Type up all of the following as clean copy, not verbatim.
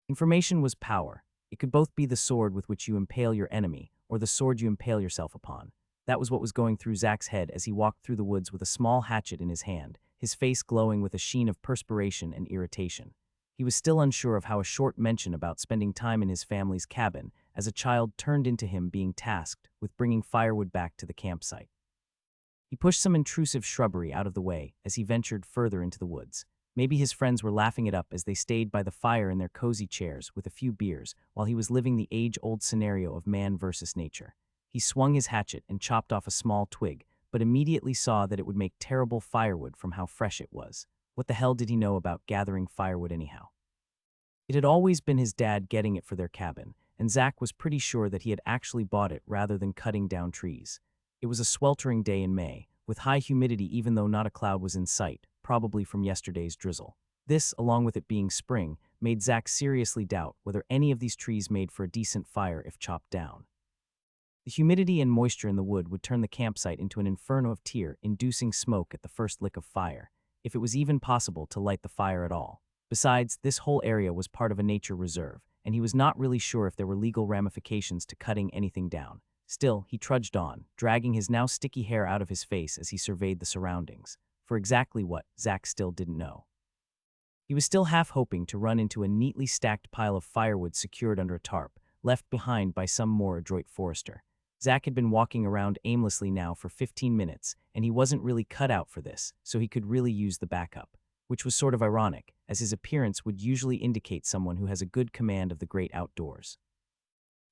Information was power. It could both be the sword with which you impale your enemy, or the sword you impale yourself upon. That was what was going through Zack's head as he walked through the woods with a small hatchet in his hand, his face glowing with a sheen of perspiration and irritation. He was still unsure of how a short mention about spending time in his family's cabin as a child turned into him being tasked with bringing firewood back to the campsite. He pushed some intrusive shrubbery out of the way as he ventured further into the woods. Maybe his friends were laughing it up as they stayed by the fire in their cozy chairs with a few beers while he was living the age-old scenario of man versus nature. He swung his hatchet and chopped off a small twig, but immediately saw that it would make terrible firewood from how fresh it was. What the hell did he know about gathering firewood anyhow? It had always been his dad getting it for their cabin, and Zack was pretty sure that he had actually bought it rather than cutting down trees. It was a sweltering day in May, with high humidity even though not a cloud was in sight, probably from yesterday's drizzle. This, along with it being spring, made Zack seriously doubt whether any of these trees made for a decent fire if chopped down. The humidity and moisture in the wood would turn the campsite into an inferno of tear-inducing smoke at the first lick of fire, if it was even possible to light the fire at all. Besides, this whole area was part of a nature reserve, and he was not really sure if there were legal ramifications to cutting anything down. Still, he trudged on, dragging his now sticky hair out of his face as he surveyed the surroundings. For exactly what, Zack still didn't know. He was still half hoping to run into a neatly stacked pile of firewood secured under a tarp, left behind by some more adroit forester. Zack had been walking around aimlessly now for 15 minutes, and he wasn't really cut out for this, so he could really use the backup, which was sort of ironic, as his appearance would usually indicate someone who has a good command of the great outdoors.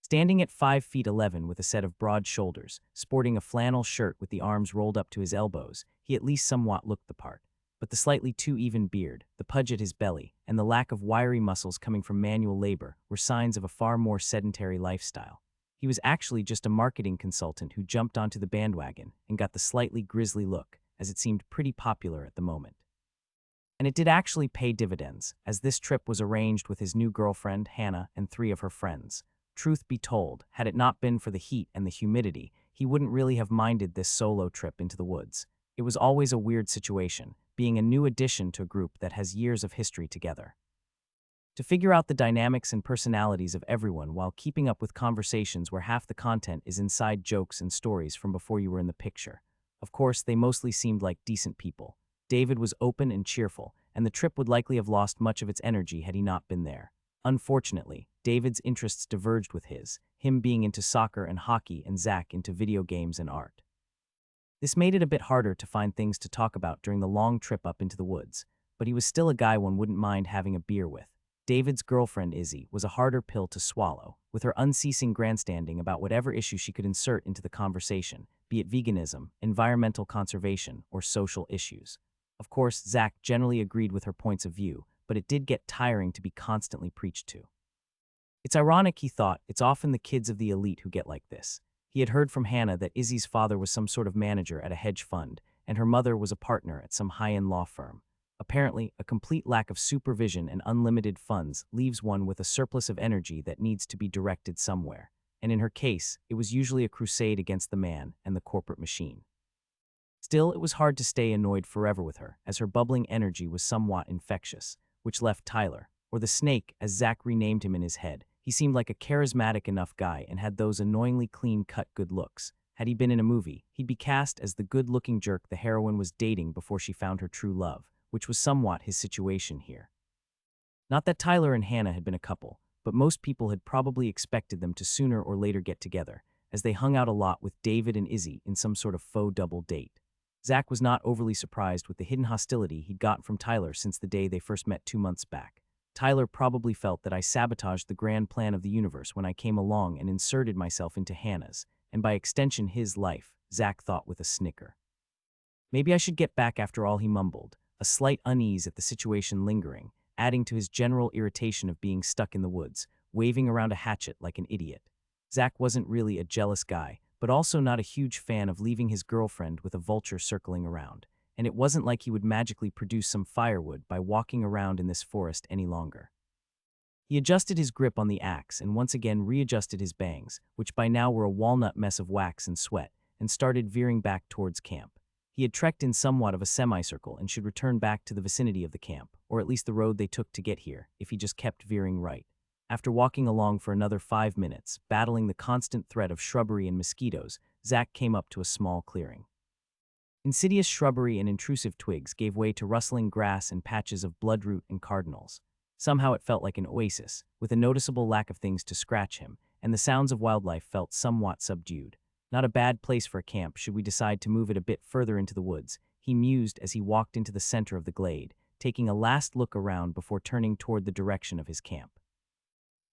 Standing at 5 feet 11 with a set of broad shoulders, sporting a flannel shirt with the arms rolled up to his elbows, he at least somewhat looked the part. But the slightly too even beard, the pudge at his belly, and the lack of wiry muscles coming from manual labor were signs of a far more sedentary lifestyle. He was actually just a marketing consultant who jumped onto the bandwagon and got the slightly grisly look, as it seemed pretty popular at the moment. And it did actually pay dividends, as this trip was arranged with his new girlfriend, Hannah, and 3 of her friends. Truth be told, had it not been for the heat and the humidity, he wouldn't really have minded this solo trip into the woods. It was always a weird situation, being a new addition to a group that has years of history together. To figure out the dynamics and personalities of everyone while keeping up with conversations where half the content is inside jokes and stories from before you were in the picture. Of course, they mostly seemed like decent people. David was open and cheerful, and the trip would likely have lost much of its energy had he not been there. Unfortunately, David's interests diverged with his, him being into soccer and hockey and Zack into video games and art. This made it a bit harder to find things to talk about during the long trip up into the woods, but he was still a guy one wouldn't mind having a beer with. David's girlfriend, Izzy, was a harder pill to swallow, with her unceasing grandstanding about whatever issue she could insert into the conversation, be it veganism, environmental conservation, or social issues. Of course, Zack generally agreed with her points of view, but it did get tiring to be constantly preached to. It's ironic, he thought, it's often the kids of the elite who get like this. He had heard from Hannah that Izzy's father was some sort of manager at a hedge fund, and her mother was a partner at some high-end law firm. Apparently, a complete lack of supervision and unlimited funds leaves one with a surplus of energy that needs to be directed somewhere. And in her case, it was usually a crusade against the man and the corporate machine. Still, it was hard to stay annoyed forever with her, as her bubbling energy was somewhat infectious, which left Tyler, or the Snake as Zack renamed him in his head. He seemed like a charismatic enough guy and had those annoyingly clean-cut good looks. Had he been in a movie, he'd be cast as the good-looking jerk the heroine was dating before she found her true love, which was somewhat his situation here. Not that Tyler and Hannah had been a couple, but most people had probably expected them to sooner or later get together, as they hung out a lot with David and Izzy in some sort of faux double date. Zack was not overly surprised with the hidden hostility he'd gotten from Tyler since the day they first met 2 months back. Tyler probably felt that I sabotaged the grand plan of the universe when I came along and inserted myself into Hannah's, and by extension his life, Zack thought with a snicker. Maybe I should get back after all, he mumbled, a slight unease at the situation lingering, adding to his general irritation of being stuck in the woods, waving around a hatchet like an idiot. Zack wasn't really a jealous guy, but also not a huge fan of leaving his girlfriend with a vulture circling around, and it wasn't like he would magically produce some firewood by walking around in this forest any longer. He adjusted his grip on the axe and once again readjusted his bangs, which by now were a walnut mess of wax and sweat, and started veering back towards camp. He had trekked in somewhat of a semicircle and should return back to the vicinity of the camp, or at least the road they took to get here, if he just kept veering right. After walking along for another 5 minutes, battling the constant threat of shrubbery and mosquitoes, Zack came up to a small clearing. Insidious shrubbery and intrusive twigs gave way to rustling grass and patches of bloodroot and cardinals. Somehow it felt like an oasis, with a noticeable lack of things to scratch him, and the sounds of wildlife felt somewhat subdued. Not a bad place for a camp should we decide to move it a bit further into the woods, he mused as he walked into the center of the glade, taking a last look around before turning toward the direction of his camp.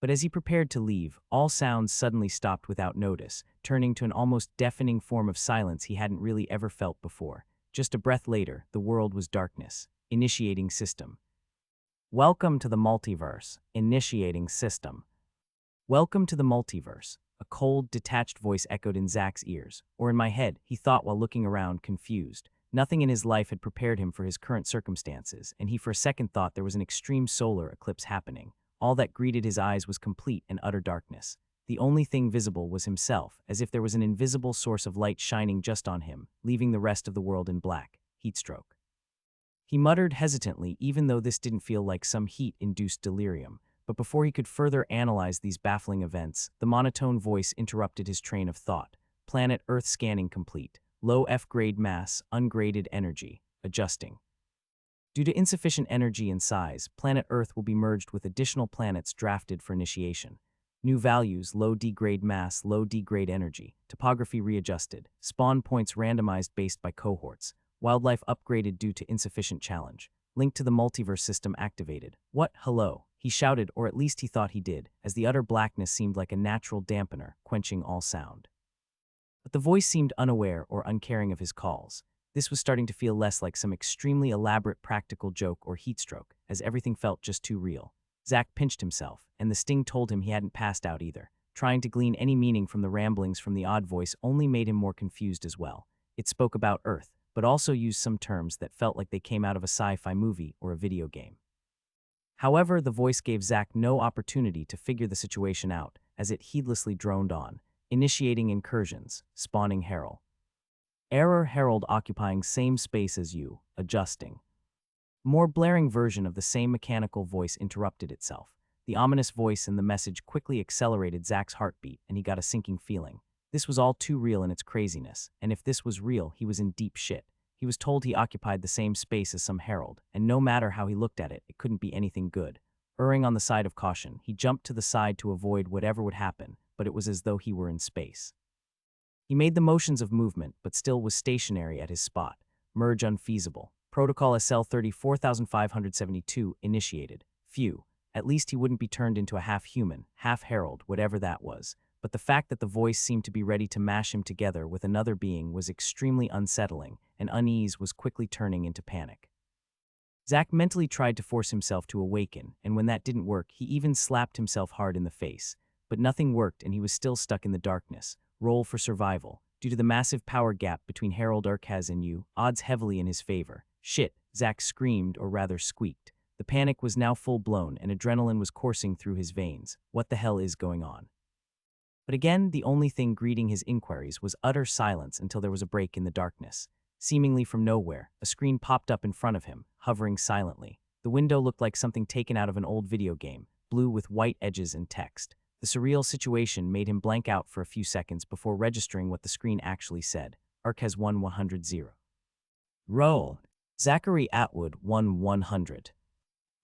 But as he prepared to leave, all sounds suddenly stopped without notice, turning to an almost deafening form of silence he hadn't really ever felt before. Just a breath later, the world was darkness. Initiating system. Welcome to the multiverse. Initiating system. Welcome to the multiverse. A cold, detached voice echoed in Zack's ears, or in my head, he thought while looking around, confused. Nothing in his life had prepared him for his current circumstances, and he for a second thought there was an extreme solar eclipse happening. All that greeted his eyes was complete and utter darkness. The only thing visible was himself, as if there was an invisible source of light shining just on him, leaving the rest of the world in black. Heatstroke. He muttered hesitantly, even though this didn't feel like some heat-induced delirium. But before he could further analyze these baffling events, the monotone voice interrupted his train of thought. Planet Earth scanning complete. Low F-grade mass, ungraded energy. Adjusting. Due to insufficient energy and size, planet Earth will be merged with additional planets drafted for initiation. New values: low D-grade mass, low D-grade energy. Topography readjusted. Spawn points randomized based by cohorts. Wildlife upgraded due to insufficient challenge. Link to the multiverse system activated. What? Hello? He shouted, or at least he thought he did, as the utter blackness seemed like a natural dampener, quenching all sound. But the voice seemed unaware or uncaring of his calls. This was starting to feel less like some extremely elaborate practical joke or heatstroke, as everything felt just too real. Zack pinched himself, and the sting told him he hadn't passed out either. Trying to glean any meaning from the ramblings from the odd voice only made him more confused as well. It spoke about Earth, but also used some terms that felt like they came out of a sci-fi movie or a video game. However, the voice gave Zack no opportunity to figure the situation out, as it heedlessly droned on. Initiating incursions. Spawning Herald. Error: Herald occupying same space as you. Adjusting. More blaring version of the same mechanical voice interrupted itself. The ominous voice in the message quickly accelerated Zack's heartbeat, and he got a sinking feeling. This was all too real in its craziness, and if this was real, he was in deep shit. He was told he occupied the same space as some herald, and no matter how he looked at it, it couldn't be anything good. Erring on the side of caution, he jumped to the side to avoid whatever would happen, but it was as though he were in space. He made the motions of movement, but still was stationary at his spot. Merge unfeasible. Protocol SL 34572 initiated. Phew. At least he wouldn't be turned into a half-human, half-herald, whatever that was. But the fact that the voice seemed to be ready to mash him together with another being was extremely unsettling, and unease was quickly turning into panic. Zack mentally tried to force himself to awaken, and when that didn't work, he even slapped himself hard in the face. But nothing worked, and he was still stuck in the darkness. Roll for survival. Due to the massive power gap between Harold Urquhart and you, odds heavily in his favor. Shit, Zack screamed, or rather squeaked. The panic was now full-blown, and adrenaline was coursing through his veins. What the hell is going on? But again, the only thing greeting his inquiries was utter silence until there was a break in the darkness. Seemingly from nowhere, a screen popped up in front of him, hovering silently. The window looked like something taken out of an old video game, blue with white edges and text. The surreal situation made him blank out for a few seconds before registering what the screen actually said. Arc has won 100-0. Roll. Zachary Atwood won 100.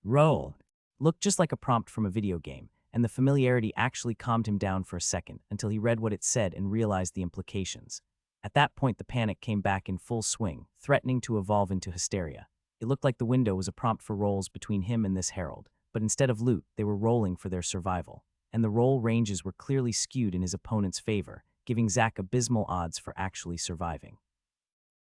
Roll. Looked just like a prompt from a video game, and the familiarity actually calmed him down for a second until he read what it said and realized the implications. At that point, the panic came back in full swing, threatening to evolve into hysteria. It looked like the window was a prompt for rolls between him and this herald, but instead of loot, they were rolling for their survival. And the roll ranges were clearly skewed in his opponent's favor, giving Zack abysmal odds for actually surviving.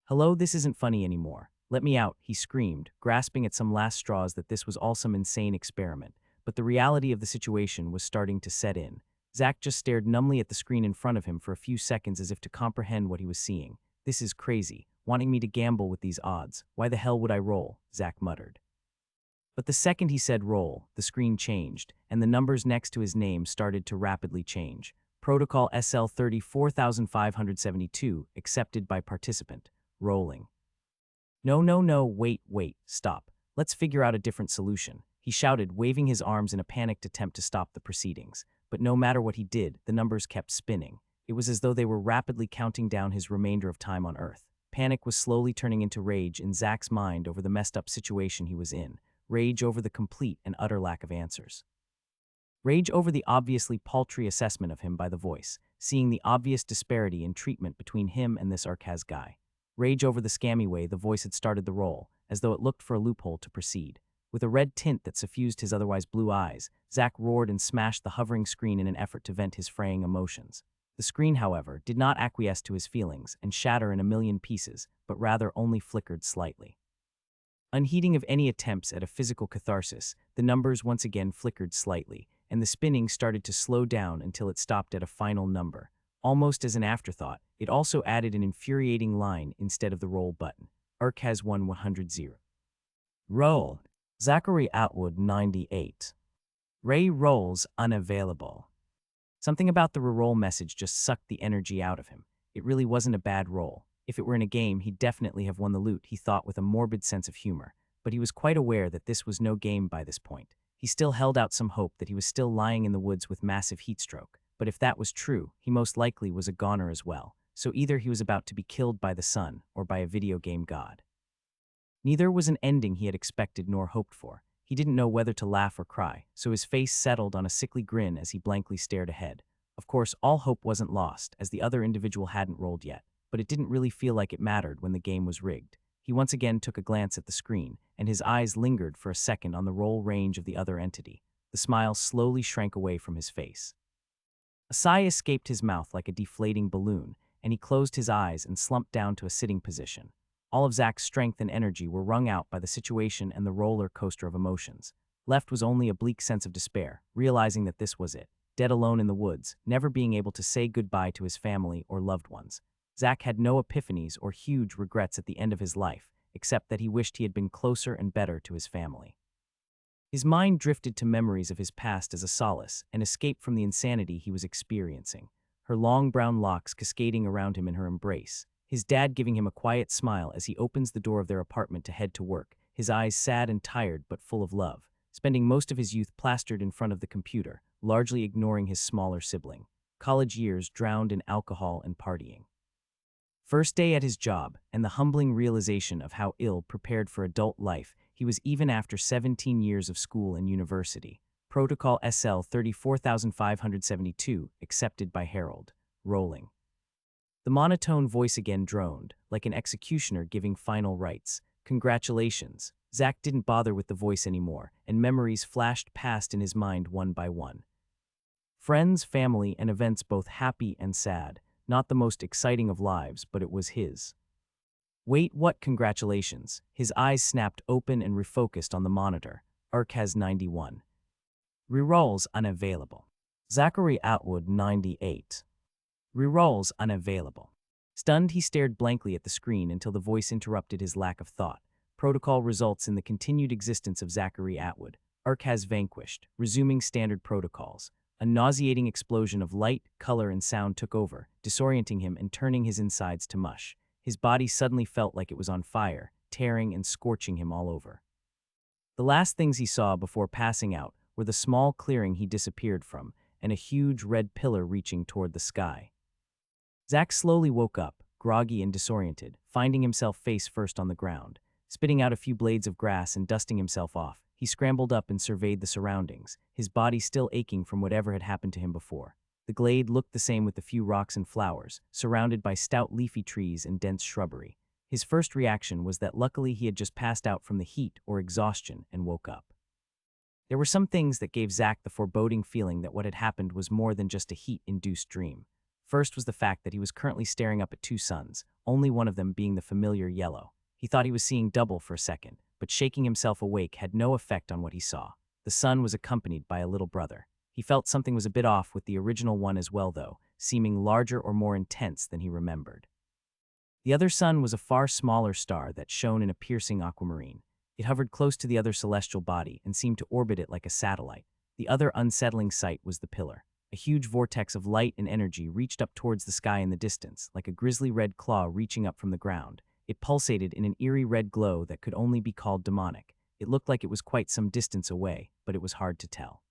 Hello, this isn't funny anymore. Let me out, he screamed, grasping at some last straws that this was all some insane experiment. But the reality of the situation was starting to set in. Zack just stared numbly at the screen in front of him for a few seconds as if to comprehend what he was seeing. This is crazy, wanting me to gamble with these odds. Why the hell would I roll? Zack muttered. But the second he said roll, the screen changed, and the numbers next to his name started to rapidly change. Protocol SL 34572, accepted by participant. Rolling. No, wait, stop. Let's figure out a different solution. He shouted, waving his arms in a panicked attempt to stop the proceedings. But no matter what he did, the numbers kept spinning. It was as though they were rapidly counting down his remainder of time on Earth. Panic was slowly turning into rage in Zach's mind over the messed up situation he was in. Rage over the complete and utter lack of answers. Rage over the obviously paltry assessment of him by the voice, seeing the obvious disparity in treatment between him and this Arcaz guy. Rage over the scammy way the voice had started the role, as though it looked for a loophole to proceed. With a red tint that suffused his otherwise blue eyes, Zach roared and smashed the hovering screen in an effort to vent his fraying emotions. The screen, however, did not acquiesce to his feelings and shatter in a million pieces, but rather only flickered slightly. Unheeding of any attempts at a physical catharsis, the numbers once again flickered slightly, and the spinning started to slow down until it stopped at a final number. Almost as an afterthought, it also added an infuriating line instead of the roll button. Arcaz 100. Roll. Zachary Atwood 98. Ray rolls unavailable. Something about the reroll message just sucked the energy out of him. It really wasn't a bad roll. If it were in a game, he'd definitely have won the loot, he thought with a morbid sense of humor. But he was quite aware that this was no game by this point. He still held out some hope that he was still lying in the woods with massive heatstroke. But if that was true, he most likely was a goner as well. So either he was about to be killed by the sun or by a video game god. Neither was an ending he had expected nor hoped for. He didn't know whether to laugh or cry, so his face settled on a sickly grin as he blankly stared ahead. Of course, all hope wasn't lost, as the other individual hadn't rolled yet, but it didn't really feel like it mattered when the game was rigged. He once again took a glance at the screen, and his eyes lingered for a second on the roll range of the other entity. The smile slowly shrank away from his face. A sigh escaped his mouth like a deflating balloon, and he closed his eyes and slumped down to a sitting position. All of Zach's strength and energy were wrung out by the situation and the roller coaster of emotions. Left was only a bleak sense of despair, realizing that this was it. Dead alone in the woods, never being able to say goodbye to his family or loved ones. Zach had no epiphanies or huge regrets at the end of his life, except that he wished he had been closer and better to his family. His mind drifted to memories of his past as a solace, and escape from the insanity he was experiencing. Her long brown locks cascading around him in her embrace. His dad giving him a quiet smile as he opens the door of their apartment to head to work, his eyes sad and tired but full of love, spending most of his youth plastered in front of the computer, largely ignoring his smaller sibling. College years drowned in alcohol and partying. First day at his job, and the humbling realization of how ill-prepared for adult life he was even after 17 years of school and university. Protocol SL 34572, accepted by Harold. Rolling. The monotone voice again droned, like an executioner giving final rites. Congratulations. Zach didn't bother with the voice anymore, and memories flashed past in his mind one by one. Friends, family, and events both happy and sad. Not the most exciting of lives, but it was his. Wait, what congratulations? His eyes snapped open and refocused on the monitor. Arcaz 91. Rerolls unavailable. Zachary Atwood 98. Rerolls unavailable. Stunned, he stared blankly at the screen until the voice interrupted his lack of thought. Protocol results in the continued existence of Zachary Atwood. Arcaz vanquished, resuming standard protocols. A nauseating explosion of light, color, and sound took over, disorienting him and turning his insides to mush. His body suddenly felt like it was on fire, tearing and scorching him all over. The last things he saw before passing out were the small clearing he disappeared from and a huge red pillar reaching toward the sky. Zach slowly woke up, groggy and disoriented, finding himself face first on the ground. Spitting out a few blades of grass and dusting himself off, he scrambled up and surveyed the surroundings, his body still aching from whatever had happened to him before. The glade looked the same with the few rocks and flowers, surrounded by stout leafy trees and dense shrubbery. His first reaction was that luckily he had just passed out from the heat or exhaustion and woke up. There were some things that gave Zach the foreboding feeling that what had happened was more than just a heat-induced dream. First was the fact that he was currently staring up at two suns, only one of them being the familiar yellow. He thought he was seeing double for a second, but shaking himself awake had no effect on what he saw. The sun was accompanied by a little brother. He felt something was a bit off with the original one as well, though, seeming larger or more intense than he remembered. The other sun was a far smaller star that shone in a piercing aquamarine. It hovered close to the other celestial body and seemed to orbit it like a satellite. The other unsettling sight was the pillar. A huge vortex of light and energy reached up towards the sky in the distance, like a grisly red claw reaching up from the ground. It pulsated in an eerie red glow that could only be called demonic. It looked like it was quite some distance away, but it was hard to tell.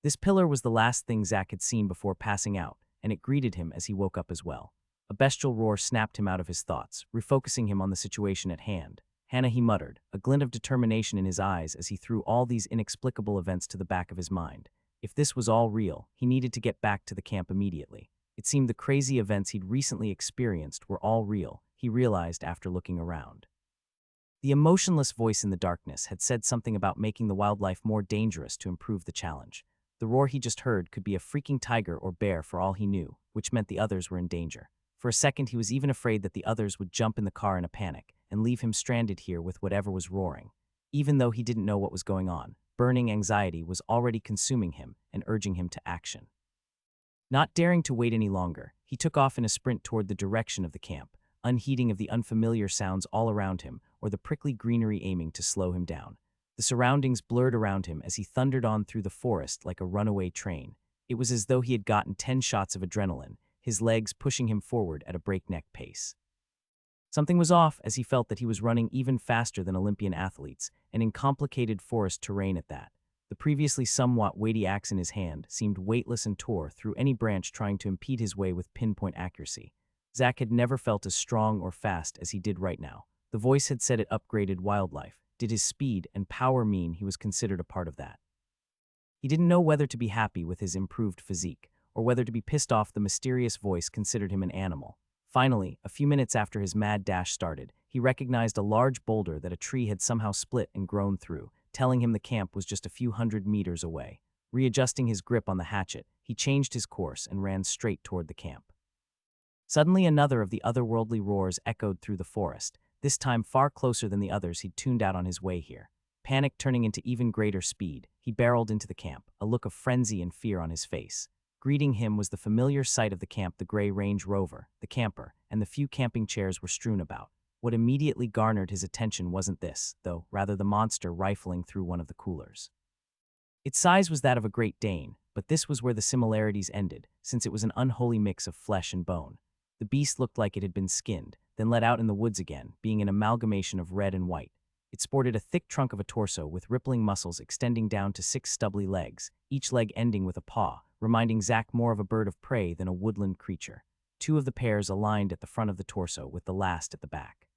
This pillar was the last thing Zack had seen before passing out, and it greeted him as he woke up as well. A bestial roar snapped him out of his thoughts, refocusing him on the situation at hand. "Hannah," he muttered, a glint of determination in his eyes as he threw all these inexplicable events to the back of his mind. If this was all real, he needed to get back to the camp immediately. It seemed the crazy events he'd recently experienced were all real, he realized after looking around. The emotionless voice in the darkness had said something about making the wildlife more dangerous to improve the challenge. The roar he just heard could be a freaking tiger or bear for all he knew, which meant the others were in danger. For a second, he was even afraid that the others would jump in the car in a panic and leave him stranded here with whatever was roaring. Even though he didn't know what was going on, burning anxiety was already consuming him and urging him to action. Not daring to wait any longer, he took off in a sprint toward the direction of the camp, unheeding of the unfamiliar sounds all around him or the prickly greenery aiming to slow him down. The surroundings blurred around him as he thundered on through the forest like a runaway train. It was as though he had gotten 10 shots of adrenaline, his legs pushing him forward at a breakneck pace. Something was off as he felt that he was running even faster than Olympian athletes, and in complicated forest terrain at that. The previously somewhat weighty axe in his hand seemed weightless and tore through any branch trying to impede his way with pinpoint accuracy. Zack had never felt as strong or fast as he did right now. The voice had said it upgraded wildlife. Did his speed and power mean he was considered a part of that? He didn't know whether to be happy with his improved physique, or whether to be pissed off the mysterious voice considered him an animal. Finally, a few minutes after his mad dash started, he recognized a large boulder that a tree had somehow split and grown through, telling him the camp was just a few hundred meters away. Readjusting his grip on the hatchet, he changed his course and ran straight toward the camp. Suddenly, another of the otherworldly roars echoed through the forest, this time far closer than the others he'd tuned out on his way here. Panic turning into even greater speed, he barreled into the camp, a look of frenzy and fear on his face. Greeting him was the familiar sight of the camp, the gray Range Rover, the camper, and the few camping chairs were strewn about. What immediately garnered his attention wasn't this, though, rather the monster rifling through one of the coolers. Its size was that of a Great Dane, but this was where the similarities ended, since it was an unholy mix of flesh and bone. The beast looked like it had been skinned, then let out in the woods again, being an amalgamation of red and white. It sported a thick trunk of a torso with rippling muscles extending down to 6 stubbly legs, each leg ending with a paw, reminding Zack more of a bird of prey than a woodland creature. 2 of the pairs aligned at the front of the torso, with the last at the back.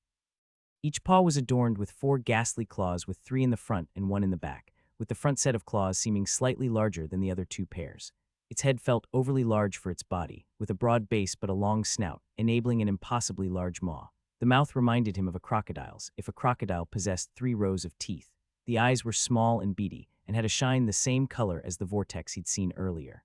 Each paw was adorned with 4 ghastly claws, with 3 in the front and 1 in the back, with the front set of claws seeming slightly larger than the other 2 pairs. Its head felt overly large for its body, with a broad base but a long snout, enabling an impossibly large maw. The mouth reminded him of a crocodile's, if a crocodile possessed 3 rows of teeth. The eyes were small and beady, and had a shine the same color as the vortex he'd seen earlier.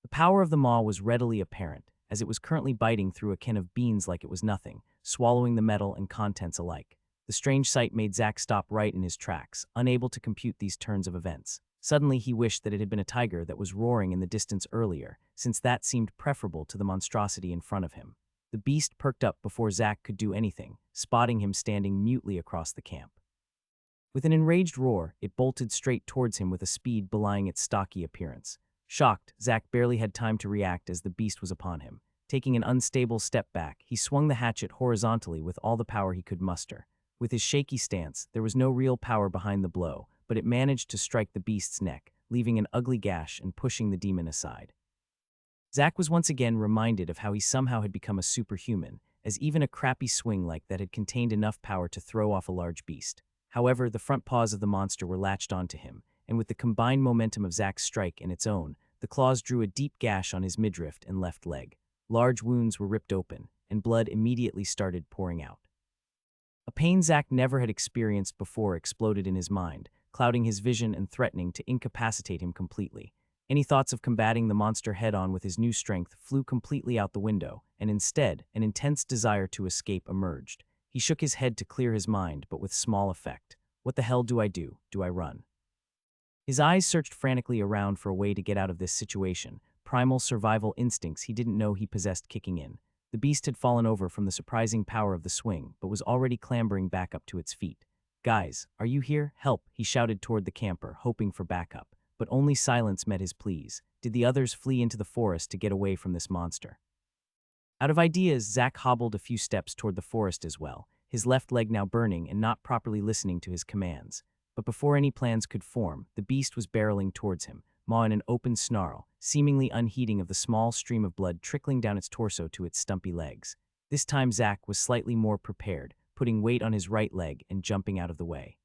The power of the maw was readily apparent, as it was currently biting through a can of beans like it was nothing, swallowing the metal and contents alike. The strange sight made Zack stop right in his tracks, unable to compute these turns of events. Suddenly he wished that it had been a tiger that was roaring in the distance earlier, since that seemed preferable to the monstrosity in front of him. The beast perked up before Zack could do anything, spotting him standing mutely across the camp. With an enraged roar, it bolted straight towards him with a speed belying its stocky appearance. Shocked, Zack barely had time to react as the beast was upon him. Taking an unstable step back, he swung the hatchet horizontally with all the power he could muster. With his shaky stance, there was no real power behind the blow, but it managed to strike the beast's neck, leaving an ugly gash and pushing the demon aside. Zack was once again reminded of how he somehow had become a superhuman, as even a crappy swing like that had contained enough power to throw off a large beast. However, the front paws of the monster were latched onto him, and with the combined momentum of Zack's strike and its own, the claws drew a deep gash on his midriff and left leg. Large wounds were ripped open, and blood immediately started pouring out. A pain Zack never had experienced before exploded in his mind, clouding his vision and threatening to incapacitate him completely. Any thoughts of combating the monster head-on with his new strength flew completely out the window, and instead, an intense desire to escape emerged. He shook his head to clear his mind, but with small effect. What the hell do I do? Do I run? His eyes searched frantically around for a way to get out of this situation, primal survival instincts he didn't know he possessed kicking in. The beast had fallen over from the surprising power of the swing, but was already clambering back up to its feet. "Guys, are you here? Help!" he shouted toward the camper, hoping for backup. But only silence met his pleas. Did the others flee into the forest to get away from this monster? Out of ideas, Zack hobbled a few steps toward the forest as well, his left leg now burning and not properly listening to his commands. But before any plans could form, the beast was barreling towards him, maw in an open snarl, seemingly unheeding of the small stream of blood trickling down its torso to its stumpy legs. This time Zack was slightly more prepared, putting weight on his right leg and jumping out of the way.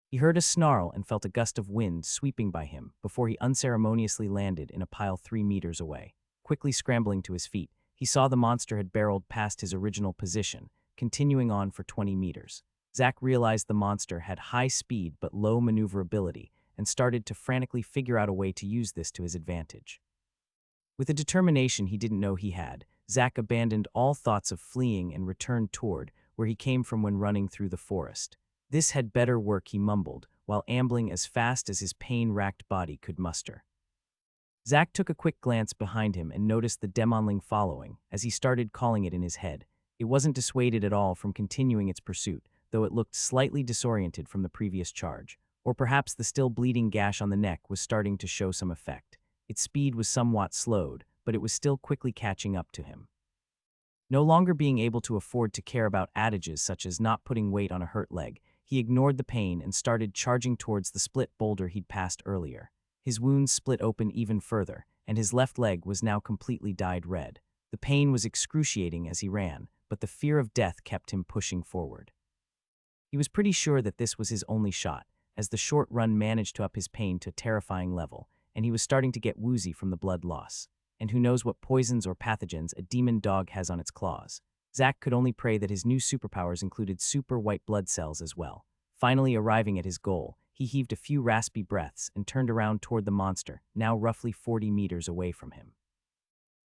He heard a snarl and felt a gust of wind sweeping by him before he unceremoniously landed in a pile 3 meters away. Quickly scrambling to his feet, he saw the monster had barreled past his original position, continuing on for 20 meters. Zack realized the monster had high speed but low maneuverability and started to frantically figure out a way to use this to his advantage. With a determination he didn't know he had, Zack abandoned all thoughts of fleeing and returned toward where he came from when running through the forest. This had better work, he mumbled, while ambling as fast as his pain-racked body could muster. Zack took a quick glance behind him and noticed the demonling following, as he started calling it in his head. It wasn't dissuaded at all from continuing its pursuit, though it looked slightly disoriented from the previous charge. Or perhaps the still bleeding gash on the neck was starting to show some effect. Its speed was somewhat slowed, but it was still quickly catching up to him. No longer being able to afford to care about adages such as not putting weight on a hurt leg, he ignored the pain and started charging towards the split boulder he'd passed earlier. His wounds split open even further, and his left leg was now completely dyed red. The pain was excruciating as he ran, but the fear of death kept him pushing forward. He was pretty sure that this was his only shot, as the short run managed to up his pain to a terrifying level, and he was starting to get woozy from the blood loss. And who knows what poisons or pathogens a demon dog has on its claws. Zack could only pray that his new superpowers included super white blood cells as well. Finally arriving at his goal, he heaved a few raspy breaths and turned around toward the monster, now roughly 40 meters away from him.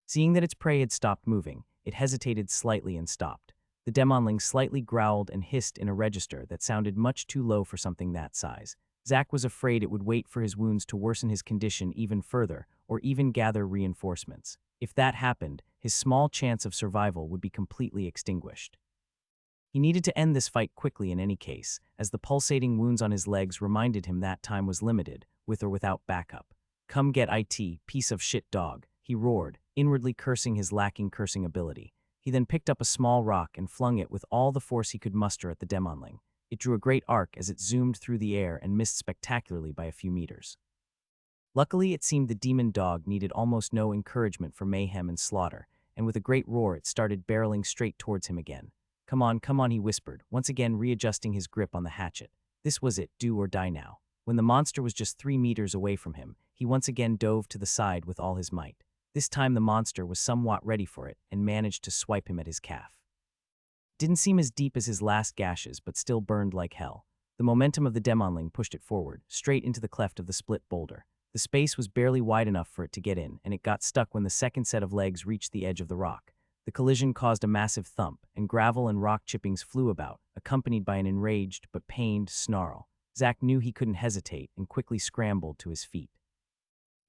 Seeing that its prey had stopped moving, it hesitated slightly and stopped. The demonling slightly growled and hissed in a register that sounded much too low for something that size. Zack was afraid it would wait for his wounds to worsen his condition even further, or even gather reinforcements. If that happened, his small chance of survival would be completely extinguished. He needed to end this fight quickly in any case, as the pulsating wounds on his legs reminded him that time was limited, with or without backup. "Come get it, piece of shit dog," he roared, inwardly cursing his lacking cursing ability. He then picked up a small rock and flung it with all the force he could muster at the demonling. It drew a great arc as it zoomed through the air and missed spectacularly by a few meters. Luckily, it seemed the demon dog needed almost no encouragement for mayhem and slaughter, and with a great roar it started barreling straight towards him again. Come on," he whispered, once again readjusting his grip on the hatchet. This was it, do or die now. When the monster was just 3 meters away from him, he once again dove to the side with all his might. This time the monster was somewhat ready for it and managed to swipe him at his calf. Didn't seem as deep as his last gashes, but still burned like hell. The momentum of the demonling pushed it forward, straight into the cleft of the split boulder. The space was barely wide enough for it to get in, and it got stuck when the second set of legs reached the edge of the rock. The collision caused a massive thump, and gravel and rock chippings flew about, accompanied by an enraged but pained snarl. Zack knew he couldn't hesitate and quickly scrambled to his feet.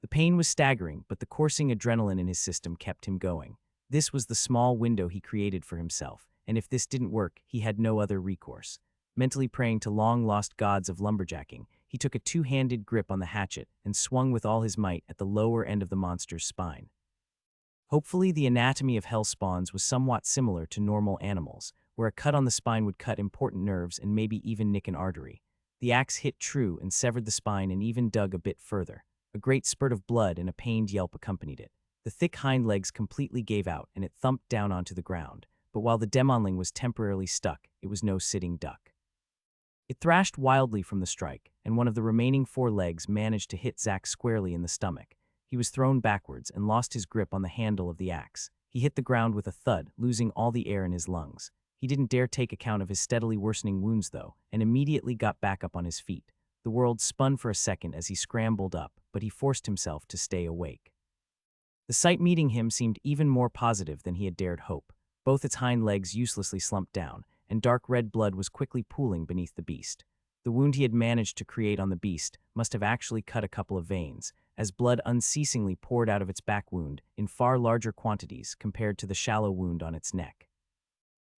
The pain was staggering, but the coursing adrenaline in his system kept him going. This was the small window he created for himself, and if this didn't work, he had no other recourse. Mentally praying to long-lost gods of lumberjacking, he took a two-handed grip on the hatchet and swung with all his might at the lower end of the monster's spine. Hopefully, the anatomy of hellspawns was somewhat similar to normal animals, where a cut on the spine would cut important nerves and maybe even nick an artery. The axe hit true and severed the spine and even dug a bit further. A great spurt of blood and a pained yelp accompanied it. The thick hind legs completely gave out and it thumped down onto the ground, but while the demonling was temporarily stuck, it was no sitting duck. It thrashed wildly from the strike, and one of the remaining 4 legs managed to hit Zack squarely in the stomach. He was thrown backwards and lost his grip on the handle of the axe. He hit the ground with a thud, losing all the air in his lungs. He didn't dare take account of his steadily worsening wounds, though, and immediately got back up on his feet. The world spun for a second as he scrambled up, but he forced himself to stay awake. The sight meeting him seemed even more positive than he had dared hope. Both its hind legs uselessly slumped down, and dark red blood was quickly pooling beneath the beast. The wound he had managed to create on the beast must have actually cut a couple of veins, as blood unceasingly poured out of its back wound in far larger quantities compared to the shallow wound on its neck.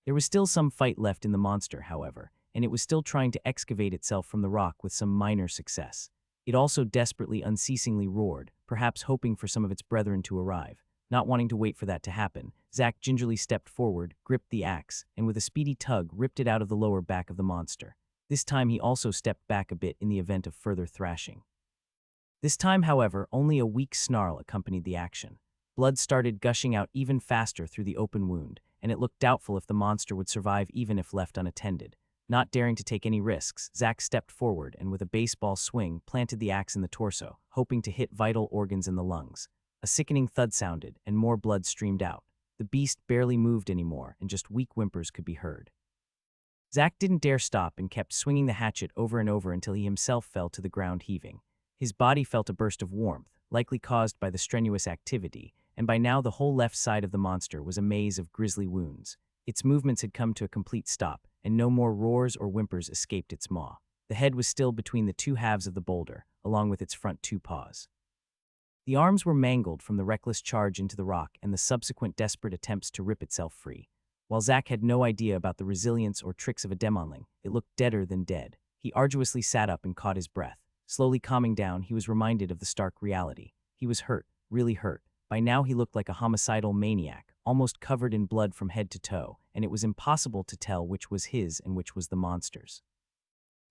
There was still some fight left in the monster, however, and it was still trying to excavate itself from the rock with some minor success. It also desperately unceasingly roared, perhaps hoping for some of its brethren to arrive. Not wanting to wait for that to happen, Zack gingerly stepped forward, gripped the axe, and with a speedy tug ripped it out of the lower back of the monster. This time he also stepped back a bit in the event of further thrashing. This time, however, only a weak snarl accompanied the action. Blood started gushing out even faster through the open wound, and it looked doubtful if the monster would survive even if left unattended. Not daring to take any risks, Zack stepped forward and with a baseball swing planted the axe in the torso, hoping to hit vital organs in the lungs. A sickening thud sounded, and more blood streamed out. The beast barely moved anymore, and just weak whimpers could be heard. Zack didn't dare stop and kept swinging the hatchet over and over until he himself fell to the ground heaving. His body felt a burst of warmth, likely caused by the strenuous activity, and by now the whole left side of the monster was a maze of grisly wounds. Its movements had come to a complete stop, and no more roars or whimpers escaped its maw. The head was still between the two halves of the boulder, along with its front two paws. The arms were mangled from the reckless charge into the rock and the subsequent desperate attempts to rip itself free. While Zack had no idea about the resilience or tricks of a demonling, it looked deader than dead. He arduously sat up and caught his breath. Slowly calming down, he was reminded of the stark reality. He was hurt, really hurt. By now he looked like a homicidal maniac, almost covered in blood from head to toe, and it was impossible to tell which was his and which was the monster's.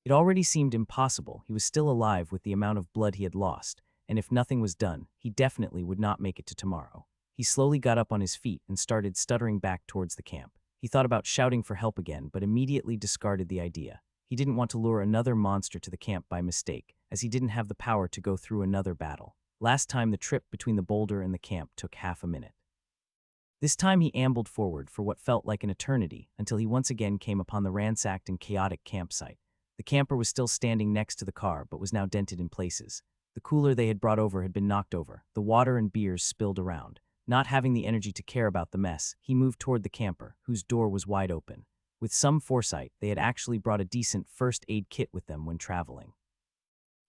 It already seemed impossible. He was still alive with the amount of blood he had lost, and if nothing was done, he definitely would not make it to tomorrow. He slowly got up on his feet and started stuttering back towards the camp. He thought about shouting for help again, but immediately discarded the idea. He didn't want to lure another monster to the camp by mistake, as he didn't have the power to go through another battle. Last time the trip between the boulder and the camp took half a minute. This time he ambled forward for what felt like an eternity until he once again came upon the ransacked and chaotic campsite. The camper was still standing next to the car but was now dented in places. The cooler they had brought over had been knocked over, the water and beers spilled around. Not having the energy to care about the mess, he moved toward the camper, whose door was wide open. With some foresight, they had actually brought a decent first aid kit with them when traveling.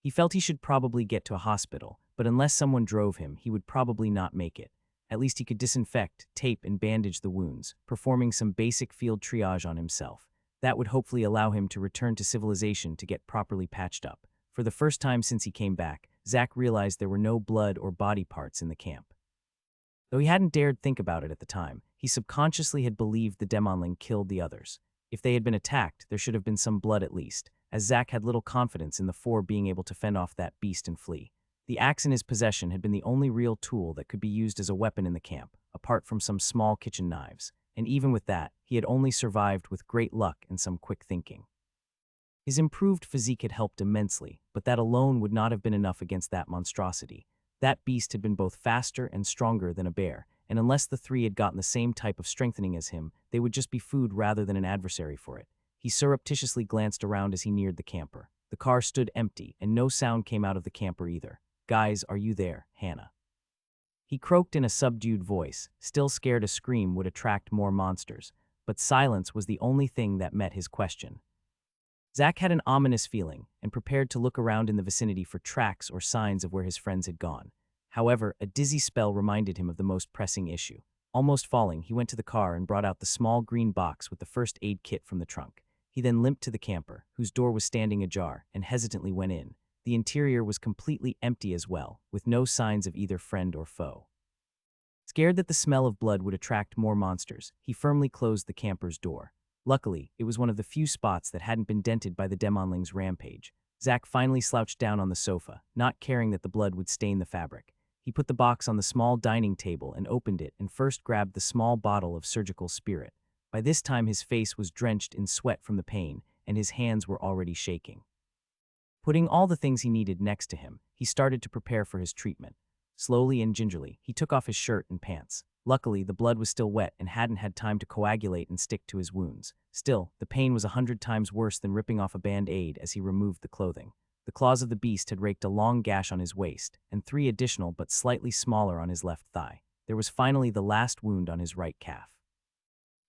He felt he should probably get to a hospital, but unless someone drove him, he would probably not make it. At least he could disinfect, tape, and bandage the wounds, performing some basic field triage on himself. That would hopefully allow him to return to civilization to get properly patched up. For the first time since he came back, Zack realized there were no blood or body parts in the camp. Though he hadn't dared think about it at the time, he subconsciously had believed the demonling killed the others. If they had been attacked, there should have been some blood at least, as Zack had little confidence in the four being able to fend off that beast and flee. The axe in his possession had been the only real tool that could be used as a weapon in the camp, apart from some small kitchen knives, and even with that, he had only survived with great luck and some quick thinking. His improved physique had helped immensely, but that alone would not have been enough against that monstrosity. That beast had been both faster and stronger than a bear, and unless the three had gotten the same type of strengthening as him, they would just be food rather than an adversary for it. He surreptitiously glanced around as he neared the camper. The car stood empty, and no sound came out of the camper either. "Guys, are you there, Hannah?" He croaked in a subdued voice, still scared a scream would attract more monsters, but silence was the only thing that met his question. Zack had an ominous feeling and prepared to look around in the vicinity for tracks or signs of where his friends had gone. However, a dizzy spell reminded him of the most pressing issue. Almost falling, he went to the car and brought out the small green box with the first aid kit from the trunk. He then limped to the camper, whose door was standing ajar, and hesitantly went in. The interior was completely empty as well, with no signs of either friend or foe. Scared that the smell of blood would attract more monsters, he firmly closed the camper's door. Luckily, it was one of the few spots that hadn't been dented by the demonling's rampage. Zack finally slouched down on the sofa, not caring that the blood would stain the fabric. He put the box on the small dining table and opened it and first grabbed the small bottle of surgical spirit. By this time his face was drenched in sweat from the pain, and his hands were already shaking. Putting all the things he needed next to him, he started to prepare for his treatment. Slowly and gingerly, he took off his shirt and pants. Luckily, the blood was still wet and hadn't had time to coagulate and stick to his wounds. Still, the pain was 100 times worse than ripping off a band-aid as he removed the clothing. The claws of the beast had raked a long gash on his waist, and 3 additional but slightly smaller on his left thigh. There was finally the last wound on his right calf.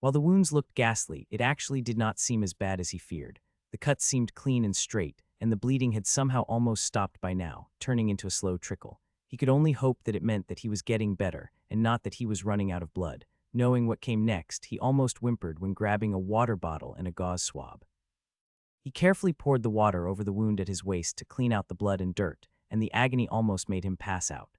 While the wounds looked ghastly, it actually did not seem as bad as he feared. The cuts seemed clean and straight, and the bleeding had somehow almost stopped by now, turning into a slow trickle. He could only hope that it meant that he was getting better, and not that he was running out of blood. Knowing what came next, he almost whimpered when grabbing a water bottle and a gauze swab. He carefully poured the water over the wound at his waist to clean out the blood and dirt, and the agony almost made him pass out.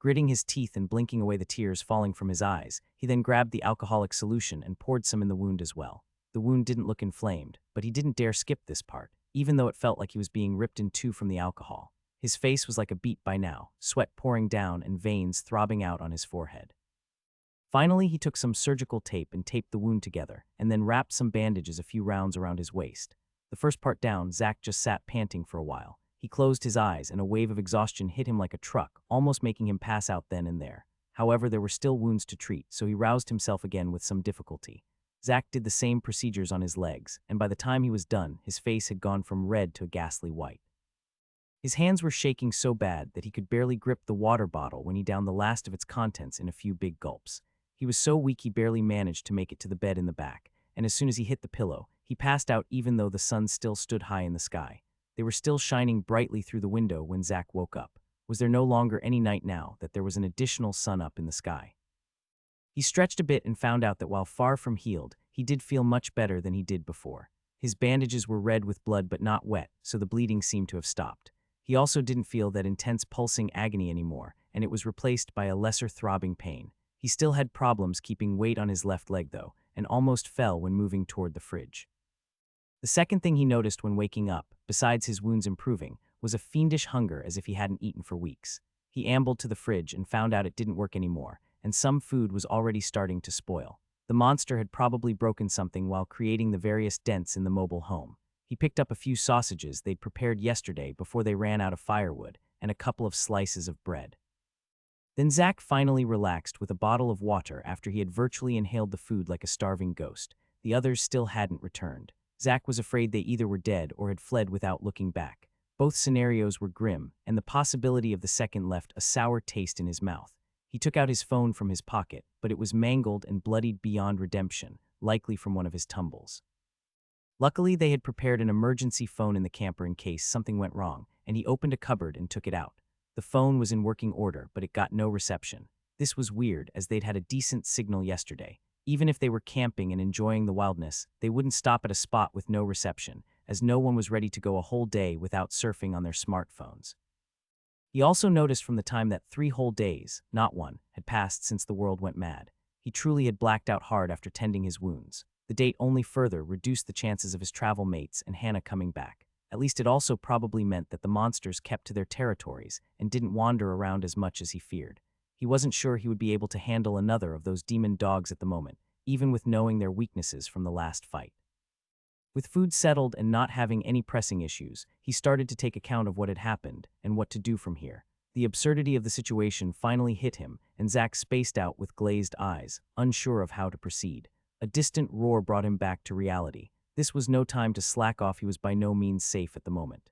Gritting his teeth and blinking away the tears falling from his eyes, he then grabbed the alcoholic solution and poured some in the wound as well. The wound didn't look inflamed, but he didn't dare skip this part, even though it felt like he was being ripped in two from the alcohol. His face was like a beet by now, sweat pouring down and veins throbbing out on his forehead. Finally, he took some surgical tape and taped the wound together, and then wrapped some bandages a few rounds around his waist. The first part down, Zach just sat panting for a while. He closed his eyes, and a wave of exhaustion hit him like a truck, almost making him pass out then and there. However, there were still wounds to treat, so he roused himself again with some difficulty. Zach did the same procedures on his legs, and by the time he was done, his face had gone from red to a ghastly white. His hands were shaking so bad that he could barely grip the water bottle when he downed the last of its contents in a few big gulps. He was so weak he barely managed to make it to the bed in the back, and as soon as he hit the pillow, he passed out even though the sun still stood high in the sky. They were still shining brightly through the window when Zach woke up. Was there no longer any night now that there was an additional sun up in the sky? He stretched a bit and found out that while far from healed, he did feel much better than he did before. His bandages were red with blood but not wet, so the bleeding seemed to have stopped. He also didn't feel that intense pulsing agony anymore, and it was replaced by a lesser throbbing pain. He still had problems keeping weight on his left leg though, and almost fell when moving toward the fridge. The second thing he noticed when waking up, besides his wounds improving, was a fiendish hunger as if he hadn't eaten for weeks. He ambled to the fridge and found out it didn't work anymore, and some food was already starting to spoil. The monster had probably broken something while creating the various dents in the mobile home. He picked up a few sausages they'd prepared yesterday before they ran out of firewood, and a couple of slices of bread. Then Zach finally relaxed with a bottle of water after he had virtually inhaled the food like a starving ghost. The others still hadn't returned. Zach was afraid they either were dead or had fled without looking back. Both scenarios were grim, and the possibility of the second left a sour taste in his mouth. He took out his phone from his pocket, but it was mangled and bloodied beyond redemption, likely from one of his tumbles. Luckily, they had prepared an emergency phone in the camper in case something went wrong, and he opened a cupboard and took it out. The phone was in working order, but it got no reception. This was weird, as they'd had a decent signal yesterday. Even if they were camping and enjoying the wildness, they wouldn't stop at a spot with no reception, as no one was ready to go a whole day without surfing on their smartphones. He also noticed from the time that 3 whole days, not one, had passed since the world went mad. He truly had blacked out hard after tending his wounds. The date only further reduced the chances of his travel mates and Hannah coming back. At least it also probably meant that the monsters kept to their territories and didn't wander around as much as he feared. He wasn't sure he would be able to handle another of those demon dogs at the moment, even with knowing their weaknesses from the last fight. With food settled and not having any pressing issues, he started to take account of what had happened and what to do from here. The absurdity of the situation finally hit him, and Zach spaced out with glazed eyes, unsure of how to proceed. A distant roar brought him back to reality. This was no time to slack off. He was by no means safe at the moment.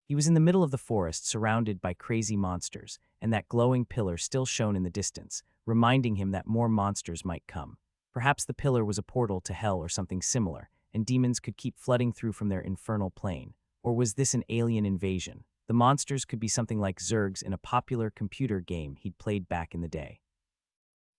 He was in the middle of the forest, surrounded by crazy monsters, and that glowing pillar still shone in the distance, reminding him that more monsters might come. Perhaps the pillar was a portal to hell or something similar, and demons could keep flooding through from their infernal plane. Or was this an alien invasion? The monsters could be something like Zergs in a popular computer game he'd played back in the day.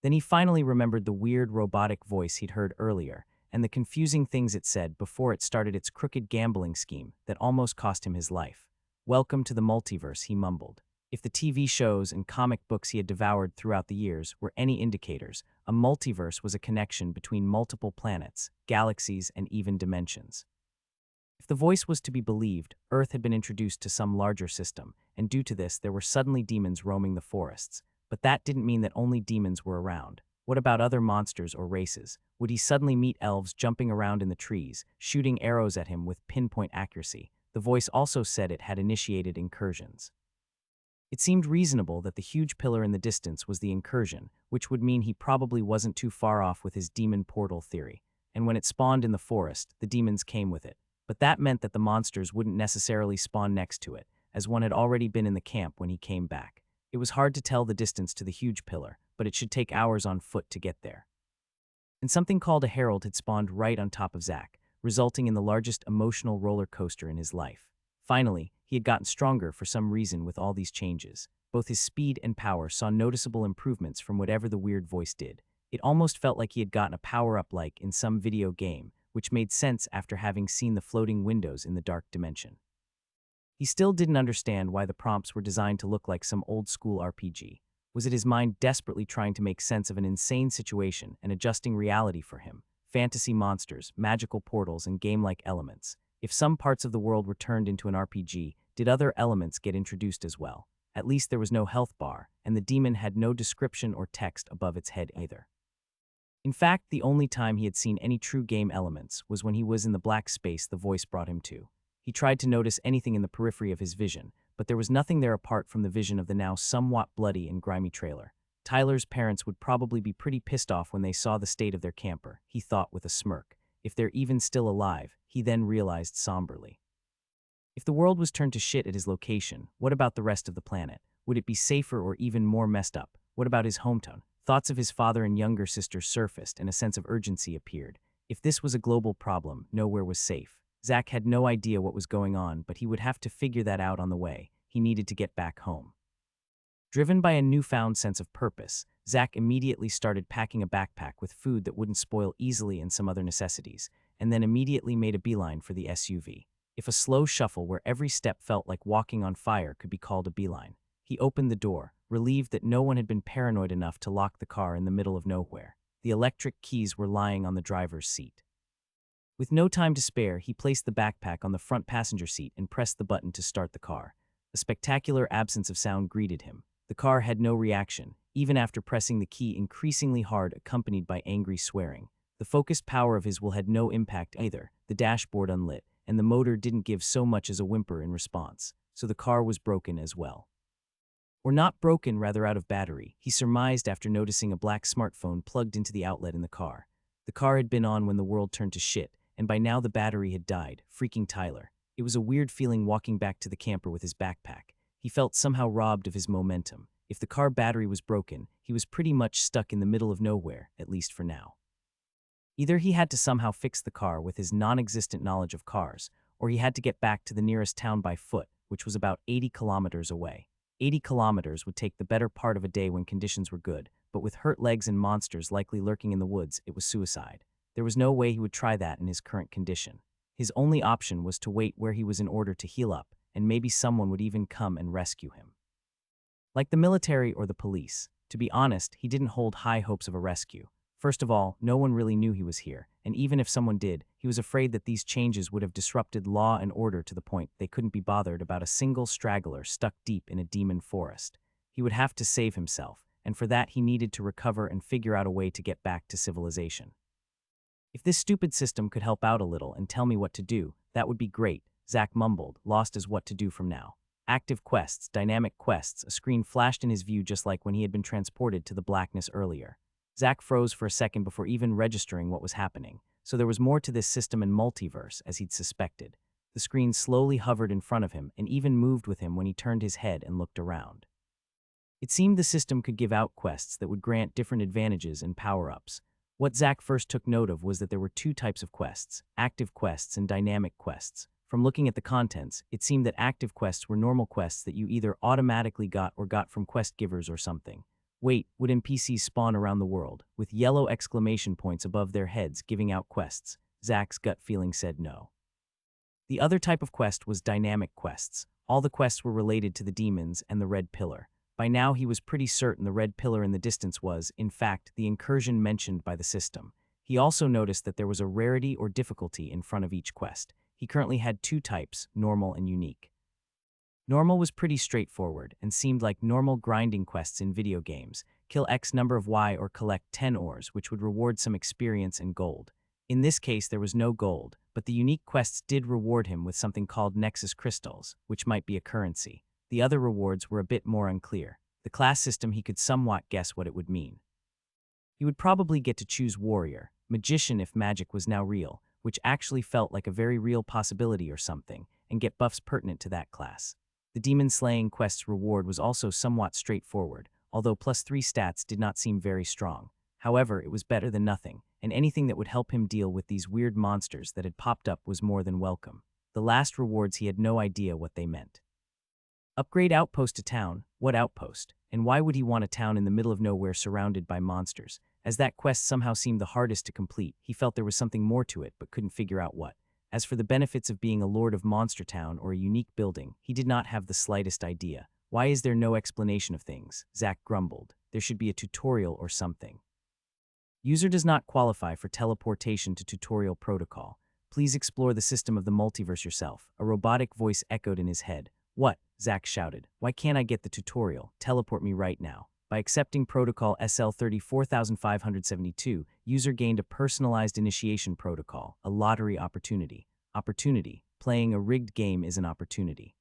Then he finally remembered the weird robotic voice he'd heard earlier, and the confusing things it said before it started its crooked gambling scheme that almost cost him his life. "Welcome to the multiverse," he mumbled. If the TV shows and comic books he had devoured throughout the years were any indicators, a multiverse was a connection between multiple planets, galaxies, and even dimensions. If the voice was to be believed, Earth had been introduced to some larger system, and due to this there were suddenly demons roaming the forests. But that didn't mean that only demons were around. What about other monsters or races? Would he suddenly meet elves jumping around in the trees, shooting arrows at him with pinpoint accuracy? The voice also said it had initiated incursions. It seemed reasonable that the huge pillar in the distance was the incursion, which would mean he probably wasn't too far off with his demon portal theory. And when it spawned in the forest, the demons came with it. But that meant that the monsters wouldn't necessarily spawn next to it, as one had already been in the camp when he came back. It was hard to tell the distance to the huge pillar, but it should take hours on foot to get there. And something called a herald had spawned right on top of Zach, resulting in the largest emotional roller coaster in his life. Finally, he had gotten stronger for some reason with all these changes. Both his speed and power saw noticeable improvements from whatever the weird voice did. It almost felt like he had gotten a power-up like in some video game, which made sense after having seen the floating windows in the dark dimension. He still didn't understand why the prompts were designed to look like some old-school RPG. Was it his mind desperately trying to make sense of an insane situation and adjusting reality for him? Fantasy monsters, magical portals, and game-like elements. If some parts of the world were turned into an RPG, did other elements get introduced as well? At least there was no health bar, and the demon had no description or text above its head either. In fact, the only time he had seen any true game elements was when he was in the black space the voice brought him to. He tried to notice anything in the periphery of his vision, but there was nothing there apart from the vision of the now somewhat bloody and grimy trailer. Tyler's parents would probably be pretty pissed off when they saw the state of their camper, he thought with a smirk. If they're even still alive, he then realized somberly. If the world was turned to shit at his location, what about the rest of the planet? Would it be safer or even more messed up? What about his hometown? Thoughts of his father and younger sister surfaced, and a sense of urgency appeared. If this was a global problem, nowhere was safe. Zach had no idea what was going on, but he would have to figure that out on the way. He needed to get back home. Driven by a newfound sense of purpose, Zach immediately started packing a backpack with food that wouldn't spoil easily and some other necessities, and then immediately made a beeline for the SUV. If a slow shuffle where every step felt like walking on fire could be called a beeline. He opened the door, relieved that no one had been paranoid enough to lock the car in the middle of nowhere. The electric keys were lying on the driver's seat. With no time to spare, he placed the backpack on the front passenger seat and pressed the button to start the car. A spectacular absence of sound greeted him. The car had no reaction, even after pressing the key increasingly hard, accompanied by angry swearing. The focused power of his will had no impact either, the dashboard unlit, and the motor didn't give so much as a whimper in response, so the car was broken as well. Or not broken, rather out of battery, he surmised after noticing a black smartphone plugged into the outlet in the car. The car had been on when the world turned to shit, and by now the battery had died, freaking Tyler. It was a weird feeling walking back to the camper with his backpack. He felt somehow robbed of his momentum. If the car battery was broken, he was pretty much stuck in the middle of nowhere, at least for now. Either he had to somehow fix the car with his non-existent knowledge of cars, or he had to get back to the nearest town by foot, which was about 80 kilometers away. 80 kilometers would take the better part of a day when conditions were good, but with hurt legs and monsters likely lurking in the woods, it was suicide. There was no way he would try that in his current condition. His only option was to wait where he was in order to heal up, and maybe someone would even come and rescue him. Like the military or the police, to be honest, he didn't hold high hopes of a rescue. First of all, no one really knew he was here, and even if someone did, he was afraid that these changes would have disrupted law and order to the point they couldn't be bothered about a single straggler stuck deep in a demon forest. He would have to save himself, and for that he needed to recover and figure out a way to get back to civilization. If this stupid system could help out a little and tell me what to do, that would be great, Zach mumbled, lost as what to do from now. Active quests, dynamic quests, a screen flashed in his view just like when he had been transported to the blackness earlier. Zach froze for a second before even registering what was happening, so there was more to this system and multiverse, as he'd suspected. The screen slowly hovered in front of him and even moved with him when he turned his head and looked around. It seemed the system could give out quests that would grant different advantages and power-ups. What Zach first took note of was that there were two types of quests, active quests and dynamic quests. From looking at the contents, it seemed that active quests were normal quests that you either automatically got or got from quest givers or something. Wait, would NPCs spawn around the world, with yellow exclamation points above their heads giving out quests? Zach's gut feeling said no. The other type of quest was dynamic quests. All the quests were related to the demons and the Red Pillar. By now he was pretty certain the Red Pillar in the distance was, in fact, the incursion mentioned by the system. He also noticed that there was a rarity or difficulty in front of each quest. He currently had two types, normal and unique. Normal was pretty straightforward and seemed like normal grinding quests in video games. Kill X number of Y or collect 10 ores, which would reward some experience and gold. In this case, there was no gold, but the unique quests did reward him with something called Nexus Crystals, which might be a currency. The other rewards were a bit more unclear. The class system he could somewhat guess what it would mean. He would probably get to choose Warrior, Magician if magic was now real, which actually felt like a very real possibility or something, and get buffs pertinent to that class. The demon slaying quest's reward was also somewhat straightforward, although +3 stats did not seem very strong. However, it was better than nothing, and anything that would help him deal with these weird monsters that had popped up was more than welcome. The last rewards he had no idea what they meant. Upgrade outpost to town. What outpost? And why would he want a town in the middle of nowhere surrounded by monsters? As that quest somehow seemed the hardest to complete, he felt there was something more to it but couldn't figure out what. As for the benefits of being a lord of Monster Town or a unique building, he did not have the slightest idea. Why is there no explanation of things? Zach grumbled. There should be a tutorial or something. User does not qualify for teleportation to tutorial protocol. Please explore the system of the multiverse yourself. A robotic voice echoed in his head. What? Zach shouted. Why can't I get the tutorial? Teleport me right now. By accepting protocol SL34572, user gained a personalized initiation protocol, a lottery opportunity. Opportunity. Playing a rigged game is an opportunity.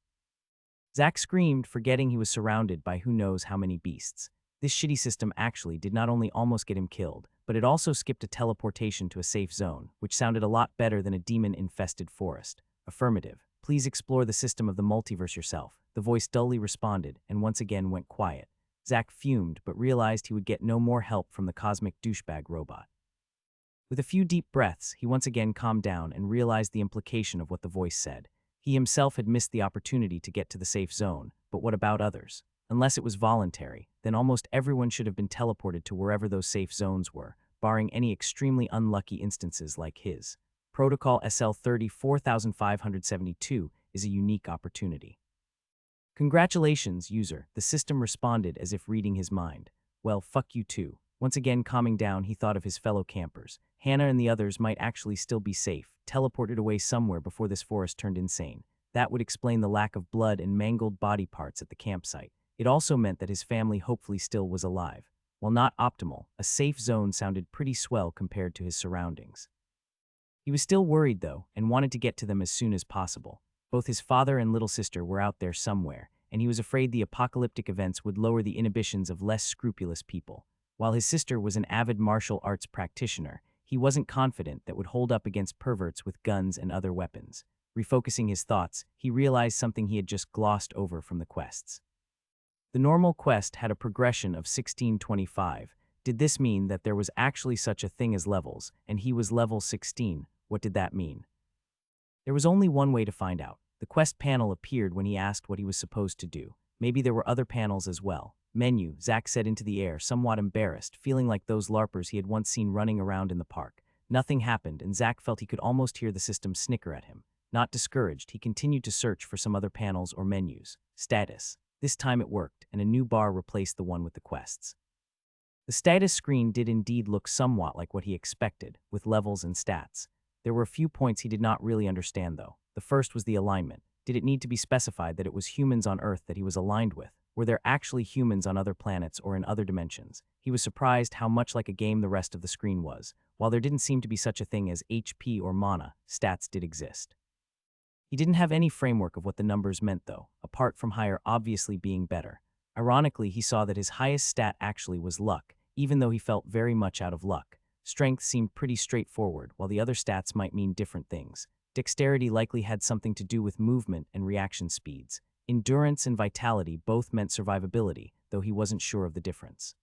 Zach screamed, forgetting he was surrounded by who knows how many beasts. This shitty system actually did not only almost get him killed, but it also skipped a teleportation to a safe zone, which sounded a lot better than a demon-infested forest. Affirmative. Please explore the system of the multiverse yourself. The voice dully responded, and once again went quiet. Zach fumed, but realized he would get no more help from the cosmic douchebag robot. With a few deep breaths, he once again calmed down and realized the implication of what the voice said. He himself had missed the opportunity to get to the safe zone, but what about others? Unless it was voluntary, then almost everyone should have been teleported to wherever those safe zones were, barring any extremely unlucky instances like his. Protocol SL34572 is a unique opportunity. Congratulations, user, the system responded as if reading his mind. Well, fuck you too. Once again calming down, he thought of his fellow campers. Hannah and the others might actually still be safe, teleported away somewhere before this forest turned insane. That would explain the lack of blood and mangled body parts at the campsite. It also meant that his family hopefully still was alive. While not optimal, a safe zone sounded pretty swell compared to his surroundings. He was still worried, though, and wanted to get to them as soon as possible. Both his father and little sister were out there somewhere, and he was afraid the apocalyptic events would lower the inhibitions of less scrupulous people. While his sister was an avid martial arts practitioner, he wasn't confident that would hold up against perverts with guns and other weapons. Refocusing his thoughts, he realized something he had just glossed over from the quests. The normal quest had a progression of 1625. Did this mean that there was actually such a thing as levels, and he was level 16? What did that mean? There was only one way to find out. The quest panel appeared when he asked what he was supposed to do. Maybe there were other panels as well. Menu, Zach said into the air, somewhat embarrassed, feeling like those LARPers he had once seen running around in the park. Nothing happened, and Zach felt he could almost hear the system snicker at him. Not discouraged, he continued to search for some other panels or menus. Status. This time it worked, and a new bar replaced the one with the quests. The status screen did indeed look somewhat like what he expected, with levels and stats. There were a few points he did not really understand, though. The first was the alignment. Did it need to be specified that it was humans on Earth that he was aligned with? Were there actually humans on other planets or in other dimensions? He was surprised how much like a game the rest of the screen was. While there didn't seem to be such a thing as HP or mana, stats did exist. He didn't have any framework of what the numbers meant, though, apart from higher obviously being better. Ironically, he saw that his highest stat actually was luck, even though he felt very much out of luck. Strength seemed pretty straightforward, while the other stats might mean different things. Dexterity likely had something to do with movement and reaction speeds. Endurance and vitality both meant survivability, though he wasn't sure of the difference.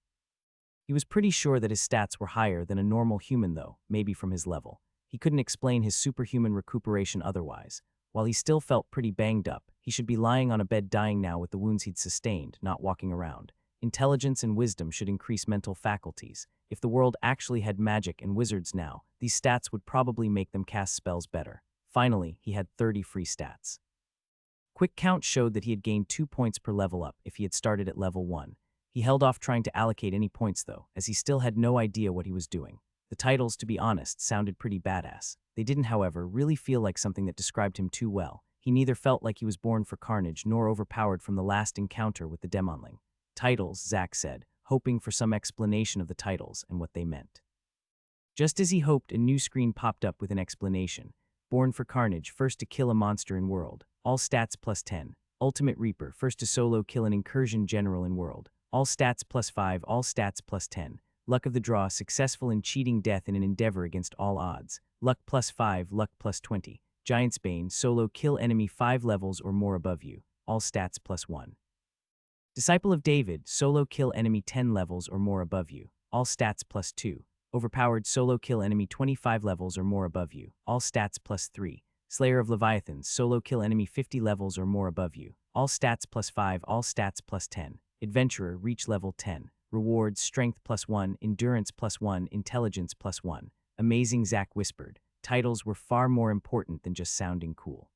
He was pretty sure that his stats were higher than a normal human, though, maybe from his level. He couldn't explain his superhuman recuperation otherwise. While he still felt pretty banged up, he should be lying on a bed dying now with the wounds he'd sustained, not walking around. Intelligence and wisdom should increase mental faculties. If the world actually had magic and wizards now, these stats would probably make them cast spells better. Finally, he had 30 free stats. Quick count showed that he had gained 2 points per level up if he had started at level 1. He held off trying to allocate any points, though, as he still had no idea what he was doing. The titles, to be honest, sounded pretty badass. They didn't, however, really feel like something that described him too well. He neither felt like he was born for carnage nor overpowered from the last encounter with the demonling. Titles, Zach said, hoping for some explanation of the titles and what they meant. Just as he hoped, a new screen popped up with an explanation. Born for carnage, first to kill a monster in world. All stats plus 10. Ultimate Reaper, first to solo kill an incursion general in world. All stats plus 5, all stats plus 10. Luck of the draw, successful in cheating death in an endeavor against all odds. Luck plus 5, luck plus 20. Giant's Bane, solo kill enemy 5 levels or more above you. All stats plus 1. Disciple of David, solo kill enemy 10 levels or more above you. All stats plus 2. Overpowered, solo kill enemy 25 levels or more above you. All stats plus 3. Slayer of Leviathans, solo kill enemy 50 levels or more above you. All stats plus 5, all stats plus 10. Adventurer, reach level 10. Rewards, strength plus 1, endurance plus 1, intelligence plus 1. Amazing, Zach whispered. Titles were far more important than just sounding cool.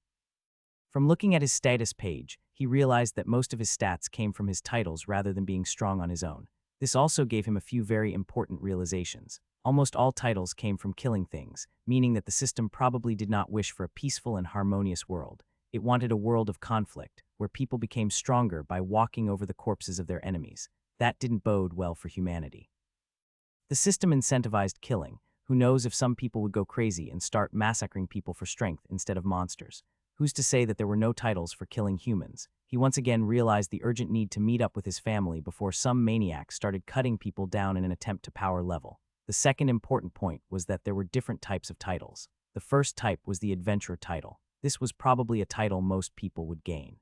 From looking at his status page, he he realized that most of his stats came from his titles rather than being strong on his own. This also gave him a few very important realizations. Almost all titles came from killing things, meaning that the system probably did not wish for a peaceful and harmonious world. It wanted a world of conflict, where people became stronger by walking over the corpses of their enemies. That didn't bode well for humanity. The system incentivized killing. Who knows if some people would go crazy and start massacring people for strength instead of monsters? Who's to say that there were no titles for killing humans? He once again realized the urgent need to meet up with his family before some maniac started cutting people down in an attempt to power level. The second important point was that there were different types of titles. The first type was the adventure title. This was probably a title most people would gain.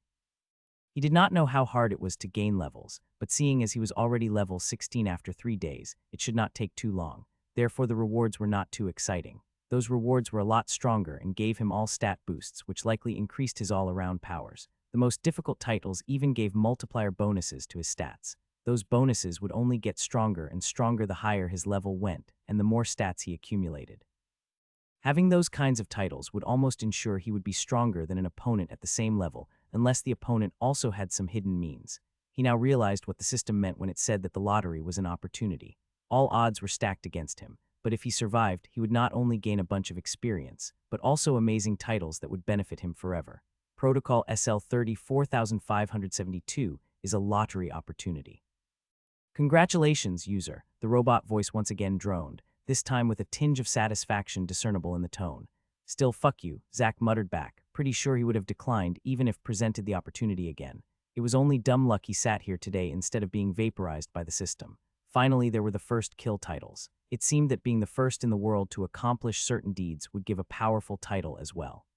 He did not know how hard it was to gain levels, but seeing as he was already level 16 after 3 days, it should not take too long. Therefore, the rewards were not too exciting. Those rewards were a lot stronger and gave him all stat boosts, which likely increased his all-around powers. The most difficult titles even gave multiplier bonuses to his stats. Those bonuses would only get stronger and stronger the higher his level went and the more stats he accumulated. Having those kinds of titles would almost ensure he would be stronger than an opponent at the same level, unless the opponent also had some hidden means. He now realized what the system meant when it said that the lottery was an opportunity. All odds were stacked against him, but if he survived, he would not only gain a bunch of experience, but also amazing titles that would benefit him forever. Protocol SL-34,572 is a lottery opportunity. Congratulations, user, the robot voice once again droned, this time with a tinge of satisfaction discernible in the tone. Still, fuck you, Zack muttered back, pretty sure he would have declined even if presented the opportunity again. It was only dumb luck he sat here today instead of being vaporized by the system. Finally, there were the first kill titles. It seemed that being the first in the world to accomplish certain deeds would give a powerful title as well.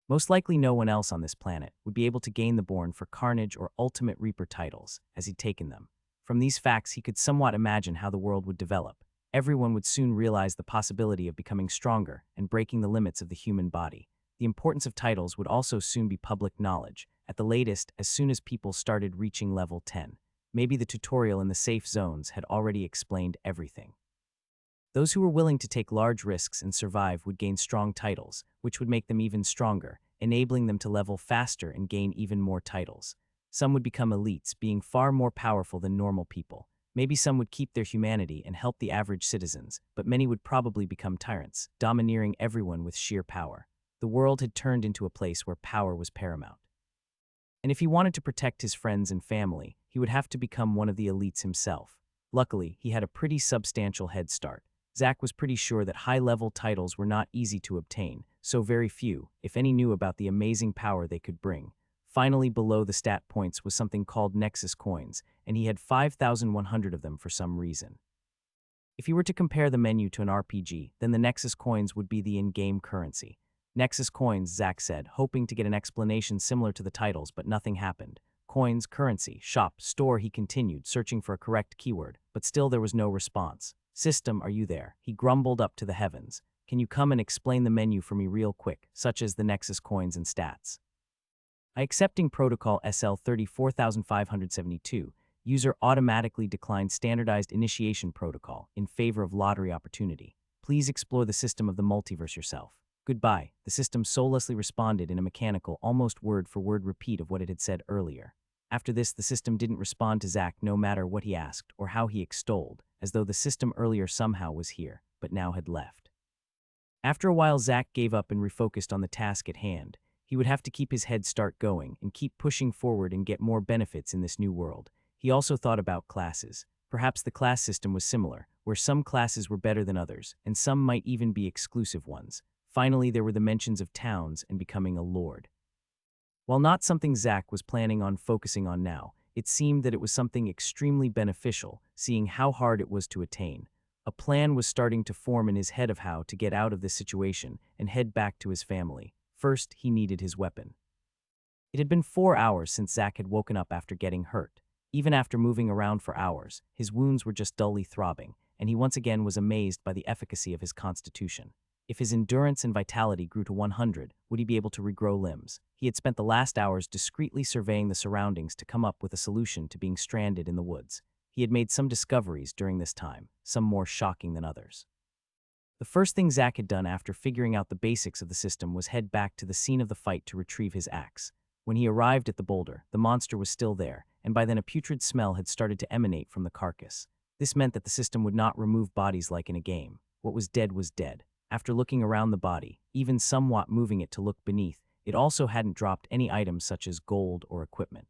Most likely no one else on this planet would be able to gain the Born for Carnage or Ultimate Reaper titles, as he'd taken them. From these facts, he could somewhat imagine how the world would develop. Everyone would soon realize the possibility of becoming stronger and breaking the limits of the human body. The importance of titles would also soon be public knowledge, at the latest as soon as people started reaching level 10. Maybe the tutorial in the safe zones had already explained everything. Those who were willing to take large risks and survive would gain strong titles, which would make them even stronger, enabling them to level faster and gain even more titles. Some would become elites, being far more powerful than normal people. Maybe some would keep their humanity and help the average citizens, but many would probably become tyrants, domineering everyone with sheer power. The world had turned into a place where power was paramount. And if he wanted to protect his friends and family, he would have to become one of the elites himself. Luckily, he had a pretty substantial head start. Zack was pretty sure that high-level titles were not easy to obtain, so very few, if any, knew about the amazing power they could bring. Finally, below the stat points was something called Nexus coins, and he had 5,100 of them for some reason. If he were to compare the menu to an RPG, then the Nexus coins would be the in-game currency. Nexus coins, Zack said, hoping to get an explanation similar to the titles, but nothing happened. Coins, currency, shop, store, he continued, searching for a correct keyword, but still there was no response. System, are you there? He grumbled up to the heavens. Can you come and explain the menu for me real quick, such as the Nexus coins and stats? Accepting Protocol SL-34,572, user automatically declined Standardized Initiation Protocol in favor of Lottery Opportunity. Please explore the system of the multiverse yourself. Goodbye, the system soullessly responded in a mechanical, almost word-for-word repeat of what it had said earlier. After this, the system didn't respond to Zack no matter what he asked or how he extolled, as though the system earlier somehow was here, but now had left. After a while, Zack gave up and refocused on the task at hand. He would have to keep his head start going and keep pushing forward and get more benefits in this new world. He also thought about classes. Perhaps the class system was similar, where some classes were better than others, and some might even be exclusive ones. Finally, there were the mentions of towns and becoming a lord. While not something Zack was planning on focusing on now, it seemed that it was something extremely beneficial, seeing how hard it was to attain. A plan was starting to form in his head of how to get out of this situation and head back to his family. First, he needed his weapon. It had been 4 hours since Zack had woken up after getting hurt. Even after moving around for hours, his wounds were just dully throbbing, and he once again was amazed by the efficacy of his constitution. If his endurance and vitality grew to 100, would he be able to regrow limbs? He had spent the last hours discreetly surveying the surroundings to come up with a solution to being stranded in the woods. He had made some discoveries during this time, some more shocking than others. The first thing Zack had done after figuring out the basics of the system was head back to the scene of the fight to retrieve his axe. When he arrived at the boulder, the monster was still there, and by then a putrid smell had started to emanate from the carcass. This meant that the system would not remove bodies like in a game. What was dead was dead. After looking around the body, even somewhat moving it to look beneath, it also hadn't dropped any items such as gold or equipment.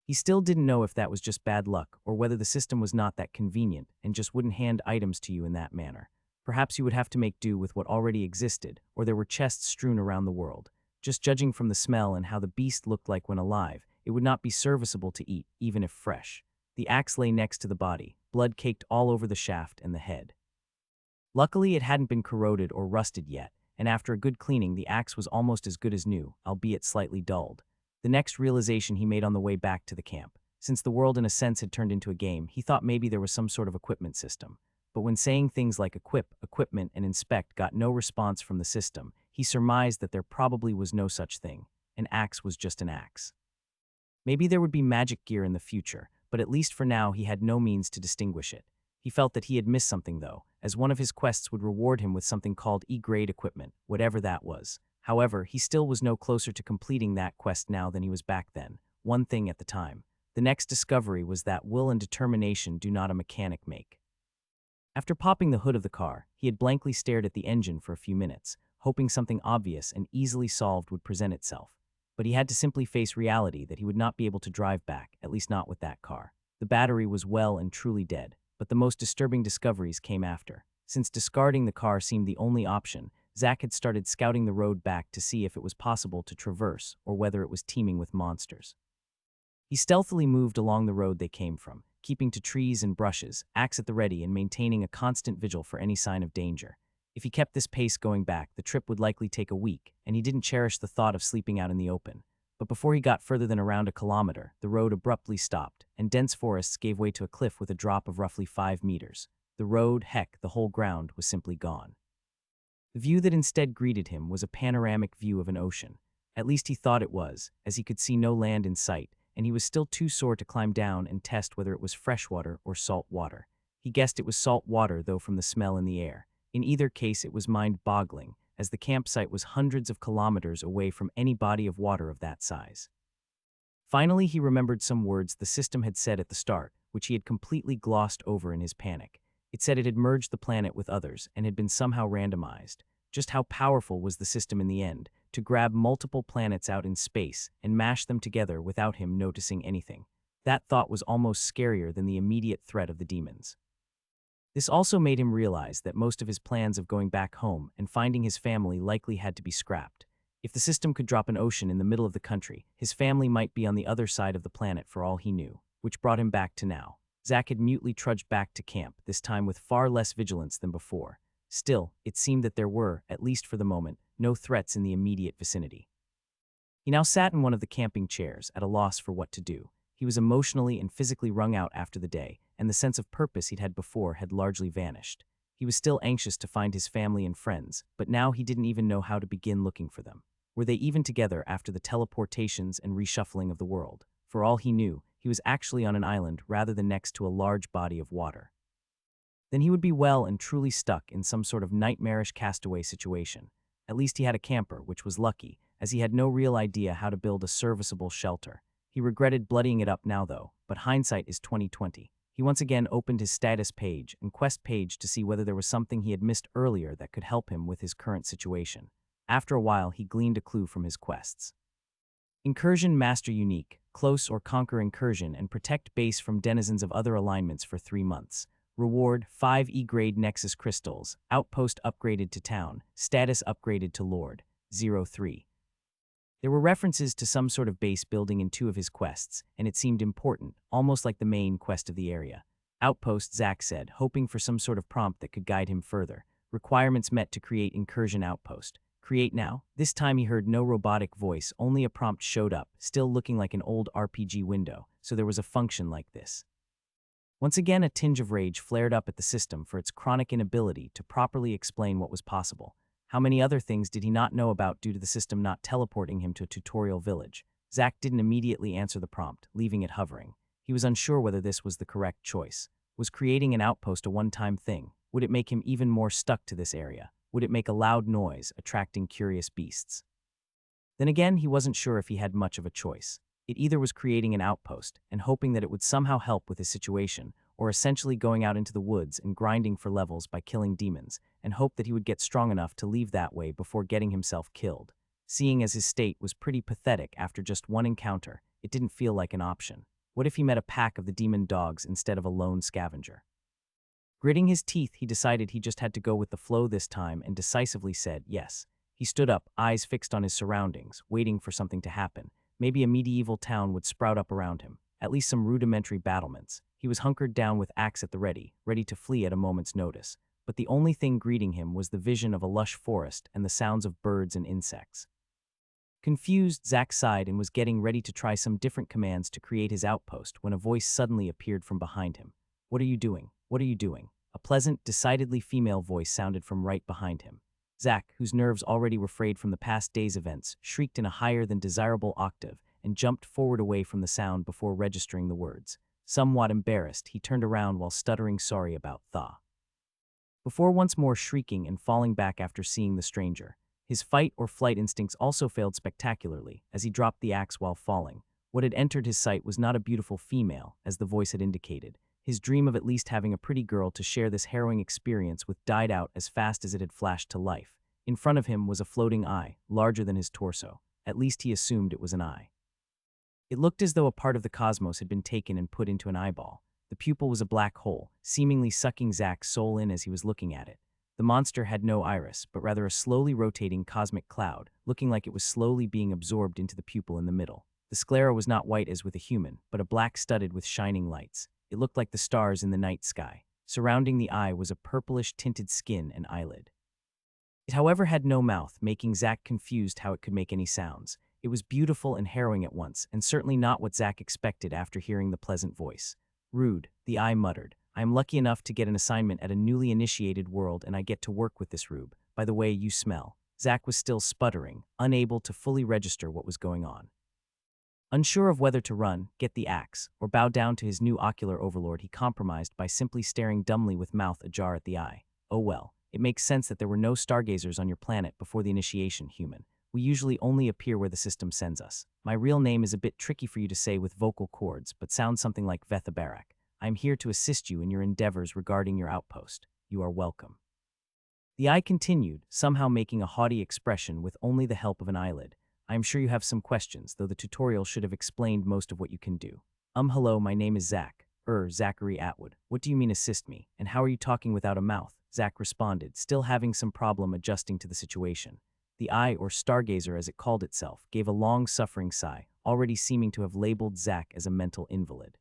He still didn't know if that was just bad luck or whether the system was not that convenient and just wouldn't hand items to you in that manner. Perhaps you would have to make do with what already existed, or there were chests strewn around the world. Just judging from the smell and how the beast looked like when alive, it would not be serviceable to eat, even if fresh. The axe lay next to the body, blood caked all over the shaft and the head. Luckily, it hadn't been corroded or rusted yet, and after a good cleaning, the axe was almost as good as new, albeit slightly dulled. The next realization he made on the way back to the camp. Since the world in a sense had turned into a game, he thought maybe there was some sort of equipment system. But when saying things like equip, equipment, and inspect got no response from the system, he surmised that there probably was no such thing. An axe was just an axe. Maybe there would be magic gear in the future, but at least for now he had no means to distinguish it. He felt that he had missed something though, as one of his quests would reward him with something called E-grade equipment, whatever that was. However, he still was no closer to completing that quest now than he was back then, one thing at the time. The next discovery was that will and determination do not a mechanic make. After popping the hood of the car, he had blankly stared at the engine for a few minutes, hoping something obvious and easily solved would present itself. But he had to simply face reality that he would not be able to drive back, at least not with that car. The battery was well and truly dead, but the most disturbing discoveries came after. Since discarding the car seemed the only option, Zach had started scouting the road back to see if it was possible to traverse or whether it was teeming with monsters. He stealthily moved along the road they came from, keeping to trees and brushes, axe at the ready and maintaining a constant vigil for any sign of danger. If he kept this pace going back, the trip would likely take a week, and he didn't cherish the thought of sleeping out in the open. But before he got further than around a kilometer, the road abruptly stopped, and dense forests gave way to a cliff with a drop of roughly 5 meters. The road, heck, the whole ground, was simply gone. The view that instead greeted him was a panoramic view of an ocean. At least he thought it was, as he could see no land in sight, and he was still too sore to climb down and test whether it was freshwater or salt water. He guessed it was salt water, though, from the smell in the air. In either case, it was mind-boggling, as the campsite was hundreds of kilometers away from any body of water of that size. Finally, he remembered some words the system had said at the start, which he had completely glossed over in his panic. It said it had merged the planet with others and had been somehow randomized. Just how powerful was the system in the end, to grab multiple planets out in space and mash them together without him noticing anything? That thought was almost scarier than the immediate threat of the demons. This also made him realize that most of his plans of going back home and finding his family likely had to be scrapped. If the system could drop an ocean in the middle of the country, his family might be on the other side of the planet for all he knew, which brought him back to now. Zach had mutely trudged back to camp, this time with far less vigilance than before. Still, it seemed that there were, at least for the moment, no threats in the immediate vicinity. He now sat in one of the camping chairs, at a loss for what to do. He was emotionally and physically wrung out after the day, and the sense of purpose he'd had before had largely vanished. He was still anxious to find his family and friends, but now he didn't even know how to begin looking for them. Were they even together after the teleportations and reshuffling of the world? For all he knew, he was actually on an island rather than next to a large body of water. Then he would be well and truly stuck in some sort of nightmarish castaway situation. At least he had a camper, which was lucky, as he had no real idea how to build a serviceable shelter. He regretted bloodying it up now though, but hindsight is 20/20. He once again opened his status page and quest page to see whether there was something he had missed earlier that could help him with his current situation. After a while, he gleaned a clue from his quests. Incursion Master Unique, close or conquer incursion and protect base from denizens of other alignments for 3 months. Reward, 5 E-grade Nexus crystals, outpost upgraded to town, status upgraded to Lord, 03. There were references to some sort of base building in 2 of his quests, and it seemed important, almost like the main quest of the area. Outpost, Zach said, hoping for some sort of prompt that could guide him further. Requirements met to create incursion outpost. Create now? This time he heard no robotic voice, only a prompt showed up, still looking like an old RPG window, so there was a function like this. Once again, a tinge of rage flared up at the system for its chronic inability to properly explain what was possible. How many other things did he not know about due to the system not teleporting him to a tutorial village? Zach didn't immediately answer the prompt, leaving it hovering. He was unsure whether this was the correct choice. Was creating an outpost a one-time thing? Would it make him even more stuck to this area? Would it make a loud noise, attracting curious beasts? Then again, he wasn't sure if he had much of a choice. It either was creating an outpost and hoping that it would somehow help with his situation, or essentially going out into the woods and grinding for levels by killing demons, and hope that he would get strong enough to leave that way before getting himself killed. Seeing as his state was pretty pathetic after just one encounter, it didn't feel like an option. What if he met a pack of the demon dogs instead of a lone scavenger? Gritting his teeth, he decided he just had to go with the flow this time and decisively said yes. He stood up, eyes fixed on his surroundings, waiting for something to happen. Maybe a medieval town would sprout up around him, at least some rudimentary battlements. He was hunkered down with axe at the ready to flee at a moment's notice. But the only thing greeting him was the vision of a lush forest and the sounds of birds and insects. Confused, Zack sighed and was getting ready to try some different commands to create his outpost when a voice suddenly appeared from behind him. "What are you doing? What are you doing?" A pleasant, decidedly female voice sounded from right behind him. Zack, whose nerves already were frayed from the past day's events, shrieked in a higher than desirable octave and jumped forward away from the sound before registering the words. Somewhat embarrassed, he turned around while stuttering sorry about "thaw," before once more shrieking and falling back after seeing the stranger. His fight or flight instincts also failed spectacularly as he dropped the axe while falling. What had entered his sight was not a beautiful female, as the voice had indicated. His dream of at least having a pretty girl to share this harrowing experience with died out as fast as it had flashed to life. In front of him was a floating eye, larger than his torso. At least he assumed it was an eye. It looked as though a part of the cosmos had been taken and put into an eyeball. The pupil was a black hole, seemingly sucking Zack's soul in as he was looking at it. The monster had no iris, but rather a slowly rotating cosmic cloud, looking like it was slowly being absorbed into the pupil in the middle. The sclera was not white as with a human, but a black studded with shining lights. It looked like the stars in the night sky. Surrounding the eye was a purplish-tinted skin and eyelid. It, however, had no mouth, making Zack confused how it could make any sounds. It was beautiful and harrowing at once, and certainly not what Zack expected after hearing the pleasant voice. "Rude," the eye muttered. "I am lucky enough to get an assignment at a newly initiated world, and I get to work with this rube. By the way, you smell." Zack was still sputtering, unable to fully register what was going on. Unsure of whether to run, get the axe, or bow down to his new ocular overlord, he compromised by simply staring dumbly with mouth ajar at the eye. "Oh well, it makes sense that there were no stargazers on your planet before the initiation, human. We usually only appear where the system sends us. My real name is a bit tricky for you to say with vocal cords, but sounds something like Vethabarak. I am here to assist you in your endeavors regarding your outpost. You are welcome." The eye continued, somehow making a haughty expression with only the help of an eyelid. "I am sure you have some questions, though the tutorial should have explained most of what you can do." Hello, my name is Zack. Zachary Atwood. What do you mean assist me? And how are you talking without a mouth?" Zack responded, still having some problem adjusting to the situation. The eye, or stargazer as it called itself, gave a long-suffering sigh, already seeming to have labeled Zack as a mental invalid.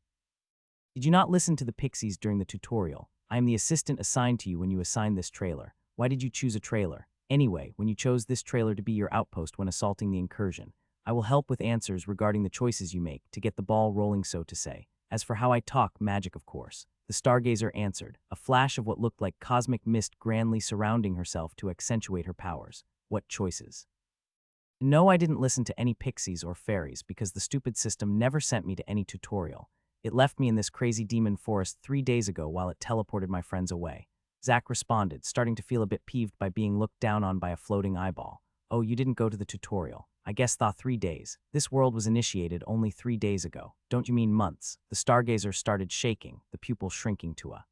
"Did you not listen to the pixies during the tutorial? I am the assistant assigned to you when you assigned this trailer. Why did you choose a trailer? Anyway, when you chose this trailer to be your outpost when assaulting the incursion, I will help with answers regarding the choices you make to get the ball rolling, so to say. As for how I talk, magic of course." The stargazer answered, a flash of what looked like cosmic mist grandly surrounding herself to accentuate her powers. "What choices?" "No, I didn't listen to any pixies or fairies because the stupid system never sent me to any tutorial. It left me in this crazy demon forest 3 days ago while it teleported my friends away." Zack responded, starting to feel a bit peeved by being looked down on by a floating eyeball. "Oh, you didn't go to the tutorial. I guess thought 3 days. This world was initiated only 3 days ago. Don't you mean months?" The stargazer started shaking, the pupil shrinking to a,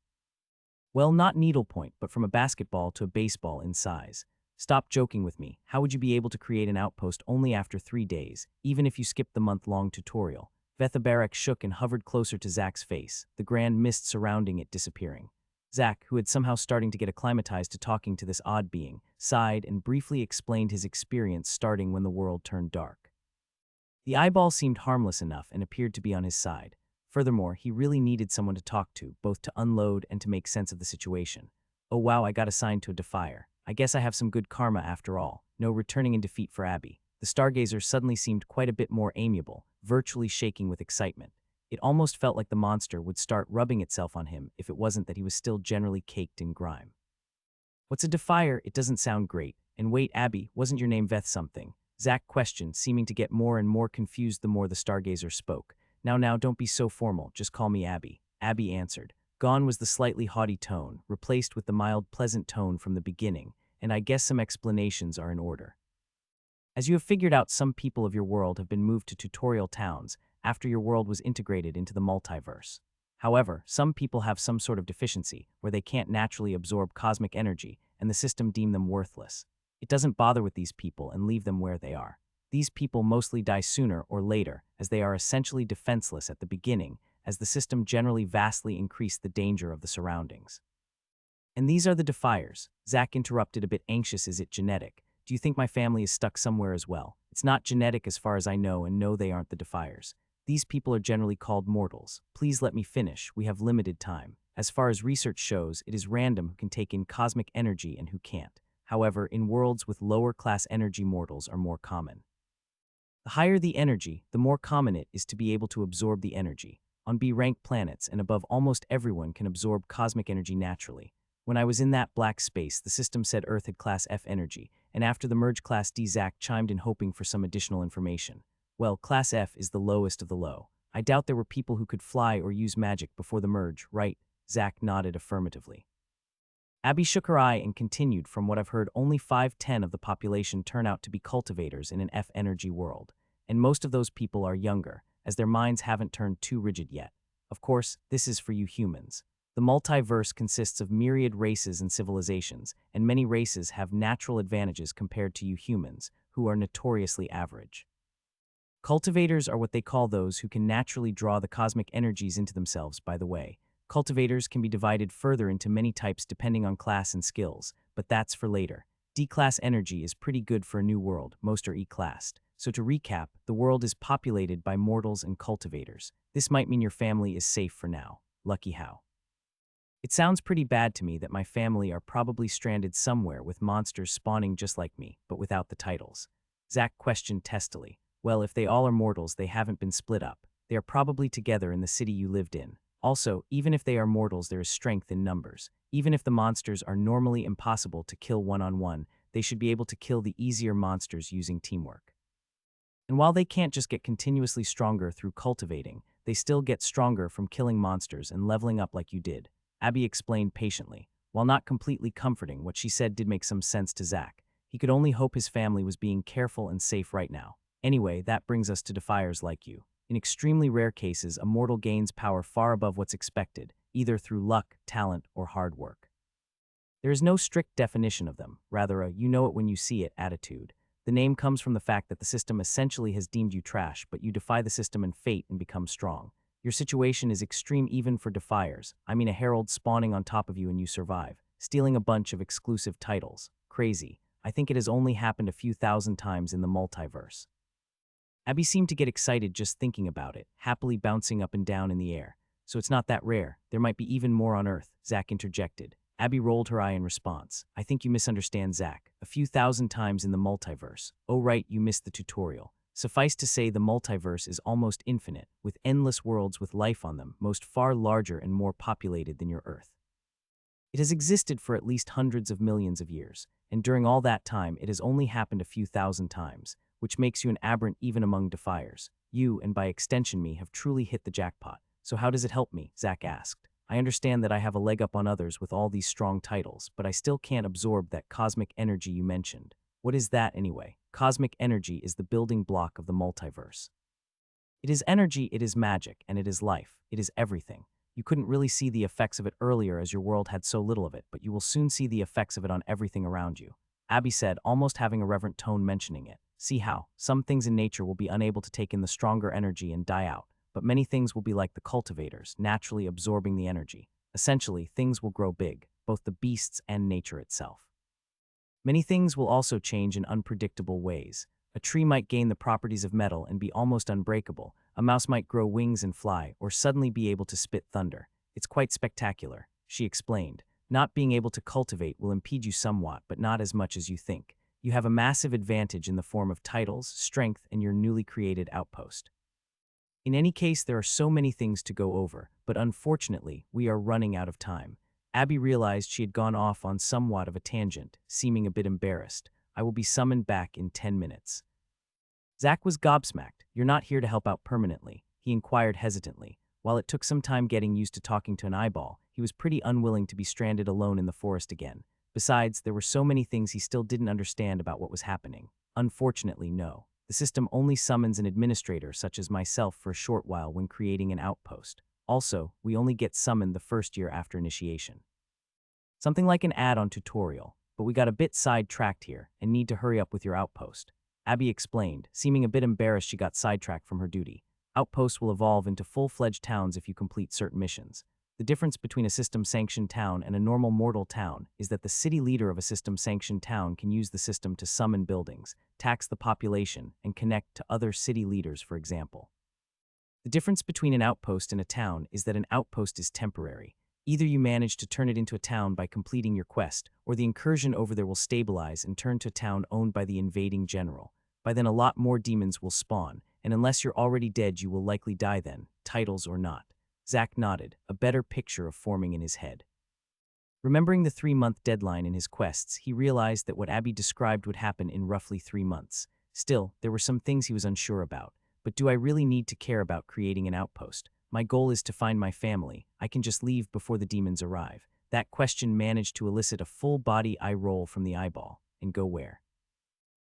well, not needlepoint, but from a basketball to a baseball in size. "Stop joking with me. How would you be able to create an outpost only after 3 days, even if you skipped the month-long tutorial?" Vethabarak shook and hovered closer to Zack's face, the grand mist surrounding it disappearing. Zack, who had somehow starting to get acclimatized to talking to this odd being, sighed and briefly explained his experience starting when the world turned dark. The eyeball seemed harmless enough and appeared to be on his side. Furthermore, he really needed someone to talk to, both to unload and to make sense of the situation. "Oh wow, I got assigned to a defier. I guess I have some good karma after all. No returning in defeat for Abby." The stargazer suddenly seemed quite a bit more amiable, virtually shaking with excitement. It almost felt like the monster would start rubbing itself on him if it wasn't that he was still generally caked in grime. "What's a defier? It doesn't sound great. And wait, Abby, wasn't your name Veth something?" Zack questioned, seeming to get more and more confused the more the stargazer spoke. Now, don't be so formal. Just call me Abby." Abby answered. Gone was the slightly haughty tone, replaced with the mild, pleasant tone from the beginning, and I guess some explanations are in order. As you have figured out, some people of your world have been moved to tutorial towns after your world was integrated into the multiverse. However, some people have some sort of deficiency where they can't naturally absorb cosmic energy and the system deem them worthless. It doesn't bother with these people and leave them where they are. These people mostly die sooner or later as they are essentially defenseless at the beginning, as the system generally vastly increased the danger of the surroundings. And these are the defiers. Zach interrupted, a bit anxious. Is it genetic? Do you think my family is stuck somewhere as well? It's not genetic as far as I know, and no, they aren't the defiers. These people are generally called mortals. Please let me finish. We have limited time. As far as research shows, it is random who can take in cosmic energy and who can't. However, in worlds with lower class energy, mortals are more common. The higher the energy, the more common it is to be able to absorb the energy. On B-rank planets and above, almost everyone can absorb cosmic energy naturally. When I was in that black space, the system said Earth had Class F energy, and after the merge Class D, Zach chimed in hoping for some additional information. Well, Class F is the lowest of the low. I doubt there were people who could fly or use magic before the merge, right? Zach nodded affirmatively. Abby shook her eye and continued, from what I've heard, only 5–10 of the population turn out to be cultivators in an F energy world, and most of those people are younger, as their minds haven't turned too rigid yet. Of course, this is for you humans. The multiverse consists of myriad races and civilizations, and many races have natural advantages compared to you humans, who are notoriously average. Cultivators are what they call those who can naturally draw the cosmic energies into themselves, by the way. Cultivators can be divided further into many types depending on class and skills, but that's for later. D-class energy is pretty good for a new world, most are E-classed. So to recap, the world is populated by mortals and cultivators. This might mean your family is safe for now. Lucky how. It sounds pretty bad to me that my family are probably stranded somewhere with monsters spawning just like me, but without the titles. Zach questioned testily. Well, if they all are mortals, they haven't been split up. They are probably together in the city you lived in. Also, even if they are mortals, there is strength in numbers. Even if the monsters are normally impossible to kill one-on-one, they should be able to kill the easier monsters using teamwork. And while they can't just get continuously stronger through cultivating, they still get stronger from killing monsters and leveling up like you did. Abby explained patiently. While not completely comforting, what she said did make some sense to Zach. He could only hope his family was being careful and safe right now. Anyway, that brings us to defiers like you. In extremely rare cases, a mortal gains power far above what's expected, either through luck, talent, or hard work. There is no strict definition of them, rather a you-know-it-when-you-see-it attitude. The name comes from the fact that the system essentially has deemed you trash, but you defy the system and fate and become strong. Your situation is extreme even for defiers. I mean, a herald spawning on top of you and you survive, stealing a bunch of exclusive titles. Crazy. I think it has only happened a few thousand times in the multiverse. Abby seemed to get excited just thinking about it, happily bouncing up and down in the air. So it's not that rare. There might be even more on Earth, Zach interjected. Abby rolled her eye in response. I think you misunderstand, Zach. A few thousand times in the multiverse. Oh right, you missed the tutorial. Suffice to say, the multiverse is almost infinite, with endless worlds with life on them, most far larger and more populated than your Earth. It has existed for at least hundreds of millions of years, and during all that time it has only happened a few thousand times, which makes you an aberrant even among defiers. You, and by extension me, have truly hit the jackpot. So how does it help me? Zach asked. I understand that I have a leg up on others with all these strong titles, but I still can't absorb that cosmic energy you mentioned. What is that anyway? Cosmic energy is the building block of the multiverse. It is energy, it is magic, and it is life. It is everything. You couldn't really see the effects of it earlier as your world had so little of it, but you will soon see the effects of it on everything around you. Abby said, almost having a reverent tone mentioning it. See how some things in nature will be unable to take in the stronger energy and die out, but many things will be like the cultivators, naturally absorbing the energy. Essentially, things will grow big, both the beasts and nature itself. Many things will also change in unpredictable ways. A tree might gain the properties of metal and be almost unbreakable. A mouse might grow wings and fly, or suddenly be able to spit thunder. It's quite spectacular, she explained. Not being able to cultivate will impede you somewhat, but not as much as you think. You have a massive advantage in the form of titles, strength, and your newly created outpost. In any case, there are so many things to go over, but unfortunately, we are running out of time. Abby realized she had gone off on somewhat of a tangent, seeming a bit embarrassed. I will be summoned back in 10 minutes. Zach was gobsmacked. You're not here to help out permanently, he inquired hesitantly. While it took some time getting used to talking to an eyeball, he was pretty unwilling to be stranded alone in the forest again. Besides, there were so many things he still didn't understand about what was happening. Unfortunately, no. The system only summons an administrator such as myself for a short while when creating an outpost. Also, we only get summoned the first year after initiation. Something like an add-on tutorial, but we got a bit sidetracked here and need to hurry up with your outpost. Abby explained, seeming a bit embarrassed she got sidetracked from her duty. Outposts will evolve into full-fledged towns if you complete certain missions. The difference between a system-sanctioned town and a normal mortal town is that the city leader of a system-sanctioned town can use the system to summon buildings, tax the population, and connect to other city leaders, for example. The difference between an outpost and a town is that an outpost is temporary. Either you manage to turn it into a town by completing your quest, or the incursion over there will stabilize and turn to a town owned by the invading general. By then a lot more demons will spawn, and unless you're already dead you will likely die then, titles or not. Zach nodded, a better picture of forming in his head. Remembering the 3-month deadline in his quests, he realized that what Abby described would happen in roughly 3 months. Still, there were some things he was unsure about. But do I really need to care about creating an outpost? My goal is to find my family. I can just leave before the demons arrive. That question managed to elicit a full-body eye roll from the eyeball. And go where?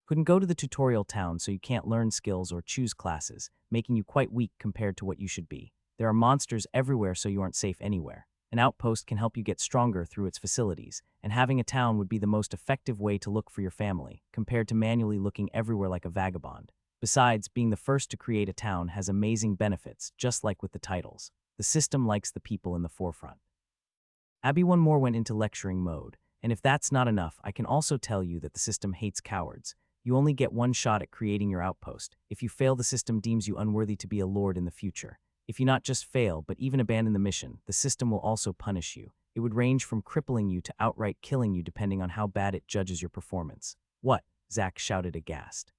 Couldn't go to the tutorial town so you can't learn skills or choose classes, making you quite weak compared to what you should be. There are monsters everywhere so you aren't safe anywhere. An outpost can help you get stronger through its facilities, and having a town would be the most effective way to look for your family, compared to manually looking everywhere like a vagabond. Besides, being the first to create a town has amazing benefits, just like with the titles. The system likes the people in the forefront. Abby one more went into lecturing mode, and if that's not enough, I can also tell you that the system hates cowards. You only get one shot at creating your outpost. If you fail, the system deems you unworthy to be a lord in the future. If you not just fail, but even abandon the mission, the system will also punish you. It would range from crippling you to outright killing you depending on how bad it judges your performance. What? Zach shouted aghast.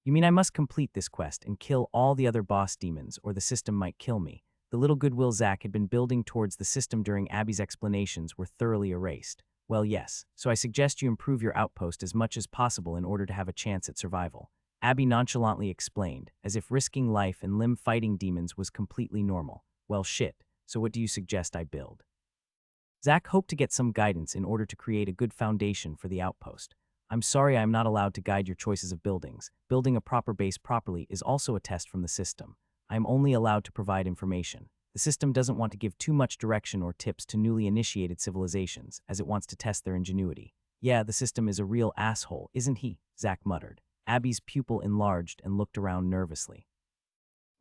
You mean I must complete this quest and kill all the other boss demons, or the system might kill me? The little goodwill Zach had been building towards the system during Abby's explanations were thoroughly erased. Well, yes, so I suggest you improve your outpost as much as possible in order to have a chance at survival. Abby nonchalantly explained, as if risking life and limb fighting demons was completely normal. Well shit, so what do you suggest I build? Zach hoped to get some guidance in order to create a good foundation for the outpost. I'm sorry I am not allowed to guide your choices of buildings. Building a proper base properly is also a test from the system. I am only allowed to provide information. The system doesn't want to give too much direction or tips to newly initiated civilizations, as it wants to test their ingenuity. Yeah, the system is a real asshole, isn't he? Zach muttered. Abby's pupil enlarged and looked around nervously.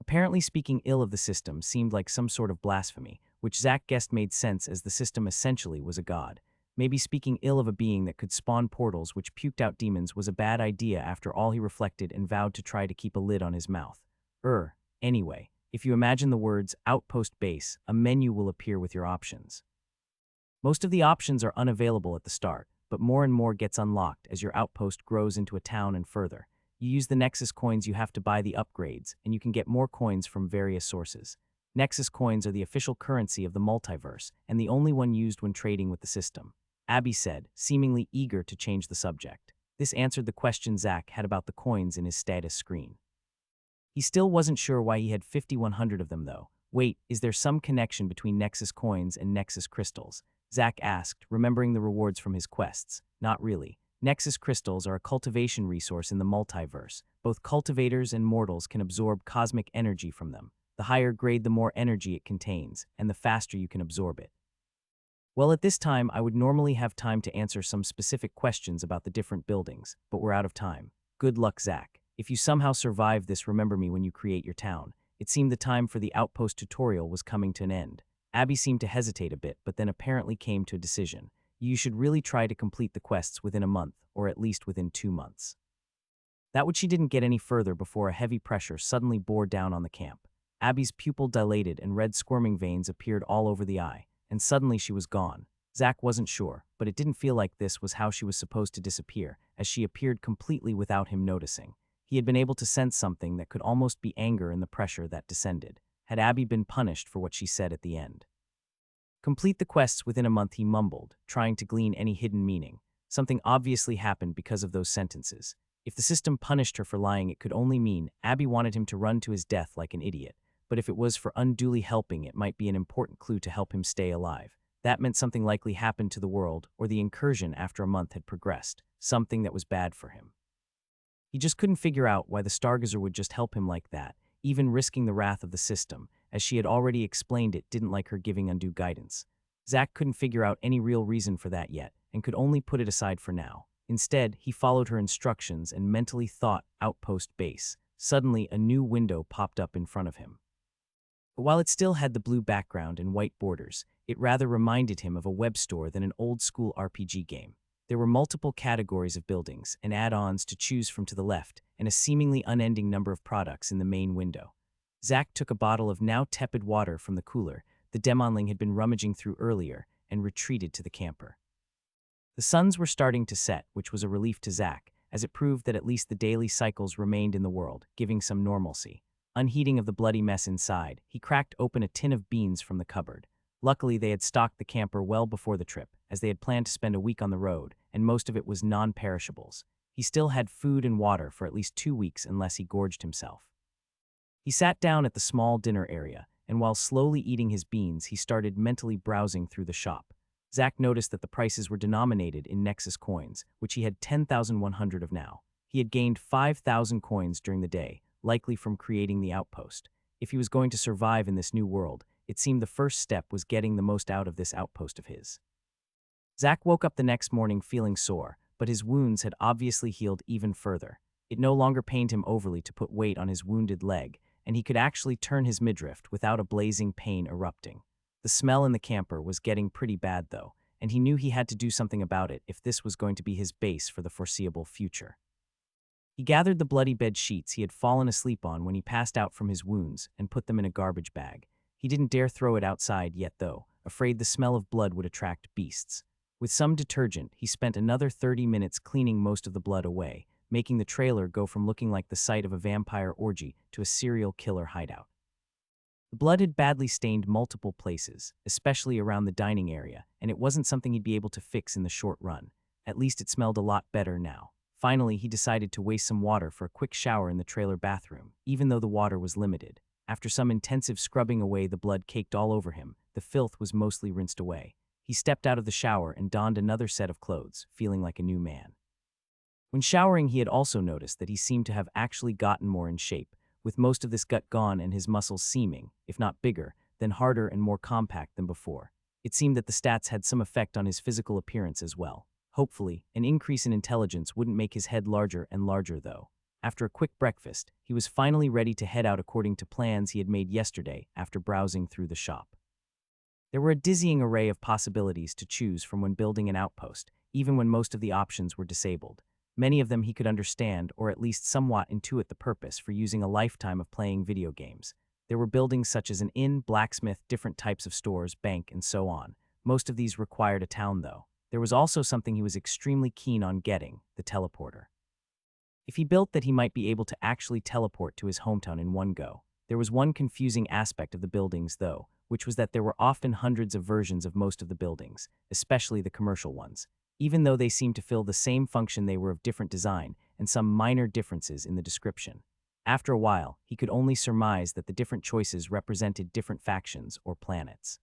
Apparently speaking ill of the system seemed like some sort of blasphemy, which Zach guessed made sense as the system essentially was a god. Maybe speaking ill of a being that could spawn portals which puked out demons was a bad idea after all, he reflected and vowed to try to keep a lid on his mouth. Anyway, if you imagine the words outpost base, a menu will appear with your options. Most of the options are unavailable at the start, but more and more gets unlocked as your outpost grows into a town and further. You use the Nexus coins, you have to buy the upgrades, and you can get more coins from various sources. Nexus coins are the official currency of the multiverse, and the only one used when trading with the system. Abby said, seemingly eager to change the subject. This answered the question Zach had about the coins in his status screen. He still wasn't sure why he had 5,100 of them though. Wait, is there some connection between Nexus coins and Nexus crystals? Zach asked, remembering the rewards from his quests. Not really. Nexus crystals are a cultivation resource in the multiverse. Both cultivators and mortals can absorb cosmic energy from them. The higher grade, the more energy it contains, and the faster you can absorb it. Well, at this time, I would normally have time to answer some specific questions about the different buildings, but we're out of time. Good luck, Zach. If you somehow survive this, remember me when you create your town. It seemed the time for the outpost tutorial was coming to an end. Abby seemed to hesitate a bit, but then apparently came to a decision. You should really try to complete the quests within a month, or at least within 2 months. That which she didn't get any further before a heavy pressure suddenly bore down on the camp. Abby's pupil dilated and red squirming veins appeared all over the eye, and suddenly she was gone. Zach wasn't sure, but it didn't feel like this was how she was supposed to disappear, as she appeared completely without him noticing. He had been able to sense something that could almost be anger in the pressure that descended. Had Abby been punished for what she said at the end? Complete the quests within a month, he mumbled, trying to glean any hidden meaning. Something obviously happened because of those sentences. If the system punished her for lying, it could only mean Abby wanted him to run to his death like an idiot. But if it was for unduly helping, it might be an important clue to help him stay alive. That meant something likely happened to the world, or the incursion after a month had progressed, something that was bad for him. He just couldn't figure out why the Stargazer would just help him like that, even risking the wrath of the system, as she had already explained it didn't like her giving undue guidance. Zack couldn't figure out any real reason for that yet, and could only put it aside for now. Instead, he followed her instructions and mentally thought outpost base. Suddenly, a new window popped up in front of him. But while it still had the blue background and white borders, it rather reminded him of a web store than an old-school RPG game. There were multiple categories of buildings and add-ons to choose from to the left, and a seemingly unending number of products in the main window. Zack took a bottle of now tepid water from the cooler the demonling had been rummaging through earlier and retreated to the camper. The suns were starting to set, which was a relief to Zack, as it proved that at least the daily cycles remained in the world, giving some normalcy. Unheeding of the bloody mess inside, he cracked open a tin of beans from the cupboard. Luckily, they had stocked the camper well before the trip, as they had planned to spend a week on the road, and most of it was non-perishables. He still had food and water for at least 2 weeks unless he gorged himself. He sat down at the small dinner area, and while slowly eating his beans, he started mentally browsing through the shop. Zack noticed that the prices were denominated in Nexus coins, which he had 10,100 of now. He had gained 5,000 coins during the day, likely from creating the outpost. If he was going to survive in this new world, it seemed the first step was getting the most out of this outpost of his. Zack woke up the next morning feeling sore, but his wounds had obviously healed even further. It no longer pained him overly to put weight on his wounded leg, and he could actually turn his midriff without a blazing pain erupting. The smell in the camper was getting pretty bad though, and he knew he had to do something about it if this was going to be his base for the foreseeable future. He gathered the bloody bed sheets he had fallen asleep on when he passed out from his wounds and put them in a garbage bag. He didn't dare throw it outside yet though, afraid the smell of blood would attract beasts. With some detergent, he spent another 30 minutes cleaning most of the blood away, making the trailer go from looking like the site of a vampire orgy to a serial killer hideout. The blood had badly stained multiple places, especially around the dining area, and it wasn't something he'd be able to fix in the short run. At least it smelled a lot better now. Finally, he decided to waste some water for a quick shower in the trailer bathroom, even though the water was limited. After some intensive scrubbing away the blood caked all over him, the filth was mostly rinsed away. He stepped out of the shower and donned another set of clothes, feeling like a new man. When showering, he had also noticed that he seemed to have actually gotten more in shape, with most of this gut gone and his muscles seeming, if not bigger, then harder and more compact than before. It seemed that the stats had some effect on his physical appearance as well. Hopefully, an increase in intelligence wouldn't make his head larger and larger though. After a quick breakfast, he was finally ready to head out according to plans he had made yesterday after browsing through the shop. There were a dizzying array of possibilities to choose from when building an outpost, even when most of the options were disabled. Many of them he could understand or at least somewhat intuit the purpose for using a lifetime of playing video games. There were buildings such as an inn, blacksmith, different types of stores, bank, and so on. Most of these required a town though. There was also something he was extremely keen on getting, the teleporter. If he built that, he might be able to actually teleport to his hometown in one go. There was one confusing aspect of the buildings though, which was that there were often hundreds of versions of most of the buildings, especially the commercial ones. Even though they seemed to fill the same function, they were of different design and some minor differences in the description. After a while, he could only surmise that the different choices represented different factions or planets.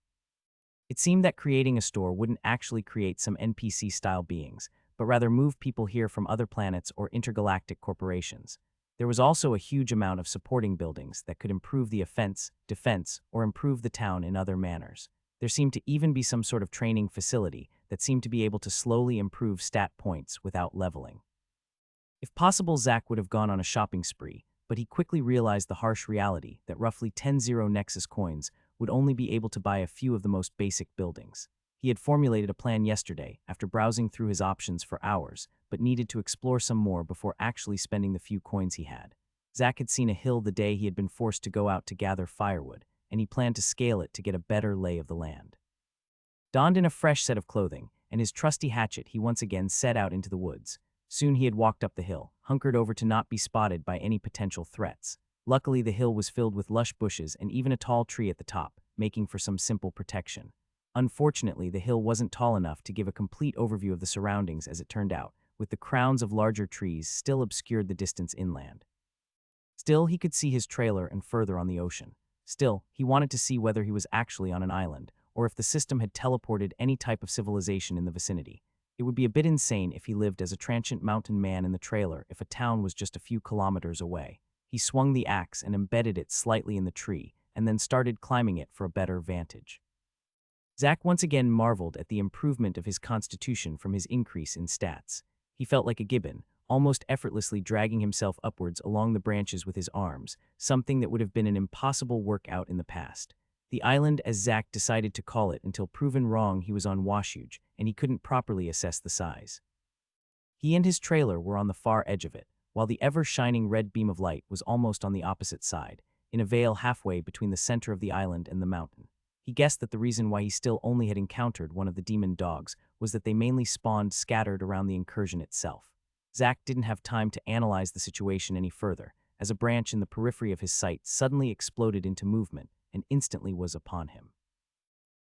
It seemed that creating a store wouldn't actually create some NPC-style beings, but rather move people here from other planets or intergalactic corporations. There was also a huge amount of supporting buildings that could improve the offense, defense, or improve the town in other manners. There seemed to even be some sort of training facility that seemed to be able to slowly improve stat points without leveling. If possible, Zack would have gone on a shopping spree, but he quickly realized the harsh reality that roughly 10 Nexus coins would only be able to buy a few of the most basic buildings. He had formulated a plan yesterday after browsing through his options for hours, but needed to explore some more before actually spending the few coins he had. Zack had seen a hill the day he had been forced to go out to gather firewood, and he planned to scale it to get a better lay of the land. Donned in a fresh set of clothing and his trusty hatchet, he once again set out into the woods. Soon he had walked up the hill, hunkered over to not be spotted by any potential threats. Luckily, the hill was filled with lush bushes and even a tall tree at the top, making for some simple protection. Unfortunately, the hill wasn't tall enough to give a complete overview of the surroundings as it turned out, with the crowns of larger trees still obscured the distance inland. Still, he could see his trailer and further on the ocean. Still, he wanted to see whether he was actually on an island, or if the system had teleported any type of civilization in the vicinity. It would be a bit insane if he lived as a transient mountain man in the trailer if a town was just a few kilometers away. He swung the axe and embedded it slightly in the tree, and then started climbing it for a better vantage. Zack once again marveled at the improvement of his constitution from his increase in stats. He felt like a gibbon, almost effortlessly dragging himself upwards along the branches with his arms, something that would have been an impossible workout in the past. The island, as Zack decided to call it until proven wrong, he was on Washuge, and he couldn't properly assess the size. He and his trailer were on the far edge of it, while the ever-shining red beam of light was almost on the opposite side, in a vale halfway between the center of the island and the mountain. He guessed that the reason why he still only had encountered one of the demon dogs was that they mainly spawned scattered around the incursion itself. Zack didn't have time to analyze the situation any further, as a branch in the periphery of his sight suddenly exploded into movement and instantly was upon him.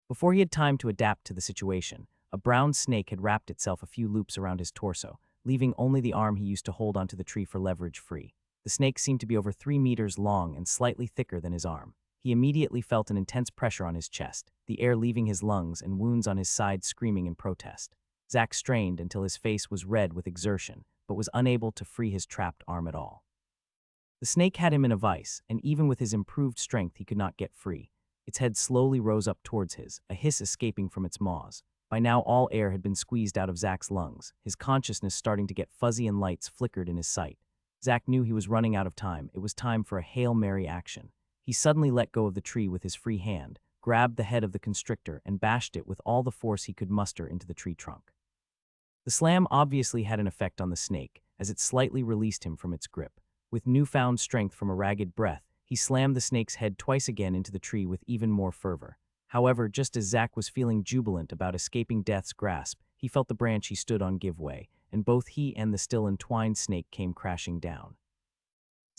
Before he had time to adapt to the situation, a brown snake had wrapped itself a few loops around his torso, leaving only the arm he used to hold onto the tree for leverage free. The snake seemed to be over 3 meters long and slightly thicker than his arm. He immediately felt an intense pressure on his chest, the air leaving his lungs and wounds on his side screaming in protest. Zack strained until his face was red with exertion, but was unable to free his trapped arm at all. The snake had him in a vice, and even with his improved strength he could not get free. Its head slowly rose up towards his, a hiss escaping from its maws. By now all air had been squeezed out of Zack's lungs, his consciousness starting to get fuzzy and lights flickered in his sight. Zack knew he was running out of time. It was time for a Hail Mary action. He suddenly let go of the tree with his free hand, grabbed the head of the constrictor, and bashed it with all the force he could muster into the tree trunk. The slam obviously had an effect on the snake, as it slightly released him from its grip. With newfound strength from a ragged breath, he slammed the snake's head twice again into the tree with even more fervor. However, just as Zack was feeling jubilant about escaping death's grasp, he felt the branch he stood on give way, and both he and the still entwined snake came crashing down.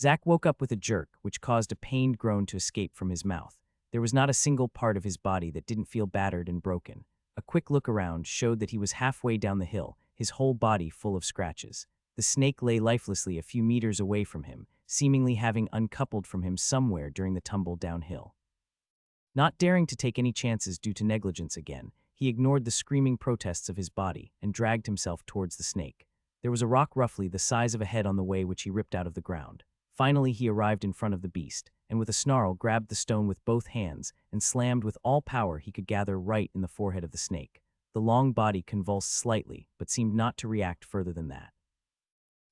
Zack woke up with a jerk, which caused a pained groan to escape from his mouth. There was not a single part of his body that didn't feel battered and broken. A quick look around showed that he was halfway down the hill, his whole body full of scratches. The snake lay lifelessly a few meters away from him, seemingly having uncoupled from him somewhere during the tumble downhill. Not daring to take any chances due to negligence again, he ignored the screaming protests of his body and dragged himself towards the snake. There was a rock roughly the size of a head on the way which he ripped out of the ground. Finally, he arrived in front of the beast, and with a snarl grabbed the stone with both hands and slammed with all power he could gather right in the forehead of the snake. The long body convulsed slightly, but seemed not to react further than that.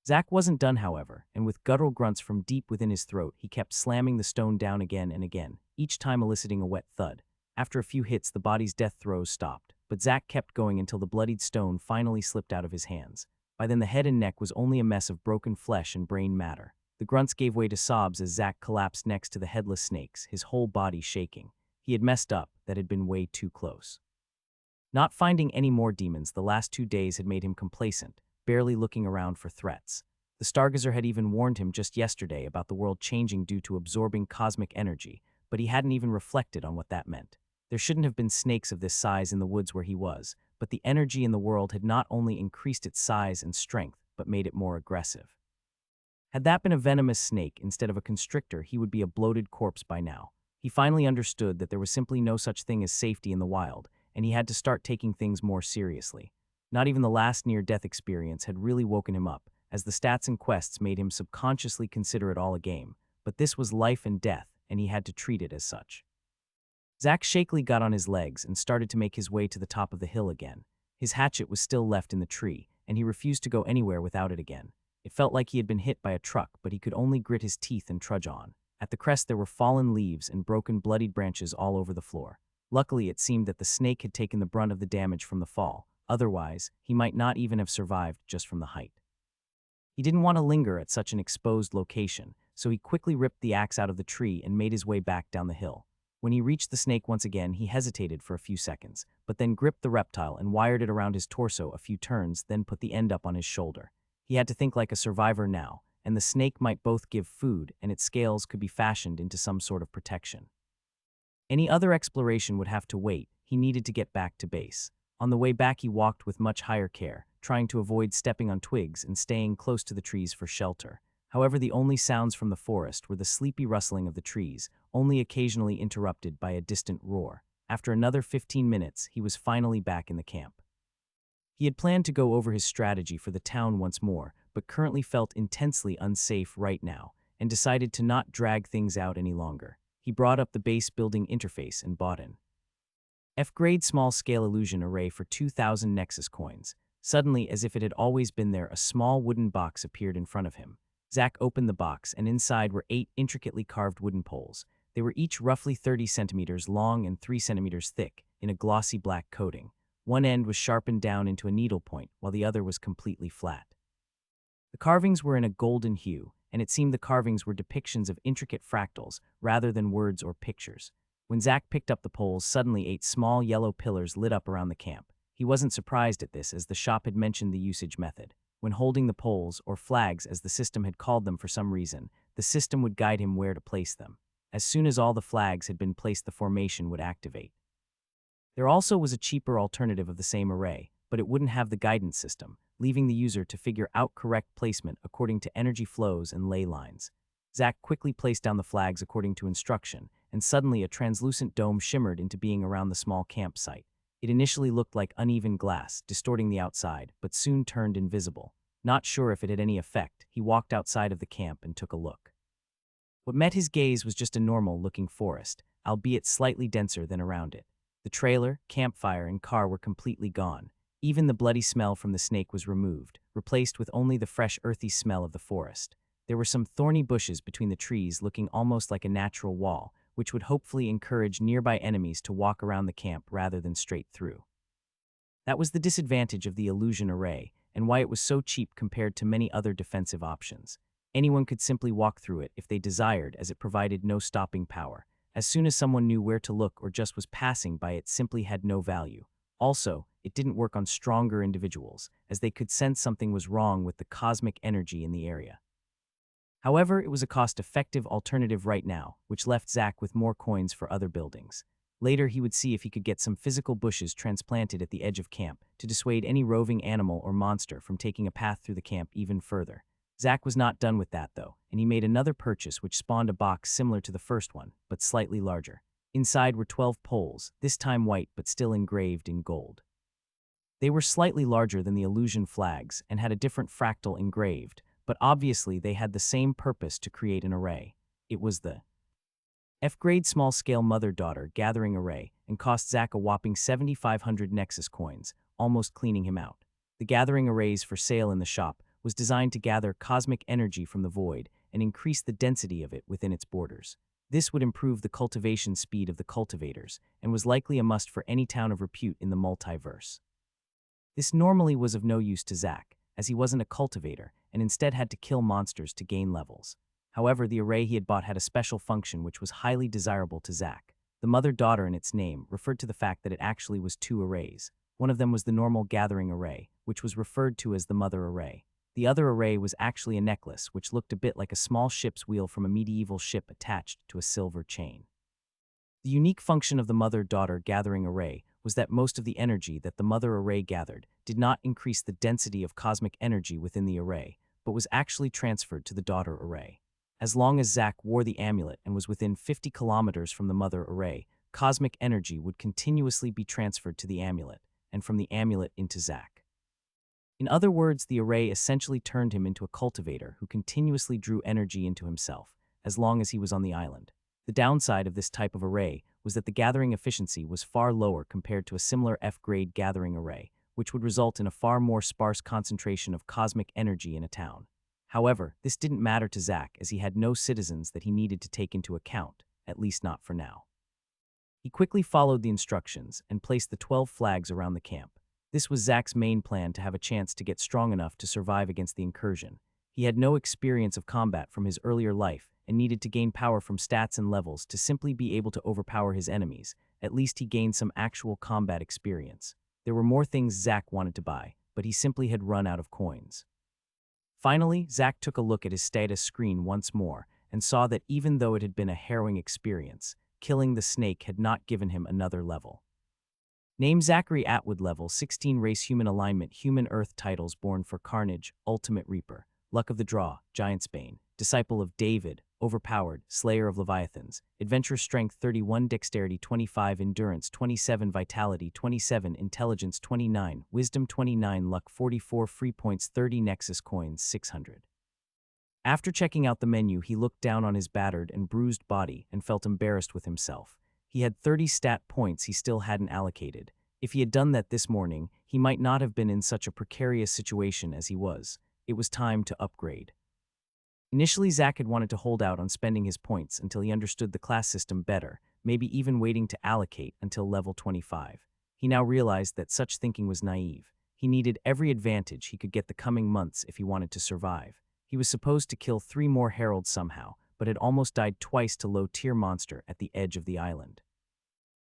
Zack wasn't done, however, and with guttural grunts from deep within his throat, he kept slamming the stone down again and again, each time eliciting a wet thud. After a few hits, the body's death throes stopped, but Zack kept going until the bloodied stone finally slipped out of his hands. By then the head and neck was only a mess of broken flesh and brain matter. The grunts gave way to sobs as Zack collapsed next to the headless snakes, his whole body shaking. He had messed up, that had been way too close. Not finding any more demons, the last 2 days had made him complacent, barely looking around for threats. The Stargazer had even warned him just yesterday about the world changing due to absorbing cosmic energy, but he hadn't even reflected on what that meant. There shouldn't have been snakes of this size in the woods where he was, but the energy in the world had not only increased its size and strength, but made it more aggressive. Had that been a venomous snake instead of a constrictor, he would be a bloated corpse by now. He finally understood that there was simply no such thing as safety in the wild, and he had to start taking things more seriously. Not even the last near-death experience had really woken him up, as the stats and quests made him subconsciously consider it all a game, but this was life and death, and he had to treat it as such. Zack shakily got on his legs and started to make his way to the top of the hill again. His hatchet was still left in the tree, and he refused to go anywhere without it again. It felt like he had been hit by a truck, but he could only grit his teeth and trudge on. At the crest there were fallen leaves and broken bloodied branches all over the floor. Luckily, it seemed that the snake had taken the brunt of the damage from the fall. Otherwise, he might not even have survived just from the height. He didn't want to linger at such an exposed location, so he quickly ripped the axe out of the tree and made his way back down the hill. When he reached the snake once again, he hesitated for a few seconds, but then gripped the reptile and wired it around his torso a few turns, then put the end up on his shoulder. He had to think like a survivor now, and the snake might both give food and its scales could be fashioned into some sort of protection. Any other exploration would have to wait. He needed to get back to base. On the way back, he walked with much higher care, trying to avoid stepping on twigs and staying close to the trees for shelter. However, the only sounds from the forest were the sleepy rustling of the trees, only occasionally interrupted by a distant roar. After another 15 minutes, he was finally back in the camp. He had planned to go over his strategy for the town once more, but currently felt intensely unsafe right now, and decided to not drag things out any longer. He brought up the base building interface and bought an F-grade small-scale illusion array for 2,000 Nexus coins. Suddenly, as if it had always been there, a small wooden box appeared in front of him. Zack opened the box, and inside were 8 intricately carved wooden poles. They were each roughly 30 centimeters long and 3 centimeters thick, in a glossy black coating. One end was sharpened down into a needlepoint, while the other was completely flat. The carvings were in a golden hue, and it seemed the carvings were depictions of intricate fractals, rather than words or pictures. When Zack picked up the poles, suddenly 8 small yellow pillars lit up around the camp. He wasn't surprised at this, as the shop had mentioned the usage method. When holding the poles, or flags as the system had called them for some reason, the system would guide him where to place them. As soon as all the flags had been placed, the formation would activate. There also was a cheaper alternative of the same array, but it wouldn't have the guidance system, leaving the user to figure out correct placement according to energy flows and ley lines. Zack quickly placed down the flags according to instruction, and suddenly a translucent dome shimmered into being around the small campsite. It initially looked like uneven glass, distorting the outside, but soon turned invisible. Not sure if it had any effect, he walked outside of the camp and took a look. What met his gaze was just a normal-looking forest, albeit slightly denser than around it. The trailer, campfire, and car were completely gone. Even the bloody smell from the snake was removed, replaced with only the fresh earthy smell of the forest. There were some thorny bushes between the trees, looking almost like a natural wall, which would hopefully encourage nearby enemies to walk around the camp rather than straight through. That was the disadvantage of the illusion array, and why it was so cheap compared to many other defensive options. Anyone could simply walk through it if they desired, as it provided no stopping power. As soon as someone knew where to look or just was passing by, it simply had no value. Also, it didn't work on stronger individuals, as they could sense something was wrong with the cosmic energy in the area. However, it was a cost-effective alternative right now, which left Zack with more coins for other buildings. Later, he would see if he could get some physical bushes transplanted at the edge of camp to dissuade any roving animal or monster from taking a path through the camp even further. Zack was not done with that, though, and he made another purchase which spawned a box similar to the first one, but slightly larger. Inside were 12 poles, this time white but still engraved in gold. They were slightly larger than the illusion flags and had a different fractal engraved, but obviously they had the same purpose to create an array. It was the F-grade small-scale mother-daughter gathering array and cost Zack a whopping 7,500 Nexus coins, almost cleaning him out. The gathering arrays for sale in the shop was designed to gather cosmic energy from the void and increase the density of it within its borders. This would improve the cultivation speed of the cultivators and was likely a must for any town of repute in the multiverse. This normally was of no use to Zack, as he wasn't a cultivator and instead had to kill monsters to gain levels. However, the array he had bought had a special function which was highly desirable to Zack. The mother-daughter in its name referred to the fact that it actually was 2 arrays. One of them was the normal gathering array, which was referred to as the mother array. The other array was actually a necklace, which looked a bit like a small ship's wheel from a medieval ship attached to a silver chain. The unique function of the mother-daughter gathering array was that most of the energy that the mother array gathered did not increase the density of cosmic energy within the array, but was actually transferred to the daughter array. As long as Zack wore the amulet and was within 50 kilometers from the mother array, cosmic energy would continuously be transferred to the amulet, and from the amulet into Zack. In other words, the array essentially turned him into a cultivator who continuously drew energy into himself, as long as he was on the island. The downside of this type of array was that the gathering efficiency was far lower compared to a similar F-grade gathering array, which would result in a far more sparse concentration of cosmic energy in a town. However, this didn't matter to Zack, as he had no citizens that he needed to take into account, at least not for now. He quickly followed the instructions and placed the 12 flags around the camp. This was Zack's main plan to have a chance to get strong enough to survive against the incursion. He had no experience of combat from his earlier life and needed to gain power from stats and levels to simply be able to overpower his enemies. At least he gained some actual combat experience. There were more things Zack wanted to buy, but he simply had run out of coins. Finally, Zack took a look at his status screen once more and saw that even though it had been a harrowing experience, killing the snake had not given him another level. Name Zachary Atwood, level 16, race human, alignment human, earth, titles born for carnage, ultimate reaper, luck of the draw, giant's bane, disciple of David, overpowered, slayer of leviathans, adventure strength 31, dexterity 25, endurance 27, vitality 27, intelligence 29, wisdom 29, luck 44, free points 30, nexus coins 600. After checking out the menu, he looked down on his battered and bruised body and felt embarrassed with himself. He had 30 stat points he still hadn't allocated. If he had done that this morning, he might not have been in such a precarious situation as he was. It was time to upgrade. Initially, Zach had wanted to hold out on spending his points until he understood the class system better, maybe even waiting to allocate until level 25. He now realized that such thinking was naive. He needed every advantage he could get the coming months if he wanted to survive. He was supposed to kill 3 more heralds somehow, but had almost died twice to low-tier monster at the edge of the island.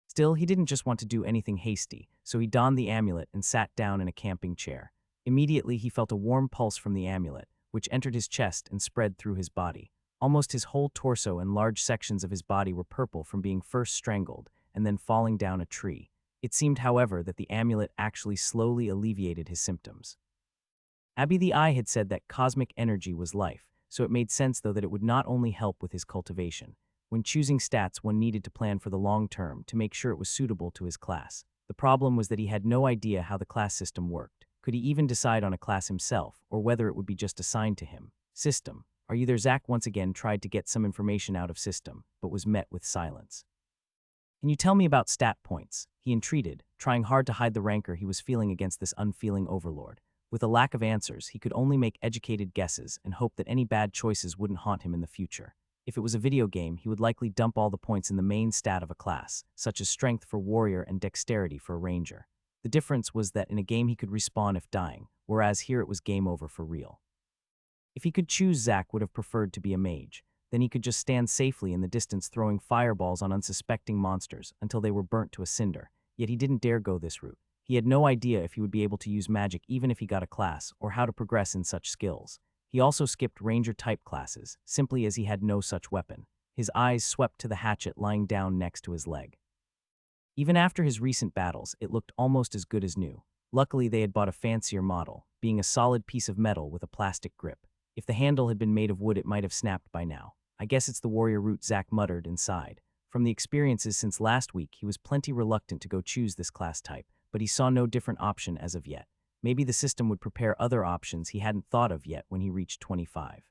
Still, he didn't just want to do anything hasty, so he donned the amulet and sat down in a camping chair. Immediately, he felt a warm pulse from the amulet, which entered his chest and spread through his body. Almost his whole torso and large sections of his body were purple from being first strangled and then falling down a tree. It seemed, however, that the amulet actually slowly alleviated his symptoms. Abby the Eye had said that cosmic energy was life, so it made sense though that it would not only help with his cultivation. When choosing stats, one needed to plan for the long term to make sure it was suitable to his class. The problem was that he had no idea how the class system worked. Could he even decide on a class himself, or whether it would be just assigned to him? System. Are you there? Zach once again tried to get some information out of System, but was met with silence. Can you tell me about stat points? He entreated, trying hard to hide the rancor he was feeling against this unfeeling overlord. With a lack of answers, he could only make educated guesses and hope that any bad choices wouldn't haunt him in the future. If it was a video game, he would likely dump all the points in the main stat of a class, such as strength for warrior and dexterity for a ranger. The difference was that in a game he could respawn if dying, whereas here it was game over for real. If he could choose, Zach would have preferred to be a mage. Then he could just stand safely in the distance throwing fireballs on unsuspecting monsters until they were burnt to a cinder. Yet he didn't dare go this route. He had no idea if he would be able to use magic even if he got a class, or how to progress in such skills. He also skipped ranger-type classes, simply as he had no such weapon. His eyes swept to the hatchet lying down next to his leg. Even after his recent battles, it looked almost as good as new. Luckily, they had bought a fancier model, being a solid piece of metal with a plastic grip. If the handle had been made of wood, it might have snapped by now. I guess it's the warrior route, Zach muttered and sighed. From the experiences since last week, he was plenty reluctant to go choose this class type, but he saw no different option as of yet. Maybe the system would prepare other options he hadn't thought of yet when he reached 25.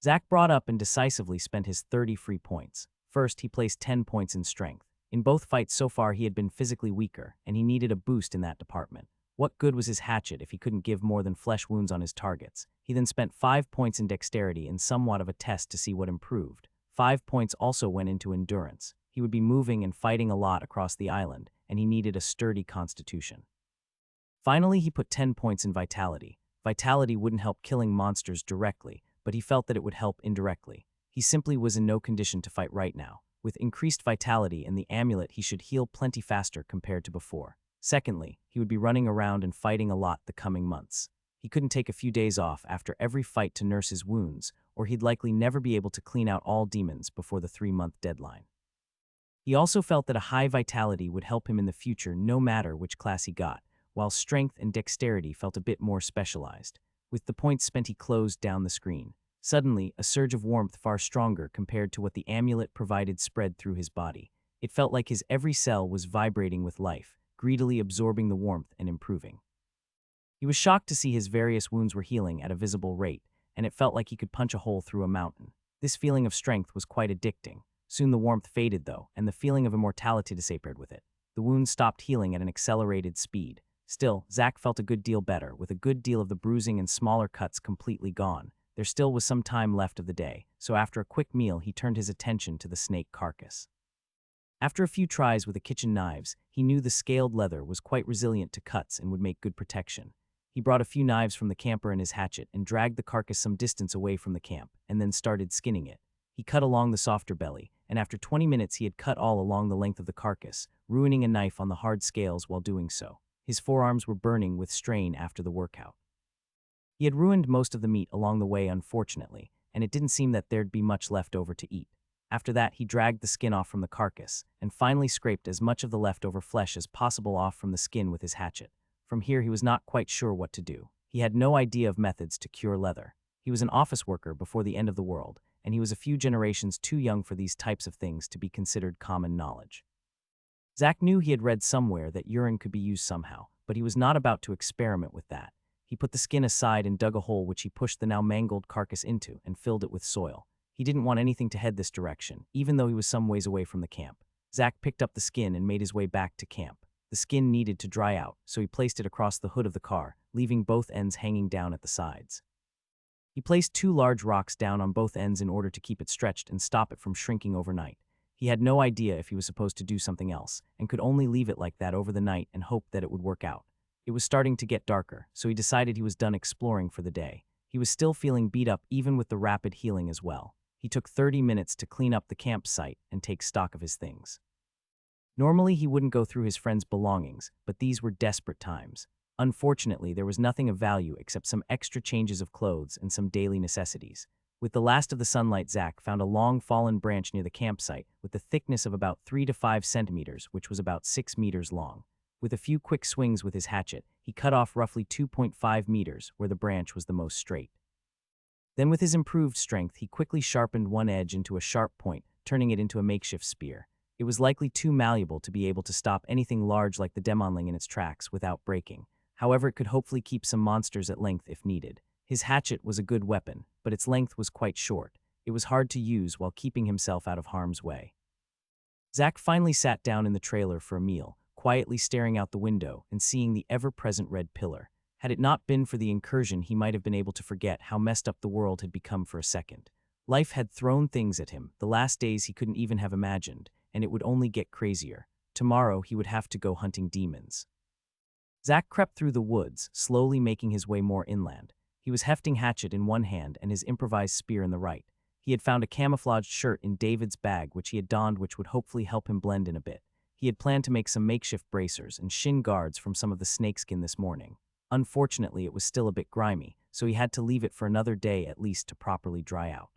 Zach brought up and decisively spent his 30 free points. First, he placed 10 points in strength. In both fights so far, he had been physically weaker, and he needed a boost in that department. What good was his hatchet if he couldn't give more than flesh wounds on his targets? He then spent 5 points in dexterity in somewhat of a test to see what improved. 5 points also went into endurance. He would be moving and fighting a lot across the island, and he needed a sturdy constitution. Finally, he put 10 points in vitality. Vitality wouldn't help killing monsters directly, but he felt that it would help indirectly. He simply was in no condition to fight right now. With increased vitality and the amulet, he should heal plenty faster compared to before. Secondly, he would be running around and fighting a lot the coming months. He couldn't take a few days off after every fight to nurse his wounds, or he'd likely never be able to clean out all demons before the 3-month deadline. He also felt that a high vitality would help him in the future no matter which class he got, while strength and dexterity felt a bit more specialized. With the points spent, he closed down the screen. Suddenly, a surge of warmth far stronger compared to what the amulet provided spread through his body. It felt like his every cell was vibrating with life, greedily absorbing the warmth and improving. He was shocked to see his various wounds were healing at a visible rate, and it felt like he could punch a hole through a mountain. This feeling of strength was quite addicting. Soon the warmth faded, though, and the feeling of immortality disappeared with it. The wounds stopped healing at an accelerated speed. Still, Zach felt a good deal better, with a good deal of the bruising and smaller cuts completely gone. There still was some time left of the day, so after a quick meal, he turned his attention to the snake carcass. After a few tries with the kitchen knives, he knew the scaled leather was quite resilient to cuts and would make good protection. He brought a few knives from the camper and his hatchet and dragged the carcass some distance away from the camp, and then started skinning it. He cut along the softer belly, and after 20 minutes he had cut all along the length of the carcass, ruining a knife on the hard scales while doing so. His forearms were burning with strain after the workout. He had ruined most of the meat along the way, unfortunately, and it didn't seem that there'd be much left over to eat. After that, he dragged the skin off from the carcass, and finally scraped as much of the leftover flesh as possible off from the skin with his hatchet. From here, he was not quite sure what to do. He had no idea of methods to cure leather. He was an office worker before the end of the world, and he was a few generations too young for these types of things to be considered common knowledge. Zack knew he had read somewhere that urine could be used somehow, but he was not about to experiment with that. He put the skin aside and dug a hole which he pushed the now mangled carcass into and filled it with soil. He didn't want anything to head this direction, even though he was some ways away from the camp. Zack picked up the skin and made his way back to camp. The skin needed to dry out, so he placed it across the hood of the car, leaving both ends hanging down at the sides. He placed 2 large rocks down on both ends in order to keep it stretched and stop it from shrinking overnight. He had no idea if he was supposed to do something else, and could only leave it like that over the night and hope that it would work out. It was starting to get darker, so he decided he was done exploring for the day. He was still feeling beat up even with the rapid healing as well. He took 30 minutes to clean up the campsite and take stock of his things. Normally he wouldn't go through his friend's belongings, but these were desperate times. Unfortunately, there was nothing of value except some extra changes of clothes and some daily necessities. With the last of the sunlight, Zack found a long fallen branch near the campsite with the thickness of about 3 to 5 centimeters, which was about 6 meters long. With a few quick swings with his hatchet, he cut off roughly 2.5 meters where the branch was the most straight. Then with his improved strength, he quickly sharpened one edge into a sharp point, turning it into a makeshift spear. It was likely too malleable to be able to stop anything large like the demonling in its tracks without breaking. However, it could hopefully keep some monsters at length if needed. His hatchet was a good weapon, but its length was quite short. It was hard to use while keeping himself out of harm's way. Zack finally sat down in the trailer for a meal, quietly staring out the window and seeing the ever-present red pillar. Had it not been for the incursion, he might have been able to forget how messed up the world had become for a second. Life had thrown things at him, the last days he couldn't even have imagined, and it would only get crazier. Tomorrow he would have to go hunting demons. Zack crept through the woods, slowly making his way more inland. He was hefting hatchet in one hand and his improvised spear in the right. He had found a camouflaged shirt in David's bag which he had donned, which would hopefully help him blend in a bit. He had planned to make some makeshift bracers and shin guards from some of the snakeskin this morning. Unfortunately, it was still a bit grimy, so he had to leave it for another day at least to properly dry out.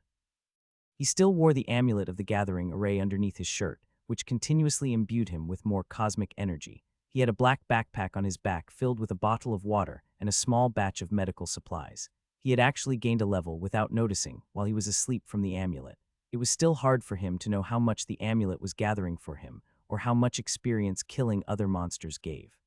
He still wore the amulet of the gathering array underneath his shirt, which continuously imbued him with more cosmic energy. He had a black backpack on his back filled with a bottle of water and a small batch of medical supplies. He had actually gained a level without noticing while he was asleep from the amulet. It was still hard for him to know how much the amulet was gathering for him, or how much experience killing other monsters gave.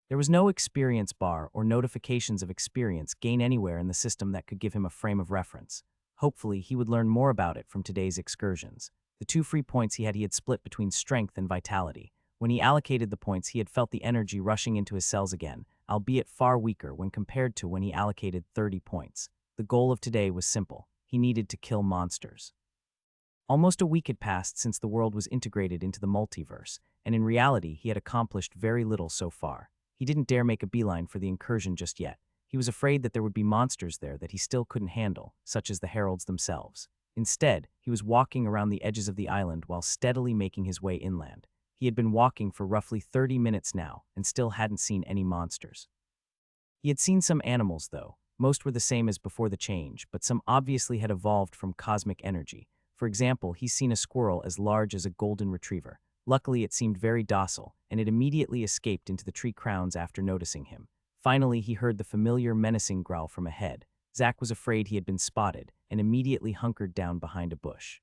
There was no experience bar or notifications of experience gain anywhere in the system that could give him a frame of reference. Hopefully, he would learn more about it from today's excursions. The 2 free points he had split between strength and vitality. When he allocated the points, he had felt the energy rushing into his cells again, albeit far weaker when compared to when he allocated 30 points. The goal of today was simple. He needed to kill monsters. Almost a week had passed since the world was integrated into the multiverse, and in reality, he had accomplished very little so far. He didn't dare make a beeline for the incursion just yet. He was afraid that there would be monsters there that he still couldn't handle, such as the heralds themselves. Instead, he was walking around the edges of the island while steadily making his way inland. He had been walking for roughly 30 minutes now and still hadn't seen any monsters. He had seen some animals, though. Most were the same as before the change, but some obviously had evolved from cosmic energy. For example, he's seen a squirrel as large as a golden retriever. Luckily, it seemed very docile, and it immediately escaped into the tree crowns after noticing him. Finally, he heard the familiar menacing growl from ahead. Zack was afraid he had been spotted and immediately hunkered down behind a bush.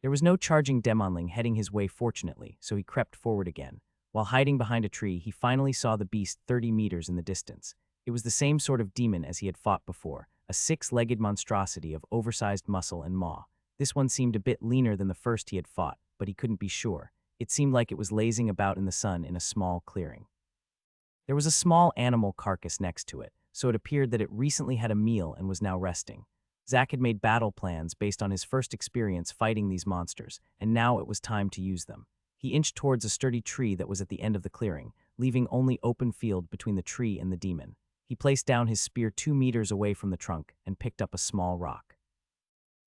There was no charging demonling heading his way, fortunately, so he crept forward again. While hiding behind a tree, he finally saw the beast 30 meters in the distance. It was the same sort of demon as he had fought before, a 6-legged monstrosity of oversized muscle and maw. This one seemed a bit leaner than the first he had fought, but he couldn't be sure. It seemed like it was lazing about in the sun in a small clearing. There was a small animal carcass next to it, so it appeared that it recently had a meal and was now resting. Zack had made battle plans based on his first experience fighting these monsters, and now it was time to use them. He inched towards a sturdy tree that was at the end of the clearing, leaving only open field between the tree and the demon. He placed down his spear 2 meters away from the trunk and picked up a small rock.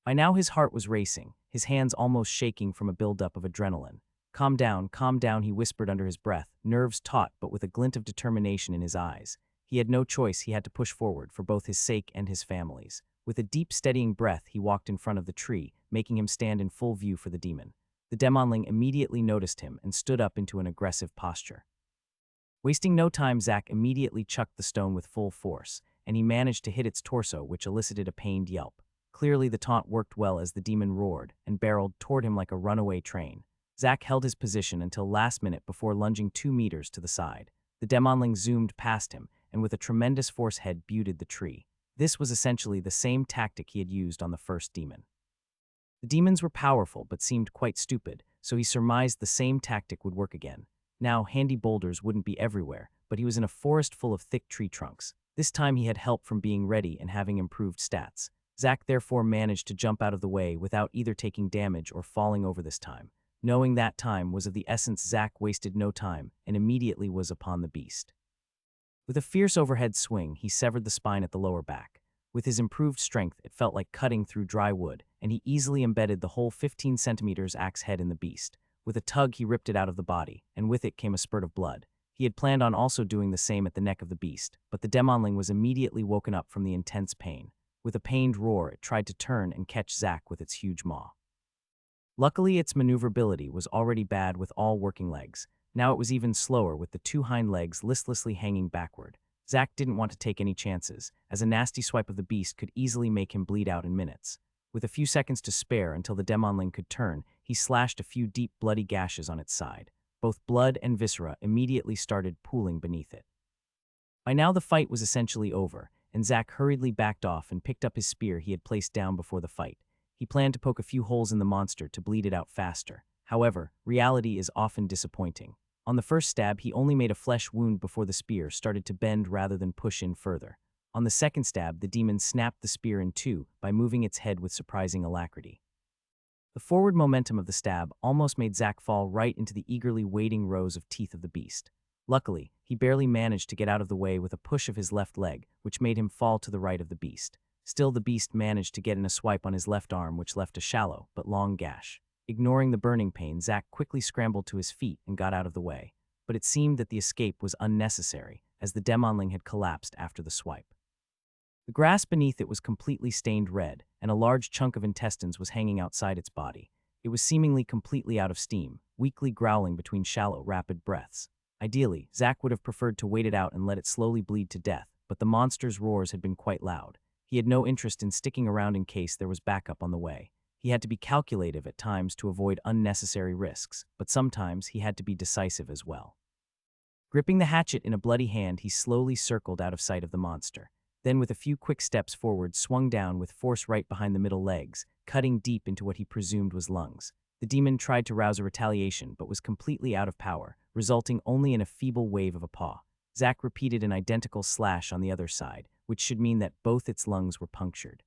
By now his heart was racing, his hands almost shaking from a buildup of adrenaline. Calm down, he whispered under his breath, nerves taut but with a glint of determination in his eyes. He had no choice, he had to push forward for both his sake and his family's. With a deep, steadying breath, he walked in front of the tree, making him stand in full view for the demon. The demonling immediately noticed him and stood up into an aggressive posture. Wasting no time, Zack immediately chucked the stone with full force, and he managed to hit its torso, which elicited a pained yelp. Clearly, the taunt worked well as the demon roared and barreled toward him like a runaway train. Zack held his position until last minute before lunging 2 meters to the side. The demonling zoomed past him, and with a tremendous force head butted the tree. This was essentially the same tactic he had used on the first demon. The demons were powerful but seemed quite stupid, so he surmised the same tactic would work again. Now, handy boulders wouldn't be everywhere, but he was in a forest full of thick tree trunks. This time he had help from being ready and having improved stats. Zack therefore managed to jump out of the way without either taking damage or falling over this time. Knowing that time was of the essence, Zack wasted no time and immediately was upon the beast. With a fierce overhead swing, he severed the spine at the lower back. With his improved strength, it felt like cutting through dry wood, and he easily embedded the whole 15 centimeters axe head in the beast. With a tug, he ripped it out of the body, and with it came a spurt of blood. He had planned on also doing the same at the neck of the beast, but the demonling was immediately woken up from the intense pain. With a pained roar, it tried to turn and catch Zack with its huge maw. Luckily, its maneuverability was already bad with all working legs. Now it was even slower with the 2 hind legs listlessly hanging backward. Zack didn't want to take any chances, as a nasty swipe of the beast could easily make him bleed out in minutes. With a few seconds to spare until the demonling could turn, he slashed a few deep bloody gashes on its side. Both blood and viscera immediately started pooling beneath it. By now the fight was essentially over, and Zack hurriedly backed off and picked up his spear he had placed down before the fight. He planned to poke a few holes in the monster to bleed it out faster. However, reality is often disappointing. On the first stab, he only made a flesh wound before the spear started to bend rather than push in further. On the second stab, the demon snapped the spear in two by moving its head with surprising alacrity. The forward momentum of the stab almost made Zack fall right into the eagerly waiting rows of teeth of the beast. Luckily, he barely managed to get out of the way with a push of his left leg, which made him fall to the right of the beast. Still, the beast managed to get in a swipe on his left arm, which left a shallow but long gash. Ignoring the burning pain, Zack quickly scrambled to his feet and got out of the way. But it seemed that the escape was unnecessary, as the demonling had collapsed after the swipe. The grass beneath it was completely stained red, and a large chunk of intestines was hanging outside its body. It was seemingly completely out of steam, weakly growling between shallow, rapid breaths. Ideally, Zack would have preferred to wait it out and let it slowly bleed to death, but the monster's roars had been quite loud. He had no interest in sticking around in case there was backup on the way. He had to be calculative at times to avoid unnecessary risks, but sometimes he had to be decisive as well. Gripping the hatchet in a bloody hand, he slowly circled out of sight of the monster. Then, with a few quick steps forward, swung down with force right behind the middle legs, cutting deep into what he presumed was lungs. The demon tried to rouse a retaliation, but was completely out of power, resulting only in a feeble wave of a paw. Zack repeated an identical slash on the other side, which should mean that both its lungs were punctured.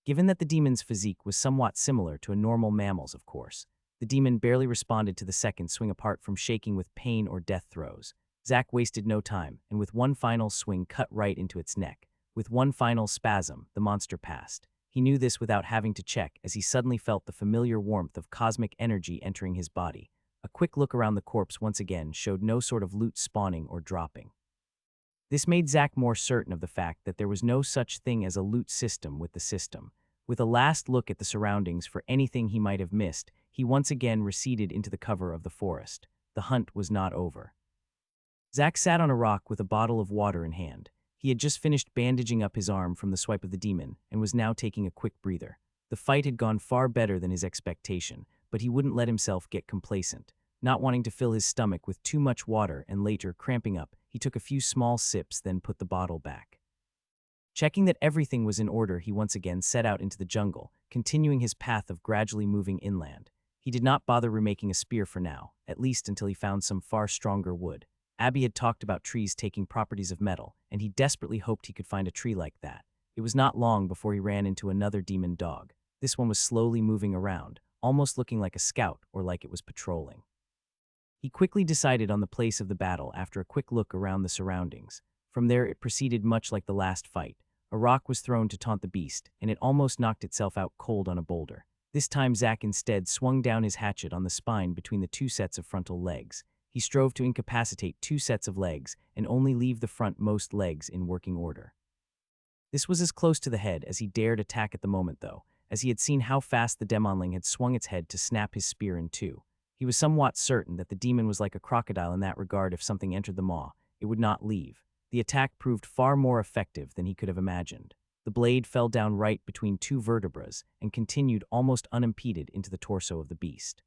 Given that the demon's physique was somewhat similar to a normal mammal's, of course, the demon barely responded to the second swing apart from shaking with pain or death throes. Zack wasted no time, and with one final swing cut right into its neck. With one final spasm, the monster passed. He knew this without having to check, as he suddenly felt the familiar warmth of cosmic energy entering his body. A quick look around the corpse once again showed no sort of loot spawning or dropping. This made Zack more certain of the fact that there was no such thing as a loot system with the system. With a last look at the surroundings for anything he might have missed, he once again receded into the cover of the forest. The hunt was not over. Zack sat on a rock with a bottle of water in hand. He had just finished bandaging up his arm from the swipe of the demon and was now taking a quick breather. The fight had gone far better than his expectation, but he wouldn't let himself get complacent. Not wanting to fill his stomach with too much water and later cramping up, he took a few small sips, then put the bottle back. Checking that everything was in order, he once again set out into the jungle, continuing his path of gradually moving inland. He did not bother remaking a spear for now, at least until he found some far stronger wood. Abby had talked about trees taking properties of metal, and he desperately hoped he could find a tree like that. It was not long before he ran into another demon dog. This one was slowly moving around, almost looking like a scout or like it was patrolling. He quickly decided on the place of the battle after a quick look around the surroundings. From there it proceeded much like the last fight. A rock was thrown to taunt the beast, and it almost knocked itself out cold on a boulder. This time Zack instead swung down his hatchet on the spine between the two sets of frontal legs. He strove to incapacitate two sets of legs and only leave the frontmost legs in working order. This was as close to the head as he dared attack at the moment, though, as he had seen how fast the demonling had swung its head to snap his spear in two. He was somewhat certain that the demon was like a crocodile in that regard. If something entered the maw, it would not leave. The attack proved far more effective than he could have imagined. The blade fell down right between two vertebrae and continued almost unimpeded into the torso of the beast.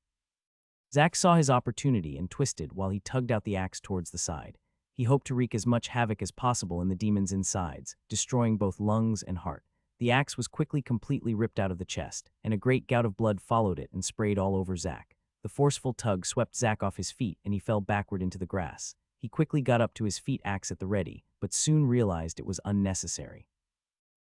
Zack saw his opportunity and twisted while he tugged out the axe towards the side. He hoped to wreak as much havoc as possible in the demon's insides, destroying both lungs and heart. The axe was quickly completely ripped out of the chest, and a great gout of blood followed it and sprayed all over Zack. The forceful tug swept Zack off his feet and he fell backward into the grass. He quickly got up to his feet, axe at the ready, but soon realized it was unnecessary.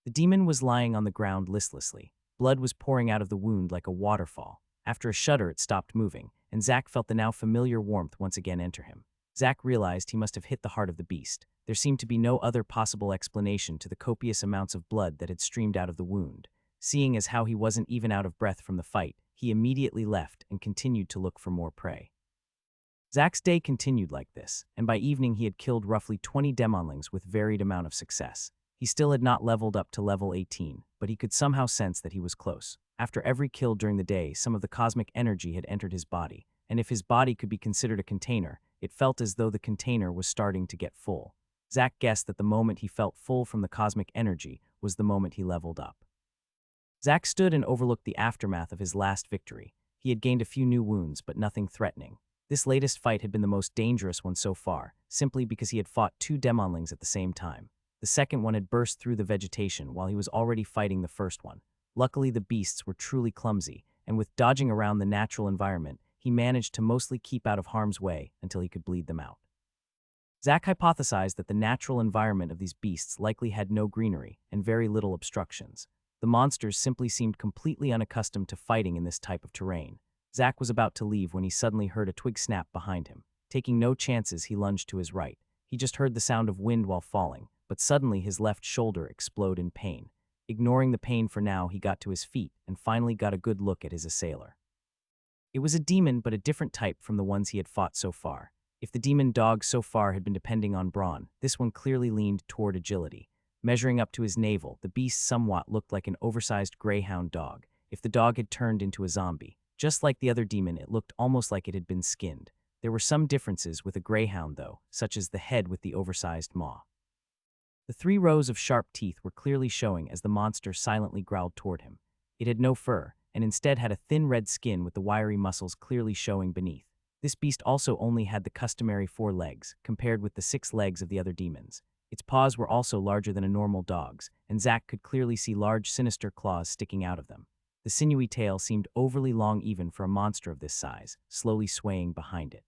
The demon was lying on the ground listlessly. Blood was pouring out of the wound like a waterfall. After a shudder, it stopped moving, and Zack felt the now familiar warmth once again enter him. Zack realized he must have hit the heart of the beast. There seemed to be no other possible explanation to the copious amounts of blood that had streamed out of the wound. Seeing as how he wasn't even out of breath from the fight, he immediately left and continued to look for more prey. Zack's day continued like this, and by evening he had killed roughly 20 demonlings with varied amount of success. He still had not leveled up to level 18, but he could somehow sense that he was close. After every kill during the day, some of the cosmic energy had entered his body, and if his body could be considered a container, it felt as though the container was starting to get full. Zack guessed that the moment he felt full from the cosmic energy was the moment he leveled up. Zack stood and overlooked the aftermath of his last victory. He had gained a few new wounds, but nothing threatening. This latest fight had been the most dangerous one so far, simply because he had fought two demonlings at the same time. The second one had burst through the vegetation while he was already fighting the first one. Luckily, the beasts were truly clumsy, and with dodging around the natural environment, he managed to mostly keep out of harm's way until he could bleed them out. Zack hypothesized that the natural environment of these beasts likely had no greenery and very little obstructions. The monsters simply seemed completely unaccustomed to fighting in this type of terrain. Zack was about to leave when he suddenly heard a twig snap behind him. Taking no chances, he lunged to his right. He just heard the sound of wind while falling, but suddenly his left shoulder exploded in pain. Ignoring the pain for now, he got to his feet and finally got a good look at his assailer. It was a demon, but a different type from the ones he had fought so far. If the demon dog so far had been depending on brawn, this one clearly leaned toward agility. Measuring up to his navel, the beast somewhat looked like an oversized greyhound dog. If the dog had turned into a zombie, just like the other demon, it looked almost like it had been skinned. There were some differences with a greyhound though, such as the head with the oversized maw. The 3 rows of sharp teeth were clearly showing as the monster silently growled toward him. It had no fur, and instead had a thin red skin with the wiry muscles clearly showing beneath. This beast also only had the customary 4 legs, compared with the 6 legs of the other demons. Its paws were also larger than a normal dog's, and Zack could clearly see large sinister claws sticking out of them. The sinewy tail seemed overly long even for a monster of this size, slowly swaying behind it.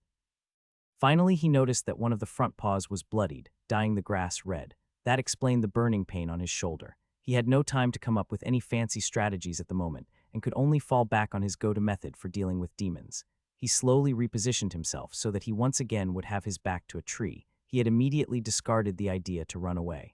Finally, he noticed that one of the front paws was bloodied, dyeing the grass red. That explained the burning pain on his shoulder. He had no time to come up with any fancy strategies at the moment, and could only fall back on his go-to method for dealing with demons. He slowly repositioned himself so that he once again would have his back to a tree. He had immediately discarded the idea to run away.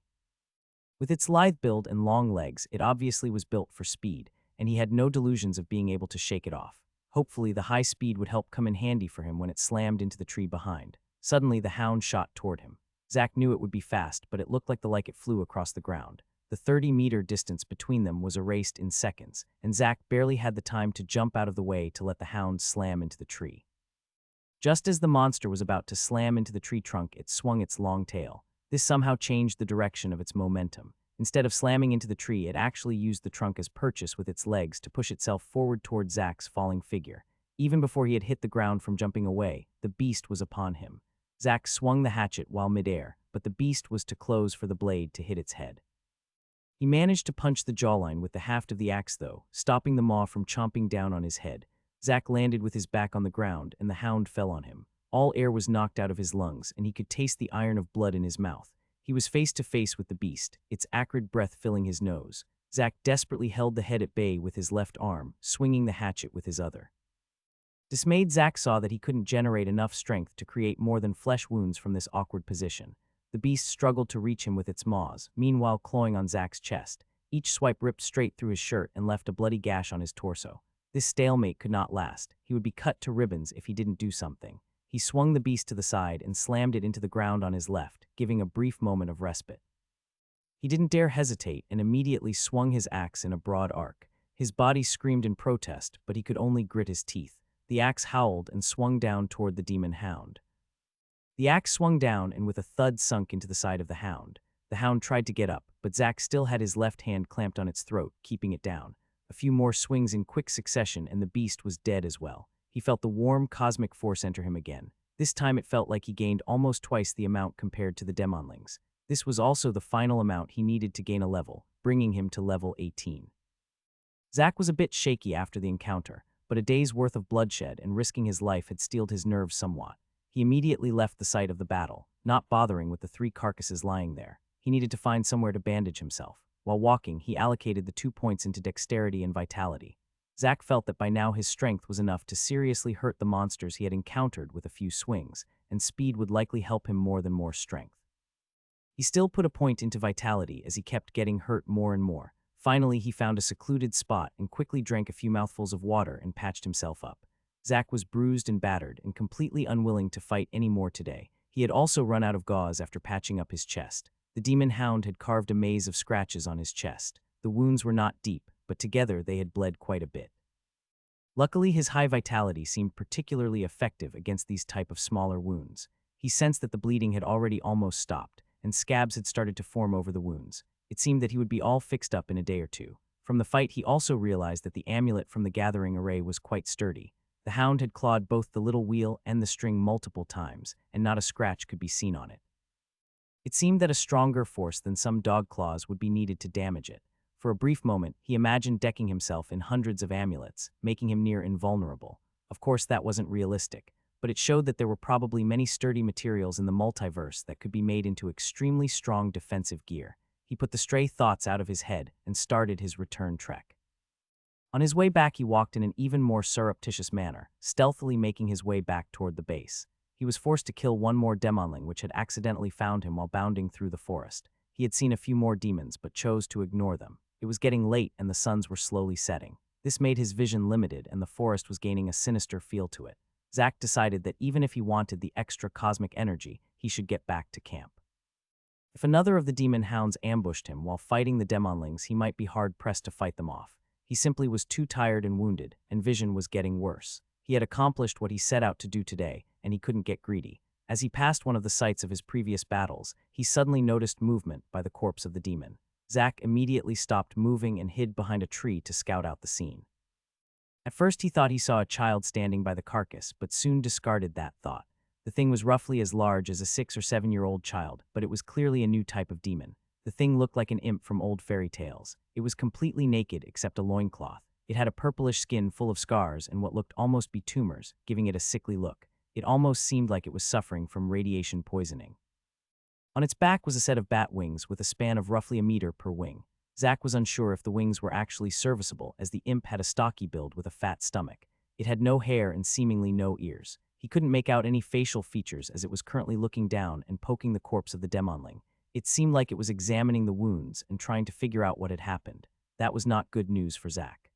With its lithe build and long legs, it obviously was built for speed, and he had no delusions of being able to shake it off. Hopefully, the high speed would help come in handy for him when it slammed into the tree behind. Suddenly, the hound shot toward him. Zack knew it would be fast, but it looked like it flew across the ground. The 30-meter distance between them was erased in seconds, and Zack barely had the time to jump out of the way to let the hound slam into the tree. Just as the monster was about to slam into the tree trunk, it swung its long tail. This somehow changed the direction of its momentum. Instead of slamming into the tree, it actually used the trunk as purchase with its legs to push itself forward toward Zack's falling figure. Even before he had hit the ground from jumping away, the beast was upon him. Zack swung the hatchet while midair, but the beast was too close for the blade to hit its head. He managed to punch the jawline with the haft of the axe though, stopping the maw from chomping down on his head. Zack landed with his back on the ground, and the hound fell on him. All air was knocked out of his lungs, and he could taste the iron of blood in his mouth. He was face to face with the beast, its acrid breath filling his nose. Zack desperately held the head at bay with his left arm, swinging the hatchet with his other. Dismayed, Zack saw that he couldn't generate enough strength to create more than flesh wounds from this awkward position. The beast struggled to reach him with its maws, meanwhile clawing on Zack's chest. Each swipe ripped straight through his shirt and left a bloody gash on his torso. This stalemate could not last. He would be cut to ribbons if he didn't do something. He swung the beast to the side and slammed it into the ground on his left, giving a brief moment of respite. He didn't dare hesitate and immediately swung his axe in a broad arc. His body screamed in protest, but he could only grit his teeth. The axe howled and swung down toward the demon hound. The axe swung down and with a thud sunk into the side of the hound. The hound tried to get up, but but Zack still had his left hand clamped on its throat, keeping it down. A few more swings in quick succession and the beast was dead as well. He felt the warm cosmic force enter him again. This time it felt like he gained almost twice the amount compared to the demonlings. This was also the final amount he needed to gain a level, bringing him to level 18. Zack was a bit shaky after the encounter, but a day's worth of bloodshed and risking his life had steeled his nerves somewhat. He immediately left the site of the battle, not bothering with the 3 carcasses lying there. He needed to find somewhere to bandage himself. While walking, he allocated the 2 points into dexterity and vitality. Zack felt that by now his strength was enough to seriously hurt the monsters he had encountered with a few swings, and speed would likely help him more than more strength. He still put a point into vitality as he kept getting hurt more and more. Finally, he found a secluded spot and quickly drank a few mouthfuls of water and patched himself up. Zack was bruised and battered and completely unwilling to fight any more today. He had also run out of gauze after patching up his chest. The demon hound had carved a maze of scratches on his chest. The wounds were not deep, but together they had bled quite a bit. Luckily, his high vitality seemed particularly effective against these type of smaller wounds. He sensed that the bleeding had already almost stopped, and scabs had started to form over the wounds. It seemed that he would be all fixed up in a day or two. From the fight, he also realized that the amulet from the gathering array was quite sturdy. The hound had clawed both the little wheel and the string multiple times, and not a scratch could be seen on it. It seemed that a stronger force than some dog claws would be needed to damage it. For a brief moment, he imagined decking himself in hundreds of amulets, making him near invulnerable. Of course, that wasn't realistic, but it showed that there were probably many sturdy materials in the multiverse that could be made into extremely strong defensive gear. He put the stray thoughts out of his head and started his return trek. On his way back, he walked in an even more surreptitious manner, stealthily making his way back toward the base. He was forced to kill one more demonling which had accidentally found him while bounding through the forest. He had seen a few more demons but chose to ignore them. It was getting late and the suns were slowly setting. This made his vision limited and the forest was gaining a sinister feel to it. Zack decided that even if he wanted the extra cosmic energy, he should get back to camp. If another of the demon hounds ambushed him while fighting the demonlings, he might be hard-pressed to fight them off. He simply was too tired and wounded, and vision was getting worse. He had accomplished what he set out to do today, and he couldn't get greedy. As he passed one of the sites of his previous battles, he suddenly noticed movement by the corpse of the demon. Zack immediately stopped moving and hid behind a tree to scout out the scene. At first he thought he saw a child standing by the carcass, but soon discarded that thought. The thing was roughly as large as a 6 or 7-year-old child, but it was clearly a new type of demon. The thing looked like an imp from old fairy tales. It was completely naked except a loincloth. It had a purplish skin full of scars and what looked almost be tumors, giving it a sickly look. It almost seemed like it was suffering from radiation poisoning. On its back was a set of bat wings with a span of roughly a meter per wing. Zack was unsure if the wings were actually serviceable, as the imp had a stocky build with a fat stomach. It had no hair and seemingly no ears. He couldn't make out any facial features as it was currently looking down and poking the corpse of the demonling. It seemed like it was examining the wounds and trying to figure out what had happened. That was not good news for Zack.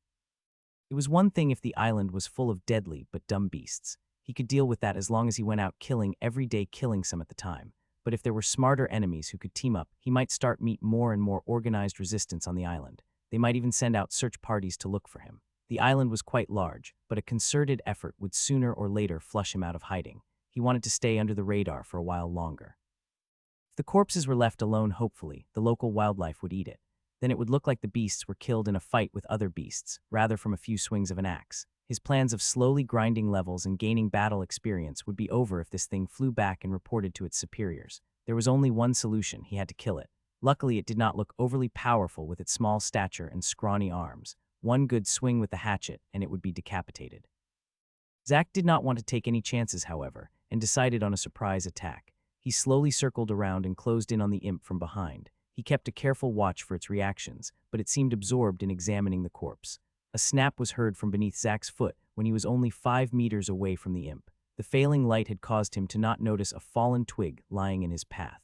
It was one thing if the island was full of deadly but dumb beasts. He could deal with that as long as he went out killing every day, killing some at the time. But if there were smarter enemies who could team up, he might start meet more and more organized resistance on the island. They might even send out search parties to look for him. The island was quite large, but a concerted effort would sooner or later flush him out of hiding. He wanted to stay under the radar for a while longer. If the corpses were left alone, hopefully, the local wildlife would eat it. Then it would look like the beasts were killed in a fight with other beasts, rather from a few swings of an axe. His plans of slowly grinding levels and gaining battle experience would be over if this thing flew back and reported to its superiors. There was only one solution: he had to kill it. Luckily, it did not look overly powerful with its small stature and scrawny arms. One good swing with the hatchet, and it would be decapitated. Zack did not want to take any chances, however, and decided on a surprise attack. He slowly circled around and closed in on the imp from behind. He kept a careful watch for its reactions, but it seemed absorbed in examining the corpse. A snap was heard from beneath Zack's foot when he was only 5 meters away from the imp. The failing light had caused him to not notice a fallen twig lying in his path.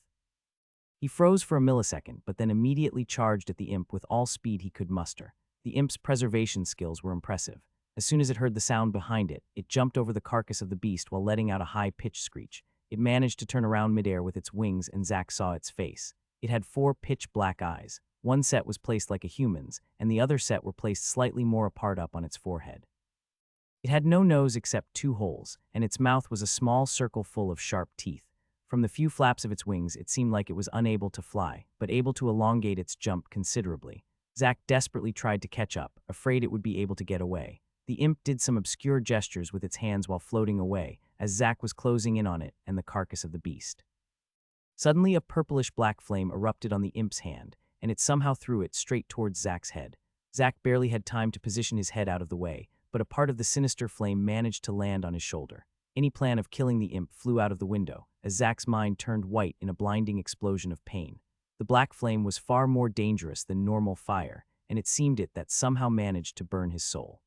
He froze for a millisecond, but then immediately charged at the imp with all speed he could muster. The imp's preservation skills were impressive. As soon as it heard the sound behind it, it jumped over the carcass of the beast while letting out a high-pitched screech. It managed to turn around midair with its wings, and Zack saw its face. It had 4 pitch-black eyes. One set was placed like a human's, and the other set were placed slightly more apart up on its forehead. It had no nose except 2 holes, and its mouth was a small circle full of sharp teeth. From the few flaps of its wings, it seemed like it was unable to fly, but able to elongate its jump considerably. Zack desperately tried to catch up, afraid it would be able to get away. The imp did some obscure gestures with its hands while floating away, as Zack was closing in on it and the carcass of the beast. Suddenly, a purplish-black flame erupted on the imp's hand, and it somehow threw it straight towards Zack's head. Zack barely had time to position his head out of the way, but a part of the sinister flame managed to land on his shoulder. Any plan of killing the imp flew out of the window, as Zack's mind turned white in a blinding explosion of pain. The black flame was far more dangerous than normal fire, and it seemed that somehow managed to burn his soul.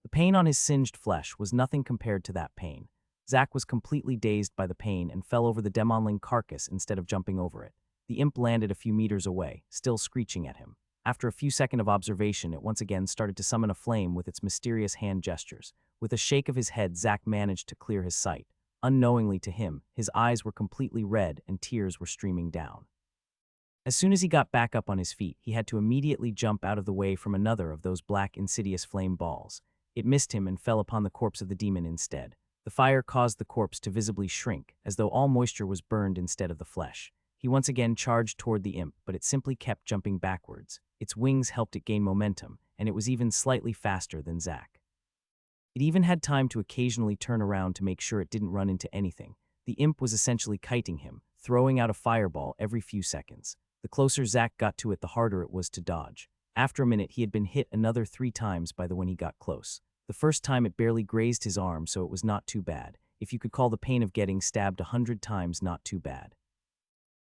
The pain on his singed flesh was nothing compared to that pain. Zack was completely dazed by the pain and fell over the demonling carcass instead of jumping over it. The imp landed a few meters away, still screeching at him. After a few seconds of observation, it once again started to summon a flame with its mysterious hand gestures. With a shake of his head, Zack managed to clear his sight. Unknowingly to him, his eyes were completely red and tears were streaming down. As soon as he got back up on his feet, he had to immediately jump out of the way from another of those black, insidious flame balls. It missed him and fell upon the corpse of the demon instead. The fire caused the corpse to visibly shrink, as though all moisture was burned instead of the flesh. He once again charged toward the imp, but it simply kept jumping backwards. Its wings helped it gain momentum, and it was even slightly faster than Zack. It even had time to occasionally turn around to make sure it didn't run into anything. The imp was essentially kiting him, throwing out a fireball every few seconds. The closer Zack got to it, the harder it was to dodge. After a minute, he had been hit another 3 times by the when he got close. The first time it barely grazed his arm, so it was not too bad. If you could call the pain of getting stabbed 100 times not too bad.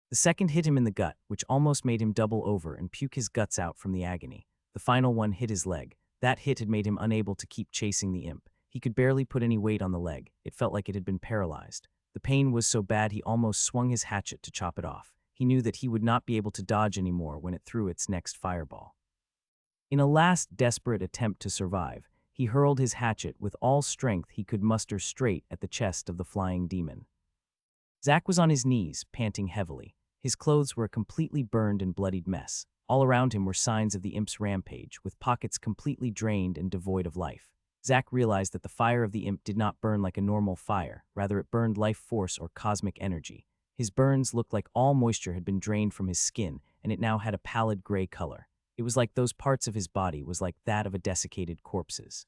The second hit him in the gut, which almost made him double over and puke his guts out from the agony. The final one hit his leg. That hit had made him unable to keep chasing the imp. He could barely put any weight on the leg. It felt like it had been paralyzed. The pain was so bad he almost swung his hatchet to chop it off. He knew that he would not be able to dodge anymore when it threw its next fireball. In a last desperate attempt to survive, he hurled his hatchet with all strength he could muster straight at the chest of the flying demon. Zack was on his knees, panting heavily. His clothes were a completely burned and bloodied mess. All around him were signs of the imp's rampage, with pockets completely drained and devoid of life. Zack realized that the fire of the imp did not burn like a normal fire, rather it burned life force or cosmic energy. His burns looked like all moisture had been drained from his skin, and it now had a pallid gray color. It was like those parts of his body was like that of a desiccated corpse's.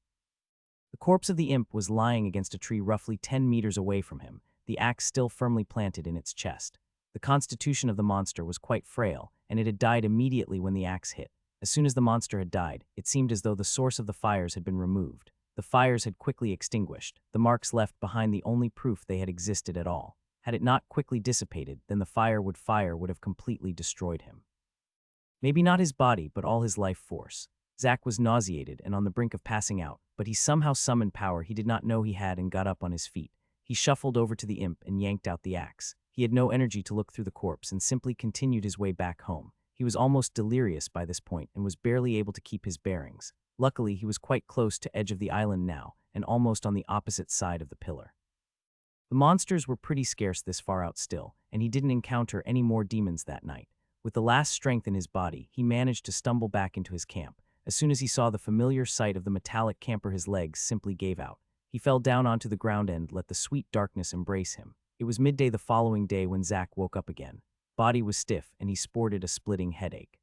The corpse of the imp was lying against a tree roughly 10 meters away from him, the axe still firmly planted in its chest. The constitution of the monster was quite frail, and it had died immediately when the axe hit. As soon as the monster had died, it seemed as though the source of the fires had been removed. The fires had quickly extinguished, the marks left behind the only proof they had existed at all. Had it not quickly dissipated, then the fire would have completely destroyed him. Maybe not his body, but all his life force. Zack was nauseated and on the brink of passing out, but he somehow summoned power he did not know he had and got up on his feet. He shuffled over to the imp and yanked out the axe. He had no energy to look through the corpse and simply continued his way back home. He was almost delirious by this point and was barely able to keep his bearings. Luckily, he was quite close to the edge of the island now and almost on the opposite side of the pillar. The monsters were pretty scarce this far out still, and he didn't encounter any more demons that night. With the last strength in his body, he managed to stumble back into his camp. As soon as he saw the familiar sight of the metallic camper, his legs simply gave out. He fell down onto the ground and let the sweet darkness embrace him. It was midday the following day when Zack woke up again. Body was stiff and he sported a splitting headache.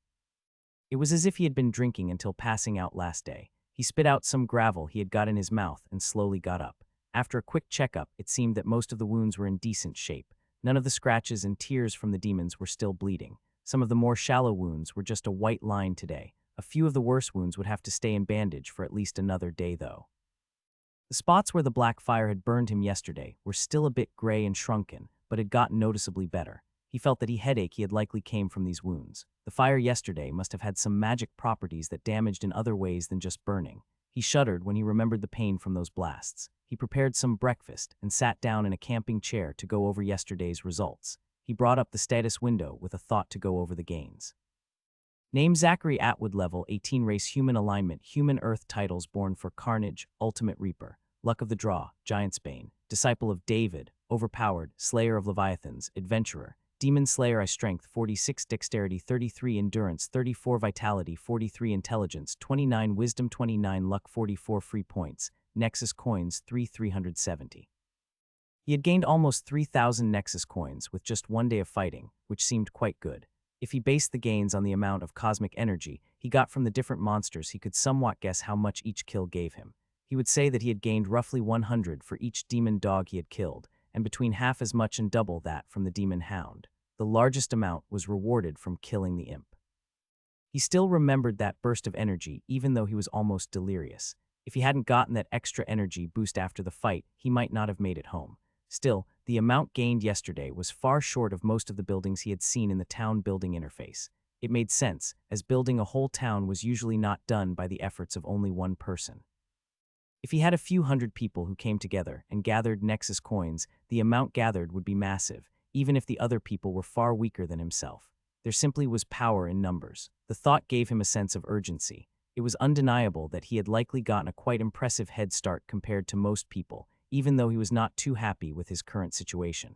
It was as if he had been drinking until passing out last day. He spit out some gravel he had got in his mouth and slowly got up. After a quick checkup, it seemed that most of the wounds were in decent shape. None of the scratches and tears from the demons were still bleeding. Some of the more shallow wounds were just a white line today. A few of the worse wounds would have to stay in bandage for at least another day though. The spots where the black fire had burned him yesterday were still a bit gray and shrunken, but had gotten noticeably better. He felt that headache he had likely came from these wounds. The fire yesterday must have had some magic properties that damaged in other ways than just burning. He shuddered when he remembered the pain from those blasts. He prepared some breakfast and sat down in a camping chair to go over yesterday's results. He brought up the status window with a thought to go over the gains. Name Zachary Atwood, level 18, race human, alignment human, earth, titles born for carnage, ultimate reaper, luck of the draw, giant's bane, disciple of David, overpowered, slayer of leviathans, adventurer, demon slayer. I strength 46, dexterity 33, endurance 34, vitality 43, intelligence 29, wisdom 29, luck 44, free points, nexus coins 3,370. He had gained almost 3,000 Nexus coins with just one day of fighting, which seemed quite good. If he based the gains on the amount of cosmic energy he got from the different monsters, he could somewhat guess how much each kill gave him. He would say that he had gained roughly 100 for each demon dog he had killed, and between half as much and double that from the demon hound. The largest amount was rewarded from killing the imp. He still remembered that burst of energy, even though he was almost delirious. If he hadn't gotten that extra energy boost after the fight, he might not have made it home. Still, the amount gained yesterday was far short of most of the buildings he had seen in the town building interface. It made sense, as building a whole town was usually not done by the efforts of only one person. If he had a few hundred people who came together and gathered Nexus coins, the amount gathered would be massive, even if the other people were far weaker than himself. There simply was power in numbers. The thought gave him a sense of urgency. It was undeniable that he had likely gotten a quite impressive head start compared to most people, even though he was not too happy with his current situation.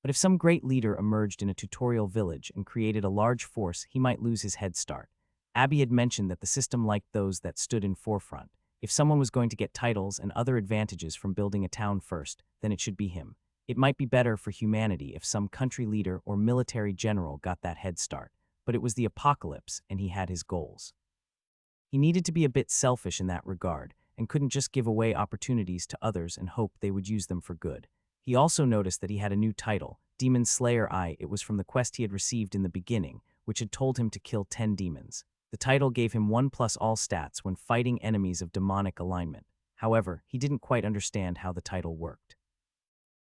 But if some great leader emerged in a tutorial village and created a large force, he might lose his head start. Abby had mentioned that the system liked those that stood in forefront. If someone was going to get titles and other advantages from building a town first, then it should be him. It might be better for humanity if some country leader or military general got that head start, but it was the apocalypse and he had his goals. He needed to be a bit selfish in that regard, and couldn't just give away opportunities to others and hope they would use them for good. He also noticed that he had a new title, Demon Slayer I. It was from the quest he had received in the beginning, which had told him to kill 10 demons. The title gave him 1+ all stats when fighting enemies of demonic alignment. However, he didn't quite understand how the title worked.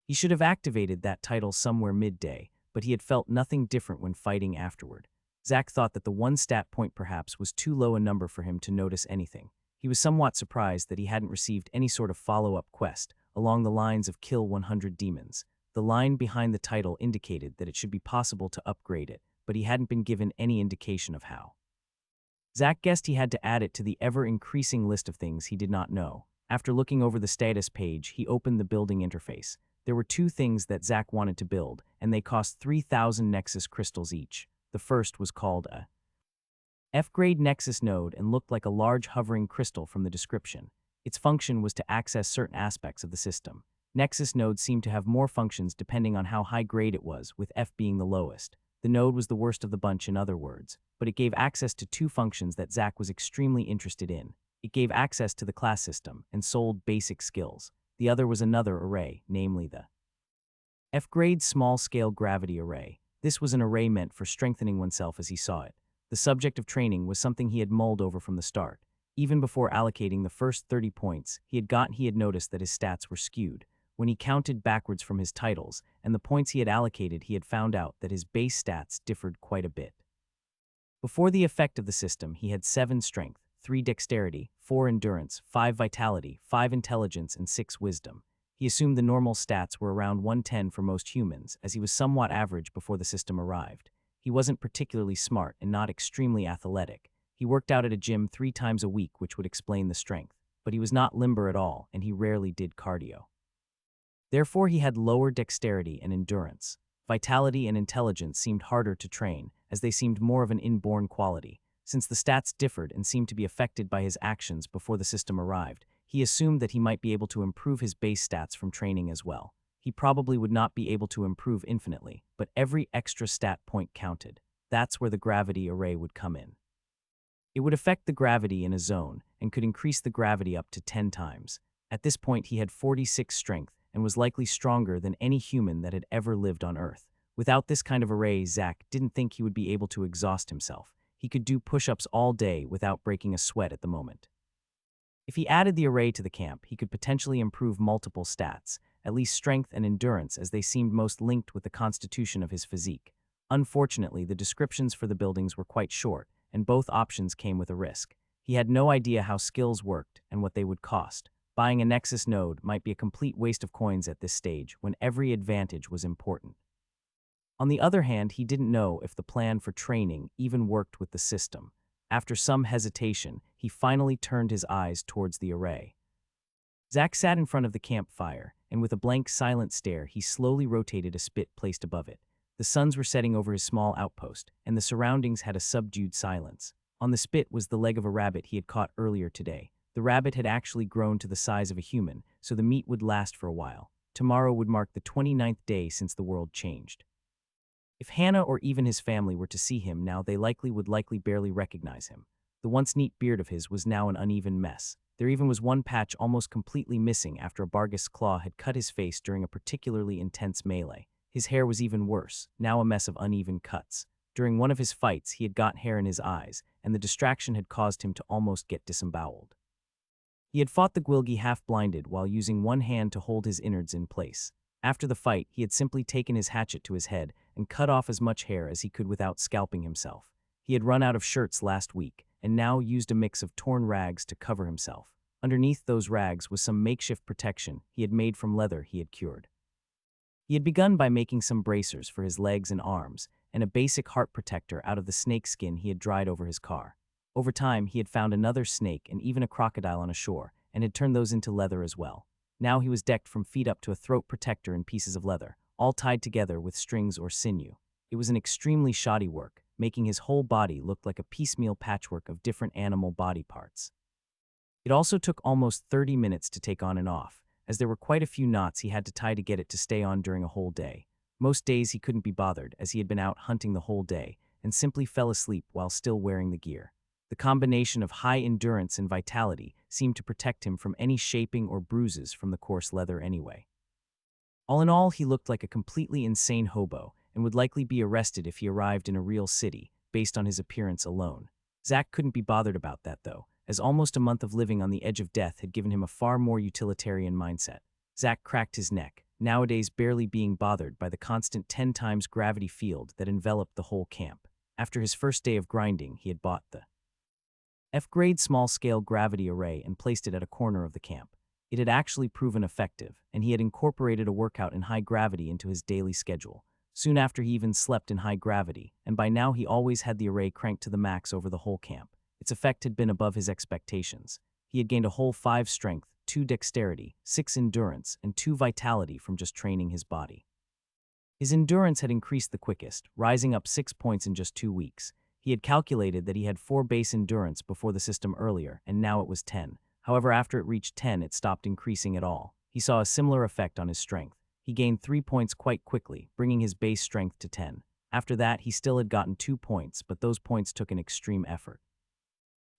He should have activated that title somewhere midday, but he had felt nothing different when fighting afterward. Zack thought that the 1 stat point perhaps was too low a number for him to notice anything. He was somewhat surprised that he hadn't received any sort of follow-up quest along the lines of kill 100 demons. The line behind the title indicated that it should be possible to upgrade it, but he hadn't been given any indication of how. Zack guessed he had to add it to the ever-increasing list of things he did not know. After looking over the status page, he opened the building interface. There were 2 things that Zack wanted to build, and they cost 3,000 Nexus crystals each. The first was called a F-grade Nexus node and looked like a large hovering crystal from the description. Its function was to access certain aspects of the system. Nexus nodes seemed to have more functions depending on how high grade it was, with F being the lowest. The node was the worst of the bunch, in other words, but it gave access to 2 functions that Zack was extremely interested in. It gave access to the class system and sold basic skills. The other was another array, namely the F-grade small-scale gravity array. This was an array meant for strengthening oneself as he saw it. The subject of training was something he had mulled over from the start. Even before allocating the first 30 points he had noticed that his stats were skewed. When he counted backwards from his titles and the points he had allocated, he had found out that his base stats differed quite a bit. Before the effect of the system, he had 7 strength, 3 dexterity, 4 endurance, 5 vitality, 5 intelligence, and 6 wisdom. He assumed the normal stats were around 110 for most humans, as he was somewhat average before the system arrived. He wasn't particularly smart and not extremely athletic. He worked out at a gym 3 times a week, which would explain the strength, but he was not limber at all, and he rarely did cardio. Therefore, he had lower dexterity and endurance. Vitality and intelligence seemed harder to train, as they seemed more of an inborn quality. Since the stats differed and seemed to be affected by his actions before the system arrived, he assumed that he might be able to improve his base stats from training as well. He probably would not be able to improve infinitely, but every extra stat point counted. That's where the gravity array would come in. It would affect the gravity in a zone and could increase the gravity up to 10 times. At this point, he had 46 strength and was likely stronger than any human that had ever lived on Earth. Without this kind of array, Zack didn't think he would be able to exhaust himself. He could do push-ups all day without breaking a sweat at the moment. If he added the array to the camp, he could potentially improve multiple stats, at least strength and endurance, as they seemed most linked with the constitution of his physique. Unfortunately, the descriptions for the buildings were quite short, and both options came with a risk. He had no idea how skills worked and what they would cost. Buying a Nexus node might be a complete waste of coins at this stage, when every advantage was important. On the other hand, he didn't know if the plan for training even worked with the system. After some hesitation, he finally turned his eyes towards the array. Zack sat in front of the campfire, and with a blank, silent stare, he slowly rotated a spit placed above it. The suns were setting over his small outpost, and the surroundings had a subdued silence. On the spit was the leg of a rabbit he had caught earlier today. The rabbit had actually grown to the size of a human, so the meat would last for a while. tomorrow would mark the 29th day since the world changed. If Hannah or even his family were to see him now, they would barely recognize him. The once neat beard of his was now an uneven mess. There even was one patch almost completely missing after a Barghest's claw had cut his face during a particularly intense melee. His hair was even worse, now a mess of uneven cuts. During one of his fights, he had got hair in his eyes, and the distraction had caused him to almost get disemboweled. He had fought the Gwilgi half-blinded while using one hand to hold his innards in place. After the fight, he had simply taken his hatchet to his head and cut off as much hair as he could without scalping himself. He had run out of shirts last week, and now used a mix of torn rags to cover himself. Underneath those rags was some makeshift protection he had made from leather he had cured. He had begun by making some bracers for his legs and arms, and a basic heart protector out of the snake skin he had dried over his car. Over time, he had found another snake and even a crocodile on a shore, and had turned those into leather as well. Now he was decked from feet up to a throat protector in pieces of leather, all tied together with strings or sinew. It was an extremely shoddy work, making his whole body look like a piecemeal patchwork of different animal body parts. It also took almost 30 minutes to take on and off, as there were quite a few knots he had to tie to get it to stay on during a whole day. Most days he couldn't be bothered, as he had been out hunting the whole day, and simply fell asleep while still wearing the gear. The combination of high endurance and vitality seemed to protect him from any shaping or bruises from the coarse leather anyway. All in all, he looked like a completely insane hobo, and would likely be arrested if he arrived in a real city, based on his appearance alone. Zack couldn't be bothered about that though, as almost a month of living on the edge of death had given him a far more utilitarian mindset. Zack cracked his neck, nowadays barely being bothered by the constant 10 times gravity field that enveloped the whole camp. After his first day of grinding, he had bought the F-grade small-scale gravity array and placed it at a corner of the camp. It had actually proven effective, and he had incorporated a workout in high gravity into his daily schedule. Soon after, he even slept in high gravity, and by now he always had the array cranked to the max over the whole camp. Its effect had been above his expectations. He had gained a whole 5 strength, 2 dexterity, 6 endurance, and 2 vitality from just training his body. His endurance had increased the quickest, rising up 6 points in just 2 weeks. He had calculated that he had 4 base endurance before the system earlier, and now it was 10. However, after it reached 10, it stopped increasing at all. He saw a similar effect on his strength. He gained 3 points quite quickly, bringing his base strength to 10. After that, he still had gotten 2 points, but those points took an extreme effort.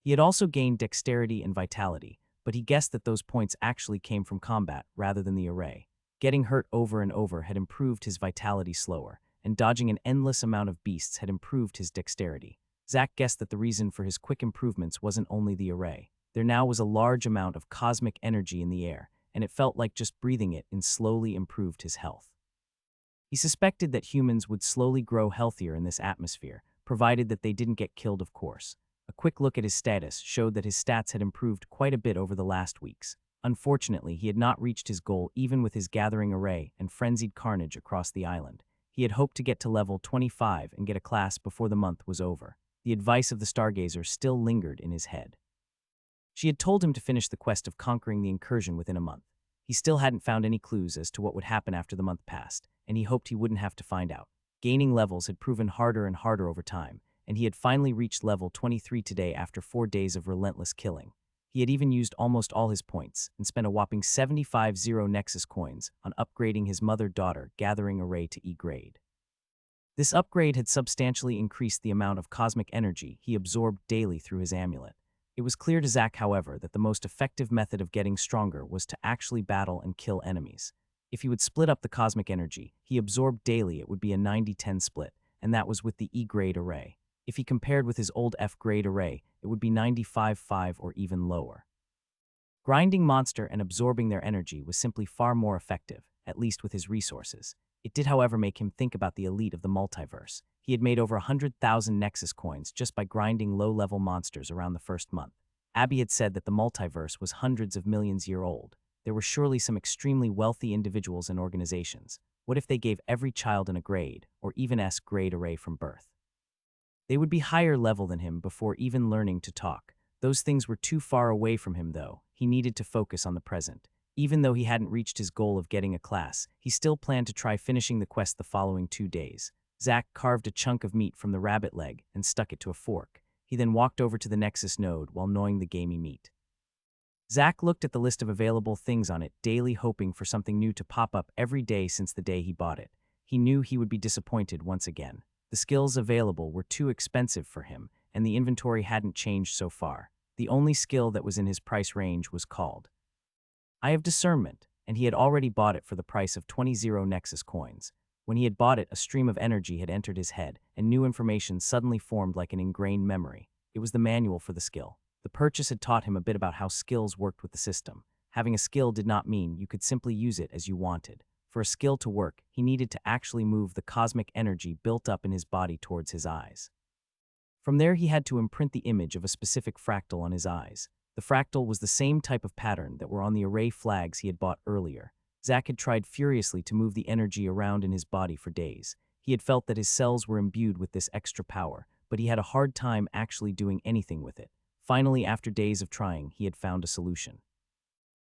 He had also gained dexterity and vitality, but he guessed that those points actually came from combat rather than the array. Getting hurt over and over had improved his vitality slower, and dodging an endless amount of beasts had improved his dexterity. Zack guessed that the reason for his quick improvements wasn't only the array. There now was a large amount of cosmic energy in the air, and it felt like just breathing it in slowly improved his health. He suspected that humans would slowly grow healthier in this atmosphere, provided that they didn't get killed, of course. A quick look at his status showed that his stats had improved quite a bit over the last weeks. Unfortunately, he had not reached his goal even with his gathering array and frenzied carnage across the island. He had hoped to get to level 25 and get a class before the month was over. The advice of the Stargazer still lingered in his head. She had told him to finish the quest of conquering the incursion within a month. He still hadn't found any clues as to what would happen after the month passed, and he hoped he wouldn't have to find out. Gaining levels had proven harder and harder over time, and he had finally reached level 23 today after 4 days of relentless killing. He had even used almost all his points and spent a whopping 75 Nexus coins on upgrading his mother-daughter gathering array to E grade. This upgrade had substantially increased the amount of cosmic energy he absorbed daily through his amulet. It was clear to Zack, however, that the most effective method of getting stronger was to actually battle and kill enemies. If he would split up the cosmic energy he absorbed daily, it would be a 90-10 split, and that was with the E-grade array. If he compared with his old F-grade array, it would be 95-5 or even lower. Grinding monster and absorbing their energy was simply far more effective, at least with his resources. It did, however, make him think about the elite of the multiverse. He had made over 100,000 Nexus coins just by grinding low-level monsters around the first month. Abby had said that the multiverse was hundreds of millions years old. There were surely some extremely wealthy individuals and organizations. What if they gave every child a grade, or even S-grade array from birth? They would be higher level than him before even learning to talk. Those things were too far away from him, though. He needed to focus on the present. Even though he hadn't reached his goal of getting a class, he still planned to try finishing the quest the following 2 days. Zack carved a chunk of meat from the rabbit leg and stuck it to a fork. He then walked over to the Nexus node while gnawing the gamey meat. Zack looked at the list of available things on it daily, hoping for something new to pop up every day since the day he bought it. He knew he would be disappointed once again. The skills available were too expensive for him, and the inventory hadn't changed so far. The only skill that was in his price range was called Eye of Discernment, and he had already bought it for the price of 20 Nexus coins. When he had bought it, a stream of energy had entered his head, and new information suddenly formed like an ingrained memory. It was the manual for the skill. The purchase had taught him a bit about how skills worked with the system. Having a skill did not mean you could simply use it as you wanted. For a skill to work, he needed to actually move the cosmic energy built up in his body towards his eyes. From there, he had to imprint the image of a specific fractal on his eyes. The fractal was the same type of pattern that were on the array flags he had bought earlier. Zack had tried furiously to move the energy around in his body for days. He had felt that his cells were imbued with this extra power, but he had a hard time actually doing anything with it. Finally, after days of trying, he had found a solution.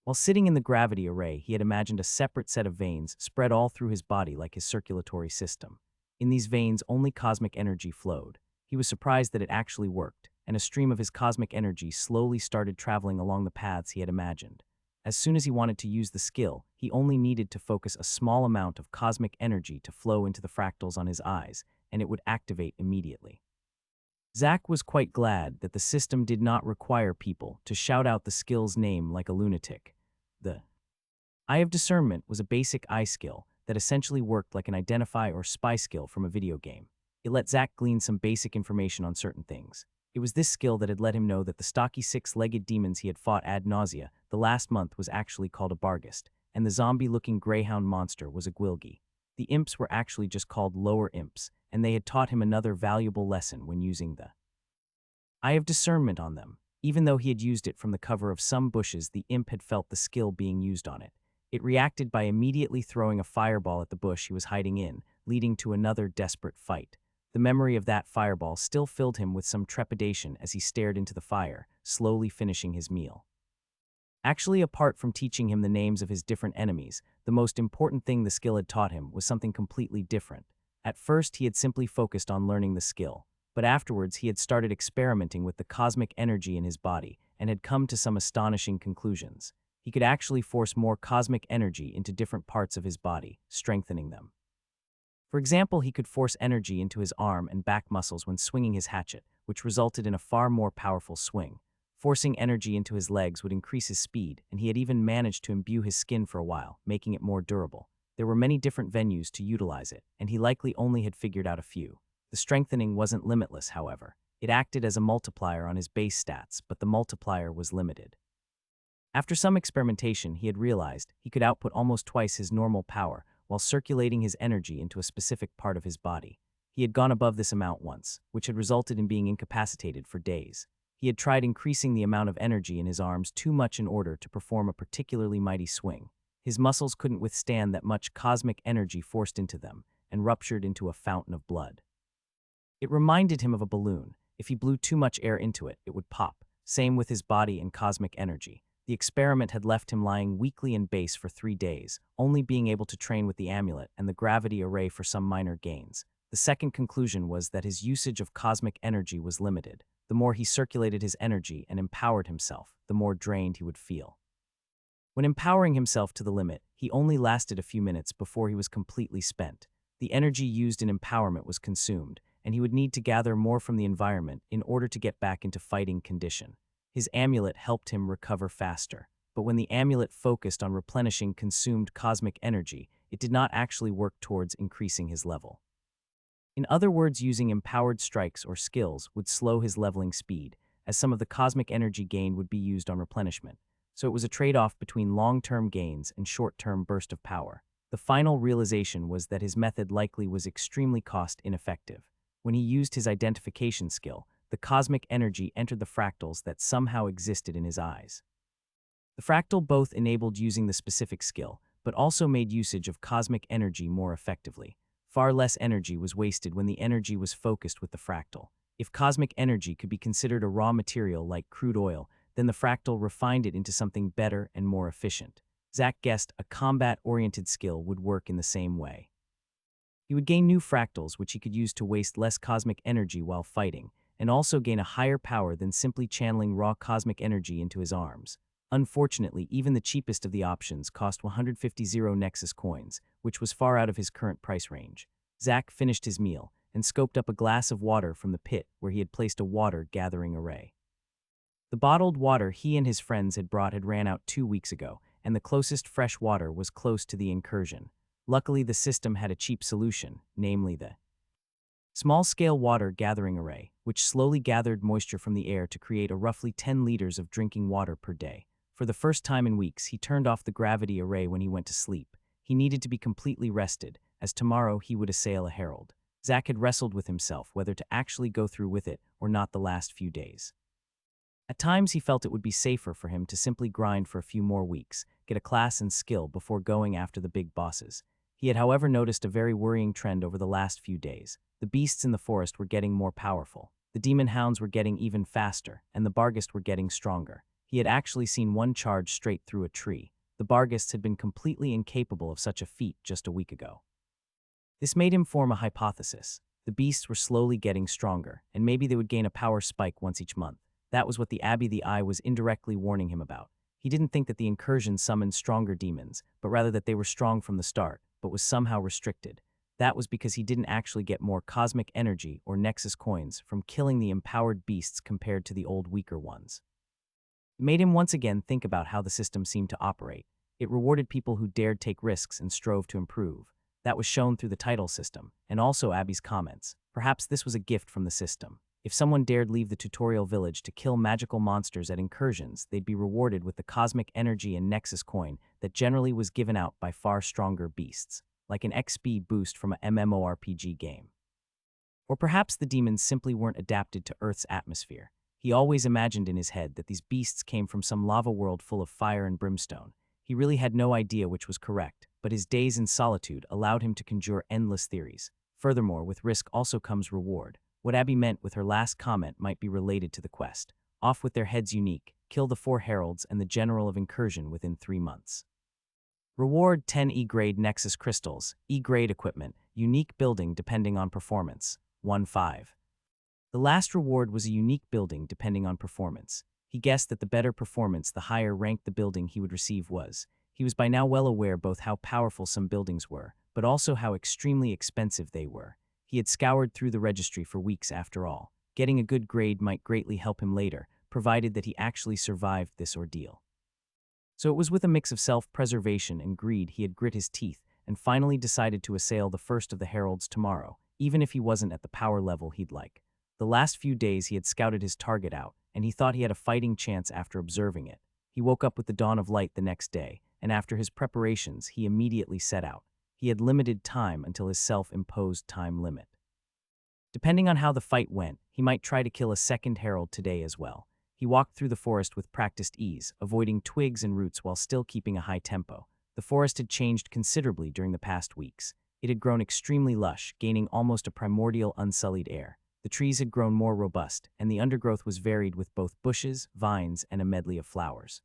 While sitting in the gravity array, he had imagined a separate set of veins spread all through his body like his circulatory system. In these veins, only cosmic energy flowed. He was surprised that it actually worked, and a stream of his cosmic energy slowly started traveling along the paths he had imagined. As soon as he wanted to use the skill, he only needed to focus a small amount of cosmic energy to flow into the fractals on his eyes, and it would activate immediately. Zack was quite glad that the system did not require people to shout out the skill's name like a lunatic. The Eye of Discernment was a basic eye skill that essentially worked like an identify or spy skill from a video game. It let Zack glean some basic information on certain things. It was this skill that had let him know that the stocky six-legged demons he had fought ad nausea the last month was actually called a Barghest, and the zombie-looking greyhound monster was a Gwilgi. The imps were actually just called lower imps, and they had taught him another valuable lesson when using the Eye of Discernment on them. Even though he had used it from the cover of some bushes, the imp had felt the skill being used on it. It reacted by immediately throwing a fireball at the bush he was hiding in, leading to another desperate fight. The memory of that fireball still filled him with some trepidation as he stared into the fire, slowly finishing his meal. Actually, apart from teaching him the names of his different enemies, the most important thing the skill had taught him was something completely different. At first, he had simply focused on learning the skill, but afterwards he had started experimenting with the cosmic energy in his body and had come to some astonishing conclusions. He could actually force more cosmic energy into different parts of his body, strengthening them. For example, he could force energy into his arm and back muscles when swinging his hatchet, which resulted in a far more powerful swing. Forcing energy into his legs would increase his speed, and he had even managed to imbue his skin for a while, making it more durable. There were many different venues to utilize it, and he likely only had figured out a few. The strengthening wasn't limitless, however. It acted as a multiplier on his base stats, but the multiplier was limited. After some experimentation, he had realized he could output almost twice his normal power while circulating his energy into a specific part of his body. He had gone above this amount once, which had resulted in being incapacitated for days. He had tried increasing the amount of energy in his arms too much in order to perform a particularly mighty swing. His muscles couldn't withstand that much cosmic energy forced into them, and ruptured into a fountain of blood. It reminded him of a balloon. If he blew too much air into it, it would pop. Same with his body and cosmic energy. The experiment had left him lying weakly in base for 3 days, only being able to train with the amulet and the gravity array for some minor gains. The second conclusion was that his usage of cosmic energy was limited. The more he circulated his energy and empowered himself, the more drained he would feel. When empowering himself to the limit, he only lasted a few minutes before he was completely spent. The energy used in empowerment was consumed, and he would need to gather more from the environment in order to get back into fighting condition. His amulet helped him recover faster, but when the amulet focused on replenishing consumed cosmic energy, it did not actually work towards increasing his level. In other words, using empowered strikes or skills would slow his leveling speed, as some of the cosmic energy gained would be used on replenishment. So it was a trade-off between long-term gains and short-term burst of power. The final realization was that his method likely was extremely cost-ineffective. When he used his identification skill, the cosmic energy entered the fractals that somehow existed in his eyes. The fractal both enabled using the specific skill, but also made usage of cosmic energy more effectively. Far less energy was wasted when the energy was focused with the fractal. If cosmic energy could be considered a raw material like crude oil, then the fractal refined it into something better and more efficient. Zack guessed a combat-oriented skill would work in the same way. He would gain new fractals which he could use to waste less cosmic energy while fighting, and also gain a higher power than simply channeling raw cosmic energy into his arms. Unfortunately, even the cheapest of the options cost 150 Nexus coins, which was far out of his current price range. Zack finished his meal and scoped up a glass of water from the pit where he had placed a water-gathering array. The bottled water he and his friends had brought had ran out 2 weeks ago, and the closest fresh water was close to the incursion. Luckily, the system had a cheap solution, namely the small-scale water-gathering array, which slowly gathered moisture from the air to create a roughly 10 liters of drinking water per day. For the first time in weeks, he turned off the gravity array when he went to sleep. He needed to be completely rested, as tomorrow he would assail a herald. Zack had wrestled with himself whether to actually go through with it or not the last few days. At times he felt it would be safer for him to simply grind for a few more weeks, get a class and skill before going after the big bosses. He had, however, noticed a very worrying trend over the last few days. The beasts in the forest were getting more powerful. The demon hounds were getting even faster, and the Barghest were getting stronger. He had actually seen one charge straight through a tree. The Barghests had been completely incapable of such a feat just a week ago. This made him form a hypothesis. The beasts were slowly getting stronger, and maybe they would gain a power spike once each month. That was what the Abbey the Eye was indirectly warning him about. He didn't think that the incursion summoned stronger demons, but rather that they were strong from the start, but was somehow restricted. That was because he didn't actually get more cosmic energy or Nexus coins from killing the empowered beasts compared to the old weaker ones. It made him once again think about how the system seemed to operate. It rewarded people who dared take risks and strove to improve. That was shown through the title system, and also Abby's comments. Perhaps this was a gift from the system. If someone dared leave the tutorial village to kill magical monsters at incursions, they'd be rewarded with the cosmic energy and Nexus coin that generally was given out by far stronger beasts, like an XP boost from a MMORPG game. Or perhaps the demons simply weren't adapted to Earth's atmosphere. He always imagined in his head that these beasts came from some lava world full of fire and brimstone. He really had no idea which was correct, but his days in solitude allowed him to conjure endless theories. Furthermore, with risk also comes reward. What Abby meant with her last comment might be related to the quest. Off with their heads unique, kill the 4 heralds and the general of incursion within 3 months. Reward 10 E-grade Nexus crystals, E-grade equipment, unique building depending on performance, 1-5. The last reward was a unique building depending on performance. He guessed that the better performance, the higher rank the building he would receive was. He was by now well aware both how powerful some buildings were, but also how extremely expensive they were. He had scoured through the registry for weeks after all. Getting a good grade might greatly help him later, provided that he actually survived this ordeal. So it was with a mix of self-preservation and greed he had grit his teeth and finally decided to assail the first of the heralds tomorrow, even if he wasn't at the power level he'd like. The last few days he had scouted his target out, and he thought he had a fighting chance after observing it. He woke up with the dawn of light the next day, and after his preparations, he immediately set out. He had limited time until his self-imposed time limit. Depending on how the fight went, he might try to kill a second herald today as well. He walked through the forest with practiced ease, avoiding twigs and roots while still keeping a high tempo. The forest had changed considerably during the past weeks. It had grown extremely lush, gaining almost a primordial, unsullied air. The trees had grown more robust, and the undergrowth was varied with both bushes, vines, and a medley of flowers.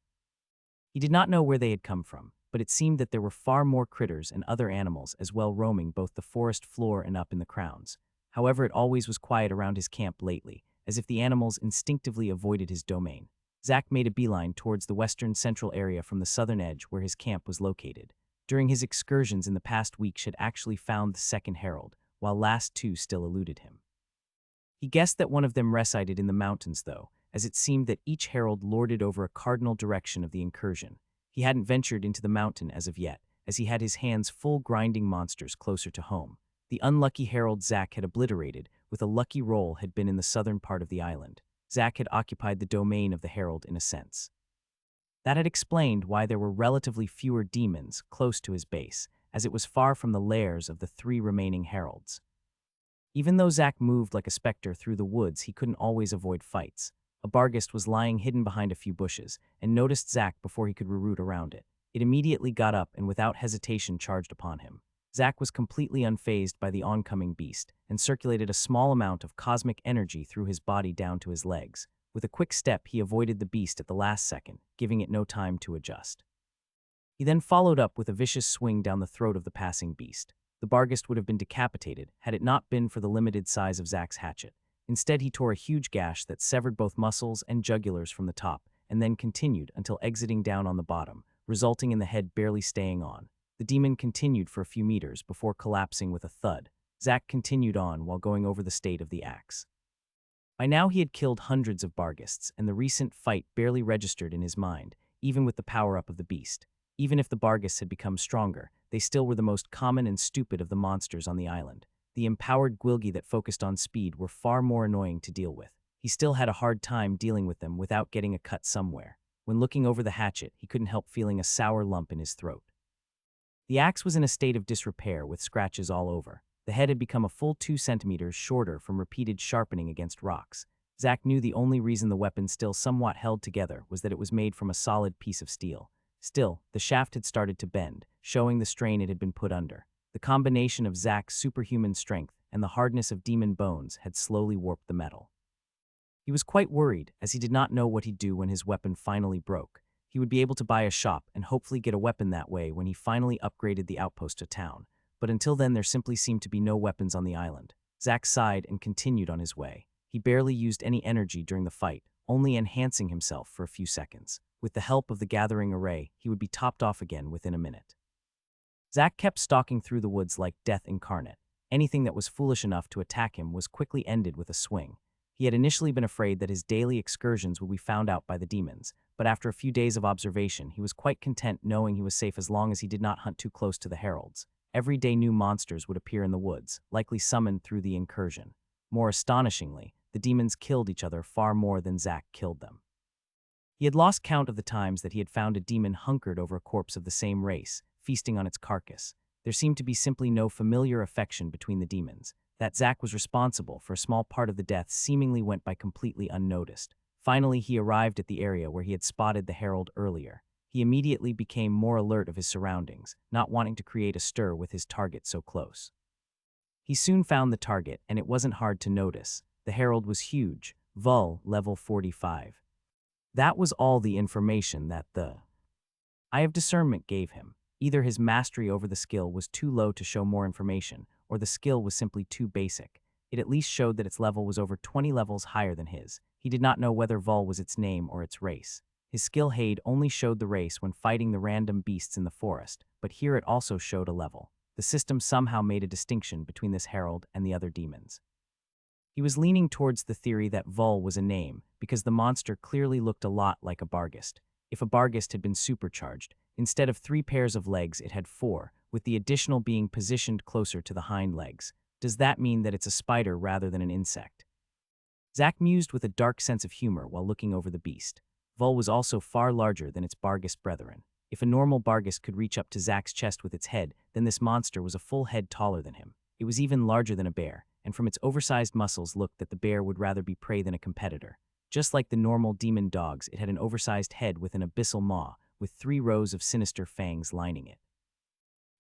He did not know where they had come from, but it seemed that there were far more critters and other animals as well roaming both the forest floor and up in the crowns. However, it always was quiet around his camp lately, as if the animals instinctively avoided his domain. Zack made a beeline towards the western central area from the southern edge where his camp was located. During his excursions in the past week, he had actually found the second herald, while last 2 still eluded him. He guessed that one of them resided in the mountains, though, as it seemed that each herald lorded over a cardinal direction of the incursion. He hadn't ventured into the mountain as of yet, as he had his hands full grinding monsters closer to home. The unlucky herald Zack had obliterated, with a lucky roll, had been in the southern part of the island. Zack had occupied the domain of the herald in a sense. That had explained why there were relatively fewer demons close to his base, as it was far from the lairs of the 3 remaining heralds. Even though Zack moved like a specter through the woods, he couldn't always avoid fights. A Barghest was lying hidden behind a few bushes, and noticed Zack before he could reroute around it. It immediately got up and without hesitation charged upon him. Zack was completely unfazed by the oncoming beast, and circulated a small amount of cosmic energy through his body down to his legs. With a quick step, he avoided the beast at the last second, giving it no time to adjust. He then followed up with a vicious swing down the throat of the passing beast. The Barghest would have been decapitated had it not been for the limited size of Zack's hatchet. Instead, he tore a huge gash that severed both muscles and jugulars from the top, and then continued until exiting down on the bottom, resulting in the head barely staying on. The demon continued for a few meters before collapsing with a thud. Zack continued on while going over the state of the axe. By now he had killed hundreds of Barghists, and the recent fight barely registered in his mind, even with the power-up of the beast. Even if the Barghists had become stronger, they still were the most common and stupid of the monsters on the island. The empowered Gwilgi that focused on speed were far more annoying to deal with. He still had a hard time dealing with them without getting a cut somewhere. When looking over the hatchet, he couldn't help feeling a sour lump in his throat. The axe was in a state of disrepair with scratches all over. The head had become a full 2 centimeters shorter from repeated sharpening against rocks. Zack knew the only reason the weapon still somewhat held together was that it was made from a solid piece of steel. Still, the shaft had started to bend, showing the strain it had been put under. The combination of Zack's superhuman strength and the hardness of demon bones had slowly warped the metal. He was quite worried, as he did not know what he'd do when his weapon finally broke. He would be able to buy a shop and hopefully get a weapon that way when he finally upgraded the outpost to town. But until then there simply seemed to be no weapons on the island. Zack sighed and continued on his way. He barely used any energy during the fight, only enhancing himself for a few seconds. With the help of the gathering array, he would be topped off again within a minute. Zack kept stalking through the woods like death incarnate. Anything that was foolish enough to attack him was quickly ended with a swing. He had initially been afraid that his daily excursions would be found out by the demons, but after a few days of observation, he was quite content knowing he was safe as long as he did not hunt too close to the heralds. Every day new monsters would appear in the woods, likely summoned through the incursion. More astonishingly, the demons killed each other far more than Zack killed them. He had lost count of the times that he had found a demon hunkered over a corpse of the same race, feasting on its carcass. There seemed to be simply no familiar affection between the demons. That Zack was responsible for a small part of the deaths seemingly went by completely unnoticed. Finally, he arrived at the area where he had spotted the herald earlier. He immediately became more alert of his surroundings, not wanting to create a stir with his target so close. He soon found the target, and it wasn't hard to notice. The herald was huge, Vul, level 45. That was all the information that the Eye of Discernment gave him. Either his mastery over the skill was too low to show more information, or the skill was simply too basic. It at least showed that its level was over 20 levels higher than his. He did not know whether Vul was its name or its race. His skill Haid only showed the race when fighting the random beasts in the forest, but here it also showed a level. The system somehow made a distinction between this herald and the other demons. He was leaning towards the theory that Vul was a name, because the monster clearly looked a lot like a Barghist. If a Barghist had been supercharged, instead of 3 pairs of legs it had 4, with the additional being positioned closer to the hind legs. Does that mean that it's a spider rather than an insect? Zack mused with a dark sense of humor while looking over the beast. Vul was also far larger than its Barghist brethren. If a normal Barghist could reach up to Zack's chest with its head, then this monster was a full head taller than him. It was even larger than a bear, and from its oversized muscles looked that the bear would rather be prey than a competitor. Just like the normal demon dogs, it had an oversized head with an abyssal maw, with 3 rows of sinister fangs lining it.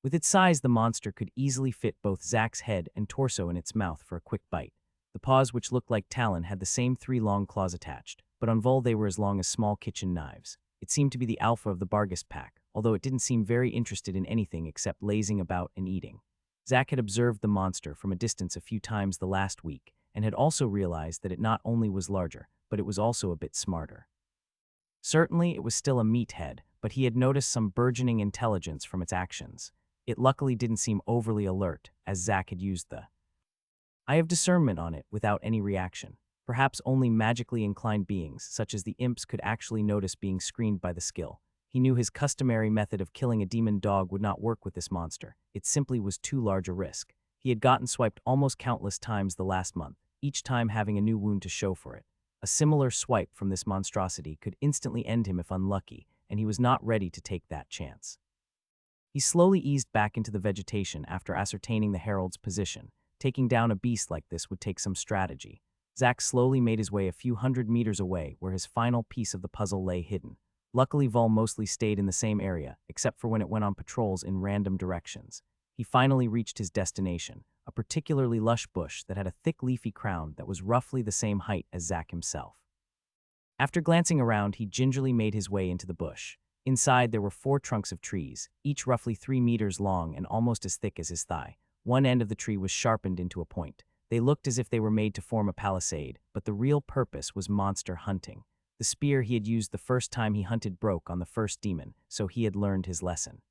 With its size, the monster could easily fit both Zack's head and torso in its mouth for a quick bite. The paws, which looked like talon, had the same 3 long claws attached, but on Vul they were as long as small kitchen knives. It seemed to be the alpha of the Barghist pack, although it didn't seem very interested in anything except lazing about and eating. Zack had observed the monster from a distance a few times the last week, and had also realized that it not only was larger, but it was also a bit smarter. Certainly it was still a meathead, but he had noticed some burgeoning intelligence from its actions. It luckily didn't seem overly alert, as Zack had used the Eye of Discernment on it without any reaction. Perhaps only magically inclined beings, such as the imps, could actually notice being screened by the skill. He knew his customary method of killing a demon dog would not work with this monster. It simply was too large a risk. He had gotten swiped almost countless times the last month, each time having a new wound to show for it. A similar swipe from this monstrosity could instantly end him if unlucky, and he was not ready to take that chance. He slowly eased back into the vegetation after ascertaining the herald's position. Taking down a beast like this would take some strategy. Zack slowly made his way a few hundred meters away where his final piece of the puzzle lay hidden. Luckily, Vul mostly stayed in the same area, except for when it went on patrols in random directions. He finally reached his destination, a particularly lush bush that had a thick leafy crown that was roughly the same height as Zack himself. After glancing around, he gingerly made his way into the bush. Inside there were 4 trunks of trees, each roughly 3 meters long and almost as thick as his thigh. One end of the tree was sharpened into a point. They looked as if they were made to form a palisade, but the real purpose was monster hunting. The spear he had used the first time he hunted broke on the first demon, so he had learned his lesson.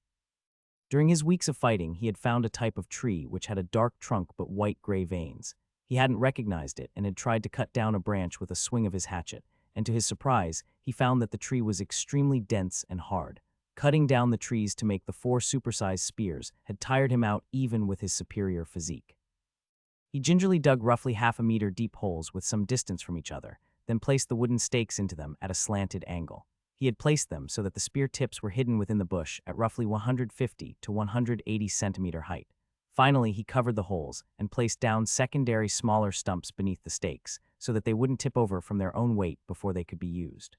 During his weeks of fighting, he had found a type of tree which had a dark trunk but white-gray veins. He hadn't recognized it and had tried to cut down a branch with a swing of his hatchet, and to his surprise, he found that the tree was extremely dense and hard. Cutting down the trees to make the 4 supersized spears had tired him out even with his superior physique. He gingerly dug roughly half a meter deep holes with some distance from each other, then placed the wooden stakes into them at a slanted angle. He had placed them so that the spear tips were hidden within the bush at roughly 150 to 180 centimeter height. Finally, he covered the holes and placed down secondary smaller stumps beneath the stakes so that they wouldn't tip over from their own weight before they could be used.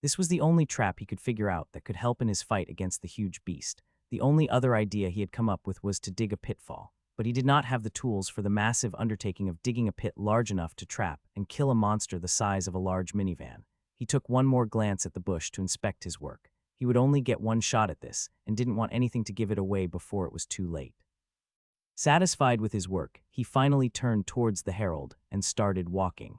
This was the only trap he could figure out that could help in his fight against the huge beast. The only other idea he had come up with was to dig a pitfall, but he did not have the tools for the massive undertaking of digging a pit large enough to trap and kill a monster the size of a large minivan. He took one more glance at the bush to inspect his work. He would only get one shot at this, and didn't want anything to give it away before it was too late. Satisfied with his work, he finally turned towards the herald and started walking.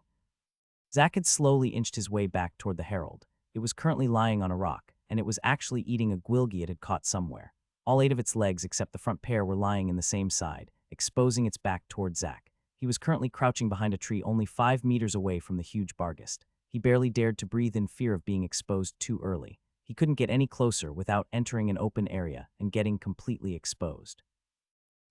Zack had slowly inched his way back toward the herald. It was currently lying on a rock, and it was actually eating a gwilgi it had caught somewhere. All 8 of its legs except the front pair were lying in the same side, exposing its back toward Zack. He was currently crouching behind a tree only 5 meters away from the huge barghest. He barely dared to breathe in fear of being exposed too early. He couldn't get any closer without entering an open area and getting completely exposed.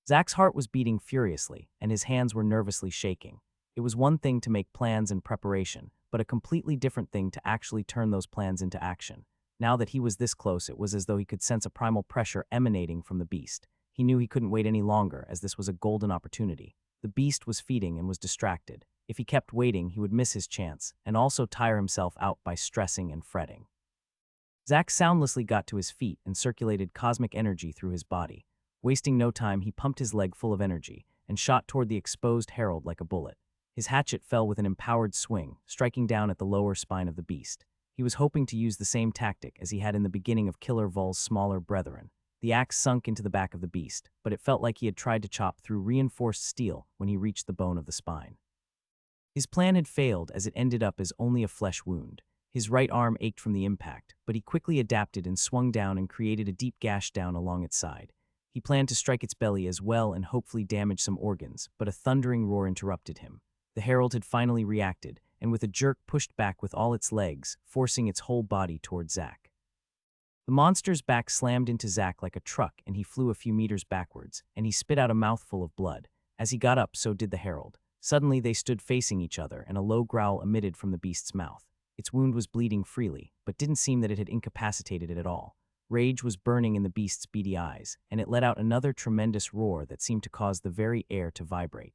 Zack's heart was beating furiously, and his hands were nervously shaking. It was one thing to make plans and preparation, but a completely different thing to actually turn those plans into action. Now that he was this close, it was as though he could sense a primal pressure emanating from the beast. He knew he couldn't wait any longer, as this was a golden opportunity. The beast was feeding and was distracted. If he kept waiting, he would miss his chance, and also tire himself out by stressing and fretting. Zack soundlessly got to his feet and circulated cosmic energy through his body. Wasting no time, he pumped his leg full of energy and shot toward the exposed herald like a bullet. His hatchet fell with an empowered swing, striking down at the lower spine of the beast. He was hoping to use the same tactic as he had in the beginning of Killer Vol's smaller brethren. The axe sunk into the back of the beast, but it felt like he had tried to chop through reinforced steel when he reached the bone of the spine. His plan had failed, as it ended up as only a flesh wound. His right arm ached from the impact, but he quickly adapted and swung down and created a deep gash down along its side. He planned to strike its belly as well and hopefully damage some organs, but a thundering roar interrupted him. The herald had finally reacted, and with a jerk pushed back with all its legs, forcing its whole body toward Zack. The monster's back slammed into Zack like a truck, and he flew a few meters backwards, and he spit out a mouthful of blood. As he got up, so did the herald. Suddenly they stood facing each other, and a low growl emitted from the beast's mouth. Its wound was bleeding freely, but didn't seem that it had incapacitated it at all. Rage was burning in the beast's beady eyes, and it let out another tremendous roar that seemed to cause the very air to vibrate.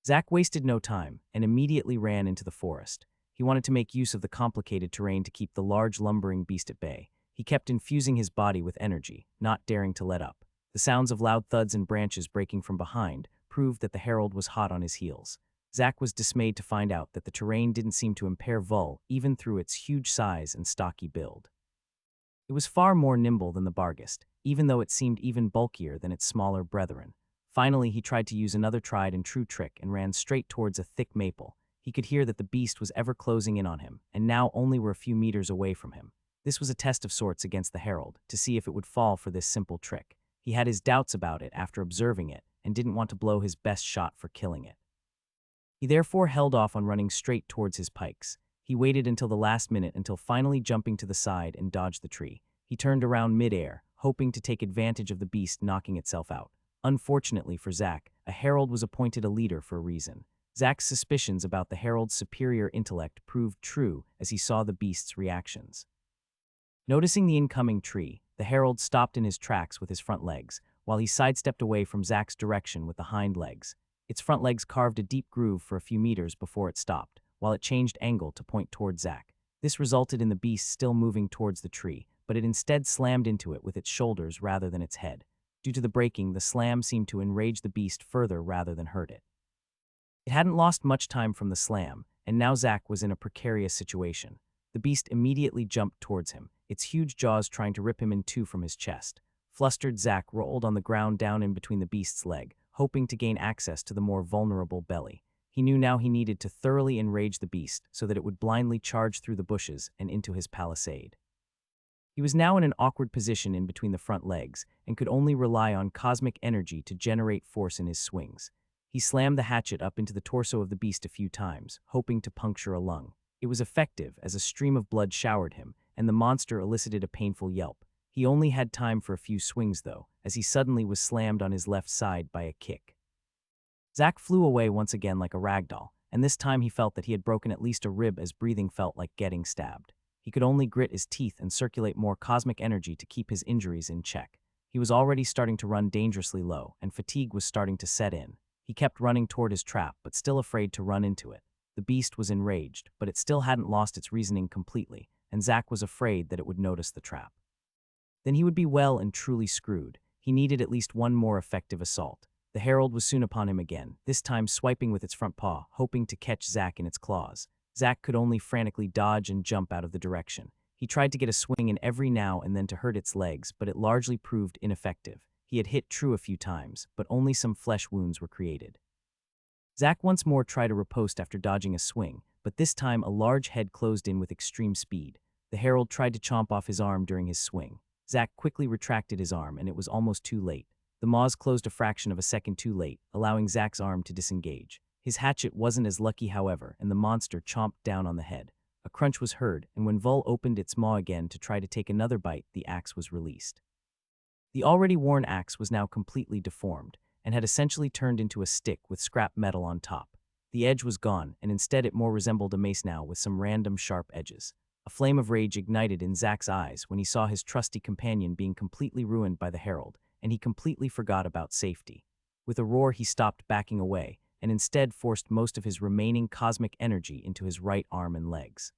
Zack wasted no time, and immediately ran into the forest. He wanted to make use of the complicated terrain to keep the large lumbering beast at bay. He kept infusing his body with energy, not daring to let up. The sounds of loud thuds and branches breaking from behind proved that the herald was hot on his heels. Zack was dismayed to find out that the terrain didn't seem to impair Vol even through its huge size and stocky build. It was far more nimble than the barghest, even though it seemed even bulkier than its smaller brethren. Finally, he tried to use another tried and true trick and ran straight towards a thick maple. He could hear that the beast was ever closing in on him, and now only were a few meters away from him. This was a test of sorts against the herald, to see if it would fall for this simple trick. He had his doubts about it after observing it, and didn't want to blow his best shot for killing it. He therefore held off on running straight towards his pikes. He waited until the last minute until finally jumping to the side and dodged the tree. He turned around mid-air, hoping to take advantage of the beast knocking itself out. Unfortunately for Zack, a herald was appointed a leader for a reason. Zack's suspicions about the herald's superior intellect proved true as he saw the beast's reactions. Noticing the incoming tree, the herald stopped in his tracks with his front legs, while he sidestepped away from Zack's direction with the hind legs. Its front legs carved a deep groove for a few meters before it stopped, while it changed angle to point toward Zack. This resulted in the beast still moving towards the tree, but it instead slammed into it with its shoulders rather than its head. Due to the breaking, the slam seemed to enrage the beast further rather than hurt it. It hadn't lost much time from the slam, and now Zack was in a precarious situation. The beast immediately jumped towards him, its huge jaws trying to rip him in two from his chest. Flustered, Zack rolled on the ground down in between the beast's leg, hoping to gain access to the more vulnerable belly. He knew now he needed to thoroughly enrage the beast so that it would blindly charge through the bushes and into his palisade. He was now in an awkward position in between the front legs and could only rely on cosmic energy to generate force in his swings. He slammed the hatchet up into the torso of the beast a few times, hoping to puncture a lung. It was effective as a stream of blood showered him, and the monster elicited a painful yelp. He only had time for a few swings, though, as he suddenly was slammed on his left side by a kick. Zack flew away once again like a ragdoll, and this time he felt that he had broken at least a rib as breathing felt like getting stabbed. He could only grit his teeth and circulate more cosmic energy to keep his injuries in check. He was already starting to run dangerously low, and fatigue was starting to set in. He kept running toward his trap, but still afraid to run into it. The beast was enraged, but it still hadn't lost its reasoning completely, and Zack was afraid that it would notice the trap. Then he would be well and truly screwed. He needed at least one more effective assault. The herald was soon upon him again, this time swiping with its front paw, hoping to catch Zack in its claws. Zack could only frantically dodge and jump out of the direction. He tried to get a swing in every now and then to hurt its legs, but it largely proved ineffective. He had hit true a few times, but only some flesh wounds were created. Zack once more tried a riposte after dodging a swing, but this time a large head closed in with extreme speed. The herald tried to chomp off his arm during his swing. Zack quickly retracted his arm, and it was almost too late. The maws closed a fraction of a second too late, allowing Zack's arm to disengage. His hatchet wasn't as lucky, however, and the monster chomped down on the head. A crunch was heard, and when Vul opened its maw again to try to take another bite, the axe was released. The already worn axe was now completely deformed, and had essentially turned into a stick with scrap metal on top. The edge was gone, and instead it more resembled a mace now with some random sharp edges. A flame of rage ignited in Zack's eyes when he saw his trusty companion being completely ruined by the herald, and he completely forgot about safety. With a roar, he stopped backing away, and instead forced most of his remaining cosmic energy into his right arm and legs.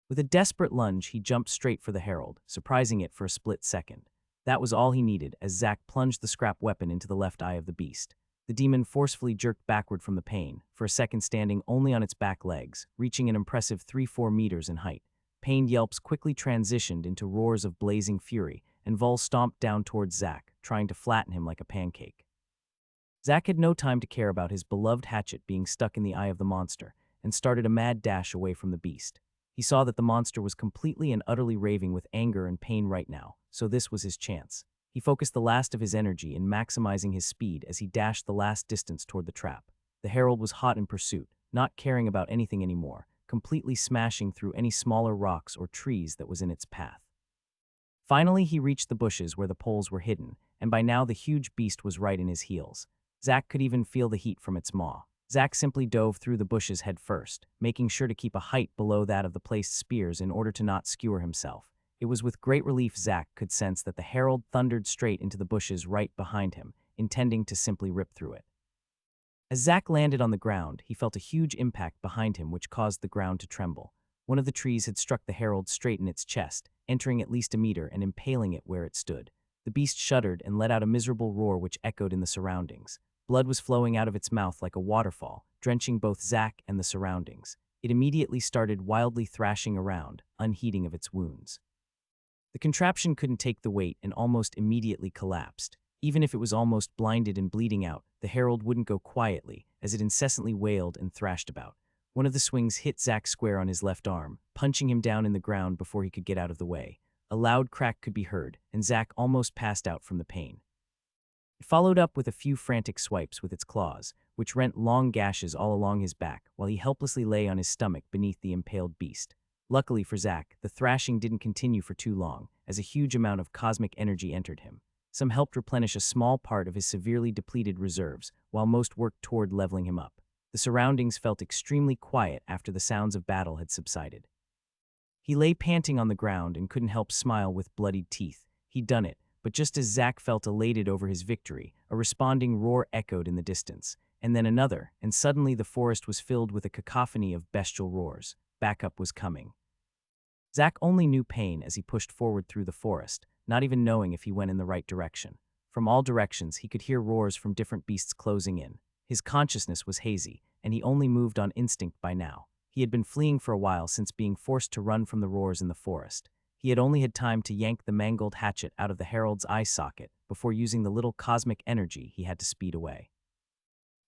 With a desperate lunge, he jumped straight for the herald, surprising it for a split second. That was all he needed as Zack plunged the scrap weapon into the left eye of the beast. The demon forcefully jerked backward from the pain, for a second standing only on its back legs, reaching an impressive 3-4 meters in height. Pained yelps quickly transitioned into roars of blazing fury, and Vul stomped down towards Zack, trying to flatten him like a pancake. Zack had no time to care about his beloved hatchet being stuck in the eye of the monster, and started a mad dash away from the beast. He saw that the monster was completely and utterly raving with anger and pain right now, so this was his chance. He focused the last of his energy in maximizing his speed as he dashed the last distance toward the trap. The herald was hot in pursuit, not caring about anything anymore, completely smashing through any smaller rocks or trees that was in its path. Finally, he reached the bushes where the poles were hidden, and by now the huge beast was right in his heels. Zack could even feel the heat from its maw. Zack simply dove through the bushes head first, making sure to keep a height below that of the placed spears in order to not skewer himself. It was with great relief Zack could sense that the herald thundered straight into the bushes right behind him, intending to simply rip through it. As Zack landed on the ground, he felt a huge impact behind him which caused the ground to tremble. One of the trees had struck the herald straight in its chest, entering at least a meter and impaling it where it stood. The beast shuddered and let out a miserable roar which echoed in the surroundings. Blood was flowing out of its mouth like a waterfall, drenching both Zack and the surroundings. It immediately started wildly thrashing around, unheeding of its wounds. The contraption couldn't take the weight and almost immediately collapsed. Even if it was almost blinded and bleeding out, the herald wouldn't go quietly, as it incessantly wailed and thrashed about. One of the swings hit Zack square on his left arm, punching him down in the ground before he could get out of the way. A loud crack could be heard, and Zack almost passed out from the pain. It followed up with a few frantic swipes with its claws, which rent long gashes all along his back while he helplessly lay on his stomach beneath the impaled beast. Luckily for Zack, the thrashing didn't continue for too long, as a huge amount of cosmic energy entered him. Some helped replenish a small part of his severely depleted reserves, while most worked toward leveling him up. The surroundings felt extremely quiet after the sounds of battle had subsided. He lay panting on the ground and couldn't help smile with bloodied teeth. He'd done it, but just as Zack felt elated over his victory, a responding roar echoed in the distance, and then another, and suddenly the forest was filled with a cacophony of bestial roars. Backup was coming. Zack only knew pain as he pushed forward through the forest, not even knowing if he went in the right direction. From all directions, he could hear roars from different beasts closing in. His consciousness was hazy, and he only moved on instinct by now. He had been fleeing for a while since being forced to run from the roars in the forest. He had only had time to yank the mangled hatchet out of the herald's eye socket before using the little cosmic energy he had to speed away.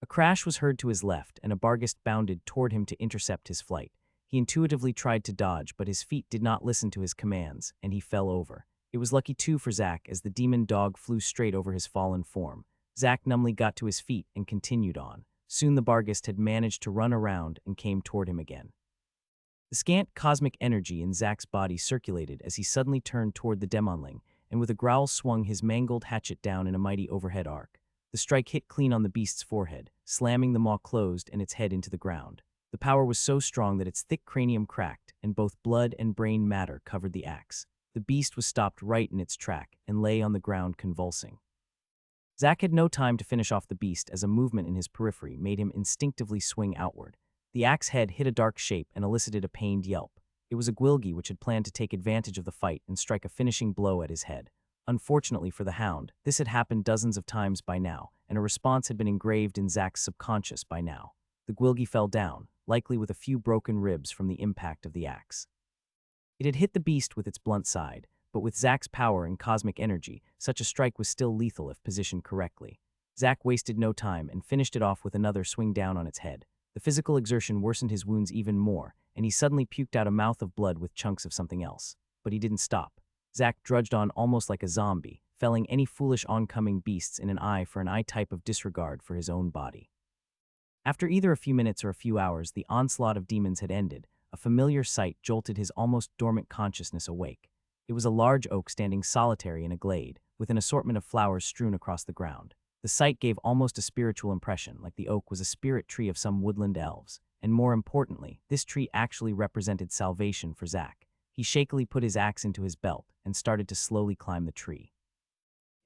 A crash was heard to his left, and a barghest bounded toward him to intercept his flight. He intuitively tried to dodge, but his feet did not listen to his commands, and he fell over. It was lucky too for Zack as the demon dog flew straight over his fallen form. Zack numbly got to his feet and continued on. Soon the barghest had managed to run around and came toward him again. The scant cosmic energy in Zack's body circulated as he suddenly turned toward the demonling, and with a growl swung his mangled hatchet down in a mighty overhead arc. The strike hit clean on the beast's forehead, slamming the maw closed and its head into the ground. The power was so strong that its thick cranium cracked, and both blood and brain matter covered the axe. The beast was stopped right in its track and lay on the ground convulsing. Zack had no time to finish off the beast as a movement in his periphery made him instinctively swing outward. The axe head hit a dark shape and elicited a pained yelp. It was a Gwilgi which had planned to take advantage of the fight and strike a finishing blow at his head. Unfortunately for the hound, this had happened dozens of times by now, and a response had been engraved in Zack's subconscious by now. The Gwilgi fell down, likely with a few broken ribs from the impact of the axe. It had hit the beast with its blunt side, but with Zack's power and cosmic energy, such a strike was still lethal if positioned correctly. Zack wasted no time and finished it off with another swing down on its head. The physical exertion worsened his wounds even more, and he suddenly puked out a mouth of blood with chunks of something else. But he didn't stop. Zack drudged on almost like a zombie, felling any foolish oncoming beasts in an eye for an eye type of disregard for his own body. After either a few minutes or a few hours, the onslaught of demons had ended. A familiar sight jolted his almost dormant consciousness awake. It was a large oak standing solitary in a glade, with an assortment of flowers strewn across the ground. The sight gave almost a spiritual impression, like the oak was a spirit tree of some woodland elves. And more importantly, this tree actually represented salvation for Zack. He shakily put his axe into his belt and started to slowly climb the tree.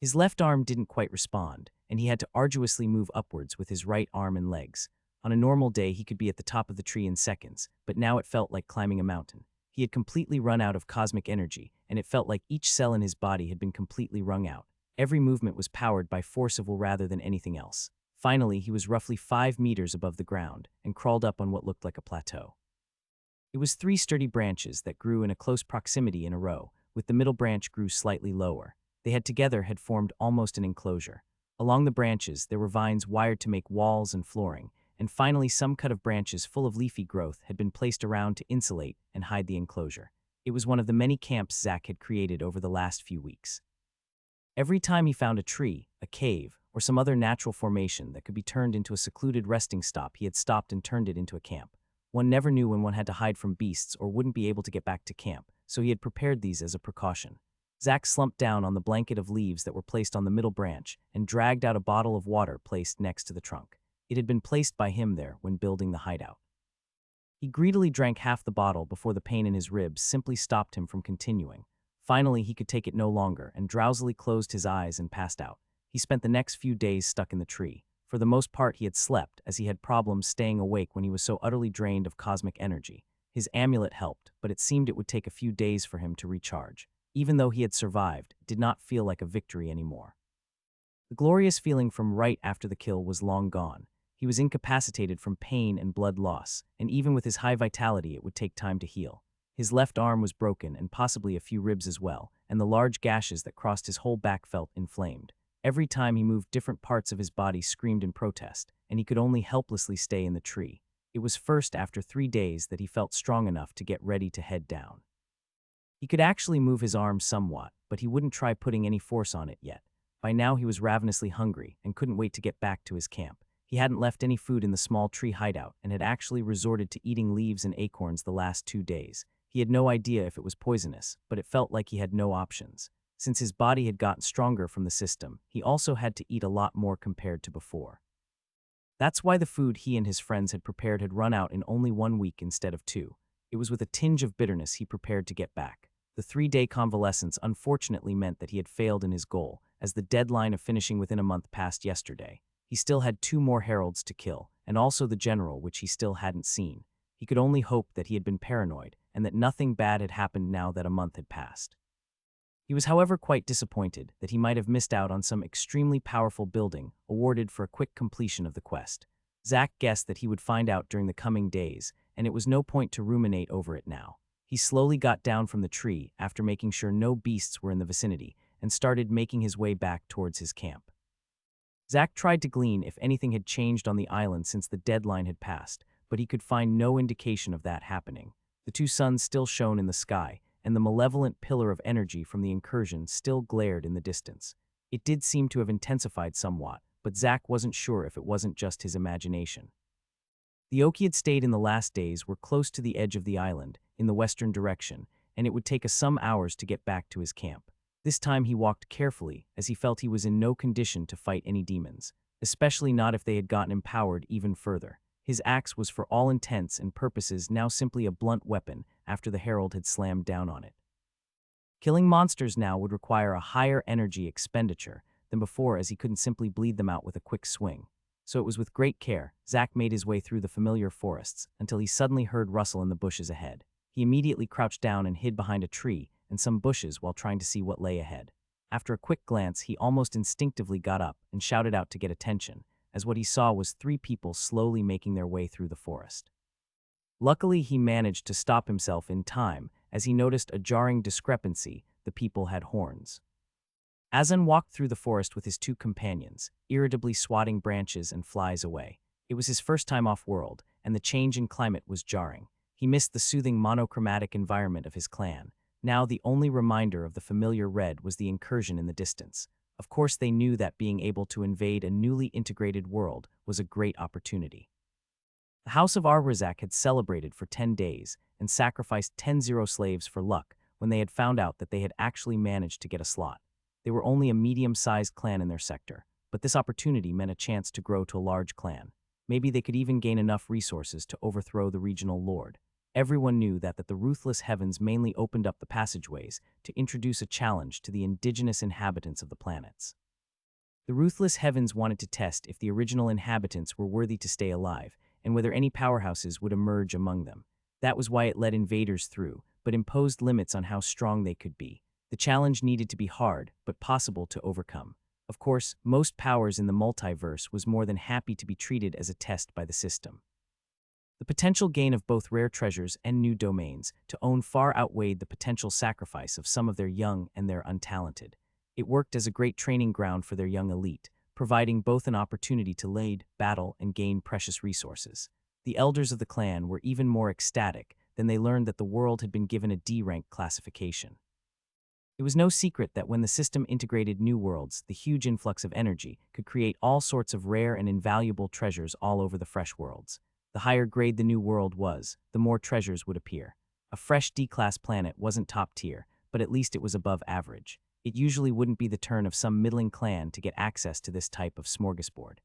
His left arm didn't quite respond, and he had to arduously move upwards with his right arm and legs. On a normal day, he could be at the top of the tree in seconds, but now it felt like climbing a mountain. He had completely run out of cosmic energy, and it felt like each cell in his body had been completely wrung out. Every movement was powered by force of will rather than anything else. Finally, he was roughly 5 meters above the ground and crawled up on what looked like a plateau. It was 3 sturdy branches that grew in a close proximity in a row, with the middle branch grew slightly lower. They had formed almost an enclosure. Along the branches, there were vines wired to make walls and flooring, and finally some cut of branches full of leafy growth had been placed around to insulate and hide the enclosure. It was one of the many camps Zack had created over the last few weeks. Every time he found a tree, a cave, or some other natural formation that could be turned into a secluded resting stop, he had stopped and turned it into a camp. One never knew when one had to hide from beasts or wouldn't be able to get back to camp, so he had prepared these as a precaution. Zack slumped down on the blanket of leaves that were placed on the middle branch and dragged out a bottle of water placed next to the trunk. It had been placed by him there when building the hideout. He greedily drank half the bottle before the pain in his ribs simply stopped him from continuing. Finally, he could take it no longer and drowsily closed his eyes and passed out. He spent the next few days stuck in the tree. For the most part, he had slept, as he had problems staying awake when he was so utterly drained of cosmic energy. His amulet helped, but it seemed it would take a few days for him to recharge. Even though he had survived, it did not feel like a victory anymore. The glorious feeling from right after the kill was long gone. He was incapacitated from pain and blood loss, and even with his high vitality, it would take time to heal. His left arm was broken and possibly a few ribs as well, and the large gashes that crossed his whole back felt inflamed. Every time he moved, different parts of his body screamed in protest, and he could only helplessly stay in the tree. It was first after 3 days that he felt strong enough to get ready to head down. He could actually move his arm somewhat, but he wouldn't try putting any force on it yet. By now he was ravenously hungry and couldn't wait to get back to his camp. He hadn't left any food in the small tree hideout and had actually resorted to eating leaves and acorns the last 2 days. He had no idea if it was poisonous, but it felt like he had no options. Since his body had gotten stronger from the system, he also had to eat a lot more compared to before. That's why the food he and his friends had prepared had run out in only 1 week instead of 2. It was with a tinge of bitterness he prepared to get back. The 3-day convalescence unfortunately meant that he had failed in his goal, as the deadline of finishing within a month passed yesterday. He still had 2 more heralds to kill, and also the general, which he still hadn't seen. He could only hope that he had been paranoid, and that nothing bad had happened now that a month had passed. He was, however, quite disappointed that he might have missed out on some extremely powerful building awarded for a quick completion of the quest. Zack guessed that he would find out during the coming days, and it was no point to ruminate over it now. He slowly got down from the tree after making sure no beasts were in the vicinity and started making his way back towards his camp. Zack tried to glean if anything had changed on the island since the deadline had passed, but he could find no indication of that happening. The two suns still shone in the sky, and the malevolent pillar of energy from the incursion still glared in the distance. It did seem to have intensified somewhat, but Zack wasn't sure if it wasn't just his imagination. The Oki had stayed in the last days were close to the edge of the island, in the western direction, and it would take us some hours to get back to his camp. This time he walked carefully, as he felt he was in no condition to fight any demons, especially not if they had gotten empowered even further. His axe was for all intents and purposes now simply a blunt weapon after the herald had slammed down on it. Killing monsters now would require a higher energy expenditure than before, as he couldn't simply bleed them out with a quick swing. So it was with great care Zack made his way through the familiar forests until he suddenly heard rustle in the bushes ahead. He immediately crouched down and hid behind a tree and some bushes while trying to see what lay ahead. After a quick glance, he almost instinctively got up and shouted out to get attention, as what he saw was three people slowly making their way through the forest. Luckily, he managed to stop himself in time as he noticed a jarring discrepancy: the people had horns. Azan walked through the forest with his two companions, irritably swatting branches and flies away. It was his first time off-world, and the change in climate was jarring. He missed the soothing monochromatic environment of his clan. Now the only reminder of the familiar red was the incursion in the distance. Of course, they knew that being able to invade a newly integrated world was a great opportunity. The House of Arrazak had celebrated for 10 days and sacrificed 10 slaves for luck when they had found out that they had actually managed to get a slot. They were only a medium-sized clan in their sector, but this opportunity meant a chance to grow to a large clan. Maybe they could even gain enough resources to overthrow the regional lord. Everyone knew that the ruthless heavens mainly opened up the passageways to introduce a challenge to the indigenous inhabitants of the planets. The ruthless heavens wanted to test if the original inhabitants were worthy to stay alive, and whether any powerhouses would emerge among them. That was why it let invaders through, but imposed limits on how strong they could be. The challenge needed to be hard, but possible to overcome. Of course, most powers in the multiverse was more than happy to be treated as a test by the system. The potential gain of both rare treasures and new domains to own far outweighed the potential sacrifice of some of their young and their untalented. It worked as a great training ground for their young elite, providing both an opportunity to lead, battle, and gain precious resources. The elders of the clan were even more ecstatic than they learned that the world had been given a D-rank classification. It was no secret that when the system integrated new worlds, the huge influx of energy could create all sorts of rare and invaluable treasures all over the fresh worlds. The higher grade the new world was, the more treasures would appear. A fresh D-class planet wasn't top tier, but at least it was above average. It usually wouldn't be the turn of some middling clan to get access to this type of smorgasbord.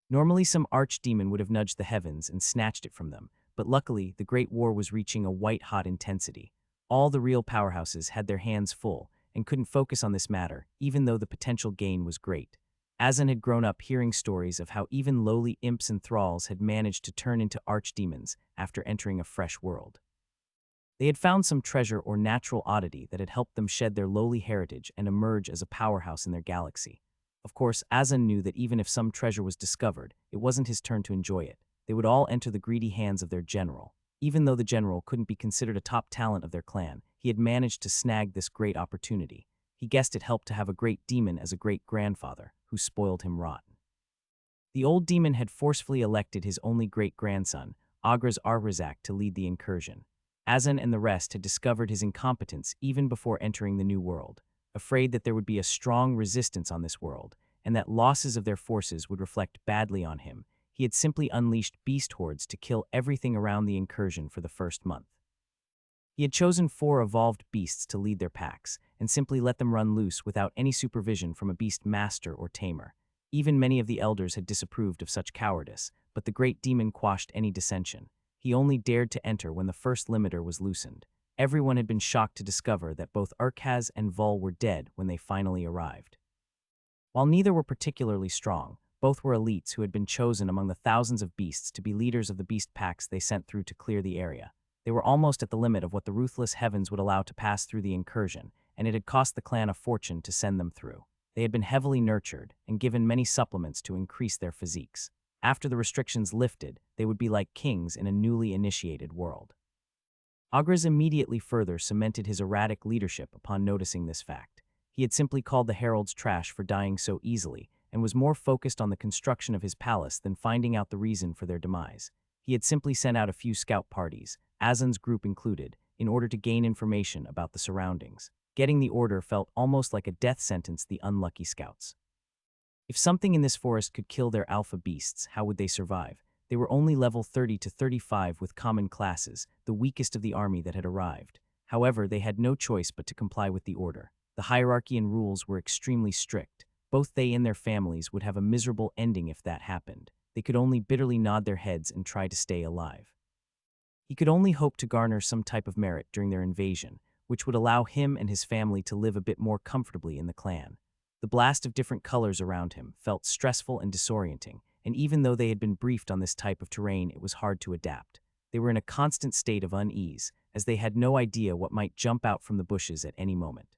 Normally, some archdemon would have nudged the heavens and snatched it from them, but luckily, the Great War was reaching a white-hot intensity. All the real powerhouses had their hands full and couldn't focus on this matter, even though the potential gain was great. Azan had grown up hearing stories of how even lowly imps and thralls had managed to turn into archdemons after entering a fresh world. They had found some treasure or natural oddity that had helped them shed their lowly heritage and emerge as a powerhouse in their galaxy. Of course, Azan knew that even if some treasure was discovered, it wasn't his turn to enjoy it. They would all enter the greedy hands of their general. Even though the general couldn't be considered a top talent of their clan, he had managed to snag this great opportunity. He guessed it helped to have a great demon as a great-grandfather, who spoiled him rotten. The old demon had forcefully elected his only great-grandson, Agraz Arrazak, to lead the incursion. Azan and the rest had discovered his incompetence even before entering the new world, afraid that there would be a strong resistance on this world, and that losses of their forces would reflect badly on him. He had simply unleashed beast hordes to kill everything around the incursion for the first month. He had chosen 4 evolved beasts to lead their packs, and simply let them run loose without any supervision from a beast master or tamer. Even many of the elders had disapproved of such cowardice, but the great demon quashed any dissension. He only dared to enter when the first limiter was loosened. Everyone had been shocked to discover that both Urkaz and Vul were dead when they finally arrived. While neither were particularly strong, both were elites who had been chosen among the thousands of beasts to be leaders of the beast packs they sent through to clear the area. They were almost at the limit of what the ruthless heavens would allow to pass through the incursion, and it had cost the clan a fortune to send them through. They had been heavily nurtured and given many supplements to increase their physiques. After the restrictions lifted, they would be like kings in a newly initiated world. Agraz immediately further cemented his erratic leadership upon noticing this fact. He had simply called the heralds trash for dying so easily, and was more focused on the construction of his palace than finding out the reason for their demise. He had simply sent out a few scout parties, Azan's group included, in order to gain information about the surroundings. Getting the order felt almost like a death sentence to the unlucky scouts. If something in this forest could kill their alpha beasts, how would they survive? They were only level 30 to 35 with common classes, the weakest of the army that had arrived. However, they had no choice but to comply with the order. The hierarchy and rules were extremely strict. Both they and their families would have a miserable ending if that happened. They could only bitterly nod their heads and try to stay alive. He could only hope to garner some type of merit during their invasion, which would allow him and his family to live a bit more comfortably in the clan. The blast of different colors around him felt stressful and disorienting, and even though they had been briefed on this type of terrain, it was hard to adapt. They were in a constant state of unease, as they had no idea what might jump out from the bushes at any moment.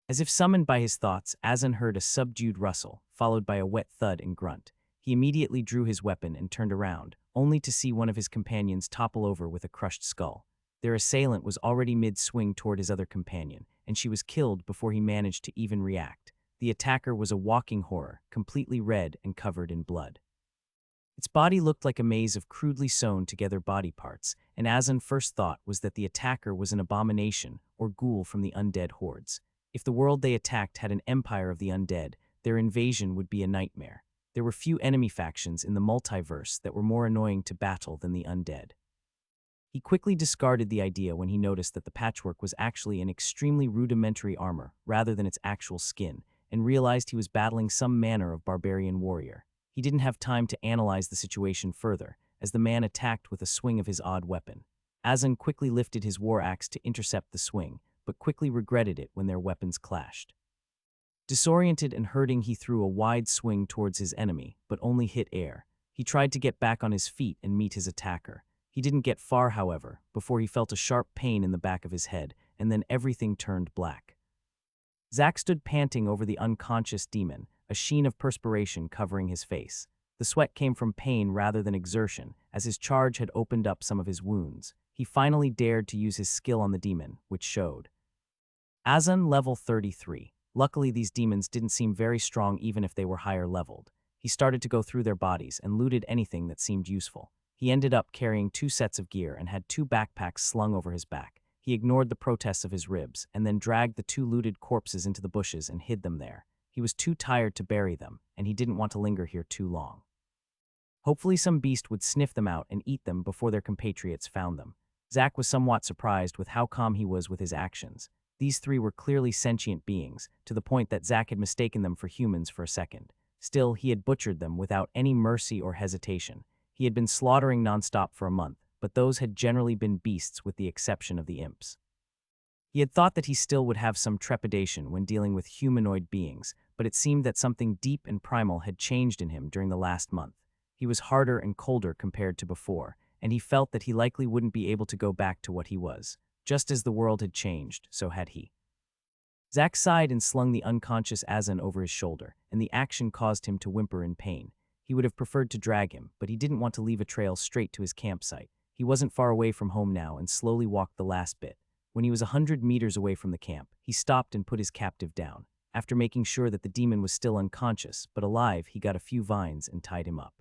As if summoned by his thoughts, Azan heard a subdued rustle, followed by a wet thud and grunt. He immediately drew his weapon and turned around, only to see one of his companions topple over with a crushed skull. Their assailant was already mid-swing toward his other companion, and she was killed before he managed to even react. The attacker was a walking horror, completely red and covered in blood. Its body looked like a maze of crudely sewn together body parts, and Azan's first thought was that the attacker was an abomination or ghoul from the undead hordes. If the world they attacked had an empire of the undead, their invasion would be a nightmare. There were few enemy factions in the multiverse that were more annoying to battle than the undead. He quickly discarded the idea when he noticed that the patchwork was actually an extremely rudimentary armor rather than its actual skin, and realized he was battling some manner of barbarian warrior. He didn't have time to analyze the situation further, as the man attacked with a swing of his odd weapon. Azan quickly lifted his war axe to intercept the swing, but quickly regretted it when their weapons clashed. Disoriented and hurting, he threw a wide swing towards his enemy, but only hit air. He tried to get back on his feet and meet his attacker. He didn't get far, however, before he felt a sharp pain in the back of his head, and then everything turned black. Zack stood panting over the unconscious demon, a sheen of perspiration covering his face. The sweat came from pain rather than exertion, as his charge had opened up some of his wounds. He finally dared to use his skill on the demon, which showed. Azan, level 33. Luckily, these demons didn't seem very strong even if they were higher leveled. He started to go through their bodies and looted anything that seemed useful. He ended up carrying 2 sets of gear and had 2 backpacks slung over his back. He ignored the protests of his ribs and then dragged the 2 looted corpses into the bushes and hid them there. He was too tired to bury them, and he didn't want to linger here too long. Hopefully some beast would sniff them out and eat them before their compatriots found them. Zack was somewhat surprised with how calm he was with his actions. These 3 were clearly sentient beings, to the point that Zack had mistaken them for humans for a second. Still, he had butchered them without any mercy or hesitation. He had been slaughtering nonstop for a month, but those had generally been beasts with the exception of the imps. He had thought that he still would have some trepidation when dealing with humanoid beings, but it seemed that something deep and primal had changed in him during the last month. He was harder and colder compared to before, and he felt that he likely wouldn't be able to go back to what he was. Just as the world had changed, so had he. Zack sighed and slung the unconscious Azan over his shoulder, and the action caused him to whimper in pain. He would have preferred to drag him, but he didn't want to leave a trail straight to his campsite. He wasn't far away from home now and slowly walked the last bit. When he was 100 meters away from the camp, he stopped and put his captive down. After making sure that the demon was still unconscious, but alive, he got a few vines and tied him up.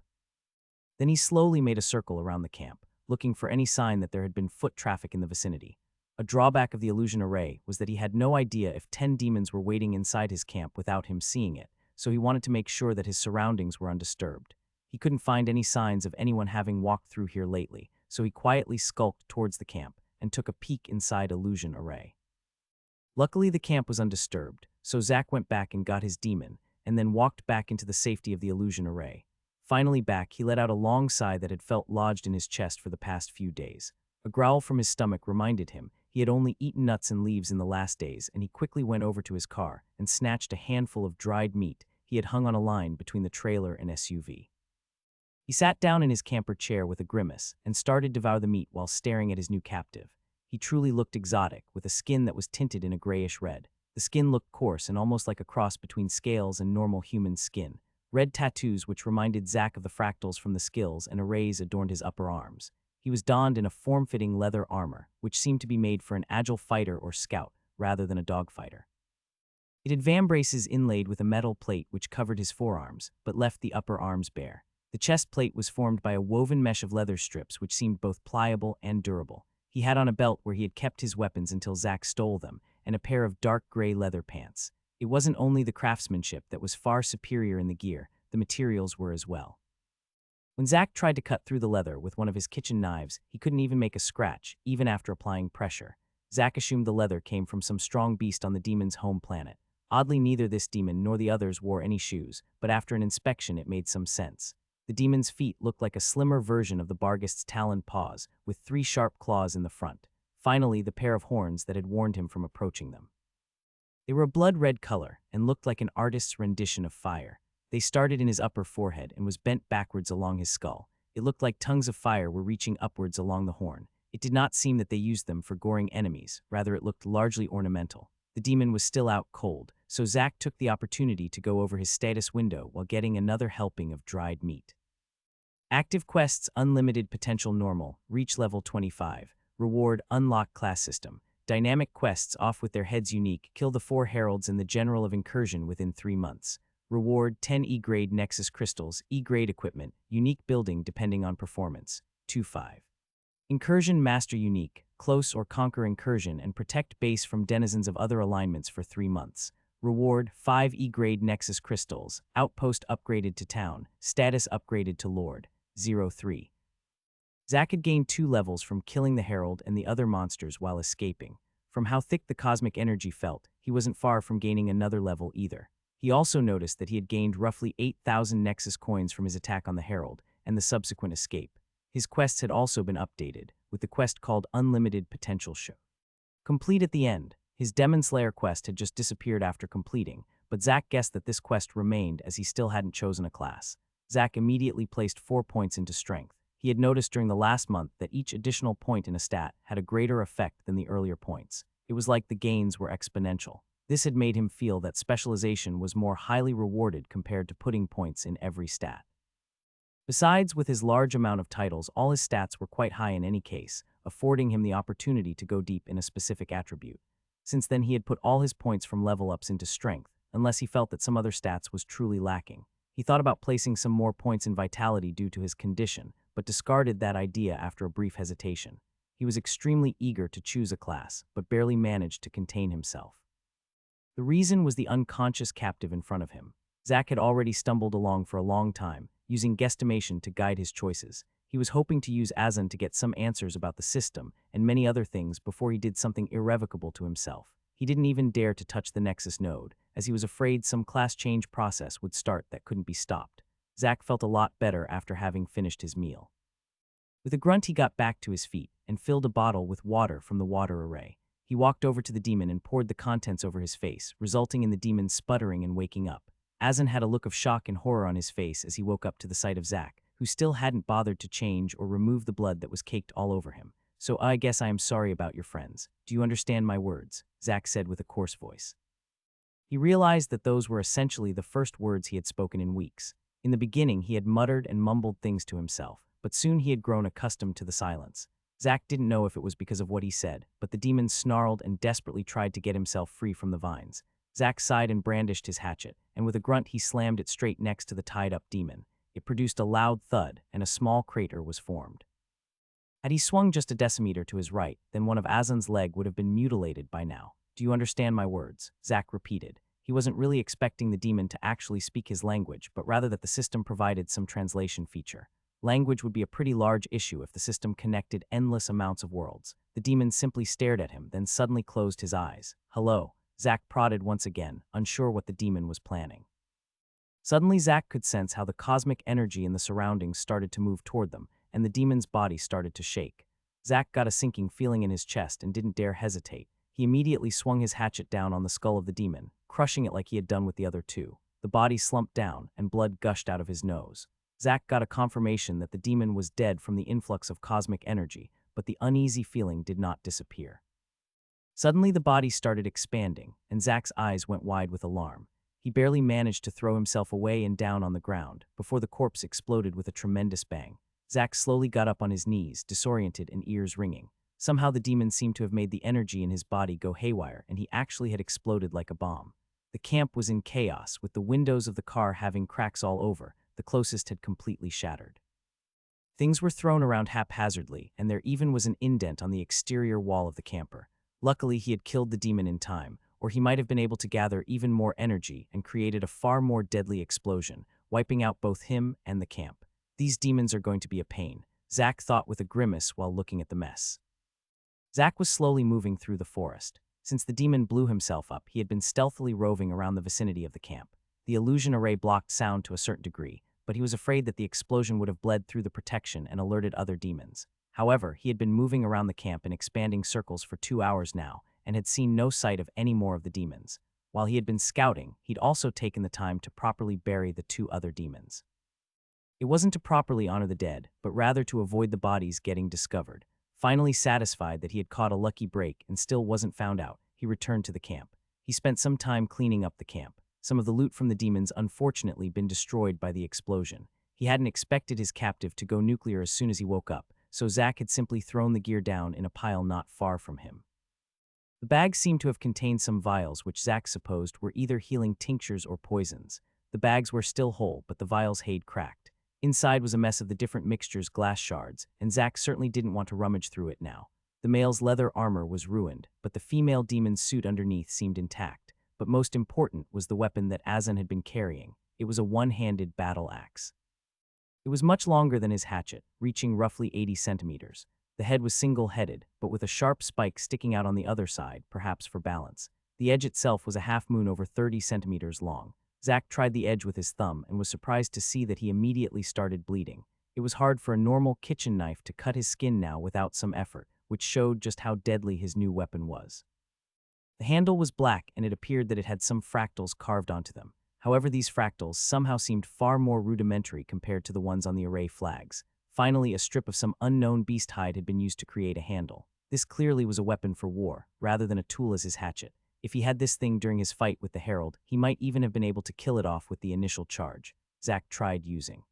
Then he slowly made a circle around the camp, looking for any sign that there had been foot traffic in the vicinity. A drawback of the illusion array was that he had no idea if 10 demons were waiting inside his camp without him seeing it, so he wanted to make sure that his surroundings were undisturbed. He couldn't find any signs of anyone having walked through here lately, so he quietly skulked towards the camp and took a peek inside illusion array. Luckily, the camp was undisturbed, so Zack went back and got his demon, and then walked back into the safety of the illusion array. Finally back, he let out a long sigh that had felt lodged in his chest for the past few days. A growl from his stomach reminded him he had only eaten nuts and leaves in the last days, and he quickly went over to his car and snatched a handful of dried meat he had hung on a line between the trailer and SUV. He sat down in his camper chair with a grimace and started to devour the meat while staring at his new captive. He truly looked exotic, with a skin that was tinted in a grayish red. The skin looked coarse and almost like a cross between scales and normal human skin. Red tattoos which reminded Zack of the fractals from the skills and arrays adorned his upper arms. He was donned in a form-fitting leather armor, which seemed to be made for an agile fighter or scout rather than a dogfighter. It had vambraces inlaid with a metal plate which covered his forearms, but left the upper arms bare. The chest plate was formed by a woven mesh of leather strips which seemed both pliable and durable. He had on a belt where he had kept his weapons until Zack stole them, and a pair of dark gray leather pants. It wasn't only the craftsmanship that was far superior in the gear, the materials were as well. When Zack tried to cut through the leather with one of his kitchen knives, he couldn't even make a scratch, even after applying pressure. Zack assumed the leather came from some strong beast on the demon's home planet. Oddly, neither this demon nor the others wore any shoes, but after an inspection it made some sense. The demon's feet looked like a slimmer version of the Barghest's taloned paws, with 3 sharp claws in the front. Finally, the pair of horns that had warned him from approaching them. They were a blood-red color and looked like an artist's rendition of fire. They started in his upper forehead and was bent backwards along his skull. It looked like tongues of fire were reaching upwards along the horn. It did not seem that they used them for goring enemies, rather it looked largely ornamental. The demon was still out cold, so Zack took the opportunity to go over his status window while getting another helping of dried meat. Active quests: Unlimited Potential Normal, reach level 25. Reward: Unlock class system. Dynamic quests: Off with their heads unique, kill the 4 heralds and the general of incursion within 3 months. Reward: 10 E-grade Nexus crystals, E-grade equipment, unique building depending on performance. 2-5. Incursion Master unique, close or conquer incursion and protect base from denizens of other alignments for 3 months. Reward: 5 E-grade Nexus crystals, outpost upgraded to town, status upgraded to lord. 0-3. Zack had gained 2 levels from killing the herald and the other monsters while escaping. From how thick the cosmic energy felt, he wasn't far from gaining another level either. He also noticed that he had gained roughly 8,000 Nexus coins from his attack on the herald and the subsequent escape. His quests had also been updated, with the quest called Unlimited Potential Show. Complete at the end. His Demon Slayer quest had just disappeared after completing, but Zack guessed that this quest remained as he still hadn't chosen a class. Zack immediately placed 4 points into strength. He had noticed during the last month that each additional point in a stat had a greater effect than the earlier points. It was like the gains were exponential. This had made him feel that specialization was more highly rewarded compared to putting points in every stat. Besides, with his large amount of titles, all his stats were quite high in any case, affording him the opportunity to go deep in a specific attribute. Since then, he had put all his points from level-ups into strength, unless he felt that some other stats was truly lacking. He thought about placing some more points in vitality due to his condition, but discarded that idea after a brief hesitation. He was extremely eager to choose a class, but barely managed to contain himself. The reason was the unconscious captive in front of him. Zack had already stumbled along for a long time, using guesstimation to guide his choices. He was hoping to use Azan to get some answers about the system and many other things before he did something irrevocable to himself. He didn't even dare to touch the Nexus node, as he was afraid some class change process would start that couldn't be stopped. Zack felt a lot better after having finished his meal. With a grunt, he got back to his feet and filled a bottle with water from the water array. He walked over to the demon and poured the contents over his face, resulting in the demon sputtering and waking up. Azan had a look of shock and horror on his face as he woke up to the sight of Zack, who still hadn't bothered to change or remove the blood that was caked all over him. "So I guess I am sorry about your friends. Do you understand my words?" Zack said with a coarse voice. He realized that those were essentially the first words he had spoken in weeks. In the beginning, he had muttered and mumbled things to himself, but soon he had grown accustomed to the silence. Zack didn't know if it was because of what he said, but the demon snarled and desperately tried to get himself free from the vines. Zack sighed and brandished his hatchet, and with a grunt he slammed it straight next to the tied-up demon. It produced a loud thud, and a small crater was formed. Had he swung just a decimeter to his right, then one of Azan's leg would have been mutilated by now. "Do you understand my words?" Zack repeated. He wasn't really expecting the demon to actually speak his language, but rather that the system provided some translation feature. Language would be a pretty large issue if the system connected endless amounts of worlds. The demon simply stared at him, then suddenly closed his eyes. "Hello?" Zack prodded once again, unsure what the demon was planning. Suddenly, Zack could sense how the cosmic energy in the surroundings started to move toward them, and the demon's body started to shake. Zack got a sinking feeling in his chest and didn't dare hesitate. He immediately swung his hatchet down on the skull of the demon, crushing it like he had done with the other 2. The body slumped down, and blood gushed out of his nose. Zack got a confirmation that the demon was dead from the influx of cosmic energy, but the uneasy feeling did not disappear. Suddenly, the body started expanding, and Zack's eyes went wide with alarm. He barely managed to throw himself away and down on the ground, before the corpse exploded with a tremendous bang. Zack slowly got up on his knees, disoriented and ears ringing. Somehow the demon seemed to have made the energy in his body go haywire, and he actually had exploded like a bomb. The camp was in chaos, with the windows of the car having cracks all over. The closest had completely shattered. Things were thrown around haphazardly, and there even was an indent on the exterior wall of the camper. Luckily, he had killed the demon in time, or he might have been able to gather even more energy and created a far more deadly explosion, wiping out both him and the camp. These demons are going to be a pain, Zack thought with a grimace while looking at the mess. Zack was slowly moving through the forest. Since the demon blew himself up, he had been stealthily roving around the vicinity of the camp. The illusion array blocked sound to a certain degree, but he was afraid that the explosion would have bled through the protection and alerted other demons. However, he had been moving around the camp in expanding circles for 2 hours now and had seen no sight of any more of the demons. While he had been scouting, he'd also taken the time to properly bury the 2 other demons. It wasn't to properly honor the dead, but rather to avoid the bodies getting discovered. Finally satisfied that he had caught a lucky break and still wasn't found out, he returned to the camp. He spent some time cleaning up the camp. Some of the loot from the demons unfortunately been destroyed by the explosion. He hadn't expected his captive to go nuclear as soon as he woke up, so Zack had simply thrown the gear down in a pile not far from him. The bag seemed to have contained some vials which Zack supposed were either healing tinctures or poisons. The bags were still whole, but the vials had cracked. Inside was a mess of the different mixtures' glass shards, and Zack certainly didn't want to rummage through it now. The male's leather armor was ruined, but the female demon's suit underneath seemed intact. But most important was the weapon that Azan had been carrying. It was a one-handed battle axe. It was much longer than his hatchet, reaching roughly 80 centimeters. The head was single-headed, but with a sharp spike sticking out on the other side, perhaps for balance. The edge itself was a half-moon over 30 centimeters long. Zack tried the edge with his thumb and was surprised to see that he immediately started bleeding. It was hard for a normal kitchen knife to cut his skin now without some effort, which showed just how deadly his new weapon was. The handle was black, and it appeared that it had some fractals carved onto them. However, these fractals somehow seemed far more rudimentary compared to the ones on the array flags. Finally, a strip of some unknown beast hide had been used to create a handle. This clearly was a weapon for war, rather than a tool as his hatchet. If he had this thing during his fight with the Herald, he might even have been able to kill it off with the initial charge. Zack tried using.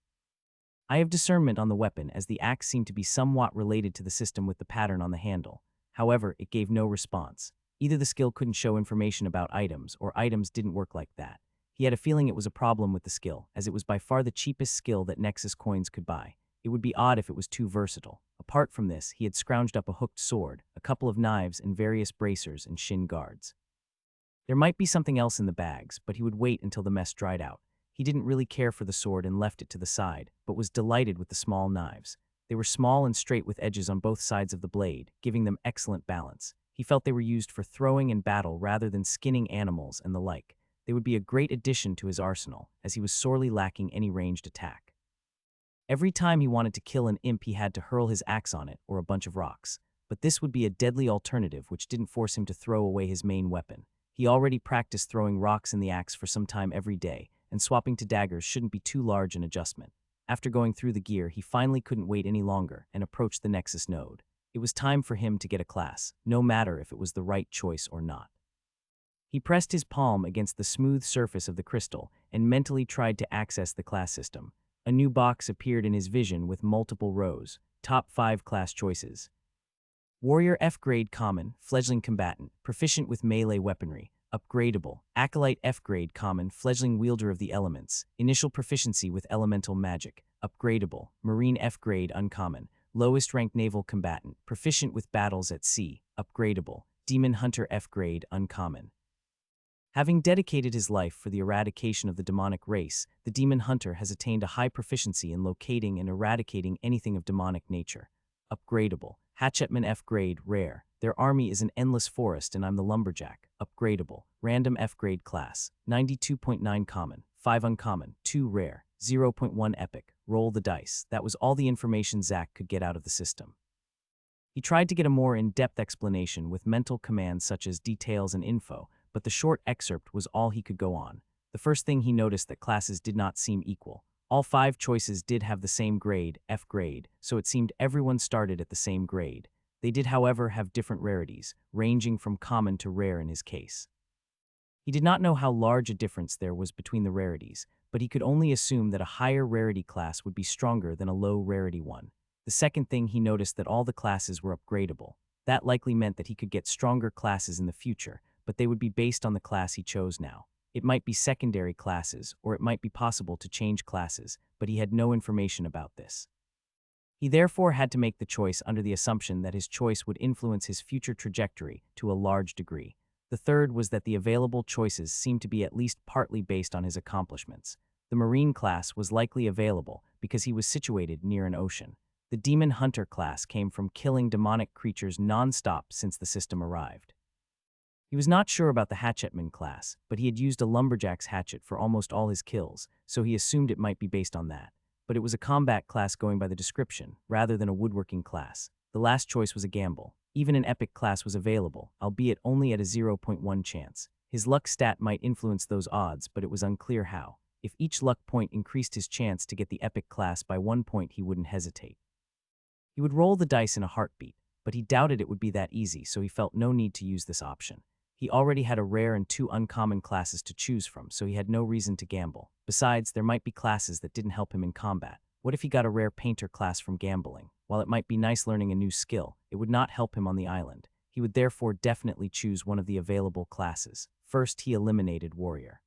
I have discernment on the weapon, as the axe seemed to be somewhat related to the system with the pattern on the handle. However, it gave no response. Either the skill couldn't show information about items, or items didn't work like that. He had a feeling it was a problem with the skill, as it was by far the cheapest skill that Nexus coins could buy. It would be odd if it was too versatile. Apart from this, he had scrounged up a hooked sword, a couple of knives, and various bracers and shin guards. There might be something else in the bags, but he would wait until the mess dried out. He didn't really care for the sword and left it to the side, but was delighted with the small knives. They were small and straight with edges on both sides of the blade, giving them excellent balance. He felt they were used for throwing and battle rather than skinning animals and the like. They would be a great addition to his arsenal, as he was sorely lacking any ranged attack. Every time he wanted to kill an imp, he had to hurl his axe on it or a bunch of rocks. But this would be a deadly alternative which didn't force him to throw away his main weapon. He already practiced throwing rocks in the axe for some time every day, and swapping to daggers shouldn't be too large an adjustment. After going through the gear, he finally couldn't wait any longer and approached the Nexus node. It was time for him to get a class, no matter if it was the right choice or not. He pressed his palm against the smooth surface of the crystal and mentally tried to access the class system. A new box appeared in his vision with multiple rows. Top 5 class choices. Warrior F grade common, fledgling combatant, proficient with melee weaponry, upgradable. Acolyte F grade common, fledgling wielder of the elements, initial proficiency with elemental magic, upgradable. Marine F grade uncommon, lowest ranked naval combatant, proficient with battles at sea, upgradable. Demon Hunter F grade uncommon. Having dedicated his life for the eradication of the demonic race, the Demon Hunter has attained a high proficiency in locating and eradicating anything of demonic nature. Upgradable. Hatchetman F grade, rare. Their army is an endless forest and I'm the lumberjack. Upgradable. Random F grade class. 92.9 common, 5 uncommon, 2 rare, 0.1 epic. Roll the dice. That was all the information Zack could get out of the system. He tried to get a more in-depth explanation with mental commands such as details and info, but the short excerpt was all he could go on. The first thing he noticed that classes did not seem equal. All 5 choices did have the same grade, F grade, so it seemed everyone started at the same grade. They did, however, have different rarities, ranging from common to rare in his case. He did not know how large a difference there was between the rarities, but he could only assume that a higher rarity class would be stronger than a low rarity one. The second thing he noticed that all the classes were upgradable. That likely meant that he could get stronger classes in the future, but they would be based on the class he chose now. It might be secondary classes, or it might be possible to change classes, but he had no information about this. He therefore had to make the choice under the assumption that his choice would influence his future trajectory to a large degree. The third was that the available choices seemed to be at least partly based on his accomplishments. The Marine class was likely available because he was situated near an ocean. The Demon Hunter class came from killing demonic creatures non-stop since the system arrived. He was not sure about the Hatchetman class, but he had used a lumberjack's hatchet for almost all his kills, so he assumed it might be based on that. But it was a combat class going by the description, rather than a woodworking class. The last choice was a gamble. Even an epic class was available, albeit only at a 0.1 chance. His luck stat might influence those odds, but it was unclear how. If each luck point increased his chance to get the epic class by 1 point, he wouldn't hesitate. He would roll the dice in a heartbeat, but he doubted it would be that easy, so he felt no need to use this option. He already had a rare and 2 uncommon classes to choose from, so he had no reason to gamble. Besides, there might be classes that didn't help him in combat. What if he got a rare painter class from gambling? While it might be nice learning a new skill, it would not help him on the island. He would therefore definitely choose one of the available classes. First, he eliminated warrior.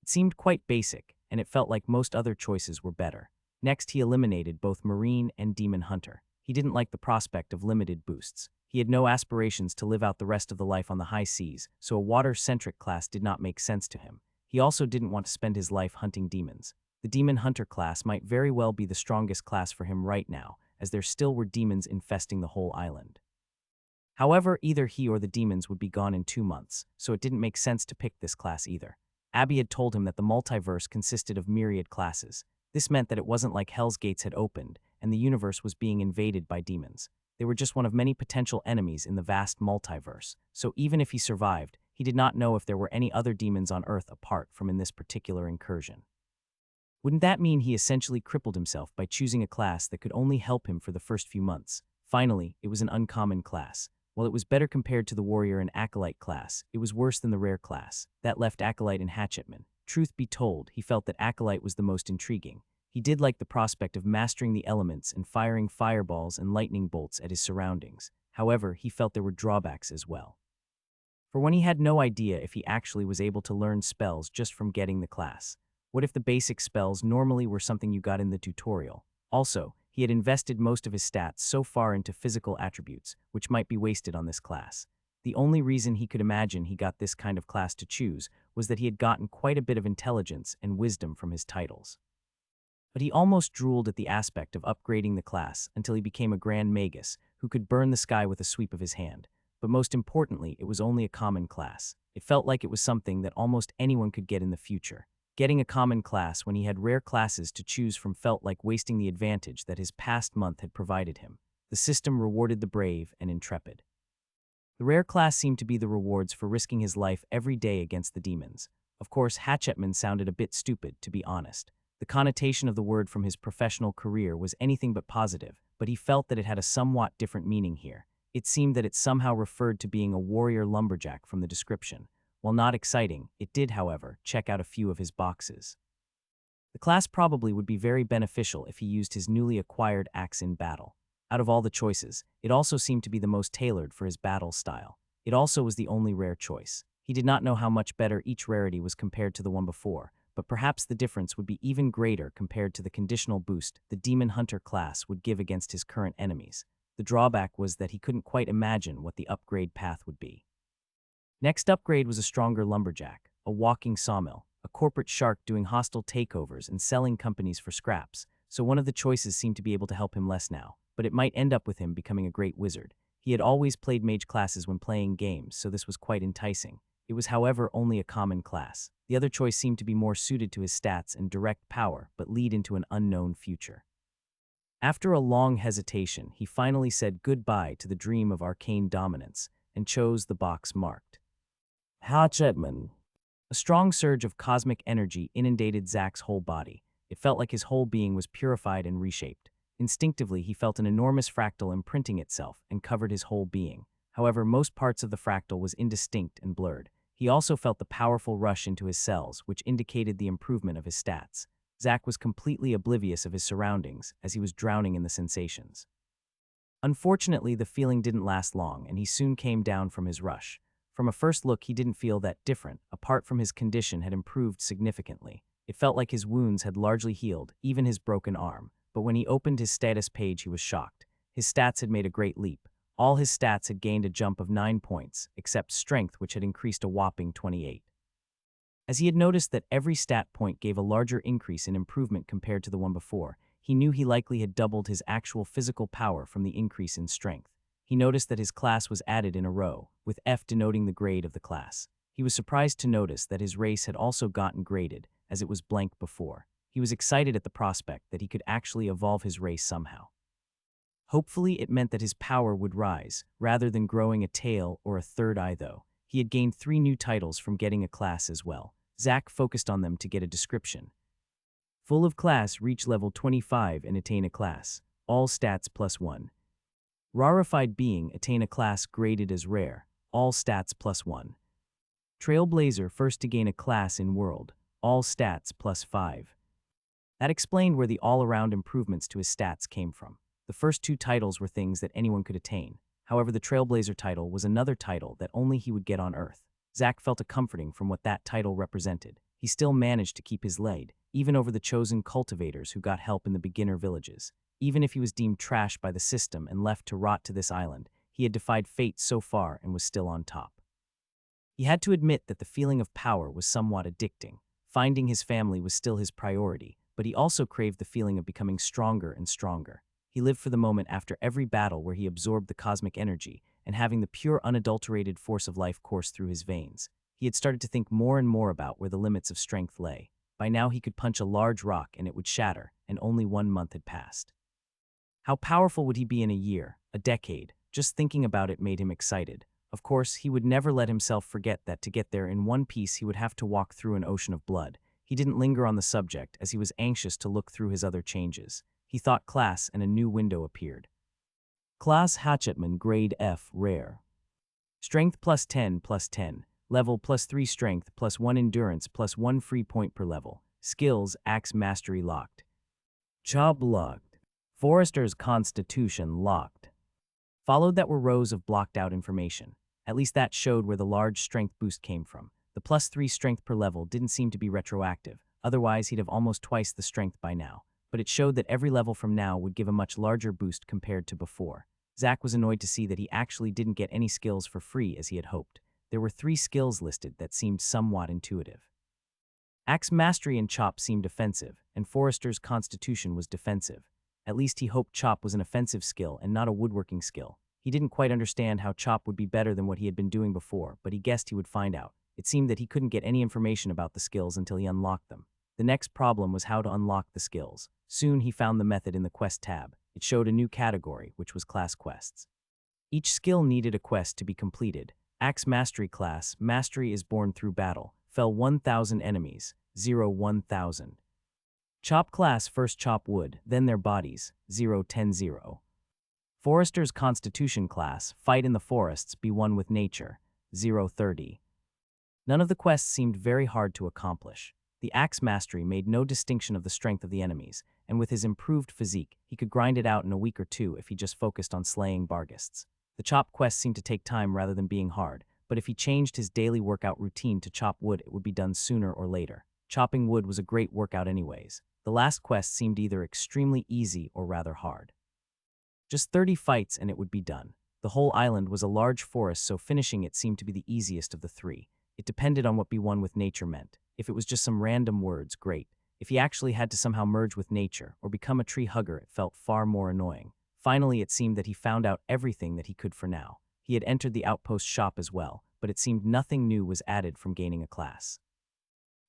It seemed quite basic, and it felt like most other choices were better. Next, he eliminated both marine and demon hunter. He didn't like the prospect of limited boosts. He had no aspirations to live out the rest of the life on the high seas, so a water-centric class did not make sense to him. He also didn't want to spend his life hunting demons. The demon hunter class might very well be the strongest class for him right now, as there still were demons infesting the whole island. However, either he or the demons would be gone in 2 months, so it didn't make sense to pick this class either. Abby had told him that the multiverse consisted of myriad classes. This meant that it wasn't like Hell's Gates had opened, and the universe was being invaded by demons. They were just one of many potential enemies in the vast multiverse, so even if he survived, he did not know if there were any other demons on Earth apart from in this particular incursion. Wouldn't that mean he essentially crippled himself by choosing a class that could only help him for the first few months? Finally, it was an uncommon class. While it was better compared to the warrior and acolyte class, it was worse than the rare class. That left acolyte and hatchetman. Truth be told, he felt that acolyte was the most intriguing. He did like the prospect of mastering the elements and firing fireballs and lightning bolts at his surroundings. However, he felt there were drawbacks as well. For one, he had no idea if he actually was able to learn spells just from getting the class. What if the basic spells normally were something you got in the tutorial? Also, he had invested most of his stats so far into physical attributes, which might be wasted on this class. The only reason he could imagine he got this kind of class to choose was that he had gotten quite a bit of intelligence and wisdom from his titles. But he almost drooled at the aspect of upgrading the class until he became a Grand Magus who could burn the sky with a sweep of his hand. But most importantly, it was only a common class. It felt like it was something that almost anyone could get in the future. Getting a common class when he had rare classes to choose from felt like wasting the advantage that his past month had provided him. The system rewarded the brave and intrepid. The rare class seemed to be the rewards for risking his life every day against the demons. Of course, hatchetman sounded a bit stupid, to be honest. The connotation of the word from his professional career was anything but positive, but he felt that it had a somewhat different meaning here. It seemed that it somehow referred to being a warrior lumberjack from the description. While not exciting, it did, however, check out a few of his boxes. The class probably would be very beneficial if he used his newly acquired axe in battle. Out of all the choices, it also seemed to be the most tailored for his battle style. It also was the only rare choice. He did not know how much better each rarity was compared to the one before, but perhaps the difference would be even greater compared to the conditional boost the Demon Hunter class would give against his current enemies. The drawback was that he couldn't quite imagine what the upgrade path would be. Next upgrade was a stronger lumberjack, a walking sawmill, a corporate shark doing hostile takeovers and selling companies for scraps, so one of the choices seemed to be able to help him less now, but it might end up with him becoming a great wizard. He had always played mage classes when playing games, so this was quite enticing. It was, however, only a common class. The other choice seemed to be more suited to his stats and direct power, but lead into an unknown future. After a long hesitation, he finally said goodbye to the dream of arcane dominance and chose the box marked Hatchetman. A strong surge of cosmic energy inundated Zach's whole body. It felt like his whole being was purified and reshaped. Instinctively, he felt an enormous fractal imprinting itself and covered his whole being. However, most parts of the fractal was indistinct and blurred. He also felt the powerful rush into his cells, which indicated the improvement of his stats. Zach was completely oblivious of his surroundings as he was drowning in the sensations. Unfortunately, the feeling didn't last long, and he soon came down from his rush. From a first look, he didn't feel that different, apart from his condition had improved significantly. It felt like his wounds had largely healed, even his broken arm. But when he opened his status page, he was shocked. His stats had made a great leap. All his stats had gained a jump of 9 points, except strength, which had increased a whopping 28. As he had noticed that every stat point gave a larger increase in improvement compared to the one before, he knew he likely had doubled his actual physical power from the increase in strength. He noticed that his class was added in a row, with F denoting the grade of the class. He was surprised to notice that his race had also gotten graded, as it was blank before. He was excited at the prospect that he could actually evolve his race somehow. Hopefully, it meant that his power would rise, rather than growing a tail or a third eye though. He had gained 3 new titles from getting a class as well. Zach focused on them to get a description. Full of class, reach level 25 and attain a class. All stats +1. Rarefied being, attain a class graded as rare. All stats +1. Trailblazer, first to gain a class in world. All stats +5. That explained where the all-around improvements to his stats came from. The first 2 titles were things that anyone could attain. However, the Trailblazer title was another title that only he would get on Earth. Zach felt a comforting from what that title represented. He still managed to keep his lead, even over the chosen cultivators who got help in the beginner villages. Even if he was deemed trash by the system and left to rot to this island, he had defied fate so far and was still on top. He had to admit that the feeling of power was somewhat addicting. Finding his family was still his priority, but he also craved the feeling of becoming stronger and stronger. He lived for the moment after every battle where he absorbed the cosmic energy and having the pure, unadulterated force of life course through his veins. He had started to think more and more about where the limits of strength lay. By now he could punch a large rock and it would shatter, and only 1 month had passed. How powerful would he be in a year, a decade? Just thinking about it made him excited. Of course, he would never let himself forget that to get there in one piece he would have to walk through an ocean of blood. He didn't linger on the subject as he was anxious to look through his other changes. He thought class and a new window appeared. Class Hatchetman, grade F, rare. Strength +10 +10. Level +3 strength +1 endurance +1 free point per level. Skills, axe mastery locked. Job locked. Forester's constitution locked. Followed that were rows of blocked out information. At least that showed where the large strength boost came from. The +3 strength per level didn't seem to be retroactive, otherwise he'd have almost twice the strength by now. But it showed that every level from now would give a much larger boost compared to before. Zach was annoyed to see that he actually didn't get any skills for free as he had hoped. There were 3 skills listed that seemed somewhat intuitive. Axe Mastery and Chop seemed offensive, and Forester's Constitution was defensive. At least he hoped Chop was an offensive skill and not a woodworking skill. He didn't quite understand how Chop would be better than what he had been doing before, but he guessed he would find out. It seemed that he couldn't get any information about the skills until he unlocked them. The next problem was how to unlock the skills. Soon he found the method in the Quest tab. It showed a new category, which was Class Quests. Each skill needed a quest to be completed. Axe Mastery class, Mastery is born through battle. Fell 1,000 enemies, 0-1,000. Chop class, first chop wood, then their bodies, 0-10-0. Forester's Constitution class, fight in the forests, be one with nature, 0-30. None of the quests seemed very hard to accomplish. The Axe Mastery made no distinction of the strength of the enemies, and with his improved physique, he could grind it out in a week or 2 if he just focused on slaying barghists. The chop quest seemed to take time rather than being hard, but if he changed his daily workout routine to chop wood, it would be done sooner or later. Chopping wood was a great workout anyways. The last quest seemed either extremely easy or rather hard. Just 30 fights and it would be done. The whole island was a large forest, so finishing it seemed to be the easiest of the 3. It depended on what be one with nature meant. If it was just some random words, great. If he actually had to somehow merge with nature or become a tree hugger, it felt far more annoying. Finally, it seemed that he found out everything that he could for now. He had entered the outpost shop as well, but it seemed nothing new was added from gaining a class.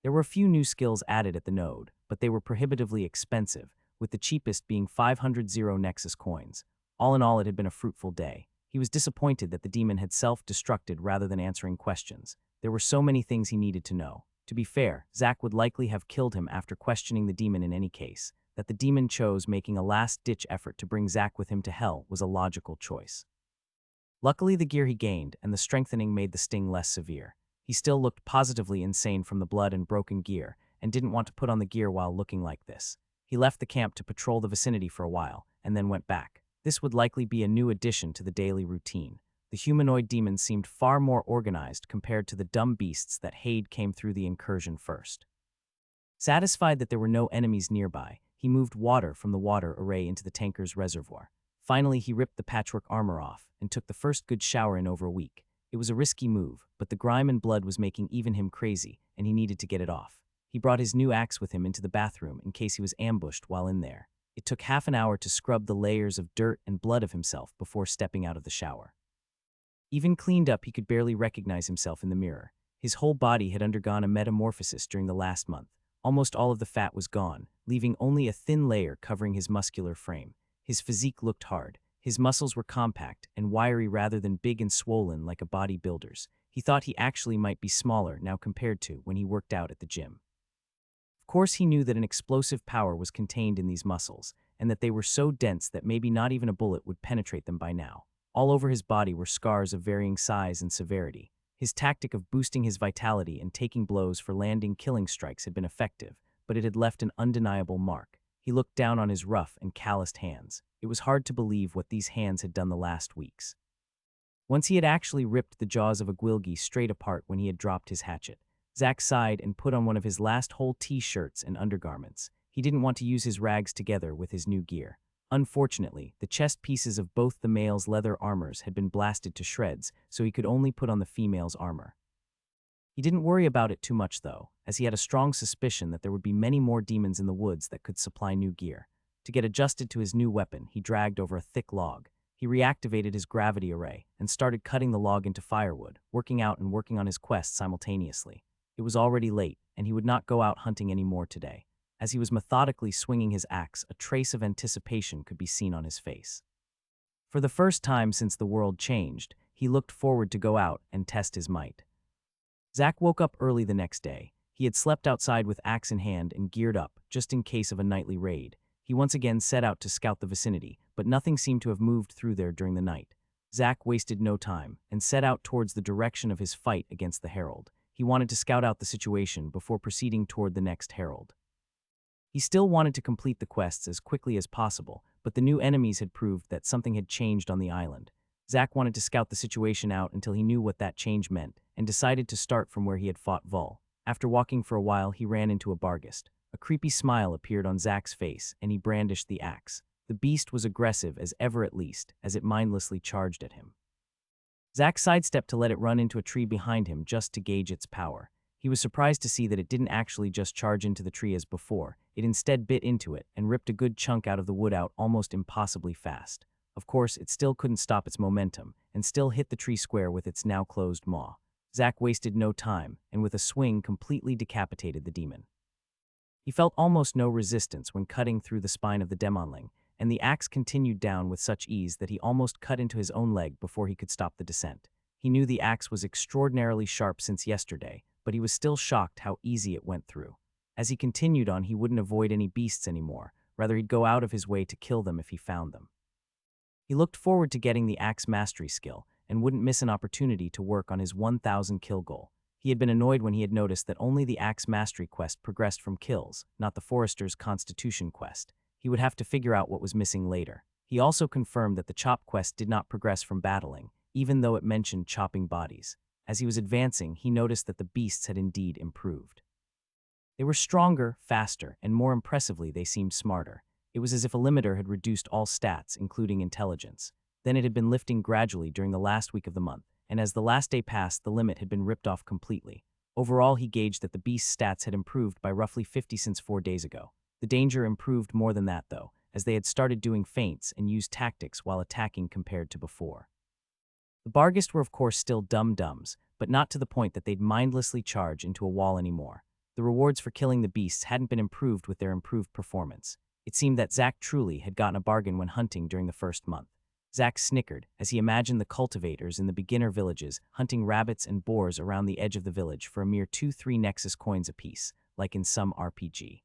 There were a few new skills added at the node, but they were prohibitively expensive, with the cheapest being 500 Zero Nexus coins. All in all, it had been a fruitful day. He was disappointed that the demon had self-destructed rather than answering questions. There were so many things he needed to know. To be fair, Zach would likely have killed him after questioning the demon in any case. That the demon chose making a last-ditch effort to bring Zach with him to hell was a logical choice. Luckily, the gear he gained and the strengthening made the sting less severe. He still looked positively insane from the blood and broken gear, and didn't want to put on the gear while looking like this. He left the camp to patrol the vicinity for a while, and then went back. This would likely be a new addition to the daily routine. The humanoid demons seemed far more organized compared to the dumb beasts that Hade came through the incursion first. Satisfied that there were no enemies nearby, he moved water from the water array into the tanker's reservoir. Finally, he ripped the patchwork armor off and took the first good shower in over a week. It was a risky move, but the grime and blood was making even him crazy, and he needed to get it off. He brought his new axe with him into the bathroom in case he was ambushed while in there. It took half an hour to scrub the layers of dirt and blood of himself before stepping out of the shower. Even cleaned up, he could barely recognize himself in the mirror. His whole body had undergone a metamorphosis during the last month. Almost all of the fat was gone, leaving only a thin layer covering his muscular frame. His physique looked hard. His muscles were compact and wiry rather than big and swollen like a bodybuilder's. He thought he actually might be smaller now compared to when he worked out at the gym. Of course, he knew that an explosive power was contained in these muscles, and that they were so dense that maybe not even a bullet would penetrate them by now. All over his body were scars of varying size and severity. His tactic of boosting his vitality and taking blows for landing killing strikes had been effective, but it had left an undeniable mark. He looked down on his rough and calloused hands. It was hard to believe what these hands had done the last weeks. Once he had actually ripped the jaws of a Gwilgi straight apart when he had dropped his hatchet. Zack sighed and put on one of his last whole T-shirts and undergarments. He didn't want to use his rags together with his new gear. Unfortunately, the chest pieces of both the male's leather armors had been blasted to shreds, so he could only put on the female's armor. He didn't worry about it too much, though, as he had a strong suspicion that there would be many more demons in the woods that could supply new gear. To get adjusted to his new weapon, he dragged over a thick log. He reactivated his gravity array and started cutting the log into firewood, working out and working on his quest simultaneously. It was already late, and he would not go out hunting anymore today. As he was methodically swinging his axe, a trace of anticipation could be seen on his face. For the first time since the world changed, he looked forward to go out and test his might. Zack woke up early the next day. He had slept outside with axe in hand and geared up, just in case of a nightly raid. He once again set out to scout the vicinity, but nothing seemed to have moved through there during the night. Zack wasted no time and set out towards the direction of his fight against the Herald. He wanted to scout out the situation before proceeding toward the next Herald. He still wanted to complete the quests as quickly as possible, but the new enemies had proved that something had changed on the island. Zack wanted to scout the situation out until he knew what that change meant, and decided to start from where he had fought Vul. After walking for a while, he ran into a Barghest. A creepy smile appeared on Zack's face, and he brandished the axe. The beast was aggressive as ever, at least, as it mindlessly charged at him. Zack sidestepped to let it run into a tree behind him just to gauge its power. He was surprised to see that it didn't actually just charge into the tree as before. It instead bit into it and ripped a good chunk out of the wood out almost impossibly fast. Of course, it still couldn't stop its momentum, and still hit the tree square with its now closed maw. Zack wasted no time, and with a swing completely decapitated the demon. He felt almost no resistance when cutting through the spine of the demonling, and the axe continued down with such ease that he almost cut into his own leg before he could stop the descent. He knew the axe was extraordinarily sharp since yesterday, but he was still shocked how easy it went through. As he continued on, he wouldn't avoid any beasts anymore. Rather, he'd go out of his way to kill them if he found them. He looked forward to getting the axe mastery skill, and wouldn't miss an opportunity to work on his 1,000 kill goal. He had been annoyed when he had noticed that only the axe mastery quest progressed from kills, not the forester's constitution quest. He would have to figure out what was missing later. He also confirmed that the chop quest did not progress from battling, even though it mentioned chopping bodies. As he was advancing, he noticed that the beasts had indeed improved. They were stronger, faster, and more impressively, they seemed smarter. It was as if a limiter had reduced all stats, including intelligence. Then it had been lifting gradually during the last week of the month, and as the last day passed, the limit had been ripped off completely. Overall, he gauged that the beast's stats had improved by roughly 50 since 4 days ago. The danger improved more than that, though, as they had started doing feints and used tactics while attacking compared to before. The Barghest were of course still dum-dums, but not to the point that they'd mindlessly charge into a wall anymore. The rewards for killing the beasts hadn't been improved with their improved performance. It seemed that Zack truly had gotten a bargain when hunting during the first month. Zack snickered as he imagined the cultivators in the beginner villages hunting rabbits and boars around the edge of the village for a mere 2-3 Nexus coins apiece, like in some RPG.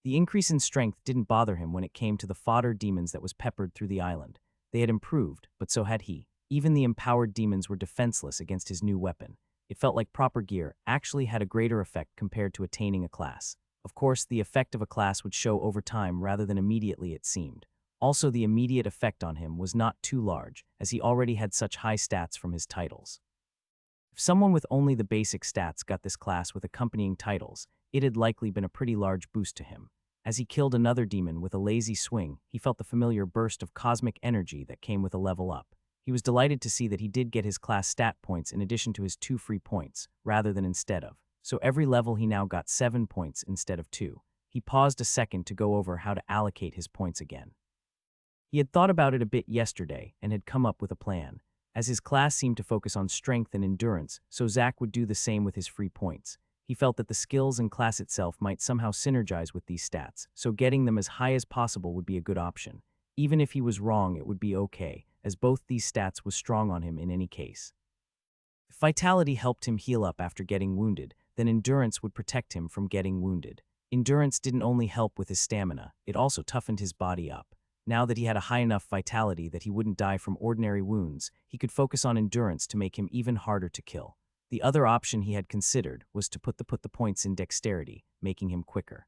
The increase in strength didn't bother him when it came to the fodder demons that was peppered through the island. They had improved, but so had he. Even the empowered demons were defenseless against his new weapon. It felt like proper gear actually had a greater effect compared to attaining a class. Of course, the effect of a class would show over time rather than immediately, it seemed. Also, the immediate effect on him was not too large, as he already had such high stats from his titles. If someone with only the basic stats got this class with accompanying titles, it had likely been a pretty large boost to him. As he killed another demon with a lazy swing, he felt the familiar burst of cosmic energy that came with a level up. He was delighted to see that he did get his class stat points in addition to his 2 free points, rather than instead of. So every level he now got 7 points instead of 2. He paused a second to go over how to allocate his points again. He had thought about it a bit yesterday and had come up with a plan. As his class seemed to focus on strength and endurance, so Zach would do the same with his free points. He felt that the skills and class itself might somehow synergize with these stats, so getting them as high as possible would be a good option. Even if he was wrong, it would be okay, as both these stats was strong on him in any case. If vitality helped him heal up after getting wounded, then endurance would protect him from getting wounded. Endurance didn't only help with his stamina, it also toughened his body up. Now that he had a high enough vitality that he wouldn't die from ordinary wounds, he could focus on endurance to make him even harder to kill. The other option he had considered was to put the points in dexterity, making him quicker.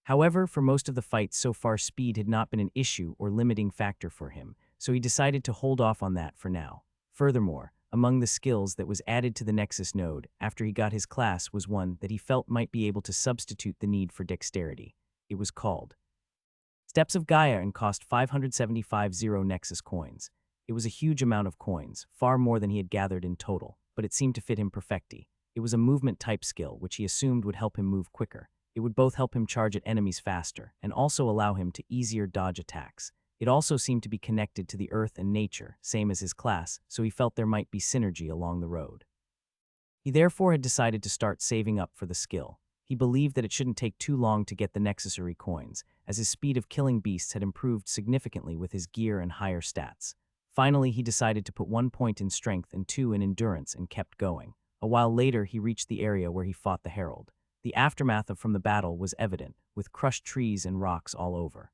However, for most of the fight so far, speed had not been an issue or limiting factor for him, so he decided to hold off on that for now. Furthermore, among the skills that was added to the Nexus node after he got his class was one that he felt might be able to substitute the need for dexterity. It was called Steps of Gaia and cost 575 Nexus coins. It was a huge amount of coins, far more than he had gathered in total, but it seemed to fit him perfectly. It was a movement type skill, which he assumed would help him move quicker. It would both help him charge at enemies faster and also allow him to easier dodge attacks. It also seemed to be connected to the earth and nature, same as his class, so he felt there might be synergy along the road. He therefore had decided to start saving up for the skill. He believed that it shouldn't take too long to get the necessary coins, as his speed of killing beasts had improved significantly with his gear and higher stats. Finally, he decided to put 1 point in strength and 2 in endurance and kept going. A while later, he reached the area where he fought the Herald. The aftermath from the battle was evident, with crushed trees and rocks all over.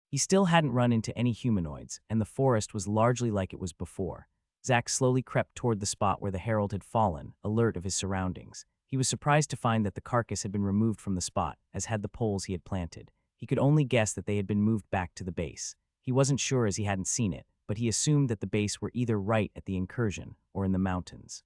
He still hadn't run into any humanoids, and the forest was largely like it was before. Zach slowly crept toward the spot where the Herald had fallen, alert of his surroundings. He was surprised to find that the carcass had been removed from the spot, as had the poles he had planted. He could only guess that they had been moved back to the base. He wasn't sure as he hadn't seen it, but he assumed that the base were either right at the incursion or in the mountains.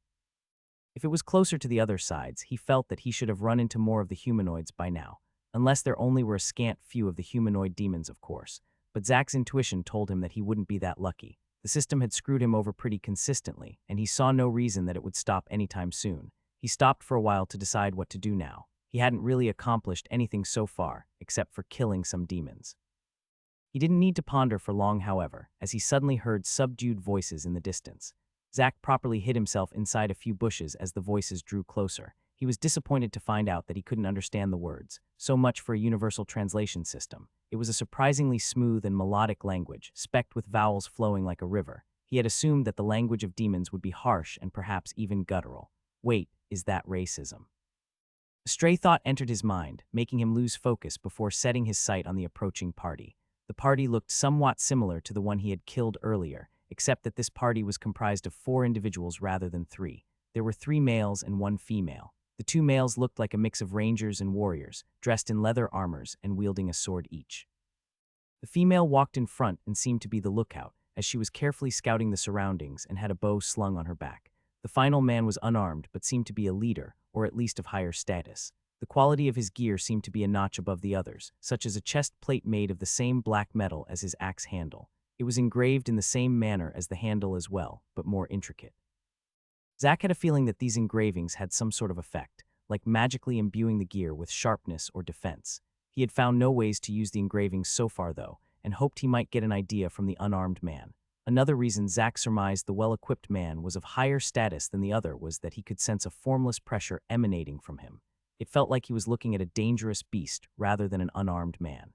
If it was closer to the other sides, he felt that he should have run into more of the humanoids by now, unless there only were a scant few of the humanoid demons, of course. But Zach's intuition told him that he wouldn't be that lucky. The system had screwed him over pretty consistently, and he saw no reason that it would stop anytime soon. He stopped for a while to decide what to do now. He hadn't really accomplished anything so far, except for killing some demons. He didn't need to ponder for long, however, as he suddenly heard subdued voices in the distance. Zach properly hid himself inside a few bushes as the voices drew closer. He was disappointed to find out that he couldn't understand the words. So much for a universal translation system. It was a surprisingly smooth and melodic language, specked with vowels flowing like a river. He had assumed that the language of demons would be harsh and perhaps even guttural. Wait, is that racism? A stray thought entered his mind, making him lose focus before setting his sight on the approaching party. The party looked somewhat similar to the one he had killed earlier, except that this party was comprised of 4 individuals rather than 3. There were 3 males and 1 female. The 2 males looked like a mix of rangers and warriors, dressed in leather armors and wielding a sword each. The female walked in front and seemed to be the lookout, as she was carefully scouting the surroundings and had a bow slung on her back. The final man was unarmed but seemed to be a leader, or at least of higher status. The quality of his gear seemed to be a notch above the others, such as a chest plate made of the same black metal as his axe handle. It was engraved in the same manner as the handle as well, but more intricate. Zach had a feeling that these engravings had some sort of effect, like magically imbuing the gear with sharpness or defense. He had found no ways to use the engravings so far, though, and hoped he might get an idea from the unarmed man. Another reason Zach surmised the well-equipped man was of higher status than the other was that he could sense a formless pressure emanating from him. It felt like he was looking at a dangerous beast rather than an unarmed man.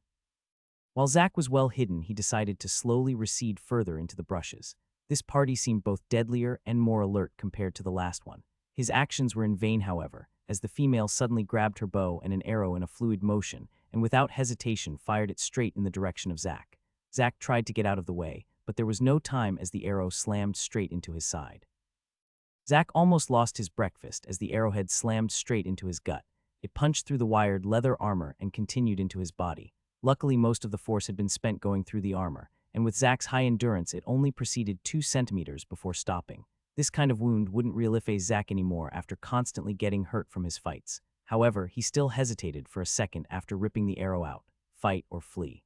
While Zach was well hidden, he decided to slowly recede further into the brushes. This party seemed both deadlier and more alert compared to the last one. His actions were in vain, however, as the female suddenly grabbed her bow and an arrow in a fluid motion, and without hesitation fired it straight in the direction of Zach. Zach tried to get out of the way, but there was no time as the arrow slammed straight into his side. Zach almost lost his breakfast as the arrowhead slammed straight into his gut. It punched through the wired leather armor and continued into his body. Luckily, most of the force had been spent going through the armor, and with Zack's high endurance, it only proceeded 2 centimeters before stopping. This kind of wound wouldn't realize Zack anymore after constantly getting hurt from his fights. However, he still hesitated for a second after ripping the arrow out, fight or flee.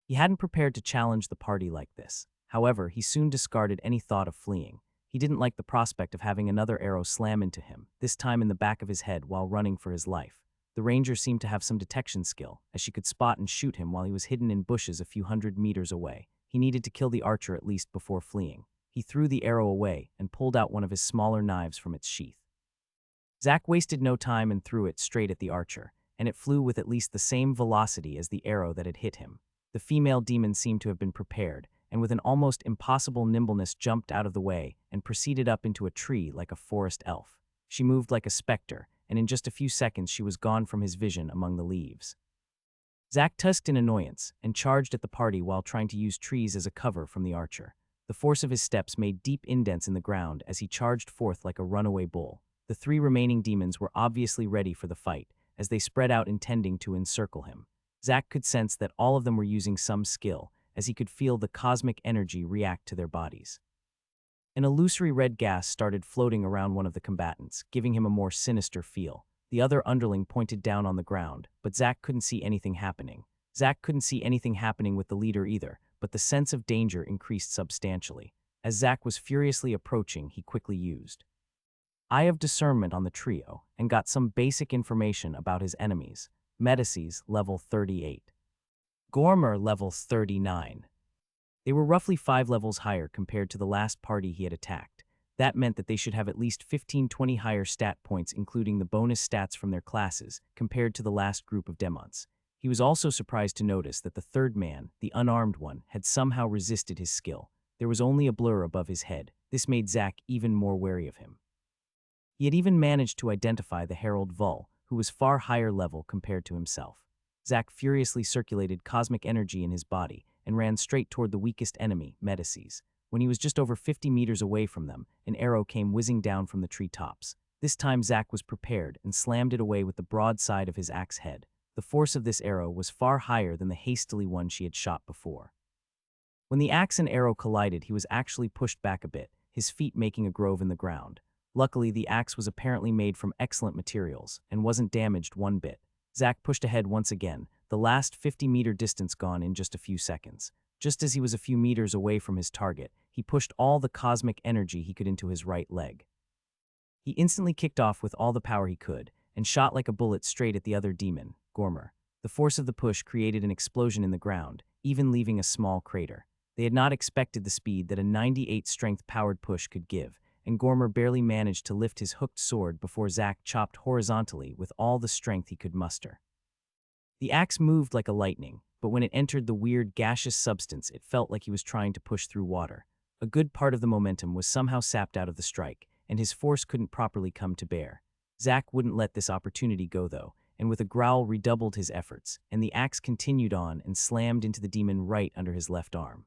He hadn't prepared to challenge the party like this. However, he soon discarded any thought of fleeing. He didn't like the prospect of having another arrow slam into him, this time in the back of his head while running for his life. The ranger seemed to have some detection skill, as she could spot and shoot him while he was hidden in bushes a few hundred meters away. He needed to kill the archer at least before fleeing. He threw the arrow away and pulled out one of his smaller knives from its sheath. Zack wasted no time and threw it straight at the archer, and it flew with at least the same velocity as the arrow that had hit him. The female demon seemed to have been prepared, and with an almost impossible nimbleness jumped out of the way and proceeded up into a tree like a forest elf. She moved like a specter, and in just a few seconds she was gone from his vision among the leaves. Zack tusked in annoyance and charged at the party while trying to use trees as a cover from the archer. The force of his steps made deep indents in the ground as he charged forth like a runaway bull. The 3 remaining demons were obviously ready for the fight, as they spread out intending to encircle him. Zack could sense that all of them were using some skill, as he could feel the cosmic energy react to their bodies. An illusory red gas started floating around one of the combatants, giving him a more sinister feel. The other underling pointed down on the ground, but Zack couldn't see anything happening. Zack couldn't see anything happening with the leader either, but the sense of danger increased substantially. As Zack was furiously approaching, he quickly used Eye of Discernment on the trio and got some basic information about his enemies. Medices, level 38. Gormer, level 39. They were roughly 5 levels higher compared to the last party he had attacked. That meant that they should have at least 15-20 higher stat points, including the bonus stats from their classes, compared to the last group of demons. He was also surprised to notice that the third man, the unarmed one, had somehow resisted his skill. There was only a blur above his head. This made Zack even more wary of him. He had even managed to identify the Herald Vull, who was far higher level compared to himself. Zack furiously circulated cosmic energy in his body and ran straight toward the weakest enemy, Medices. When he was just over 50 meters away from them, an arrow came whizzing down from the treetops. This time Zack was prepared and slammed it away with the broad side of his axe head. The force of this arrow was far higher than the hastily one she had shot before. When the axe and arrow collided, he was actually pushed back a bit, his feet making a groove in the ground. Luckily, the axe was apparently made from excellent materials and wasn't damaged one bit. Zack pushed ahead once again, the last 50-meter distance gone in just a few seconds. Just as he was a few meters away from his target, he pushed all the cosmic energy he could into his right leg. He instantly kicked off with all the power he could and shot like a bullet straight at the other demon, Gormer. The force of the push created an explosion in the ground, even leaving a small crater. They had not expected the speed that a 98 strength powered push could give, and Gormer barely managed to lift his hooked sword before Zack chopped horizontally with all the strength he could muster. The axe moved like a lightning, but when it entered the weird gaseous substance, it felt like he was trying to push through water. A good part of the momentum was somehow sapped out of the strike, and his force couldn't properly come to bear. Zack wouldn't let this opportunity go, though, and with a growl redoubled his efforts, and the axe continued on and slammed into the demon right under his left arm.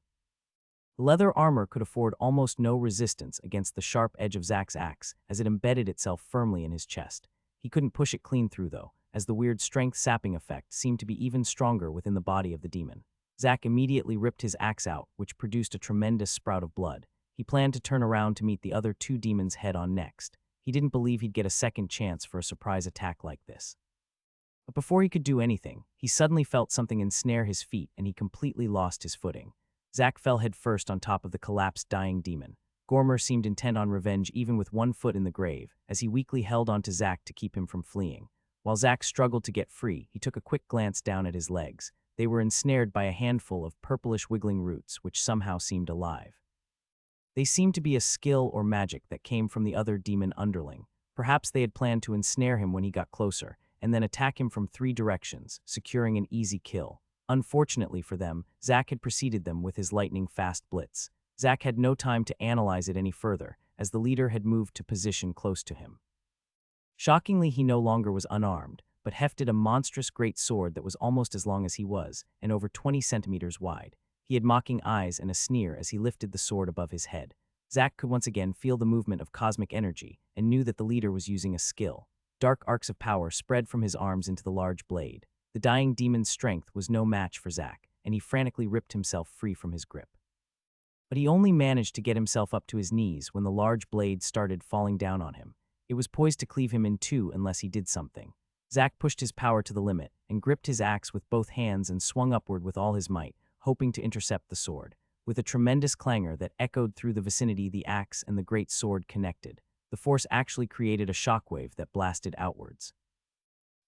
The leather armor could afford almost no resistance against the sharp edge of Zack's axe as it embedded itself firmly in his chest. He couldn't push it clean through, though, as the weird strength-sapping effect seemed to be even stronger within the body of the demon. Zack immediately ripped his axe out, which produced a tremendous sprout of blood. He planned to turn around to meet the other 2 demons head-on next. He didn't believe he'd get a second chance for a surprise attack like this. But before he could do anything, he suddenly felt something ensnare his feet and he completely lost his footing. Zack fell headfirst on top of the collapsed dying demon. Gormer seemed intent on revenge even with one foot in the grave, as he weakly held onto Zack to keep him from fleeing. While Zack struggled to get free, he took a quick glance down at his legs. They were ensnared by a handful of purplish wiggling roots which somehow seemed alive. They seemed to be a skill or magic that came from the other demon underling. Perhaps they had planned to ensnare him when he got closer, and then attack him from 3 directions, securing an easy kill. Unfortunately for them, Zack had preceded them with his lightning-fast blitz. Zack had no time to analyze it any further, as the leader had moved to position close to him. Shockingly, he no longer was unarmed, but hefted a monstrous great sword that was almost as long as he was, and over 20 centimeters wide. He had mocking eyes and a sneer as he lifted the sword above his head. Zack could once again feel the movement of cosmic energy, and knew that the leader was using a skill. Dark arcs of power spread from his arms into the large blade. The dying demon's strength was no match for Zack, and he frantically ripped himself free from his grip. But he only managed to get himself up to his knees when the large blade started falling down on him. It was poised to cleave him in two unless he did something. Zack pushed his power to the limit and gripped his axe with both hands and swung upward with all his might, hoping to intercept the sword. With a tremendous clangor that echoed through the vicinity, the axe and the great sword connected. The force actually created a shockwave that blasted outwards.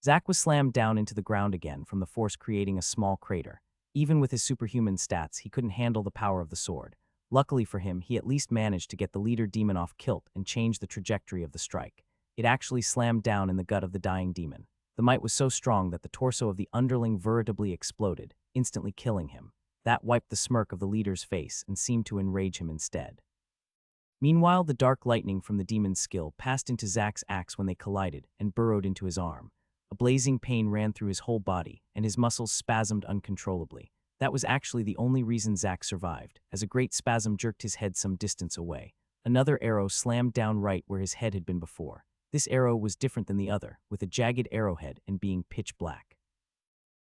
Zack was slammed down into the ground again from the force, creating a small crater. Even with his superhuman stats, he couldn't handle the power of the sword. Luckily for him, he at least managed to get the leader demon off kilt and change the trajectory of the strike. It actually slammed down in the gut of the dying demon. The might was so strong that the torso of the underling veritably exploded, instantly killing him. That wiped the smirk of the leader's face and seemed to enrage him instead. Meanwhile, the dark lightning from the demon's skill passed into Zack's axe when they collided and burrowed into his arm. A blazing pain ran through his whole body, and his muscles spasmed uncontrollably. That was actually the only reason Zack survived, as a great spasm jerked his head some distance away. Another arrow slammed down right where his head had been before. This arrow was different than the other, with a jagged arrowhead and being pitch black.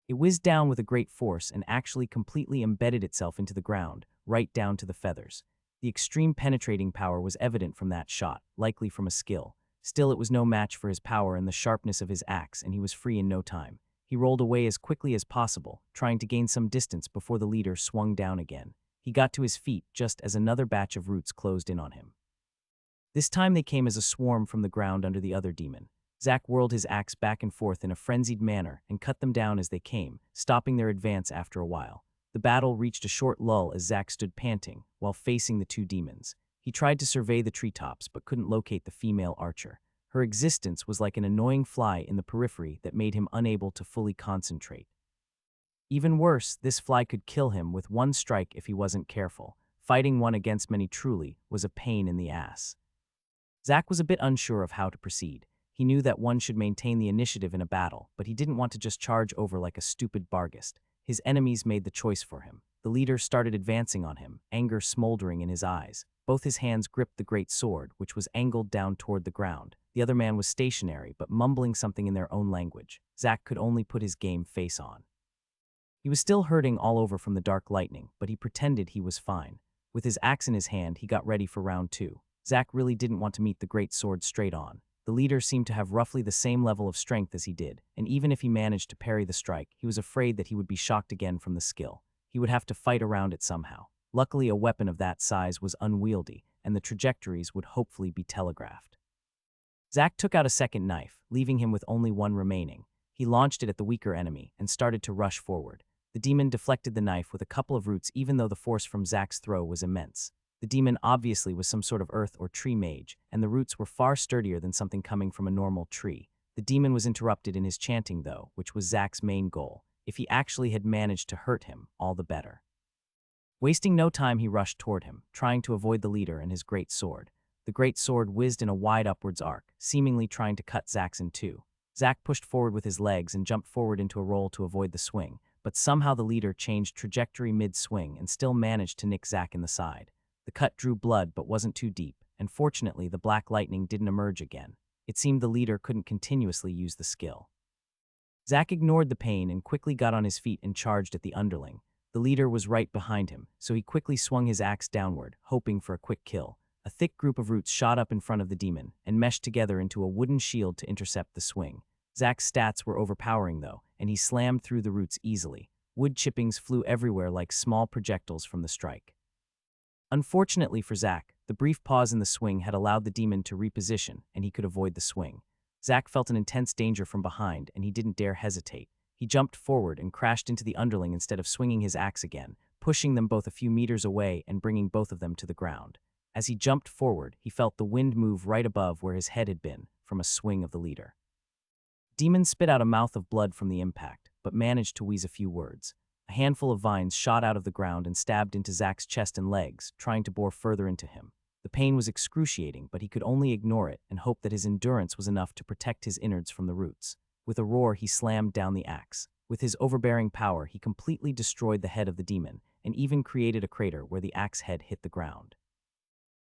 It whizzed down with a great force and actually completely embedded itself into the ground, right down to the feathers. The extreme penetrating power was evident from that shot, likely from a skill. Still, it was no match for his power and the sharpness of his axe, and he was free in no time. He rolled away as quickly as possible, trying to gain some distance before the leader swung down again. He got to his feet just as another batch of roots closed in on him. This time they came as a swarm from the ground under the other demon. Zack whirled his axe back and forth in a frenzied manner and cut them down as they came, stopping their advance after a while. The battle reached a short lull as Zack stood panting, while facing the two demons. He tried to survey the treetops but couldn't locate the female archer. Her existence was like an annoying fly in the periphery that made him unable to fully concentrate. Even worse, this fly could kill him with one strike if he wasn't careful. Fighting one against many truly was a pain in the ass. Zack was a bit unsure of how to proceed. He knew that one should maintain the initiative in a battle, but he didn't want to just charge over like a stupid barghest. His enemies made the choice for him. The leader started advancing on him, anger smoldering in his eyes. Both his hands gripped the great sword, which was angled down toward the ground. The other man was stationary, but mumbling something in their own language. Zack could only put his game face on. He was still hurting all over from the dark lightning, but he pretended he was fine. With his axe in his hand, he got ready for round two. Zack really didn't want to meet the great sword straight on. The leader seemed to have roughly the same level of strength as he did, and even if he managed to parry the strike, he was afraid that he would be shocked again from the skill. He would have to fight around it somehow. Luckily, a weapon of that size was unwieldy, and the trajectories would hopefully be telegraphed. Zack took out a second knife, leaving him with only one remaining. He launched it at the weaker enemy and started to rush forward. The demon deflected the knife with a couple of roots even though the force from Zack's throw was immense. The demon obviously was some sort of earth or tree mage, and the roots were far sturdier than something coming from a normal tree. The demon was interrupted in his chanting though, which was Zack's main goal. If he actually had managed to hurt him, all the better. Wasting no time, he rushed toward him, trying to avoid the leader and his great sword. The great sword whizzed in a wide upwards arc, seemingly trying to cut Zack's in two. Zack pushed forward with his legs and jumped forward into a roll to avoid the swing, but somehow the leader changed trajectory mid-swing and still managed to nick Zack in the side. The cut drew blood but wasn't too deep, and fortunately the black lightning didn't emerge again. It seemed the leader couldn't continuously use the skill. Zack ignored the pain and quickly got on his feet and charged at the underling. The leader was right behind him, so he quickly swung his axe downward, hoping for a quick kill. A thick group of roots shot up in front of the demon and meshed together into a wooden shield to intercept the swing. Zack's stats were overpowering though, and he slammed through the roots easily. Wood chippings flew everywhere like small projectiles from the strike. Unfortunately for Zack, the brief pause in the swing had allowed the demon to reposition, and he could avoid the swing. Zack felt an intense danger from behind, and he didn't dare hesitate. He jumped forward and crashed into the underling instead of swinging his axe again, pushing them both a few meters away and bringing both of them to the ground. As he jumped forward, he felt the wind move right above where his head had been, from a swing of the leader. Demon spit out a mouth of blood from the impact, but managed to wheeze a few words. A handful of vines shot out of the ground and stabbed into Zack's chest and legs, trying to bore further into him. The pain was excruciating, but he could only ignore it and hope that his endurance was enough to protect his innards from the roots. With a roar, he slammed down the axe. With his overbearing power, he completely destroyed the head of the demon and even created a crater where the axe head hit the ground.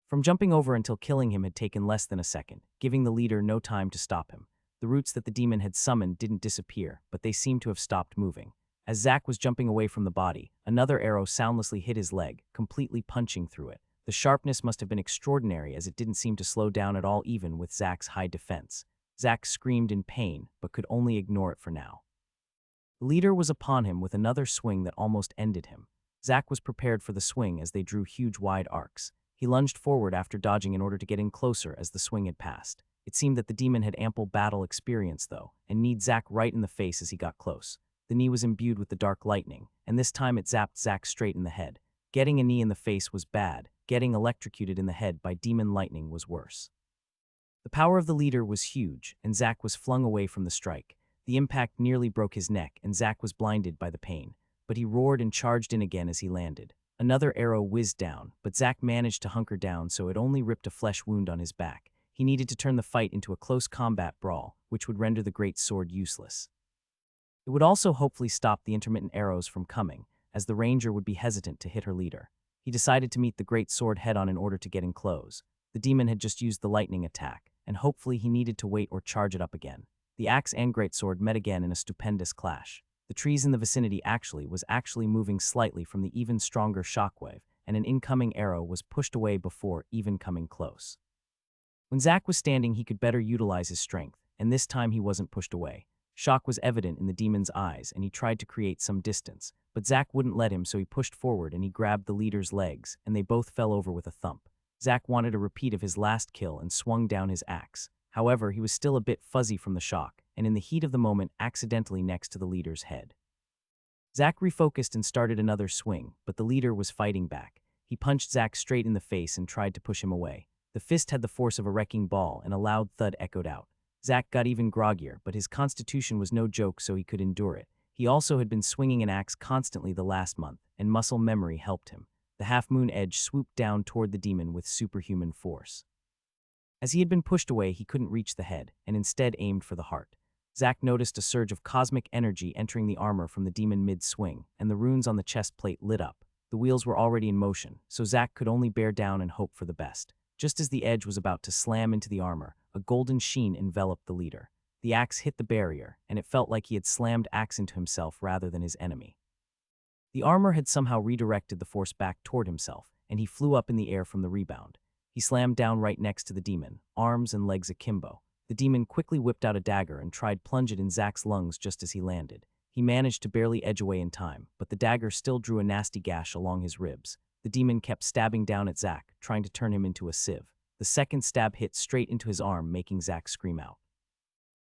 From jumping over until killing him had taken less than a second, giving the leader no time to stop him. The roots that the demon had summoned didn't disappear, but they seemed to have stopped moving. As Zack was jumping away from the body, another arrow soundlessly hit his leg, completely punching through it. The sharpness must have been extraordinary as it didn't seem to slow down at all even with Zack's high defense. Zack screamed in pain, but could only ignore it for now. The leader was upon him with another swing that almost ended him. Zack was prepared for the swing as they drew huge wide arcs. He lunged forward after dodging in order to get in closer as the swing had passed. It seemed that the demon had ample battle experience, though, and kneed Zack right in the face as he got close. The knee was imbued with the dark lightning, and this time it zapped Zack straight in the head. Getting a knee in the face was bad. Getting electrocuted in the head by demon lightning was worse. The power of the leader was huge, and Zack was flung away from the strike. The impact nearly broke his neck, and Zack was blinded by the pain. But he roared and charged in again as he landed. Another arrow whizzed down, but Zack managed to hunker down so it only ripped a flesh wound on his back. He needed to turn the fight into a close combat brawl, which would render the great sword useless. It would also hopefully stop the intermittent arrows from coming, as the ranger would be hesitant to hit her leader. He decided to meet the great sword head-on in order to get in close. The demon had just used the lightning attack, and hopefully he needed to wait or charge it up again. The axe and greatsword met again in a stupendous clash. The trees in the vicinity was moving slightly from the even stronger shockwave, and an incoming arrow was pushed away before even coming close. When Zack was standing, he could better utilize his strength, and this time he wasn't pushed away. Shock was evident in the demon's eyes, and he tried to create some distance, but Zack wouldn't let him, so he pushed forward and he grabbed the leader's legs, and they both fell over with a thump. Zack wanted a repeat of his last kill and swung down his axe. However, he was still a bit fuzzy from the shock, and in the heat of the moment accidentally next to the leader's head. Zack refocused and started another swing, but the leader was fighting back. He punched Zack straight in the face and tried to push him away. The fist had the force of a wrecking ball, and a loud thud echoed out. Zack got even groggier, but his constitution was no joke, so he could endure it. He also had been swinging an axe constantly the last month, and muscle memory helped him. The half-moon edge swooped down toward the demon with superhuman force. As he had been pushed away, he couldn't reach the head, and instead aimed for the heart. Zack noticed a surge of cosmic energy entering the armor from the demon mid-swing, and the runes on the chest plate lit up. The wheels were already in motion, so Zack could only bear down and hope for the best. Just as the edge was about to slam into the armor, a golden sheen enveloped the leader. The axe hit the barrier, and it felt like he had slammed axe into himself rather than his enemy. The armor had somehow redirected the force back toward himself, and he flew up in the air from the rebound. He slammed down right next to the demon, arms and legs akimbo. The demon quickly whipped out a dagger and tried plunge it in Zack's lungs just as he landed. He managed to barely edge away in time, but the dagger still drew a nasty gash along his ribs. The demon kept stabbing down at Zack, trying to turn him into a sieve. The second stab hit straight into his arm, making Zack scream out.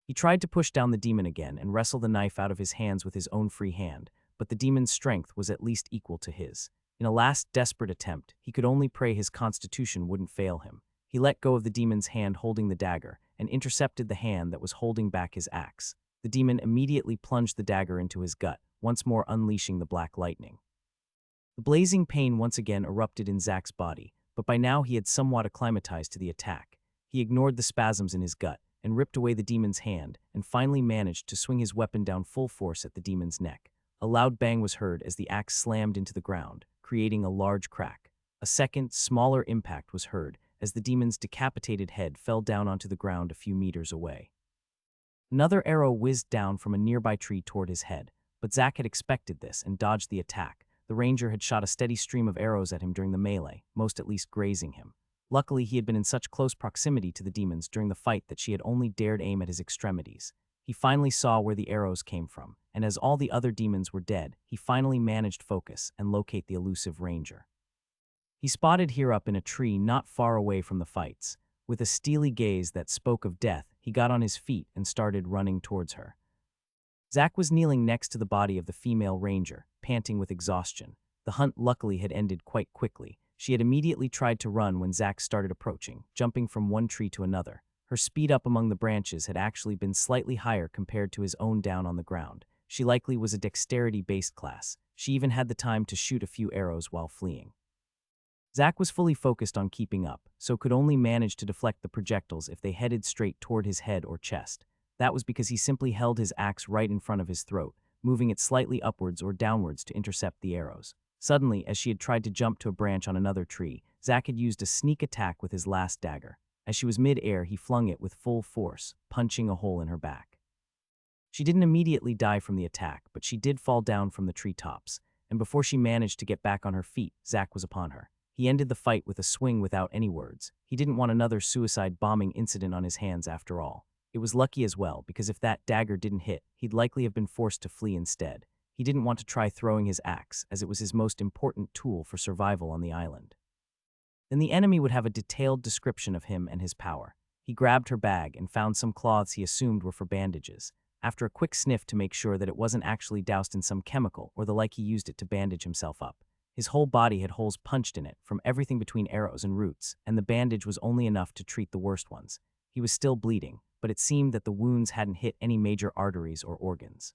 He tried to push down the demon again and wrestle the knife out of his hands with his own free hand, but the demon's strength was at least equal to his. In a last desperate attempt, he could only pray his constitution wouldn't fail him. He let go of the demon's hand holding the dagger and intercepted the hand that was holding back his axe. The demon immediately plunged the dagger into his gut, once more unleashing the black lightning. The blazing pain once again erupted in Zack's body, but by now he had somewhat acclimatized to the attack. He ignored the spasms in his gut and ripped away the demon's hand and finally managed to swing his weapon down full force at the demon's neck. A loud bang was heard as the axe slammed into the ground, creating a large crack. A second, smaller impact was heard as the demon's decapitated head fell down onto the ground a few meters away. Another arrow whizzed down from a nearby tree toward his head, but Zack had expected this and dodged the attack. The ranger had shot a steady stream of arrows at him during the melee, most at least grazing him. Luckily, he had been in such close proximity to the demons during the fight that she had only dared aim at his extremities. He finally saw where the arrows came from, and as all the other demons were dead, he finally managed focus and locate the elusive ranger. He spotted her up in a tree not far away from the fights. With a steely gaze that spoke of death, he got on his feet and started running towards her. Zack was kneeling next to the body of the female ranger, panting with exhaustion. The hunt luckily had ended quite quickly. She had immediately tried to run when Zack started approaching, jumping from one tree to another. Her speed up among the branches had actually been slightly higher compared to his own down on the ground. She likely was a dexterity-based class. She even had the time to shoot a few arrows while fleeing. Zack was fully focused on keeping up, so could only manage to deflect the projectiles if they headed straight toward his head or chest. That was because he simply held his axe right in front of his throat, moving it slightly upwards or downwards to intercept the arrows. Suddenly, as she had tried to jump to a branch on another tree, Zack had used a sneak attack with his last dagger. As she was mid-air, he flung it with full force, punching a hole in her back. She didn't immediately die from the attack, but she did fall down from the treetops, and before she managed to get back on her feet, Zack was upon her. He ended the fight with a swing without any words. He didn't want another suicide bombing incident on his hands after all. It was lucky as well, because if that dagger didn't hit, he'd likely have been forced to flee instead. He didn't want to try throwing his axe, as it was his most important tool for survival on the island. Then the enemy would have a detailed description of him and his power. He grabbed her bag and found some cloths he assumed were for bandages. After a quick sniff to make sure that it wasn't actually doused in some chemical or the like, he used it to bandage himself up. His whole body had holes punched in it from everything between arrows and roots, and the bandage was only enough to treat the worst ones. He was still bleeding, but it seemed that the wounds hadn't hit any major arteries or organs.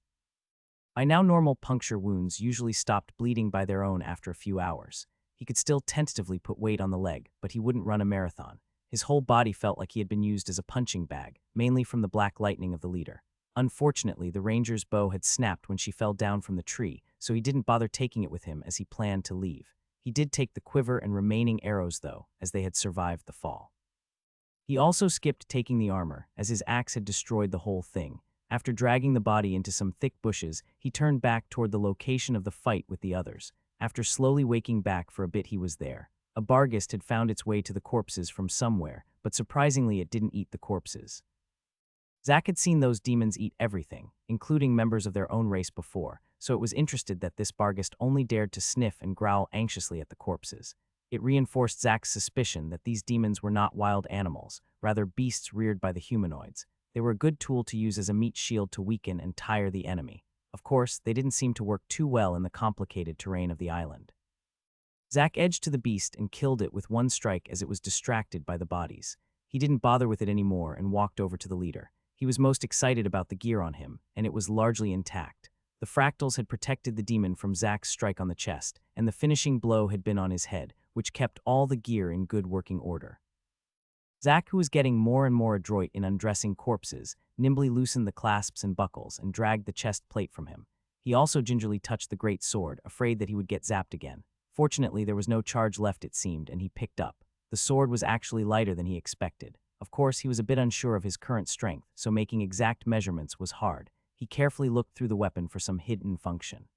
By now, normal puncture wounds usually stopped bleeding by their own after a few hours. He could still tentatively put weight on the leg, but he wouldn't run a marathon. His whole body felt like he had been used as a punching bag, mainly from the black lightning of the leader. Unfortunately, the ranger's bow had snapped when she fell down from the tree, so he didn't bother taking it with him as he planned to leave. He did take the quiver and remaining arrows, though, as they had survived the fall. He also skipped taking the armor, as his axe had destroyed the whole thing. After dragging the body into some thick bushes, he turned back toward the location of the fight with the others. After slowly waking back for a bit, he was there. A barghest had found its way to the corpses from somewhere, but surprisingly it didn't eat the corpses. Zack had seen those demons eat everything, including members of their own race before, so it was interested that this barghest only dared to sniff and growl anxiously at the corpses. It reinforced Zack's suspicion that these demons were not wild animals, rather beasts reared by the humanoids. They were a good tool to use as a meat shield to weaken and tire the enemy. Of course, they didn't seem to work too well in the complicated terrain of the island. Zack edged to the beast and killed it with one strike as it was distracted by the bodies. He didn't bother with it anymore and walked over to the leader. He was most excited about the gear on him, and it was largely intact. The fractals had protected the demon from Zack's strike on the chest, and the finishing blow had been on his head, which kept all the gear in good working order. Zack, who was getting more and more adroit in undressing corpses, nimbly loosened the clasps and buckles and dragged the chest plate from him. He also gingerly touched the great sword, afraid that he would get zapped again. Fortunately, there was no charge left, it seemed, and he picked up. The sword was actually lighter than he expected. Of course, he was a bit unsure of his current strength, so making exact measurements was hard. He carefully looked through the weapon for some hidden function.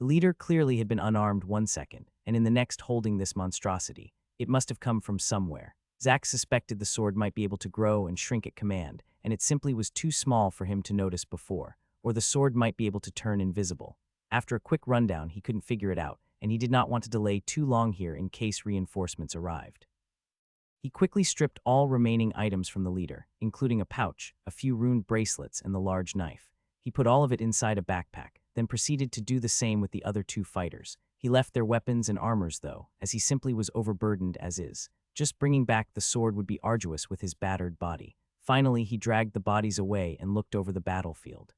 The leader clearly had been unarmed 1 second, and in the next holding this monstrosity. It must have come from somewhere. Zack suspected the sword might be able to grow and shrink at command, and it simply was too small for him to notice before, or the sword might be able to turn invisible. After a quick rundown, he couldn't figure it out, and he did not want to delay too long here in case reinforcements arrived. He quickly stripped all remaining items from the leader, including a pouch, a few runed bracelets, and the large knife. He put all of it inside a backpack, then proceeded to do the same with the other two fighters. He left their weapons and armors, though, as he simply was overburdened as is. Just bringing back the sword would be arduous with his battered body. Finally, he dragged the bodies away and looked over the battlefield.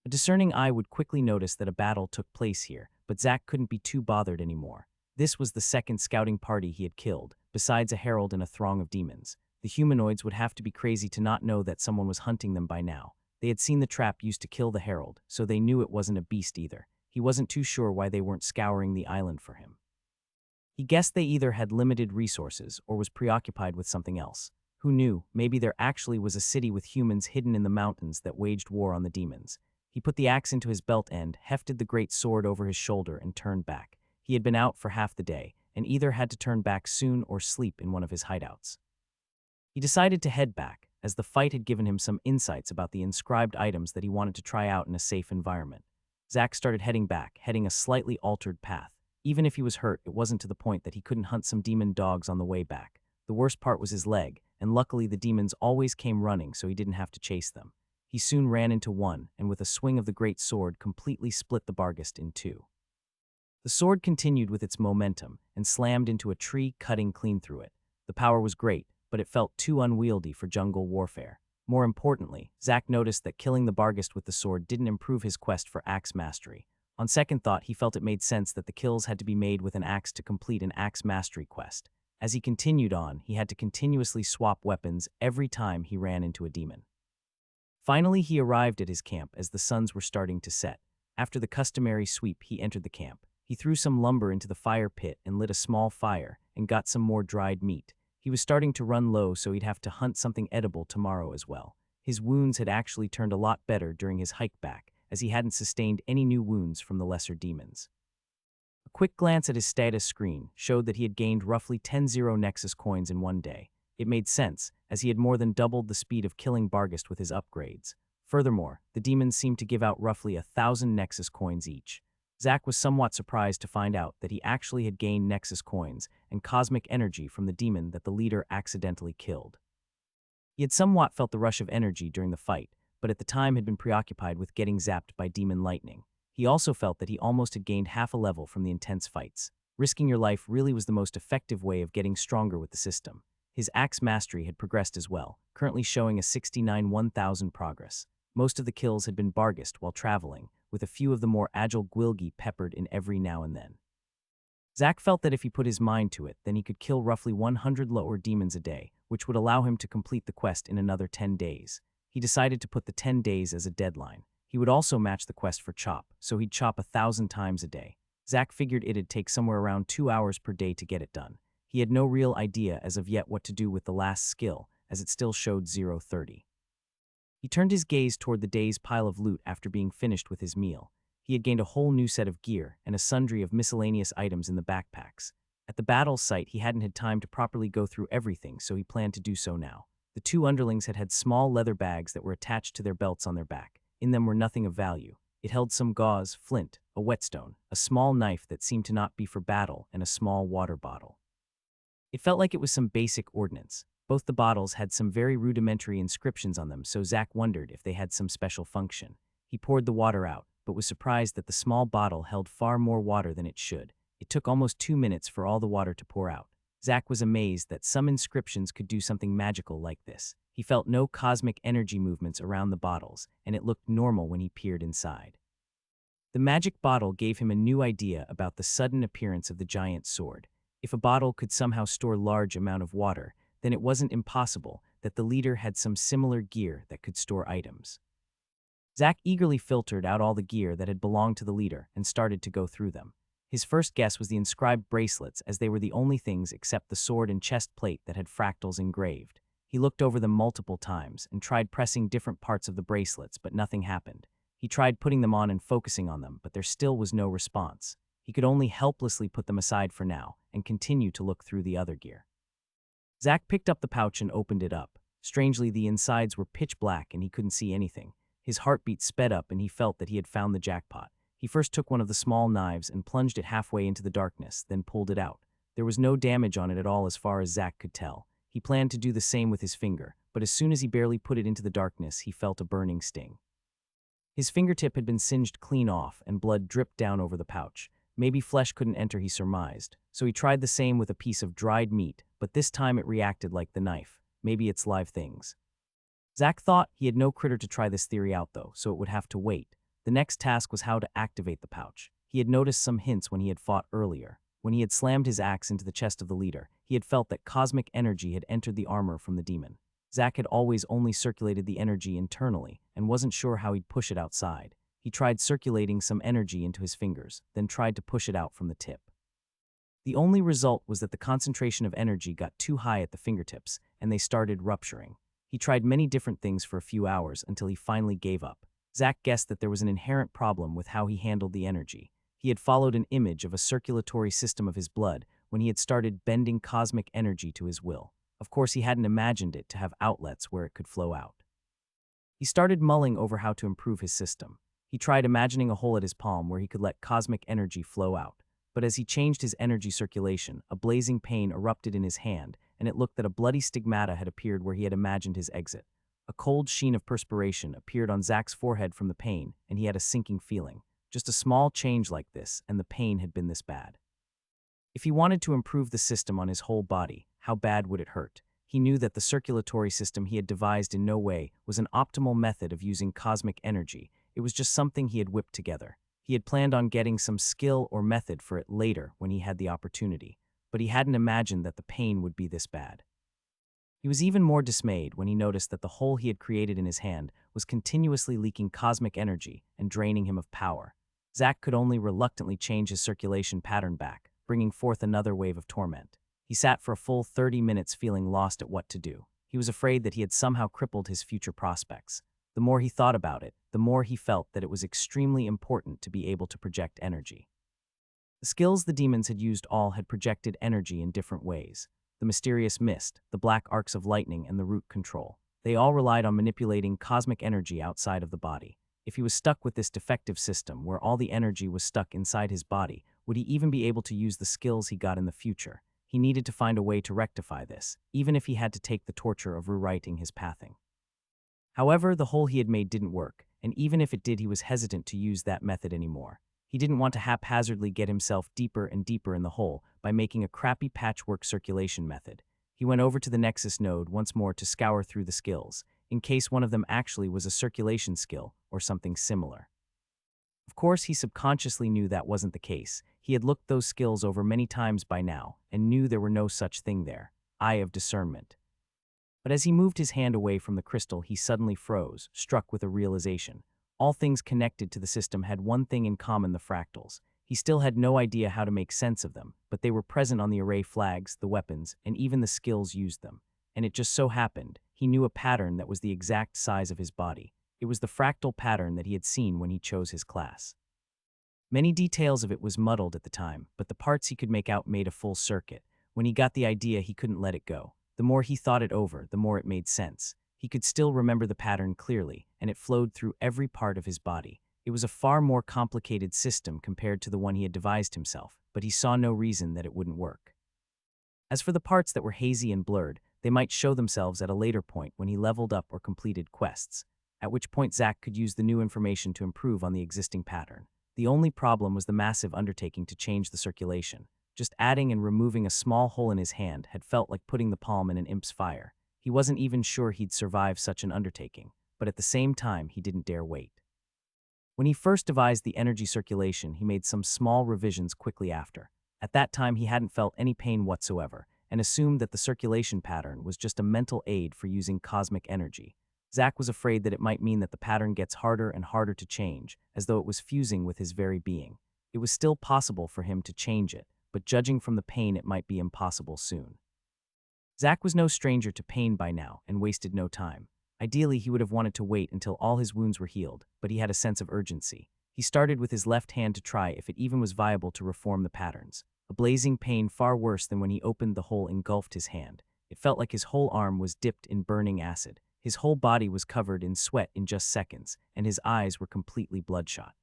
A discerning eye would quickly notice that a battle took place here, but Zack couldn't be too bothered anymore. This was the second scouting party he had killed, besides a herald and a throng of demons. The humanoids would have to be crazy to not know that someone was hunting them by now. They had seen the trap used to kill the herald, so they knew it wasn't a beast either. He wasn't too sure why they weren't scouring the island for him. He guessed they either had limited resources or was preoccupied with something else. Who knew, maybe there actually was a city with humans hidden in the mountains that waged war on the demons. He put the axe into his belt end, hefted the great sword over his shoulder, and turned back. He had been out for half the day, and either had to turn back soon or sleep in one of his hideouts. He decided to head back, as the fight had given him some insights about the inscribed items that he wanted to try out in a safe environment. Zack started heading back, heading a slightly altered path. Even if he was hurt, it wasn't to the point that he couldn't hunt some demon dogs on the way back. The worst part was his leg, and luckily the demons always came running, so he didn't have to chase them. He soon ran into one, and with a swing of the great sword completely split the barghest in two. The sword continued with its momentum and slammed into a tree, cutting clean through it. The power was great, but it felt too unwieldy for jungle warfare. More importantly, Zack noticed that killing the barghest with the sword didn't improve his quest for axe mastery. On second thought, he felt it made sense that the kills had to be made with an axe to complete an axe mastery quest. As he continued on, he had to continuously swap weapons every time he ran into a demon. Finally, he arrived at his camp as the suns were starting to set. After the customary sweep, he entered the camp. He threw some lumber into the fire pit and lit a small fire and got some more dried meat. He was starting to run low, so he'd have to hunt something edible tomorrow as well. His wounds had actually turned a lot better during his hike back, as he hadn't sustained any new wounds from the lesser demons. A quick glance at his status screen showed that he had gained roughly 10 zero Nexus coins in one day. It made sense, as he had more than doubled the speed of killing Barghest with his upgrades. Furthermore, the demons seemed to give out roughly 1,000 Nexus coins each. Zack was somewhat surprised to find out that he actually had gained Nexus coins and cosmic energy from the demon that the leader accidentally killed. He had somewhat felt the rush of energy during the fight, but at the time had been preoccupied with getting zapped by demon lightning. He also felt that he almost had gained half a level from the intense fights. Risking your life really was the most effective way of getting stronger with the system. His axe mastery had progressed as well, currently showing a 69 1000 progress. Most of the kills had been Barghest while traveling, with a few of the more agile Gwilgi peppered in every now and then. Zack felt that if he put his mind to it, then he could kill roughly 100 lower demons a day, which would allow him to complete the quest in another 10 days. He decided to put the 10 days as a deadline. He would also match the quest for chop, so he'd chop 1,000 times a day. Zack figured it'd take somewhere around 2 hours per day to get it done. He had no real idea as of yet what to do with the last skill, as it still showed 0:30. He turned his gaze toward the day's pile of loot after being finished with his meal. He had gained a whole new set of gear and a sundry of miscellaneous items in the backpacks. At the battle site, he hadn't had time to properly go through everything, so he planned to do so now. The two underlings had small leather bags that were attached to their belts on their back. In them were nothing of value. It held some gauze, flint, a whetstone, a small knife that seemed to not be for battle, and a small water bottle. It felt like it was some basic ordnance. Both the bottles had some very rudimentary inscriptions on them, so Zack wondered if they had some special function. He poured the water out, but was surprised that the small bottle held far more water than it should. It took almost 2 minutes for all the water to pour out. Zack was amazed that some inscriptions could do something magical like this. He felt no cosmic energy movements around the bottles, and it looked normal when he peered inside. The magic bottle gave him a new idea about the sudden appearance of the giant sword. If a bottle could somehow store large amount of water, then it wasn't impossible that the leader had some similar gear that could store items. Zack eagerly filtered out all the gear that had belonged to the leader and started to go through them. His first guess was the inscribed bracelets, as they were the only things except the sword and chest plate that had fractals engraved. He looked over them multiple times and tried pressing different parts of the bracelets, but nothing happened. He tried putting them on and focusing on them, but there still was no response. He could only helplessly put them aside for now and continue to look through the other gear. Zack picked up the pouch and opened it up. Strangely, the insides were pitch black and he couldn't see anything. His heartbeat sped up and he felt that he had found the jackpot. He first took one of the small knives and plunged it halfway into the darkness, then pulled it out. There was no damage on it at all as far as Zack could tell. He planned to do the same with his finger, but as soon as he barely put it into the darkness, he felt a burning sting. His fingertip had been singed clean off and blood dripped down over the pouch. Maybe flesh couldn't enter, he surmised, so he tried the same with a piece of dried meat, but this time it reacted like the knife. Maybe it's live things. Zack thought he had no critter to try this theory out though, so it would have to wait. The next task was how to activate the pouch. He had noticed some hints when he had fought earlier. When he had slammed his axe into the chest of the leader, he had felt that cosmic energy had entered the armor from the demon. Zack had always only circulated the energy internally and wasn't sure how he'd push it outside. He tried circulating some energy into his fingers, then tried to push it out from the tip. The only result was that the concentration of energy got too high at the fingertips, and they started rupturing. He tried many different things for a few hours until he finally gave up. Zack guessed that there was an inherent problem with how he handled the energy. He had followed an image of a circulatory system of his blood when he had started bending cosmic energy to his will. Of course, he hadn't imagined it to have outlets where it could flow out. He started mulling over how to improve his system. He tried imagining a hole at his palm where he could let cosmic energy flow out. But as he changed his energy circulation, a blazing pain erupted in his hand, and it looked that a bloody stigmata had appeared where he had imagined his exit. A cold sheen of perspiration appeared on Zack's forehead from the pain, and he had a sinking feeling. Just a small change like this, and the pain had been this bad. If he wanted to improve the system on his whole body, how bad would it hurt? He knew that the circulatory system he had devised in no way was an optimal method of using cosmic energy. It was just something he had whipped together. He had planned on getting some skill or method for it later when he had the opportunity, but he hadn't imagined that the pain would be this bad. He was even more dismayed when he noticed that the hole he had created in his hand was continuously leaking cosmic energy and draining him of power. Zack could only reluctantly change his circulation pattern back, bringing forth another wave of torment. He sat for a full 30 minutes feeling lost at what to do. He was afraid that he had somehow crippled his future prospects. The more he thought about it, the more he felt that it was extremely important to be able to project energy. The skills the demons had used all had projected energy in different ways. The mysterious mist, the black arcs of lightning, and the root control. They all relied on manipulating cosmic energy outside of the body. If he was stuck with this defective system where all the energy was stuck inside his body, would he even be able to use the skills he got in the future? He needed to find a way to rectify this, even if he had to take the torture of rewriting his pathing. However, the hole he had made didn't work, and even if it did, he was hesitant to use that method anymore. He didn't want to haphazardly get himself deeper and deeper in the hole by making a crappy patchwork circulation method. He went over to the Nexus node once more to scour through the skills, in case one of them actually was a circulation skill or something similar. Of course, he subconsciously knew that wasn't the case. He had looked those skills over many times by now and knew there were no such thing there. Eye of discernment. But as he moved his hand away from the crystal, he suddenly froze, struck with a realization. All things connected to the system had one thing in common: the fractals. He still had no idea how to make sense of them, but they were present on the array flags, the weapons, and even the skills used them. And it just so happened, he knew a pattern that was the exact size of his body. It was the fractal pattern that he had seen when he chose his class. Many details of it was muddled at the time, but the parts he could make out made a full circuit. When he got the idea, he couldn't let it go. The more he thought it over, the more it made sense. He could still remember the pattern clearly, and it flowed through every part of his body. It was a far more complicated system compared to the one he had devised himself, but he saw no reason that it wouldn't work. As for the parts that were hazy and blurred, they might show themselves at a later point when he leveled up or completed quests, at which point Zack could use the new information to improve on the existing pattern. The only problem was the massive undertaking to change the circulation. Just adding and removing a small hole in his hand had felt like putting the palm in an imp's fire. He wasn't even sure he'd survive such an undertaking, but at the same time, he didn't dare wait. When he first devised the energy circulation, he made some small revisions quickly after. At that time, he hadn't felt any pain whatsoever, and assumed that the circulation pattern was just a mental aid for using cosmic energy. Zack was afraid that it might mean that the pattern gets harder and harder to change, as though it was fusing with his very being. It was still possible for him to change it, but judging from the pain, it might be impossible soon. Zack was no stranger to pain by now and wasted no time. Ideally, he would have wanted to wait until all his wounds were healed, but he had a sense of urgency. He started with his left hand to try if it even was viable to reform the patterns. A blazing pain far worse than when he opened the hole engulfed his hand. It felt like his whole arm was dipped in burning acid. His whole body was covered in sweat in just seconds, and his eyes were completely bloodshot.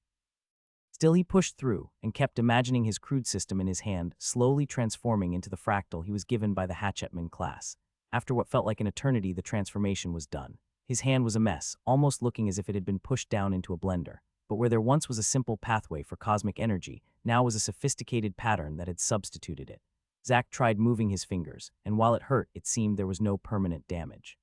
Still, he pushed through and kept imagining his crude system in his hand, slowly transforming into the fractal he was given by the Hatchetman class. After what felt like an eternity, the transformation was done. His hand was a mess, almost looking as if it had been pushed down into a blender. But where there once was a simple pathway for cosmic energy, now was a sophisticated pattern that had substituted it. Zack tried moving his fingers, and while it hurt, it seemed there was no permanent damage.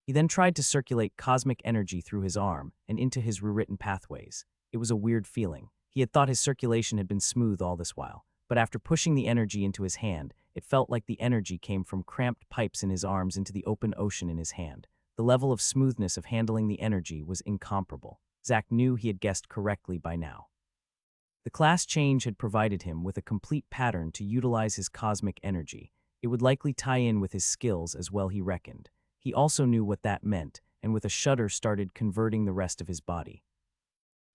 He then tried to circulate cosmic energy through his arm and into his rewritten pathways. It was a weird feeling. He had thought his circulation had been smooth all this while, but after pushing the energy into his hand, it felt like the energy came from cramped pipes in his arms into the open ocean in his hand. The level of smoothness of handling the energy was incomparable. Zack knew he had guessed correctly by now. The class change had provided him with a complete pattern to utilize his cosmic energy. It would likely tie in with his skills as well, he reckoned. He also knew what that meant, and with a shudder started converting the rest of his body.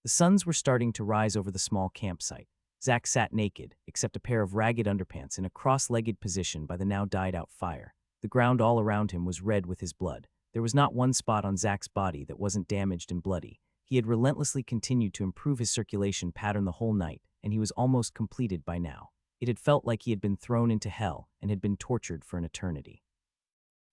The suns were starting to rise over the small campsite. Zack sat naked, except a pair of ragged underpants, in a cross-legged position by the now died-out fire. The ground all around him was red with his blood. There was not one spot on Zack's body that wasn't damaged and bloody. He had relentlessly continued to improve his circulation pattern the whole night, and he was almost completed by now. It had felt like he had been thrown into hell and had been tortured for an eternity.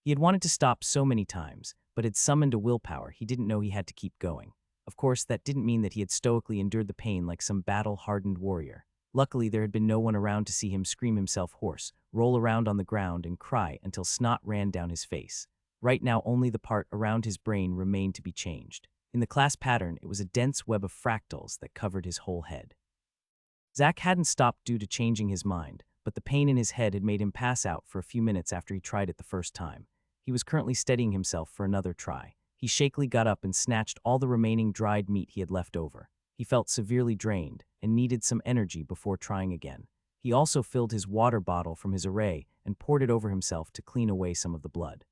He had wanted to stop so many times, but had summoned a willpower he didn't know he had to keep going. Of course, that didn't mean that he had stoically endured the pain like some battle-hardened warrior. Luckily, there had been no one around to see him scream himself hoarse, roll around on the ground, and cry until snot ran down his face. Right now, only the part around his brain remained to be changed. In the class pattern, it was a dense web of fractals that covered his whole head. Zack hadn't stopped due to changing his mind, but the pain in his head had made him pass out for a few minutes after he tried it the first time. He was currently steadying himself for another try. He shakily got up and snatched all the remaining dried meat he had left over. He felt severely drained and needed some energy before trying again. He also filled his water bottle from his array and poured it over himself to clean away some of the blood.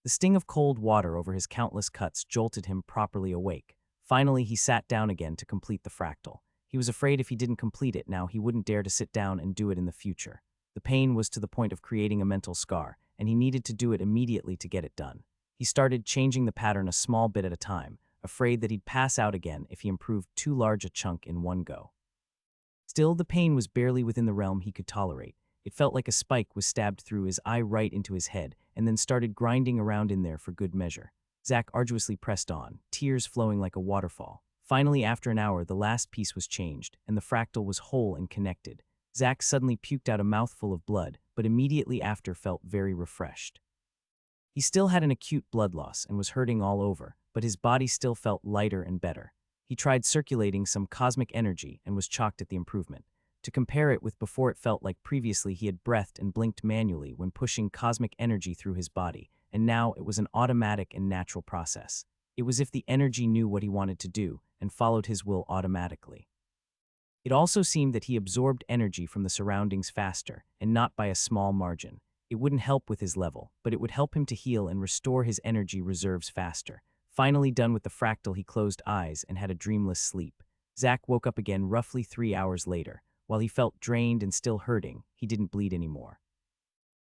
The sting of cold water over his countless cuts jolted him properly awake. Finally, he sat down again to complete the fractal. He was afraid if he didn't complete it now, he wouldn't dare to sit down and do it in the future. The pain was to the point of creating a mental scar, and he needed to do it immediately to get it done. He started changing the pattern a small bit at a time, afraid that he'd pass out again if he improved too large a chunk in one go. Still, the pain was barely within the realm he could tolerate. It felt like a spike was stabbed through his eye right into his head and then started grinding around in there for good measure. Zack arduously pressed on, tears flowing like a waterfall. Finally, after an hour, the last piece was changed, and the fractal was whole and connected. Zack suddenly puked out a mouthful of blood, but immediately after felt very refreshed. He still had an acute blood loss and was hurting all over, but his body still felt lighter and better. He tried circulating some cosmic energy and was shocked at the improvement. To compare it with before, it felt like previously he had breathed and blinked manually when pushing cosmic energy through his body, and now it was an automatic and natural process. It was as if the energy knew what he wanted to do and followed his will automatically. It also seemed that he absorbed energy from the surroundings faster, and not by a small margin. It wouldn't help with his level, but it would help him to heal and restore his energy reserves faster. Finally done with the fractal, he closed eyes and had a dreamless sleep. Zack woke up again roughly 3 hours later. While he felt drained and still hurting, he didn't bleed anymore.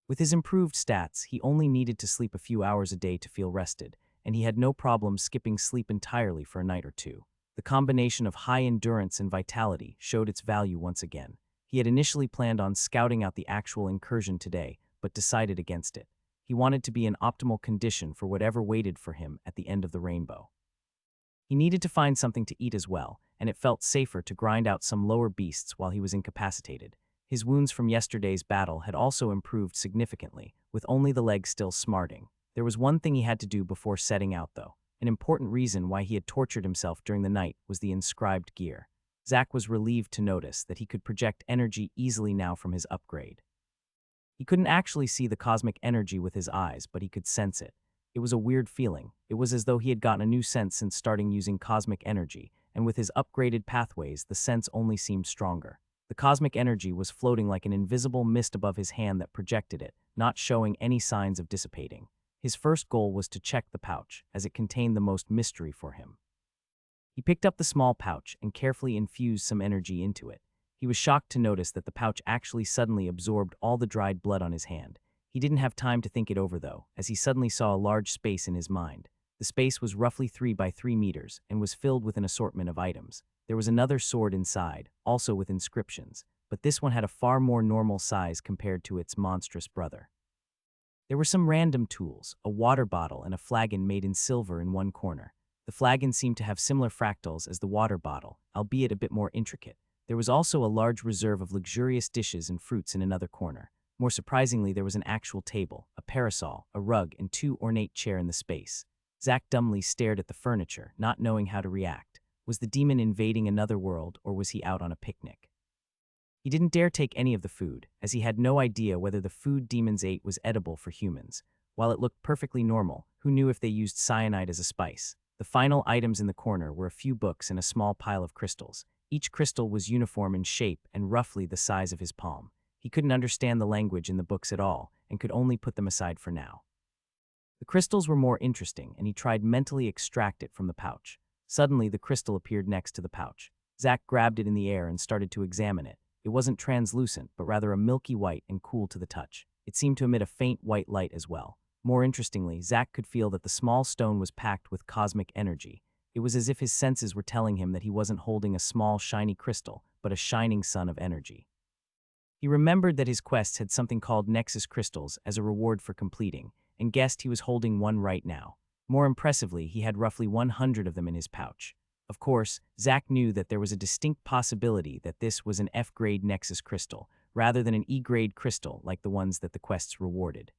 With his improved stats, he only needed to sleep a few hours a day to feel rested, and he had no problem skipping sleep entirely for a night or two. The combination of high endurance and vitality showed its value once again. He had initially planned on scouting out the actual incursion today, but decided against it. He wanted to be in optimal condition for whatever waited for him at the end of the rainbow. He needed to find something to eat as well, and it felt safer to grind out some lower beasts while he was incapacitated. His wounds from yesterday's battle had also improved significantly, with only the leg still smarting. There was one thing he had to do before setting out, though. An important reason why he had tortured himself during the night was the inscribed gear. Zack was relieved to notice that he could project energy easily now from his upgrade. He couldn't actually see the cosmic energy with his eyes, but he could sense it. It was a weird feeling. It was as though he had gotten a new sense since starting using cosmic energy, and with his upgraded pathways, the sense only seemed stronger. The cosmic energy was floating like an invisible mist above his hand that projected it, not showing any signs of dissipating. His first goal was to check the pouch, as it contained the most mystery for him. He picked up the small pouch and carefully infused some energy into it. He was shocked to notice that the pouch actually suddenly absorbed all the dried blood on his hand. He didn't have time to think it over, though, as he suddenly saw a large space in his mind. The space was roughly 3 by 3 meters and was filled with an assortment of items. There was another sword inside, also with inscriptions, but this one had a far more normal size compared to its monstrous brother. There were some random tools, a water bottle and a flagon made in silver in one corner. The flagon seemed to have similar fractals as the water bottle, albeit a bit more intricate. There was also a large reserve of luxurious dishes and fruits in another corner. More surprisingly, there was an actual table, a parasol, a rug, and 2 ornate chairs in the space. Zack dumbly stared at the furniture, not knowing how to react. Was the demon invading another world, or was he out on a picnic? He didn't dare take any of the food, as he had no idea whether the food demons ate was edible for humans. While it looked perfectly normal, who knew if they used cyanide as a spice? The final items in the corner were a few books and a small pile of crystals. Each crystal was uniform in shape and roughly the size of his palm. He couldn't understand the language in the books at all, and could only put them aside for now. The crystals were more interesting, and he tried mentally extract it from the pouch. Suddenly, the crystal appeared next to the pouch. Zack grabbed it in the air and started to examine it. It wasn't translucent, but rather a milky white and cool to the touch. It seemed to emit a faint white light as well. More interestingly, Zack could feel that the small stone was packed with cosmic energy. It was as if his senses were telling him that he wasn't holding a small, shiny crystal, but a shining sun of energy. He remembered that his quests had something called Nexus Crystals as a reward for completing, and guessed he was holding one right now. More impressively, he had roughly 100 of them in his pouch. Of course, Zack knew that there was a distinct possibility that this was an F-grade Nexus Crystal, rather than an E-grade crystal like the ones that the quests rewarded.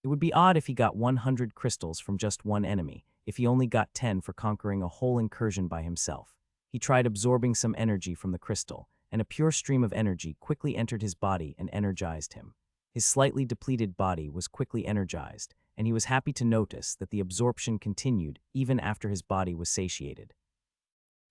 It would be odd if he got 100 crystals from just one enemy, if he only got 10 for conquering a whole incursion by himself. He tried absorbing some energy from the crystal, and a pure stream of energy quickly entered his body and energized him. His slightly depleted body was quickly energized, and he was happy to notice that the absorption continued even after his body was satiated.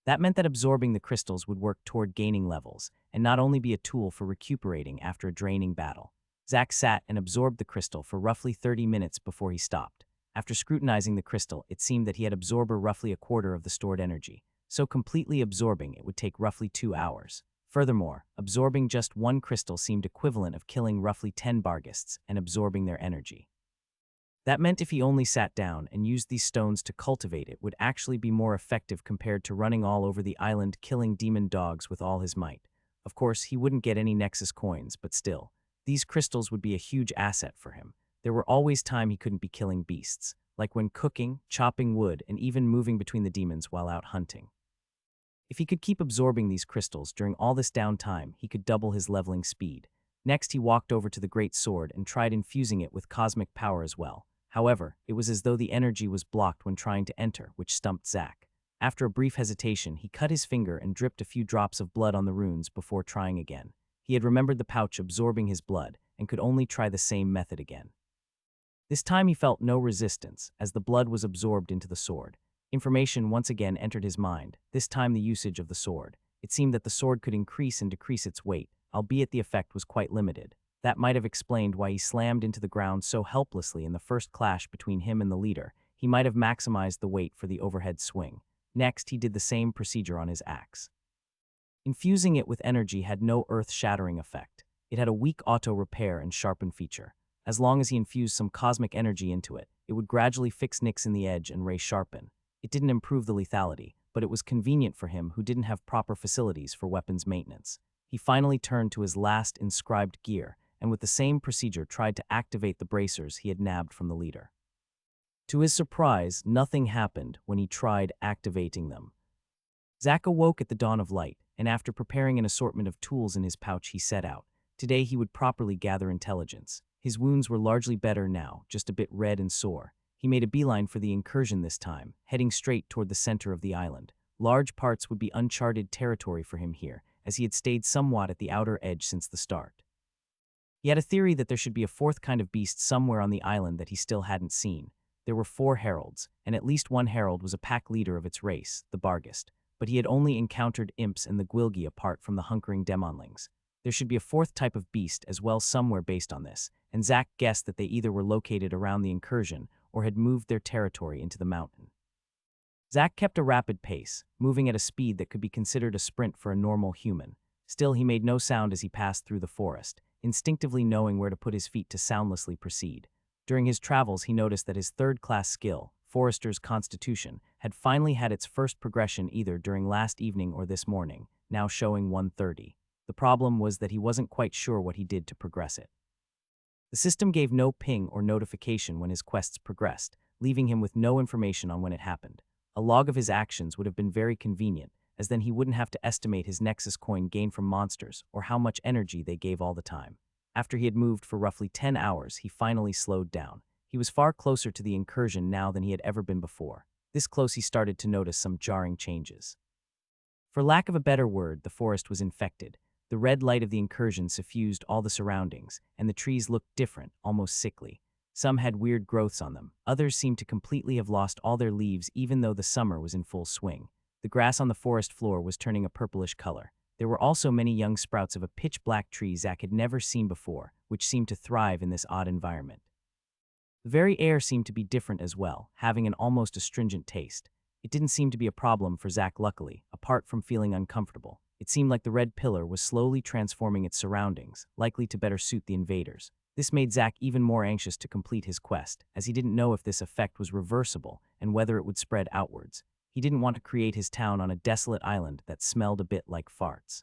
That meant that absorbing the crystals would work toward gaining levels, and not only be a tool for recuperating after a draining battle. Zack sat and absorbed the crystal for roughly 30 minutes before he stopped. After scrutinizing the crystal, it seemed that he had absorbed roughly a quarter of the stored energy, so completely absorbing it would take roughly 2 hours. Furthermore, absorbing just one crystal seemed equivalent of killing roughly 10 barghists and absorbing their energy. That meant if he only sat down and used these stones to cultivate it would actually be more effective compared to running all over the island killing demon dogs with all his might. Of course, he wouldn't get any Nexus coins, but still, these crystals would be a huge asset for him. There were always times he couldn't be killing beasts, like when cooking, chopping wood, and even moving between the demons while out hunting. If he could keep absorbing these crystals during all this downtime, he could double his leveling speed. Next, he walked over to the great sword and tried infusing it with cosmic power as well. However, it was as though the energy was blocked when trying to enter, which stumped Zack. After a brief hesitation, he cut his finger and dripped a few drops of blood on the runes before trying again. He had remembered the pouch absorbing his blood and could only try the same method again. This time he felt no resistance, as the blood was absorbed into the sword. Information once again entered his mind, this time the usage of the sword. It seemed that the sword could increase and decrease its weight, albeit the effect was quite limited. That might have explained why he slammed into the ground so helplessly in the first clash between him and the leader. He might have maximized the weight for the overhead swing. Next, he did the same procedure on his axe. Infusing it with energy had no earth-shattering effect. It had a weak auto-repair and sharpen feature. As long as he infused some cosmic energy into it, it would gradually fix nicks in the edge and ray-sharpen. It didn't improve the lethality, but it was convenient for him who didn't have proper facilities for weapons maintenance. He finally turned to his last inscribed gear, and with the same procedure tried to activate the bracers he had nabbed from the leader. To his surprise, nothing happened when he tried activating them. Zack awoke at the dawn of light, and after preparing an assortment of tools in his pouch, he set out. Today he would properly gather intelligence. His wounds were largely better now, just a bit red and sore. He made a beeline for the incursion this time, heading straight toward the center of the island. Large parts would be uncharted territory for him here, as he had stayed somewhat at the outer edge since the start. He had a theory that there should be a fourth kind of beast somewhere on the island that he still hadn't seen. There were 4 heralds, and at least one herald was a pack leader of its race, the Barghist, but he had only encountered imps and the Gwilgi apart from the hunkering demonlings. There should be a 4th type of beast as well somewhere based on this, and Zack guessed that they either were located around the incursion or had moved their territory into the mountain. Zack kept a rapid pace, moving at a speed that could be considered a sprint for a normal human. Still, he made no sound as he passed through the forest, instinctively knowing where to put his feet to soundlessly proceed. During his travels, he noticed that his 3rd-class skill, Forester's Constitution, had finally had its first progression either during last evening or this morning, now showing 130. The problem was that he wasn't quite sure what he did to progress it. The system gave no ping or notification when his quests progressed, leaving him with no information on when it happened. A log of his actions would have been very convenient, as then he wouldn't have to estimate his Nexus coin gained from monsters or how much energy they gave all the time. After he had moved for roughly 10 hours, he finally slowed down. He was far closer to the incursion now than he had ever been before. This close, he started to notice some jarring changes. For lack of a better word, the forest was infected. The red light of the incursion suffused all the surroundings, and the trees looked different, almost sickly. Some had weird growths on them. Others seemed to completely have lost all their leaves even though the summer was in full swing. The grass on the forest floor was turning a purplish color. There were also many young sprouts of a pitch-black tree Zack had never seen before, which seemed to thrive in this odd environment. The very air seemed to be different as well, having an almost astringent taste. It didn't seem to be a problem for Zack luckily, apart from feeling uncomfortable. It seemed like the red pillar was slowly transforming its surroundings, likely to better suit the invaders. This made Zack even more anxious to complete his quest, as he didn't know if this effect was reversible and whether it would spread outwards. He didn't want to create his town on a desolate island that smelled a bit like farts.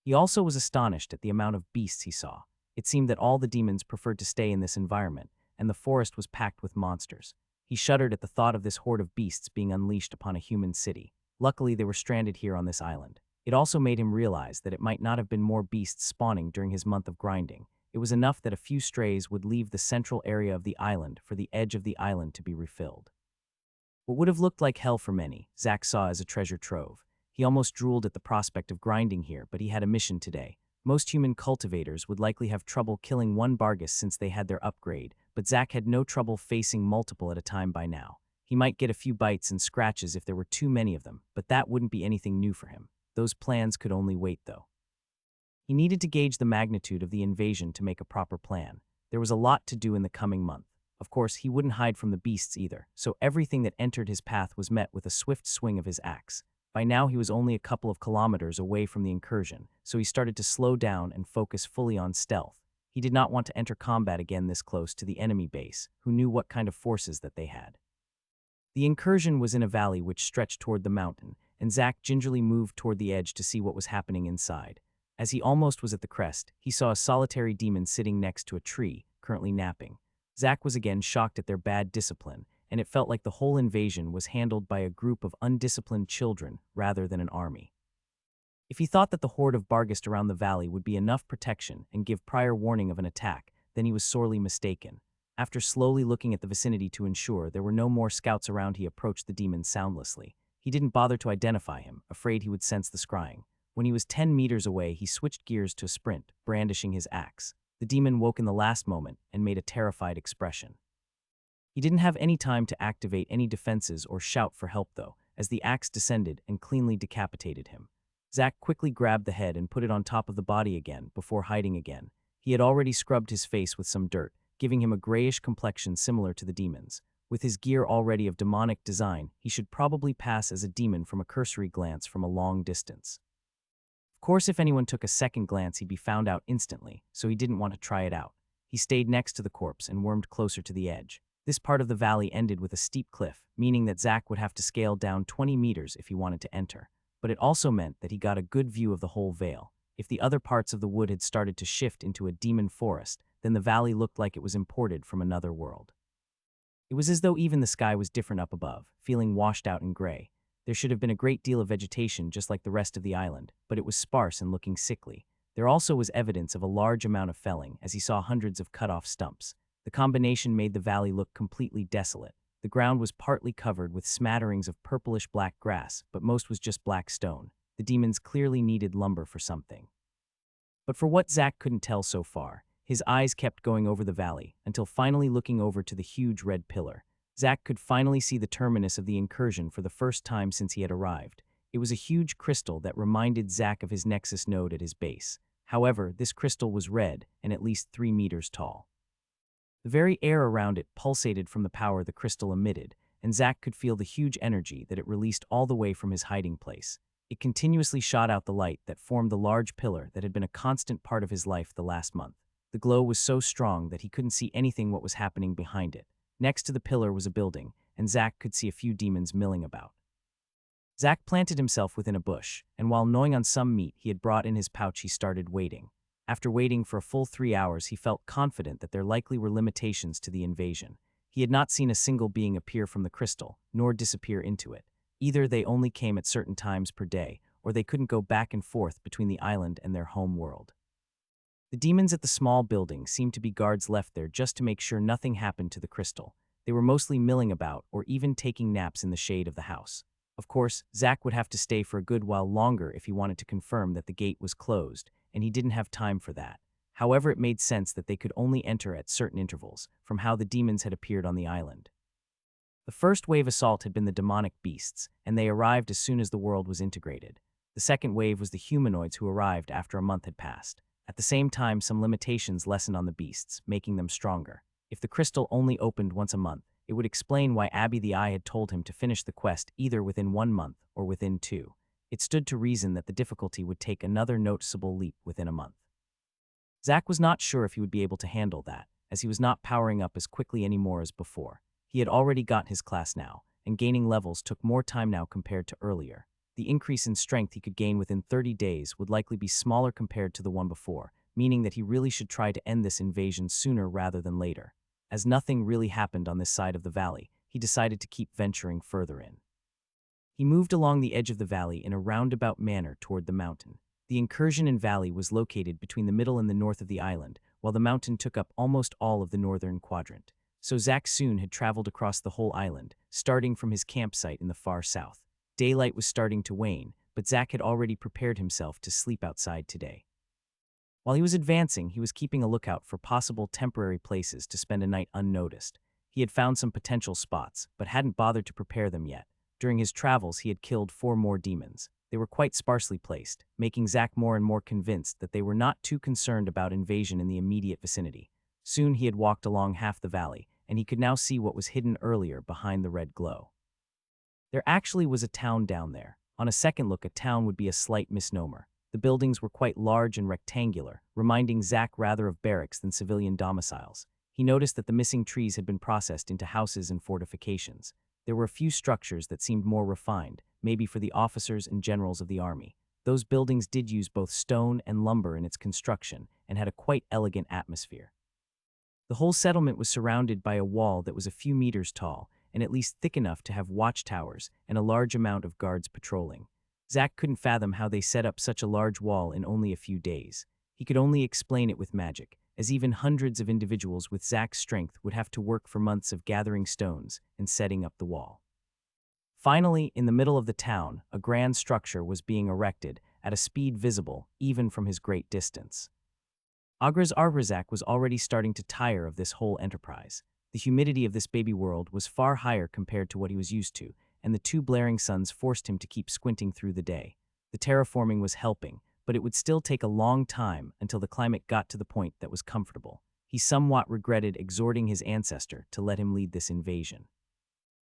He also was astonished at the amount of beasts he saw. It seemed that all the demons preferred to stay in this environment, and the forest was packed with monsters. He shuddered at the thought of this horde of beasts being unleashed upon a human city. Luckily, they were stranded here on this island. It also made him realize that it might not have been more beasts spawning during his month of grinding. It was enough that a few strays would leave the central area of the island for the edge of the island to be refilled. What would have looked like hell for many, Zack saw as a treasure trove. He almost drooled at the prospect of grinding here, but he had a mission today. Most human cultivators would likely have trouble killing one Barghist since they had their upgrade, but Zack had no trouble facing multiple at a time by now. He might get a few bites and scratches if there were too many of them, but that wouldn't be anything new for him. Those plans could only wait, though. He needed to gauge the magnitude of the invasion to make a proper plan. There was a lot to do in the coming month. Of course, he wouldn't hide from the beasts either, so everything that entered his path was met with a swift swing of his axe. By now, he was only a couple of kilometers away from the incursion, so he started to slow down and focus fully on stealth. He did not want to enter combat again this close to the enemy base, who knew what kind of forces that they had. The incursion was in a valley which stretched toward the mountain, and Zack gingerly moved toward the edge to see what was happening inside. As he almost was at the crest, he saw a solitary demon sitting next to a tree, currently napping. Zack was again shocked at their bad discipline, and it felt like the whole invasion was handled by a group of undisciplined children rather than an army. If he thought that the horde of Barghest around the valley would be enough protection and give prior warning of an attack, then he was sorely mistaken. After slowly looking at the vicinity to ensure there were no more scouts around, he approached the demon soundlessly. He didn't bother to identify him, afraid he would sense the scrying. When he was 10 meters away, he switched gears to a sprint, brandishing his axe. The demon woke in the last moment and made a terrified expression. He didn't have any time to activate any defenses or shout for help, though, as the axe descended and cleanly decapitated him. Zack quickly grabbed the head and put it on top of the body again before hiding again. He had already scrubbed his face with some dirt, giving him a grayish complexion similar to the demon's. With his gear already of demonic design, he should probably pass as a demon from a cursory glance from a long distance. Of course, if anyone took a second glance, he'd be found out instantly, so he didn't want to try it out. He stayed next to the corpse and wormed closer to the edge. This part of the valley ended with a steep cliff, meaning that Zack would have to scale down 20 meters if he wanted to enter. But it also meant that he got a good view of the whole vale. If the other parts of the wood had started to shift into a demon forest, then the valley looked like it was imported from another world. It was as though even the sky was different up above, feeling washed out in gray. There should have been a great deal of vegetation just like the rest of the island, but it was sparse and looking sickly. There also was evidence of a large amount of felling, as he saw hundreds of cut-off stumps. The combination made the valley look completely desolate. The ground was partly covered with smatterings of purplish-black grass, but most was just black stone. The demons clearly needed lumber for something. But for what Zack couldn't tell so far, his eyes kept going over the valley, until finally looking over to the huge red pillar. Zack could finally see the terminus of the incursion for the first time since he had arrived. It was a huge crystal that reminded Zack of his nexus node at his base. However, this crystal was red and at least 3 meters tall. The very air around it pulsated from the power the crystal emitted, and Zack could feel the huge energy that it released all the way from his hiding place. It continuously shot out the light that formed the large pillar that had been a constant part of his life the last month. The glow was so strong that he couldn't see anything what was happening behind it. Next to the pillar was a building, and Zack could see a few demons milling about. Zack planted himself within a bush, and while gnawing on some meat he had brought in his pouch, he started waiting. After waiting for a full 3 hours, he felt confident that there likely were limitations to the invasion. He had not seen a single being appear from the crystal, nor disappear into it. Either they only came at certain times per day, or they couldn't go back and forth between the island and their home world. The demons at the small building seemed to be guards left there just to make sure nothing happened to the crystal. They were mostly milling about or even taking naps in the shade of the house. Of course, Zack would have to stay for a good while longer if he wanted to confirm that the gate was closed, and he didn't have time for that. However, it made sense that they could only enter at certain intervals, from how the demons had appeared on the island. The first wave assault had been the demonic beasts, and they arrived as soon as the world was integrated. The second wave was the humanoids who arrived after a month had passed. At the same time, some limitations lessened on the beasts, making them stronger. If the crystal only opened once a month, it would explain why Abby the Eye had told him to finish the quest either within 1 month or within 2. It stood to reason that the difficulty would take another noticeable leap within a month. Zack was not sure if he would be able to handle that, as he was not powering up as quickly anymore as before. He had already got his class now, and gaining levels took more time now compared to earlier. The increase in strength he could gain within 30 days would likely be smaller compared to the one before, meaning that he really should try to end this invasion sooner rather than later. As nothing really happened on this side of the valley, he decided to keep venturing further in. He moved along the edge of the valley in a roundabout manner toward the mountain. The incursion and valley was located between the middle and the north of the island, while the mountain took up almost all of the northern quadrant. So Zack soon had traveled across the whole island, starting from his campsite in the far south. Daylight was starting to wane, but Zack had already prepared himself to sleep outside today. While he was advancing, he was keeping a lookout for possible temporary places to spend a night unnoticed. He had found some potential spots, but hadn't bothered to prepare them yet. During his travels, he had killed 4 more demons. They were quite sparsely placed, making Zack more and more convinced that they were not too concerned about invasion in the immediate vicinity. Soon he had walked along half the valley, and he could now see what was hidden earlier behind the red glow. There actually was a town down there. On a second look, a town would be a slight misnomer. The buildings were quite large and rectangular, reminding Zack rather of barracks than civilian domiciles. He noticed that the missing trees had been processed into houses and fortifications. There were a few structures that seemed more refined, maybe for the officers and generals of the army. Those buildings did use both stone and lumber in its construction and had a quite elegant atmosphere. The whole settlement was surrounded by a wall that was a few meters tall and at least thick enough to have watchtowers and a large amount of guards patrolling. Zack couldn't fathom how they set up such a large wall in only a few days. He could only explain it with magic, as even hundreds of individuals with Zack's strength would have to work for months of gathering stones and setting up the wall. Finally, in the middle of the town, a grand structure was being erected at a speed visible even from his great distance. Zack was already starting to tire of this whole enterprise. The humidity of this baby world was far higher compared to what he was used to, and the 2 blaring suns forced him to keep squinting through the day. The terraforming was helping, but it would still take a long time until the climate got to the point that was comfortable. He somewhat regretted exhorting his ancestor to let him lead this invasion.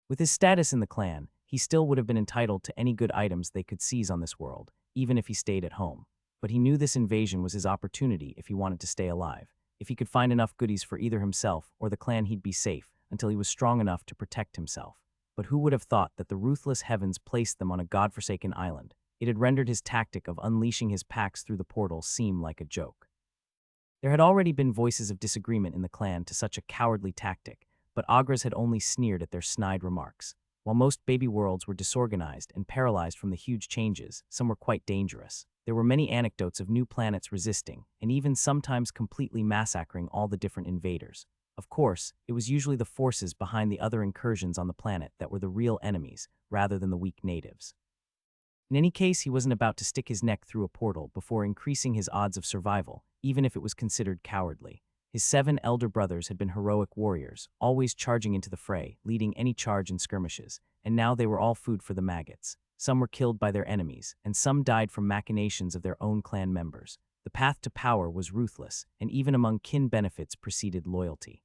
With his status in the clan, he still would have been entitled to any good items they could seize on this world, even if he stayed at home. But he knew this invasion was his opportunity if he wanted to stay alive. If he could find enough goodies for either himself or the clan, he'd be safe until he was strong enough to protect himself. But who would have thought that the ruthless heavens placed them on a godforsaken island? It had rendered his tactic of unleashing his packs through the portal seem like a joke. There had already been voices of disagreement in the clan to such a cowardly tactic, but Agras had only sneered at their snide remarks. While most baby worlds were disorganized and paralyzed from the huge changes, some were quite dangerous. There were many anecdotes of new planets resisting, and even sometimes completely massacring all the different invaders. Of course, it was usually the forces behind the other incursions on the planet that were the real enemies, rather than the weak natives. In any case, he wasn't about to stick his neck through a portal before increasing his odds of survival, even if it was considered cowardly. His 7 elder brothers had been heroic warriors, always charging into the fray, leading any charge in skirmishes, and now they were all food for the maggots. Some were killed by their enemies, and some died from machinations of their own clan members. The path to power was ruthless, and even among kin benefits preceded loyalty.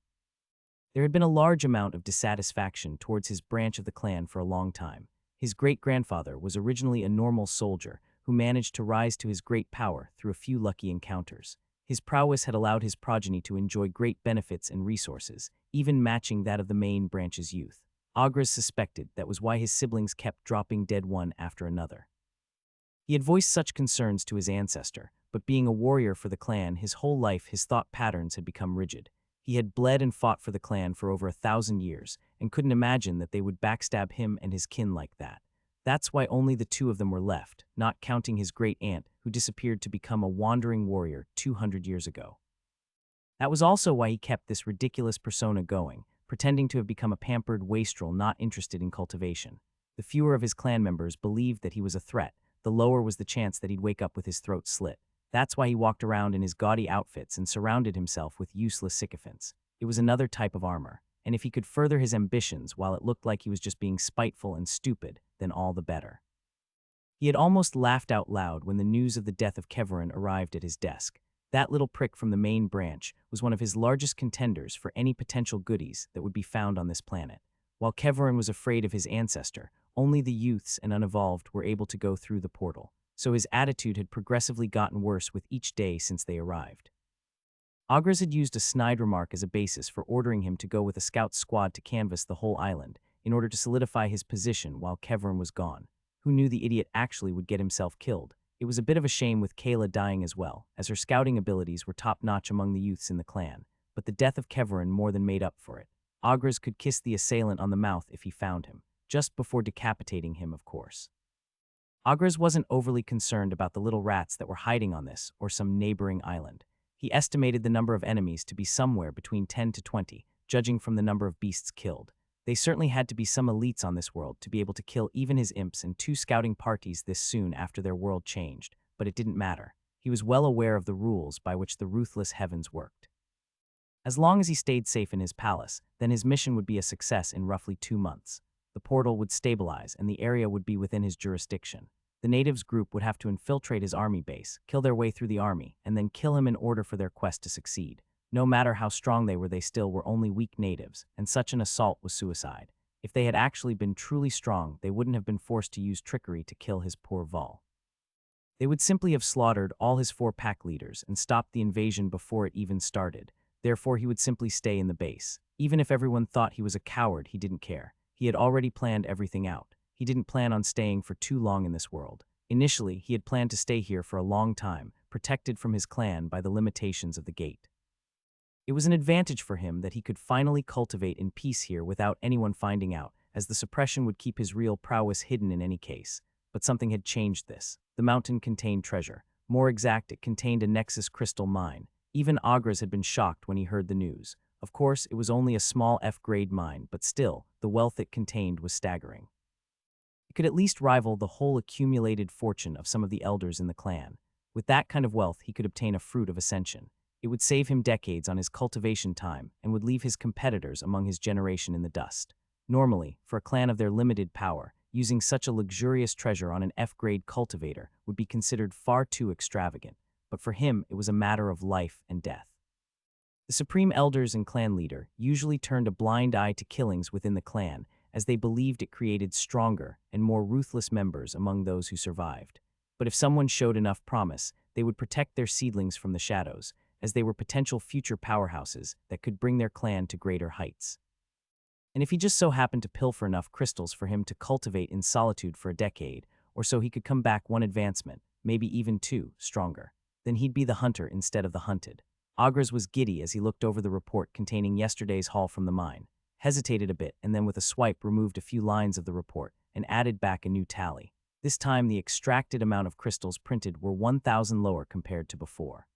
There had been a large amount of dissatisfaction towards his branch of the clan for a long time. His great-grandfather was originally a normal soldier who managed to rise to his great power through a few lucky encounters. His prowess had allowed his progeny to enjoy great benefits and resources, even matching that of the main branch's youth. Agras suspected that was why his siblings kept dropping dead one after another. He had voiced such concerns to his ancestor, but being a warrior for the clan his whole life, his thought patterns had become rigid. He had bled and fought for the clan for over 1,000 years, and couldn't imagine that they would backstab him and his kin like that. That's why only the 2 of them were left, not counting his great-aunt, who disappeared to become a wandering warrior 200 years ago. That was also why he kept this ridiculous persona going, pretending to have become a pampered wastrel not interested in cultivation. The fewer of his clan members believed that he was a threat, the lower was the chance that he'd wake up with his throat slit. That's why he walked around in his gaudy outfits and surrounded himself with useless sycophants. It was another type of armor, and if he could further his ambitions while it looked like he was just being spiteful and stupid, then all the better. He had almost laughed out loud when the news of the death of Keverin arrived at his desk. That little prick from the main branch was one of his largest contenders for any potential goodies that would be found on this planet. While Keverin was afraid of his ancestor, only the youths and unevolved were able to go through the portal, so his attitude had progressively gotten worse with each day since they arrived. Agras had used a snide remark as a basis for ordering him to go with a scout squad to canvass the whole island in order to solidify his position while Keverin was gone. Who knew the idiot actually would get himself killed? It was a bit of a shame with Kayla dying as well, as her scouting abilities were top-notch among the youths in the clan, but the death of Keverin more than made up for it. Agras could kiss the assailant on the mouth if he found him, just before decapitating him, of course. Agras wasn't overly concerned about the little rats that were hiding on this or some neighboring island. He estimated the number of enemies to be somewhere between 10 to 20, judging from the number of beasts killed. They certainly had to be some elites on this world to be able to kill even his imps and 2 scouting parties this soon after their world changed, but it didn't matter. He was well aware of the rules by which the ruthless heavens worked. As long as he stayed safe in his palace, then his mission would be a success in roughly 2 months. The portal would stabilize and the area would be within his jurisdiction. The natives group would have to infiltrate his army base, kill their way through the army, and then kill him in order for their quest to succeed. No matter how strong they were, they still were only weak natives, and such an assault was suicide. If they had actually been truly strong, they wouldn't have been forced to use trickery to kill his poor Vol. They would simply have slaughtered all his 4-pack leaders and stopped the invasion before it even started. Therefore, he would simply stay in the base. Even if everyone thought he was a coward, he didn't care. He had already planned everything out. He didn't plan on staying for too long in this world. Initially, he had planned to stay here for a long time, protected from his clan by the limitations of the gate. It was an advantage for him that he could finally cultivate in peace here without anyone finding out, as the suppression would keep his real prowess hidden in any case. But something had changed this. The mountain contained treasure. More exact, it contained a Nexus crystal mine. Even Agras had been shocked when he heard the news. Of course, it was only a small F-grade mine, but still, the wealth it contained was staggering. It could at least rival the whole accumulated fortune of some of the elders in the clan. With that kind of wealth, he could obtain a fruit of ascension. It would save him decades on his cultivation time and would leave his competitors among his generation in the dust. Normally, for a clan of their limited power, using such a luxurious treasure on an F-grade cultivator would be considered far too extravagant, but for him it was a matter of life and death. The supreme elders and clan leader usually turned a blind eye to killings within the clan, as they believed it created stronger and more ruthless members among those who survived. But if someone showed enough promise, they would protect their seedlings from the shadows, as they were potential future powerhouses that could bring their clan to greater heights. And if he just so happened to pilfer enough crystals for him to cultivate in solitude for a decade, or so he could come back one advancement, maybe even two, stronger, then he'd be the hunter instead of the hunted. Agras was giddy as he looked over the report containing yesterday's haul from the mine, hesitated a bit, and then with a swipe removed a few lines of the report and added back a new tally. This time the extracted amount of crystals printed were 1,000 lower compared to before.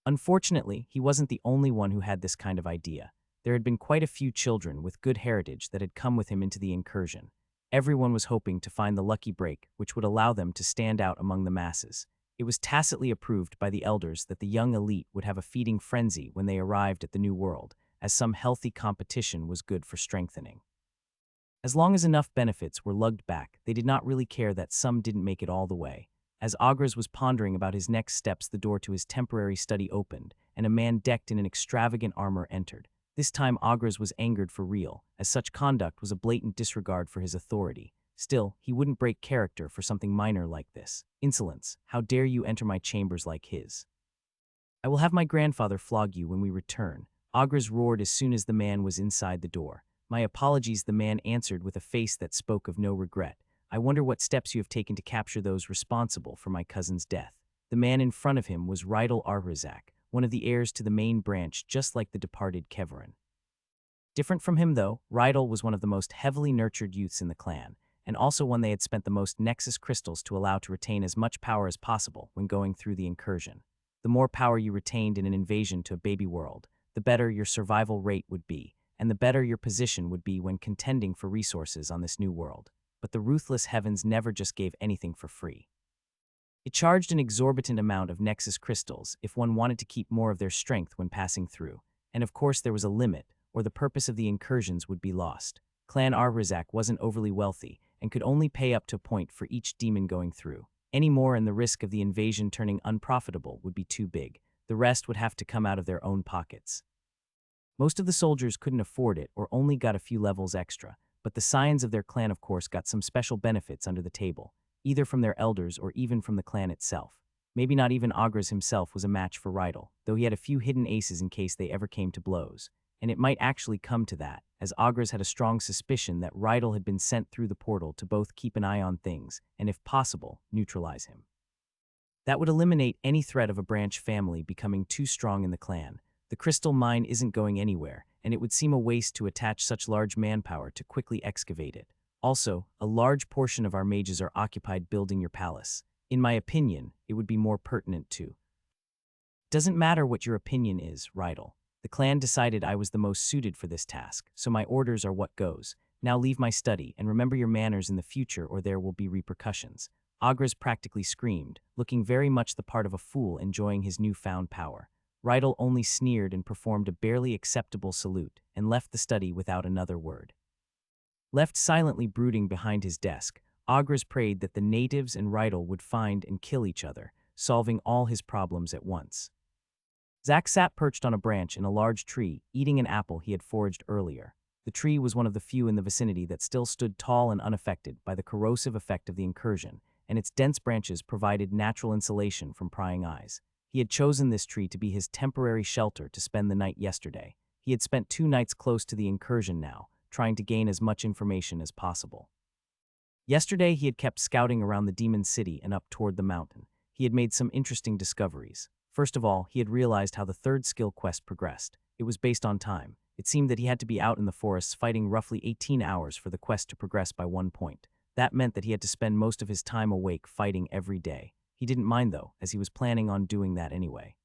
Unfortunately, he wasn't the only one who had this kind of idea. There had been quite a few children with good heritage that had come with him into the incursion. Everyone was hoping to find the lucky break which would allow them to stand out among the masses. It was tacitly approved by the elders that the young elite would have a feeding frenzy when they arrived at the new world, as some healthy competition was good for strengthening. As long as enough benefits were lugged back, they did not really care that some didn't make it all the way. As Agras was pondering about his next steps, the door to his temporary study opened, and a man decked in an extravagant armor entered. This time Agras was angered for real, as such conduct was a blatant disregard for his authority. Still, he wouldn't break character for something minor like this. Insolence, how dare you enter my chambers like his? I will have my grandfather flog you when we return. Agras roared as soon as the man was inside the door. My apologies, the man answered with a face that spoke of no regret. I wonder what steps you have taken to capture those responsible for my cousin's death. The man in front of him was Rydal Arhrazak, one of the heirs to the main branch, just like the departed Keverin. Different from him, though, Rydal was one of the most heavily nurtured youths in the clan, and also one they had spent the most Nexus crystals to allow to retain as much power as possible when going through the incursion. The more power you retained in an invasion to a baby world, the better your survival rate would be, and the better your position would be when contending for resources on this new world. But the ruthless heavens never just gave anything for free. It charged an exorbitant amount of Nexus crystals if one wanted to keep more of their strength when passing through, and of course there was a limit, or the purpose of the incursions would be lost. Clan Arhrazak wasn't overly wealthy, and could only pay up to a point for each demon going through. Any more and the risk of the invasion turning unprofitable would be too big. The rest would have to come out of their own pockets. Most of the soldiers couldn't afford it or only got a few levels extra, but the scions of their clan of course got some special benefits under the table, either from their elders or even from the clan itself. Maybe not even Agras himself was a match for Rydal, though he had a few hidden aces in case they ever came to blows. And it might actually come to that, as Agras had a strong suspicion that Rydal had been sent through the portal to both keep an eye on things and, if possible, neutralize him. That would eliminate any threat of a branch family becoming too strong in the clan. The crystal mine isn't going anywhere, and it would seem a waste to attach such large manpower to quickly excavate it. Also, a large portion of our mages are occupied building your palace. In my opinion, it would be more pertinent to. Doesn't matter what your opinion is, Rydal. The clan decided I was the most suited for this task, so my orders are what goes. Now leave my study and remember your manners in the future or there will be repercussions. Agras practically screamed, looking very much the part of a fool enjoying his newfound power. Rydell only sneered and performed a barely acceptable salute and left the study without another word. Left silently brooding behind his desk, Agras prayed that the natives and Rydell would find and kill each other, solving all his problems at once. Zack sat perched on a branch in a large tree, eating an apple he had foraged earlier. The tree was one of the few in the vicinity that still stood tall and unaffected by the corrosive effect of the incursion, and its dense branches provided natural insulation from prying eyes. He had chosen this tree to be his temporary shelter to spend the night yesterday. He had spent 2 nights close to the incursion now, trying to gain as much information as possible. Yesterday he had kept scouting around the demon city and up toward the mountain. He had made some interesting discoveries. First of all, he had realized how the third skill quest progressed. It was based on time. It seemed that he had to be out in the forests fighting roughly 18 hours for the quest to progress by 1 point. That meant that he had to spend most of his time awake fighting every day. He didn't mind though, as he was planning on doing that anyway.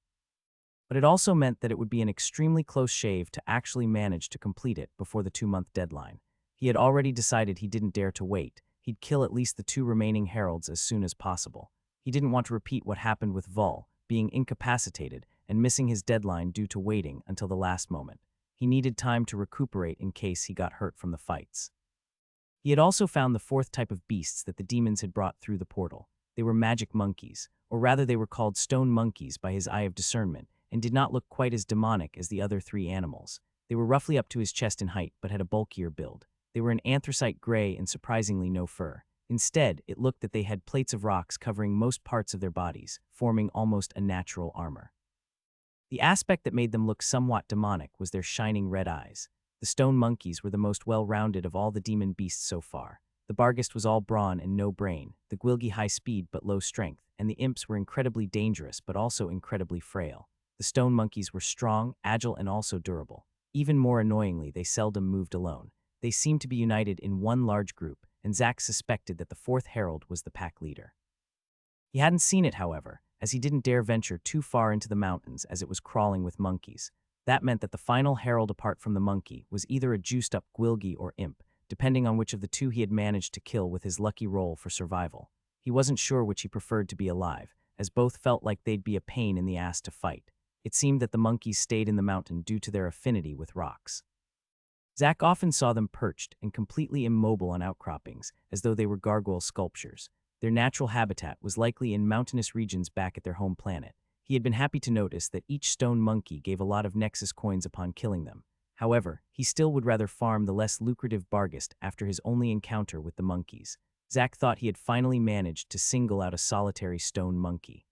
But it also meant that it would be an extremely close shave to actually manage to complete it before the 2-month deadline. He had already decided he didn't dare to wait. He'd kill at least the 2 remaining heralds as soon as possible. He didn't want to repeat what happened with Vol, being incapacitated and missing his deadline due to waiting until the last moment. He needed time to recuperate in case he got hurt from the fights. He had also found the 4th type of beasts that the demons had brought through the portal. They were magic monkeys, or rather they were called stone monkeys by his eye of discernment, and did not look quite as demonic as the other 3 animals. They were roughly up to his chest in height, but had a bulkier build. They were an anthracite gray and surprisingly no fur. Instead, it looked that they had plates of rocks covering most parts of their bodies, forming almost a natural armor. The aspect that made them look somewhat demonic was their shining red eyes. The stone monkeys were the most well-rounded of all the demon beasts so far. The Barghest was all brawn and no brain, the Gwilgi high speed but low strength, and the imps were incredibly dangerous but also incredibly frail. The stone monkeys were strong, agile, and also durable. Even more annoyingly, they seldom moved alone. They seemed to be united in one large group, and Zack suspected that the 4th herald was the pack leader. He hadn't seen it, however, as he didn't dare venture too far into the mountains as it was crawling with monkeys. That meant that the final herald apart from the monkey was either a juiced-up Gwilgi or imp, depending on which of the 2 he had managed to kill with his lucky roll for survival. He wasn't sure which he preferred to be alive, as both felt like they'd be a pain in the ass to fight. It seemed that the monkeys stayed in the mountain due to their affinity with rocks. Zack often saw them perched and completely immobile on outcroppings, as though they were gargoyle sculptures. Their natural habitat was likely in mountainous regions back at their home planet. He had been happy to notice that each stone monkey gave a lot of Nexus coins upon killing them. However, he still would rather farm the less lucrative Barghest after his only encounter with the monkeys. Zack thought he had finally managed to single out a solitary stone monkey.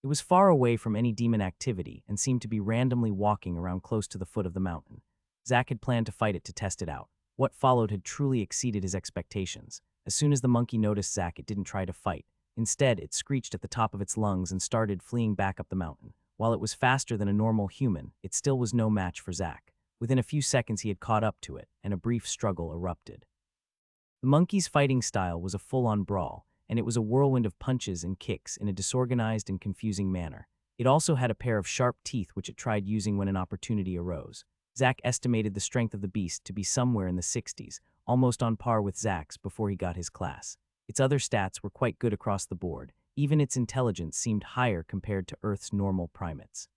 It was far away from any demon activity and seemed to be randomly walking around close to the foot of the mountain. Zack had planned to fight it to test it out. What followed had truly exceeded his expectations. As soon as the monkey noticed Zack, it didn't try to fight. Instead, it screeched at the top of its lungs and started fleeing back up the mountain. While it was faster than a normal human, it still was no match for Zack. Within a few seconds he had caught up to it, and a brief struggle erupted. The monkey's fighting style was a full-on brawl, and it was a whirlwind of punches and kicks in a disorganized and confusing manner. It also had a pair of sharp teeth which it tried using when an opportunity arose. Zack estimated the strength of the beast to be somewhere in the 60s, almost on par with Zack's before he got his class. Its other stats were quite good across the board. Even its intelligence seemed higher compared to Earth's normal primates.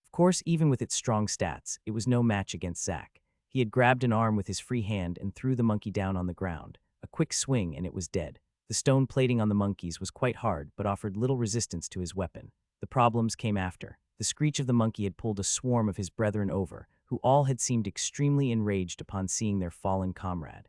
Of course, even with its strong stats, it was no match against Zack. He had grabbed an arm with his free hand and threw the monkey down on the ground. A quick swing and it was dead. The stone plating on the monkeys was quite hard but offered little resistance to his weapon. The problems came after. The screech of the monkey had pulled a swarm of his brethren over, who all had seemed extremely enraged upon seeing their fallen comrade.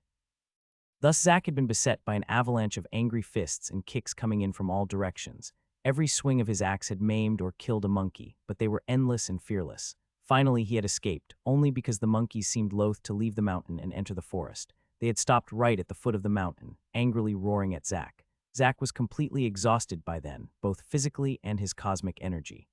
Thus Zack had been beset by an avalanche of angry fists and kicks coming in from all directions. Every swing of his axe had maimed or killed a monkey, but they were endless and fearless. Finally, he had escaped, only because the monkeys seemed loath to leave the mountain and enter the forest. They had stopped right at the foot of the mountain, angrily roaring at Zack. Zack was completely exhausted by then, both physically and his cosmic energy.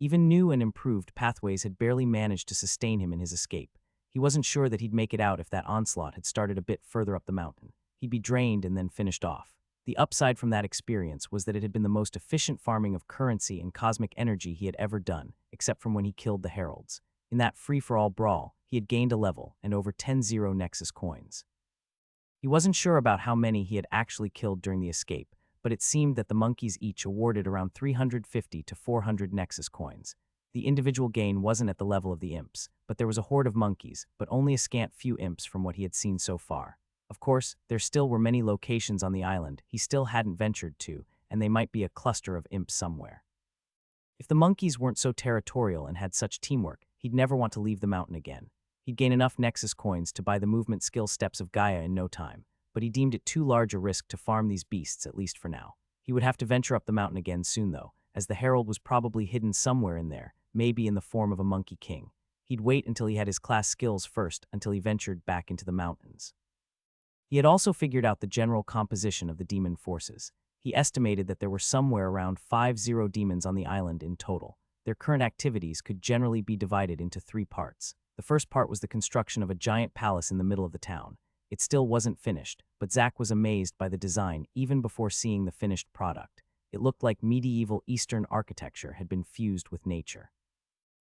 Even new and improved pathways had barely managed to sustain him in his escape. He wasn't sure that he'd make it out if that onslaught had started a bit further up the mountain. He'd be drained and then finished off. The upside from that experience was that it had been the most efficient farming of currency and cosmic energy he had ever done, except from when he killed the heralds. In that free-for-all brawl, he had gained a level and over 10 Nexus coins. He wasn't sure about how many he had actually killed during the escape, but it seemed that the monkeys each awarded around 350 to 400 Nexus coins. The individual gain wasn't at the level of the imps, but there was a horde of monkeys, but only a scant few imps from what he had seen so far. Of course, there still were many locations on the island he still hadn't ventured to, and they might be a cluster of imps somewhere. If the monkeys weren't so territorial and had such teamwork, he'd never want to leave the mountain again. He'd gain enough Nexus coins to buy the movement skill steps of Gaia in no time, but he deemed it too large a risk to farm these beasts, at least for now. He would have to venture up the mountain again soon, though, as the herald was probably hidden somewhere in there, maybe in the form of a monkey king. He'd wait until he had his class skills first until he ventured back into the mountains. He had also figured out the general composition of the demon forces. He estimated that there were somewhere around 50 demons on the island in total. Their current activities could generally be divided into 3 parts. The first part was the construction of a giant palace in the middle of the town. It still wasn't finished, but Zack was amazed by the design even before seeing the finished product. It looked like medieval Eastern architecture had been fused with nature.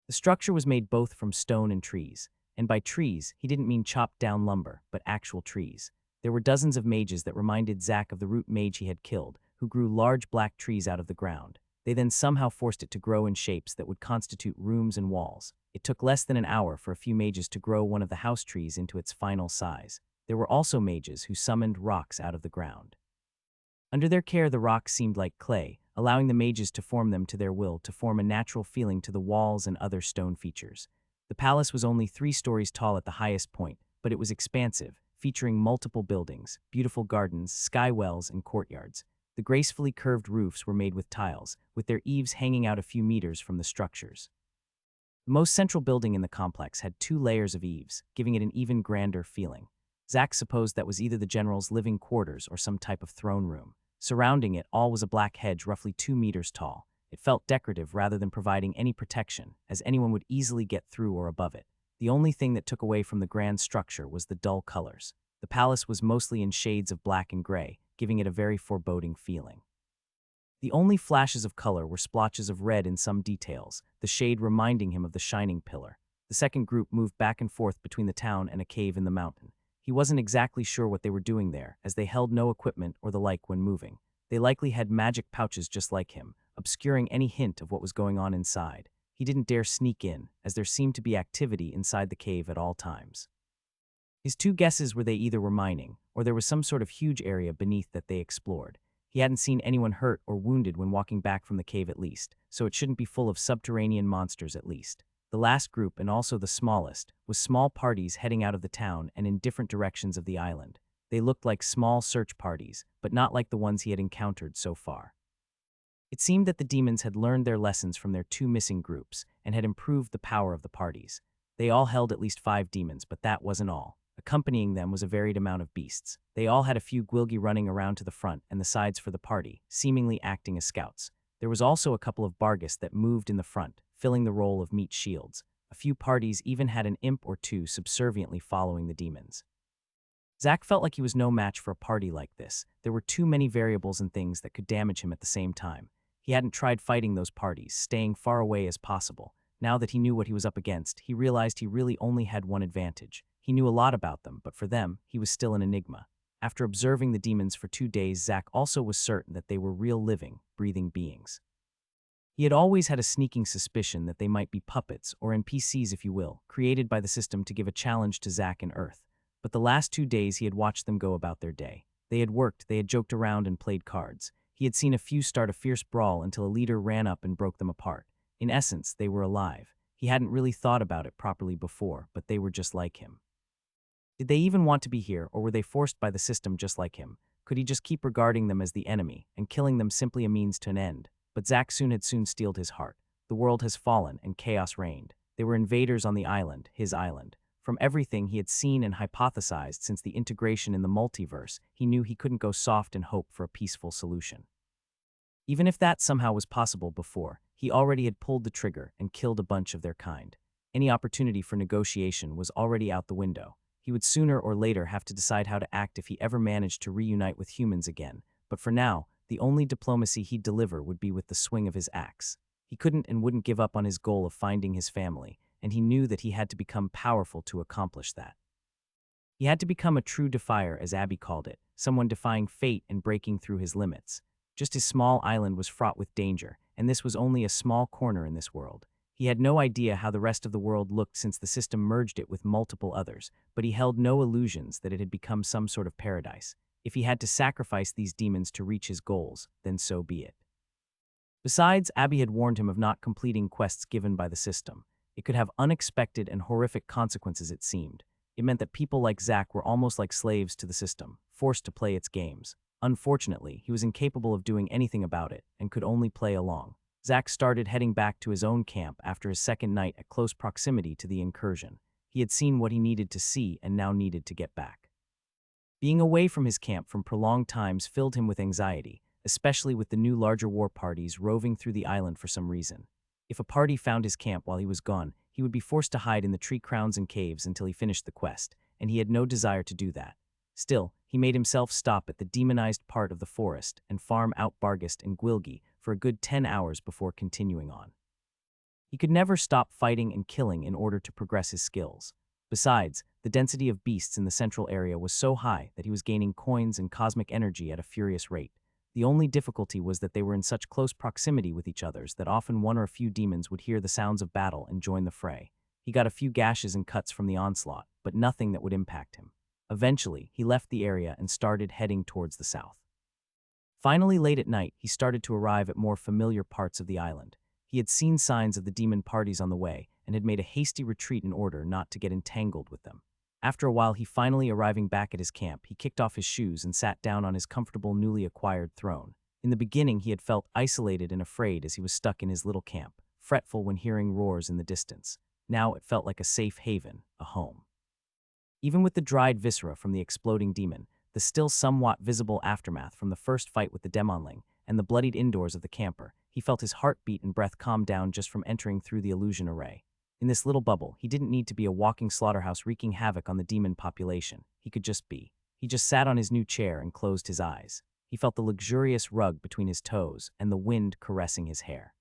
The structure was made both from stone and trees, and by trees, he didn't mean chopped down lumber, but actual trees. There were dozens of mages that reminded Zack of the root mage he had killed, who grew large black trees out of the ground. They then somehow forced it to grow in shapes that would constitute rooms and walls. It took less than an hour for a few mages to grow one of the house trees into its final size. There were also mages who summoned rocks out of the ground. Under their care, the rocks seemed like clay, allowing the mages to form them to their will to form a natural feeling to the walls and other stone features. The palace was only 3 stories tall at the highest point, but it was expansive, featuring multiple buildings, beautiful gardens, sky wells, and courtyards. The gracefully curved roofs were made with tiles, with their eaves hanging out a few meters from the structures. The most central building in the complex had 2 layers of eaves, giving it an even grander feeling. Zack supposed that was either the general's living quarters or some type of throne room. Surrounding it all was a black hedge roughly 2 meters tall. It felt decorative rather than providing any protection, as anyone would easily get through or above it. The only thing that took away from the grand structure was the dull colors. The palace was mostly in shades of black and gray, giving it a very foreboding feeling. The only flashes of color were splotches of red in some details, the shade reminding him of the shining pillar. The second group moved back and forth between the town and a cave in the mountain. He wasn't exactly sure what they were doing there, as they held no equipment or the like when moving. They likely had magic pouches just like him, obscuring any hint of what was going on inside. He didn't dare sneak in, as there seemed to be activity inside the cave at all times. His 2 guesses were they either were mining, or there was some sort of huge area beneath that they explored. He hadn't seen anyone hurt or wounded when walking back from the cave at least, so it shouldn't be full of subterranean monsters at least. The last group, and also the smallest, was small parties heading out of the town and in different directions of the island. They looked like small search parties, but not like the ones he had encountered so far. It seemed that the demons had learned their lessons from their 2 missing groups and had improved the power of the parties. They all held at least 5 demons, but that wasn't all. Accompanying them was a varied amount of beasts. They all had a few Gwilgi running around to the front and the sides for the party, seemingly acting as scouts. There was also a couple of Bargus that moved in the front, filling the role of meat shields. A few parties even had an imp or 2 subserviently following the demons. Zack felt like he was no match for a party like this. There were too many variables and things that could damage him at the same time. He hadn't tried fighting those parties, staying far away as possible. Now that he knew what he was up against, he realized he really only had one advantage. He knew a lot about them, but for them, he was still an enigma. After observing the demons for 2 days, Zack also was certain that they were real living, breathing beings. He had always had a sneaking suspicion that they might be puppets, or NPCs if you will, created by the system to give a challenge to Zack and Earth. But the last 2 days he had watched them go about their day. They had worked, they had joked around and played cards. He had seen a few start a fierce brawl until a leader ran up and broke them apart. In essence, they were alive. He hadn't really thought about it properly before, but they were just like him. Did they even want to be here, or were they forced by the system just like him? Could he just keep regarding them as the enemy, and killing them simply a means to an end? But Zack had soon steeled his heart. The world has fallen, and chaos reigned. They were invaders on the island, his island. From everything he had seen and hypothesized since the integration in the multiverse, he knew he couldn't go soft and hope for a peaceful solution. Even if that somehow was possible before, he already had pulled the trigger and killed a bunch of their kind. Any opportunity for negotiation was already out the window. He would sooner or later have to decide how to act if he ever managed to reunite with humans again, but for now, the only diplomacy he'd deliver would be with the swing of his axe. He couldn't and wouldn't give up on his goal of finding his family, and he knew that he had to become powerful to accomplish that. He had to become a true defier, as Abby called it, someone defying fate and breaking through his limits. Just his small island was fraught with danger, and this was only a small corner in this world. He had no idea how the rest of the world looked since the system merged it with multiple others, but he held no illusions that it had become some sort of paradise. If he had to sacrifice these demons to reach his goals, then so be it. Besides, Abby had warned him of not completing quests given by the system. It could have unexpected and horrific consequences, it seemed. It meant that people like Zack were almost like slaves to the system, forced to play its games. Unfortunately, he was incapable of doing anything about it and could only play along. Zack started heading back to his own camp after his second night at close proximity to the incursion. He had seen what he needed to see and now needed to get back. Being away from his camp from prolonged times filled him with anxiety, especially with the new larger war parties roving through the island for some reason. If a party found his camp while he was gone, he would be forced to hide in the tree crowns and caves until he finished the quest, and he had no desire to do that. Still, he made himself stop at the demonized part of the forest and farm out Bargast and Gwilgi for a good 10 hours before continuing on. He could never stop fighting and killing in order to progress his skills. Besides, the density of beasts in the central area was so high that he was gaining coins and cosmic energy at a furious rate. The only difficulty was that they were in such close proximity with each other that often one or a few demons would hear the sounds of battle and join the fray. He got a few gashes and cuts from the onslaught, but nothing that would impact him. Eventually, he left the area and started heading towards the south. Finally, late at night, he started to arrive at more familiar parts of the island. He had seen signs of the demon parties on the way and had made a hasty retreat in order not to get entangled with them. After a while, he finally arriving back at his camp, he kicked off his shoes and sat down on his comfortable newly acquired throne. In the beginning, he had felt isolated and afraid as he was stuck in his little camp, fretful when hearing roars in the distance. Now it felt like a safe haven, a home. Even with the dried viscera from the exploding demon, the still somewhat visible aftermath from the first fight with the demonling, and the bloodied indoors of the camper, he felt his heartbeat and breath calm down just from entering through the illusion array. In this little bubble, he didn't need to be a walking slaughterhouse wreaking havoc on the demon population. He could just be. He just sat on his new chair and closed his eyes. He felt the luxurious rug between his toes and the wind caressing his hair.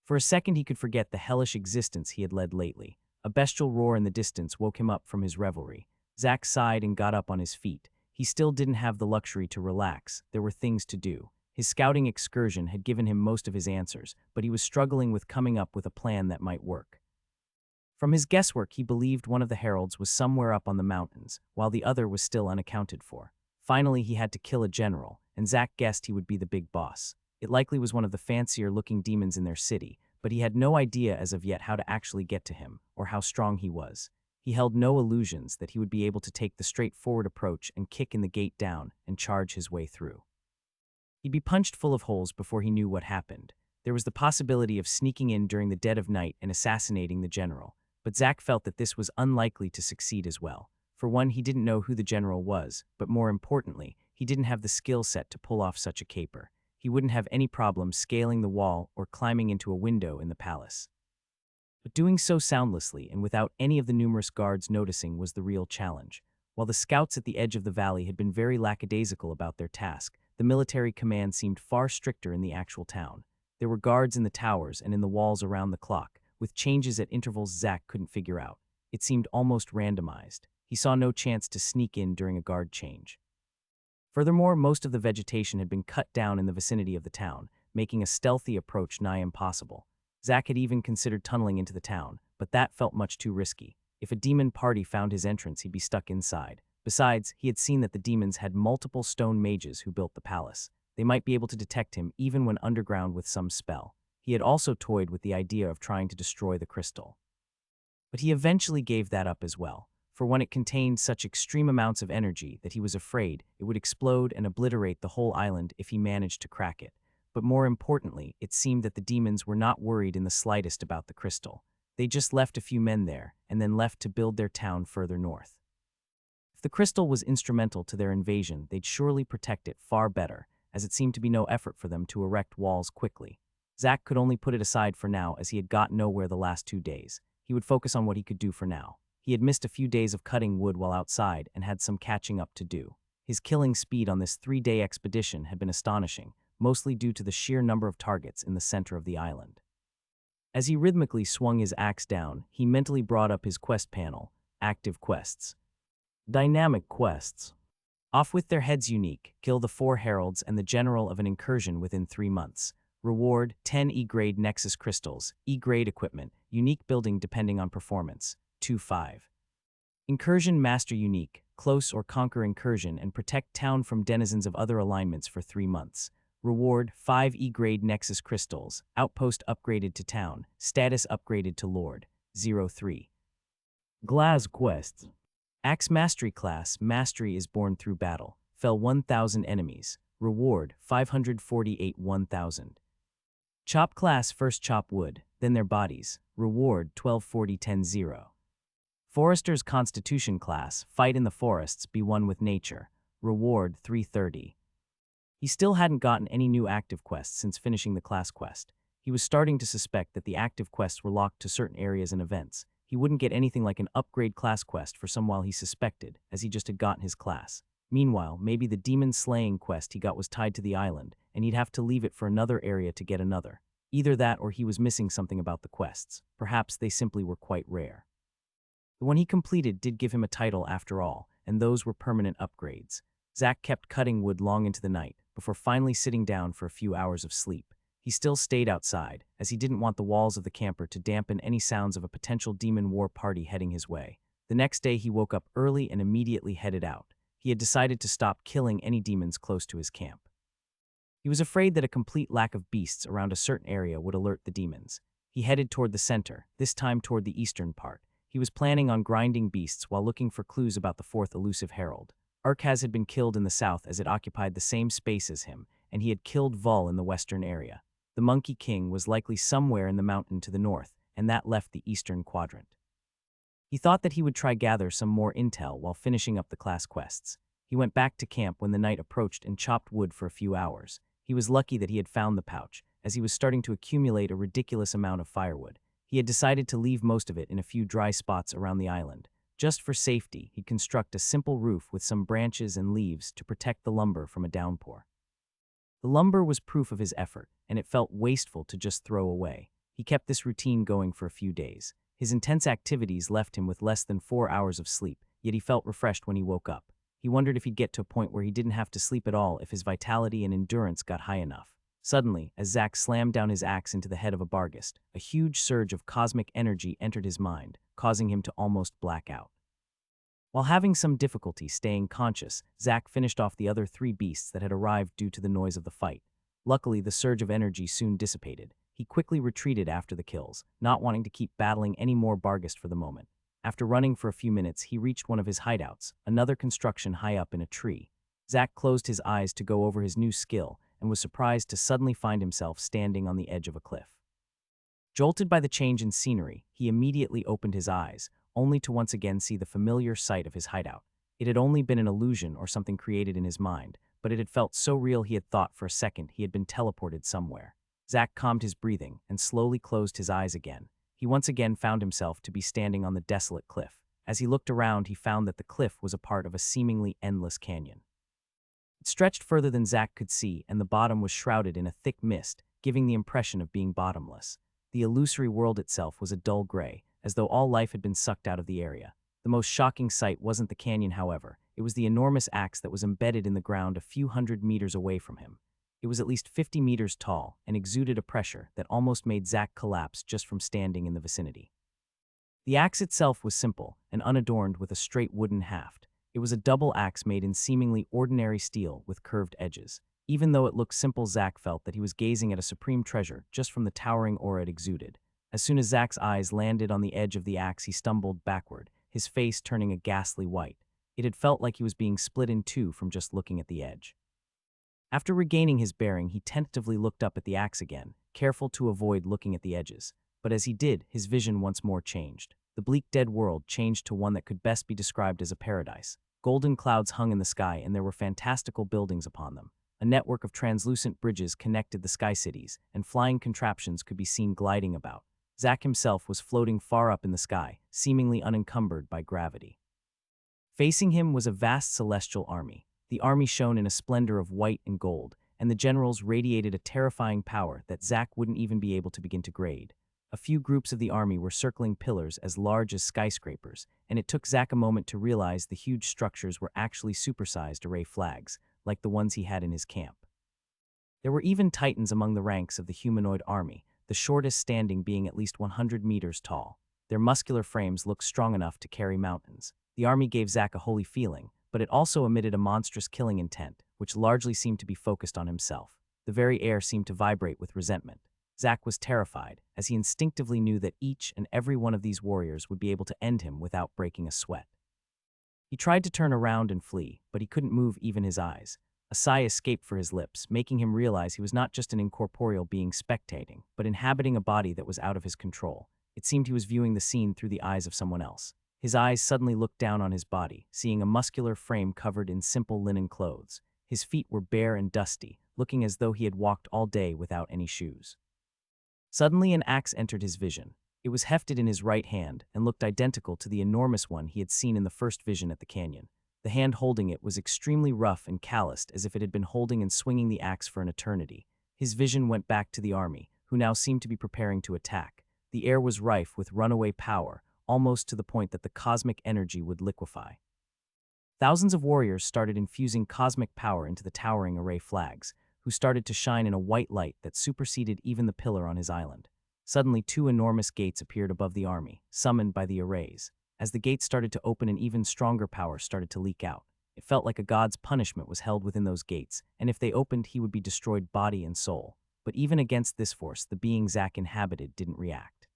For a second, he could forget the hellish existence he had led lately. A bestial roar in the distance woke him up from his revelry. Zack sighed and got up on his feet. He still didn't have the luxury to relax. There were things to do. His scouting excursion had given him most of his answers, but he was struggling with coming up with a plan that might work. From his guesswork, he believed one of the heralds was somewhere up on the mountains, while the other was still unaccounted for. Finally, he had to kill a general, and Zack guessed he would be the big boss. It likely was one of the fancier-looking demons in their city, but he had no idea as of yet how to actually get to him, or how strong he was. He held no illusions that he would be able to take the straightforward approach and kick in the gate down and charge his way through. He'd be punched full of holes before he knew what happened. There was the possibility of sneaking in during the dead of night and assassinating the general, but Zack felt that this was unlikely to succeed as well. For one, he didn't know who the general was, but more importantly, he didn't have the skill set to pull off such a caper. He wouldn't have any problem scaling the wall or climbing into a window in the palace. But doing so soundlessly and without any of the numerous guards noticing was the real challenge. While the scouts at the edge of the valley had been very lackadaisical about their task, the military command seemed far stricter in the actual town. There were guards in the towers and in the walls around the clock, with changes at intervals Zack couldn't figure out. It seemed almost randomized. He saw no chance to sneak in during a guard change. Furthermore, most of the vegetation had been cut down in the vicinity of the town, making a stealthy approach nigh impossible. Zack had even considered tunneling into the town, but that felt much too risky. If a demon party found his entrance, he'd be stuck inside. Besides, he had seen that the demons had multiple stone mages who built the palace. They might be able to detect him even when underground with some spell. He had also toyed with the idea of trying to destroy the crystal. But he eventually gave that up as well, for when it contained such extreme amounts of energy that he was afraid it would explode and obliterate the whole island if he managed to crack it. But more importantly, it seemed that the demons were not worried in the slightest about the crystal. They just left a few men there, and then left to build their town further north. If the crystal was instrumental to their invasion, they'd surely protect it far better, as it seemed to be no effort for them to erect walls quickly. Zack could only put it aside for now, as he had got nowhere the last 2 days. He would focus on what he could do for now. He had missed a few days of cutting wood while outside and had some catching up to do. His killing speed on this 3-day expedition had been astonishing, mostly due to the sheer number of targets in the center of the island. As he rhythmically swung his axe down, he mentally brought up his quest panel, active quests. Dynamic quests. Off with their heads unique, kill the 4 heralds and the general of an incursion within 3 months. Reward, 10 E-grade Nexus crystals, E-grade equipment, unique building depending on performance, 2-5. Incursion Master unique, close or conquer incursion and protect town from denizens of other alignments for 3 months. Reward, 5 E-grade Nexus crystals, outpost upgraded to town, status upgraded to lord, 0-3. Glass quests. Axe Mastery class, mastery is born through battle, fell 1,000 enemies, reward 548 1,000. Chop class, first chop wood, then their bodies, reward 1240 10-0. Forester's Constitution class, fight in the forests, be one with nature, reward 330. He still hadn't gotten any new active quests since finishing the class quest. He was starting to suspect that the active quests were locked to certain areas and events. He wouldn't get anything like an upgrade class quest for some while he suspected, as he just had gotten his class. Meanwhile, maybe the demon slaying quest he got was tied to the island, and he'd have to leave it for another area to get another. Either that or he was missing something about the quests. Perhaps they simply were quite rare. The one he completed did give him a title after all, and those were permanent upgrades. Zack kept cutting wood long into the night, before finally sitting down for a few hours of sleep. He still stayed outside, as he didn't want the walls of the camper to dampen any sounds of a potential demon war party heading his way. The next day he woke up early and immediately headed out. He had decided to stop killing any demons close to his camp. He was afraid that a complete lack of beasts around a certain area would alert the demons. He headed toward the center, this time toward the eastern part. He was planning on grinding beasts while looking for clues about the 4th elusive herald. Urkaz had been killed in the south as it occupied the same space as him, and he had killed Vul in the western area. The Monkey King was likely somewhere in the mountain to the north, and that left the eastern quadrant. He thought that he would try gather some more intel while finishing up the class quests. He went back to camp when the night approached and chopped wood for a few hours. He was lucky that he had found the pouch, as he was starting to accumulate a ridiculous amount of firewood. He had decided to leave most of it in a few dry spots around the island. Just for safety, he'd construct a simple roof with some branches and leaves to protect the lumber from a downpour. The lumber was proof of his effort, and it felt wasteful to just throw away. He kept this routine going for a few days. His intense activities left him with less than 4 hours of sleep, yet he felt refreshed when he woke up. He wondered if he'd get to a point where he didn't have to sleep at all if his vitality and endurance got high enough. Suddenly, as Zack slammed down his axe into the head of a barghest, a huge surge of cosmic energy entered his mind, causing him to almost black out. While having some difficulty staying conscious, Zack finished off the other 3 beasts that had arrived due to the noise of the fight. Luckily, the surge of energy soon dissipated. He quickly retreated after the kills, not wanting to keep battling any more barghest for the moment. After running for a few minutes, he reached one of his hideouts, another construction high up in a tree. Zack closed his eyes to go over his new skill and was surprised to suddenly find himself standing on the edge of a cliff. Jolted by the change in scenery, he immediately opened his eyes, only to once again see the familiar sight of his hideout. It had only been an illusion or something created in his mind, but it had felt so real he had thought for a second he had been teleported somewhere. Zack calmed his breathing and slowly closed his eyes again. He once again found himself to be standing on the desolate cliff. As he looked around, he found that the cliff was a part of a seemingly endless canyon. It stretched further than Zack could see, and the bottom was shrouded in a thick mist, giving the impression of being bottomless. The illusory world itself was a dull gray, as though all life had been sucked out of the area. The most shocking sight wasn't the canyon, however. It was the enormous axe that was embedded in the ground a few hundred meters away from him. It was at least 50 meters tall and exuded a pressure that almost made Zack collapse just from standing in the vicinity. The axe itself was simple and unadorned with a straight wooden haft. It was a double axe made in seemingly ordinary steel with curved edges. Even though it looked simple, Zack felt that he was gazing at a supreme treasure just from the towering aura it exuded. As soon as Zack's eyes landed on the edge of the axe, he stumbled backward, his face turning a ghastly white. It had felt like he was being split in two from just looking at the edge. After regaining his bearing, he tentatively looked up at the axe again, careful to avoid looking at the edges. But as he did, his vision once more changed. The bleak dead world changed to one that could best be described as a paradise. Golden clouds hung in the sky, and there were fantastical buildings upon them. A network of translucent bridges connected the sky cities, and flying contraptions could be seen gliding about. Zack himself was floating far up in the sky, seemingly unencumbered by gravity. Facing him was a vast celestial army. The army shone in a splendor of white and gold, and the generals radiated a terrifying power that Zack wouldn't even be able to begin to grade. A few groups of the army were circling pillars as large as skyscrapers, and it took Zack a moment to realize the huge structures were actually supersized array flags, like the ones he had in his camp. There were even titans among the ranks of the humanoid army, the shortest standing being at least 100 meters tall. Their muscular frames looked strong enough to carry mountains. The army gave Zack a holy feeling, but it also emitted a monstrous killing intent, which largely seemed to be focused on himself. The very air seemed to vibrate with resentment. Zack was terrified, as he instinctively knew that each and every one of these warriors would be able to end him without breaking a sweat. He tried to turn around and flee, but he couldn't move even his eyes. A sigh escaped for his lips, making him realize he was not just an incorporeal being spectating, but inhabiting a body that was out of his control. It seemed he was viewing the scene through the eyes of someone else. His eyes suddenly looked down on his body, seeing a muscular frame covered in simple linen clothes. His feet were bare and dusty, looking as though he had walked all day without any shoes. Suddenly an axe entered his vision. It was hefted in his right hand and looked identical to the enormous one he had seen in the first vision at the canyon. The hand holding it was extremely rough and calloused, as if it had been holding and swinging the axe for an eternity. His vision went back to the army, who now seemed to be preparing to attack. The air was rife with runaway power, almost to the point that the cosmic energy would liquefy. Thousands of warriors started infusing cosmic power into the towering array flags, who started to shine in a white light that superseded even the pillar on his island. Suddenly, two enormous gates appeared above the army, summoned by the arrays. As the gates started to open, an even stronger power started to leak out. It felt like a god's punishment was held within those gates, and if they opened, he would be destroyed body and soul. But even against this force, the being Zack inhabited didn't react.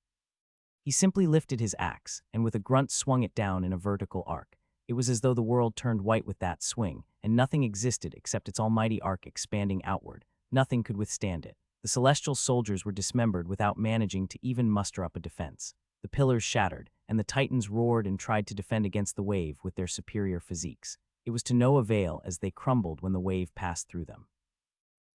He simply lifted his axe, and with a grunt swung it down in a vertical arc. It was as though the world turned white with that swing, and nothing existed except its almighty arc expanding outward. Nothing could withstand it. The celestial soldiers were dismembered without managing to even muster up a defense. The pillars shattered, and the titans roared and tried to defend against the wave with their superior physiques. It was to no avail, as they crumbled when the wave passed through them.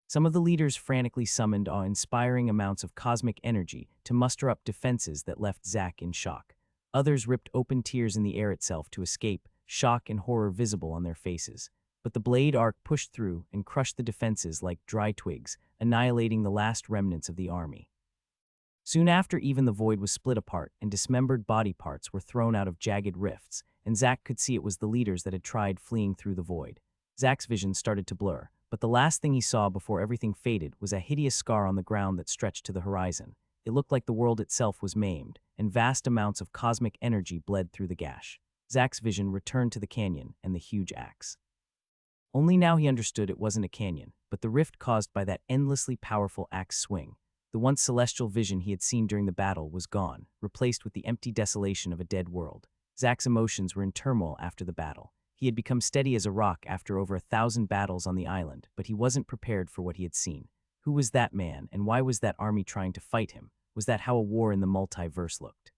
Some of the leaders frantically summoned awe-inspiring amounts of cosmic energy to muster up defenses that left Zack in shock. Others ripped open tears in the air itself to escape, shock and horror visible on their faces. But the blade arc pushed through and crushed the defenses like dry twigs, annihilating the last remnants of the army. Soon after, even the void was split apart, and dismembered body parts were thrown out of jagged rifts, and Zack could see it was the leaders that had tried fleeing through the void. Zack's vision started to blur, but the last thing he saw before everything faded was a hideous scar on the ground that stretched to the horizon. It looked like the world itself was maimed, and vast amounts of cosmic energy bled through the gash. Zack's vision returned to the canyon and the huge axe. Only now he understood it wasn't a canyon, but the rift caused by that endlessly powerful axe swing. The once celestial vision he had seen during the battle was gone, replaced with the empty desolation of a dead world. Zack's emotions were in turmoil after the battle. He had become steady as a rock after over 1,000 battles on the island, but he wasn't prepared for what he had seen. Who was that man, and why was that army trying to fight him? Was that how a war in the multiverse looked?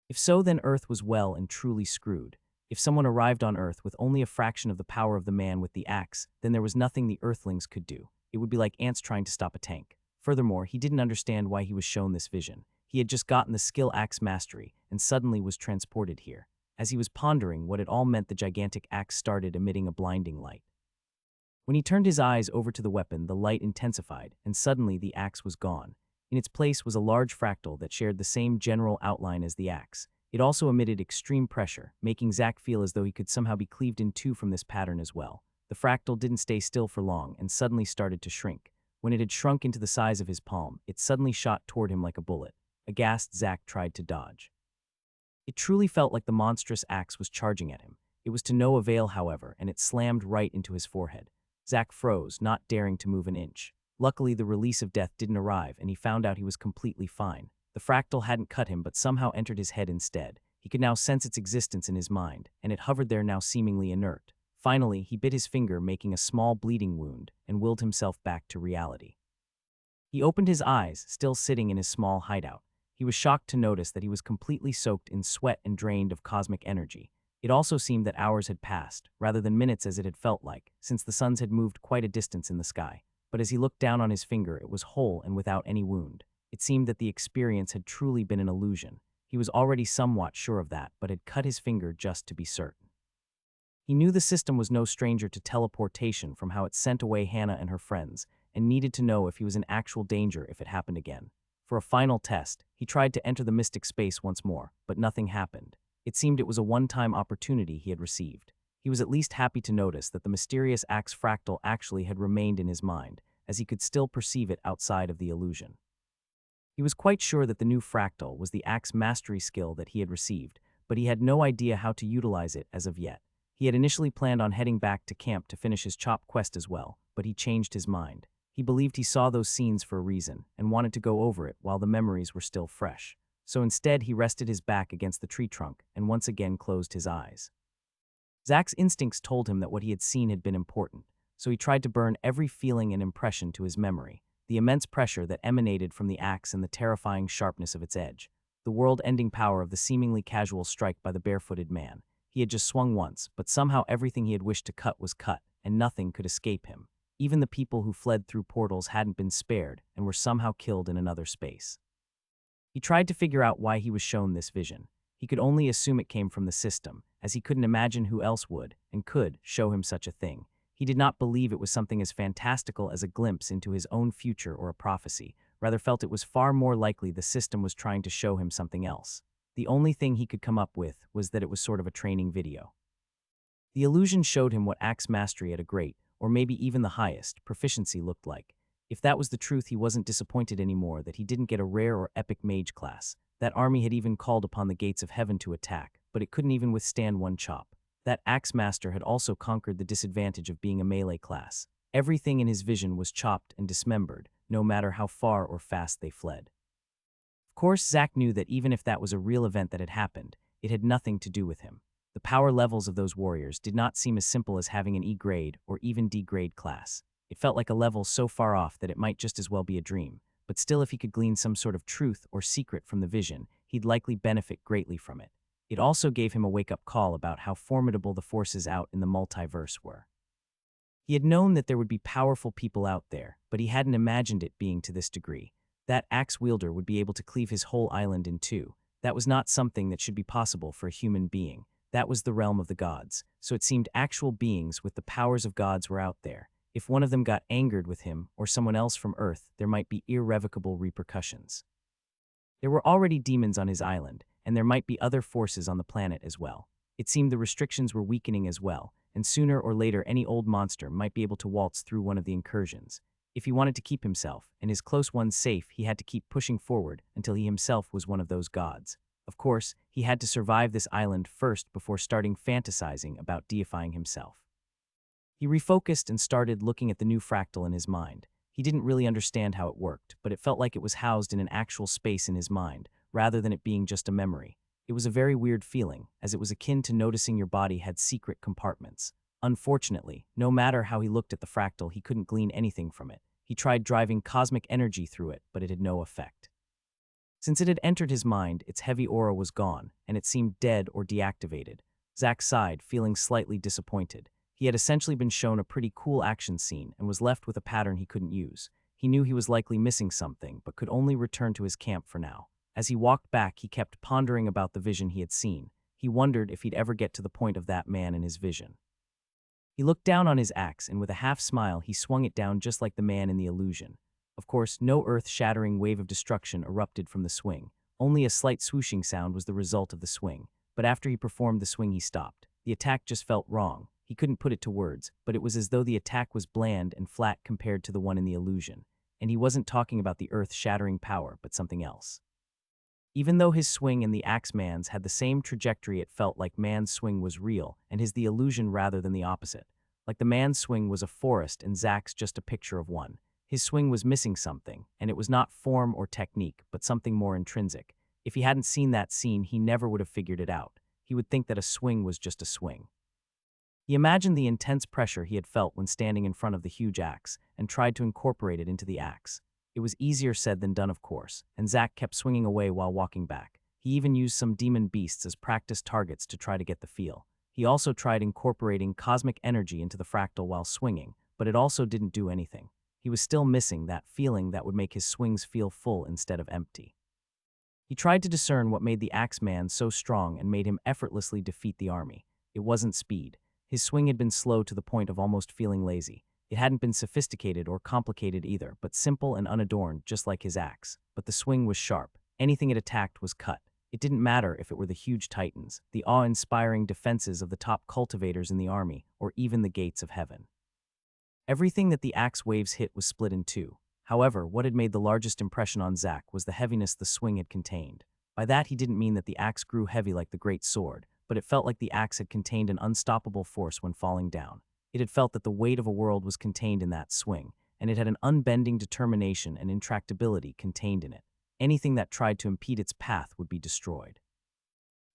If so, then Earth was well and truly screwed. If someone arrived on Earth with only a fraction of the power of the man with the axe, then there was nothing the Earthlings could do. It would be like ants trying to stop a tank. Furthermore, he didn't understand why he was shown this vision. He had just gotten the skill axe mastery, and suddenly was transported here. As he was pondering what it all meant, the gigantic axe started emitting a blinding light. When he turned his eyes over to the weapon, the light intensified, and suddenly the axe was gone. In its place was a large fractal that shared the same general outline as the axe. It also emitted extreme pressure, making Zack feel as though he could somehow be cleaved in two from this pattern as well. The fractal didn't stay still for long and suddenly started to shrink. When it had shrunk into the size of his palm, it suddenly shot toward him like a bullet. Aghast, Zack tried to dodge. It truly felt like the monstrous axe was charging at him. It was to no avail, however, and it slammed right into his forehead. Zack froze, not daring to move an inch. Luckily, the release of death didn't arrive, and he found out he was completely fine. The fractal hadn't cut him, but somehow entered his head instead. He could now sense its existence in his mind, and it hovered there now seemingly inert. Finally, he bit his finger, making a small bleeding wound, and willed himself back to reality. He opened his eyes, still sitting in his small hideout. He was shocked to notice that he was completely soaked in sweat and drained of cosmic energy. It also seemed that hours had passed, rather than minutes as it had felt like, since the suns had moved quite a distance in the sky. But as he looked down on his finger, it was whole and without any wound. It seemed that the experience had truly been an illusion. He was already somewhat sure of that, but had cut his finger just to be certain. He knew the system was no stranger to teleportation from how it sent away Hannah and her friends, and needed to know if he was in actual danger if it happened again. For a final test, he tried to enter the mystic space once more, but nothing happened. It seemed it was a one-time opportunity he had received. He was at least happy to notice that the mysterious axe fractal actually had remained in his mind, as he could still perceive it outside of the illusion. He was quite sure that the new fractal was the axe mastery skill that he had received, but he had no idea how to utilize it as of yet. He had initially planned on heading back to camp to finish his chop quest as well, but he changed his mind. He believed he saw those scenes for a reason, and wanted to go over it while the memories were still fresh. So instead he rested his back against the tree trunk and once again closed his eyes. Zach's instincts told him that what he had seen had been important, so he tried to burn every feeling and impression to his memory. The immense pressure that emanated from the axe and the terrifying sharpness of its edge. The world-ending power of the seemingly casual strike by the barefooted man. He had just swung once, but somehow everything he had wished to cut was cut, and nothing could escape him. Even the people who fled through portals hadn't been spared and were somehow killed in another space. He tried to figure out why he was shown this vision. He could only assume it came from the system, as he couldn't imagine who else would, and could, show him such a thing. He did not believe it was something as fantastical as a glimpse into his own future or a prophecy, rather felt it was far more likely the system was trying to show him something else. The only thing he could come up with was that it was sort of a training video. The illusion showed him what axe mastery at a great, or maybe even the highest, proficiency looked like. If that was the truth, he wasn't disappointed anymore that he didn't get a rare or epic mage class. That army had even called upon the gates of heaven to attack, but it couldn't even withstand one chop. That axe master had also conquered the disadvantage of being a melee class. Everything in his vision was chopped and dismembered, no matter how far or fast they fled. Of course, Zach knew that even if that was a real event that had happened, it had nothing to do with him. The power levels of those warriors did not seem as simple as having an E-grade or even D-grade class. It felt like a level so far off that it might just as well be a dream, but still if he could glean some sort of truth or secret from the vision, he'd likely benefit greatly from it. It also gave him a wake-up call about how formidable the forces out in the multiverse were. He had known that there would be powerful people out there, but he hadn't imagined it being to this degree. That axe wielder would be able to cleave his whole island in two. That was not something that should be possible for a human being. That was the realm of the gods, so it seemed actual beings with the powers of gods were out there. If one of them got angered with him or someone else from Earth, there might be irrevocable repercussions. There were already demons on his island, and there might be other forces on the planet as well. It seemed the restrictions were weakening as well, and sooner or later any old monster might be able to waltz through one of the incursions. If he wanted to keep himself and his close ones safe, he had to keep pushing forward until he himself was one of those gods. Of course, he had to survive this island first before starting fantasizing about deifying himself. He refocused and started looking at the new fractal in his mind. He didn't really understand how it worked, but it felt like it was housed in an actual space in his mind, rather than it being just a memory. It was a very weird feeling, as it was akin to noticing your body had secret compartments. Unfortunately, no matter how he looked at the fractal, he couldn't glean anything from it. He tried driving cosmic energy through it, but it had no effect. Since it had entered his mind, its heavy aura was gone, and it seemed dead or deactivated. Zach sighed, feeling slightly disappointed. He had essentially been shown a pretty cool action scene and was left with a pattern he couldn't use. He knew he was likely missing something, but could only return to his camp for now. As he walked back, he kept pondering about the vision he had seen. He wondered if he'd ever get to the point of that man in his vision. He looked down on his axe, and with a half-smile, he swung it down just like the man in the illusion. Of course, no earth-shattering wave of destruction erupted from the swing. Only a slight swooshing sound was the result of the swing. But after he performed the swing, he stopped. The attack just felt wrong. He couldn't put it to words, but it was as though the attack was bland and flat compared to the one in the illusion. And he wasn't talking about the earth-shattering power, but something else. Even though his swing and the axe man's had the same trajectory, it felt like man's swing was real, and his the illusion rather than the opposite. Like the man's swing was a forest and Zach's just a picture of one. His swing was missing something, and it was not form or technique, but something more intrinsic. If he hadn't seen that scene, he never would have figured it out. He would think that a swing was just a swing. He imagined the intense pressure he had felt when standing in front of the huge axe, and tried to incorporate it into the axe. It was easier said than done, of course, and Zach kept swinging away while walking back. He even used some demon beasts as practice targets to try to get the feel. He also tried incorporating cosmic energy into the fractal while swinging, but it also didn't do anything. He was still missing that feeling that would make his swings feel full instead of empty. He tried to discern what made the axe man so strong and made him effortlessly defeat the army. It wasn't speed. His swing had been slow to the point of almost feeling lazy. It hadn't been sophisticated or complicated either, but simple and unadorned, just like his axe. But the swing was sharp. Anything it attacked was cut. It didn't matter if it were the huge titans, the awe-inspiring defenses of the top cultivators in the army, or even the gates of heaven. Everything that the axe waves hit was split in two. However, what had made the largest impression on Zack was the heaviness the swing had contained. By that he didn't mean that the axe grew heavy like the great sword, but it felt like the axe had contained an unstoppable force when falling down. It had felt that the weight of a world was contained in that swing, and it had an unbending determination and intractability contained in it. Anything that tried to impede its path would be destroyed.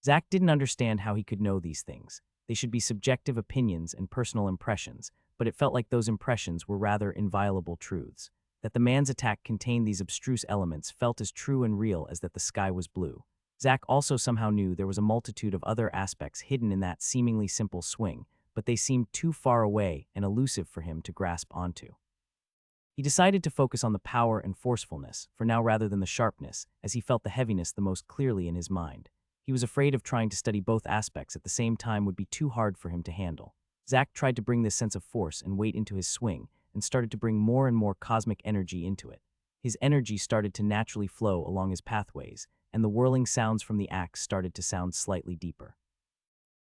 Zack didn't understand how he could know these things. They should be subjective opinions and personal impressions, but it felt like those impressions were rather inviolable truths. That the man's attack contained these abstruse elements felt as true and real as that the sky was blue. Zack also somehow knew there was a multitude of other aspects hidden in that seemingly simple swing, but they seemed too far away and elusive for him to grasp onto. He decided to focus on the power and forcefulness, for now rather than the sharpness, as he felt the heaviness the most clearly in his mind. He was afraid of trying to study both aspects at the same time would be too hard for him to handle. Zack tried to bring this sense of force and weight into his swing, and started to bring more and more cosmic energy into it. His energy started to naturally flow along his pathways, and the whirling sounds from the axe started to sound slightly deeper.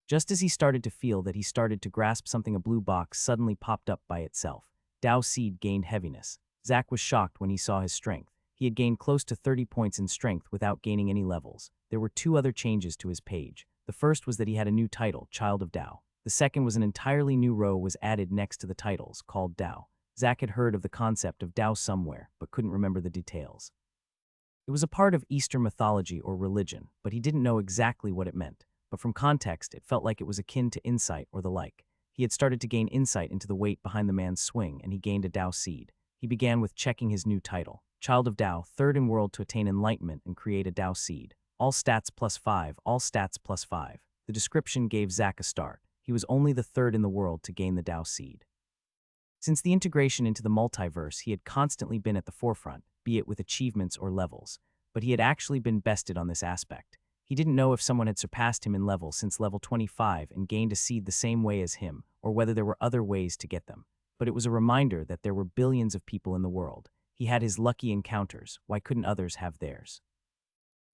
Just as he started to feel that he started to grasp something, a blue box suddenly popped up by itself. Dao Seed gained heaviness. Zack was shocked when he saw his strength. He had gained close to 30 points in strength without gaining any levels. There were two other changes to his page. The first was that he had a new title, Child of Dao. The second was an entirely new row was added next to the titles, called Dao. Zack had heard of the concept of Dao somewhere, but couldn't remember the details. It was a part of Eastern mythology or religion, but he didn't know exactly what it meant. But from context, it felt like it was akin to insight or the like. He had started to gain insight into the weight behind the man's swing, and he gained a Dao seed. He began with checking his new title, Child of Dao, third in world to attain enlightenment and create a Dao seed. All stats +5, all stats +5. The description gave Zack a start. He was only the third in the world to gain the Dao seed. Since the integration into the multiverse, he had constantly been at the forefront, be it with achievements or levels, but he had actually been bested on this aspect. He didn't know if someone had surpassed him in level since level 25 and gained a seed the same way as him, or whether there were other ways to get them. But it was a reminder that there were billions of people in the world. He had his lucky encounters. Why couldn't others have theirs?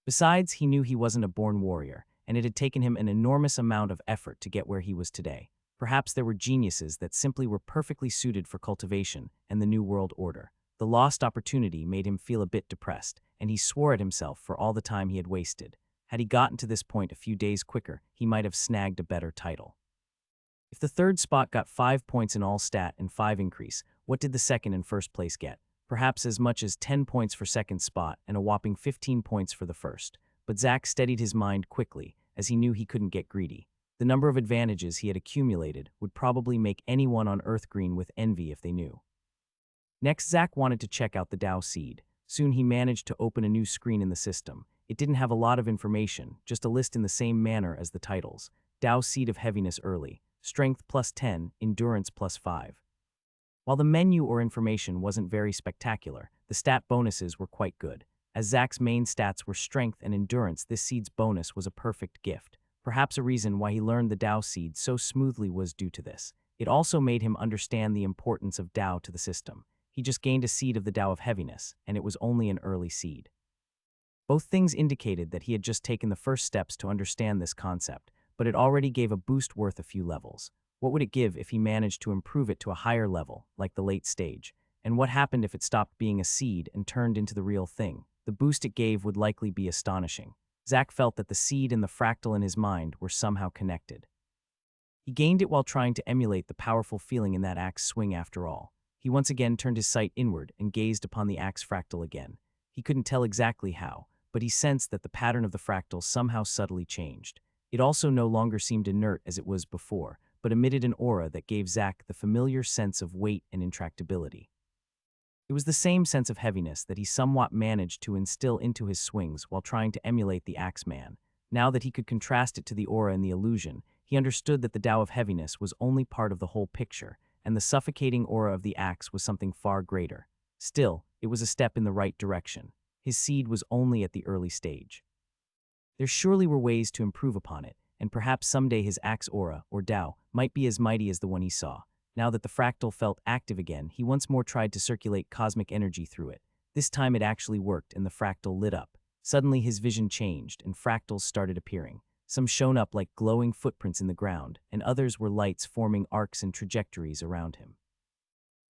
Besides, he knew he wasn't a born warrior, and it had taken him an enormous amount of effort to get where he was today. Perhaps there were geniuses that simply were perfectly suited for cultivation and the New World Order. The lost opportunity made him feel a bit depressed, and he swore at himself for all the time he had wasted. Had he gotten to this point a few days quicker, he might have snagged a better title. If the third spot got 5 points in all stat and 5 increase, what did the second and first place get? Perhaps as much as 10 points for second spot and a whopping 15 points for the first. But Zack steadied his mind quickly, as he knew he couldn't get greedy. The number of advantages he had accumulated would probably make anyone on Earth green with envy if they knew. Next, Zack wanted to check out the Dao seed. Soon he managed to open a new screen in the system. It didn't have a lot of information, just a list in the same manner as the titles. Dao Seed of Heaviness Early, Strength +10, Endurance +5. While the menu or information wasn't very spectacular, the stat bonuses were quite good. As Zack's main stats were Strength and Endurance, this seed's bonus was a perfect gift. Perhaps a reason why he learned the Dao seed so smoothly was due to this. It also made him understand the importance of Dao to the system. He just gained a seed of the Dao of Heaviness, and it was only an early seed. Both things indicated that he had just taken the first steps to understand this concept, but it already gave a boost worth a few levels. What would it give if he managed to improve it to a higher level, like the late stage? And what happened if it stopped being a seed and turned into the real thing? The boost it gave would likely be astonishing. Zack felt that the seed and the fractal in his mind were somehow connected. He gained it while trying to emulate the powerful feeling in that axe swing after all. He once again turned his sight inward and gazed upon the axe fractal again. He couldn't tell exactly how, but he sensed that the pattern of the fractal somehow subtly changed. It also no longer seemed inert as it was before, but emitted an aura that gave Zack the familiar sense of weight and intractability. It was the same sense of heaviness that he somewhat managed to instill into his swings while trying to emulate the Axeman. Now that he could contrast it to the aura and the illusion, he understood that the Tao of Heaviness was only part of the whole picture, and the suffocating aura of the axe was something far greater. Still, it was a step in the right direction. His seed was only at the early stage. There surely were ways to improve upon it, and perhaps someday his axe aura, or Tao, might be as mighty as the one he saw. Now that the fractal felt active again, he once more tried to circulate cosmic energy through it. This time it actually worked and the fractal lit up. Suddenly his vision changed and fractals started appearing. Some shone up like glowing footprints in the ground, and others were lights forming arcs and trajectories around him.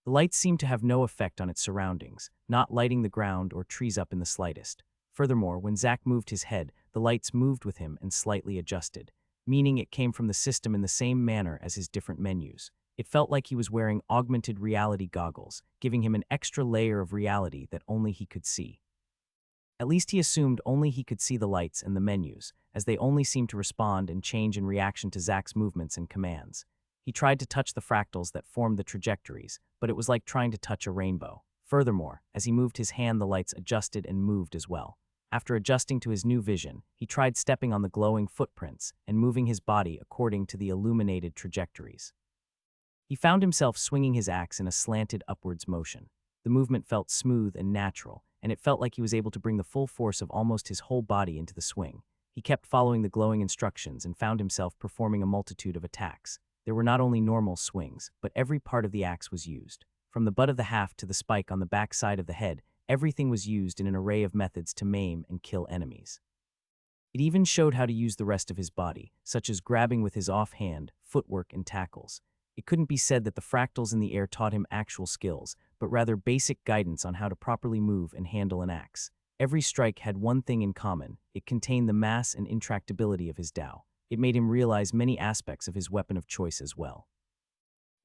The lights seemed to have no effect on its surroundings, not lighting the ground or trees up in the slightest. Furthermore, when Zack moved his head, the lights moved with him and slightly adjusted, meaning it came from the system in the same manner as his different menus. It felt like he was wearing augmented reality goggles, giving him an extra layer of reality that only he could see. At least he assumed only he could see the lights and the menus, as they only seemed to respond and change in reaction to Zack's movements and commands. He tried to touch the fractals that formed the trajectories, but it was like trying to touch a rainbow. Furthermore, as he moved his hand, the lights adjusted and moved as well. After adjusting to his new vision, he tried stepping on the glowing footprints and moving his body according to the illuminated trajectories. He found himself swinging his axe in a slanted upwards motion. The movement felt smooth and natural, and it felt like he was able to bring the full force of almost his whole body into the swing. He kept following the glowing instructions and found himself performing a multitude of attacks. There were not only normal swings, but every part of the axe was used. From the butt of the haft to the spike on the back side of the head, everything was used in an array of methods to maim and kill enemies. It even showed how to use the rest of his body, such as grabbing with his offhand, footwork, and tackles. It couldn't be said that the fractals in the air taught him actual skills, but rather basic guidance on how to properly move and handle an axe. Every strike had one thing in common: it contained the mass and intractability of his Tao. It made him realize many aspects of his weapon of choice as well.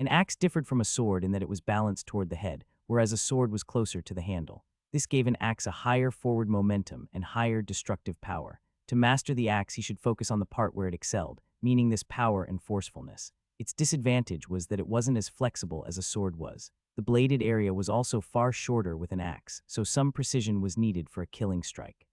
An axe differed from a sword in that it was balanced toward the head, whereas a sword was closer to the handle. This gave an axe a higher forward momentum and higher destructive power. To master the axe, he should focus on the part where it excelled, meaning this power and forcefulness. Its disadvantage was that it wasn't as flexible as a sword was. The bladed area was also far shorter with an axe, so some precision was needed for a killing strike.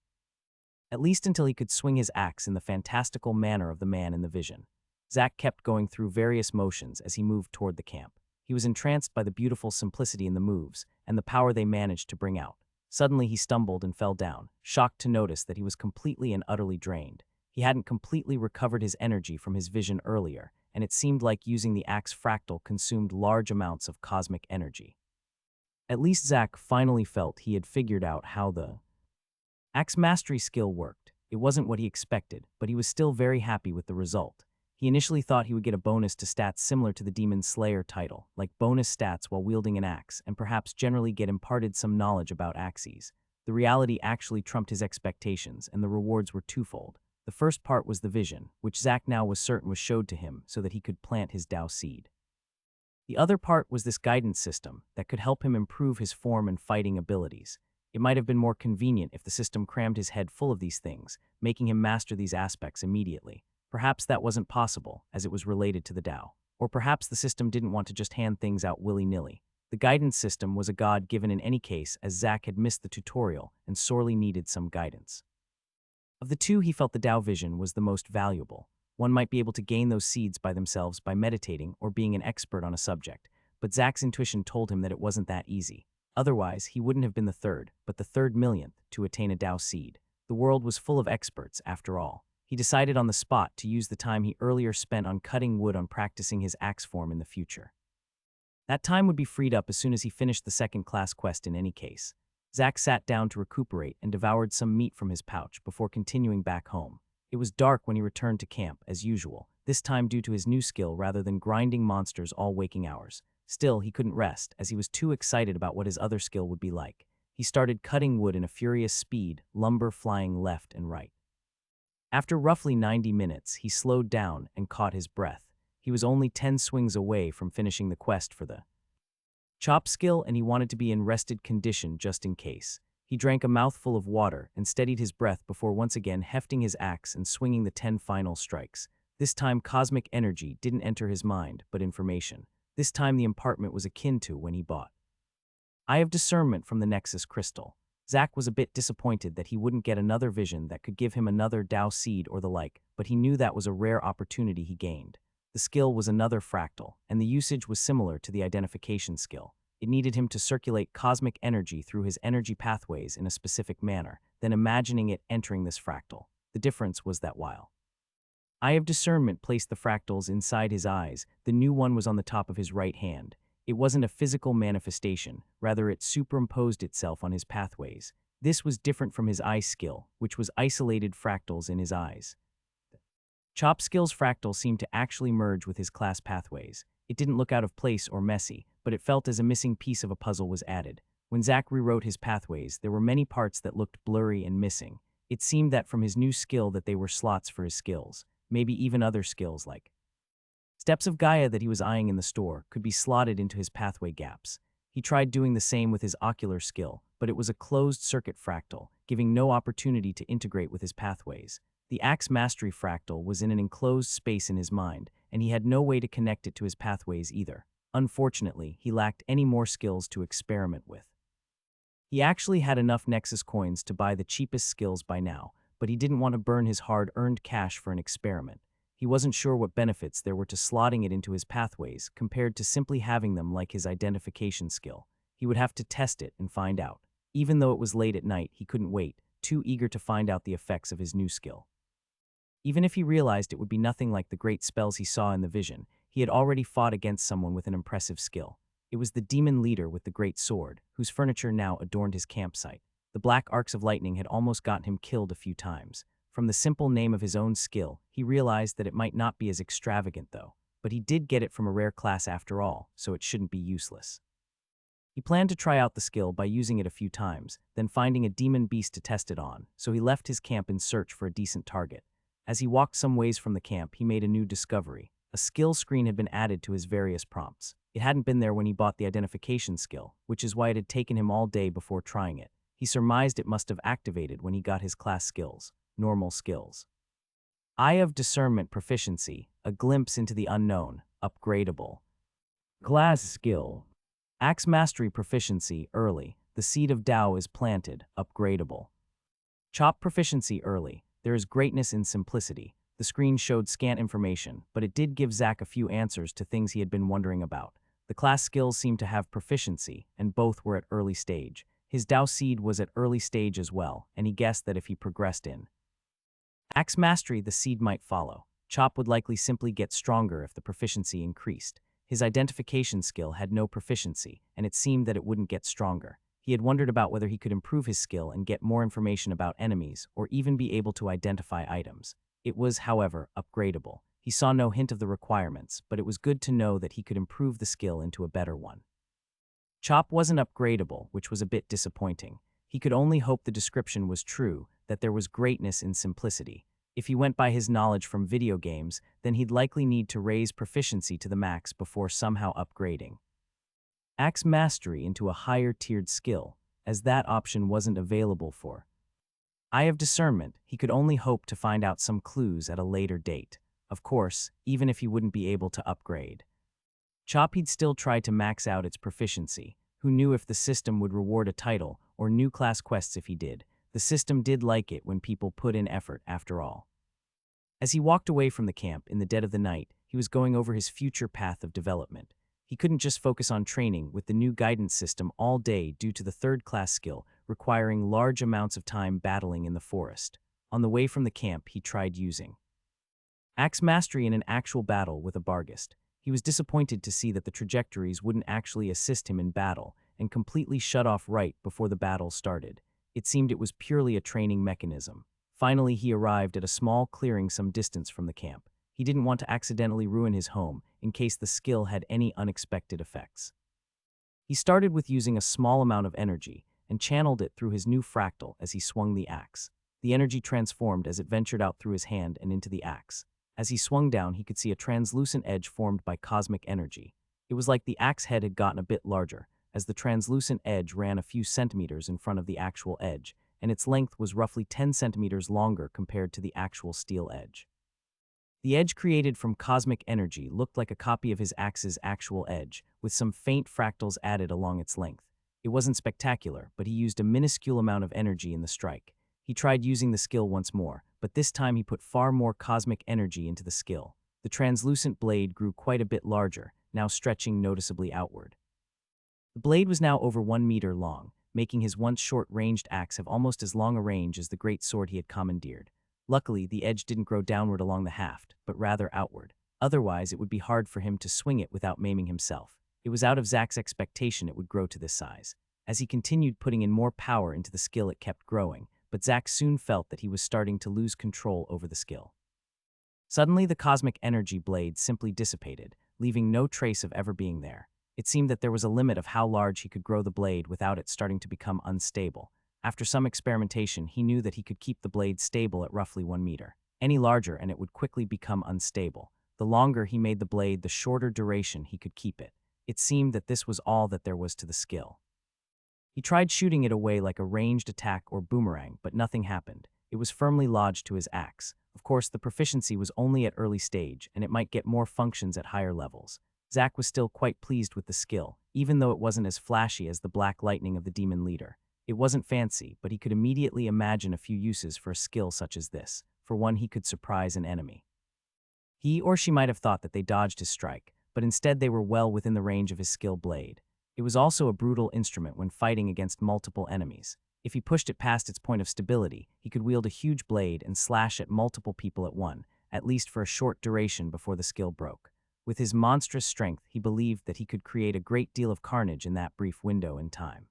At least until he could swing his axe in the fantastical manner of the man in the vision. Zack kept going through various motions as he moved toward the camp. He was entranced by the beautiful simplicity in the moves and the power they managed to bring out. Suddenly he stumbled and fell down, shocked to notice that he was completely and utterly drained. He hadn't completely recovered his energy from his vision earlier, and it seemed like using the axe fractal consumed large amounts of cosmic energy. At least Zack finally felt he had figured out how the axe mastery skill worked. It wasn't what he expected, but he was still very happy with the result. He initially thought he would get a bonus to stats similar to the Demon Slayer title, like bonus stats while wielding an axe, and perhaps generally get imparted some knowledge about axes. The reality actually trumped his expectations, and the rewards were twofold. The first part was the vision, which Zack now was certain was showed to him so that he could plant his Tao seed. The other part was this guidance system that could help him improve his form and fighting abilities. It might have been more convenient if the system crammed his head full of these things, making him master these aspects immediately. Perhaps that wasn't possible, as it was related to the Tao. Or perhaps the system didn't want to just hand things out willy-nilly. The guidance system was a God-given in any case, as Zack had missed the tutorial and sorely needed some guidance. Of the two, he felt the Tao vision was the most valuable. One might be able to gain those seeds by themselves by meditating or being an expert on a subject, but Zack's intuition told him that it wasn't that easy. Otherwise, he wouldn't have been the third, but the 3rd millionth, to attain a Tao seed. The world was full of experts, after all. He decided on the spot to use the time he earlier spent on cutting wood on practicing his axe form in the future. That time would be freed up as soon as he finished the second-class quest in any case. Zack sat down to recuperate and devoured some meat from his pouch before continuing back home. It was dark when he returned to camp, as usual, this time due to his new skill rather than grinding monsters all waking hours. Still, he couldn't rest, as he was too excited about what his other skill would be like. He started cutting wood in a furious speed, lumber flying left and right. After roughly 90 minutes, he slowed down and caught his breath. He was only 10 swings away from finishing the quest for the chop skill, and he wanted to be in rested condition just in case. He drank a mouthful of water and steadied his breath before once again hefting his axe and swinging the 10 final strikes. This time, cosmic energy didn't enter his mind, but information. This time, the impartment was akin to when he bought Eye of Discernment from the Nexus Crystal. Zack was a bit disappointed that he wouldn't get another vision that could give him another Tao seed or the like, but he knew that was a rare opportunity he gained. The skill was another fractal, and the usage was similar to the identification skill. It needed him to circulate cosmic energy through his energy pathways in a specific manner, then imagining it entering this fractal. The difference was that while Eye of Discernment placed the fractals inside his eyes. The new one was on the top of his right hand. It wasn't a physical manifestation, rather it superimposed itself on his pathways. This was different from his eye skill, which was isolated fractals in his eyes. Chop Skill's fractal seemed to actually merge with his class pathways. It didn't look out of place or messy, but it felt as a missing piece of a puzzle was added. When Zach rewrote his pathways, there were many parts that looked blurry and missing. It seemed that from his new skill that they were slots for his skills, maybe even other skills like Steps of Gaia that he was eyeing in the store could be slotted into his pathway gaps. He tried doing the same with his ocular skill, but it was a closed-circuit fractal, giving no opportunity to integrate with his pathways. The Axe Mastery fractal was in an enclosed space in his mind, and he had no way to connect it to his pathways either. Unfortunately, he lacked any more skills to experiment with. He actually had enough Nexus coins to buy the cheapest skills by now, but he didn't want to burn his hard-earned cash for an experiment. He wasn't sure what benefits there were to slotting it into his pathways compared to simply having them like his identification skill. He would have to test it and find out. Even though it was late at night, he couldn't wait, too eager to find out the effects of his new skill. Even if he realized it would be nothing like the great spells he saw in the vision, he had already fought against someone with an impressive skill. It was the demon leader with the great sword, whose furniture now adorned his campsite. The black arcs of lightning had almost gotten him killed a few times. From the simple name of his own skill, he realized that it might not be as extravagant though, but he did get it from a rare class after all, so it shouldn't be useless. He planned to try out the skill by using it a few times, then finding a demon beast to test it on, so he left his camp in search for a decent target. As he walked some ways from the camp, he made a new discovery. A skill screen had been added to his various prompts. It hadn't been there when he bought the identification skill, which is why it had taken him all day before trying it. He surmised it must have activated when he got his class skills. Normal skills. Eye of Discernment Proficiency, a glimpse into the unknown, upgradable. Class skill. Axe Mastery Proficiency, early. The seed of Tao is planted, upgradable. Chop Proficiency, early. There is greatness in simplicity. The screen showed scant information, but it did give Zach a few answers to things he had been wondering about. The class skills seemed to have proficiency, and both were at early stage. His Tao seed was at early stage as well, and he guessed that if he progressed in Axe Mastery, the seed might follow. Chop would likely simply get stronger if the proficiency increased. His identification skill had no proficiency, and it seemed that it wouldn't get stronger. He had wondered about whether he could improve his skill and get more information about enemies, or even be able to identify items. It was, however, upgradable. He saw no hint of the requirements, but it was good to know that he could improve the skill into a better one. Chop wasn't upgradable, which was a bit disappointing. He could only hope the description was true, that there was greatness in simplicity. If he went by his knowledge from video games, then he'd likely need to raise proficiency to the max before somehow upgrading Axe Mastery into a higher-tiered skill, as that option wasn't available for Eye of Discernment. He could only hope to find out some clues at a later date. Of course, even if he wouldn't be able to upgrade Chop, he'd still try to max out its proficiency. Who knew if the system would reward a title or new class quests if he did? The system did like it when people put in effort, after all. As he walked away from the camp in the dead of the night, he was going over his future path of development. He couldn't just focus on training with the new guidance system all day due to the third-class skill, requiring large amounts of time battling in the forest. On the way from the camp, he tried using Axe Mastery in an actual battle with a Barghest. He was disappointed to see that the trajectories wouldn't actually assist him in battle and completely shut off right before the battle started. It seemed it was purely a training mechanism. Finally, he arrived at a small clearing some distance from the camp. He didn't want to accidentally ruin his home in case the skill had any unexpected effects. He started with using a small amount of energy and channeled it through his new fractal as he swung the axe. The energy transformed as it ventured out through his hand and into the axe. As he swung down, he could see a translucent edge formed by cosmic energy. It was like the axe head had gotten a bit larger, as the translucent edge ran a few centimeters in front of the actual edge, and its length was roughly 10 centimeters longer compared to the actual steel edge. The edge created from cosmic energy looked like a copy of his axe's actual edge, with some faint fractals added along its length. It wasn't spectacular, but he used a minuscule amount of energy in the strike. He tried using the skill once more, but this time he put far more cosmic energy into the skill. The translucent blade grew quite a bit larger, now stretching noticeably outward. The blade was now over 1 meter long, making his once short-ranged axe have almost as long a range as the great sword he had commandeered. Luckily, the edge didn't grow downward along the haft, but rather outward. Otherwise, it would be hard for him to swing it without maiming himself. It was out of Zach's expectation it would grow to this size. As he continued putting in more power into the skill, it kept growing, but Zach soon felt that he was starting to lose control over the skill. Suddenly, the cosmic energy blade simply dissipated, leaving no trace of ever being there. It seemed that there was a limit of how large he could grow the blade without it starting to become unstable. After some experimentation, he knew that he could keep the blade stable at roughly 1 meter. Any larger and it would quickly become unstable. The longer he made the blade, the shorter duration he could keep it. It seemed that this was all that there was to the skill. He tried shooting it away like a ranged attack or boomerang, but nothing happened. It was firmly lodged to his axe. Of course, the proficiency was only at early stage, and it might get more functions at higher levels. Zach was still quite pleased with the skill, even though it wasn't as flashy as the black lightning of the demon leader. It wasn't fancy, but he could immediately imagine a few uses for a skill such as this. For one, he could surprise an enemy. He or she might have thought that they dodged his strike, but instead they were well within the range of his skill blade. It was also a brutal instrument when fighting against multiple enemies. If he pushed it past its point of stability, he could wield a huge blade and slash at multiple people at once, at least for a short duration before the skill broke. With his monstrous strength, he believed that he could create a great deal of carnage in that brief window in time.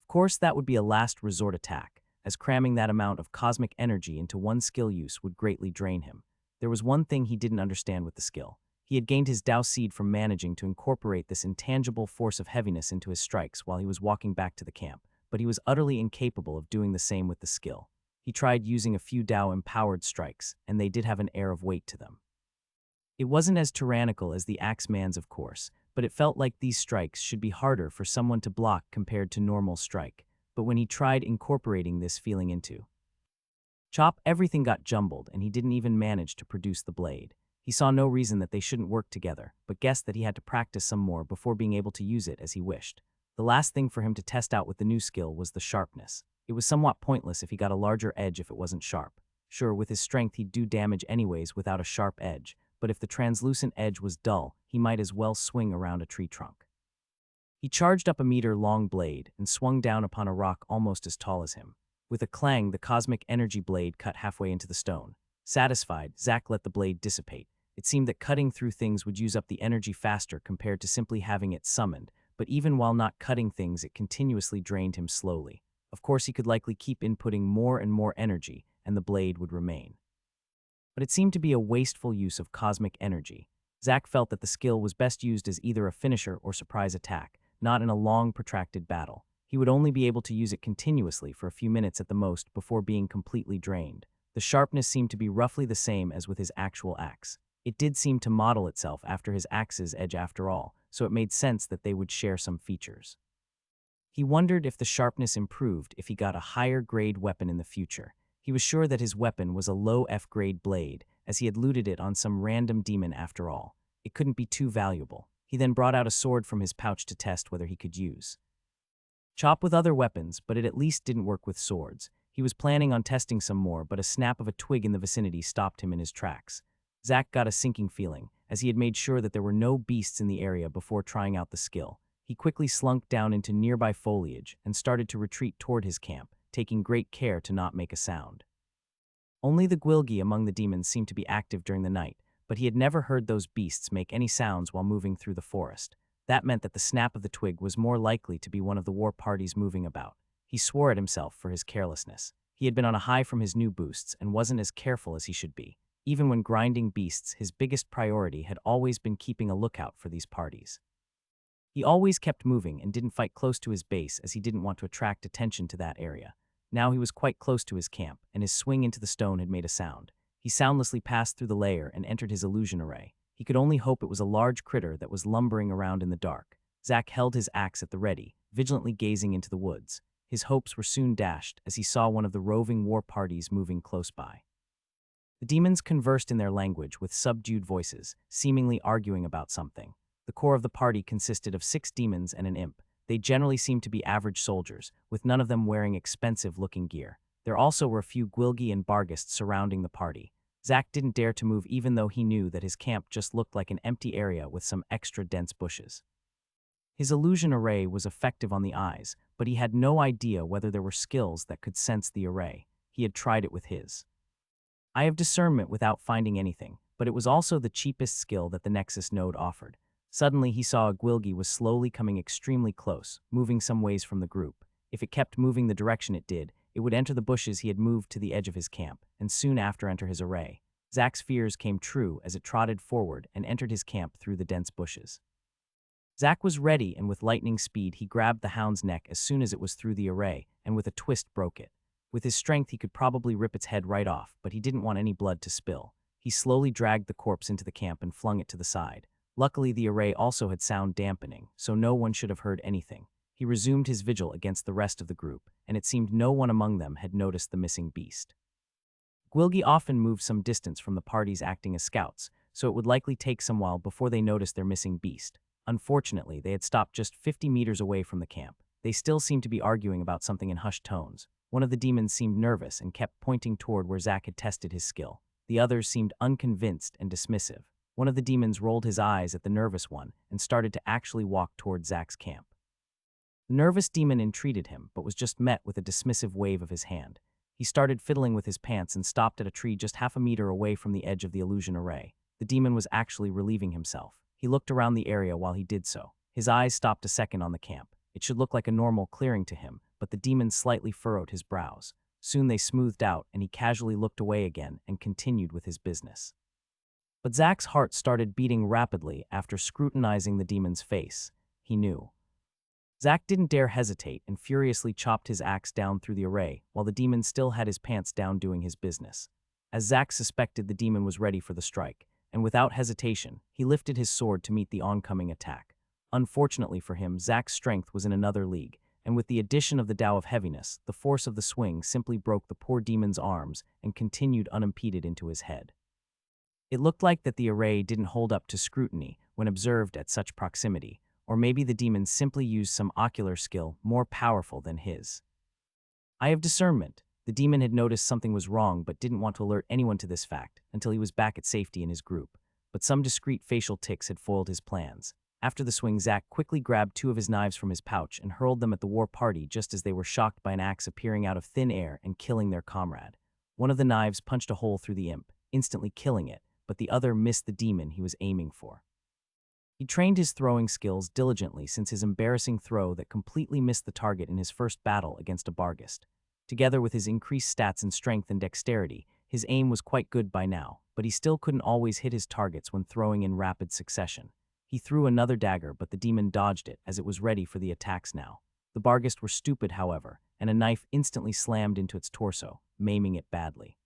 Of course, that would be a last resort attack, as cramming that amount of cosmic energy into one skill use would greatly drain him. There was one thing he didn't understand with the skill. He had gained his Tao seed from managing to incorporate this intangible force of heaviness into his strikes while he was walking back to the camp, but he was utterly incapable of doing the same with the skill. He tried using a few Tao-empowered strikes, and they did have an air of weight to them. It wasn't as tyrannical as the Axeman's, of course, but it felt like these strikes should be harder for someone to block compared to normal strike. But when he tried incorporating this feeling into Chop, everything got jumbled and he didn't even manage to produce the blade. He saw no reason that they shouldn't work together, but guessed that he had to practice some more before being able to use it as he wished. The last thing for him to test out with the new skill was the sharpness. It was somewhat pointless if he got a larger edge if it wasn't sharp. Sure, with his strength he'd do damage anyways without a sharp edge, but if the translucent edge was dull, he might as well swing around a tree trunk. He charged up a meter-long blade and swung down upon a rock almost as tall as him. With a clang, the cosmic energy blade cut halfway into the stone. Satisfied, Zach let the blade dissipate. It seemed that cutting through things would use up the energy faster compared to simply having it summoned, but even while not cutting things, it continuously drained him slowly. Of course, he could likely keep inputting more and more energy, and the blade would remain. But it seemed to be a wasteful use of cosmic energy. Zach felt that the skill was best used as either a finisher or surprise attack, not in a long, protracted battle. He would only be able to use it continuously for a few minutes at the most before being completely drained. The sharpness seemed to be roughly the same as with his actual axe. It did seem to model itself after his axe's edge after all, so it made sense that they would share some features. He wondered if the sharpness improved if he got a higher grade weapon in the future. He was sure that his weapon was a low F-grade blade, as he had looted it on some random demon after all. It couldn't be too valuable. He then brought out a sword from his pouch to test whether he could use Chop with other weapons, but it at least didn't work with swords. He was planning on testing some more, but a snap of a twig in the vicinity stopped him in his tracks. Zach got a sinking feeling, as he had made sure that there were no beasts in the area before trying out the skill. He quickly slunk down into nearby foliage and started to retreat toward his camp, taking great care to not make a sound. Only the Gwilgi among the demons seemed to be active during the night, but he had never heard those beasts make any sounds while moving through the forest. That meant that the snap of the twig was more likely to be one of the war parties moving about. He swore at himself for his carelessness. He had been on a high from his new boosts and wasn't as careful as he should be. Even when grinding beasts, his biggest priority had always been keeping a lookout for these parties. He always kept moving and didn't fight close to his base as he didn't want to attract attention to that area. Now he was quite close to his camp, and his swing into the stone had made a sound. He soundlessly passed through the layer and entered his illusion array. He could only hope it was a large critter that was lumbering around in the dark. Zach held his axe at the ready, vigilantly gazing into the woods. His hopes were soon dashed as he saw one of the roving war parties moving close by. The demons conversed in their language with subdued voices, seemingly arguing about something. The core of the party consisted of 6 demons and an imp. They generally seemed to be average soldiers, with none of them wearing expensive-looking gear. There also were a few Gwilgi and Bargists surrounding the party. Zach didn't dare to move even though he knew that his camp just looked like an empty area with some extra dense bushes. His illusion array was effective on the eyes, but he had no idea whether there were skills that could sense the array. He had tried it with his I have discernment without finding anything, but it was also the cheapest skill that the Nexus node offered. Suddenly, he saw a Gwilgi was slowly coming extremely close, moving some ways from the group. If it kept moving the direction it did, it would enter the bushes he had moved to the edge of his camp, and soon after enter his array. Zack's fears came true as it trotted forward and entered his camp through the dense bushes. Zack was ready, and with lightning speed he grabbed the hound's neck as soon as it was through the array, and with a twist broke it. With his strength he could probably rip its head right off, but he didn't want any blood to spill. He slowly dragged the corpse into the camp and flung it to the side. Luckily the array also had sound dampening, so no one should have heard anything. He resumed his vigil against the rest of the group, and it seemed no one among them had noticed the missing beast. Gwilgi often moved some distance from the parties acting as scouts, so it would likely take some while before they noticed their missing beast. Unfortunately, they had stopped just 50 meters away from the camp. They still seemed to be arguing about something in hushed tones. One of the demons seemed nervous and kept pointing toward where Zack had tested his skill. The others seemed unconvinced and dismissive. One of the demons rolled his eyes at the nervous one and started to actually walk toward Zack's camp. The nervous demon entreated him, but was just met with a dismissive wave of his hand. He started fiddling with his pants and stopped at a tree just half a meter away from the edge of the illusion array. The demon was actually relieving himself. He looked around the area while he did so. His eyes stopped a second on the camp. It should look like a normal clearing to him, but the demon slightly furrowed his brows. Soon they smoothed out, and he casually looked away again and continued with his business. But Zack's heart started beating rapidly after scrutinizing the demon's face. He knew. Zack didn't dare hesitate and furiously chopped his axe down through the array, while the demon still had his pants down doing his business. As Zack suspected, the demon was ready for the strike, and without hesitation, he lifted his sword to meet the oncoming attack. Unfortunately for him, Zack's strength was in another league, and with the addition of the Tao of Heaviness, the force of the swing simply broke the poor demon's arms and continued unimpeded into his head. It looked like that the array didn't hold up to scrutiny when observed at such proximity, or maybe the demon simply used some ocular skill more powerful than his. I have discernment. The demon had noticed something was wrong but didn't want to alert anyone to this fact until he was back at safety in his group. But some discreet facial tics had foiled his plans. After the swing, Zack quickly grabbed two of his knives from his pouch and hurled them at the war party just as they were shocked by an axe appearing out of thin air and killing their comrade. One of the knives punched a hole through the imp, instantly killing it, but the other missed the demon he was aiming for. He trained his throwing skills diligently since his embarrassing throw that completely missed the target in his first battle against a Barghest. Together with his increased stats in strength and dexterity, his aim was quite good by now, but he still couldn't always hit his targets when throwing in rapid succession. He threw another dagger, but the demon dodged it as it was ready for the attacks now. The Barghest were stupid, however, and a knife instantly slammed into its torso, maiming it badly.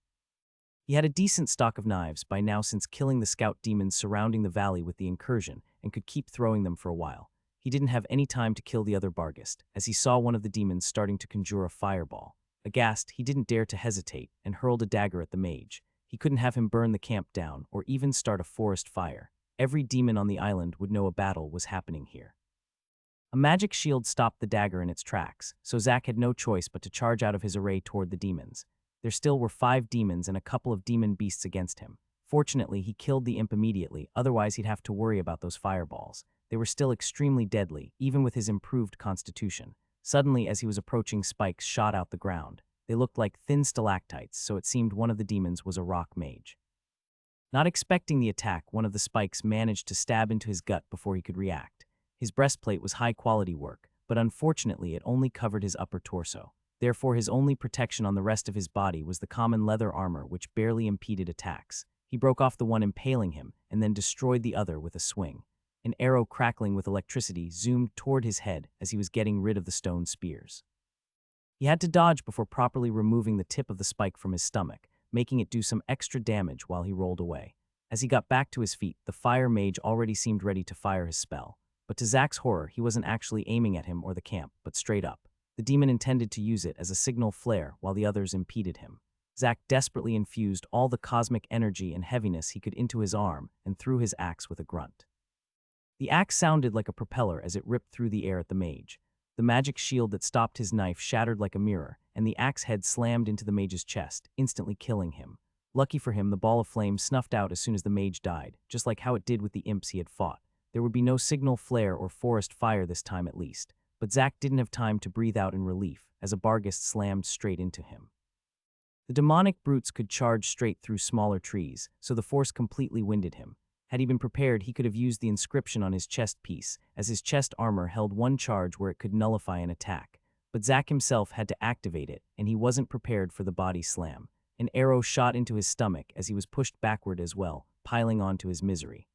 He had a decent stock of knives by now since killing the scout demons surrounding the valley with the incursion and could keep throwing them for a while. He didn't have any time to kill the other Barghest, as he saw one of the demons starting to conjure a fireball. Aghast, he didn't dare to hesitate and hurled a dagger at the mage. He couldn't have him burn the camp down or even start a forest fire. Every demon on the island would know a battle was happening here. A magic shield stopped the dagger in its tracks, so Zack had no choice but to charge out of his array toward the demons. There still were 5 demons and a couple of demon beasts against him. Fortunately, he killed the imp immediately, otherwise he'd have to worry about those fireballs. They were still extremely deadly, even with his improved constitution. Suddenly, as he was approaching, spikes shot out the ground. They looked like thin stalactites, so it seemed one of the demons was a rock mage. Not expecting the attack, one of the spikes managed to stab into his gut before he could react. His breastplate was high-quality work, but unfortunately it only covered his upper torso. Therefore, his only protection on the rest of his body was the common leather armor, which barely impeded attacks. He broke off the one impaling him and then destroyed the other with a swing. An arrow crackling with electricity zoomed toward his head as he was getting rid of the stone spears. He had to dodge before properly removing the tip of the spike from his stomach, making it do some extra damage while he rolled away. As he got back to his feet, the fire mage already seemed ready to fire his spell. But to Zack's horror, he wasn't actually aiming at him or the camp, but straight up. The demon intended to use it as a signal flare while the others impeded him. Zack desperately infused all the cosmic energy and heaviness he could into his arm and threw his axe with a grunt. The axe sounded like a propeller as it ripped through the air at the mage. The magic shield that stopped his knife shattered like a mirror, and the axe head slammed into the mage's chest, instantly killing him. Lucky for him, the ball of flame snuffed out as soon as the mage died, just like how it did with the imps he had fought. There would be no signal flare or forest fire this time at least, but Zack didn't have time to breathe out in relief as a Barghest slammed straight into him. The demonic brutes could charge straight through smaller trees, so the force completely winded him. Had he been prepared, he could have used the inscription on his chest piece, as his chest armor held one charge where it could nullify an attack. But Zack himself had to activate it, and he wasn't prepared for the body slam. An arrow shot into his stomach as he was pushed backward as well, piling on to his misery.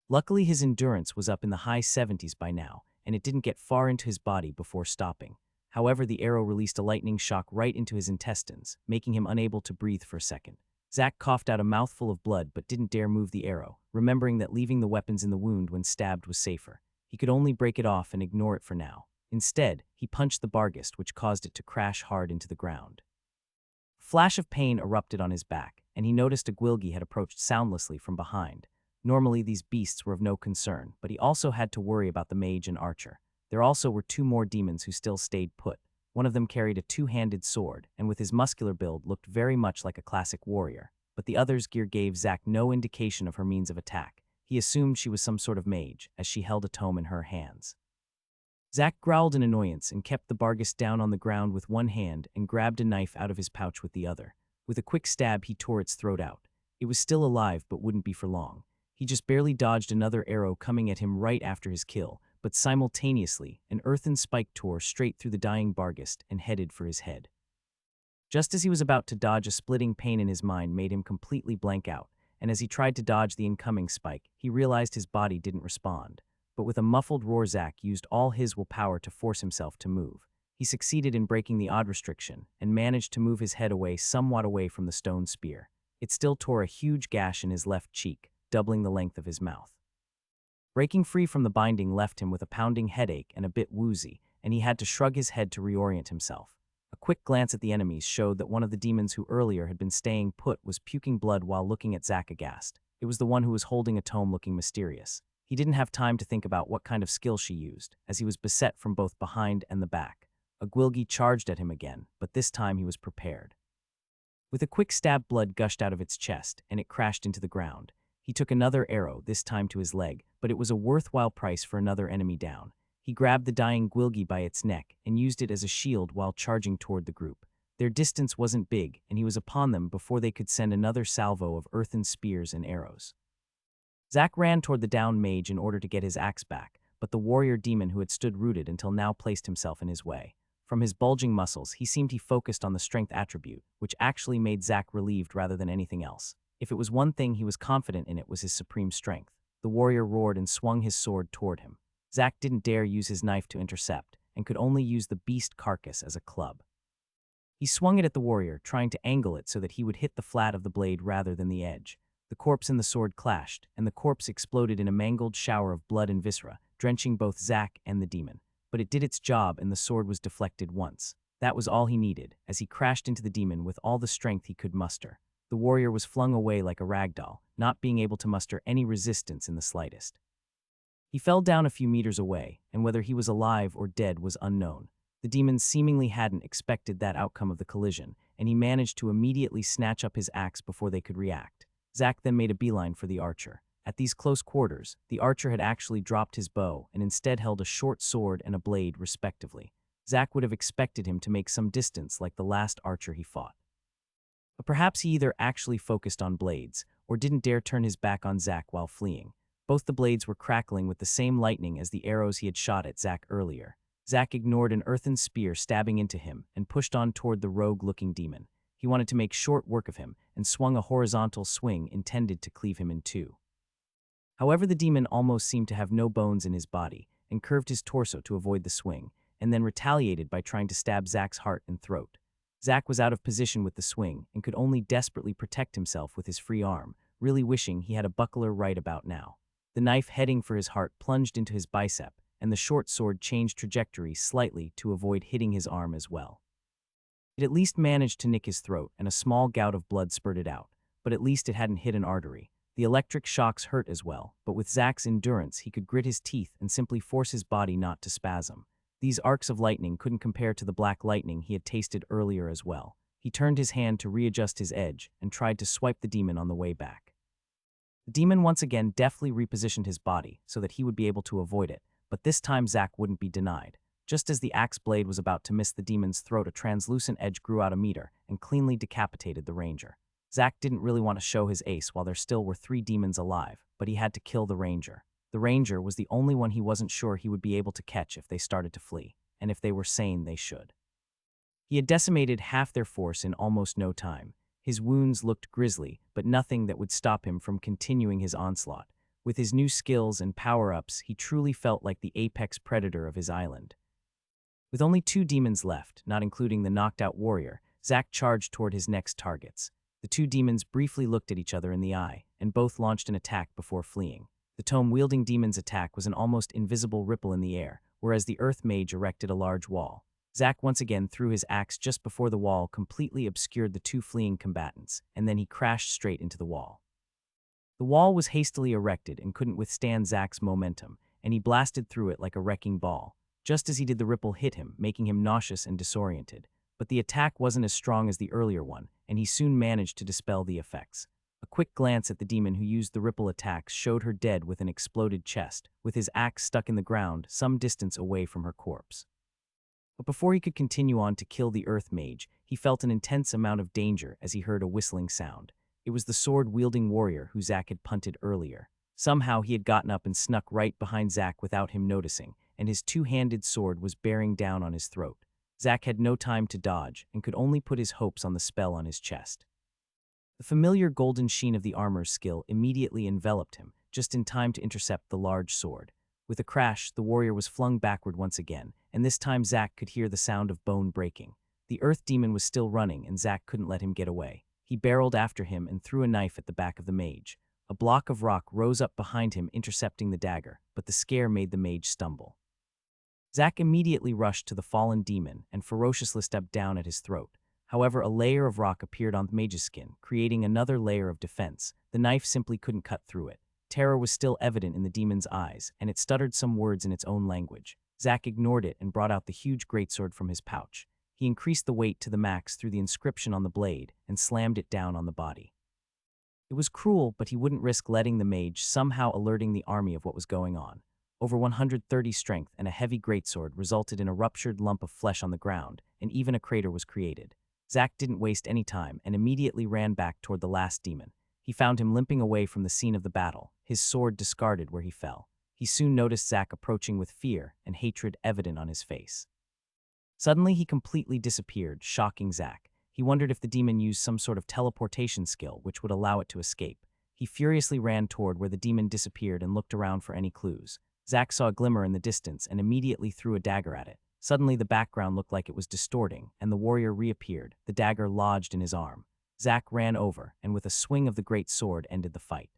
Luckily, his endurance was up in the high 70s by now, and it didn't get far into his body before stopping. However, the arrow released a lightning shock right into his intestines, making him unable to breathe for a second. Zack coughed out a mouthful of blood but didn't dare move the arrow, remembering that leaving the weapons in the wound when stabbed was safer. He could only break it off and ignore it for now. Instead, he punched the barghest, which caused it to crash hard into the ground. A flash of pain erupted on his back, and he noticed a Gwilgi had approached soundlessly from behind. Normally, these beasts were of no concern, but he also had to worry about the mage and archer. There also were two more demons who still stayed put. One of them carried a two-handed sword, and with his muscular build looked very much like a classic warrior. But the other's gear gave Zack no indication of her means of attack. He assumed she was some sort of mage, as she held a tome in her hands. Zack growled in annoyance and kept the barghest down on the ground with one hand and grabbed a knife out of his pouch with the other. With a quick stab, he tore its throat out. It was still alive, but wouldn't be for long. He just barely dodged another arrow coming at him right after his kill, but simultaneously, an earthen spike tore straight through the dying barghest and headed for his head. Just as he was about to dodge, a splitting pain in his mind made him completely blank out, and as he tried to dodge the incoming spike, he realized his body didn't respond. But with a muffled roar, Zack used all his willpower to force himself to move. He succeeded in breaking the odd restriction and managed to move his head somewhat away from the stone spear. It still tore a huge gash in his left cheek, doubling the length of his mouth. Breaking free from the binding left him with a pounding headache and a bit woozy, and he had to shrug his head to reorient himself. A quick glance at the enemies showed that one of the demons who earlier had been staying put was puking blood while looking at Zack aghast. It was the one who was holding a tome looking mysterious. He didn't have time to think about what kind of skill she used, as he was beset from both behind and the back. A Gwilgi charged at him again, but this time he was prepared. With a quick stab, blood gushed out of its chest, and it crashed into the ground. He took another arrow, this time to his leg, but it was a worthwhile price for another enemy down. He grabbed the dying Gwilgi by its neck and used it as a shield while charging toward the group. Their distance wasn't big, and he was upon them before they could send another salvo of earthen spears and arrows. Zack ran toward the downed mage in order to get his axe back, but the warrior demon who had stood rooted until now placed himself in his way. From his bulging muscles, he seemed he focused on the strength attribute, which actually made Zack relieved rather than anything else. If it was one thing he was confident in, it was his supreme strength. The warrior roared and swung his sword toward him. Zack didn't dare use his knife to intercept, and could only use the beast carcass as a club. He swung it at the warrior, trying to angle it so that he would hit the flat of the blade rather than the edge. The corpse and the sword clashed, and the corpse exploded in a mangled shower of blood and viscera, drenching both Zack and the demon. But it did its job, and the sword was deflected once. That was all he needed, as he crashed into the demon with all the strength he could muster. The warrior was flung away like a rag doll, not being able to muster any resistance in the slightest. He fell down a few meters away, and whether he was alive or dead was unknown. The demon seemingly hadn't expected that outcome of the collision, and he managed to immediately snatch up his axe before they could react. Zack then made a beeline for the archer. At these close quarters, the archer had actually dropped his bow and instead held a short sword and a blade, respectively. Zack would have expected him to make some distance like the last archer he fought. But perhaps he either actually focused on blades, or didn't dare turn his back on Zack while fleeing. Both the blades were crackling with the same lightning as the arrows he had shot at Zack earlier. Zack ignored an earthen spear stabbing into him and pushed on toward the rogue-looking demon. He wanted to make short work of him and swung a horizontal swing intended to cleave him in two. However, the demon almost seemed to have no bones in his body and curved his torso to avoid the swing, and then retaliated by trying to stab Zack's heart and throat. Zack was out of position with the swing and could only desperately protect himself with his free arm, really wishing he had a buckler right about now. The knife heading for his heart plunged into his bicep, and the short sword changed trajectory slightly to avoid hitting his arm as well. It at least managed to nick his throat, and a small gout of blood spurted out, but at least it hadn't hit an artery. The electric shocks hurt as well, but with Zack's endurance he could grit his teeth and simply force his body not to spasm. These arcs of lightning couldn't compare to the black lightning he had tasted earlier as well. He turned his hand to readjust his edge and tried to swipe the demon on the way back. The demon once again deftly repositioned his body so that he would be able to avoid it, but this time Zack wouldn't be denied. Just as the axe blade was about to miss the demon's throat, a translucent edge grew out a meter and cleanly decapitated the ranger. Zack didn't really want to show his ace while there still were 3 demons alive, but he had to kill the ranger. The ranger was the only one he wasn't sure he would be able to catch if they started to flee, and if they were sane, they should. He had decimated half their force in almost no time. His wounds looked grisly, but nothing that would stop him from continuing his onslaught. With his new skills and power-ups, he truly felt like the apex predator of his island. With only 2 demons left, not including the knocked-out warrior, Zack charged toward his next targets. The 2 demons briefly looked at each other in the eye, and both launched an attack before fleeing. The tome-wielding demon's attack was an almost invisible ripple in the air, whereas the earth mage erected a large wall. Zack once again threw his axe just before the wall completely obscured the 2 fleeing combatants, and then he crashed straight into the wall. The wall was hastily erected and couldn't withstand Zack's momentum, and he blasted through it like a wrecking ball. Just as he did, the ripple hit him, making him nauseous and disoriented. But the attack wasn't as strong as the earlier one, and he soon managed to dispel the effects. A quick glance at the demon who used the ripple attacks showed her dead with an exploded chest, with his axe stuck in the ground some distance away from her corpse. But before he could continue on to kill the earth mage, he felt an intense amount of danger as he heard a whistling sound. It was the sword-wielding warrior who Zack had punted earlier. Somehow he had gotten up and snuck right behind Zack without him noticing, and his 2-handed sword was bearing down on his throat. Zack had no time to dodge and could only put his hopes on the spell on his chest. The familiar golden sheen of the armor's skill immediately enveloped him, just in time to intercept the large sword. With a crash, the warrior was flung backward once again, and this time Zack could hear the sound of bone breaking. The earth demon was still running, and Zack couldn't let him get away. He barreled after him and threw a knife at the back of the mage. A block of rock rose up behind him, intercepting the dagger, but the scare made the mage stumble. Zack immediately rushed to the fallen demon and ferociously stepped down at his throat. However, a layer of rock appeared on the mage's skin, creating another layer of defense. The knife simply couldn't cut through it. Terror was still evident in the demon's eyes, and it stuttered some words in its own language. Zack ignored it and brought out the huge greatsword from his pouch. He increased the weight to the max through the inscription on the blade and slammed it down on the body. It was cruel, but he wouldn't risk letting the mage somehow alerting the army of what was going on. Over 130 strength and a heavy greatsword resulted in a ruptured lump of flesh on the ground, and even a crater was created. Zack didn't waste any time and immediately ran back toward the last demon. He found him limping away from the scene of the battle, his sword discarded where he fell. He soon noticed Zack approaching with fear and hatred evident on his face. Suddenly, he completely disappeared, shocking Zack. He wondered if the demon used some sort of teleportation skill which would allow it to escape. He furiously ran toward where the demon disappeared and looked around for any clues. Zack saw a glimmer in the distance and immediately threw a dagger at it. Suddenly, the background looked like it was distorting, and the warrior reappeared, the dagger lodged in his arm. Zack ran over, and with a swing of the great sword ended the fight.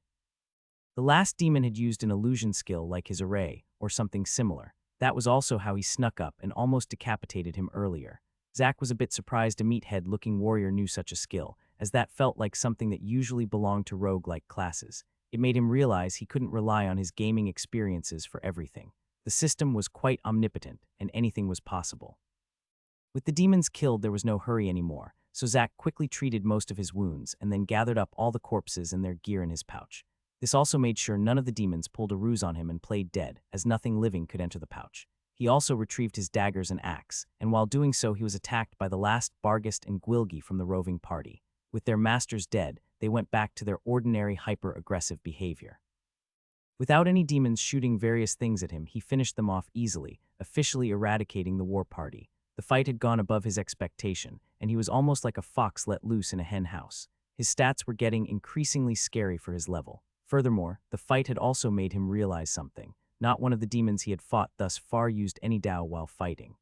The last demon had used an illusion skill like his array, or something similar. That was also how he snuck up and almost decapitated him earlier. Zack was a bit surprised a meathead-looking warrior knew such a skill, as that felt like something that usually belonged to rogue-like classes. It made him realize he couldn't rely on his gaming experiences for everything. The system was quite omnipotent, and anything was possible. With the demons killed, there was no hurry anymore, so Zack quickly treated most of his wounds and then gathered up all the corpses and their gear in his pouch. This also made sure none of the demons pulled a ruse on him and played dead, as nothing living could enter the pouch. He also retrieved his daggers and axe, and while doing so he was attacked by the last Barghest and Gwilgi from the roving party. With their masters dead, they went back to their ordinary hyper-aggressive behavior. Without any demons shooting various things at him, he finished them off easily, officially eradicating the war party. The fight had gone above his expectation, and he was almost like a fox let loose in a hen house. His stats were getting increasingly scary for his level. Furthermore, the fight had also made him realize something. Not one of the demons he had fought thus far used any Dao while fighting.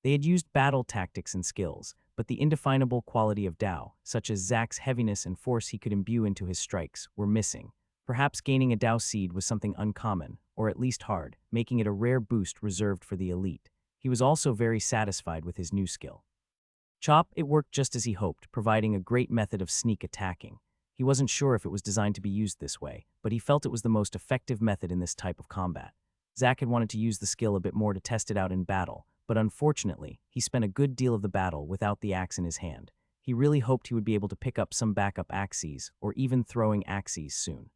They had used battle tactics and skills, but the indefinable quality of Dao, such as Zack's heaviness and force he could imbue into his strikes, were missing. Perhaps gaining a Dao seed was something uncommon, or at least hard, making it a rare boost reserved for the elite. He was also very satisfied with his new skill. Chop, it worked just as he hoped, providing a great method of sneak attacking. He wasn't sure if it was designed to be used this way, but he felt it was the most effective method in this type of combat. Zack had wanted to use the skill a bit more to test it out in battle, but unfortunately, he spent a good deal of the battle without the axe in his hand. He really hoped he would be able to pick up some backup axes, or even throwing axes soon.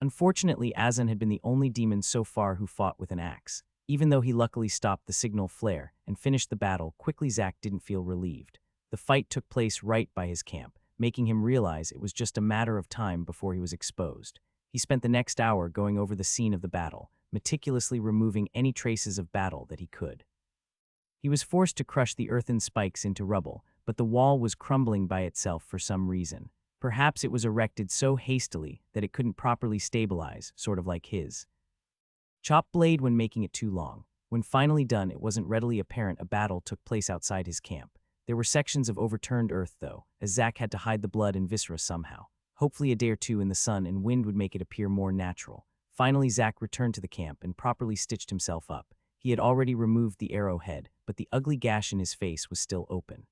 Unfortunately, Azan had been the only demon so far who fought with an axe. Even though he luckily stopped the signal flare and finished the battle quickly, Zack didn't feel relieved. The fight took place right by his camp, making him realize it was just a matter of time before he was exposed. He spent the next hour going over the scene of the battle, meticulously removing any traces of battle that he could. He was forced to crush the earthen spikes into rubble, but the wall was crumbling by itself for some reason. Perhaps it was erected so hastily that it couldn't properly stabilize, sort of like his chopped blade when making it too long. When finally done, it wasn't readily apparent a battle took place outside his camp. There were sections of overturned earth, though, as Zack had to hide the blood and viscera somehow. Hopefully a day or two in the sun and wind would make it appear more natural. Finally, Zack returned to the camp and properly stitched himself up. He had already removed the arrowhead, but the ugly gash in his face was still open.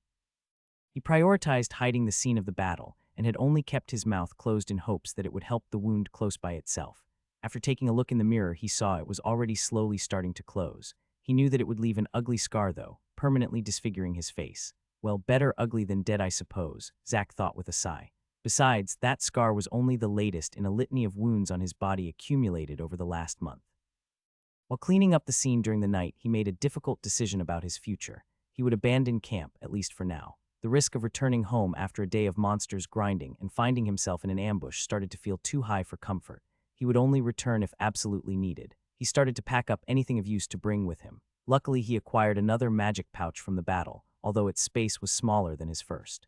He prioritized hiding the scene of the battle and had only kept his mouth closed in hopes that it would help the wound close by itself. After taking a look in the mirror, he saw it was already slowly starting to close. He knew that it would leave an ugly scar, though, permanently disfiguring his face. Well, better ugly than dead, I suppose, Zack thought with a sigh. Besides, that scar was only the latest in a litany of wounds on his body accumulated over the last month. While cleaning up the scene during the night, he made a difficult decision about his future. He would abandon camp, at least for now. The risk of returning home after a day of monsters grinding and finding himself in an ambush started to feel too high for comfort. He would only return if absolutely needed. He started to pack up anything of use to bring with him. Luckily, he acquired another magic pouch from the battle, although its space was smaller than his first.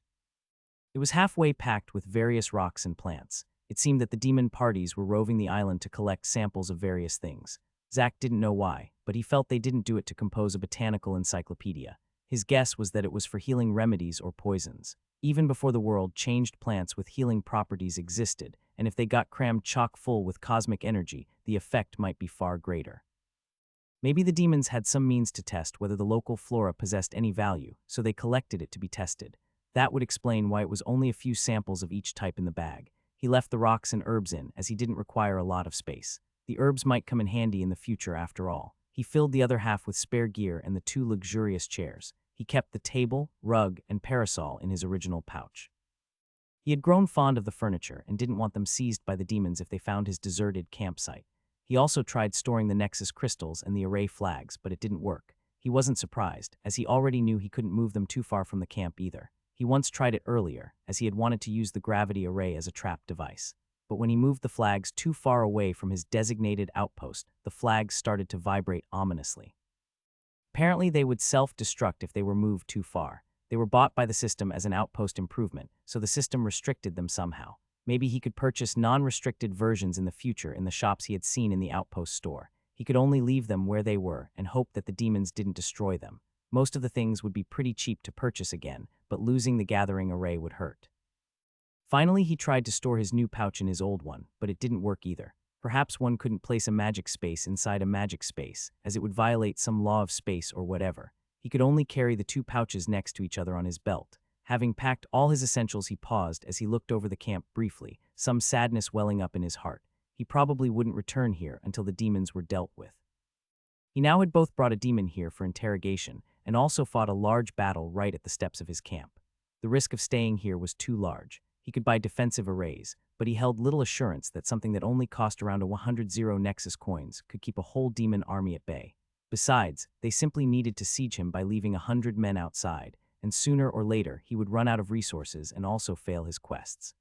It was halfway packed with various rocks and plants. It seemed that the demon parties were roving the island to collect samples of various things. Zack didn't know why, but he felt they didn't do it to compose a botanical encyclopedia. His guess was that it was for healing remedies or poisons. Even before the world changed, plants with healing properties existed, and if they got crammed chock full with cosmic energy, the effect might be far greater. Maybe the demons had some means to test whether the local flora possessed any value, so they collected it to be tested. That would explain why it was only a few samples of each type in the bag. He left the rocks and herbs in, as he didn't require a lot of space. The herbs might come in handy in the future after all. He filled the other half with spare gear and the 2 luxurious chairs. He kept the table, rug, and parasol in his original pouch. He had grown fond of the furniture and didn't want them seized by the demons if they found his deserted campsite. He also tried storing the Nexus crystals and the array flags, but it didn't work. He wasn't surprised, as he already knew he couldn't move them too far from the camp either. He once tried it earlier, as he had wanted to use the gravity array as a trap device. But when he moved the flags too far away from his designated outpost, the flags started to vibrate ominously. Apparently, they would self-destruct if they were moved too far. They were bought by the system as an outpost improvement, so the system restricted them somehow. Maybe he could purchase non-restricted versions in the future in the shops he had seen in the outpost store. He could only leave them where they were and hope that the demons didn't destroy them. Most of the things would be pretty cheap to purchase again, but losing the gathering array would hurt. Finally, he tried to store his new pouch in his old one, but it didn't work either. Perhaps one couldn't place a magic space inside a magic space, as it would violate some law of space or whatever. He could only carry the 2 pouches next to each other on his belt. Having packed all his essentials, he paused as he looked over the camp briefly, some sadness welling up in his heart. He probably wouldn't return here until the demons were dealt with. He now had both brought a demon here for interrogation and also fought a large battle right at the steps of his camp. The risk of staying here was too large. He could buy defensive arrays, but he held little assurance that something that only cost around 100 Nexus coins could keep a whole demon army at bay. Besides, they simply needed to siege him by leaving 100 men outside, and sooner or later he would run out of resources and also fail his quests.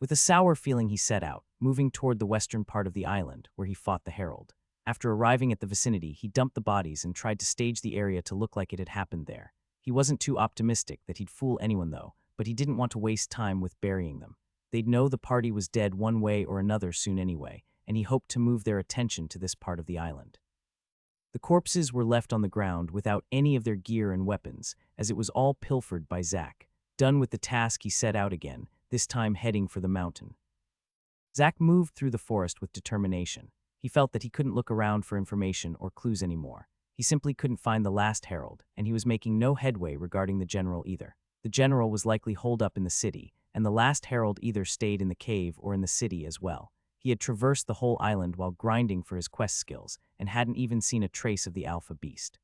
With a sour feeling, he set out, moving toward the western part of the island, where he fought the Herald. After arriving at the vicinity, he dumped the bodies and tried to stage the area to look like it had happened there. He wasn't too optimistic that he'd fool anyone, though, but he didn't want to waste time with burying them. They'd know the party was dead one way or another soon anyway, and he hoped to move their attention to this part of the island. The corpses were left on the ground without any of their gear and weapons, as it was all pilfered by Zack. Done with the task, he set out again, this time heading for the mountain. Zack moved through the forest with determination. He felt that he couldn't look around for information or clues anymore. He simply couldn't find the last herald, and he was making no headway regarding the general either. The general was likely holed up in the city, and the last herald either stayed in the cave or in the city as well. He had traversed the whole island while grinding for his quest skills, and hadn't even seen a trace of the alpha beast.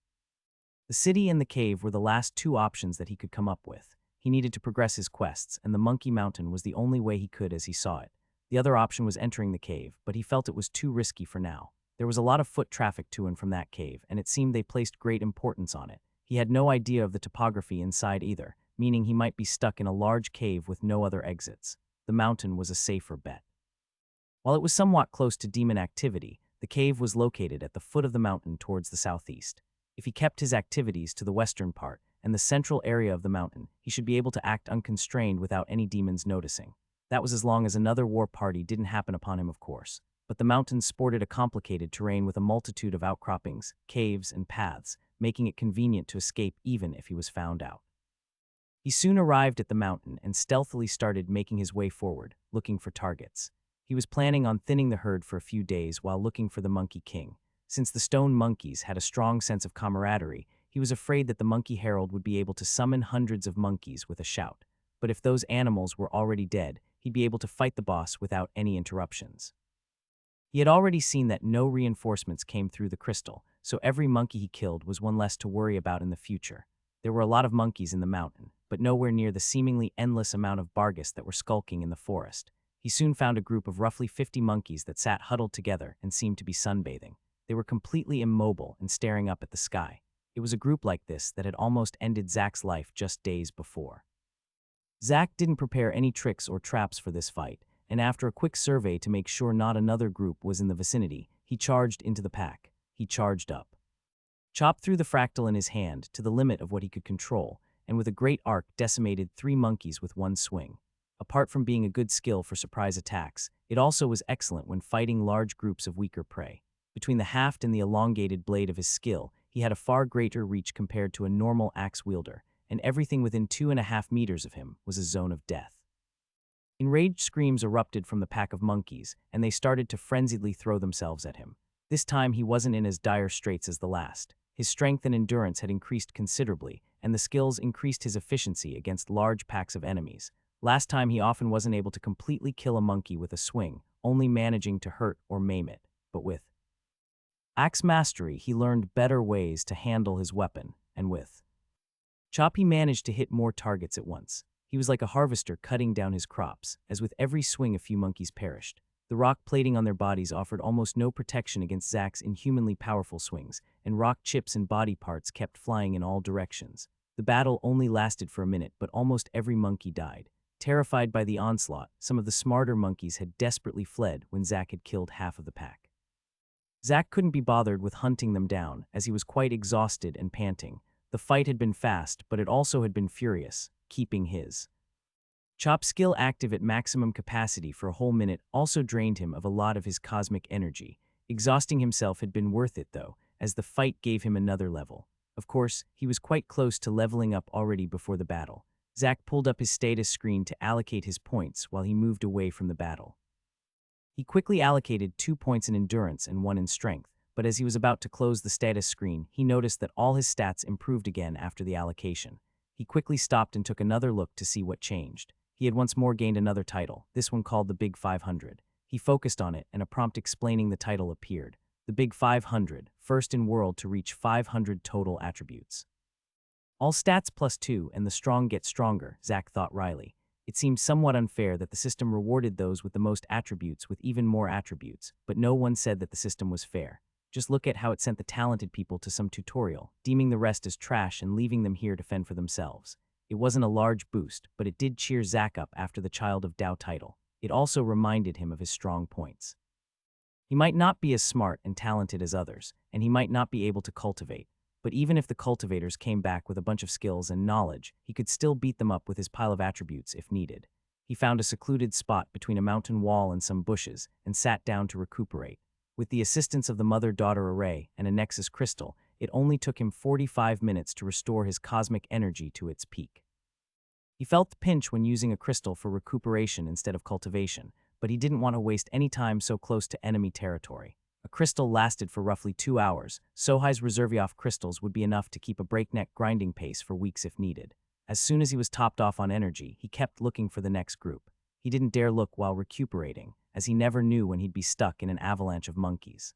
The city and the cave were the last 2 options that he could come up with. He needed to progress his quests, and the Monkey Mountain was the only way he could as he saw it. The other option was entering the cave, but he felt it was too risky for now. There was a lot of foot traffic to and from that cave, and it seemed they placed great importance on it. He had no idea of the topography inside either, meaning he might be stuck in a large cave with no other exits. The mountain was a safer bet. While it was somewhat close to demon activity, the cave was located at the foot of the mountain towards the southeast. If he kept his activities to the western part and the central area of the mountain, he should be able to act unconstrained without any demons noticing. That was as long as another war party didn't happen upon him, of course. But the mountain sported a complicated terrain with a multitude of outcroppings, caves, and paths, making it convenient to escape even if he was found out. He soon arrived at the mountain and stealthily started making his way forward, looking for targets. He was planning on thinning the herd for a few days while looking for the Monkey King. Since the stone monkeys had a strong sense of camaraderie, he was afraid that the Monkey Herald would be able to summon hundreds of monkeys with a shout. But if those animals were already dead, he'd be able to fight the boss without any interruptions. He had already seen that no reinforcements came through the crystal, so every monkey he killed was one less to worry about in the future. There were a lot of monkeys in the mountain, but nowhere near the seemingly endless amount of Bargus that were skulking in the forest. He soon found a group of roughly 50 monkeys that sat huddled together and seemed to be sunbathing. They were completely immobile and staring up at the sky. It was a group like this that had almost ended Zack's life just days before. Zack didn't prepare any tricks or traps for this fight, and after a quick survey to make sure not another group was in the vicinity, he charged into the pack. He charged up. Chopped through the fractal in his hand to the limit of what he could control, and with a great arc decimated 3 monkeys with one swing. Apart from being a good skill for surprise attacks, it also was excellent when fighting large groups of weaker prey. Between the haft and the elongated blade of his skill, he had a far greater reach compared to a normal axe wielder, and everything within 2.5 meters of him was a zone of death. Enraged screams erupted from the pack of monkeys, and they started to frenziedly throw themselves at him. This time he wasn't in as dire straits as the last. His strength and endurance had increased considerably, and the skills increased his efficiency against large packs of enemies. Last time he often wasn't able to completely kill a monkey with a swing, only managing to hurt or maim it. But with axe mastery, he learned better ways to handle his weapon, and with chop he managed to hit more targets at once. He was like a harvester cutting down his crops, as with every swing a few monkeys perished. The rock plating on their bodies offered almost no protection against Zack's inhumanly powerful swings, and rock chips and body parts kept flying in all directions. The battle only lasted for a minute, but almost every monkey died. Terrified by the onslaught, some of the smarter monkeys had desperately fled when Zack had killed half of the pack. Zack couldn't be bothered with hunting them down, as he was quite exhausted and panting. The fight had been fast, but it also had been furious, keeping his chop skill active at maximum capacity for a whole minute also drained him of a lot of his cosmic energy. Exhausting himself had been worth it, though, as the fight gave him another level. Of course, he was quite close to leveling up already before the battle. Zack pulled up his status screen to allocate his points while he moved away from the battle. He quickly allocated 2 points in endurance and 1 in strength, but as he was about to close the status screen, he noticed that all his stats improved again after the allocation. He quickly stopped and took another look to see what changed. He had once more gained another title, this one called the Big 500. He focused on it, and a prompt explaining the title appeared. The Big 500, first in world to reach 500 total attributes. All stats +2 and the strong get stronger, Zack thought wryly. It seemed somewhat unfair that the system rewarded those with the most attributes with even more attributes, but no one said that the system was fair. Just look at how it sent the talented people to some tutorial, deeming the rest as trash and leaving them here to fend for themselves. It wasn't a large boost, but it did cheer Zack up after the Child of Tao title. It also reminded him of his strong points. He might not be as smart and talented as others, and he might not be able to cultivate, but even if the cultivators came back with a bunch of skills and knowledge, he could still beat them up with his pile of attributes if needed. He found a secluded spot between a mountain wall and some bushes and sat down to recuperate. With the assistance of the mother-daughter array and a Nexus crystal, it only took him 45 minutes to restore his cosmic energy to its peak. He felt the pinch when using a crystal for recuperation instead of cultivation, but he didn't want to waste any time so close to enemy territory. A crystal lasted for roughly 2 hours. Sohai's Reservioff crystals would be enough to keep a breakneck grinding pace for weeks if needed. As soon as he was topped off on energy, he kept looking for the next group. He didn't dare look while recuperating, as he never knew when he'd be stuck in an avalanche of monkeys.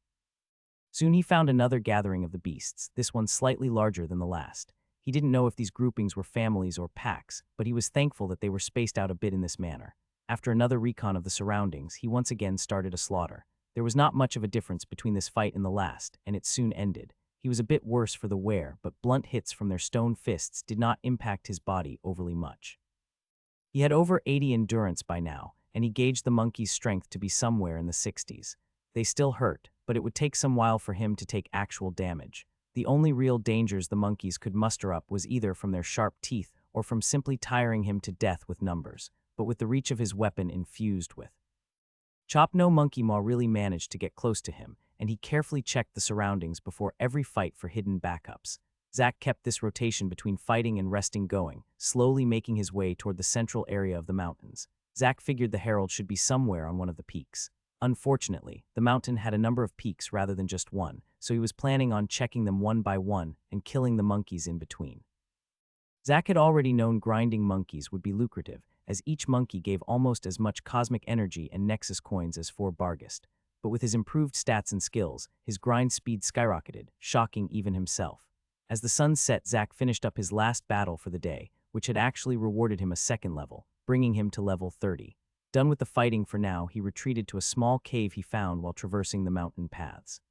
Soon he found another gathering of the beasts, this one slightly larger than the last. He didn't know if these groupings were families or packs, but he was thankful that they were spaced out a bit in this manner. After another recon of the surroundings, he once again started a slaughter. There was not much of a difference between this fight and the last, and it soon ended. He was a bit worse for the wear, but blunt hits from their stone fists did not impact his body overly much. He had over 80 endurance by now, and he gauged the monkey's strength to be somewhere in the 60s. They still hurt, but it would take some while for him to take actual damage. The only real dangers the monkeys could muster up was either from their sharp teeth or from simply tiring him to death with numbers, but with the reach of his weapon infused with. Chop No Monkey Maw really managed to get close to him, and he carefully checked the surroundings before every fight for hidden backups. Zack kept this rotation between fighting and resting going, slowly making his way toward the central area of the mountains. Zack figured the herald should be somewhere on one of the peaks. Unfortunately, the mountain had a number of peaks rather than just one, so he was planning on checking them one by one and killing the monkeys in between. Zack had already known grinding monkeys would be lucrative, as each monkey gave almost as much cosmic energy and nexus coins as 4 Barghest. But with his improved stats and skills, his grind speed skyrocketed, shocking even himself. As the sun set, Zack finished up his last battle for the day, which had actually rewarded him a second level, bringing him to level 30. Done with the fighting for now, he retreated to a small cave he found while traversing the mountain paths.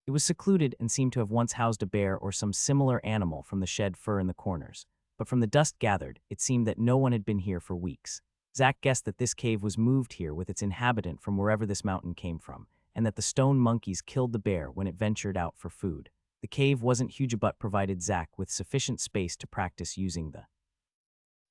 It was secluded and seemed to have once housed a bear or some similar animal from the shed fur in the corners, but from the dust gathered, it seemed that no one had been here for weeks. Zack guessed that this cave was moved here with its inhabitant from wherever this mountain came from, and that the stone monkeys killed the bear when it ventured out for food. The cave wasn't huge, but provided Zack with sufficient space to practice using the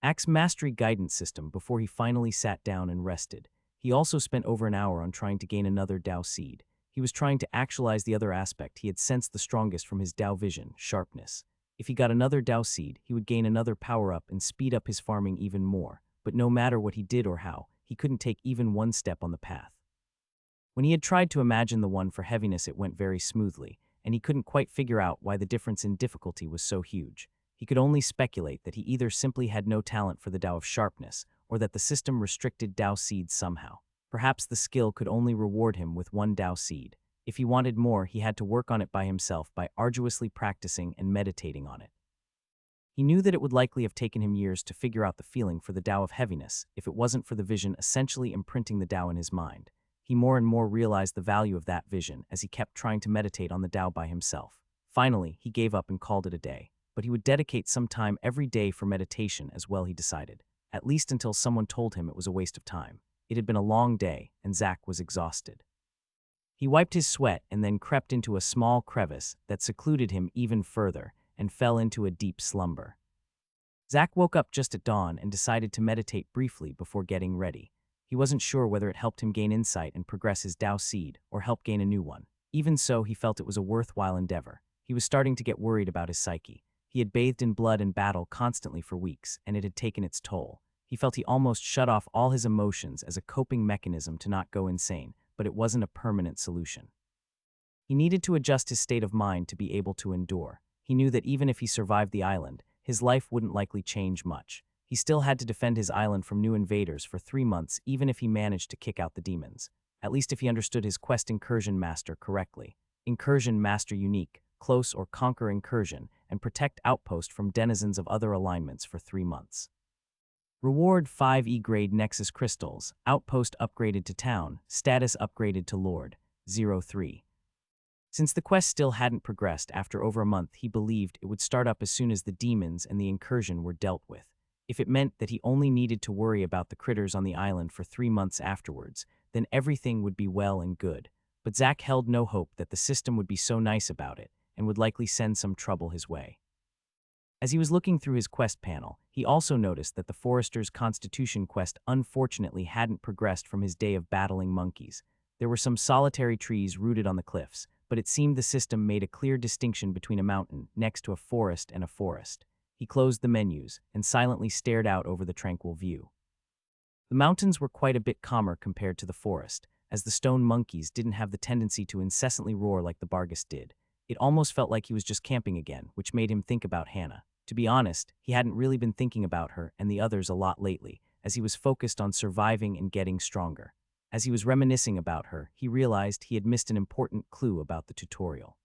Axe Mastery guidance system before he finally sat down and rested. He also spent over an hour on trying to gain another Dao seed. He was trying to actualize the other aspect he had sensed the strongest from his Dao vision, sharpness. If he got another Dao seed, he would gain another power-up and speed up his farming even more. But no matter what he did or how, he couldn't take even one step on the path. When he had tried to imagine the one for heaviness, it went very smoothly, and he couldn't quite figure out why the difference in difficulty was so huge. He could only speculate that he either simply had no talent for the Dao of sharpness, or that the system restricted Dao seeds somehow. Perhaps the skill could only reward him with 1 Dao seed. If he wanted more, he had to work on it by himself by arduously practicing and meditating on it. He knew that it would likely have taken him years to figure out the feeling for the Dao of heaviness if it wasn't for the vision essentially imprinting the Dao in his mind. He more and more realized the value of that vision as he kept trying to meditate on the Dao by himself. Finally, he gave up and called it a day. But he would dedicate some time every day for meditation as well, he decided, at least until someone told him it was a waste of time. It had been a long day, and Zack was exhausted. He wiped his sweat and then crept into a small crevice that secluded him even further and fell into a deep slumber. Zack woke up just at dawn and decided to meditate briefly before getting ready. He wasn't sure whether it helped him gain insight and progress his Dao seed or help gain a new one. Even so, he felt it was a worthwhile endeavor. He was starting to get worried about his psyche. He had bathed in blood and battle constantly for weeks, and it had taken its toll. He felt he almost shut off all his emotions as a coping mechanism to not go insane, but it wasn't a permanent solution. He needed to adjust his state of mind to be able to endure. He knew that even if he survived the island, his life wouldn't likely change much. He still had to defend his island from new invaders for 3 months, even if he managed to kick out the demons. At least if he understood his quest Incursion Master correctly. Incursion Master unique, close or conquer incursion, and protect outpost from denizens of other alignments for 3 months. Reward 5 E-grade Nexus Crystals, outpost upgraded to town, status upgraded to Lord, 03. Since the quest still hadn't progressed after over a month, he believed it would start up as soon as the demons and the incursion were dealt with. If it meant that he only needed to worry about the critters on the island for 3 months afterwards, then everything would be well and good. But Zack held no hope that the system would be so nice about it, and would likely send some trouble his way. As he was looking through his quest panel, he also noticed that the Forester's Constitution quest unfortunately hadn't progressed from his day of battling monkeys. There were some solitary trees rooted on the cliffs, but it seemed the system made a clear distinction between a mountain next to a forest and a forest. He closed the menus and silently stared out over the tranquil view. The mountains were quite a bit calmer compared to the forest, as the stone monkeys didn't have the tendency to incessantly roar like the Barghest did. It almost felt like he was just camping again, which made him think about Hannah. To be honest, he hadn't really been thinking about her and the others a lot lately, as he was focused on surviving and getting stronger. As he was reminiscing about her, he realized he had missed an important clue about the tutorial.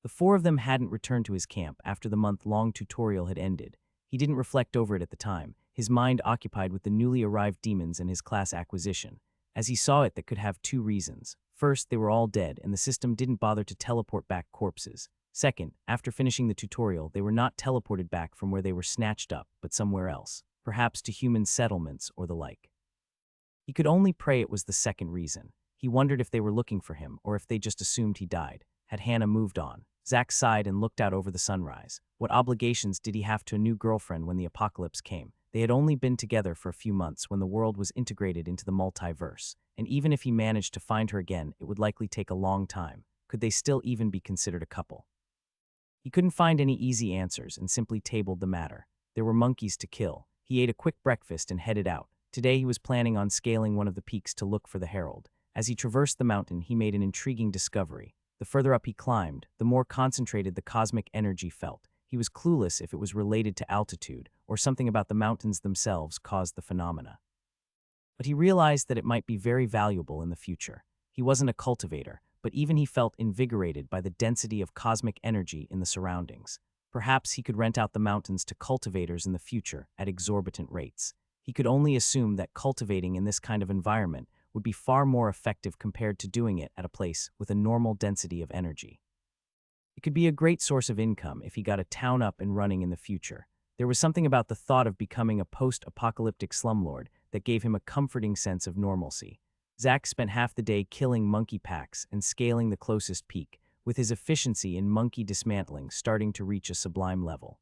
The 4 of them hadn't returned to his camp after the month-long tutorial had ended. He didn't reflect over it at the time, his mind occupied with the newly arrived demons and his class acquisition. As he saw it, that could have 2 reasons. First, they were all dead, and the system didn't bother to teleport back corpses. Second, after finishing the tutorial, they were not teleported back from where they were snatched up, but somewhere else, perhaps to human settlements or the like. He could only pray it was the second reason. He wondered if they were looking for him, or if they just assumed he died. Had Hannah moved on? Zack sighed and looked out over the sunrise. What obligations did he have to a new girlfriend when the apocalypse came? They had only been together for a few months when the world was integrated into the multiverse, and even if he managed to find her again, it would likely take a long time. Could they still even be considered a couple? He couldn't find any easy answers and simply tabled the matter. There were monkeys to kill. He ate a quick breakfast and headed out. Today he was planning on scaling one of the peaks to look for the herald. As he traversed the mountain, he made an intriguing discovery. The further up he climbed, the more concentrated the cosmic energy felt. He was clueless if it was related to altitude or something about the mountains themselves caused the phenomena. But he realized that it might be very valuable in the future. He wasn't a cultivator, but even he felt invigorated by the density of cosmic energy in the surroundings. Perhaps he could rent out the mountains to cultivators in the future at exorbitant rates. He could only assume that cultivating in this kind of environment would be far more effective compared to doing it at a place with a normal density of energy. It could be a great source of income if he got a town up and running in the future. There was something about the thought of becoming a post-apocalyptic slumlord that gave him a comforting sense of normalcy. Zack spent half the day killing monkey packs and scaling the closest peak, with his efficiency in monkey dismantling starting to reach a sublime level.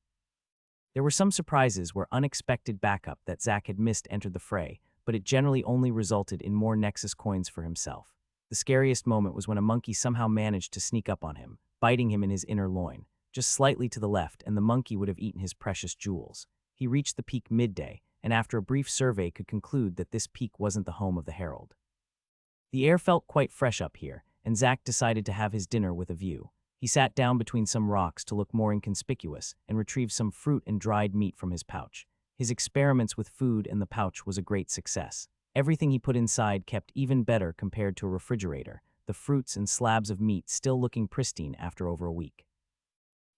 There were some surprises where unexpected backup that Zack had missed entered the fray, but it generally only resulted in more Nexus coins for himself. The scariest moment was when a monkey somehow managed to sneak up on him, biting him in his inner loin, just slightly to the left, and the monkey would have eaten his precious jewels. He reached the peak midday, and after a brief survey could conclude that this peak wasn't the home of the herald. The air felt quite fresh up here, and Zack decided to have his dinner with a view. He sat down between some rocks to look more inconspicuous and retrieved some fruit and dried meat from his pouch. His experiments with food and the pouch was a great success. Everything he put inside kept even better compared to a refrigerator, the fruits and slabs of meat still looking pristine after over a week.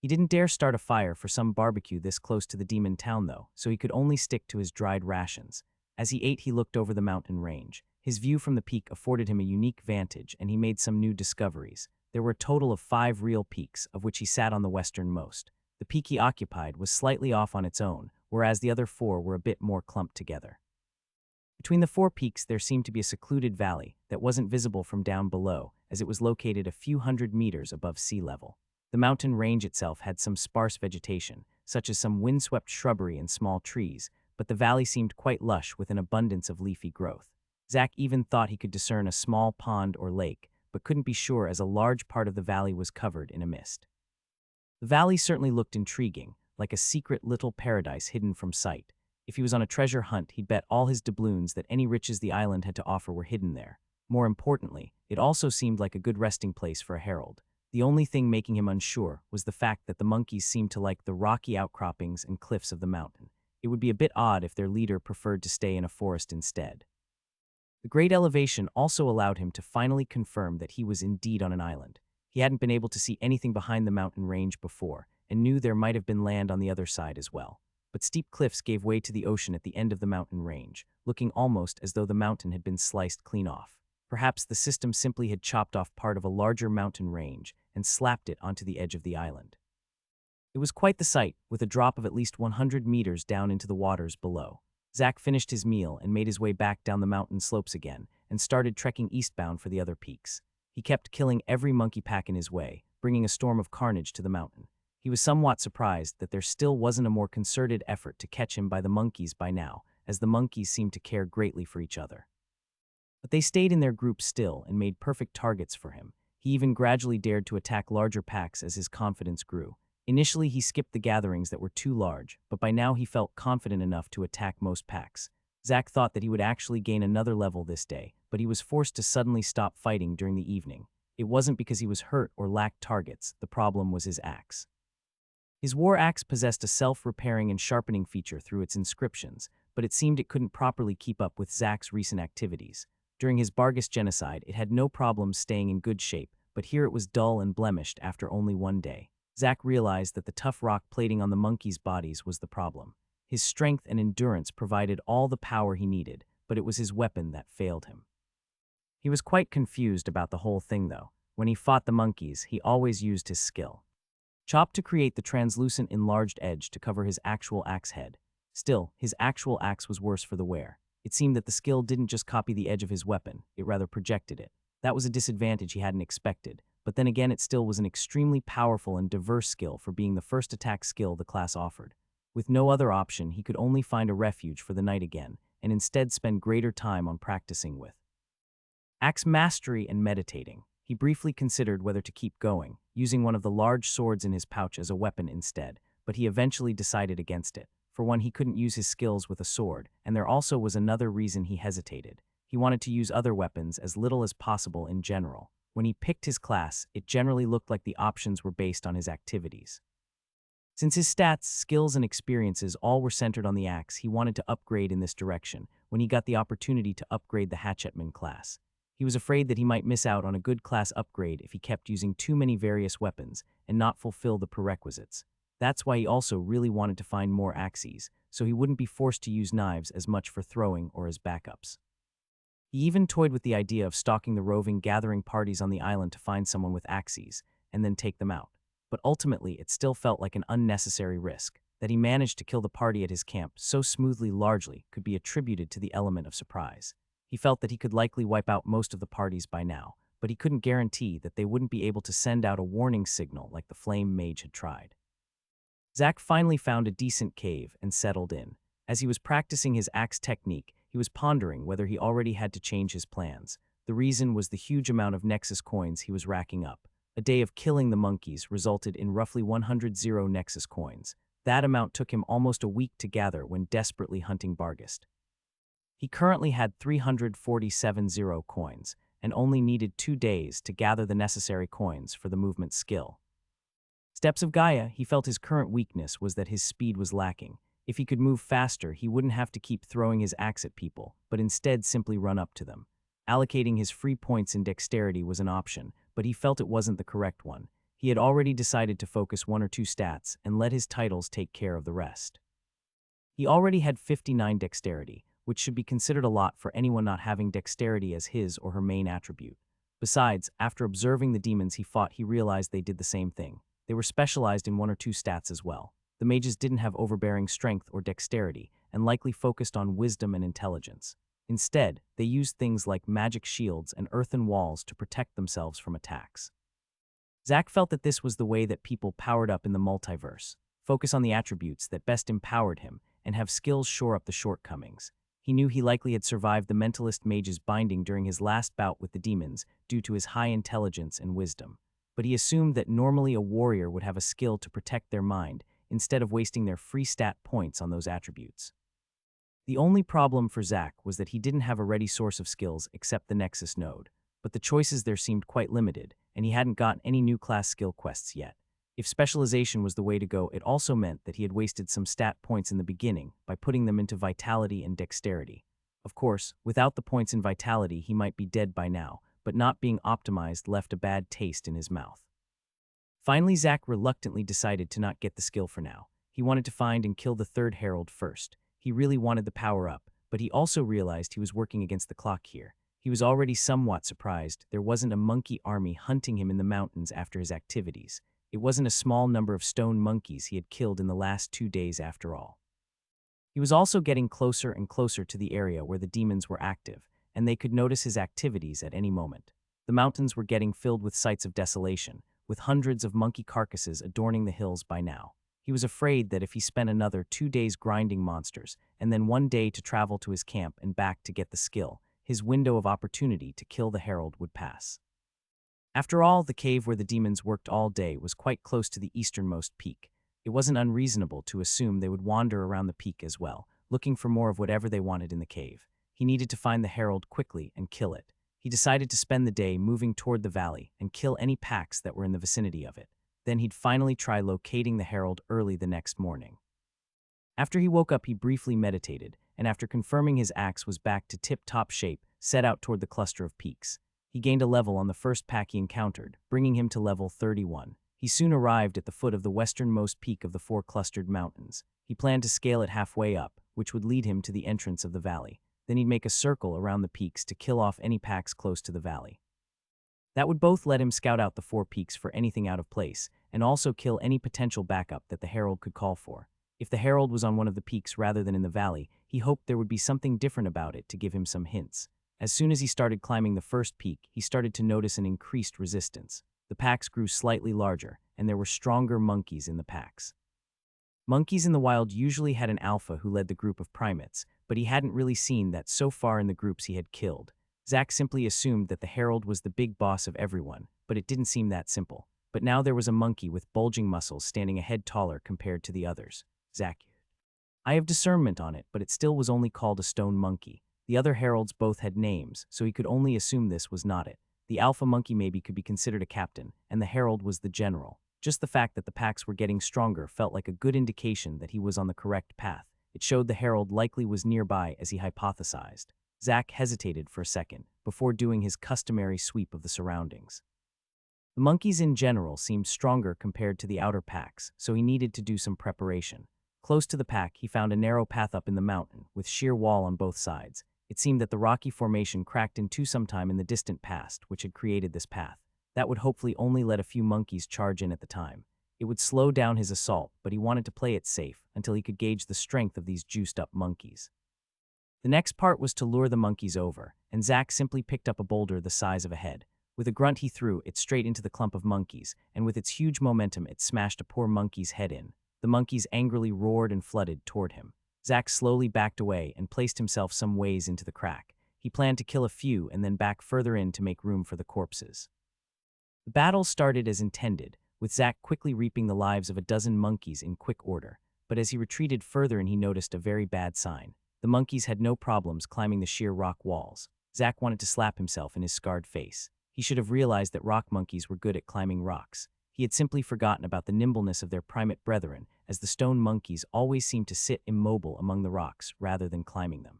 He didn't dare start a fire for some barbecue this close to the demon town though, so he could only stick to his dried rations. As he ate, he looked over the mountain range. His view from the peak afforded him a unique vantage, and he made some new discoveries. There were a total of 5 real peaks, of which he sat on the westernmost. The peak he occupied was slightly off on its own, whereas the other 4 were a bit more clumped together. Between the 4 peaks there seemed to be a secluded valley that wasn't visible from down below, as it was located a few hundred meters above sea level. The mountain range itself had some sparse vegetation, such as some windswept shrubbery and small trees, but the valley seemed quite lush with an abundance of leafy growth. Zack even thought he could discern a small pond or lake, but couldn't be sure as a large part of the valley was covered in a mist. The valley certainly looked intriguing, like a secret little paradise hidden from sight. If he was on a treasure hunt, he'd bet all his doubloons that any riches the island had to offer were hidden there. More importantly, it also seemed like a good resting place for a herald. The only thing making him unsure was the fact that the monkeys seemed to like the rocky outcroppings and cliffs of the mountain. It would be a bit odd if their leader preferred to stay in a forest instead. The great elevation also allowed him to finally confirm that he was indeed on an island. He hadn't been able to see anything behind the mountain range before, and knew there might have been land on the other side as well. But steep cliffs gave way to the ocean at the end of the mountain range, looking almost as though the mountain had been sliced clean off. Perhaps the system simply had chopped off part of a larger mountain range and slapped it onto the edge of the island. It was quite the sight, with a drop of at least 100 meters down into the waters below. Zack finished his meal and made his way back down the mountain slopes again, and started trekking eastbound for the other peaks. He kept killing every monkey pack in his way, bringing a storm of carnage to the mountain. He was somewhat surprised that there still wasn't a more concerted effort to catch him by the monkeys by now, as the monkeys seemed to care greatly for each other. But they stayed in their group still and made perfect targets for him. He even gradually dared to attack larger packs as his confidence grew. Initially, he skipped the gatherings that were too large, but by now he felt confident enough to attack most packs. Zack thought that he would actually gain another level this day, but he was forced to suddenly stop fighting during the evening. It wasn't because he was hurt or lacked targets, the problem was his axe. His war axe possessed a self-repairing and sharpening feature through its inscriptions, but it seemed it couldn't properly keep up with Zack's recent activities. During his Bargus genocide, it had no problems staying in good shape, but here it was dull and blemished after only one day. Zack realized that the tough rock plating on the monkeys' bodies was the problem. His strength and endurance provided all the power he needed, but it was his weapon that failed him. He was quite confused about the whole thing, though. When he fought the monkeys, he always used his skill. Chop to create the translucent enlarged edge to cover his actual axe head. Still, his actual axe was worse for the wear. It seemed that the skill didn't just copy the edge of his weapon, it rather projected it. That was a disadvantage he hadn't expected, but then again it still was an extremely powerful and diverse skill for being the first attack skill the class offered. With no other option, he could only find a refuge for the night again, and instead spend greater time on practicing with axe mastery and meditating. He briefly considered whether to keep going, using one of the large swords in his pouch as a weapon instead, but he eventually decided against it. For one, he couldn't use his skills with a sword, and there also was another reason he hesitated. He wanted to use other weapons as little as possible in general. When he picked his class, it generally looked like the options were based on his activities. Since his stats, skills, and experiences all were centered on the axe, he wanted to upgrade in this direction when he got the opportunity to upgrade the hatchetman class. He was afraid that he might miss out on a good class upgrade if he kept using too many various weapons and not fulfill the prerequisites. That's why he also really wanted to find more axes, so he wouldn't be forced to use knives as much for throwing or as backups. He even toyed with the idea of stalking the roving gathering parties on the island to find someone with axes and then take them out. But ultimately, it still felt like an unnecessary risk. That he managed to kill the party at his camp so smoothly largely could be attributed to the element of surprise. He felt that he could likely wipe out most of the parties by now, but he couldn't guarantee that they wouldn't be able to send out a warning signal like the flame mage had tried. Zack finally found a decent cave and settled in. As he was practicing his axe technique, he was pondering whether he already had to change his plans. The reason was the huge amount of Nexus coins he was racking up. A day of killing the monkeys resulted in roughly 100 Nexus coins. That amount took him almost a week to gather when desperately hunting Barghest. He currently had 347 coins, and only needed 2 days to gather the necessary coins for the movement skill. Steps of Gaia, he felt his current weakness was that his speed was lacking. If he could move faster, he wouldn't have to keep throwing his axe at people, but instead simply run up to them. Allocating his free points in dexterity was an option, but he felt it wasn't the correct one. He had already decided to focus 1 or 2 stats and let his titles take care of the rest. He already had 59 dexterity, which should be considered a lot for anyone not having dexterity as his or her main attribute. Besides, after observing the demons he fought, he realized they did the same thing. They were specialized in 1 or 2 stats as well. The mages didn't have overbearing strength or dexterity, and likely focused on wisdom and intelligence. Instead, they used things like magic shields and earthen walls to protect themselves from attacks. Zack felt that this was the way that people powered up in the multiverse. Focus on the attributes that best empowered him, and have skills shore up the shortcomings. He knew he likely had survived the mentalist mage's binding during his last bout with the demons due to his high intelligence and wisdom. But he assumed that normally a warrior would have a skill to protect their mind instead of wasting their free stat points on those attributes. The only problem for Zack was that he didn't have a ready source of skills except the Nexus node, but the choices there seemed quite limited, and he hadn't gotten any new class skill quests yet. If specialization was the way to go, it also meant that he had wasted some stat points in the beginning by putting them into vitality and dexterity. Of course, without the points in vitality, he might be dead by now, but not being optimized left a bad taste in his mouth. Finally, Zack reluctantly decided to not get the skill for now. He wanted to find and kill the 3rd Herald first. He really wanted the power-up, but he also realized he was working against the clock here. He was already somewhat surprised there wasn't a monkey army hunting him in the mountains after his activities. It wasn't a small number of stone monkeys he had killed in the last 2 days after all. He was also getting closer and closer to the area where the demons were active, and they could notice his activities at any moment. The mountains were getting filled with sights of desolation, with hundreds of monkey carcasses adorning the hills by now. He was afraid that if he spent another 2 days grinding monsters, and then 1 day to travel to his camp and back to get the skill, his window of opportunity to kill the Herald would pass. After all, the cave where the demons worked all day was quite close to the easternmost peak. It wasn't unreasonable to assume they would wander around the peak as well, looking for more of whatever they wanted in the cave. He needed to find the Herald quickly and kill it. He decided to spend the day moving toward the valley and kill any packs that were in the vicinity of it. Then he'd finally try locating the Herald early the next morning. After he woke up, he briefly meditated, and after confirming his axe was back to tip-top shape, set out toward the cluster of peaks. He gained a level on the first pack he encountered, bringing him to level 31. He soon arrived at the foot of the westernmost peak of the 4 clustered mountains. He planned to scale it halfway up, which would lead him to the entrance of the valley. Then he'd make a circle around the peaks to kill off any packs close to the valley. That would both let him scout out the 4 peaks for anything out of place, and also kill any potential backup that the herald could call for. If the herald was on one of the peaks rather than in the valley, he hoped there would be something different about it to give him some hints. As soon as he started climbing the first peak, he started to notice an increased resistance. The packs grew slightly larger, and there were stronger monkeys in the packs. Monkeys in the wild usually had an alpha who led the group of primates, but he hadn't really seen that so far in the groups he had killed. Zack simply assumed that the herald was the big boss of everyone, but it didn't seem that simple. But now there was a monkey with bulging muscles standing a head taller compared to the others. Zack, I have discernment on it, but it still was only called a stone monkey. The other heralds both had names, so he could only assume this was not it. The alpha monkey maybe could be considered a captain, and the herald was the general. Just the fact that the packs were getting stronger felt like a good indication that he was on the correct path. It showed the herald likely was nearby as he hypothesized. Zack hesitated for a second, before doing his customary sweep of the surroundings. The monkeys in general seemed stronger compared to the outer packs, so he needed to do some preparation. Close to the pack, he found a narrow path up in the mountain, with sheer wall on both sides. It seemed that the rocky formation cracked in two sometime in the distant past, which had created this path. That would hopefully only let a few monkeys charge in at the time. It would slow down his assault, but he wanted to play it safe until he could gauge the strength of these juiced-up monkeys. The next part was to lure the monkeys over, and Zack simply picked up a boulder the size of a head. With a grunt he threw it straight into the clump of monkeys, and with its huge momentum it smashed a poor monkey's head in. The monkeys angrily roared and flooded toward him. Zack slowly backed away and placed himself some ways into the crack. He planned to kill a few and then back further in to make room for the corpses. The battle started as intended, with Zack quickly reaping the lives of a dozen monkeys in quick order. But as he retreated further he noticed a very bad sign. The monkeys had no problems climbing the sheer rock walls. Zack wanted to slap himself in his scarred face. He should have realized that rock monkeys were good at climbing rocks. He had simply forgotten about the nimbleness of their primate brethren, as the stone monkeys always seemed to sit immobile among the rocks rather than climbing them.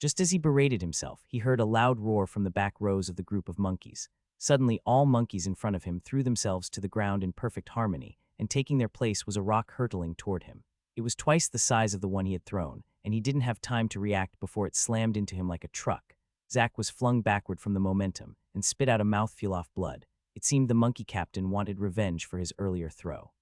Just as he berated himself, he heard a loud roar from the back rows of the group of monkeys. Suddenly, all monkeys in front of him threw themselves to the ground in perfect harmony, and taking their place was a rock hurtling toward him. It was twice the size of the one he had thrown, and he didn't have time to react before it slammed into him like a truck. Zack was flung backward from the momentum and spit out a mouthful of blood. It seemed the monkey captain wanted revenge for his earlier throw.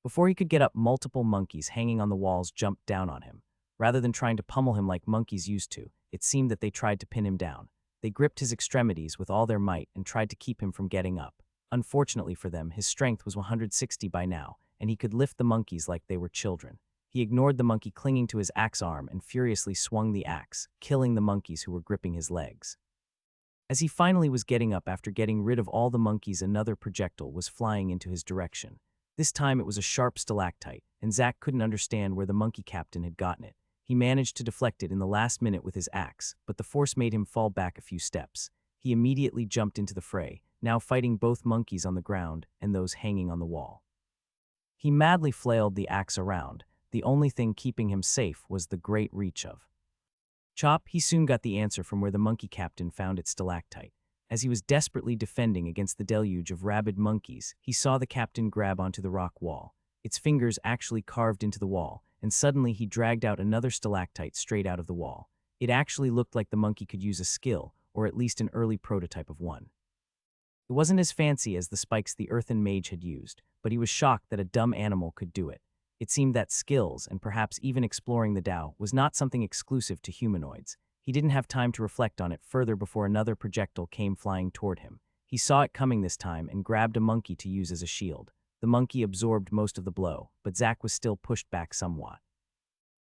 Before he could get up, multiple monkeys hanging on the walls jumped down on him. Rather than trying to pummel him like monkeys used to, it seemed that they tried to pin him down. They gripped his extremities with all their might and tried to keep him from getting up. Unfortunately for them, his strength was 160 by now, and he could lift the monkeys like they were children. He ignored the monkey clinging to his axe arm and furiously swung the axe, killing the monkeys who were gripping his legs. As he finally was getting up after getting rid of all the monkeys, another projectile was flying into his direction. This time it was a sharp stalactite, and Zack couldn't understand where the monkey captain had gotten it. He managed to deflect it in the last minute with his axe, but the force made him fall back a few steps. He immediately jumped into the fray, now fighting both monkeys on the ground and those hanging on the wall. He madly flailed the axe around. The only thing keeping him safe was the great reach of Chop. He soon got the answer from where the monkey captain found its stalactite. As he was desperately defending against the deluge of rabid monkeys, he saw the captain grab onto the rock wall. Its fingers actually carved into the wall, and suddenly he dragged out another stalactite straight out of the wall. It actually looked like the monkey could use a skill, or at least an early prototype of one. It wasn't as fancy as the spikes the earthen mage had used, but he was shocked that a dumb animal could do it. It seemed that skills, and perhaps even exploring the Tao, was not something exclusive to humanoids. He didn't have time to reflect on it further before another projectile came flying toward him. He saw it coming this time and grabbed a monkey to use as a shield. The monkey absorbed most of the blow, but Zack was still pushed back somewhat.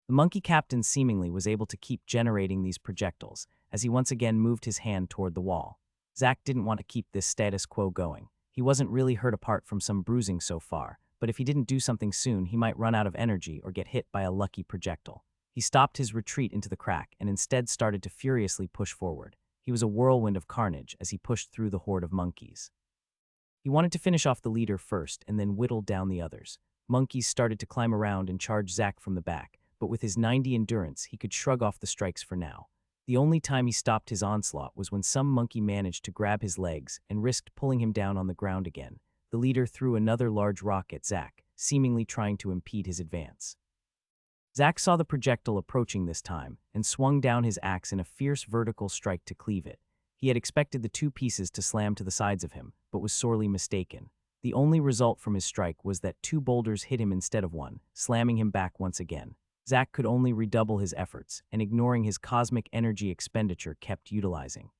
The monkey captain seemingly was able to keep generating these projectiles, as he once again moved his hand toward the wall. Zack didn't want to keep this status quo going. He wasn't really hurt apart from some bruising so far, but if he didn't do something soon, he might run out of energy or get hit by a lucky projectile. He stopped his retreat into the crack and instead started to furiously push forward. He was a whirlwind of carnage as he pushed through the horde of monkeys. He wanted to finish off the leader first and then whittle down the others. Monkeys started to climb around and charge Zack from the back, but with his 90 endurance, he could shrug off the strikes for now. The only time he stopped his onslaught was when some monkey managed to grab his legs and risked pulling him down on the ground again. The leader threw another large rock at Zack, seemingly trying to impede his advance. Zack saw the projectile approaching this time and swung down his axe in a fierce vertical strike to cleave it. He had expected the two pieces to slam to the sides of him, but was sorely mistaken. The only result from his strike was that two boulders hit him instead of one, slamming him back once again. Zack could only redouble his efforts, and ignoring his cosmic energy expenditure kept utilizing.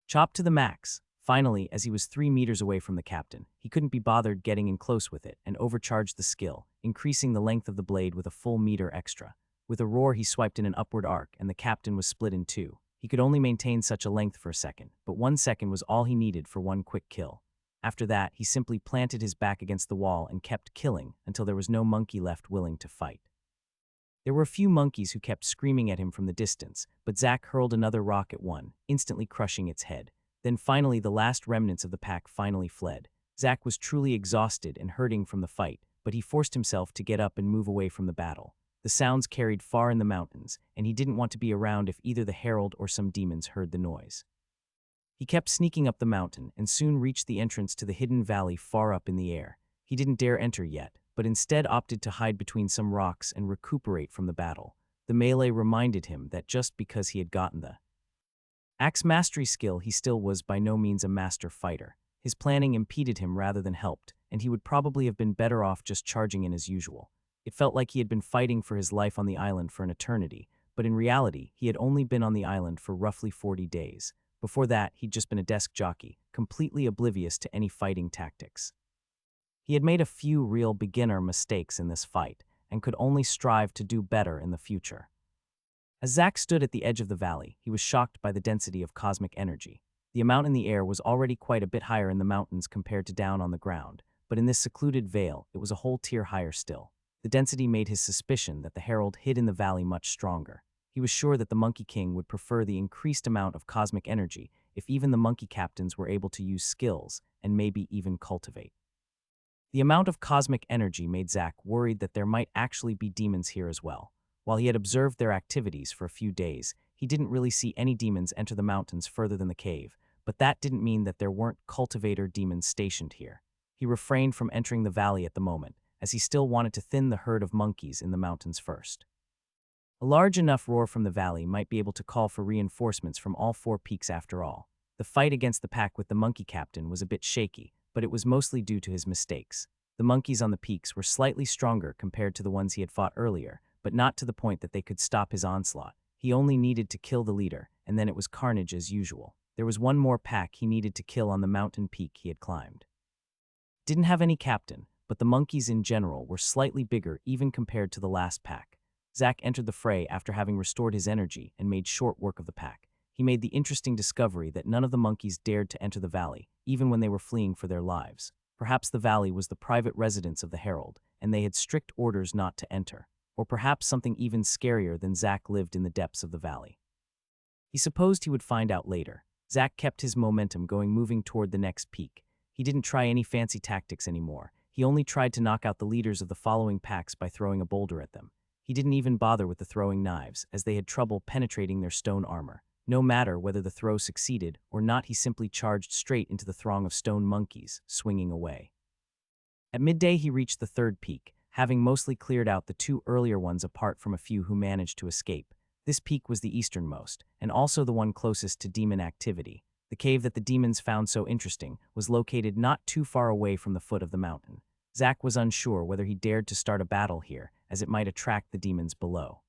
Chop to the max. Finally, as he was 3 meters away from the captain, he couldn't be bothered getting in close with it and overcharged the skill, increasing the length of the blade with a full meter extra. With a roar, he swiped in an upward arc, and the captain was split in two. He could only maintain such a length for a second, but 1 second was all he needed for one quick kill. After that, he simply planted his back against the wall and kept killing until there was no monkey left willing to fight. There were a few monkeys who kept screaming at him from the distance, but Zack hurled another rock at one, instantly crushing its head. Then finally the last remnants of the pack finally fled. Zack was truly exhausted and hurting from the fight, but he forced himself to get up and move away from the battle. The sounds carried far in the mountains, and he didn't want to be around if either the herald or some demons heard the noise. He kept sneaking up the mountain and soon reached the entrance to the hidden valley far up in the air. He didn't dare enter yet, but instead opted to hide between some rocks and recuperate from the battle. The melee reminded him that just because he had gotten the axe mastery skill, he still was by no means a master fighter. His planning impeded him rather than helped, and he would probably have been better off just charging in as usual. It felt like he had been fighting for his life on the island for an eternity, but in reality, he had only been on the island for roughly 40 days. Before that, he'd just been a desk jockey, completely oblivious to any fighting tactics. He had made a few real beginner mistakes in this fight, and could only strive to do better in the future. As Zack stood at the edge of the valley, he was shocked by the density of cosmic energy. The amount in the air was already quite a bit higher in the mountains compared to down on the ground, but in this secluded vale, it was a whole tier higher still. The density made his suspicion that the herald hid in the valley much stronger. He was sure that the Monkey King would prefer the increased amount of cosmic energy if even the monkey captains were able to use skills and maybe even cultivate. The amount of cosmic energy made Zack worried that there might actually be demons here as well. While he had observed their activities for a few days, he didn't really see any demons enter the mountains further than the cave, but that didn't mean that there weren't cultivator demons stationed here. He refrained from entering the valley at the moment, as he still wanted to thin the herd of monkeys in the mountains first. A large enough roar from the valley might be able to call for reinforcements from all 4 peaks after all. The fight against the pack with the monkey captain was a bit shaky, but it was mostly due to his mistakes. The monkeys on the peaks were slightly stronger compared to the ones he had fought earlier, but not to the point that they could stop his onslaught. He only needed to kill the leader, and then it was carnage as usual. There was one more pack he needed to kill on the mountain peak he had climbed. Didn't have any captain, but the monkeys in general were slightly bigger even compared to the last pack. Zack entered the fray after having restored his energy and made short work of the pack. He made the interesting discovery that none of the monkeys dared to enter the valley, even when they were fleeing for their lives. Perhaps the valley was the private residence of the herald, and they had strict orders not to enter. Or perhaps something even scarier than Zack lived in the depths of the valley. He supposed he would find out later. Zack kept his momentum going, moving toward the next peak. He didn't try any fancy tactics anymore. He only tried to knock out the leaders of the following packs by throwing a boulder at them. He didn't even bother with the throwing knives, as they had trouble penetrating their stone armor. No matter whether the throw succeeded or not, he simply charged straight into the throng of stone monkeys, swinging away. At midday, he reached the 3rd peak, having mostly cleared out the 2 earlier ones apart from a few who managed to escape. This peak was the easternmost, and also the one closest to demon activity. The cave that the demons found so interesting was located not too far away from the foot of the mountain. Zack was unsure whether he dared to start a battle here, as it might attract the demons below.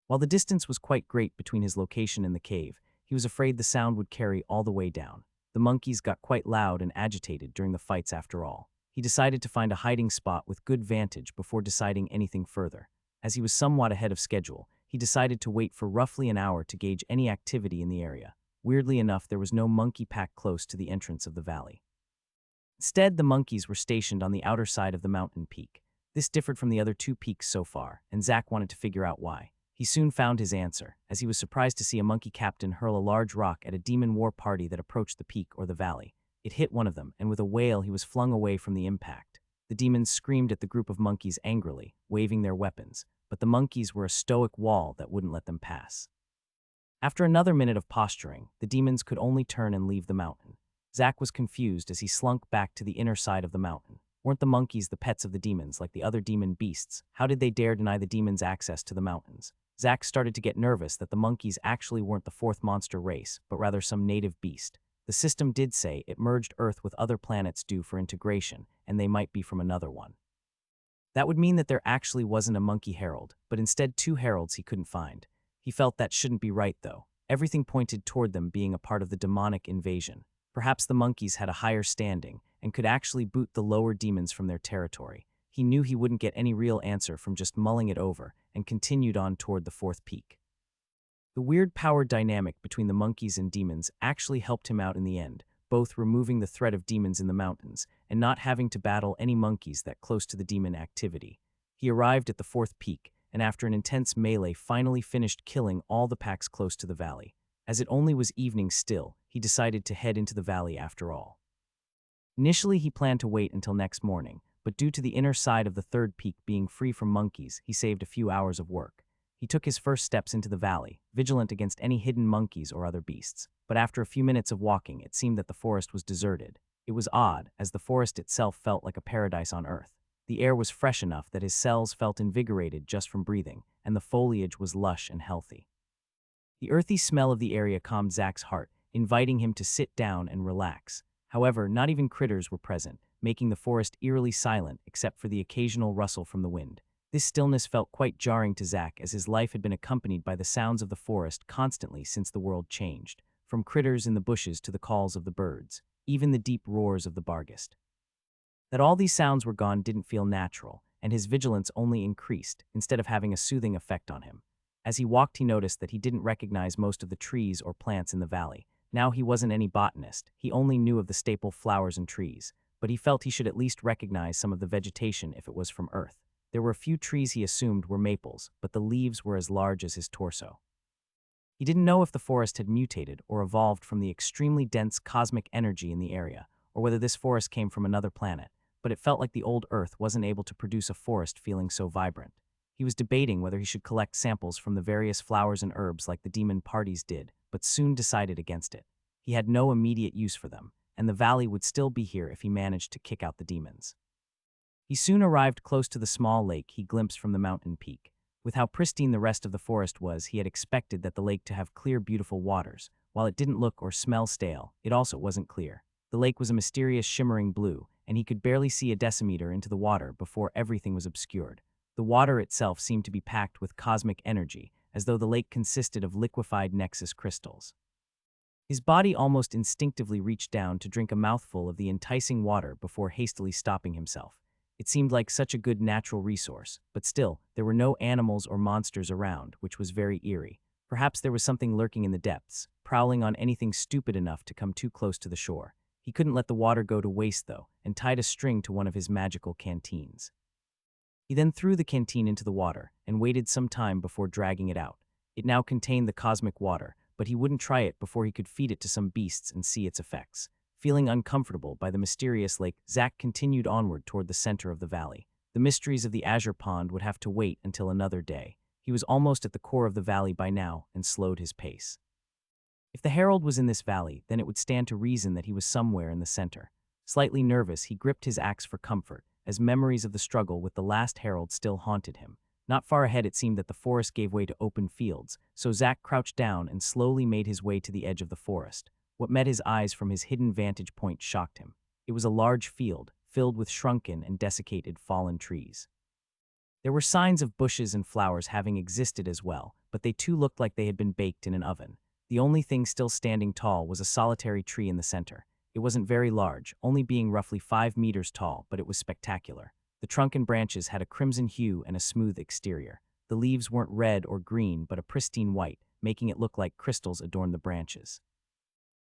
While the distance was quite great between his location and the cave, he was afraid the sound would carry all the way down. The monkeys got quite loud and agitated during the fights after all. He decided to find a hiding spot with good vantage before deciding anything further. As he was somewhat ahead of schedule, he decided to wait for roughly an hour to gauge any activity in the area. Weirdly enough, there was no monkey pack close to the entrance of the valley. Instead, the monkeys were stationed on the outer side of the mountain peak. This differed from the other 2 peaks so far, and Zack wanted to figure out why. He soon found his answer, as he was surprised to see a monkey captain hurl a large rock at a demon war party that approached the peak or the valley. It hit one of them, and with a wail he was flung away from the impact. The demons screamed at the group of monkeys angrily, waving their weapons, but the monkeys were a stoic wall that wouldn't let them pass. After another minute of posturing, the demons could only turn and leave the mountain. Zack was confused as he slunk back to the inner side of the mountain. Weren't the monkeys the pets of the demons, like the other demon beasts? How did they dare deny the demons access to the mountains? Zack started to get nervous that the monkeys actually weren't the fourth monster race, but rather some native beast. The system did say it merged Earth with other planets due for integration, and they might be from another one. That would mean that there actually wasn't a monkey herald, but instead two heralds he couldn't find. He felt that shouldn't be right, though. Everything pointed toward them being a part of the demonic invasion. Perhaps the monkeys had a higher standing and could actually boot the lower demons from their territory. He knew he wouldn't get any real answer from just mulling it over and continued on toward the fourth peak. The weird power dynamic between the monkeys and demons actually helped him out in the end, both removing the threat of demons in the mountains and not having to battle any monkeys that close to the demon activity. He arrived at the fourth peak, and after an intense melee finally finished killing all the packs close to the valley. As it only was evening still, he decided to head into the valley after all. Initially, he planned to wait until next morning, but due to the inner side of the third peak being free from monkeys, he saved a few hours of work. He took his first steps into the valley, vigilant against any hidden monkeys or other beasts. But after a few minutes of walking, it seemed that the forest was deserted. It was odd, as the forest itself felt like a paradise on Earth. The air was fresh enough that his cells felt invigorated just from breathing, and the foliage was lush and healthy. The earthy smell of the area calmed Zack's heart, inviting him to sit down and relax. However, not even critters were present, making the forest eerily silent except for the occasional rustle from the wind. This stillness felt quite jarring to Zack, as his life had been accompanied by the sounds of the forest constantly since the world changed, from critters in the bushes to the calls of the birds, even the deep roars of the barghest. That all these sounds were gone didn't feel natural, and his vigilance only increased, instead of having a soothing effect on him. As he walked, he noticed that he didn't recognize most of the trees or plants in the valley. Now he wasn't any botanist, he only knew of the staple flowers and trees, but he felt he should at least recognize some of the vegetation if it was from Earth. There were a few trees he assumed were maples, but the leaves were as large as his torso. He didn't know if the forest had mutated or evolved from the extremely dense cosmic energy in the area, or whether this forest came from another planet, but it felt like the old Earth wasn't able to produce a forest feeling so vibrant. He was debating whether he should collect samples from the various flowers and herbs like the demon parties did, but soon decided against it. He had no immediate use for them, and the valley would still be here if he managed to kick out the demons. He soon arrived close to the small lake he glimpsed from the mountain peak. With how pristine the rest of the forest was, he had expected that the lake to have clear, beautiful waters. While it didn't look or smell stale, it also wasn't clear. The lake was a mysterious shimmering blue, and he could barely see a decimeter into the water before everything was obscured. The water itself seemed to be packed with cosmic energy, as though the lake consisted of liquefied nexus crystals. His body almost instinctively reached down to drink a mouthful of the enticing water before hastily stopping himself. It seemed like such a good natural resource, but still, there were no animals or monsters around, which was very eerie. Perhaps there was something lurking in the depths, prowling on anything stupid enough to come too close to the shore. He couldn't let the water go to waste, though, and tied a string to one of his magical canteens. He then threw the canteen into the water and waited some time before dragging it out. It now contained the cosmic water, but he wouldn't try it before he could feed it to some beasts and see its effects. Feeling uncomfortable by the mysterious lake, Zack continued onward toward the center of the valley. The mysteries of the Azure Pond would have to wait until another day. He was almost at the core of the valley by now and slowed his pace. If the herald was in this valley, then it would stand to reason that he was somewhere in the center. Slightly nervous, he gripped his axe for comfort, as memories of the struggle with the last herald still haunted him. Not far ahead, it seemed that the forest gave way to open fields, so Zack crouched down and slowly made his way to the edge of the forest. What met his eyes from his hidden vantage point shocked him. It was a large field, filled with shrunken and desiccated fallen trees. There were signs of bushes and flowers having existed as well, but they too looked like they had been baked in an oven. The only thing still standing tall was a solitary tree in the center. It wasn't very large, only being roughly 5 meters tall, but it was spectacular. The trunk and branches had a crimson hue and a smooth exterior. The leaves weren't red or green, but a pristine white, making it look like crystals adorned the branches.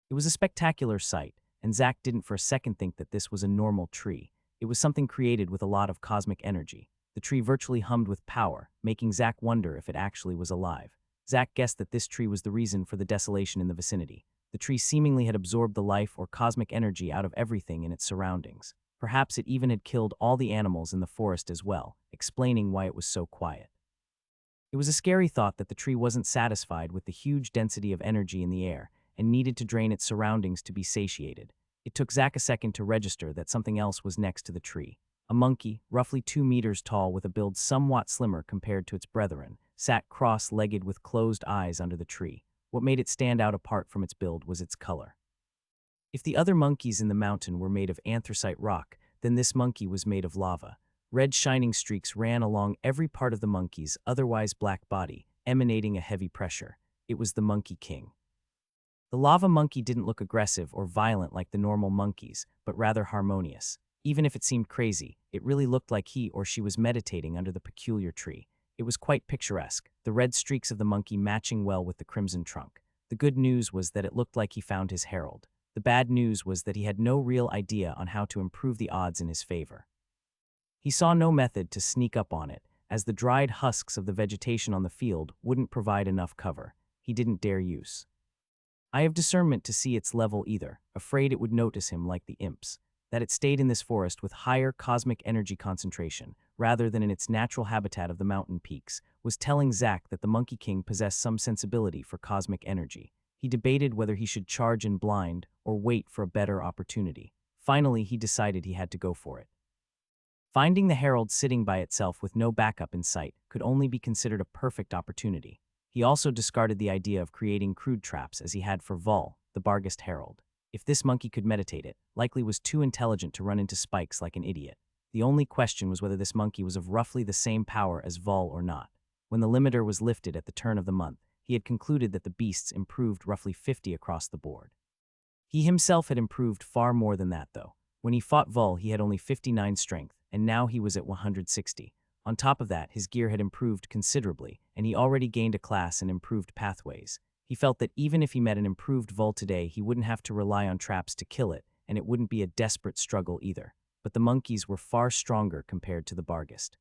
It was a spectacular sight, and Zack didn't for a second think that this was a normal tree. It was something created with a lot of cosmic energy. The tree virtually hummed with power, making Zack wonder if it actually was alive. Zack guessed that this tree was the reason for the desolation in the vicinity. The tree seemingly had absorbed the life or cosmic energy out of everything in its surroundings. Perhaps it even had killed all the animals in the forest as well, explaining why it was so quiet. It was a scary thought that the tree wasn't satisfied with the huge density of energy in the air, and needed to drain its surroundings to be satiated. It took Zack a second to register that something else was next to the tree. A monkey, roughly 2 meters tall with a build somewhat slimmer compared to its brethren, sat cross-legged with closed eyes under the tree. What made it stand out apart from its build was its color. If the other monkeys in the mountain were made of anthracite rock, then this monkey was made of lava. Red shining streaks ran along every part of the monkey's otherwise black body, emanating a heavy pressure. It was the Monkey King. The lava monkey didn't look aggressive or violent like the normal monkeys, but rather harmonious. Even if it seemed crazy, it really looked like he or she was meditating under the peculiar tree. It was quite picturesque, the red streaks of the monkey matching well with the crimson trunk. The good news was that it looked like he found his herald. The bad news was that he had no real idea on how to improve the odds in his favor. He saw no method to sneak up on it, as the dried husks of the vegetation on the field wouldn't provide enough cover. He didn't dare use eye of discernment to see its level either, afraid it would notice him like the imps. That it stayed in this forest with higher cosmic energy concentration, rather than in its natural habitat of the mountain peaks, was telling Zack that the Monkey King possessed some sensibility for cosmic energy. He debated whether he should charge in blind or wait for a better opportunity. Finally, he decided he had to go for it. Finding the herald sitting by itself with no backup in sight could only be considered a perfect opportunity. He also discarded the idea of creating crude traps as he had for Vol, the Barghest herald. If this monkey could meditate, it likely was too intelligent to run into spikes like an idiot. The only question was whether this monkey was of roughly the same power as Vol or not. When the limiter was lifted at the turn of the month, he had concluded that the beasts improved roughly 50 across the board. He himself had improved far more than that, though. When he fought Vol, he had only 59 strength, and now he was at 160. On top of that, his gear had improved considerably, and he already gained a class and improved pathways. He felt that even if he met an improved Vol today, he wouldn't have to rely on traps to kill it, and it wouldn't be a desperate struggle either. But the monkeys were far stronger compared to the Barghest.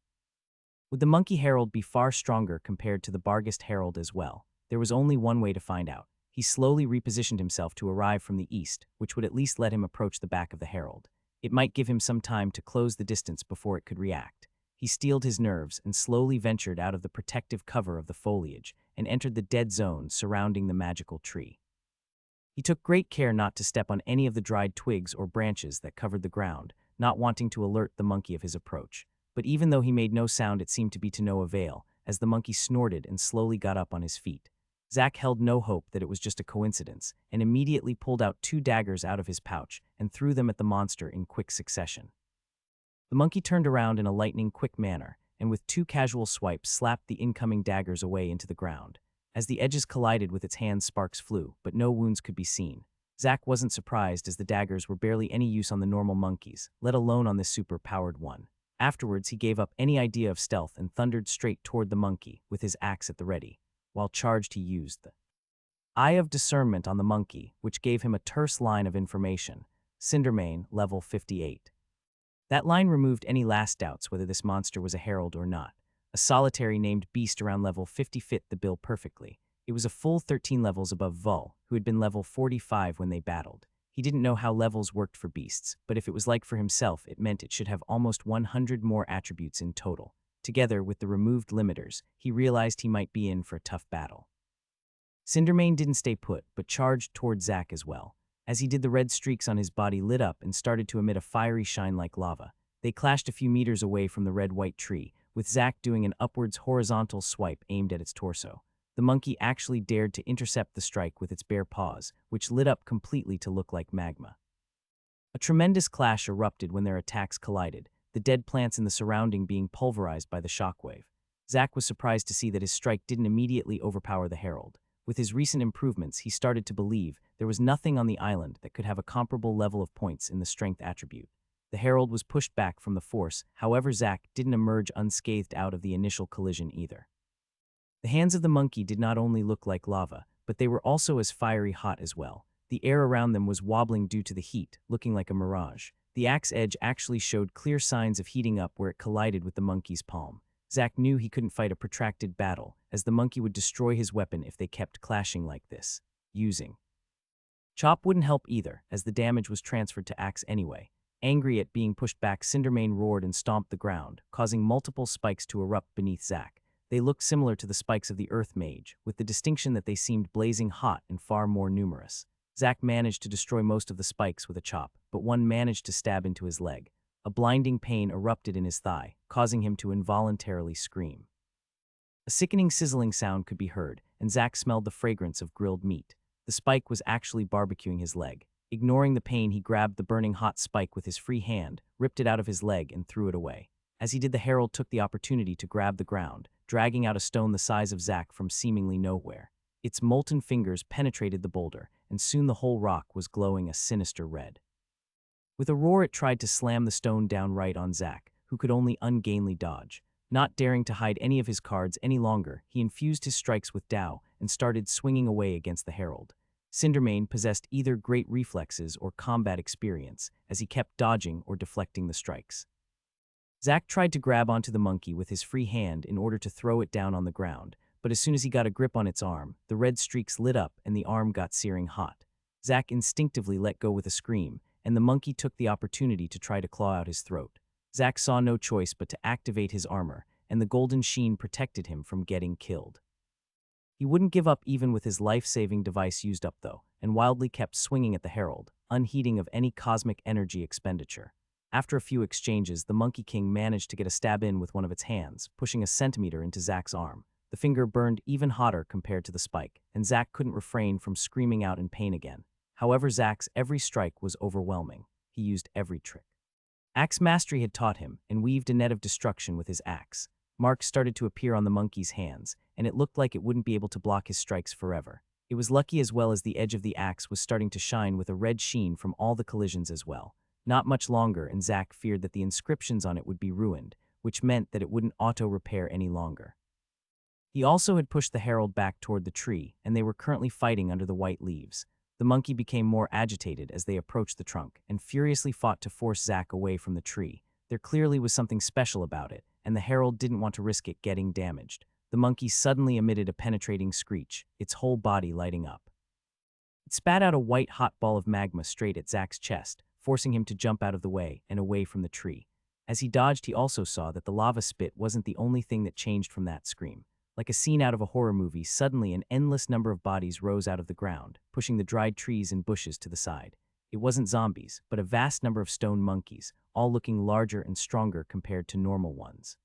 Would the Monkey Herald be far stronger compared to the Barghest Herald as well? There was only one way to find out. He slowly repositioned himself to arrive from the east, which would at least let him approach the back of the herald. It might give him some time to close the distance before it could react. He steeled his nerves and slowly ventured out of the protective cover of the foliage and entered the dead zone surrounding the magical tree. He took great care not to step on any of the dried twigs or branches that covered the ground, not wanting to alert the monkey of his approach. But even though he made no sound, it seemed to be to no avail, as the monkey snorted and slowly got up on his feet. Zack held no hope that it was just a coincidence, and immediately pulled out 2 daggers out of his pouch and threw them at the monster in quick succession. The monkey turned around in a lightning-quick manner, and with 2 casual swipes slapped the incoming daggers away into the ground. As the edges collided with its hands, sparks flew, but no wounds could be seen. Zack wasn't surprised, as the daggers were barely any use on the normal monkeys, let alone on this super-powered one. Afterwards, he gave up any idea of stealth and thundered straight toward the monkey, with his axe at the ready. While charged, he used the eye of discernment on the monkey, which gave him a terse line of information. Cindermane, level 58. That line removed any last doubts whether this monster was a herald or not. A solitary named beast around level 50 fit the bill perfectly. It was a full 13 levels above Vol, who had been level 45 when they battled. He didn't know how levels worked for beasts, but if it was like for himself, it meant it should have almost 100 more attributes in total. Together with the removed limiters, he realized he might be in for a tough battle. Cindermane didn't stay put, but charged toward Zack as well. As he did, the red streaks on his body lit up and started to emit a fiery shine like lava. They clashed a few meters away from the red-white tree, with Zack doing an upwards horizontal swipe aimed at its torso. The monkey actually dared to intercept the strike with its bare paws, which lit up completely to look like magma. A tremendous clash erupted when their attacks collided, the dead plants in the surrounding being pulverized by the shockwave. Zack was surprised to see that his strike didn't immediately overpower the herald. With his recent improvements, he started to believe there was nothing on the island that could have a comparable level of points in the strength attribute. The herald was pushed back from the force, however Zack didn't emerge unscathed out of the initial collision either. The hands of the monkey did not only look like lava, but they were also as fiery hot as well. The air around them was wobbling due to the heat, looking like a mirage. The axe edge actually showed clear signs of heating up where it collided with the monkey's palm. Zack knew he couldn't fight a protracted battle, as the monkey would destroy his weapon if they kept clashing like this. Using Chop wouldn't help either, as the damage was transferred to axe anyway. Angry at being pushed back, Cindermane roared and stomped the ground, causing multiple spikes to erupt beneath Zack. They looked similar to the spikes of the Earth Mage, with the distinction that they seemed blazing hot and far more numerous. Zack managed to destroy most of the spikes with a chop, but one managed to stab into his leg. A blinding pain erupted in his thigh, causing him to involuntarily scream. A sickening sizzling sound could be heard, and Zack smelled the fragrance of grilled meat. The spike was actually barbecuing his leg. Ignoring the pain, he grabbed the burning hot spike with his free hand, ripped it out of his leg, and threw it away. As he did, the herald took the opportunity to grab the ground, dragging out a stone the size of Zack from seemingly nowhere. Its molten fingers penetrated the boulder, and soon the whole rock was glowing a sinister red. With a roar, it tried to slam the stone down right on Zack, who could only ungainly dodge. Not daring to hide any of his cards any longer, he infused his strikes with Tao and started swinging away against the herald. Cindermane possessed either great reflexes or combat experience, as he kept dodging or deflecting the strikes. Zack tried to grab onto the monkey with his free hand in order to throw it down on the ground, but as soon as he got a grip on its arm, the red streaks lit up and the arm got searing hot. Zack instinctively let go with a scream, and the monkey took the opportunity to try to claw out his throat. Zack saw no choice but to activate his armor, and the golden sheen protected him from getting killed. He wouldn't give up even with his life-saving device used up though, and wildly kept swinging at the herald, unheeding of any cosmic energy expenditure. After a few exchanges, the Monkey King managed to get a stab in with one of its hands, pushing a centimeter into Zack's arm. The finger burned even hotter compared to the spike, and Zack couldn't refrain from screaming out in pain again. However, Zack's every strike was overwhelming. He used every trick Axe mastery had taught him, and weaved a net of destruction with his axe. Marks started to appear on the monkey's hands, and it looked like it wouldn't be able to block his strikes forever. It was lucky as well as the edge of the axe was starting to shine with a red sheen from all the collisions as well. Not much longer, and Zack feared that the inscriptions on it would be ruined, which meant that it wouldn't auto-repair any longer. He also had pushed the herald back toward the tree, and they were currently fighting under the white leaves. The monkey became more agitated as they approached the trunk, and furiously fought to force Zack away from the tree. There clearly was something special about it, and the herald didn't want to risk it getting damaged. The monkey suddenly emitted a penetrating screech, its whole body lighting up. It spat out a white hot ball of magma straight at Zack's chest, forcing him to jump out of the way and away from the tree. As he dodged, he also saw that the lava spit wasn't the only thing that changed from that scream. Like a scene out of a horror movie, suddenly an endless number of bodies rose out of the ground, pushing the dried trees and bushes to the side. It wasn't zombies, but a vast number of stone monkeys, all looking larger and stronger compared to normal ones.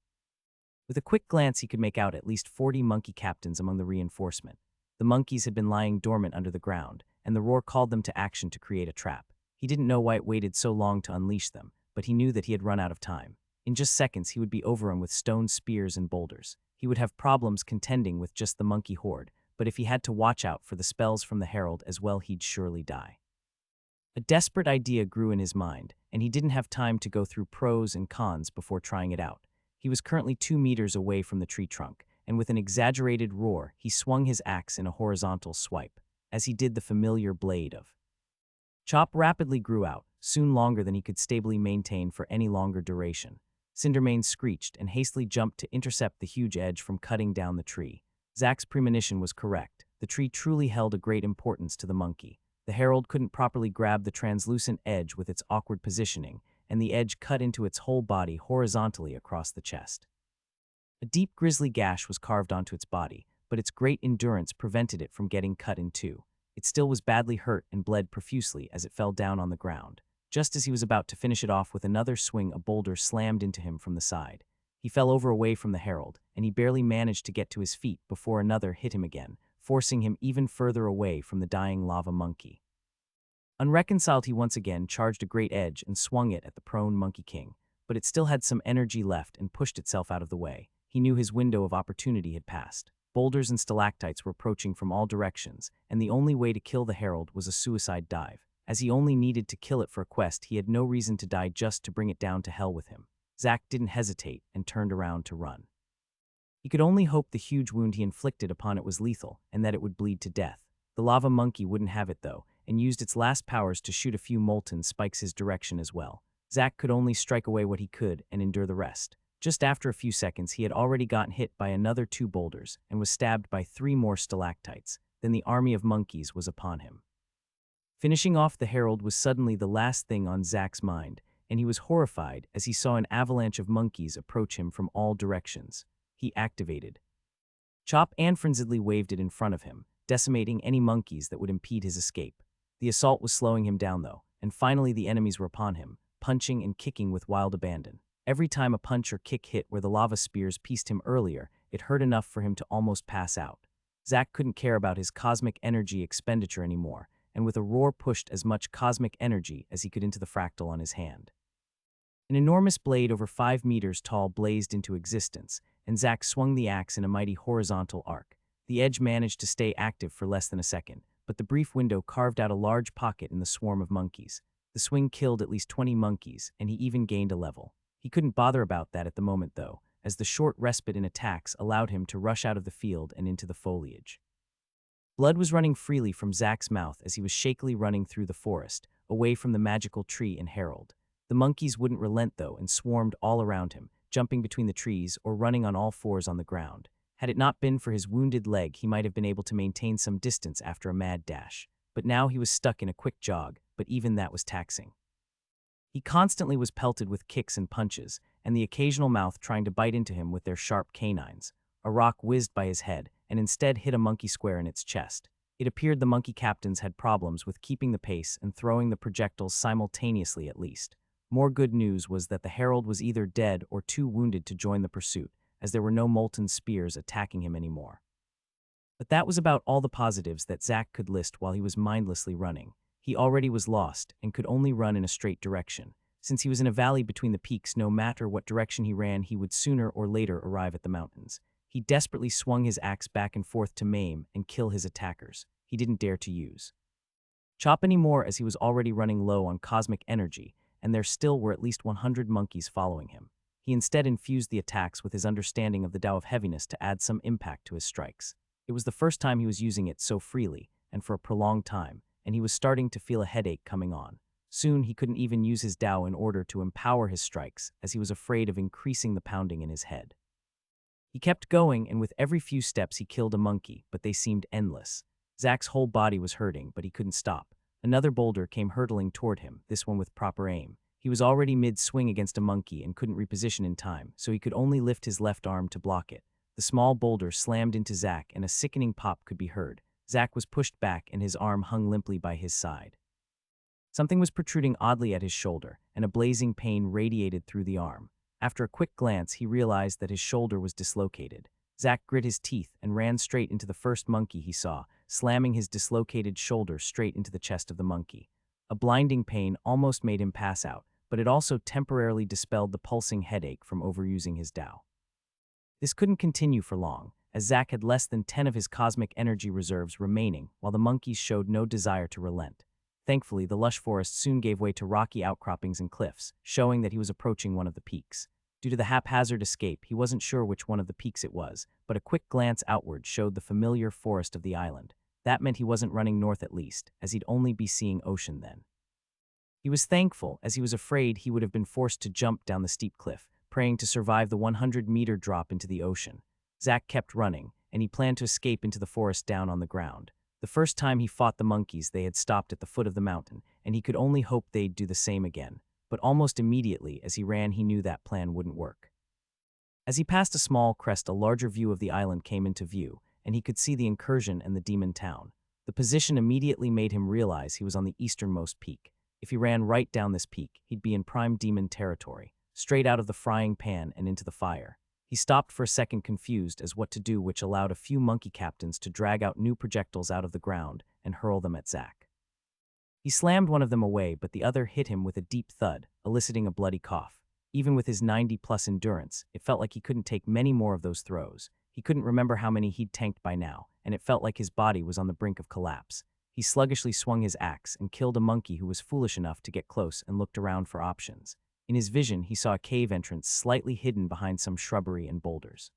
With a quick glance, he could make out at least 40 monkey captains among the reinforcement. The monkeys had been lying dormant under the ground, and the roar called them to action to create a trap. He didn't know why it waited so long to unleash them, but he knew that he had run out of time. In just seconds, he would be over them with stone spears and boulders. He would have problems contending with just the monkey horde, but if he had to watch out for the spells from the herald as well, he'd surely die. A desperate idea grew in his mind, and he didn't have time to go through pros and cons before trying it out. He was currently 2 meters away from the tree trunk, and with an exaggerated roar, he swung his axe in a horizontal swipe. As he did, the familiar blade of chop rapidly grew out, soon longer than he could stably maintain for any longer duration. Cindermane screeched and hastily jumped to intercept the huge edge from cutting down the tree. Zack's premonition was correct. The tree truly held a great importance to the monkey. The herald couldn't properly grab the translucent edge with its awkward positioning, and the edge cut into its whole body horizontally across the chest. A deep grisly gash was carved onto its body, but its great endurance prevented it from getting cut in two. It still was badly hurt and bled profusely as it fell down on the ground. Just as he was about to finish it off with another swing, a boulder slammed into him from the side. He fell over away from the herald, and he barely managed to get to his feet before another hit him again, forcing him even further away from the dying lava monkey. Unreconciled, he once again charged a great edge and swung it at the prone Monkey King, but it still had some energy left and pushed itself out of the way. He knew his window of opportunity had passed. Boulders and stalactites were approaching from all directions, and the only way to kill the herald was a suicide dive. As he only needed to kill it for a quest, he had no reason to die just to bring it down to hell with him. Zack didn't hesitate and turned around to run. He could only hope the huge wound he inflicted upon it was lethal and that it would bleed to death. The lava monkey wouldn't have it though, and used its last powers to shoot a few molten spikes his direction as well. Zack could only strike away what he could and endure the rest. Just after a few seconds, he had already gotten hit by another 2 boulders and was stabbed by 3 more stalactites. Then the army of monkeys was upon him. Finishing off the herald was suddenly the last thing on Zack's mind, and he was horrified as he saw an avalanche of monkeys approach him from all directions. He activated Chop and frenziedly waved it in front of him, decimating any monkeys that would impede his escape. The assault was slowing him down, though, and finally the enemies were upon him, punching and kicking with wild abandon. Every time a punch or kick hit where the lava spears pieced him earlier, it hurt enough for him to almost pass out. Zack couldn't care about his cosmic energy expenditure anymore, and with a roar pushed as much cosmic energy as he could into the fractal on his hand. An enormous blade over 5 meters tall blazed into existence, and Zack swung the axe in a mighty horizontal arc. The edge managed to stay active for less than a second, but the brief window carved out a large pocket in the swarm of monkeys. The swing killed at least 20 monkeys, and he even gained a level. He couldn't bother about that at the moment, though, as the short respite in attacks allowed him to rush out of the field and into the foliage. Blood was running freely from Zack's mouth as he was shakily running through the forest, away from the magical tree and herald. The monkeys wouldn't relent, though, and swarmed all around him, jumping between the trees or running on all fours on the ground. Had it not been for his wounded leg, he might have been able to maintain some distance after a mad dash. But now he was stuck in a quick jog, but even that was taxing. He constantly was pelted with kicks and punches, and the occasional mouth trying to bite into him with their sharp canines. A rock whizzed by his head, and instead hit a monkey square in its chest. It appeared the monkey captains had problems with keeping the pace and throwing the projectiles simultaneously at least. More good news was that the herald was either dead or too wounded to join the pursuit, as there were no molten spears attacking him anymore. But that was about all the positives that Zack could list while he was mindlessly running. He already was lost and could only run in a straight direction. Since he was in a valley between the peaks, no matter what direction he ran, he would sooner or later arrive at the mountains. He desperately swung his axe back and forth to maim and kill his attackers. He didn't dare to use chop anymore, as he was already running low on cosmic energy, and there still were at least 100 monkeys following him. He instead infused the attacks with his understanding of the Tao of Heaviness to add some impact to his strikes. It was the first time he was using it so freely, and for a prolonged time, and he was starting to feel a headache coming on. Soon he couldn't even use his Tao in order to empower his strikes, as he was afraid of increasing the pounding in his head. He kept going, and with every few steps he killed a monkey, but they seemed endless. Zack's whole body was hurting, but he couldn't stop. Another boulder came hurtling toward him, this one with proper aim. He was already mid-swing against a monkey and couldn't reposition in time, so he could only lift his left arm to block it. The small boulder slammed into Zack, and a sickening pop could be heard. Zack was pushed back, and his arm hung limply by his side. Something was protruding oddly at his shoulder, and a blazing pain radiated through the arm. After a quick glance, he realized that his shoulder was dislocated. Zack grit his teeth and ran straight into the first monkey he saw, slamming his dislocated shoulder straight into the chest of the monkey. A blinding pain almost made him pass out, but it also temporarily dispelled the pulsing headache from overusing his Tao. This couldn't continue for long, as Zack had less than 10 of his cosmic energy reserves remaining, while the monkeys showed no desire to relent. Thankfully, the lush forest soon gave way to rocky outcroppings and cliffs, showing that he was approaching one of the peaks. Due to the haphazard escape, he wasn't sure which one of the peaks it was, but a quick glance outward showed the familiar forest of the island. That meant he wasn't running north at least, as he'd only be seeing ocean then. He was thankful, as he was afraid he would have been forced to jump down the steep cliff, praying to survive the 100-meter drop into the ocean. Zack kept running, and he planned to escape into the forest down on the ground. The first time he fought the monkeys, they had stopped at the foot of the mountain, and he could only hope they'd do the same again. But almost immediately, as he ran, he knew that plan wouldn't work. As he passed a small crest, a larger view of the island came into view, and he could see the incursion and the demon town. The position immediately made him realize he was on the easternmost peak. If he ran right down this peak, he'd be in prime demon territory, straight out of the frying pan and into the fire. He stopped for a second, confused as what to do, which allowed a few monkey captains to drag out new projectiles out of the ground and hurl them at Zack. He slammed one of them away, but the other hit him with a deep thud, eliciting a bloody cough. Even with his 90-plus endurance, it felt like he couldn't take many more of those throws. He couldn't remember how many he'd tanked by now, and it felt like his body was on the brink of collapse. He sluggishly swung his axe and killed a monkey who was foolish enough to get close and looked around for options. In his vision, he saw a cave entrance slightly hidden behind some shrubbery and boulders.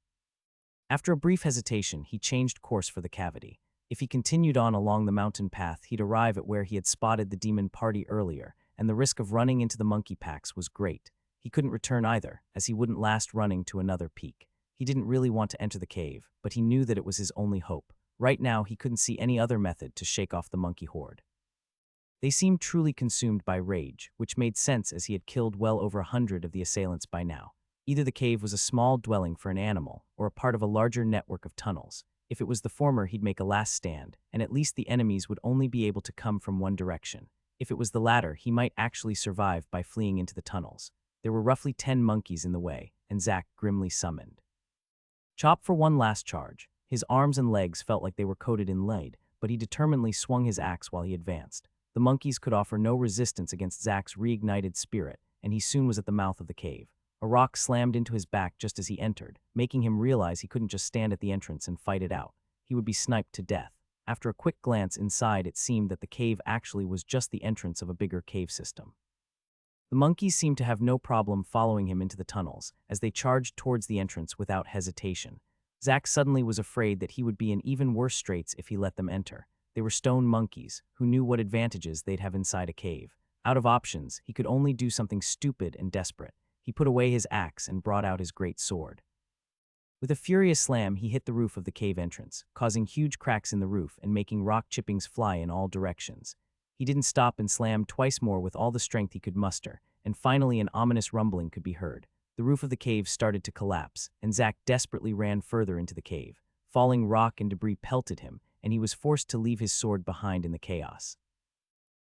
After a brief hesitation, he changed course for the cavity. If he continued on along the mountain path, he'd arrive at where he had spotted the demon party earlier, and the risk of running into the monkey packs was great. He couldn't return either, as he wouldn't last running to another peak. He didn't really want to enter the cave, but he knew that it was his only hope. Right now, he couldn't see any other method to shake off the monkey horde. They seemed truly consumed by rage, which made sense as he had killed well over 100 of the assailants by now. Either the cave was a small dwelling for an animal, or a part of a larger network of tunnels. If it was the former, he'd make a last stand, and at least the enemies would only be able to come from one direction. If it was the latter, he might actually survive by fleeing into the tunnels. There were roughly 10 monkeys in the way, and Zack grimly summoned Chop for one last charge. His arms and legs felt like they were coated in lead, but he determinedly swung his axe while he advanced. The monkeys could offer no resistance against Zack's reignited spirit, and he soon was at the mouth of the cave. A rock slammed into his back just as he entered, making him realize he couldn't just stand at the entrance and fight it out. He would be sniped to death. After a quick glance inside, it seemed that the cave actually was just the entrance of a bigger cave system. The monkeys seemed to have no problem following him into the tunnels, as they charged towards the entrance without hesitation. Zack suddenly was afraid that he would be in even worse straits if he let them enter. They were stone monkeys, who knew what advantages they'd have inside a cave. Out of options, he could only do something stupid and desperate. He put away his axe and brought out his great sword. With a furious slam, he hit the roof of the cave entrance, causing huge cracks in the roof and making rock chippings fly in all directions. He didn't stop and slammed twice more with all the strength he could muster, and finally an ominous rumbling could be heard. The roof of the cave started to collapse, and Zack desperately ran further into the cave. Falling rock and debris pelted him, and he was forced to leave his sword behind in the chaos.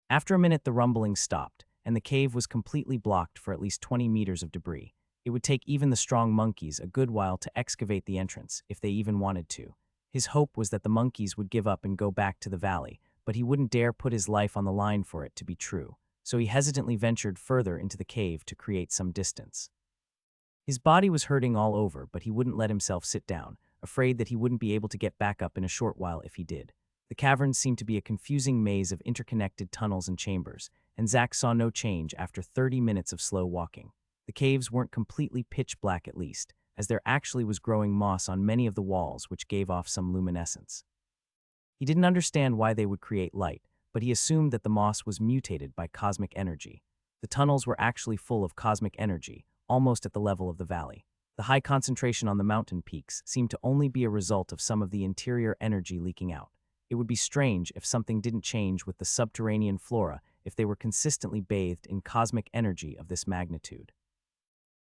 After a minute, the rumbling stopped, and the cave was completely blocked for at least 20 meters of debris. It would take even the strong monkeys a good while to excavate the entrance, if they even wanted to. His hope was that the monkeys would give up and go back to the valley, but he wouldn't dare put his life on the line for it to be true, so he hesitantly ventured further into the cave to create some distance. His body was hurting all over, but he wouldn't let himself sit down, afraid that he wouldn't be able to get back up in a short while if he did. The caverns seemed to be a confusing maze of interconnected tunnels and chambers, and Zack saw no change after 30 minutes of slow walking. The caves weren't completely pitch black at least, as there actually was growing moss on many of the walls which gave off some luminescence. He didn't understand why they would create light, but he assumed that the moss was mutated by cosmic energy. The tunnels were actually full of cosmic energy, almost at the level of the valley. The high concentration on the mountain peaks seemed to only be a result of some of the interior energy leaking out. It would be strange if something didn't change with the subterranean flora if they were consistently bathed in cosmic energy of this magnitude.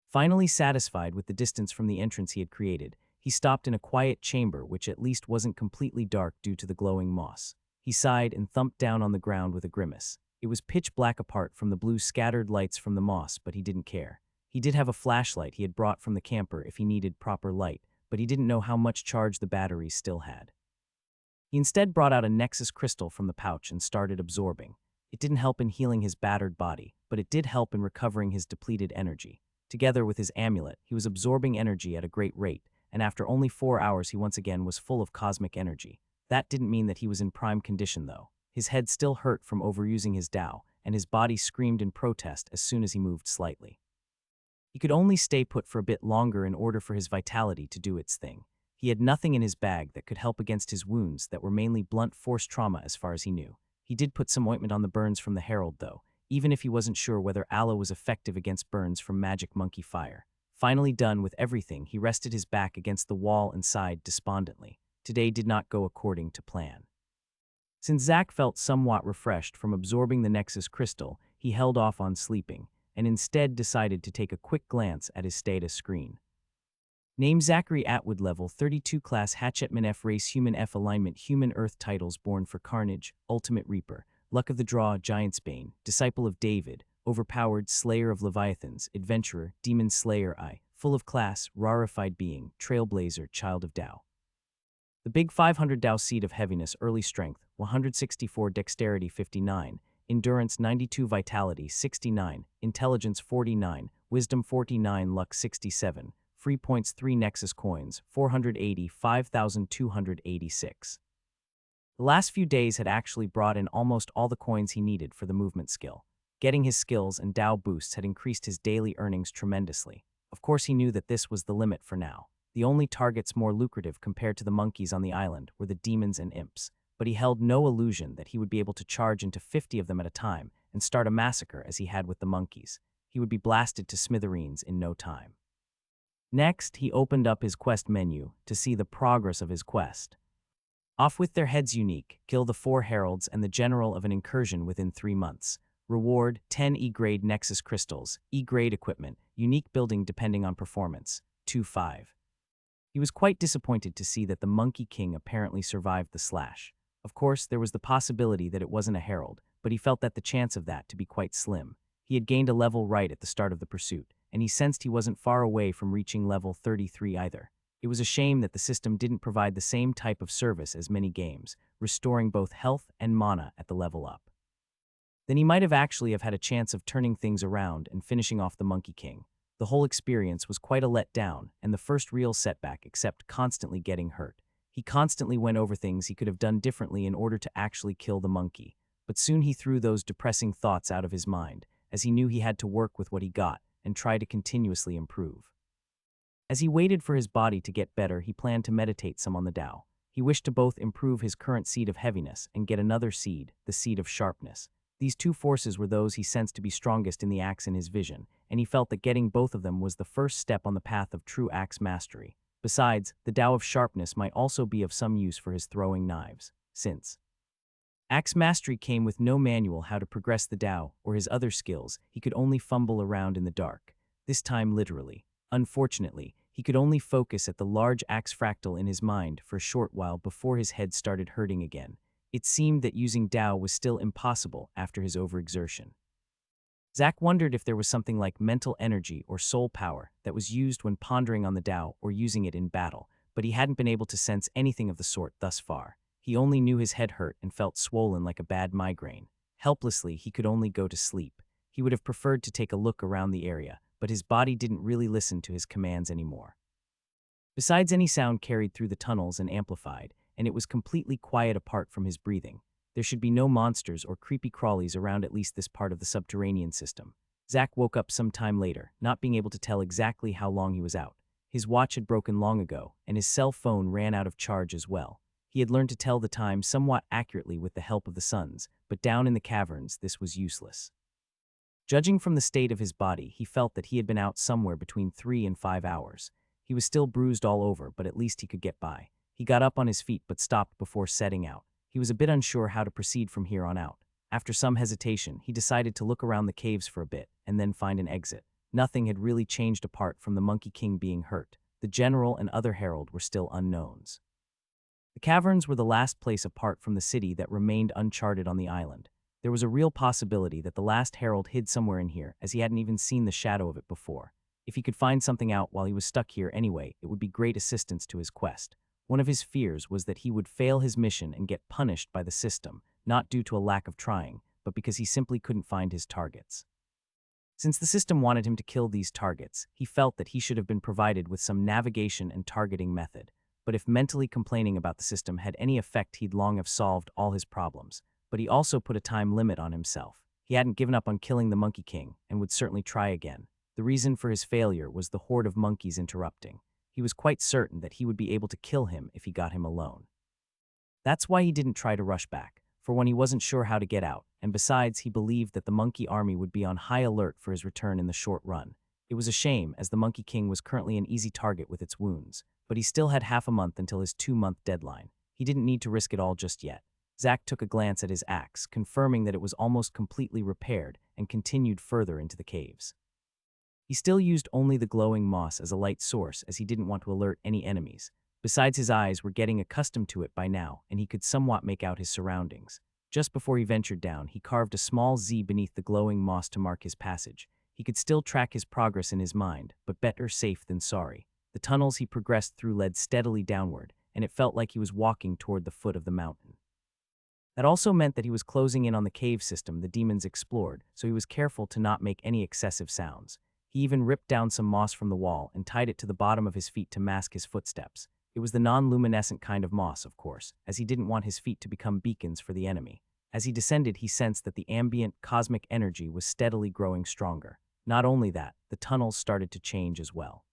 Finally satisfied with the distance from the entrance he had created, he stopped in a quiet chamber which at least wasn't completely dark due to the glowing moss. He sighed and thumped down on the ground with a grimace. It was pitch black apart from the blue scattered lights from the moss, but he didn't care. He did have a flashlight he had brought from the camper if he needed proper light, but he didn't know how much charge the batteries still had. He instead brought out a Nexus crystal from the pouch and started absorbing. It didn't help in healing his battered body, but it did help in recovering his depleted energy. Together with his amulet, he was absorbing energy at a great rate, and after only 4 hours he once again was full of cosmic energy. That didn't mean that he was in prime condition though. His head still hurt from overusing his Tao, and his body screamed in protest as soon as he moved slightly. He could only stay put for a bit longer in order for his vitality to do its thing. He had nothing in his bag that could help against his wounds that were mainly blunt force trauma as far as he knew. He did put some ointment on the burns from the Herald though, even if he wasn't sure whether aloe was effective against burns from magic monkey fire. Finally done with everything, he rested his back against the wall and sighed despondently. Today did not go according to plan. Since Zack felt somewhat refreshed from absorbing the Nexus crystal, he held off on sleeping, and instead decided to take a quick glance at his status screen. Name Zachary Atwood, level 32, class Hatchetman, F race human, F alignment human, Earth titles born for Carnage, Ultimate Reaper, Luck of the Draw, Giant's Bane, Disciple of David, Overpowered, Slayer of Leviathans, Adventurer, Demon Slayer I, Full of Class, Rarefied Being, Trailblazer, Child of Tao. The Big 500 Tao Seed of Heaviness, Early Strength, 164, Dexterity 59, Endurance 92, Vitality 69, Intelligence 49, Wisdom 49, Luck 67, Free Points 3, Nexus Coins 480, 5,286. The last few days had actually brought in almost all the coins he needed for the movement skill. Getting his skills and Tao boosts had increased his daily earnings tremendously. Of course he knew that this was the limit for now. The only targets more lucrative compared to the monkeys on the island were the demons and imps, but he held no illusion that he would be able to charge into 50 of them at a time and start a massacre as he had with the monkeys. He would be blasted to smithereens in no time. Next, he opened up his quest menu to see the progress of his quest. Off with their heads unique, kill the 4 heralds and the general of an incursion within 3 months. Reward, 10 E-grade Nexus crystals, E-grade equipment, unique building depending on performance, 2-5. He was quite disappointed to see that the Monkey King apparently survived the slash. Of course, there was the possibility that it wasn't a herald, but he felt that the chance of that to be quite slim. He had gained a level right at the start of the pursuit, and he sensed he wasn't far away from reaching level 33 either. It was a shame that the system didn't provide the same type of service as many games, restoring both health and mana at the level up. Then he might have actually have had a chance of turning things around and finishing off the Monkey King. The whole experience was quite a letdown, and the first real setback except constantly getting hurt. He constantly went over things he could have done differently in order to actually kill the monkey, but soon he threw those depressing thoughts out of his mind, as he knew he had to work with what he got and try to continuously improve. As he waited for his body to get better, he planned to meditate some on the Tao. He wished to both improve his current seed of heaviness and get another seed, the seed of sharpness. These two forces were those he sensed to be strongest in the axe in his vision, and he felt that getting both of them was the first step on the path of true axe mastery. Besides, the Tao of sharpness might also be of some use for his throwing knives, since axe mastery came with no manual how to progress the Tao or his other skills. He could only fumble around in the dark, this time literally. Unfortunately, he could only focus at the large axe fractal in his mind for a short while before his head started hurting again. It seemed that using Tao was still impossible after his overexertion. Zack wondered if there was something like mental energy or soul power that was used when pondering on the Tao or using it in battle, but he hadn't been able to sense anything of the sort thus far. He only knew his head hurt and felt swollen like a bad migraine. Helplessly, he could only go to sleep. He would have preferred to take a look around the area, but his body didn't really listen to his commands anymore. Besides, any sound carried through the tunnels and amplified, and it was completely quiet apart from his breathing. There should be no monsters or creepy crawlies around at least this part of the subterranean system. Zack woke up some time later, not being able to tell exactly how long he was out. His watch had broken long ago, and his cell phone ran out of charge as well. He had learned to tell the time somewhat accurately with the help of the suns, but down in the caverns this was useless. Judging from the state of his body, he felt that he had been out somewhere between 3 and 5 hours. He was still bruised all over, but at least he could get by. He got up on his feet but stopped before setting out. He was a bit unsure how to proceed from here on out. After some hesitation, he decided to look around the caves for a bit and then find an exit. Nothing had really changed apart from the Monkey King being hurt. The general and other herald were still unknowns. The caverns were the last place apart from the city that remained uncharted on the island. There was a real possibility that the last herald hid somewhere in here, as he hadn't even seen the shadow of it before. If he could find something out while he was stuck here anyway, it would be great assistance to his quest. One of his fears was that he would fail his mission and get punished by the system, not due to a lack of trying, but because he simply couldn't find his targets. Since the system wanted him to kill these targets, he felt that he should have been provided with some navigation and targeting method. But if mentally complaining about the system had any effect, he'd long have solved all his problems. But he also put a time limit on himself. He hadn't given up on killing the Monkey King, and would certainly try again. The reason for his failure was the horde of monkeys interrupting. He was quite certain that he would be able to kill him if he got him alone. That's why he didn't try to rush back, for one, he wasn't sure how to get out, and besides, he believed that the monkey army would be on high alert for his return in the short run. It was a shame, as the Monkey King was currently an easy target with its wounds, but he still had half a month until his 2-month deadline. He didn't need to risk it all just yet. Zack took a glance at his axe, confirming that it was almost completely repaired, and continued further into the caves. He still used only the glowing moss as a light source, as he didn't want to alert any enemies. Besides, his eyes were getting accustomed to it by now, and he could somewhat make out his surroundings. Just before he ventured down, he carved a small Z beneath the glowing moss to mark his passage. He could still track his progress in his mind, but better safe than sorry. The tunnels he progressed through led steadily downward, and it felt like he was walking toward the foot of the mountain. That also meant that he was closing in on the cave system the demons explored, so he was careful to not make any excessive sounds. He even ripped down some moss from the wall and tied it to the bottom of his feet to mask his footsteps. It was the non-luminescent kind of moss, of course, as he didn't want his feet to become beacons for the enemy. As he descended, he sensed that the ambient cosmic energy was steadily growing stronger. Not only that, the tunnels started to change as well.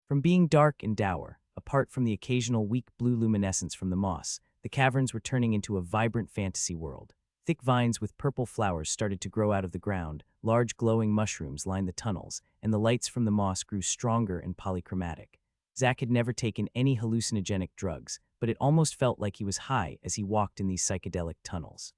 From being dark and dour, apart from the occasional weak blue luminescence from the moss, the caverns were turning into a vibrant fantasy world. Thick vines with purple flowers started to grow out of the ground, large glowing mushrooms lined the tunnels, and the lights from the moss grew stronger and polychromatic. Zack had never taken any hallucinogenic drugs, but it almost felt like he was high as he walked in these psychedelic tunnels.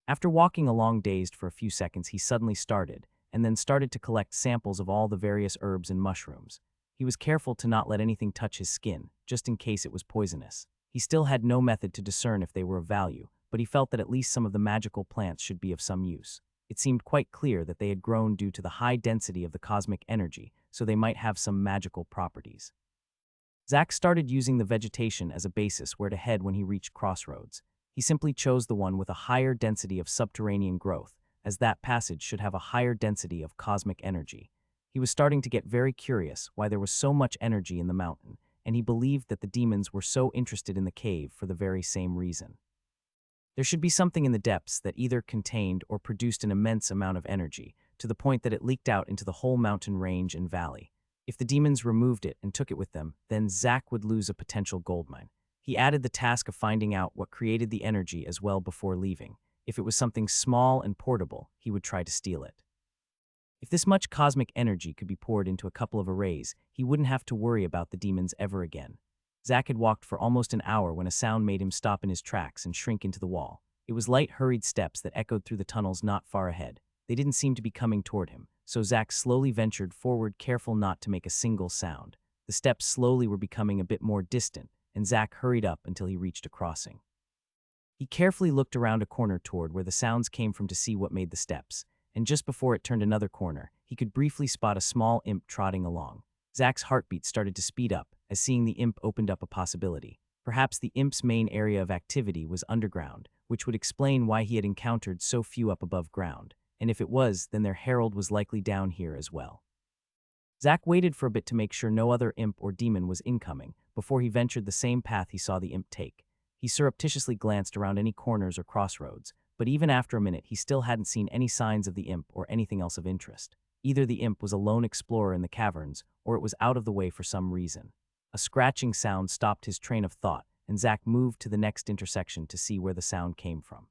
After walking along dazed for a few seconds, he suddenly started to collect samples of all the various herbs and mushrooms. He was careful to not let anything touch his skin, just in case it was poisonous. He still had no method to discern if they were of value, but he felt that at least some of the magical plants should be of some use. It seemed quite clear that they had grown due to the high density of the cosmic energy, so they might have some magical properties. Zack started using the vegetation as a basis where to head when he reached crossroads. He simply chose the one with a higher density of subterranean growth, as that passage should have a higher density of cosmic energy. He was starting to get very curious why there was so much energy in the mountain, and he believed that the demons were so interested in the cave for the very same reason. There should be something in the depths that either contained or produced an immense amount of energy, to the point that it leaked out into the whole mountain range and valley. If the demons removed it and took it with them, then Zack would lose a potential goldmine. He added the task of finding out what created the energy as well before leaving. If it was something small and portable, he would try to steal it. If this much cosmic energy could be poured into a couple of arrays, he wouldn't have to worry about the demons ever again. Zack had walked for almost an hour when a sound made him stop in his tracks and shrink into the wall. It was light, hurried steps that echoed through the tunnels not far ahead. They didn't seem to be coming toward him, so Zack slowly ventured forward, careful not to make a single sound. The steps slowly were becoming a bit more distant, and Zack hurried up until he reached a crossing. He carefully looked around a corner toward where the sounds came from to see what made the steps, and just before it turned another corner, he could briefly spot a small imp trotting along. Zack's heartbeat started to speed up, as seeing the imp opened up a possibility. Perhaps the imp's main area of activity was underground, which would explain why he had encountered so few up above ground, and if it was, then their herald was likely down here as well. Zack waited for a bit to make sure no other imp or demon was incoming, before he ventured the same path he saw the imp take. He surreptitiously glanced around any corners or crossroads, but even after a minute he still hadn't seen any signs of the imp or anything else of interest. Either the imp was a lone explorer in the caverns, or it was out of the way for some reason. A scratching sound stopped his train of thought, and Zack moved to the next intersection to see where the sound came from.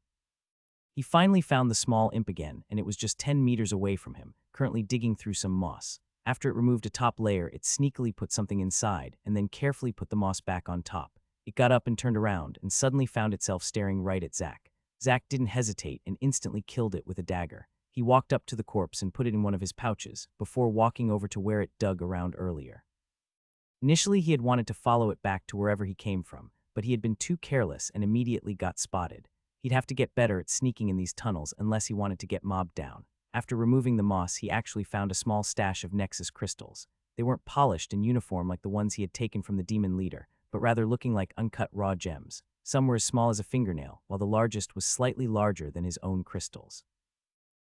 He finally found the small imp again, and it was just 10 meters away from him, currently digging through some moss. After it removed a top layer, it sneakily put something inside, and then carefully put the moss back on top. It got up and turned around, and suddenly found itself staring right at Zack. Zack didn't hesitate and instantly killed it with a dagger. He walked up to the corpse and put it in one of his pouches, before walking over to where it dug around earlier. Initially, he had wanted to follow it back to wherever he came from, but he had been too careless and immediately got spotted. He'd have to get better at sneaking in these tunnels unless he wanted to get mobbed down. After removing the moss, he actually found a small stash of Nexus crystals. They weren't polished and uniform like the ones he had taken from the demon leader, but rather looking like uncut raw gems. Some were as small as a fingernail, while the largest was slightly larger than his own crystals.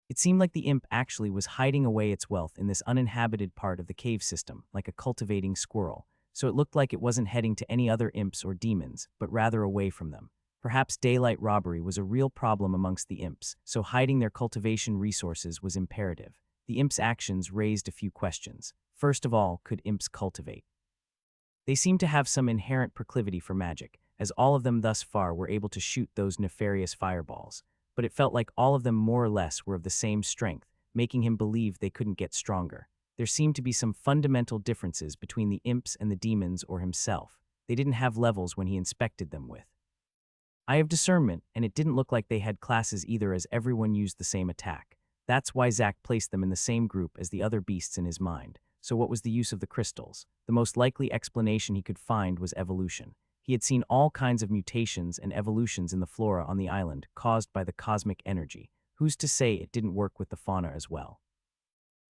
It seemed like the imp actually was hiding away its wealth in this uninhabited part of the cave system, like a cultivating squirrel, so it looked like it wasn't heading to any other imps or demons, but rather away from them. Perhaps daylight robbery was a real problem amongst the imps, so hiding their cultivation resources was imperative. The imps' actions raised a few questions. First of all, could imps cultivate? They seemed to have some inherent proclivity for magic, as all of them thus far were able to shoot those nefarious fireballs. But it felt like all of them more or less were of the same strength, making him believe they couldn't get stronger. There seemed to be some fundamental differences between the imps and the demons or himself. They didn't have levels when he inspected them with eye of discernment, and it didn't look like they had classes either, as everyone used the same attack. That's why Zack placed them in the same group as the other beasts in his mind. So what was the use of the crystals? The most likely explanation he could find was evolution. He had seen all kinds of mutations and evolutions in the flora on the island caused by the cosmic energy. Who's to say it didn't work with the fauna as well?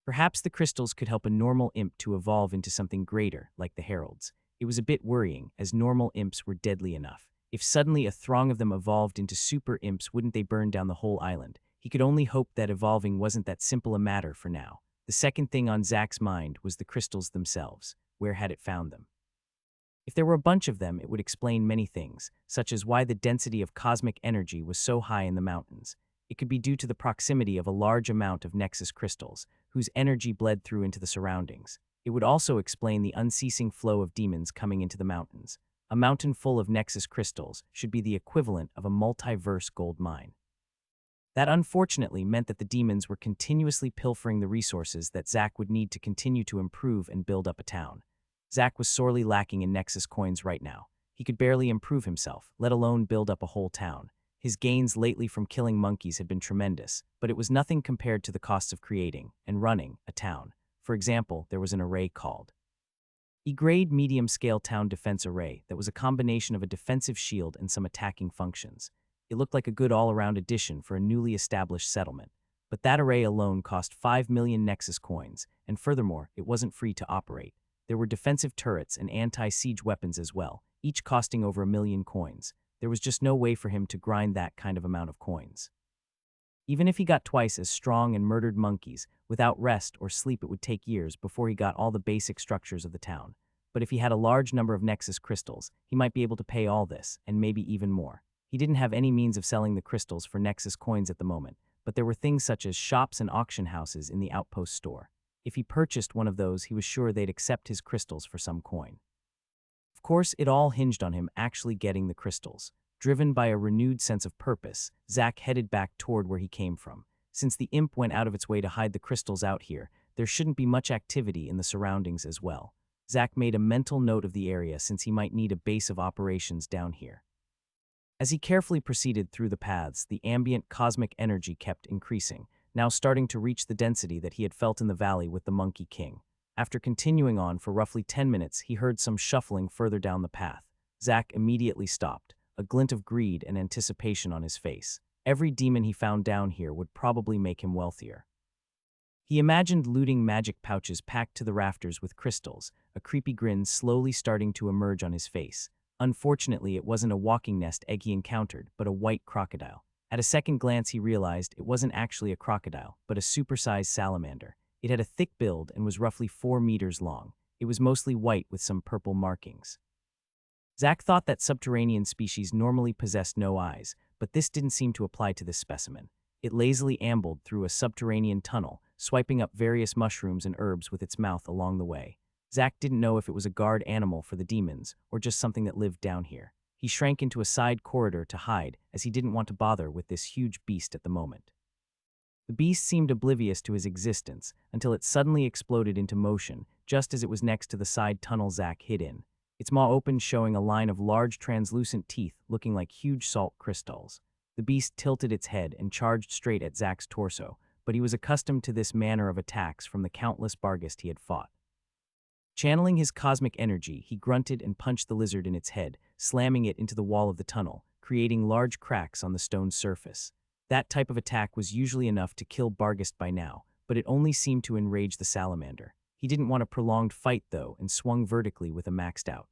Perhaps the crystals could help a normal imp to evolve into something greater, like the heralds. It was a bit worrying, as normal imps were deadly enough. If suddenly a throng of them evolved into super imps, wouldn't they burn down the whole island? He could only hope that evolving wasn't that simple a matter for now. The second thing on Zack's mind was the crystals themselves. Where had it found them? If there were a bunch of them, it would explain many things, such as why the density of cosmic energy was so high in the mountains. It could be due to the proximity of a large amount of Nexus crystals, whose energy bled through into the surroundings. It would also explain the unceasing flow of demons coming into the mountains. A mountain full of Nexus crystals should be the equivalent of a multiverse gold mine. That unfortunately meant that the demons were continuously pilfering the resources that Zack would need to continue to improve and build up a town. Zack was sorely lacking in Nexus coins right now. He could barely improve himself, let alone build up a whole town. His gains lately from killing monkeys had been tremendous, but it was nothing compared to the costs of creating and running a town. For example, there was an array called E-grade medium-scale town defense array that was a combination of a defensive shield and some attacking functions. It looked like a good all-around addition for a newly established settlement. But that array alone cost 5 million Nexus coins, and furthermore, it wasn't free to operate. There were defensive turrets and anti-siege weapons as well, each costing over 1 million coins. There was just no way for him to grind that kind of amount of coins. Even if he got twice as strong and murdered monkeys, without rest or sleep it would take years before he got all the basic structures of the town. But if he had a large number of Nexus crystals, he might be able to pay all this, and maybe even more. He didn't have any means of selling the crystals for Nexus coins at the moment, but there were things such as shops and auction houses in the outpost store. If he purchased one of those, he was sure they'd accept his crystals for some coin. Of course, it all hinged on him actually getting the crystals. Driven by a renewed sense of purpose, Zack headed back toward where he came from. Since the imp went out of its way to hide the crystals out here, there shouldn't be much activity in the surroundings as well. Zack made a mental note of the area since he might need a base of operations down here. As he carefully proceeded through the paths, the ambient cosmic energy kept increasing, now starting to reach the density that he had felt in the valley with the Monkey King. After continuing on for roughly 10 minutes, he heard some shuffling further down the path. Zack immediately stopped, a glint of greed and anticipation on his face. Every demon he found down here would probably make him wealthier. He imagined looting magic pouches packed to the rafters with crystals, a creepy grin slowly starting to emerge on his face. Unfortunately, it wasn't a walking nest egg he encountered, but a white crocodile. At a second glance, he realized it wasn't actually a crocodile, but a supersized salamander. It had a thick build and was roughly 4 meters long. It was mostly white with some purple markings. Zack thought that subterranean species normally possessed no eyes, but this didn't seem to apply to this specimen. It lazily ambled through a subterranean tunnel, swiping up various mushrooms and herbs with its mouth along the way. Zack didn't know if it was a guard animal for the demons or just something that lived down here. He shrank into a side corridor to hide, as he didn't want to bother with this huge beast at the moment. The beast seemed oblivious to his existence until it suddenly exploded into motion just as it was next to the side tunnel Zack hid in. Its maw opened, showing a line of large translucent teeth looking like huge salt crystals. The beast tilted its head and charged straight at Zack's torso, but he was accustomed to this manner of attacks from the countless Barghest he had fought. Channeling his cosmic energy, he grunted and punched the lizard in its head, slamming it into the wall of the tunnel, creating large cracks on the stone surface. That type of attack was usually enough to kill Barghest by now, but it only seemed to enrage the salamander. He didn't want a prolonged fight, though, and swung vertically with a maxed out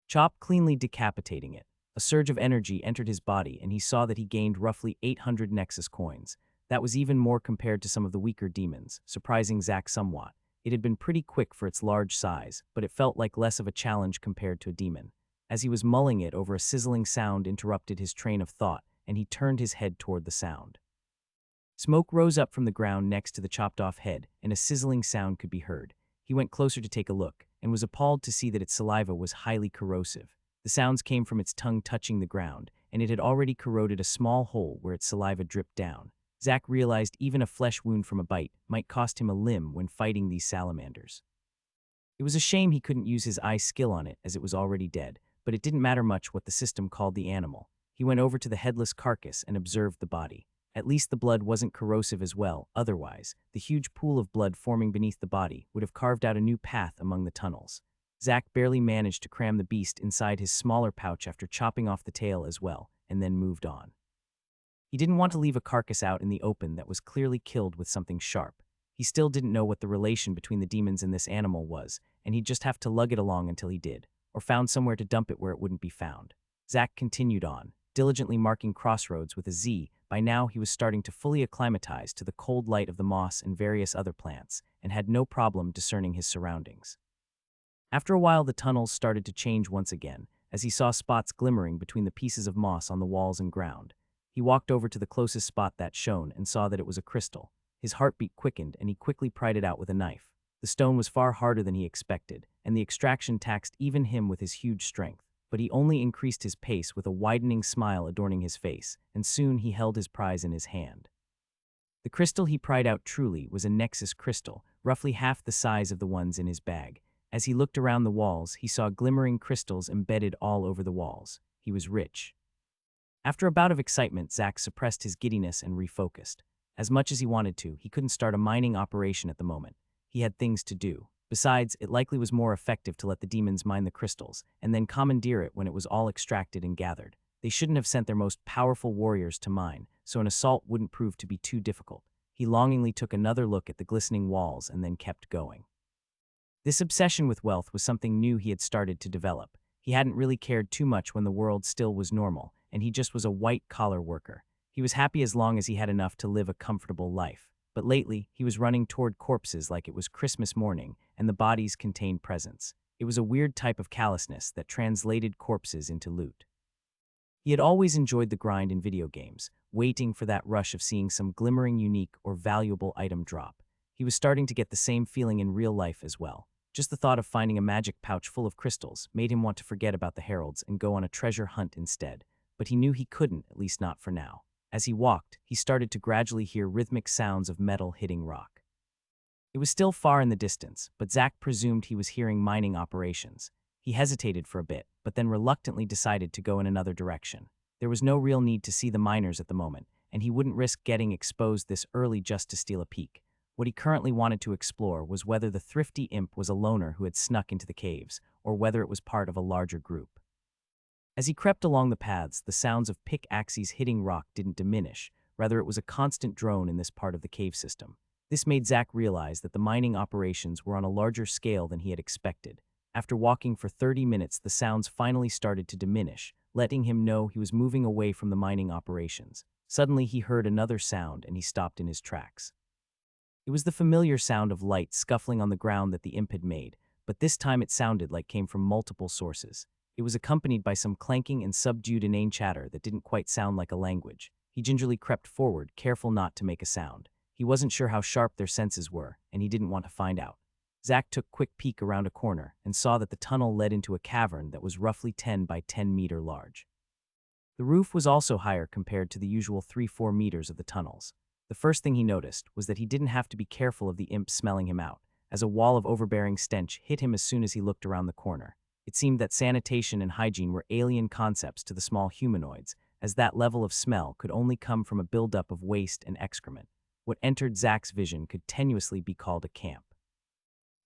chop, cleanly decapitating it. A surge of energy entered his body, and he saw that he gained roughly 800 Nexus coins. That was even more compared to some of the weaker demons, surprising Zack somewhat. It had been pretty quick for its large size, but it felt like less of a challenge compared to a demon. As he was mulling it over, a sizzling sound interrupted his train of thought, and he turned his head toward the sound. Smoke rose up from the ground next to the chopped-off head, and a sizzling sound could be heard. He went closer to take a look, and was appalled to see that its saliva was highly corrosive. The sounds came from its tongue touching the ground, and it had already corroded a small hole where its saliva dripped down. Zack realized even a flesh wound from a bite might cost him a limb when fighting these salamanders. It was a shame he couldn't use his eye skill on it, as it was already dead, but it didn't matter much what the system called the animal. He went over to the headless carcass and observed the body. At least the blood wasn't corrosive as well, otherwise, the huge pool of blood forming beneath the body would have carved out a new path among the tunnels. Zack barely managed to cram the beast inside his smaller pouch after chopping off the tail as well, and then moved on. He didn't want to leave a carcass out in the open that was clearly killed with something sharp. He still didn't know what the relation between the demons and this animal was, and he'd just have to lug it along until he did, or found somewhere to dump it where it wouldn't be found. Zack continued on, diligently marking crossroads with a Z. By now, he was starting to fully acclimatize to the cold light of the moss and various other plants, and had no problem discerning his surroundings. After a while, the tunnels started to change once again, as he saw spots glimmering between the pieces of moss on the walls and ground. He walked over to the closest spot that shone and saw that it was a crystal. His heartbeat quickened, and he quickly pried it out with a knife. The stone was far harder than he expected, and the extraction taxed even him with his huge strength. But he only increased his pace with a widening smile adorning his face, and soon he held his prize in his hand. The crystal he pried out truly was a Nexus crystal, roughly half the size of the ones in his bag. As he looked around the walls, he saw glimmering crystals embedded all over the walls. He was rich. After a bout of excitement, Zack suppressed his giddiness and refocused. As much as he wanted to, he couldn't start a mining operation at the moment. He had things to do. Besides, it likely was more effective to let the demons mine the crystals, and then commandeer it when it was all extracted and gathered. They shouldn't have sent their most powerful warriors to mine, so an assault wouldn't prove to be too difficult. He longingly took another look at the glistening walls and then kept going. This obsession with wealth was something new he had started to develop. He hadn't really cared too much when the world still was normal, and he just was a white-collar worker. He was happy as long as he had enough to live a comfortable life. But lately, he was running toward corpses like it was Christmas morning, and the bodies contained presents. It was a weird type of callousness that translated corpses into loot. He had always enjoyed the grind in video games, waiting for that rush of seeing some glimmering unique or valuable item drop. He was starting to get the same feeling in real life as well. Just the thought of finding a magic pouch full of crystals made him want to forget about the heralds and go on a treasure hunt instead. But he knew he couldn't, at least not for now. As he walked, he started to gradually hear rhythmic sounds of metal hitting rock. It was still far in the distance, but Zack presumed he was hearing mining operations. He hesitated for a bit, but then reluctantly decided to go in another direction. There was no real need to see the miners at the moment, and he wouldn't risk getting exposed this early just to steal a peek. What he currently wanted to explore was whether the thrifty imp was a loner who had snuck into the caves, or whether it was part of a larger group. As he crept along the paths, the sounds of pickaxes hitting rock didn't diminish, rather it was a constant drone in this part of the cave system. This made Zack realize that the mining operations were on a larger scale than he had expected. After walking for 30 minutes, the sounds finally started to diminish, letting him know he was moving away from the mining operations. Suddenly he heard another sound and he stopped in his tracks. It was the familiar sound of light scuffling on the ground that the imp had made, but this time it sounded like came from multiple sources. It was accompanied by some clanking and subdued inane chatter that didn't quite sound like a language. He gingerly crept forward, careful not to make a sound. He wasn't sure how sharp their senses were, and he didn't want to find out. Zack took a quick peek around a corner and saw that the tunnel led into a cavern that was roughly 10 by 10 meter large. The roof was also higher compared to the usual 3-4 meters of the tunnels. The first thing he noticed was that he didn't have to be careful of the imp smelling him out, as a wall of overbearing stench hit him as soon as he looked around the corner. It seemed that sanitation and hygiene were alien concepts to the small humanoids, as that level of smell could only come from a buildup of waste and excrement. What entered Zack's vision could tenuously be called a camp.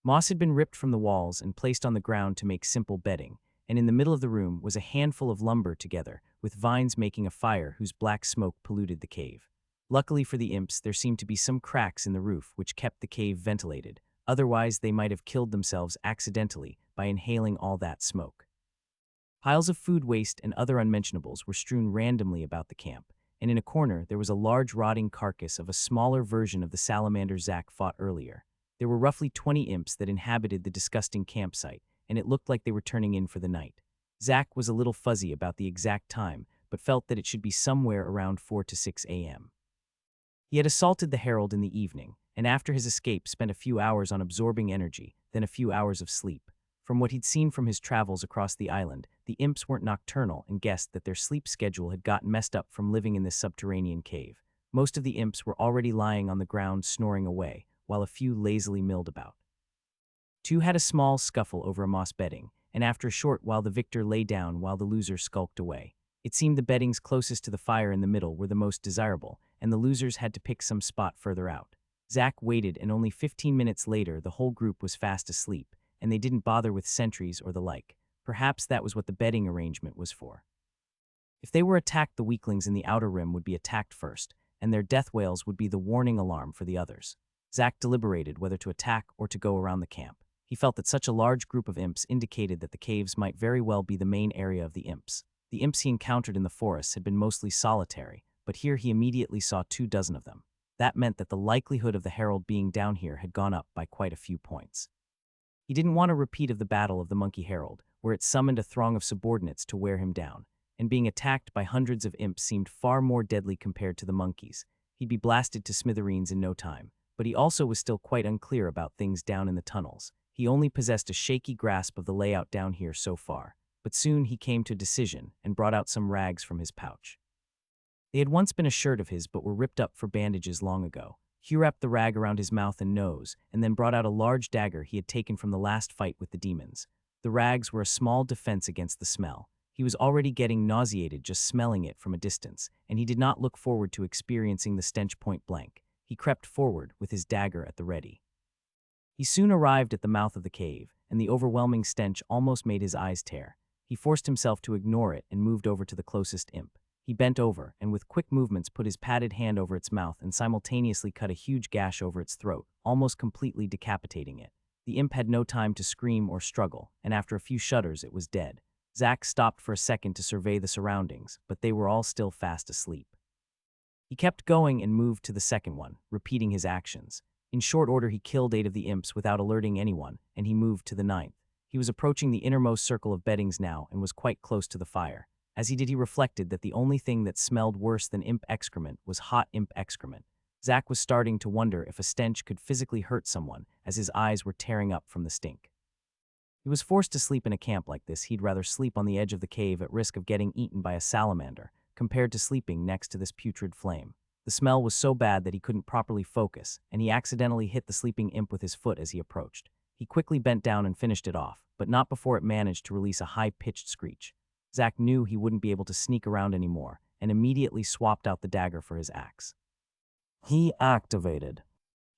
Moss had been ripped from the walls and placed on the ground to make simple bedding, and in the middle of the room was a handful of lumber together, with vines making a fire whose black smoke polluted the cave. Luckily for the imps, there seemed to be some cracks in the roof which kept the cave ventilated. Otherwise, they might have killed themselves accidentally by inhaling all that smoke. Piles of food waste and other unmentionables were strewn randomly about the camp, and in a corner there was a large rotting carcass of a smaller version of the salamander Zack fought earlier. There were roughly 20 imps that inhabited the disgusting campsite, and it looked like they were turning in for the night. Zack was a little fuzzy about the exact time, but felt that it should be somewhere around 4 to 6 a.m. He had assaulted the Herald in the evening, and after his escape spent a few hours on absorbing energy, then a few hours of sleep. From what he'd seen from his travels across the island, the imps weren't nocturnal and guessed that their sleep schedule had gotten messed up from living in this subterranean cave. Most of the imps were already lying on the ground snoring away, while a few lazily milled about. Two had a small scuffle over a moss bedding, and after a short while the victor lay down while the loser skulked away. It seemed the beddings closest to the fire in the middle were the most desirable, and the losers had to pick some spot further out. Zack waited, and only 15 minutes later the whole group was fast asleep, and they didn't bother with sentries or the like. Perhaps that was what the bedding arrangement was for. If they were attacked, the weaklings in the outer rim would be attacked first, and their death wails would be the warning alarm for the others. Zack deliberated whether to attack or to go around the camp. He felt that such a large group of imps indicated that the caves might very well be the main area of the imps. The imps he encountered in the forests had been mostly solitary, but here he immediately saw 24 of them. That meant that the likelihood of the Herald being down here had gone up by quite a few points. He didn't want a repeat of the Battle of the Monkey Herald, where it summoned a throng of subordinates to wear him down, and being attacked by hundreds of imps seemed far more deadly compared to the monkeys. He'd be blasted to smithereens in no time, but he also was still quite unclear about things down in the tunnels. He only possessed a shaky grasp of the layout down here so far, but soon he came to a decision and brought out some rags from his pouch. They had once been a shirt of his but were ripped up for bandages long ago. He wrapped the rag around his mouth and nose, and then brought out a large dagger he had taken from the last fight with the demons. The rags were a small defense against the smell. He was already getting nauseated just smelling it from a distance, and he did not look forward to experiencing the stench point blank. He crept forward with his dagger at the ready. He soon arrived at the mouth of the cave, and the overwhelming stench almost made his eyes tear. He forced himself to ignore it and moved over to the closest imp. He bent over and with quick movements put his padded hand over its mouth and simultaneously cut a huge gash over its throat, almost completely decapitating it. The imp had no time to scream or struggle, and after a few shudders it was dead. Zack stopped for a second to survey the surroundings, but they were all still fast asleep. He kept going and moved to the second one, repeating his actions. In short order he killed 8 of the imps without alerting anyone, and he moved to the 9th. He was approaching the innermost circle of beddings now and was quite close to the fire. As he did, he reflected that the only thing that smelled worse than imp excrement was hot imp excrement. Zack was starting to wonder if a stench could physically hurt someone, as his eyes were tearing up from the stink. He was forced to sleep in a camp like this. He'd rather sleep on the edge of the cave at risk of getting eaten by a salamander, compared to sleeping next to this putrid flame. The smell was so bad that he couldn't properly focus, and he accidentally hit the sleeping imp with his foot as he approached. He quickly bent down and finished it off, but not before it managed to release a high-pitched screech. Zack knew he wouldn't be able to sneak around anymore, and immediately swapped out the dagger for his axe. He activated.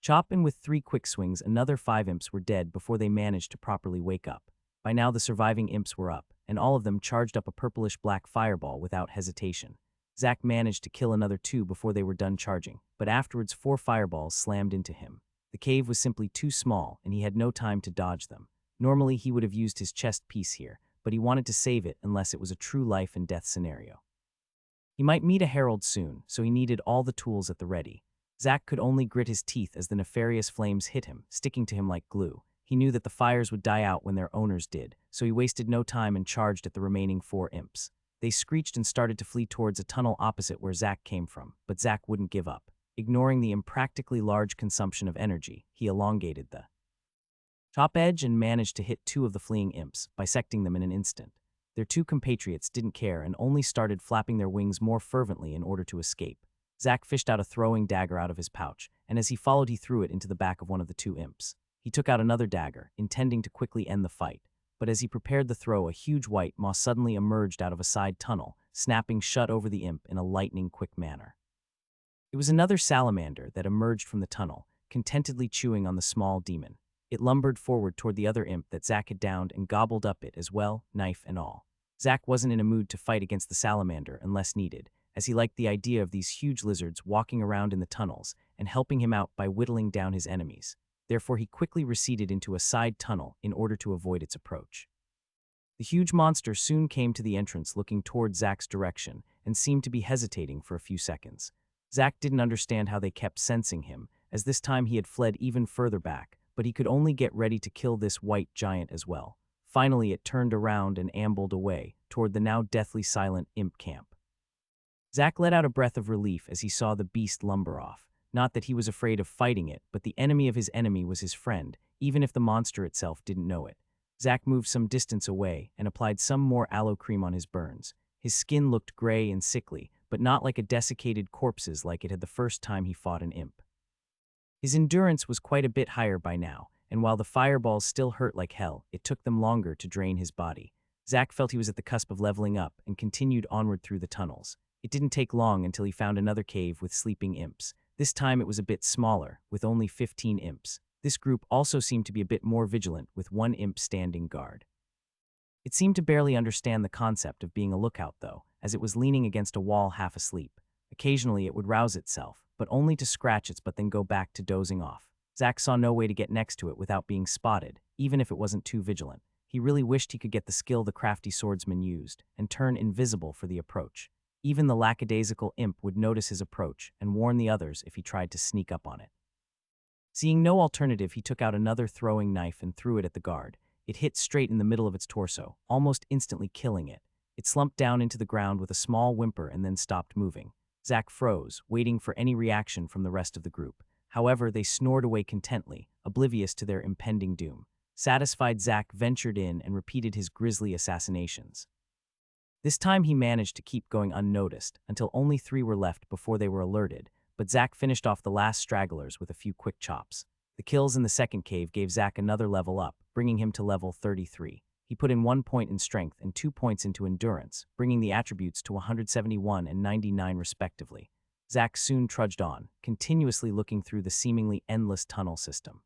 Chopping with 3 quick swings, another 5 imps were dead before they managed to properly wake up. By now the surviving imps were up, and all of them charged up a purplish-black fireball without hesitation. Zack managed to kill another 2 before they were done charging, but afterwards 4 fireballs slammed into him. The cave was simply too small, and he had no time to dodge them. Normally he would have used his chest piece here, but he wanted to save it unless it was a true life and death scenario. He might meet a herald soon, so he needed all the tools at the ready. Zack could only grit his teeth as the nefarious flames hit him, sticking to him like glue. He knew that the fires would die out when their owners did, so he wasted no time and charged at the remaining 4 imps. They screeched and started to flee towards a tunnel opposite where Zack came from, but Zack wouldn't give up. Ignoring the impractically large consumption of energy, he elongated the top edge and managed to hit 2 of the fleeing imps, bisecting them in an instant. Their 2 compatriots didn't care and only started flapping their wings more fervently in order to escape. Zack fished out a throwing dagger out of his pouch, and as he followed he threw it into the back of one of the 2 imps. He took out another dagger, intending to quickly end the fight, but as he prepared the throw, a huge white maw suddenly emerged out of a side tunnel, snapping shut over the imp in a lightning-quick manner. It was another salamander that emerged from the tunnel, contentedly chewing on the small demon. It lumbered forward toward the other imp that Zack had downed and gobbled up it as well, knife and all. Zack wasn't in a mood to fight against the salamander unless needed, as he liked the idea of these huge lizards walking around in the tunnels and helping him out by whittling down his enemies. Therefore, he quickly receded into a side tunnel in order to avoid its approach. The huge monster soon came to the entrance looking toward Zack's direction and seemed to be hesitating for a few seconds. Zack didn't understand how they kept sensing him, as this time he had fled even further back, but he could only get ready to kill this white giant as well. Finally, it turned around and ambled away toward the now deathly silent imp camp. Zack let out a breath of relief as he saw the beast lumber off. Not that he was afraid of fighting it, but the enemy of his enemy was his friend, even if the monster itself didn't know it. Zack moved some distance away and applied some more aloe cream on his burns. His skin looked gray and sickly, but not like a desiccated corpse's like it had the first time he fought an imp. His endurance was quite a bit higher by now, and while the fireballs still hurt like hell, it took them longer to drain his body. Zack felt he was at the cusp of leveling up and continued onward through the tunnels. It didn't take long until he found another cave with sleeping imps. This time it was a bit smaller, with only 15 imps. This group also seemed to be a bit more vigilant, with 1 imp standing guard. It seemed to barely understand the concept of being a lookout, though, as it was leaning against a wall half asleep. Occasionally it would rouse itself, but only to scratch its butt then go back to dozing off. Zack saw no way to get next to it without being spotted, even if it wasn't too vigilant. He really wished he could get the skill the crafty swordsman used, and turn invisible for the approach. Even the lackadaisical imp would notice his approach and warn the others if he tried to sneak up on it. Seeing no alternative, he took out another throwing knife and threw it at the guard. It hit straight in the middle of its torso, almost instantly killing it. It slumped down into the ground with a small whimper and then stopped moving. Zack froze, waiting for any reaction from the rest of the group. However, they snored away contently, oblivious to their impending doom. Satisfied, Zack ventured in and repeated his grisly assassinations. This time he managed to keep going unnoticed, until only 3 were left before they were alerted, but Zack finished off the last stragglers with a few quick chops. The kills in the second cave gave Zack another level up, bringing him to level 33. He put in 1 point in strength and 2 points into endurance, bringing the attributes to 171 and 99 respectively. Zack soon trudged on, continuously looking through the seemingly endless tunnel system.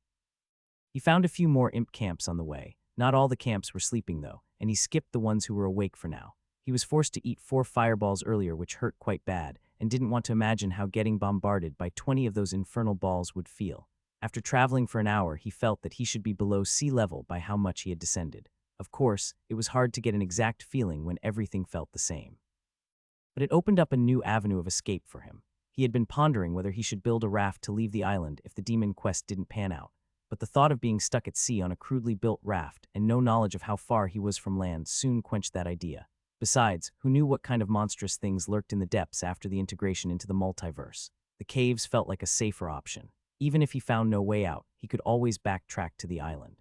He found a few more imp camps on the way. Not all the camps were sleeping though, and he skipped the ones who were awake for now. He was forced to eat 4 fireballs earlier, which hurt quite bad, and didn't want to imagine how getting bombarded by 20 of those infernal balls would feel. After traveling for an hour, he felt that he should be below sea level by how much he had descended. Of course, it was hard to get an exact feeling when everything felt the same. But it opened up a new avenue of escape for him. He had been pondering whether he should build a raft to leave the island if the demon quest didn't pan out. But the thought of being stuck at sea on a crudely built raft and no knowledge of how far he was from land soon quenched that idea. Besides, who knew what kind of monstrous things lurked in the depths after the integration into the multiverse? The caves felt like a safer option. Even if he found no way out, he could always backtrack to the island.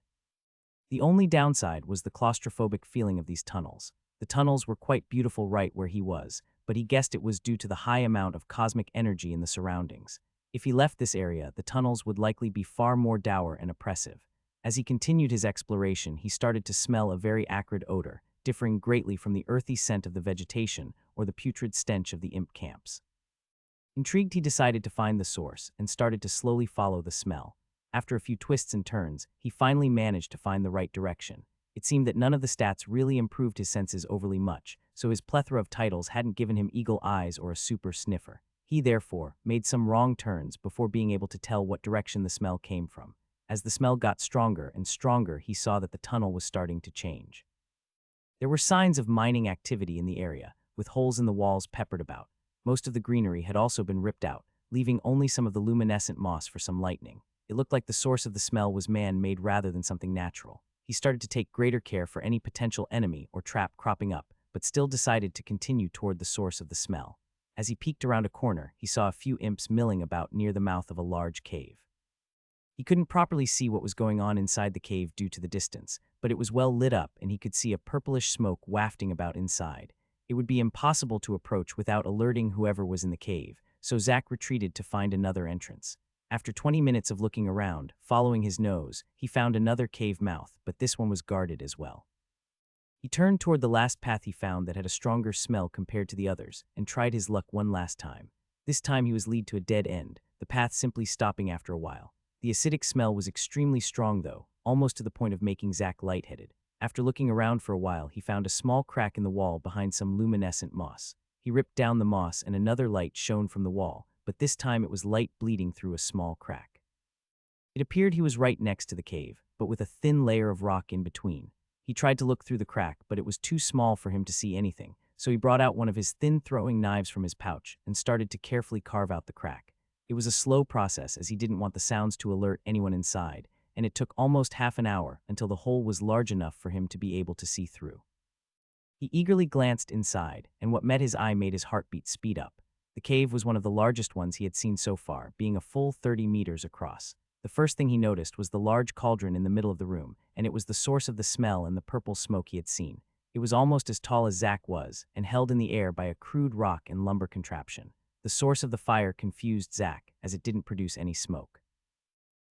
The only downside was the claustrophobic feeling of these tunnels. The tunnels were quite beautiful right where he was, but he guessed it was due to the high amount of cosmic energy in the surroundings. If he left this area, the tunnels would likely be far more dour and oppressive. As he continued his exploration, he started to smell a very acrid odor, differing greatly from the earthy scent of the vegetation or the putrid stench of the imp camps. Intrigued, he decided to find the source and started to slowly follow the smell. After a few twists and turns, he finally managed to find the right direction. It seemed that none of the stats really improved his senses overly much, so his plethora of titles hadn't given him eagle eyes or a super sniffer. He, therefore, made some wrong turns before being able to tell what direction the smell came from. As the smell got stronger and stronger, he saw that the tunnel was starting to change. There were signs of mining activity in the area, with holes in the walls peppered about. Most of the greenery had also been ripped out, leaving only some of the luminescent moss for some lighting. It looked like the source of the smell was man-made rather than something natural. He started to take greater care for any potential enemy or trap cropping up, but still decided to continue toward the source of the smell. As he peeked around a corner, he saw a few imps milling about near the mouth of a large cave. He couldn't properly see what was going on inside the cave due to the distance, but it was well lit up and he could see a purplish smoke wafting about inside. It would be impossible to approach without alerting whoever was in the cave, so Zach retreated to find another entrance. After 20 minutes of looking around, following his nose, he found another cave mouth, but this one was guarded as well. He turned toward the last path he found that had a stronger smell compared to the others, and tried his luck one last time. This time he was led to a dead end, the path simply stopping after a while. The acidic smell was extremely strong though, almost to the point of making Zach lightheaded. After looking around for a while, he found a small crack in the wall behind some luminescent moss. He ripped down the moss and another light shone from the wall, but this time it was light bleeding through a small crack. It appeared he was right next to the cave, but with a thin layer of rock in between. He tried to look through the crack, but it was too small for him to see anything, so he brought out one of his thin throwing knives from his pouch and started to carefully carve out the crack. It was a slow process as he didn't want the sounds to alert anyone inside, and it took almost half an hour until the hole was large enough for him to be able to see through. He eagerly glanced inside, and what met his eye made his heartbeat speed up. The cave was one of the largest ones he had seen so far, being a full 30 meters across. The first thing he noticed was the large cauldron in the middle of the room, and it was the source of the smell and the purple smoke he had seen. It was almost as tall as Zach was, and held in the air by a crude rock and lumber contraption. The source of the fire confused Zach, as it didn't produce any smoke.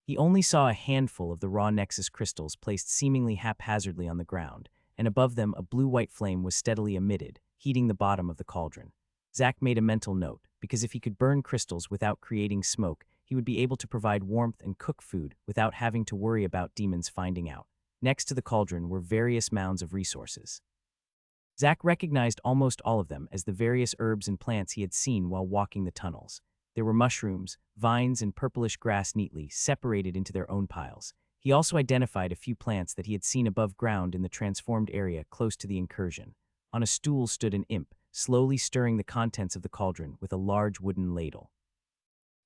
He only saw a handful of the raw Nexus crystals placed seemingly haphazardly on the ground, and above them a blue-white flame was steadily emitted, heating the bottom of the cauldron. Zach made a mental note, because if he could burn crystals without creating smoke, he would be able to provide warmth and cook food without having to worry about demons finding out. Next to the cauldron were various mounds of resources. Zach recognized almost all of them as the various herbs and plants he had seen while walking the tunnels. There were mushrooms, vines, and purplish grass neatly separated into their own piles. He also identified a few plants that he had seen above ground in the transformed area close to the incursion. On a stool stood an imp, slowly stirring the contents of the cauldron with a large wooden ladle.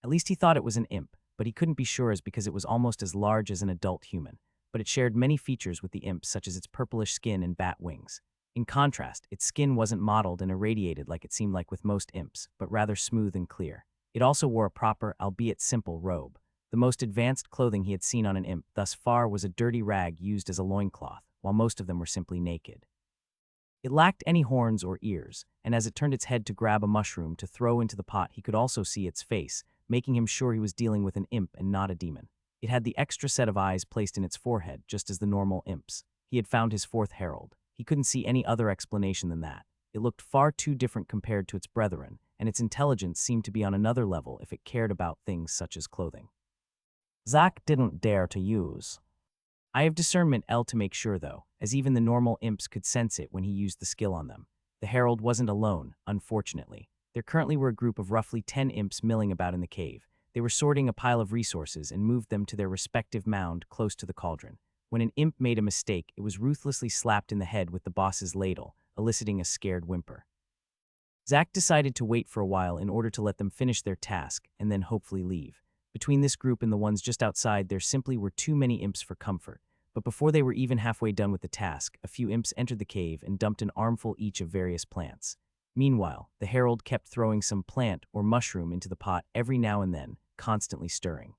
At least he thought it was an imp, but he couldn't be sure as because it was almost as large as an adult human. But it shared many features with the imp, such as its purplish skin and bat wings. In contrast, its skin wasn't mottled and irradiated like it seemed like with most imps, but rather smooth and clear. It also wore a proper, albeit simple, robe. The most advanced clothing he had seen on an imp thus far was a dirty rag used as a loincloth, while most of them were simply naked. It lacked any horns or ears, and as it turned its head to grab a mushroom to throw into the pot, he could also see its face, making him sure he was dealing with an imp and not a demon. It had the extra set of eyes placed in its forehead, just as the normal imps. He had found his fourth herald. He couldn't see any other explanation than that. It looked far too different compared to its brethren, and its intelligence seemed to be on another level if it cared about things such as clothing. Zach didn't dare to use I have discernment L to make sure though, as even the normal imps could sense it when he used the skill on them. The herald wasn't alone, unfortunately. There currently were a group of roughly 10 imps milling about in the cave. They were sorting a pile of resources and moved them to their respective mound close to the cauldron. When an imp made a mistake, it was ruthlessly slapped in the head with the boss's ladle, eliciting a scared whimper. Zack decided to wait for a while in order to let them finish their task and then hopefully leave. Between this group and the ones just outside, there simply were too many imps for comfort. But before they were even halfway done with the task, a few imps entered the cave and dumped an armful each of various plants. Meanwhile, the herald kept throwing some plant or mushroom into the pot every now and then, constantly stirring.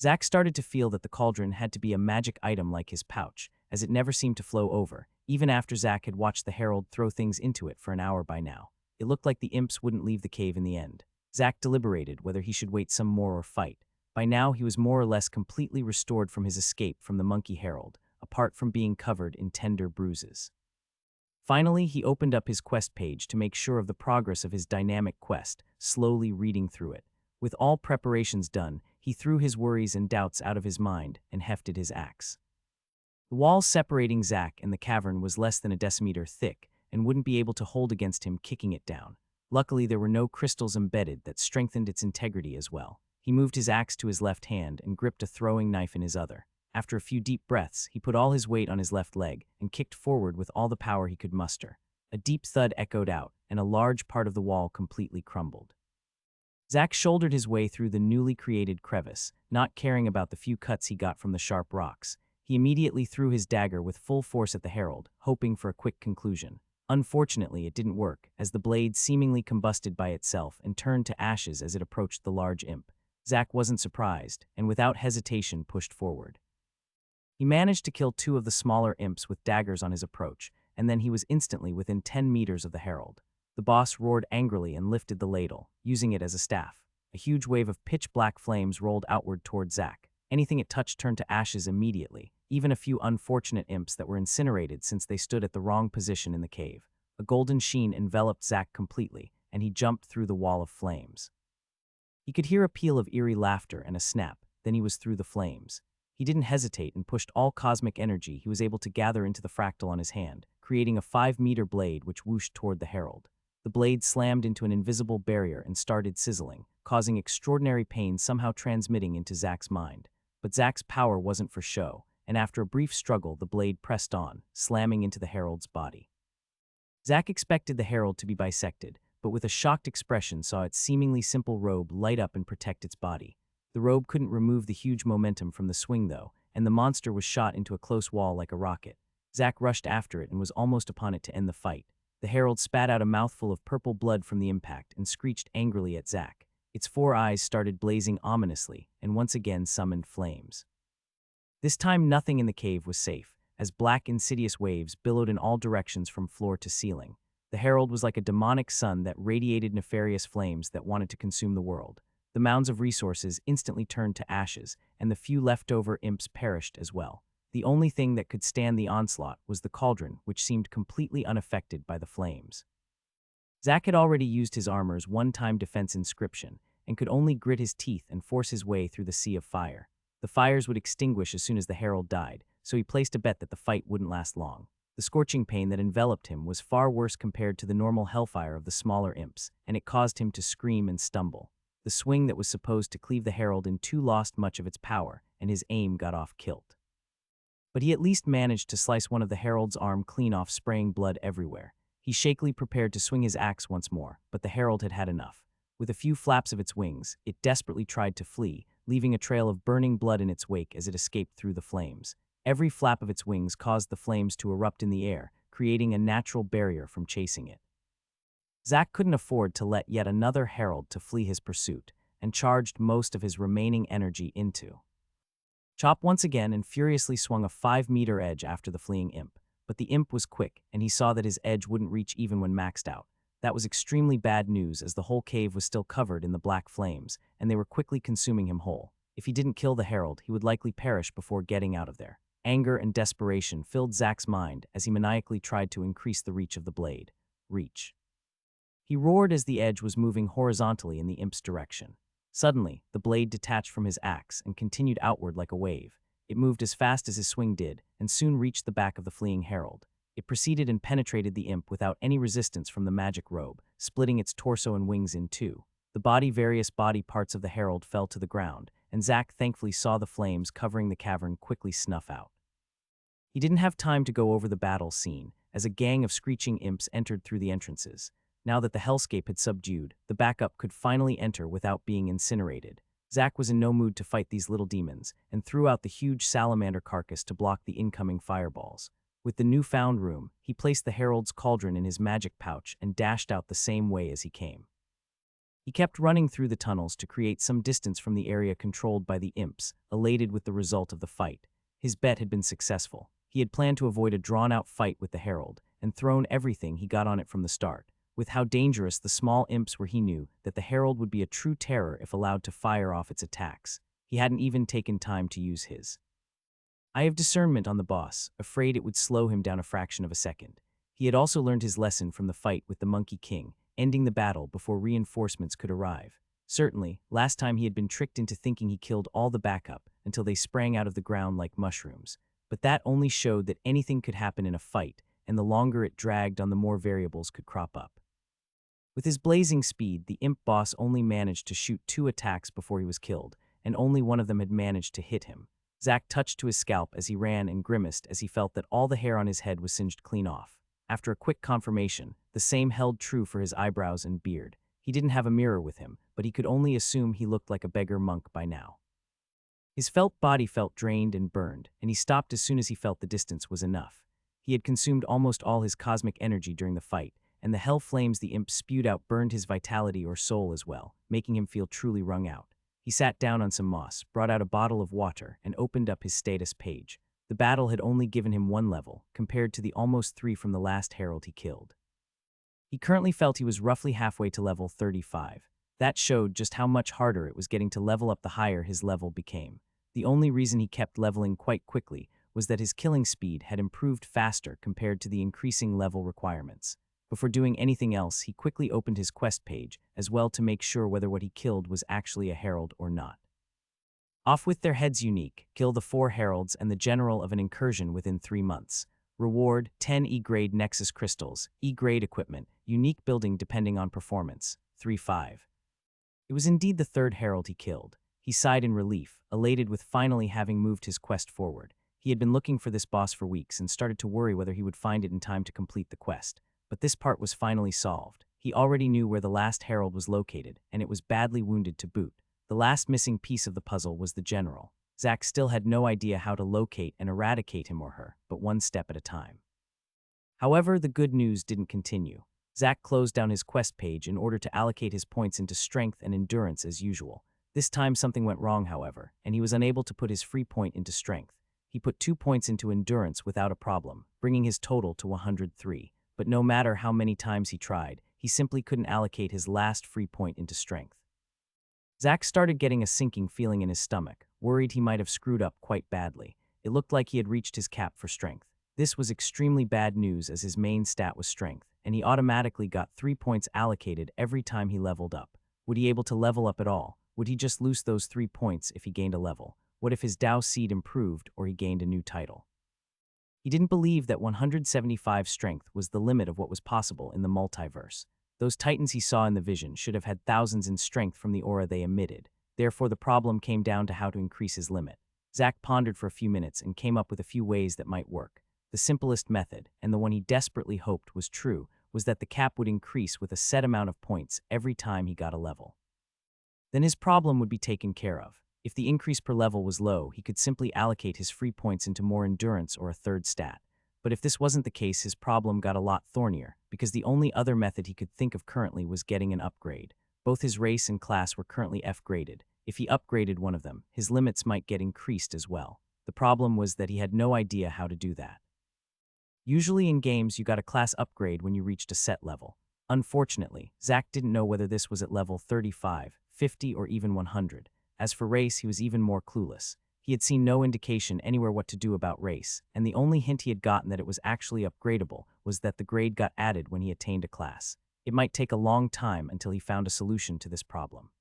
Zack started to feel that the cauldron had to be a magic item like his pouch, as it never seemed to flow over, even after Zack had watched the herald throw things into it for an hour by now. It looked like the imps wouldn't leave the cave in the end. Zack deliberated whether he should wait some more or fight. By now, he was more or less completely restored from his escape from the monkey herald, apart from being covered in tender bruises. Finally, he opened up his quest page to make sure of the progress of his dynamic quest, slowly reading through it. With all preparations done, he threw his worries and doubts out of his mind and hefted his axe. The wall separating Zack and the cavern was less than a decimeter thick and wouldn't be able to hold against him kicking it down. Luckily, there were no crystals embedded that strengthened its integrity as well. He moved his axe to his left hand and gripped a throwing knife in his other. After a few deep breaths, he put all his weight on his left leg and kicked forward with all the power he could muster. A deep thud echoed out, and a large part of the wall completely crumbled. Zack shouldered his way through the newly created crevice, not caring about the few cuts he got from the sharp rocks. He immediately threw his dagger with full force at the herald, hoping for a quick conclusion. Unfortunately, it didn't work, as the blade seemingly combusted by itself and turned to ashes as it approached the large imp. Zack wasn't surprised, and without hesitation pushed forward. He managed to kill 2 of the smaller imps with daggers on his approach, and then he was instantly within 10 meters of the herald. The boss roared angrily and lifted the ladle, using it as a staff. A huge wave of pitch-black flames rolled outward toward Zack. Anything it touched turned to ashes immediately, even a few unfortunate imps that were incinerated since they stood at the wrong position in the cave. A golden sheen enveloped Zack completely, and he jumped through the wall of flames. He could hear a peal of eerie laughter and a snap, then he was through the flames. He didn't hesitate and pushed all cosmic energy he was able to gather into the fractal on his hand, creating a 5-meter blade which whooshed toward the herald. The blade slammed into an invisible barrier and started sizzling, causing extraordinary pain somehow transmitting into Zack's mind. But Zack's power wasn't for show, and after a brief struggle, the blade pressed on, slamming into the herald's body. Zack expected the herald to be bisected, but with a shocked expression saw its seemingly simple robe light up and protect its body. The robe couldn't remove the huge momentum from the swing though, and the monster was shot into a close wall like a rocket. Zack rushed after it and was almost upon it to end the fight. The herald spat out a mouthful of purple blood from the impact and screeched angrily at Zack. Its 4 eyes started blazing ominously and once again summoned flames. This time nothing in the cave was safe, as black insidious waves billowed in all directions from floor to ceiling. The herald was like a demonic sun that radiated nefarious flames that wanted to consume the world. The mounds of resources instantly turned to ashes, and the few leftover imps perished as well. The only thing that could stand the onslaught was the cauldron, which seemed completely unaffected by the flames. Zack had already used his armor's one-time defense inscription, and could only grit his teeth and force his way through the sea of fire. The fires would extinguish as soon as the herald died, so he placed a bet that the fight wouldn't last long. The scorching pain that enveloped him was far worse compared to the normal hellfire of the smaller imps, and it caused him to scream and stumble. The swing that was supposed to cleave the herald in 2 lost much of its power, and his aim got off kilt. But he at least managed to slice one of the herald's arm clean off, spraying blood everywhere. He shakily prepared to swing his axe once more, but the herald had had enough. With a few flaps of its wings, it desperately tried to flee, leaving a trail of burning blood in its wake as it escaped through the flames. Every flap of its wings caused the flames to erupt in the air, creating a natural barrier from chasing it. Zack couldn't afford to let yet another herald to flee his pursuit, and charged most of his remaining energy into Chop once again and furiously swung a 5-meter edge after the fleeing imp. But the imp was quick, and he saw that his edge wouldn't reach even when maxed out. That was extremely bad news, as the whole cave was still covered in the black flames, and they were quickly consuming him whole. If he didn't kill the herald, he would likely perish before getting out of there. Anger and desperation filled Zack's mind as he maniacally tried to increase the reach of the blade. Reach. He roared as the edge was moving horizontally in the imp's direction. Suddenly, the blade detached from his axe and continued outward like a wave. It moved as fast as his swing did, and soon reached the back of the fleeing herald. It proceeded and penetrated the imp without any resistance from the magic robe, splitting its torso and wings in two. Various body parts of the herald fell to the ground, and Zack thankfully saw the flames covering the cavern quickly snuff out. He didn't have time to go over the battle scene, as a gang of screeching imps entered through the entrances. Now that the hellscape had subdued, the backup could finally enter without being incinerated. Zack was in no mood to fight these little demons, and threw out the huge salamander carcass to block the incoming fireballs. With the newfound room, he placed the herald's cauldron in his magic pouch and dashed out the same way as he came. He kept running through the tunnels to create some distance from the area controlled by the imps, elated with the result of the fight. His bet had been successful. He had planned to avoid a drawn-out fight with the herald, and thrown everything he got on it from the start. With how dangerous the small imps were, he knew that the herald would be a true terror if allowed to fire off its attacks. He hadn't even taken time to use his eye of discernment on the boss, afraid it would slow him down a fraction of a second. He had also learned his lesson from the fight with the Monkey King, ending the battle before reinforcements could arrive. Certainly, last time he had been tricked into thinking he killed all the backup until they sprang out of the ground like mushrooms. But that only showed that anything could happen in a fight, and the longer it dragged on, the more variables could crop up. With his blazing speed, the imp boss only managed to shoot 2 attacks before he was killed, and only one of them had managed to hit him. Zack touched to his scalp as he ran and grimaced as he felt that all the hair on his head was singed clean off. After a quick confirmation, the same held true for his eyebrows and beard. He didn't have a mirror with him, but he could only assume he looked like a beggar monk by now. His felt body felt drained and burned, and he stopped as soon as he felt the distance was enough. He had consumed almost all his cosmic energy during the fight, and the hell flames the imp spewed out burned his vitality or soul as well, making him feel truly wrung out. He sat down on some moss, brought out a bottle of water, and opened up his status page. The battle had only given him 1 level, compared to the almost 3 from the last herald he killed. He currently felt he was roughly halfway to level 35. That showed just how much harder it was getting to level up the higher his level became. The only reason he kept leveling quite quickly was that his killing speed had improved faster compared to the increasing level requirements. Before doing anything else, he quickly opened his quest page, as well to make sure whether what he killed was actually a herald or not. Off with their heads unique, kill the 4 heralds and the general of an incursion within 3 months. Reward, 10 E-grade Nexus crystals, E-grade equipment, unique building depending on performance, 3-5. It was indeed the 3rd herald he killed. He sighed in relief, elated with finally having moved his quest forward. He had been looking for this boss for weeks and started to worry whether he would find it in time to complete the quest. But this part was finally solved. He already knew where the last herald was located, and it was badly wounded to boot. The last missing piece of the puzzle was the general. Zack still had no idea how to locate and eradicate him or her, but one step at a time. However, the good news didn't continue. Zack closed down his quest page in order to allocate his points into strength and endurance as usual. This time something went wrong, however, and he was unable to put his free point into strength. He put 2 points into endurance without a problem, bringing his total to 103. But no matter how many times he tried, he simply couldn't allocate his last free point into strength. Zack started getting a sinking feeling in his stomach, worried he might have screwed up quite badly. It looked like he had reached his cap for strength. This was extremely bad news as his main stat was strength, and he automatically got 3 points allocated every time he leveled up. Would he be able to level up at all? Would he just lose those 3 points if he gained a level? What if his Dao seed improved or he gained a new title? He didn't believe that 175 strength was the limit of what was possible in the multiverse. Those titans he saw in the vision should have had thousands in strength from the aura they emitted. Therefore, the problem came down to how to increase his limit. Zack pondered for a few minutes and came up with a few ways that might work. The simplest method, and the one he desperately hoped was true, was that the cap would increase with a set amount of points every time he got a level. Then his problem would be taken care of. If the increase per level was low, he could simply allocate his free points into more endurance or a 3rd stat. But if this wasn't the case, his problem got a lot thornier, because the only other method he could think of currently was getting an upgrade. Both his race and class were currently F-graded. If he upgraded one of them, his limits might get increased as well. The problem was that he had no idea how to do that. Usually in games, you got a class upgrade when you reached a set level. Unfortunately, Zack didn't know whether this was at level 35, 50, or even 100. As for race, he was even more clueless. He had seen no indication anywhere what to do about race, and the only hint he had gotten that it was actually upgradable was that the grade got added when he attained a class. It might take a long time until he found a solution to this problem.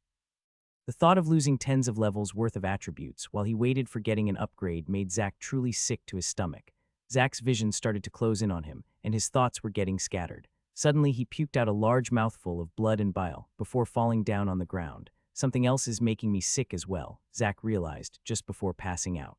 The thought of losing tens of levels worth of attributes while he waited for getting an upgrade made Zack truly sick to his stomach. Zack's vision started to close in on him, and his thoughts were getting scattered. Suddenly, he puked out a large mouthful of blood and bile before falling down on the ground. Something else is making me sick as well, Zack realized just before passing out.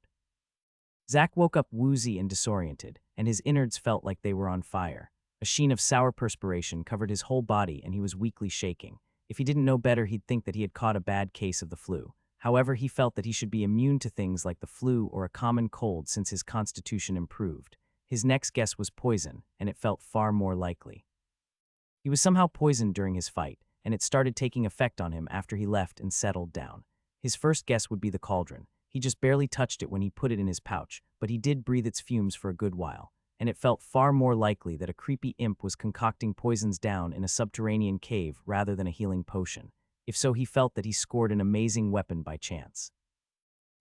Zack woke up woozy and disoriented, and his innards felt like they were on fire. A sheen of sour perspiration covered his whole body, and he was weakly shaking. If he didn't know better, he'd think that he had caught a bad case of the flu. However, he felt that he should be immune to things like the flu or a common cold since his constitution improved. His next guess was poison, and it felt far more likely. He was somehow poisoned during his fight, and it started taking effect on him after he left and settled down. His first guess would be the cauldron. He just barely touched it when he put it in his pouch, but he did breathe its fumes for a good while, and it felt far more likely that a creepy imp was concocting poisons down in a subterranean cave rather than a healing potion. If so, he felt that he scored an amazing weapon by chance.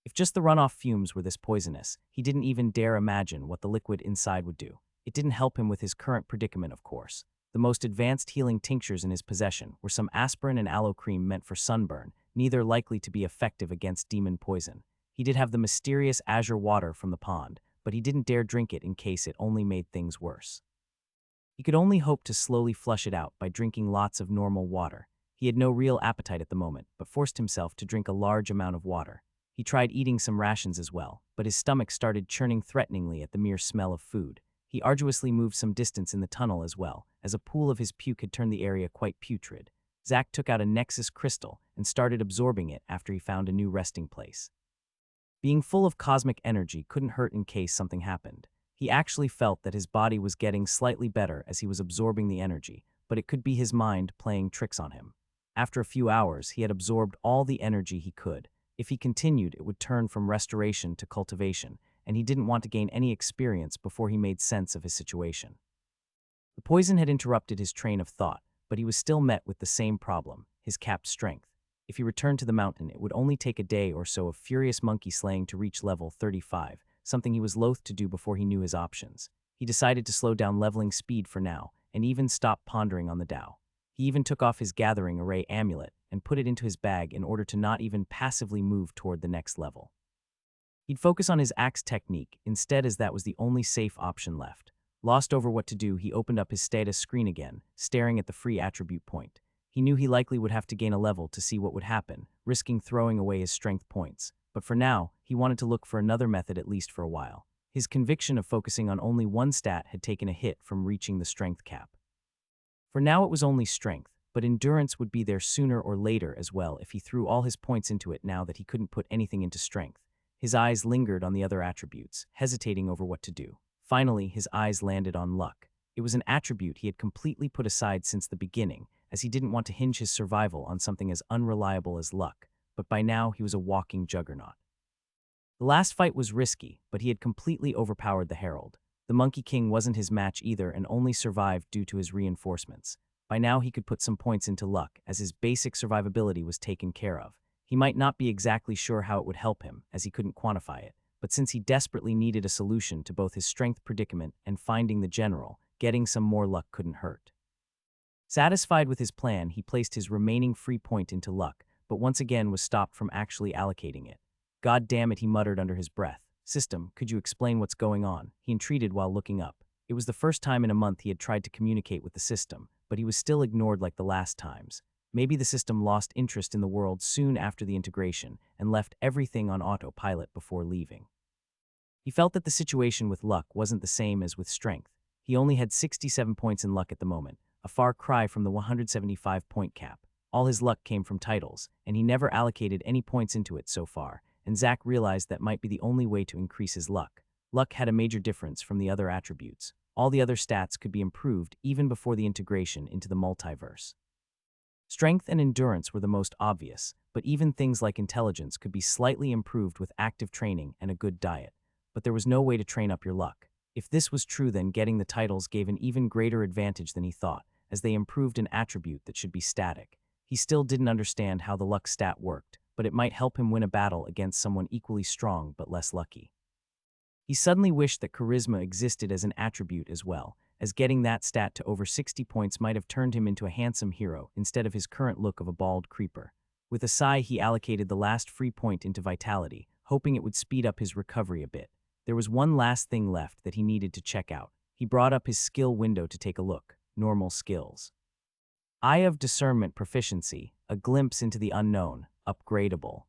If just the runoff fumes were this poisonous, he didn't even dare imagine what the liquid inside would do. It didn't help him with his current predicament, of course. The most advanced healing tinctures in his possession were some aspirin and aloe cream meant for sunburn, neither likely to be effective against demon poison. He did have the mysterious azure water from the pond, but he didn't dare drink it in case it only made things worse. He could only hope to slowly flush it out by drinking lots of normal water. He had no real appetite at the moment, but forced himself to drink a large amount of water. He tried eating some rations as well, but his stomach started churning threateningly at the mere smell of food. He arduously moved some distance in the tunnel as well, as a pool of his puke had turned the area quite putrid. Zack took out a Nexus crystal and started absorbing it after he found a new resting place. Being full of cosmic energy couldn't hurt in case something happened. He actually felt that his body was getting slightly better as he was absorbing the energy, but it could be his mind playing tricks on him. After a few hours, he had absorbed all the energy he could. If he continued, it would turn from restoration to cultivation, and he didn't want to gain any experience before he made sense of his situation. The poison had interrupted his train of thought, but he was still met with the same problem, his capped strength. If he returned to the mountain, it would only take a day or so of furious monkey slaying to reach level 35, something he was loath to do before he knew his options. He decided to slow down leveling speed for now, and even stop pondering on the Tao. He even took off his gathering array amulet and put it into his bag in order to not even passively move toward the next level. He'd focus on his axe technique instead, as that was the only safe option left. Lost over what to do, he opened up his status screen again, staring at the free attribute point. He knew he likely would have to gain a level to see what would happen, risking throwing away his strength points. But for now, he wanted to look for another method at least for a while. His conviction of focusing on only one stat had taken a hit from reaching the strength cap. For now it was only strength, but endurance would be there sooner or later as well if he threw all his points into it now that he couldn't put anything into strength. His eyes lingered on the other attributes, hesitating over what to do. Finally, his eyes landed on luck. It was an attribute he had completely put aside since the beginning, as he didn't want to hinge his survival on something as unreliable as luck, but by now he was a walking juggernaut. The last fight was risky, but he had completely overpowered the Herald. The Monkey King wasn't his match either and only survived due to his reinforcements. By now he could put some points into luck, as his basic survivability was taken care of. He might not be exactly sure how it would help him, as he couldn't quantify it, but since he desperately needed a solution to both his strength predicament and finding the general, getting some more luck couldn't hurt. Satisfied with his plan, he placed his remaining free point into luck, but once again was stopped from actually allocating it. "God damn it," he muttered under his breath. "System, could you explain what's going on?" He entreated while looking up. It was the first time in a month he had tried to communicate with the system, but he was still ignored like the last times. Maybe the system lost interest in the world soon after the integration and left everything on autopilot before leaving. He felt that the situation with luck wasn't the same as with strength. He only had 67 points in luck at the moment, a far cry from the 175-point cap. All his luck came from titles, and he never allocated any points into it so far, and Zack realized that might be the only way to increase his luck. Luck had a major difference from the other attributes. All the other stats could be improved even before the integration into the multiverse. Strength and endurance were the most obvious, but even things like intelligence could be slightly improved with active training and a good diet. But there was no way to train up your luck. If this was true, then getting the titles gave an even greater advantage than he thought, as they improved an attribute that should be static. He still didn't understand how the luck stat worked, but it might help him win a battle against someone equally strong but less lucky. He suddenly wished that charisma existed as an attribute as well, as getting that stat to over 60 points might have turned him into a handsome hero instead of his current look of a bald creeper. With a sigh, he allocated the last free point into vitality, hoping it would speed up his recovery a bit. There was one last thing left that he needed to check out. He brought up his skill window to take a look. Normal skills. Eye of Discernment proficiency, a glimpse into the unknown, upgradable.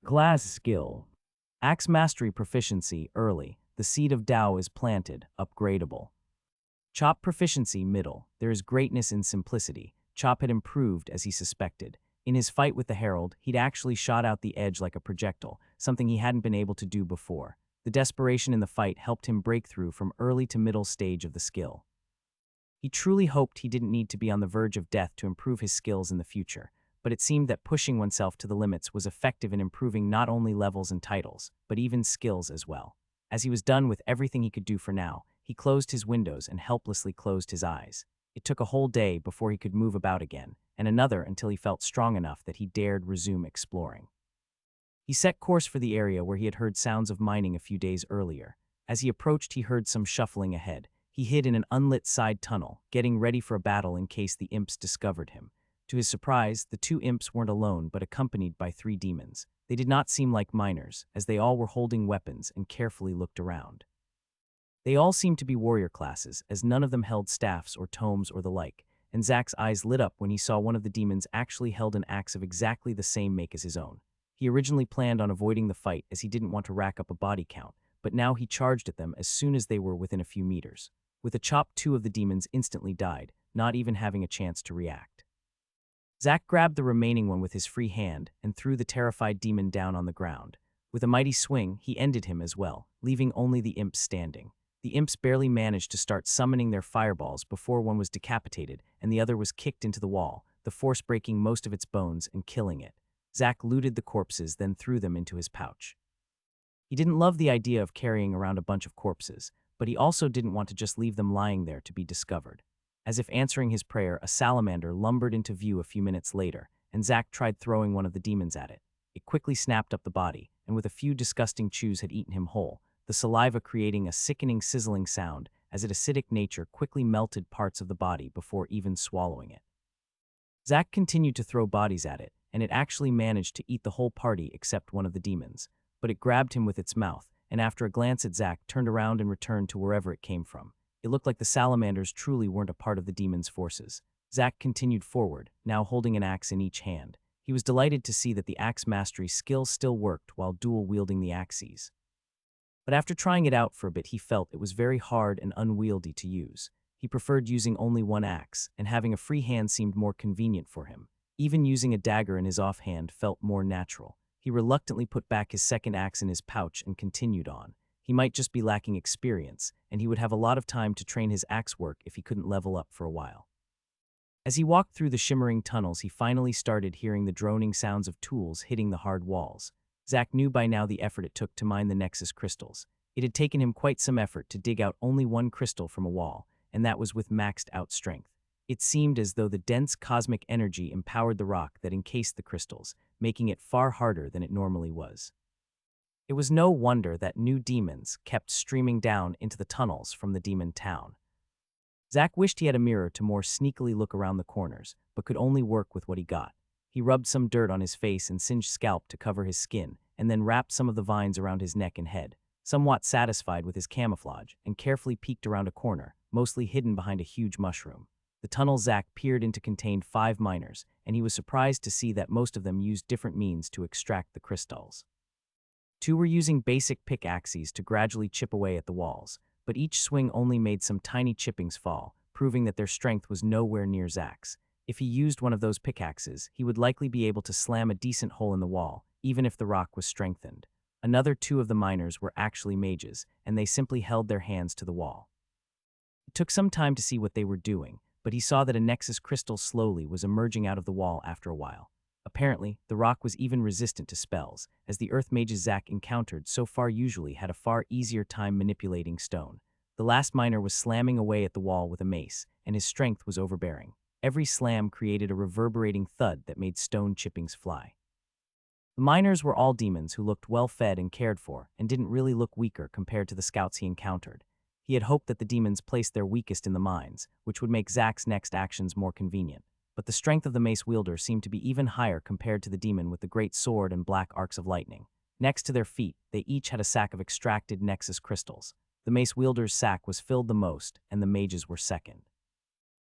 Class skill. Axe mastery proficiency, early, the seed of Tao is planted, upgradable. Chop proficiency, middle, there is greatness in simplicity. Chop had improved as he suspected. In his fight with the Herald, he'd actually shot out the edge like a projectile, something he hadn't been able to do before. The desperation in the fight helped him break through from early to middle stage of the skill. He truly hoped he didn't need to be on the verge of death to improve his skills in the future, but it seemed that pushing oneself to the limits was effective in improving not only levels and titles, but even skills as well. As he was done with everything he could do for now, he closed his windows and helplessly closed his eyes. It took a whole day before he could move about again, and another until he felt strong enough that he dared resume exploring. He set course for the area where he had heard sounds of mining a few days earlier. As he approached, he heard some shuffling ahead. He hid in an unlit side tunnel, getting ready for a battle in case the imps discovered him. To his surprise, the two imps weren't alone but accompanied by 3 demons. They did not seem like minors, as they all were holding weapons and carefully looked around. They all seemed to be warrior classes, as none of them held staffs or tomes or the like, and Zack's eyes lit up when he saw one of the demons actually held an axe of exactly the same make as his own. He originally planned on avoiding the fight as he didn't want to rack up a body count, but now he charged at them as soon as they were within a few meters. With a chop, 2 of the demons instantly died, not even having a chance to react. Zack grabbed the remaining one with his free hand and threw the terrified demon down on the ground. With a mighty swing, he ended him as well, leaving only the imps standing. The imps barely managed to start summoning their fireballs before one was decapitated and the other was kicked into the wall, the force breaking most of its bones and killing it. Zack looted the corpses, then threw them into his pouch. He didn't love the idea of carrying around a bunch of corpses, but he also didn't want to just leave them lying there to be discovered. As if answering his prayer, a salamander lumbered into view a few minutes later, and Zack tried throwing one of the demons at it. It quickly snapped up the body, and with a few disgusting chews had eaten him whole, the saliva creating a sickening sizzling sound as its acidic nature quickly melted parts of the body before even swallowing it. Zack continued to throw bodies at it, and it actually managed to eat the whole party except one of the demons, but it grabbed him with its mouth, and after a glance at Zack, turned around and returned to wherever it came from. It looked like the salamanders truly weren't a part of the demon's forces. Zack continued forward, now holding an axe in each hand. He was delighted to see that the axe mastery skill still worked while dual-wielding the axes. But after trying it out for a bit, he felt it was very hard and unwieldy to use. He preferred using only one axe, and having a free hand seemed more convenient for him. Even using a dagger in his offhand felt more natural. He reluctantly put back his second axe in his pouch and continued on. He might just be lacking experience, and he would have a lot of time to train his axe work if he couldn't level up for a while. As he walked through the shimmering tunnels, he finally started hearing the droning sounds of tools hitting the hard walls. Zack knew by now the effort it took to mine the Nexus crystals. It had taken him quite some effort to dig out only one crystal from a wall, and that was with maxed out strength. It seemed as though the dense cosmic energy empowered the rock that encased the crystals, making it far harder than it normally was. It was no wonder that new demons kept streaming down into the tunnels from the demon town. Zack wished he had a mirror to more sneakily look around the corners, but could only work with what he got. He rubbed some dirt on his face and singed scalp to cover his skin, and then wrapped some of the vines around his neck and head. Somewhat satisfied with his camouflage, and carefully peeked around a corner, mostly hidden behind a huge mushroom. The tunnel Zack peered into contained 5 miners, and he was surprised to see that most of them used different means to extract the crystals. 2 were using basic pickaxes to gradually chip away at the walls, but each swing only made some tiny chippings fall, proving that their strength was nowhere near Zack's. If he used one of those pickaxes, he would likely be able to slam a decent hole in the wall, even if the rock was strengthened. Another 2 of the miners were actually mages, and they simply held their hands to the wall. It took some time to see what they were doing, but he saw that a Nexus crystal slowly was emerging out of the wall after a while. Apparently, the rock was even resistant to spells, as the earth mages Zack encountered so far usually had a far easier time manipulating stone. The last miner was slamming away at the wall with a mace, and his strength was overbearing. Every slam created a reverberating thud that made stone chippings fly. The miners were all demons who looked well-fed and cared for, and didn't really look weaker compared to the scouts he encountered. He had hoped that the demons placed their weakest in the mines, which would make Zack's next actions more convenient. but the strength of the mace wielder seemed to be even higher compared to the demon with the great sword and black arcs of lightning. Next to their feet, they each had a sack of extracted nexus crystals. The mace wielder's sack was filled the most, and the mage's were second.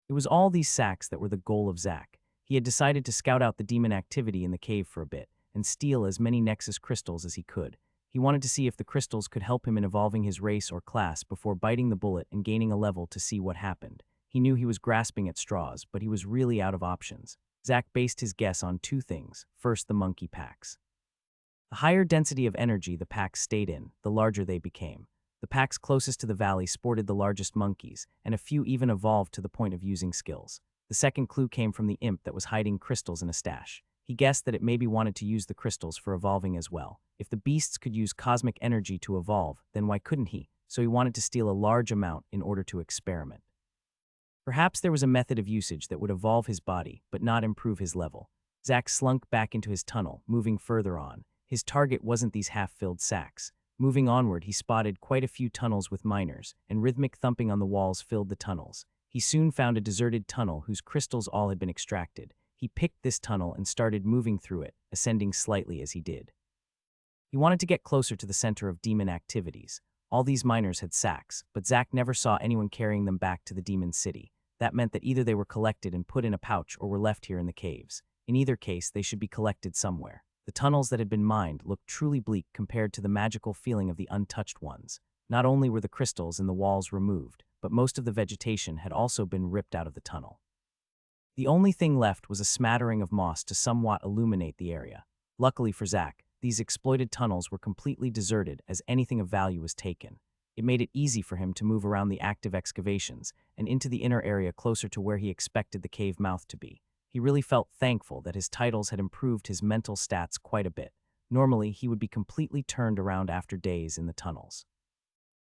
It was all these sacks that were the goal of Zack. He had decided to scout out the demon activity in the cave for a bit, and steal as many nexus crystals as he could. He wanted to see if the crystals could help him in evolving his race or class before biting the bullet and gaining a level to see what happened. He knew he was grasping at straws, but he was really out of options. Zack based his guess on two things. First, the monkey packs. The higher density of energy the packs stayed in, the larger they became. The packs closest to the valley sported the largest monkeys, and a few even evolved to the point of using skills. The second clue came from the imp that was hiding crystals in a stash. He guessed that it maybe wanted to use the crystals for evolving as well. If the beasts could use cosmic energy to evolve, then why couldn't he? So he wanted to steal a large amount in order to experiment. Perhaps there was a method of usage that would evolve his body, but not improve his level. Zack slunk back into his tunnel, moving further on. His target wasn't these half-filled sacks. Moving onward, he spotted quite a few tunnels with miners, and rhythmic thumping on the walls filled the tunnels. He soon found a deserted tunnel whose crystals all had been extracted. He picked this tunnel and started moving through it, ascending slightly as he did. He wanted to get closer to the center of demon activities. All these miners had sacks, but Zack never saw anyone carrying them back to the demon city. That meant that either they were collected and put in a pouch or were left here in the caves. In either case, they should be collected somewhere. The tunnels that had been mined looked truly bleak compared to the magical feeling of the untouched ones. Not only were the crystals in the walls removed, but most of the vegetation had also been ripped out of the tunnel. The only thing left was a smattering of moss to somewhat illuminate the area. Luckily for Zack, these exploited tunnels were completely deserted as anything of value was taken. It made it easy for him to move around the active excavations and into the inner area closer to where he expected the cave mouth to be. He really felt thankful that his titles had improved his mental stats quite a bit. Normally, he would be completely turned around after days in the tunnels.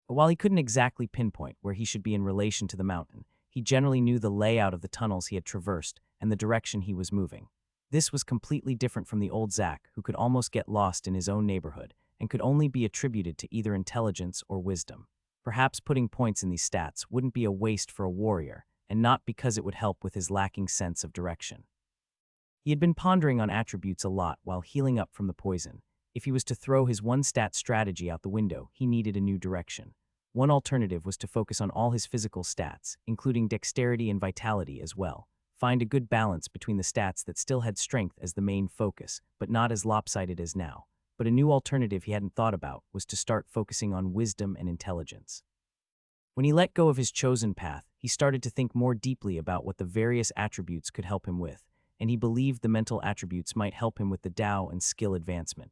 But while he couldn't exactly pinpoint where he should be in relation to the mountain, he generally knew the layout of the tunnels he had traversed and the direction he was moving. This was completely different from the old Zack, who could almost get lost in his own neighborhood and could only be attributed to either intelligence or wisdom. Perhaps putting points in these stats wouldn't be a waste for a warrior, and not because it would help with his lacking sense of direction. He had been pondering on attributes a lot while healing up from the poison. If he was to throw his one-stat strategy out the window, he needed a new direction. One alternative was to focus on all his physical stats, including dexterity and vitality as well. Find a good balance between the stats that still had strength as the main focus, but not as lopsided as now. But a new alternative he hadn't thought about was to start focusing on wisdom and intelligence. When he let go of his chosen path, he started to think more deeply about what the various attributes could help him with, and he believed the mental attributes might help him with the Tao and skill advancement.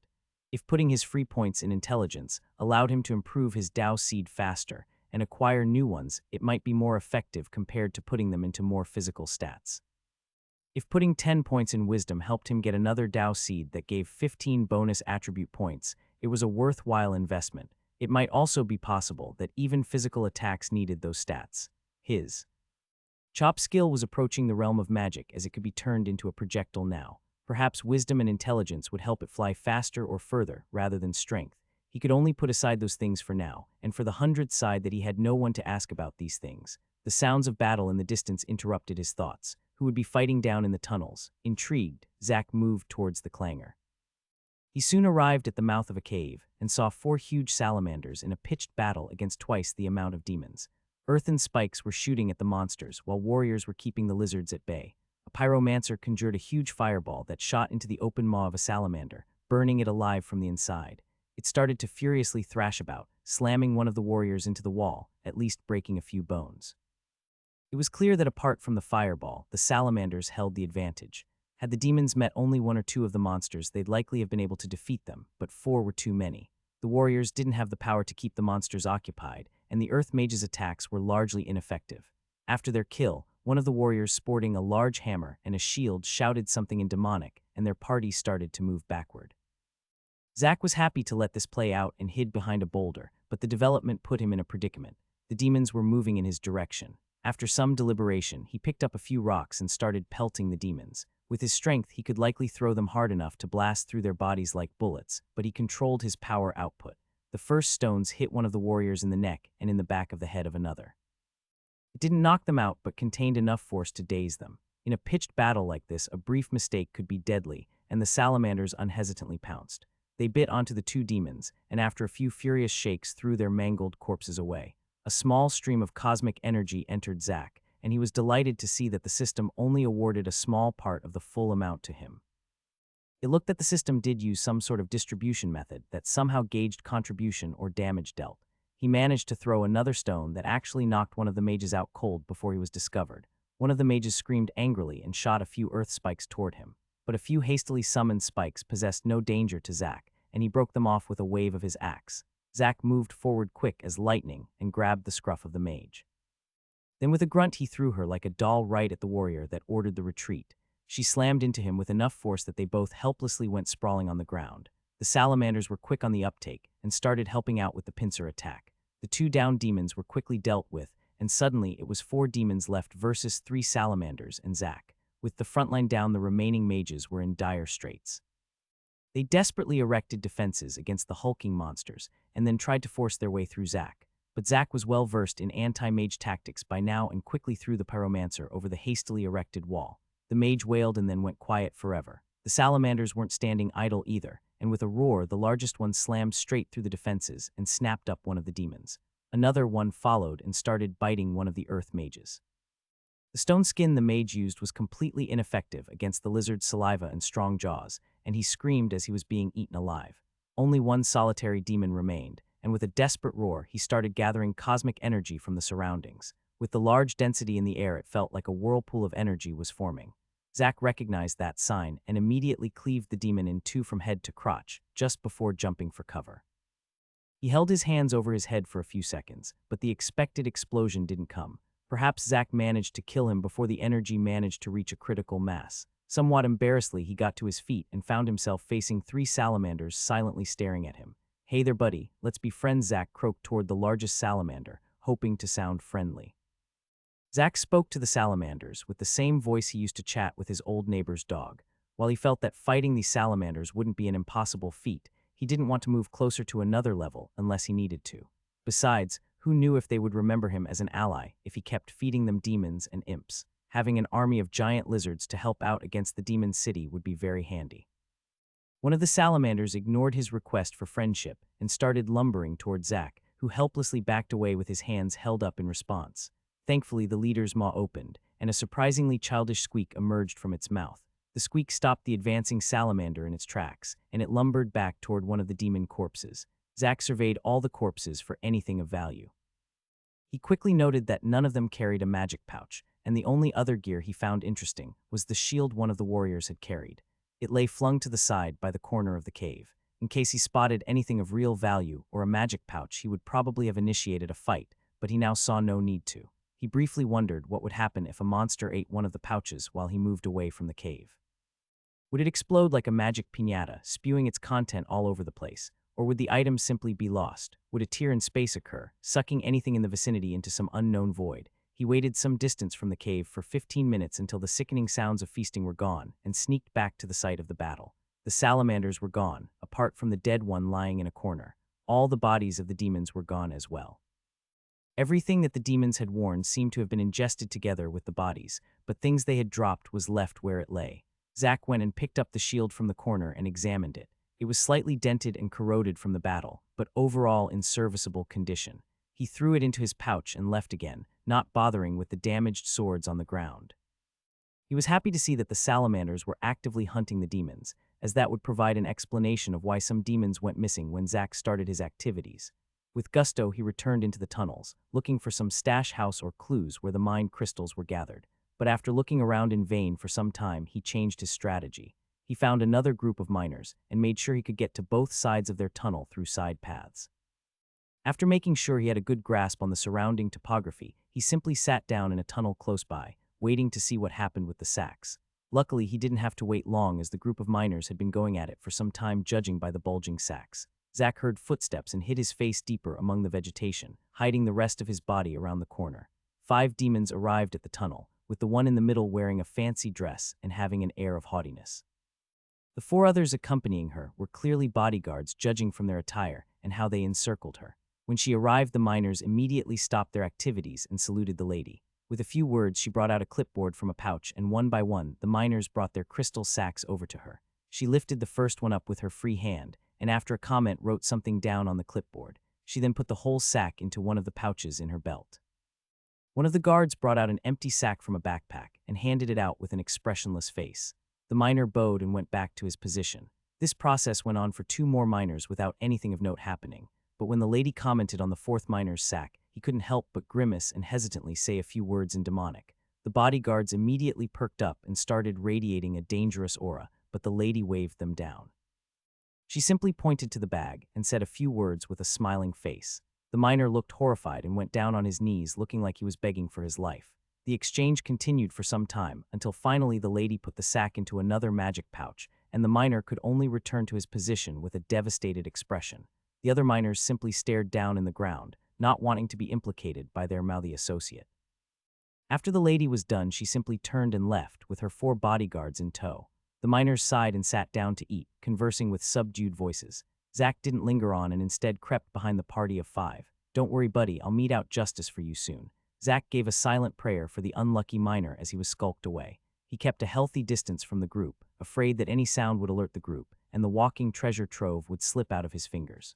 If putting his free points in intelligence allowed him to improve his Tao seed faster and acquire new ones, it might be more effective compared to putting them into more physical stats. If putting 10 points in wisdom helped him get another Tao seed that gave 15 bonus attribute points, it was a worthwhile investment. It might also be possible that even physical attacks needed those stats. His Chop skill was approaching the realm of magic as it could be turned into a projectile now. Perhaps wisdom and intelligence would help it fly faster or further rather than strength. He could only put aside those things for now, and for the 100th side that he had no one to ask about these things. The sounds of battle in the distance interrupted his thoughts. Who would be fighting down in the tunnels? Intrigued, Zack moved towards the clangor. He soon arrived at the mouth of a cave and saw 4 huge salamanders in a pitched battle against twice the amount of demons. Earthen spikes were shooting at the monsters while warriors were keeping the lizards at bay. A pyromancer conjured a huge fireball that shot into the open maw of a salamander, burning it alive from the inside. It started to furiously thrash about, slamming one of the warriors into the wall, at least breaking a few bones. It was clear that apart from the fireball, the salamanders held the advantage. Had the demons met only 1 or 2 of the monsters, they'd likely have been able to defeat them, but 4 were too many. The warriors didn't have the power to keep the monsters occupied, and the Earth Mage's attacks were largely ineffective. After their kill, one of the warriors sporting a large hammer and a shield shouted something in demonic, and their party started to move backward. Zack was happy to let this play out and hid behind a boulder, but the development put him in a predicament. The demons were moving in his direction. After some deliberation, he picked up a few rocks and started pelting the demons. With his strength, he could likely throw them hard enough to blast through their bodies like bullets, but he controlled his power output. The first stones hit one of the warriors in the neck and in the back of the head of another. It didn't knock them out, but contained enough force to daze them. In a pitched battle like this, a brief mistake could be deadly, and the salamanders unhesitantly pounced. They bit onto the two demons, and after a few furious shakes threw their mangled corpses away. A small stream of cosmic energy entered Zack, and he was delighted to see that the system only awarded a small part of the full amount to him. It looked that the system did use some sort of distribution method that somehow gauged contribution or damage dealt. He managed to throw another stone that actually knocked one of the mages out cold before he was discovered. One of the mages screamed angrily and shot a few earth spikes toward him. But a few hastily summoned spikes possessed no danger to Zack, and he broke them off with a wave of his axe. Zack moved forward quick as lightning and grabbed the scruff of the mage. Then with a grunt he threw her like a doll right at the warrior that ordered the retreat. She slammed into him with enough force that they both helplessly went sprawling on the ground. The salamanders were quick on the uptake and started helping out with the pincer attack. The two downed demons were quickly dealt with, and suddenly it was 4 demons left versus 3 salamanders and Zack. With the front line down, the remaining mages were in dire straits. They desperately erected defenses against the hulking monsters and then tried to force their way through Zack. But Zack was well versed in anti-mage tactics by now and quickly threw the pyromancer over the hastily erected wall. The mage wailed and then went quiet forever. The salamanders weren't standing idle either, and with a roar, the largest one slammed straight through the defenses and snapped up one of the demons. Another one followed and started biting one of the earth mages. The stone skin the mage used was completely ineffective against the lizard's saliva and strong jaws, and he screamed as he was being eaten alive. Only one solitary demon remained, and with a desperate roar, he started gathering cosmic energy from the surroundings. With the large density in the air, it felt like a whirlpool of energy was forming. Zack recognized that sign and immediately cleaved the demon in two from head to crotch, just before jumping for cover. He held his hands over his head for a few seconds, but the expected explosion didn't come. Perhaps Zack managed to kill him before the energy managed to reach a critical mass. Somewhat embarrassedly, he got to his feet and found himself facing 3 salamanders silently staring at him. "Hey there, buddy, let's be friends," Zack croaked toward the largest salamander, hoping to sound friendly. Zack spoke to the salamanders with the same voice he used to chat with his old neighbor's dog. While he felt that fighting these salamanders wouldn't be an impossible feat, he didn't want to move closer to another level unless he needed to. Besides, who knew if they would remember him as an ally if he kept feeding them demons and imps? Having an army of giant lizards to help out against the demon city would be very handy. One of the salamanders ignored his request for friendship and started lumbering toward Zack, who helplessly backed away with his hands held up in response. Thankfully, the leader's maw opened, and a surprisingly childish squeak emerged from its mouth. The squeak stopped the advancing salamander in its tracks, and it lumbered back toward one of the demon corpses. Zack surveyed all the corpses for anything of value. He quickly noted that none of them carried a magic pouch, and the only other gear he found interesting was the shield one of the warriors had carried. It lay flung to the side by the corner of the cave. In case he spotted anything of real value or a magic pouch, he would probably have initiated a fight, but he now saw no need to. He briefly wondered what would happen if a monster ate one of the pouches while he moved away from the cave. Would it explode like a magic piñata, spewing its content all over the place? Or would the item simply be lost? Would a tear in space occur, sucking anything in the vicinity into some unknown void? He waited some distance from the cave for 15 minutes until the sickening sounds of feasting were gone and sneaked back to the site of the battle. The salamanders were gone, apart from the dead one lying in a corner. All the bodies of the demons were gone as well. Everything that the demons had worn seemed to have been ingested together with the bodies, but things they had dropped was left where it lay. Zack went and picked up the shield from the corner and examined it. It was slightly dented and corroded from the battle, but overall in serviceable condition. He threw it into his pouch and left again, not bothering with the damaged swords on the ground. He was happy to see that the salamanders were actively hunting the demons, as that would provide an explanation of why some demons went missing when Zack started his activities. With gusto, he returned into the tunnels, looking for some stash house or clues where the mind crystals were gathered. But after looking around in vain for some time, he changed his strategy. He found another group of miners and made sure he could get to both sides of their tunnel through side paths. After making sure he had a good grasp on the surrounding topography, he simply sat down in a tunnel close by, waiting to see what happened with the sacks. Luckily, he didn't have to wait long as the group of miners had been going at it for some time, judging by the bulging sacks. Zack heard footsteps and hid his face deeper among the vegetation, hiding the rest of his body around the corner. 5 demons arrived at the tunnel, with the one in the middle wearing a fancy dress and having an air of haughtiness. The 4 others accompanying her were clearly bodyguards, judging from their attire and how they encircled her. When she arrived, the miners immediately stopped their activities and saluted the lady. With a few words, she brought out a clipboard from a pouch, and one by one, the miners brought their crystal sacks over to her. She lifted the first one up with her free hand, and after a comment wrote something down on the clipboard. She then put the whole sack into one of the pouches in her belt. One of the guards brought out an empty sack from a backpack and handed it out with an expressionless face. The miner bowed and went back to his position. This process went on for 2 more miners without anything of note happening, but when the lady commented on the 4th miner's sack, he couldn't help but grimace and hesitantly say a few words in demonic. The bodyguards immediately perked up and started radiating a dangerous aura, but the lady waved them down. She simply pointed to the bag and said a few words with a smiling face. The miner looked horrified and went down on his knees, looking like he was begging for his life. The exchange continued for some time, until finally the lady put the sack into another magic pouch, and the miner could only return to his position with a devastated expression. The other miners simply stared down in the ground, not wanting to be implicated by their mouthy associate. After the lady was done, she simply turned and left, with her 4 bodyguards in tow. The miners sighed and sat down to eat, conversing with subdued voices. Zack didn't linger on and instead crept behind the party of 5. "Don't worry, buddy, I'll mete out justice for you soon." Zack gave a silent prayer for the unlucky miner as he was skulked away. He kept a healthy distance from the group, afraid that any sound would alert the group, and the walking treasure trove would slip out of his fingers.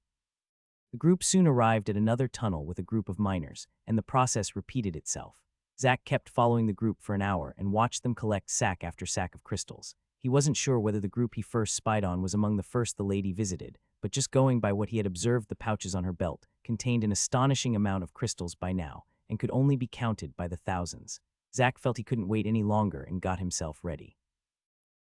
The group soon arrived at another tunnel with a group of miners, and the process repeated itself. Zack kept following the group for an hour and watched them collect sack after sack of crystals. He wasn't sure whether the group he first spied on was among the first the lady visited, but just going by what he had observed, the pouches on her belt contained an astonishing amount of crystals by now, and could only be counted by the thousands. Zack felt he couldn't wait any longer and got himself ready.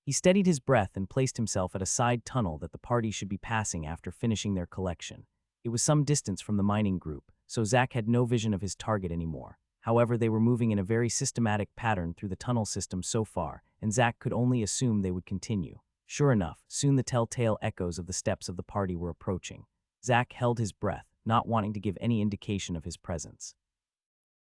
He steadied his breath and placed himself at a side tunnel that the party should be passing after finishing their collection. It was some distance from the mining group, so Zack had no vision of his target anymore. However, they were moving in a very systematic pattern through the tunnel system so far, and Zack could only assume they would continue. Sure enough, soon the telltale echoes of the steps of the party were approaching. Zack held his breath, not wanting to give any indication of his presence.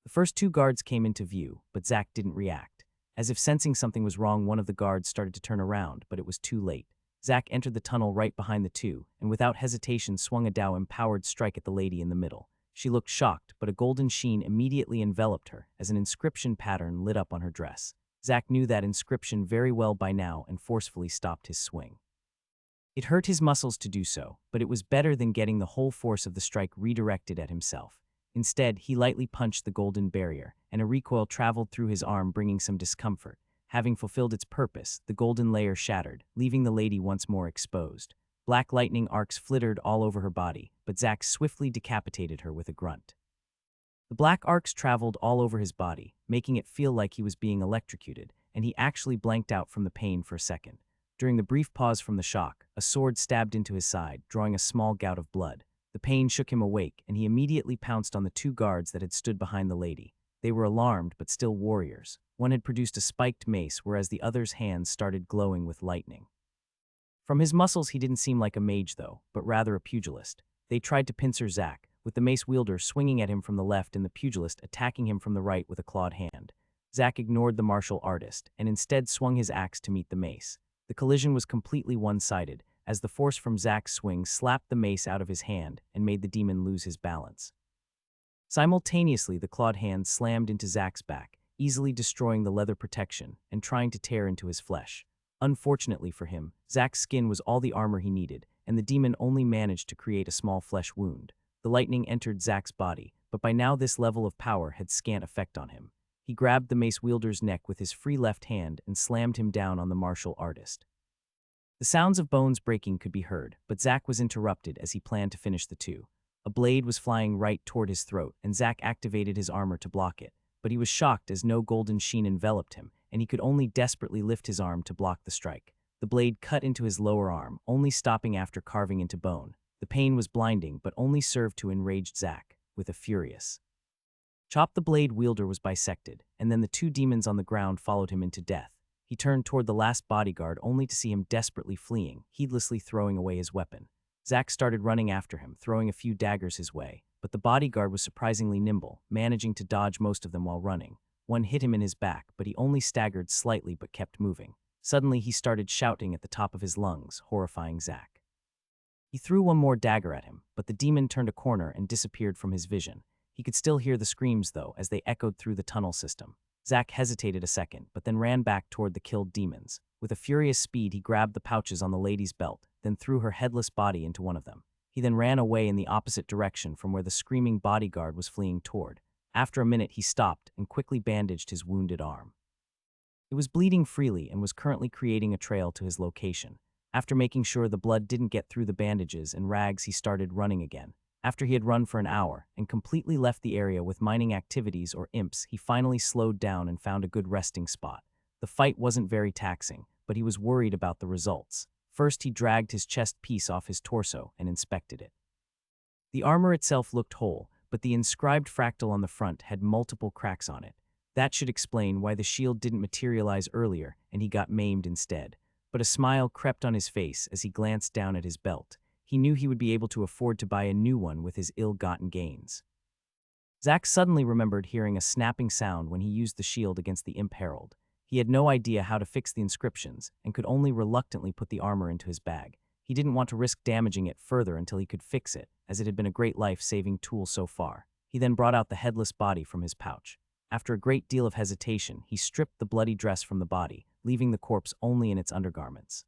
The first 2 guards came into view, but Zack didn't react. As if sensing something was wrong, one of the guards started to turn around, but it was too late. Zack entered the tunnel right behind the 2, and without hesitation swung a Dao-empowered strike at the lady in the middle. She looked shocked, but a golden sheen immediately enveloped her as an inscription pattern lit up on her dress. Zack knew that inscription very well by now and forcefully stopped his swing. It hurt his muscles to do so, but it was better than getting the whole force of the strike redirected at himself. Instead, he lightly punched the golden barrier, and a recoil traveled through his arm, bringing some discomfort. Having fulfilled its purpose, the golden layer shattered, leaving the lady once more exposed. Black lightning arcs flittered all over her body, but Zack swiftly decapitated her with a grunt. The black arcs traveled all over his body, making it feel like he was being electrocuted, and he actually blanked out from the pain for a second. During the brief pause from the shock, a sword stabbed into his side, drawing a small gout of blood. The pain shook him awake, and he immediately pounced on the 2 guards that had stood behind the lady. They were alarmed, but still warriors. One had produced a spiked mace, whereas the other's hands started glowing with lightning. From his muscles, he didn't seem like a mage, though, but rather a pugilist. They tried to pincer Zack, with the mace wielder swinging at him from the left and the pugilist attacking him from the right with a clawed hand. Zack ignored the martial artist, and instead swung his axe to meet the mace. The collision was completely one-sided, as the force from Zack's swing slapped the mace out of his hand and made the demon lose his balance. Simultaneously, the clawed hand slammed into Zack's back, easily destroying the leather protection and trying to tear into his flesh. Unfortunately for him, Zack's skin was all the armor he needed, and the demon only managed to create a small flesh wound. The lightning entered Zack's body, but by now this level of power had scant effect on him. He grabbed the mace wielder's neck with his free left hand and slammed him down on the martial artist. The sounds of bones breaking could be heard, but Zack was interrupted as he planned to finish the 2. A blade was flying right toward his throat, and Zack activated his armor to block it, but he was shocked as no golden sheen enveloped him, and he could only desperately lift his arm to block the strike. The blade cut into his lower arm, only stopping after carving into bone. The pain was blinding, but only served to enrage Zack, with a furious chop. The blade wielder was bisected, and then the 2 demons on the ground followed him into death. He turned toward the last bodyguard only to see him desperately fleeing, heedlessly throwing away his weapon. Zack started running after him, throwing a few daggers his way, but the bodyguard was surprisingly nimble, managing to dodge most of them while running. One hit him in his back, but he only staggered slightly but kept moving. Suddenly, he started shouting at the top of his lungs, horrifying Zack. He threw one more dagger at him, but the demon turned a corner and disappeared from his vision. He could still hear the screams, though, as they echoed through the tunnel system. Zack hesitated a second, but then ran back toward the killed demons. With a furious speed, he grabbed the pouches on the lady's belt, then threw her headless body into one of them. He then ran away in the opposite direction from where the screaming bodyguard was fleeing toward. After a minute, he stopped and quickly bandaged his wounded arm. It was bleeding freely and was currently creating a trail to his location. After making sure the blood didn't get through the bandages and rags, he started running again. After he had run for an hour and completely left the area with mining activities or imps, he finally slowed down and found a good resting spot. The fight wasn't very taxing, but he was worried about the results. First, he dragged his chest piece off his torso and inspected it. The armor itself looked whole, but the inscribed fractal on the front had multiple cracks on it. That should explain why the shield didn't materialize earlier and he got maimed instead. But a smile crept on his face as he glanced down at his belt. He knew he would be able to afford to buy a new one with his ill-gotten gains. Zack suddenly remembered hearing a snapping sound when he used the shield against the Imp Herald. He had no idea how to fix the inscriptions and could only reluctantly put the armor into his bag. He didn't want to risk damaging it further until he could fix it, as it had been a great life-saving tool so far. He then brought out the headless body from his pouch. After a great deal of hesitation, he stripped the bloody dress from the body, leaving the corpse only in its undergarments.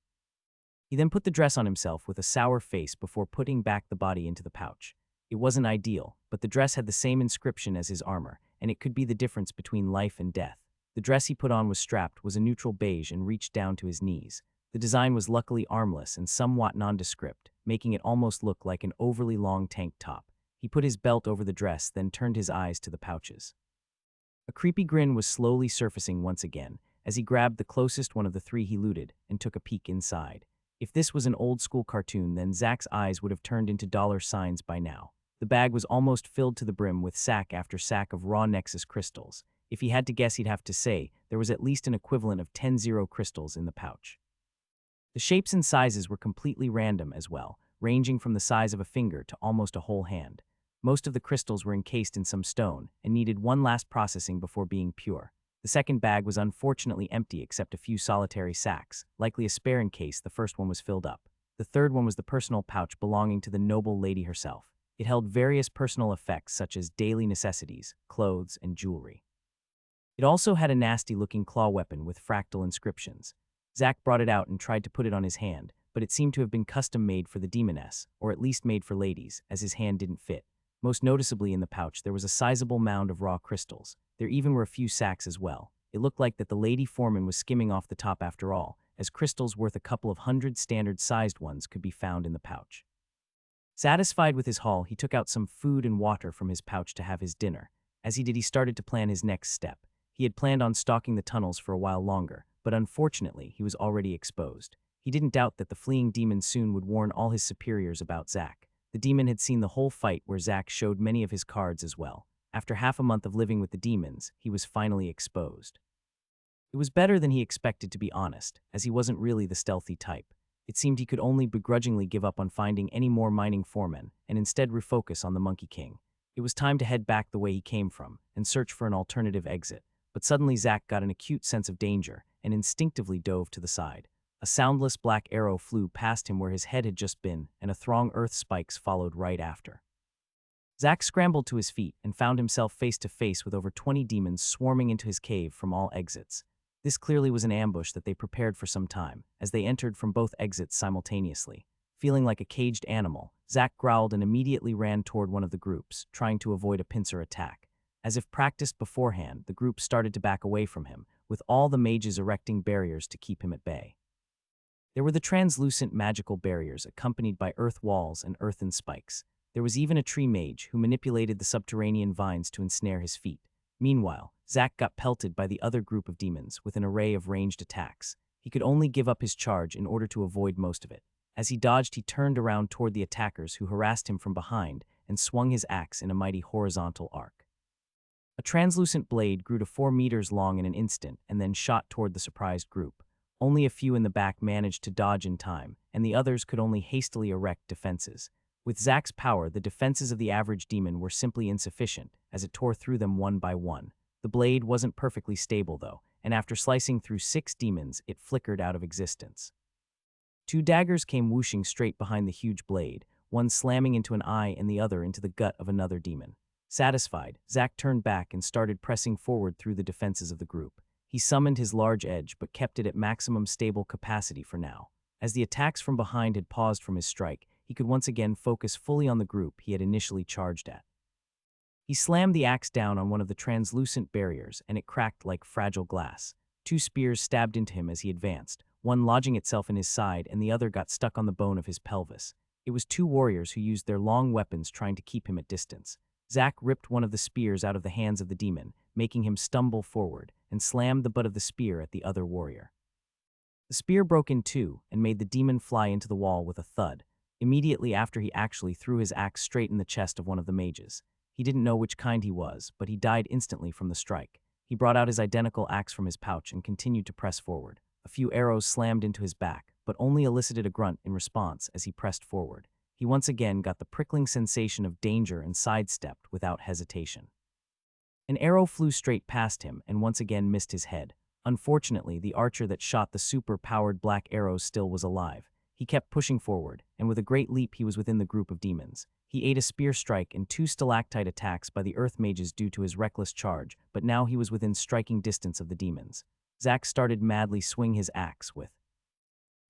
He then put the dress on himself with a sour face before putting back the body into the pouch. It wasn't ideal, but the dress had the same inscription as his armor, and it could be the difference between life and death. The dress he put on was a neutral beige and reached down to his knees. The design was luckily armless and somewhat nondescript, making it almost look like an overly long tank top. He put his belt over the dress, then turned his eyes to the pouches. A creepy grin was slowly surfacing once again, as he grabbed the closest one of the three he looted and took a peek inside. If this was an old-school cartoon, then Zack's eyes would have turned into dollar signs by now. The bag was almost filled to the brim with sack after sack of raw Nexus crystals. If he had to guess, he'd have to say there was at least an equivalent of 10 zero crystals in the pouch. The shapes and sizes were completely random as well, ranging from the size of a finger to almost a whole hand. Most of the crystals were encased in some stone and needed one last processing before being pure. The second bag was unfortunately empty except a few solitary sacks, likely a spare in case the first one was filled up. The third one was the personal pouch belonging to the noble lady herself. It held various personal effects such as daily necessities, clothes, and jewelry. It also had a nasty-looking claw weapon with fractal inscriptions. Zack brought it out and tried to put it on his hand, but it seemed to have been custom-made for the demoness, or at least made for ladies, as his hand didn't fit. Most noticeably in the pouch, there was a sizable mound of raw crystals. There even were a few sacks as well. It looked like that the lady foreman was skimming off the top after all, as crystals worth a couple of hundred standard-sized ones could be found in the pouch. Satisfied with his haul, he took out some food and water from his pouch to have his dinner. As he did, he started to plan his next step. He had planned on stalking the tunnels for a while longer, but unfortunately, he was already exposed. He didn't doubt that the fleeing demon soon would warn all his superiors about Zack. The demon had seen the whole fight where Zack showed many of his cards as well. After half a month of living with the demons, he was finally exposed. It was better than he expected, to be honest, as he wasn't really the stealthy type. It seemed he could only begrudgingly give up on finding any more mining foremen and instead refocus on the Monkey King. It was time to head back the way he came from and search for an alternative exit. But suddenly Zack got an acute sense of danger and instinctively dove to the side. A soundless black arrow flew past him where his head had just been, and a throng earth spikes followed right after. Zack scrambled to his feet and found himself face to face with over 20 demons swarming into his cave from all exits. This clearly was an ambush that they prepared for some time, as they entered from both exits simultaneously. Feeling like a caged animal, Zack growled and immediately ran toward one of the groups, trying to avoid a pincer attack. As if practiced beforehand, the group started to back away from him, with all the mages erecting barriers to keep him at bay. There were the translucent magical barriers accompanied by earth walls and earthen spikes. There was even a tree mage who manipulated the subterranean vines to ensnare his feet. Meanwhile, Zack got pelted by the other group of demons with an array of ranged attacks. He could only give up his charge in order to avoid most of it. As he dodged, he turned around toward the attackers who harassed him from behind and swung his axe in a mighty horizontal arc. A translucent blade grew to 4 meters long in an instant and then shot toward the surprised group. Only a few in the back managed to dodge in time, and the others could only hastily erect defenses. With Zack's power, the defenses of the average demon were simply insufficient, as it tore through them one by one. The blade wasn't perfectly stable, though, and after slicing through 6 demons, it flickered out of existence. 2 daggers came whooshing straight behind the huge blade, one slamming into an eye and the other into the gut of another demon. Satisfied, Zack turned back and started pressing forward through the defenses of the group. He summoned his large edge but kept it at maximum stable capacity for now. As the attacks from behind had paused from his strike, he could once again focus fully on the group he had initially charged at. He slammed the axe down on one of the translucent barriers, and it cracked like fragile glass. Two spears stabbed into him as he advanced, one lodging itself in his side and the other got stuck on the bone of his pelvis. It was two warriors who used their long weapons trying to keep him at distance. Zack ripped one of the spears out of the hands of the demon, making him stumble forward, and slammed the butt of the spear at the other warrior. The spear broke in two and made the demon fly into the wall with a thud. Immediately after, he actually threw his axe straight in the chest of one of the mages. He didn't know which kind he was, but he died instantly from the strike. He brought out his identical axe from his pouch and continued to press forward. A few arrows slammed into his back, but only elicited a grunt in response as he pressed forward. He once again got the prickling sensation of danger and sidestepped without hesitation. An arrow flew straight past him and once again missed his head. Unfortunately, the archer that shot the super-powered black arrows still was alive. He kept pushing forward, and with a great leap he was within the group of demons. He ate a spear strike and two stalactite attacks by the earth mages due to his reckless charge, but now he was within striking distance of the demons. Zack started madly swing his axe with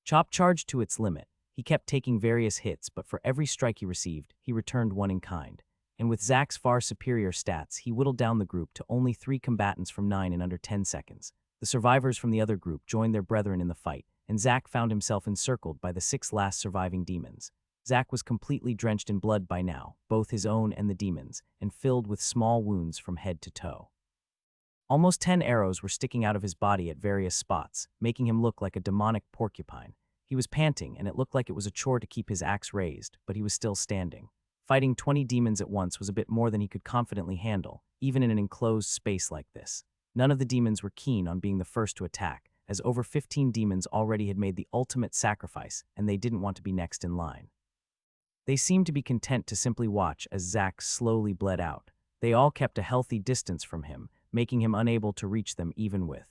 chop charged to its limit. He kept taking various hits, but for every strike he received, he returned one in kind. And with Zack's far superior stats, he whittled down the group to only 3 combatants from 9 in under 10 seconds. The survivors from the other group joined their brethren in the fight, and Zack found himself encircled by the 6 last surviving demons. Zack was completely drenched in blood by now, both his own and the demons, and filled with small wounds from head to toe. Almost 10 arrows were sticking out of his body at various spots, making him look like a demonic porcupine. He was panting, and it looked like it was a chore to keep his axe raised, but he was still standing. Fighting 20 demons at once was a bit more than he could confidently handle, even in an enclosed space like this. None of the demons were keen on being the first to attack, as over 15 demons already had made the ultimate sacrifice, and they didn't want to be next in line. They seemed to be content to simply watch as Zack slowly bled out. They all kept a healthy distance from him, making him unable to reach them even with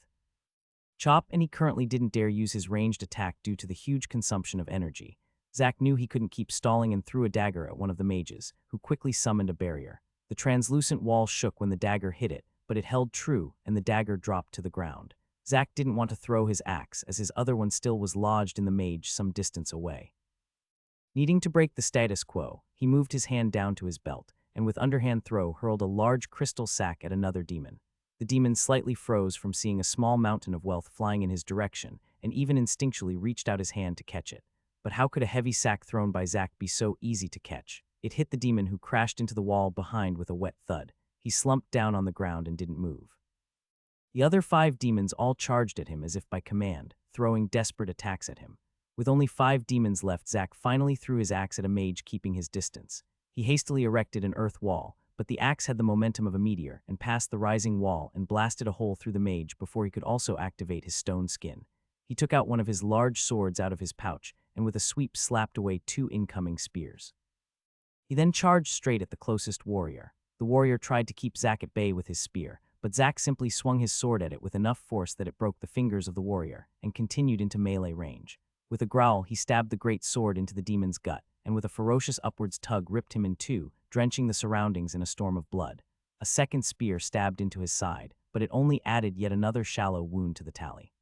chop, and he currently didn't dare use his ranged attack due to the huge consumption of energy. Zack knew he couldn't keep stalling and threw a dagger at one of the mages, who quickly summoned a barrier. The translucent wall shook when the dagger hit it, but it held true, and the dagger dropped to the ground. Zack didn't want to throw his axe, as his other one still was lodged in the mage some distance away. Needing to break the status quo, he moved his hand down to his belt, and with underhand throw hurled a large crystal sack at another demon. The demon slightly froze from seeing a small mountain of wealth flying in his direction, and even instinctually reached out his hand to catch it. But how could a heavy sack thrown by Zack be so easy to catch? It hit the demon, who crashed into the wall behind with a wet thud. He slumped down on the ground and didn't move. The other 5 demons all charged at him as if by command, throwing desperate attacks at him. With only 5 demons left, Zack finally threw his axe at a mage, keeping his distance. He hastily erected an earth wall, but the axe had the momentum of a meteor and passed the rising wall and blasted a hole through the mage before he could also activate his stone skin. He took out one of his large swords out of his pouch and with a sweep slapped away 2 incoming spears. He then charged straight at the closest warrior. The warrior tried to keep Zack at bay with his spear, but Zack simply swung his sword at it with enough force that it broke the fingers of the warrior and continued into melee range. With a growl, he stabbed the great sword into the demon's gut, and with a ferocious upwards tug ripped him in 2, drenching the surroundings in a storm of blood. A second spear stabbed into his side, but it only added yet another shallow wound to the tally.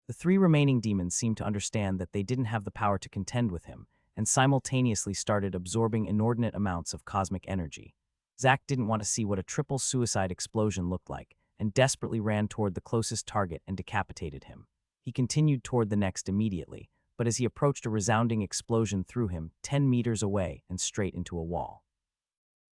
The 3 remaining demons seemed to understand that they didn't have the power to contend with him, and simultaneously started absorbing inordinate amounts of cosmic energy. Zack didn't want to see what a triple suicide explosion looked like, and desperately ran toward the closest target and decapitated him. He continued toward the next immediately, but as he approached, a resounding explosion threw him 10 meters away and straight into a wall.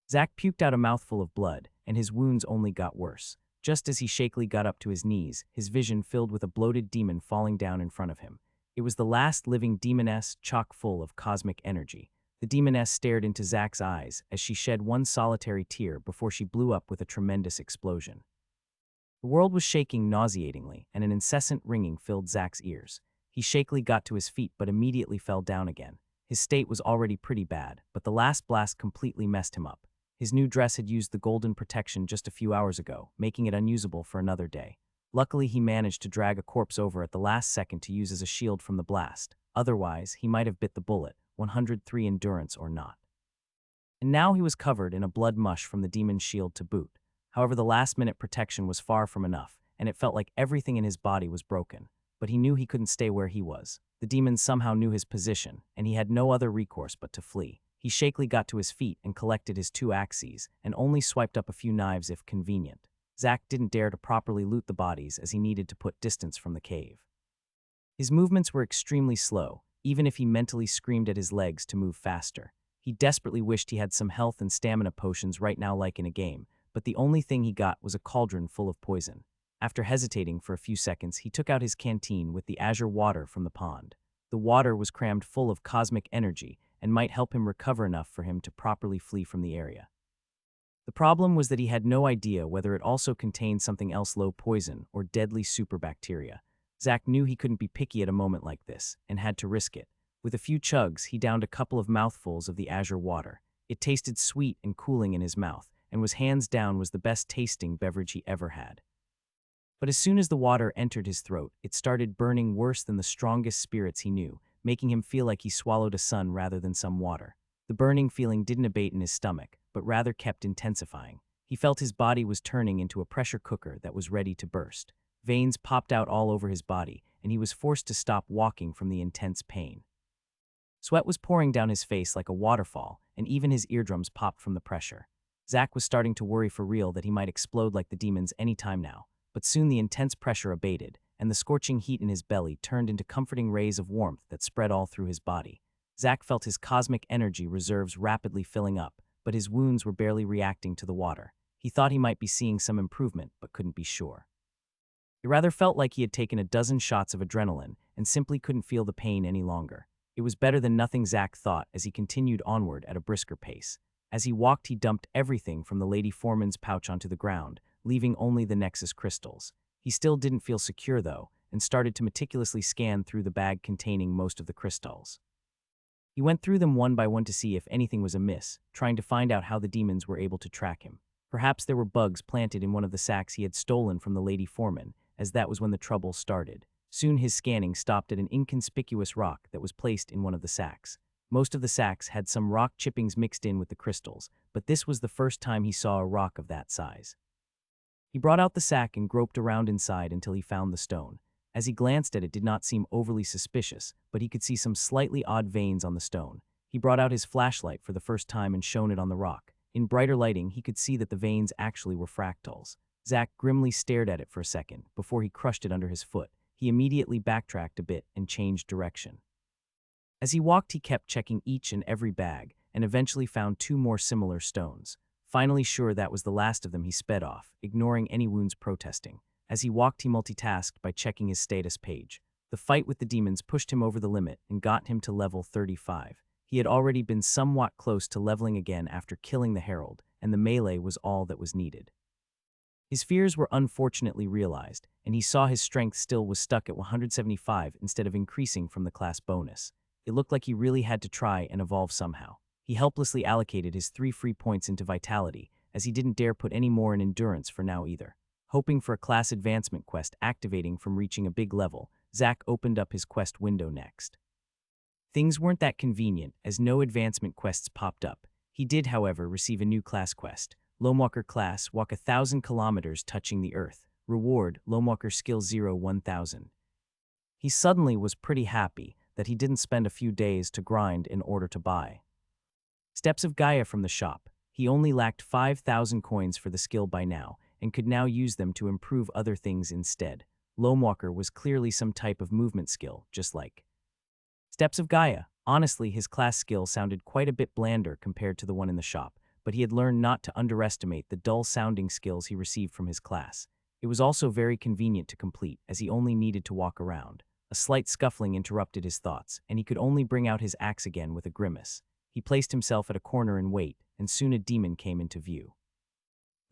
Zack puked out a mouthful of blood, and his wounds only got worse. Just as he shakily got up to his knees, his vision filled with a bloated demon falling down in front of him. It was the last living demoness, chock full of cosmic energy. The demoness stared into Zack's eyes as she shed one solitary tear before she blew up with a tremendous explosion. The world was shaking nauseatingly, and an incessant ringing filled Zack's ears. He shakily got to his feet but immediately fell down again. His state was already pretty bad, but the last blast completely messed him up. His new dress had used the golden protection just a few hours ago, making it unusable for another day. Luckily, he managed to drag a corpse over at the last second to use as a shield from the blast. Otherwise, he might have bit the bullet, 103 endurance or not. and now he was covered in a blood mush from the demon's shield to boot. However, the last-minute protection was far from enough, and it felt like everything in his body was broken. But he knew he couldn't stay where he was. The demon somehow knew his position, and he had no other recourse but to flee. He shakily got to his feet and collected his 2 axes, and only swiped up a few knives if convenient. Zack didn't dare to properly loot the bodies as he needed to put distance from the cave. His movements were extremely slow, even if he mentally screamed at his legs to move faster. He desperately wished he had some health and stamina potions right now like in a game, but the only thing he got was a cauldron full of poison. After hesitating for a few seconds, he took out his canteen with the azure water from the pond. The water was crammed full of cosmic energy and might help him recover enough for him to properly flee from the area. The problem was that he had no idea whether it also contained something else, low poison or deadly superbacteria. Zack knew he couldn't be picky at a moment like this and had to risk it. With a few chugs, he downed a couple of mouthfuls of the azure water. It tasted sweet and cooling in his mouth, and was hands down the best tasting beverage he ever had. But as soon as the water entered his throat, it started burning worse than the strongest spirits he knew, making him feel like he swallowed a sun rather than some water. The burning feeling didn't abate in his stomach, but rather kept intensifying. He felt his body was turning into a pressure cooker that was ready to burst. Veins popped out all over his body, and he was forced to stop walking from the intense pain. Sweat was pouring down his face like a waterfall, and even his eardrums popped from the pressure. Zack was starting to worry for real that he might explode like the demons any time now. But soon the intense pressure abated, and the scorching heat in his belly turned into comforting rays of warmth that spread all through his body. Zack felt his cosmic energy reserves rapidly filling up, but his wounds were barely reacting to the water. He thought he might be seeing some improvement, but couldn't be sure. It rather felt like he had taken a dozen shots of adrenaline and simply couldn't feel the pain any longer. It was better than nothing, Zack thought as he continued onward at a brisker pace. As he walked, he dumped everything from the Lady Foreman's pouch onto the ground, leaving only the Nexus crystals. He still didn't feel secure, though, and started to meticulously scan through the bag containing most of the crystals. He went through them one by one to see if anything was amiss, trying to find out how the demons were able to track him. Perhaps there were bugs planted in one of the sacks he had stolen from the Lady Foreman, as that was when the trouble started. Soon his scanning stopped at an inconspicuous rock that was placed in one of the sacks. Most of the sacks had some rock chippings mixed in with the crystals, but this was the first time he saw a rock of that size. He brought out the sack and groped around inside until he found the stone. As he glanced at it, did not seem overly suspicious, but he could see some slightly odd veins on the stone. He brought out his flashlight for the first time and shone it on the rock. In brighter lighting, he could see that the veins actually were fractals. Zack grimly stared at it for a second before he crushed it under his foot. He immediately backtracked a bit and changed direction. As he walked, he kept checking each and every bag, and eventually found 2 more similar stones. Finally sure that was the last of them, he sped off, ignoring any wounds protesting. As he walked, he multitasked by checking his status page. The fight with the demons pushed him over the limit and got him to level 35. He had already been somewhat close to leveling again after killing the Herald, and the melee was all that was needed. His fears were unfortunately realized, and he saw his strength still was stuck at 175 instead of increasing from the class bonus. It looked like he really had to try and evolve somehow. He helplessly allocated his 3 free points into Vitality, as he didn't dare put any more in Endurance for now either. Hoping for a class advancement quest activating from reaching a big level, Zack opened up his quest window next. Things weren't that convenient, as no advancement quests popped up. He did, however, receive a new class quest. Lomewalker class, walk 1,000 kilometers touching the earth. Reward, Lomewalker skill 0 1000. He suddenly was pretty happy that he didn't spend a few days to grind in order to buy Steps of Gaia from the shop. He only lacked 5,000 coins for the skill by now, and could now use them to improve other things instead. Lomewalker was clearly some type of movement skill, just like Steps of Gaia. Honestly, his class skill sounded quite a bit blander compared to the one in the shop, but he had learned not to underestimate the dull-sounding skills he received from his class. It was also very convenient to complete, as he only needed to walk around. A slight scuffling interrupted his thoughts, and he could only bring out his axe again with a grimace. He placed himself at a corner and wait, and soon a demon came into view.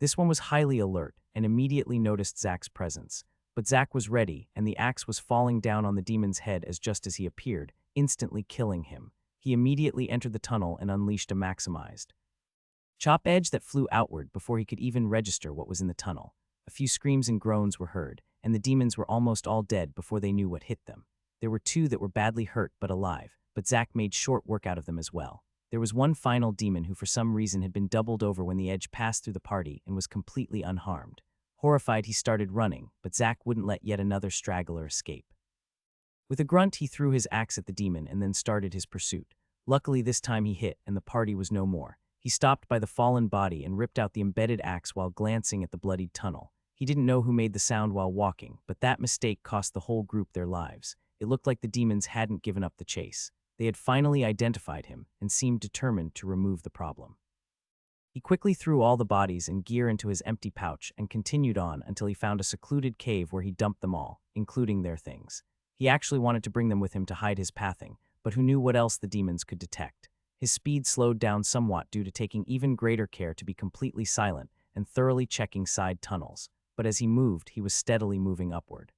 This one was highly alert, and immediately noticed Zack's presence. But Zack was ready, and the axe was falling down on the demon's head just as he appeared, instantly killing him. He immediately entered the tunnel and unleashed a maximized chop edge that flew outward before he could even register what was in the tunnel. A few screams and groans were heard, and the demons were almost all dead before they knew what hit them. There were 2 that were badly hurt but alive, but Zack made short work out of them as well. There was one final demon who for some reason had been doubled over when the edge passed through the party and was completely unharmed. Horrified, he started running, but Zack wouldn't let yet another straggler escape. With a grunt, he threw his axe at the demon and then started his pursuit. Luckily, this time he hit, and the party was no more. He stopped by the fallen body and ripped out the embedded axe while glancing at the bloodied tunnel. He didn't know who made the sound while walking, but that mistake cost the whole group their lives. It looked like the demons hadn't given up the chase. They had finally identified him and seemed determined to remove the problem. He quickly threw all the bodies and gear into his empty pouch and continued on until he found a secluded cave where he dumped them all, including their things. He actually wanted to bring them with him to hide his pathing, but who knew what else the demons could detect. His speed slowed down somewhat due to taking even greater care to be completely silent and thoroughly checking side tunnels, but as he moved, he was steadily moving upward.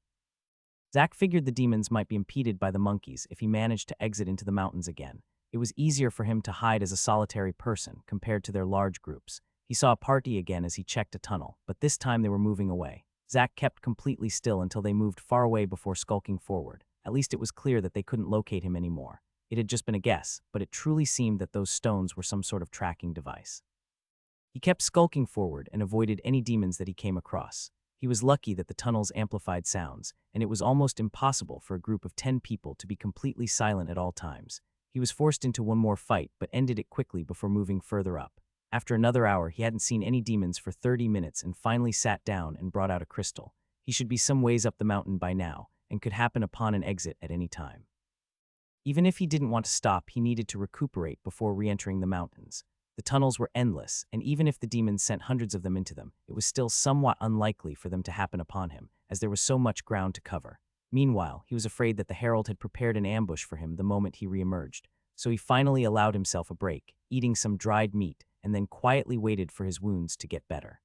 Zack figured the demons might be impeded by the monkeys if he managed to exit into the mountains again. It was easier for him to hide as a solitary person compared to their large groups. He saw a party again as he checked a tunnel, but this time they were moving away. Zack kept completely still until they moved far away before skulking forward. At least it was clear that they couldn't locate him anymore. It had just been a guess, but it truly seemed that those stones were some sort of tracking device. He kept skulking forward and avoided any demons that he came across. He was lucky that the tunnels amplified sounds, and it was almost impossible for a group of 10 people to be completely silent at all times. He was forced into one more fight, but ended it quickly before moving further up. After another hour, he hadn't seen any demons for 30 minutes and finally sat down and brought out a crystal. He should be some ways up the mountain by now, and could happen upon an exit at any time. Even if he didn't want to stop, he needed to recuperate before re-entering the mountains. The tunnels were endless, and even if the demons sent hundreds of them into them, it was still somewhat unlikely for them to happen upon him, as there was so much ground to cover. Meanwhile, he was afraid that the herald had prepared an ambush for him the moment he re-emerged, so he finally allowed himself a break, eating some dried meat, and then quietly waited for his wounds to get better.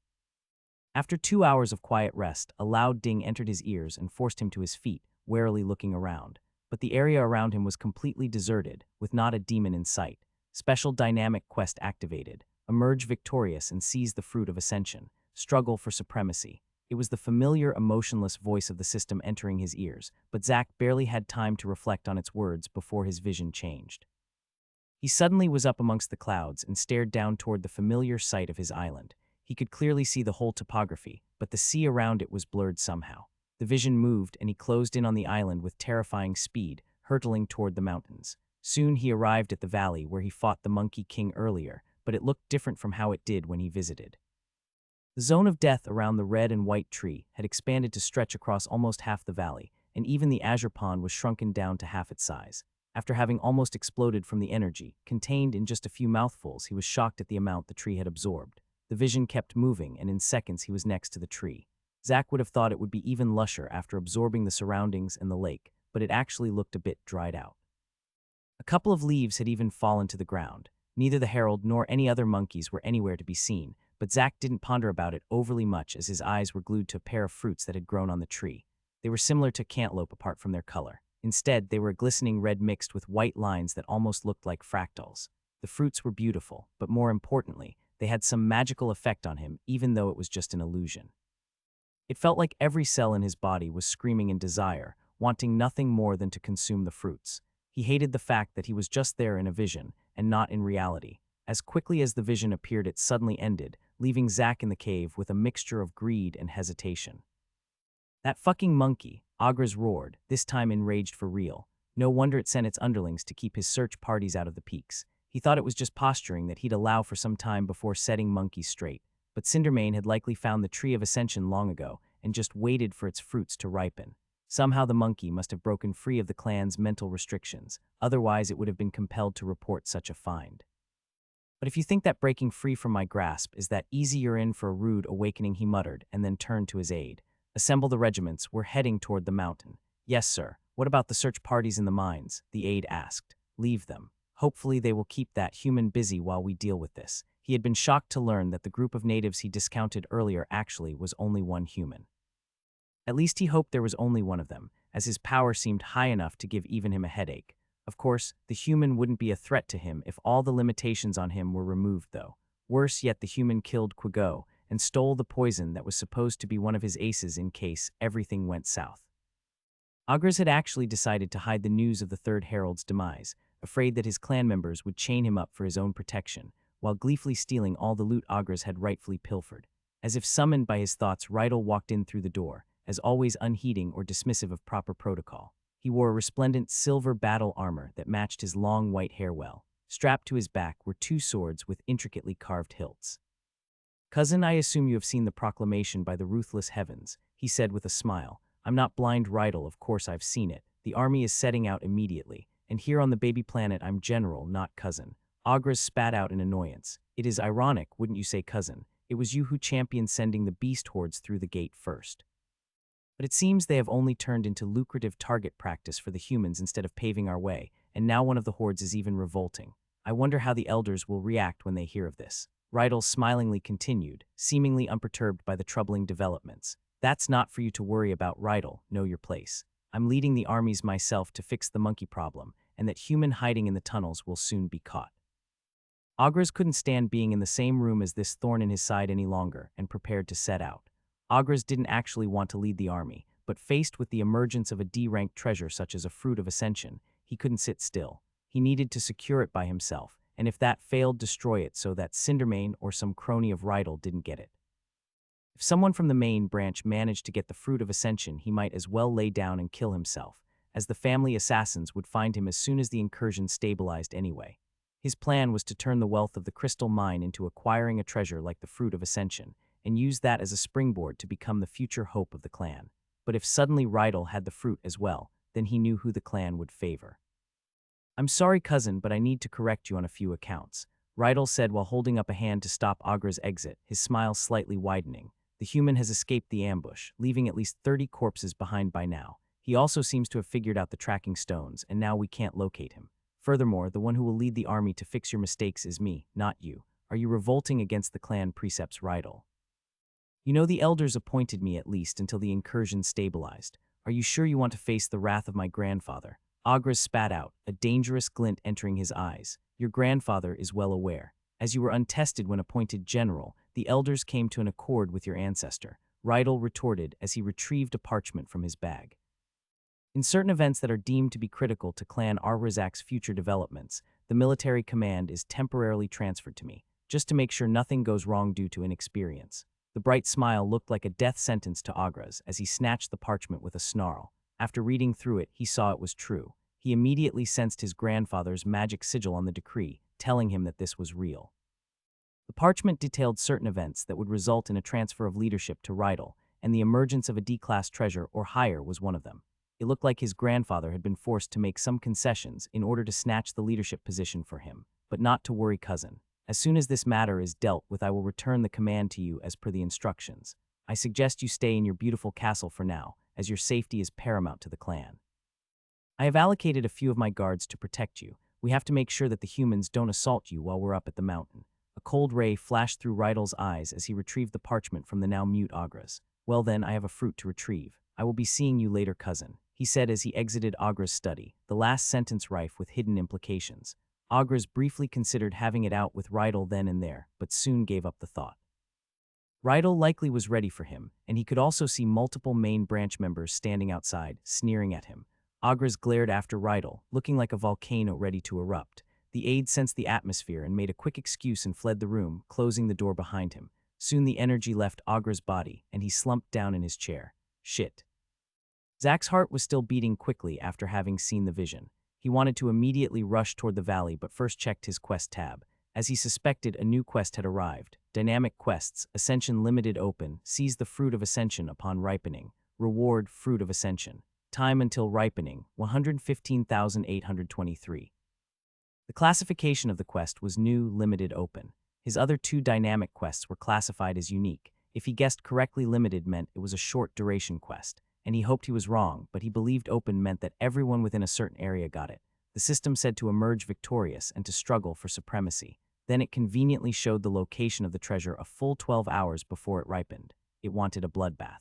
After 2 hours of quiet rest, a loud ding entered his ears and forced him to his feet, warily looking around. But the area around him was completely deserted, with not a demon in sight. Special dynamic quest activated. Emerge victorious and seize the fruit of ascension. Struggle for supremacy. It was the familiar, emotionless voice of the system entering his ears, but Zack barely had time to reflect on its words before his vision changed. He suddenly was up amongst the clouds and stared down toward the familiar sight of his island. He could clearly see the whole topography, but the sea around it was blurred somehow. The vision moved, and he closed in on the island with terrifying speed, hurtling toward the mountains. Soon he arrived at the valley where he fought the Monkey King earlier, but it looked different from how it did when he visited. The zone of death around the red and white tree had expanded to stretch across almost half the valley, and even the azure pond was shrunken down to half its size. After having almost exploded from the energy contained in just a few mouthfuls, he was shocked at the amount the tree had absorbed. The vision kept moving, and in seconds he was next to the tree. Zack would have thought it would be even lusher after absorbing the surroundings and the lake, but it actually looked a bit dried out. A couple of leaves had even fallen to the ground. Neither the herald nor any other monkeys were anywhere to be seen, but Zack didn't ponder about it overly much as his eyes were glued to a pair of fruits that had grown on the tree. They were similar to cantaloupe apart from their color. Instead, they were a glistening red mixed with white lines that almost looked like fractals. The fruits were beautiful, but more importantly, they had some magical effect on him, even though it was just an illusion. It felt like every cell in his body was screaming in desire, wanting nothing more than to consume the fruits. He hated the fact that he was just there in a vision, and not in reality. As quickly as the vision appeared, it suddenly ended, leaving Zack in the cave with a mixture of greed and hesitation. That fucking monkey, Agras roared, this time enraged for real. No wonder it sent its underlings to keep his search parties out of the peaks. He thought it was just posturing that he'd allow for some time before setting monkeys straight. But Cindermane had likely found the Tree of Ascension long ago and just waited for its fruits to ripen. Somehow the monkey must have broken free of the clan's mental restrictions, otherwise it would have been compelled to report such a find. But if you think that breaking free from my grasp is that easy, you're in for a rude awakening, he muttered, and then turned to his aide. Assemble the regiments, we're heading toward the mountain. Yes, sir. What about the search parties in the mines? The aide asked. Leave them. Hopefully they will keep that human busy while we deal with this. He had been shocked to learn that the group of natives he discounted earlier actually was only one human. At least he hoped there was only one of them, as his power seemed high enough to give even him a headache. Of course, the human wouldn't be a threat to him if all the limitations on him were removed, though. Worse yet, the human killed Quigo and stole the poison that was supposed to be one of his aces in case everything went south. Agras had actually decided to hide the news of the Third Herald's demise. afraid that his clan members would chain him up for his own protection, while gleefully stealing all the loot Agras had rightfully pilfered. As if summoned by his thoughts, Rydell walked in through the door, as always unheeding or dismissive of proper protocol. He wore a resplendent silver battle armor that matched his long white hair well. Strapped to his back were two swords with intricately carved hilts. "Cousin, I assume you have seen the proclamation by the ruthless heavens," he said with a smile. "I'm not blind, Rydell, of course I've seen it. The army is setting out immediately, and here on the baby planet I'm general, not cousin." Agras spat out in annoyance. "It is ironic, wouldn't you say, cousin? It was you who championed sending the beast hordes through the gate first. But it seems they have only turned into lucrative target practice for the humans instead of paving our way, and now one of the hordes is even revolting. I wonder how the elders will react when they hear of this." Rydell smilingly continued, seemingly unperturbed by the troubling developments. "That's not for you to worry about, Rydell. Know your place. I'm leading the armies myself to fix the monkey problem, and that human hiding in the tunnels will soon be caught." Agras couldn't stand being in the same room as this thorn in his side any longer and prepared to set out. Agras didn't actually want to lead the army, but faced with the emergence of a D-ranked treasure such as a fruit of ascension, he couldn't sit still. He needed to secure it by himself, and if that failed, destroy it so that Cindermane or some crony of Rydell didn't get it. If someone from the main branch managed to get the fruit of ascension, he might as well lay down and kill himself, as the family assassins would find him as soon as the incursion stabilized anyway. His plan was to turn the wealth of the crystal mine into acquiring a treasure like the fruit of ascension, and use that as a springboard to become the future hope of the clan. But if suddenly Rydell had the fruit as well, then he knew who the clan would favor. "I'm sorry, cousin, but I need to correct you on a few accounts," Rydell said while holding up a hand to stop Agras' exit, his smile slightly widening. "The human has escaped the ambush, leaving at least 30 corpses behind by now. He also seems to have figured out the tracking stones, and now we can't locate him. Furthermore, the one who will lead the army to fix your mistakes is me, not you. Are you revolting against the clan precepts, Rydell? You know the elders appointed me at least until the incursion stabilized. Are you sure you want to face the wrath of my grandfather?" Agras spat out, a dangerous glint entering his eyes. "Your grandfather is well aware. As you were untested when appointed general, the elders came to an accord with your ancestor," Rydell retorted as he retrieved a parchment from his bag. "In certain events that are deemed to be critical to Clan Arrazak's future developments, the military command is temporarily transferred to me, just to make sure nothing goes wrong due to inexperience." The bright smile looked like a death sentence to Agras as he snatched the parchment with a snarl. After reading through it, he saw it was true. He immediately sensed his grandfather's magic sigil on the decree, telling him that this was real. The parchment detailed certain events that would result in a transfer of leadership to Rydell, and the emergence of a D-class treasure or higher was one of them. It looked like his grandfather had been forced to make some concessions in order to snatch the leadership position for him. But not to worry, cousin. As soon as this matter is dealt with, I will return the command to you as per the instructions. I suggest you stay in your beautiful castle for now, as your safety is paramount to the clan. I have allocated a few of my guards to protect you. We have to make sure that the humans don't assault you while we're up at the mountain." A cold ray flashed through Rydell's eyes as he retrieved the parchment from the now mute Agras. "Well then, I have a fruit to retrieve. I will be seeing you later, cousin," he said as he exited Agras' study, the last sentence rife with hidden implications. Agras briefly considered having it out with Rydell then and there, but soon gave up the thought. Rydell likely was ready for him, and he could also see multiple main branch members standing outside, sneering at him. Agras glared after Rydell, looking like a volcano ready to erupt. The aide sensed the atmosphere and made a quick excuse and fled the room, closing the door behind him. Soon the energy left Agras' body, and he slumped down in his chair. Shit. Zach's heart was still beating quickly after having seen the vision. He wanted to immediately rush toward the valley but first checked his quest tab. As he suspected, a new quest had arrived. Dynamic quests, Ascension Limited open, seize the Fruit of Ascension upon ripening. Reward, Fruit of Ascension. Time until ripening, 115,823. The classification of the quest was New Limited Open. His other two dynamic quests were classified as unique. If he guessed correctly, Limited meant it was a short duration quest, and he hoped he was wrong, but he believed Open meant that everyone within a certain area got it. The system said to emerge victorious and to struggle for supremacy. Then it conveniently showed the location of the treasure a full 12 hours before it ripened. It wanted a bloodbath.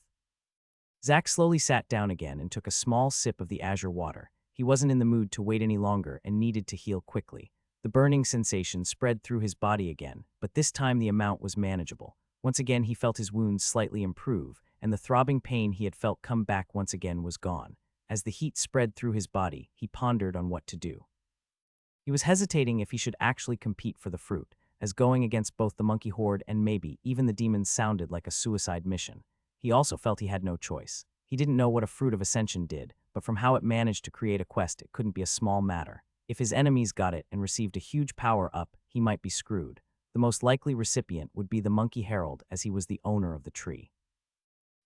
Zach slowly sat down again and took a small sip of the azure water. He wasn't in the mood to wait any longer and needed to heal quickly. The burning sensation spread through his body again, but this time the amount was manageable. Once again he felt his wounds slightly improve, and the throbbing pain he had felt come back once again was gone. As the heat spread through his body, he pondered on what to do. He was hesitating if he should actually compete for the fruit, as going against both the monkey horde and maybe even the demons sounded like a suicide mission. He also felt he had no choice. He didn't know what a fruit of ascension did, but from how it managed to create a quest, it couldn't be a small matter. If his enemies got it and received a huge power-up, he might be screwed. The most likely recipient would be the monkey herald, as he was the owner of the tree.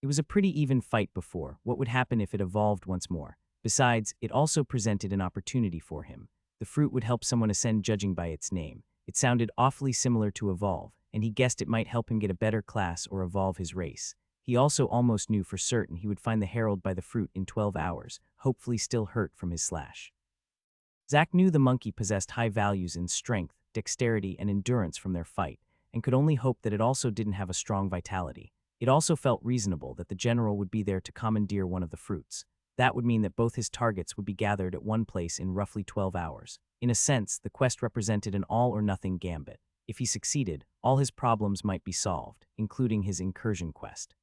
It was a pretty even fight before. What would happen if it evolved once more? Besides, it also presented an opportunity for him. The fruit would help someone ascend judging by its name. It sounded awfully similar to evolve, and he guessed it might help him get a better class or evolve his race. He also almost knew for certain he would find the herald by the fruit in 12 hours, hopefully still hurt from his slash. Zack knew the monkey possessed high values in strength, dexterity, and endurance from their fight, and could only hope that it also didn't have a strong vitality. It also felt reasonable that the general would be there to commandeer one of the fruits. That would mean that both his targets would be gathered at one place in roughly 12 hours. In a sense, the quest represented an all-or-nothing gambit. If he succeeded, all his problems might be solved, including his incursion quest.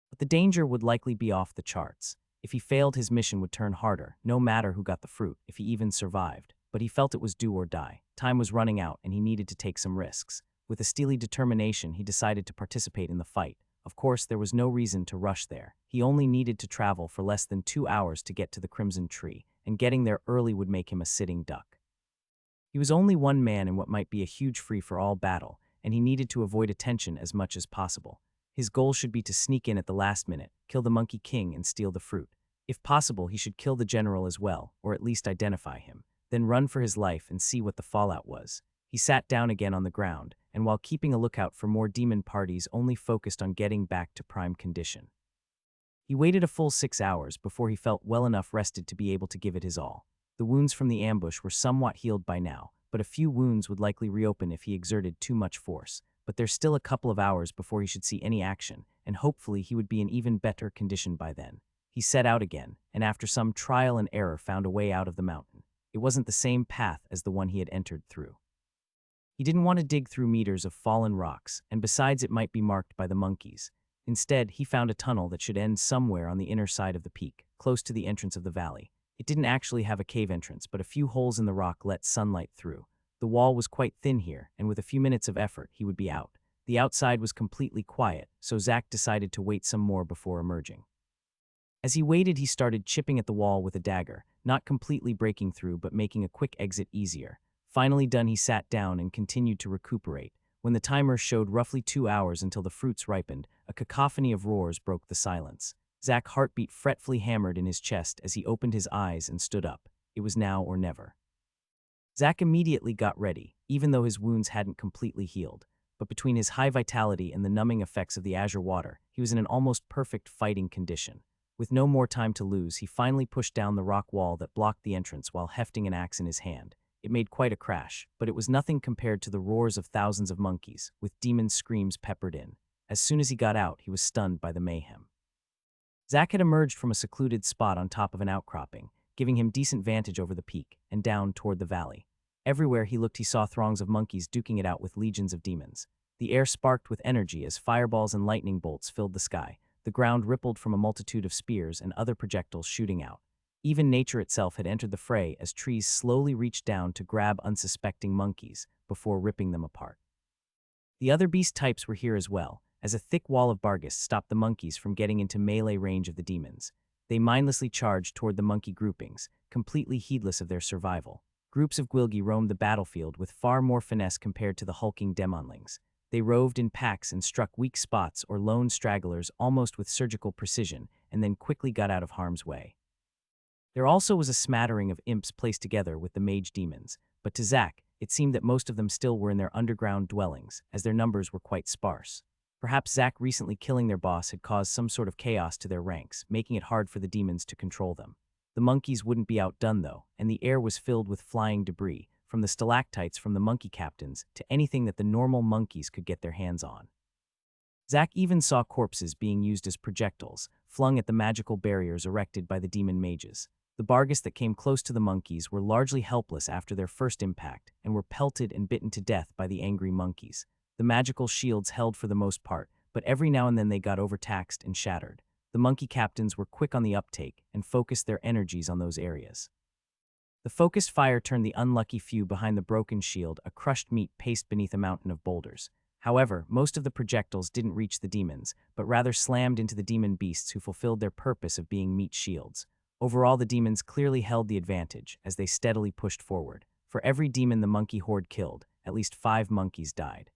But the danger would likely be off the charts. If he failed, his mission would turn harder, no matter who got the fruit, if he even survived. But he felt it was do or die. Time was running out, and he needed to take some risks. With a steely determination, he decided to participate in the fight. Of course, there was no reason to rush there. He only needed to travel for less than 2 hours to get to the Crimson Tree, and getting there early would make him a sitting duck. He was only one man in what might be a huge free-for-all battle, and he needed to avoid attention as much as possible. His goal should be to sneak in at the last minute, kill the Monkey King, and steal the fruit. If possible, he should kill the general as well, or at least identify him, then run for his life and see what the fallout was. He sat down again on the ground, and while keeping a lookout for more demon parties, only focused on getting back to prime condition. He waited a full 6 hours before he felt well enough rested to be able to give it his all. The wounds from the ambush were somewhat healed by now, but a few wounds would likely reopen if he exerted too much force. But there's still a couple of hours before he should see any action, and hopefully he would be in even better condition by then. He set out again, and after some trial and error found a way out of the mountain. It wasn't the same path as the one he had entered through. He didn't want to dig through meters of fallen rocks, and besides it might be marked by the monkeys. Instead, he found a tunnel that should end somewhere on the inner side of the peak, close to the entrance of the valley. It didn't actually have a cave entrance, but a few holes in the rock let sunlight through. The wall was quite thin here, and with a few minutes of effort, he would be out. The outside was completely quiet, so Zack decided to wait some more before emerging. As he waited, he started chipping at the wall with a dagger, not completely breaking through but making a quick exit easier. Finally done, he sat down and continued to recuperate. When the timer showed roughly 2 hours until the fruits ripened, a cacophony of roars broke the silence. Zack's heartbeat fretfully hammered in his chest as he opened his eyes and stood up. It was now or never. Zack immediately got ready, even though his wounds hadn't completely healed. But between his high vitality and the numbing effects of the azure water, he was in an almost perfect fighting condition. With no more time to lose, he finally pushed down the rock wall that blocked the entrance while hefting an axe in his hand. It made quite a crash, but it was nothing compared to the roars of thousands of monkeys, with demon screams peppered in. As soon as he got out, he was stunned by the mayhem. Zack had emerged from a secluded spot on top of an outcropping, giving him decent vantage over the peak and down toward the valley. Everywhere he looked, he saw throngs of monkeys duking it out with legions of demons. The air sparked with energy as fireballs and lightning bolts filled the sky. The ground rippled from a multitude of spears and other projectiles shooting out. Even nature itself had entered the fray as trees slowly reached down to grab unsuspecting monkeys before ripping them apart. The other beast types were here as well, as a thick wall of bargus stopped the monkeys from getting into melee range of the demons. They mindlessly charged toward the monkey groupings, completely heedless of their survival. Groups of Gwilgi roamed the battlefield with far more finesse compared to the hulking demonlings. They roved in packs and struck weak spots or lone stragglers almost with surgical precision, and then quickly got out of harm's way. There also was a smattering of imps placed together with the mage demons, but to Zack, it seemed that most of them still were in their underground dwellings, as their numbers were quite sparse. Perhaps Zack recently killing their boss had caused some sort of chaos to their ranks, making it hard for the demons to control them. The monkeys wouldn't be outdone though, and the air was filled with flying debris, from the stalactites from the monkey captains to anything that the normal monkeys could get their hands on. Zack even saw corpses being used as projectiles, flung at the magical barriers erected by the demon mages. The bargus that came close to the monkeys were largely helpless after their first impact and were pelted and bitten to death by the angry monkeys. The magical shields held for the most part, but every now and then they got overtaxed and shattered. The monkey captains were quick on the uptake and focused their energies on those areas. The focused fire turned the unlucky few behind the broken shield, a crushed meat paste beneath a mountain of boulders. However, most of the projectiles didn't reach the demons, but rather slammed into the demon beasts who fulfilled their purpose of being meat shields. Overall, the demons clearly held the advantage as they steadily pushed forward. For every demon the monkey horde killed, at least 5 monkeys died.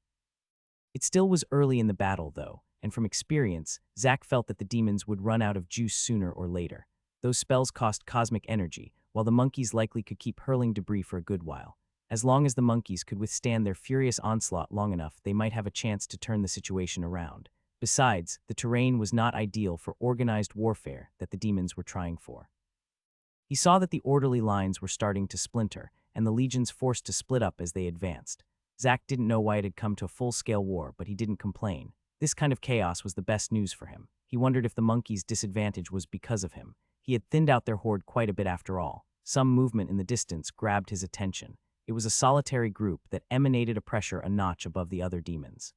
It still was early in the battle, though, and from experience, Zack felt that the demons would run out of juice sooner or later. Those spells cost cosmic energy, while the monkeys likely could keep hurling debris for a good while. As long as the monkeys could withstand their furious onslaught long enough, they might have a chance to turn the situation around. Besides, the terrain was not ideal for organized warfare that the demons were trying for. He saw that the orderly lines were starting to splinter, and the legions forced to split up as they advanced. Zack didn't know why it had come to a full-scale war, but he didn't complain. This kind of chaos was the best news for him. He wondered if the monkeys' disadvantage was because of him. He had thinned out their horde quite a bit after all. Some movement in the distance grabbed his attention. It was a solitary group that emanated a pressure a notch above the other demons.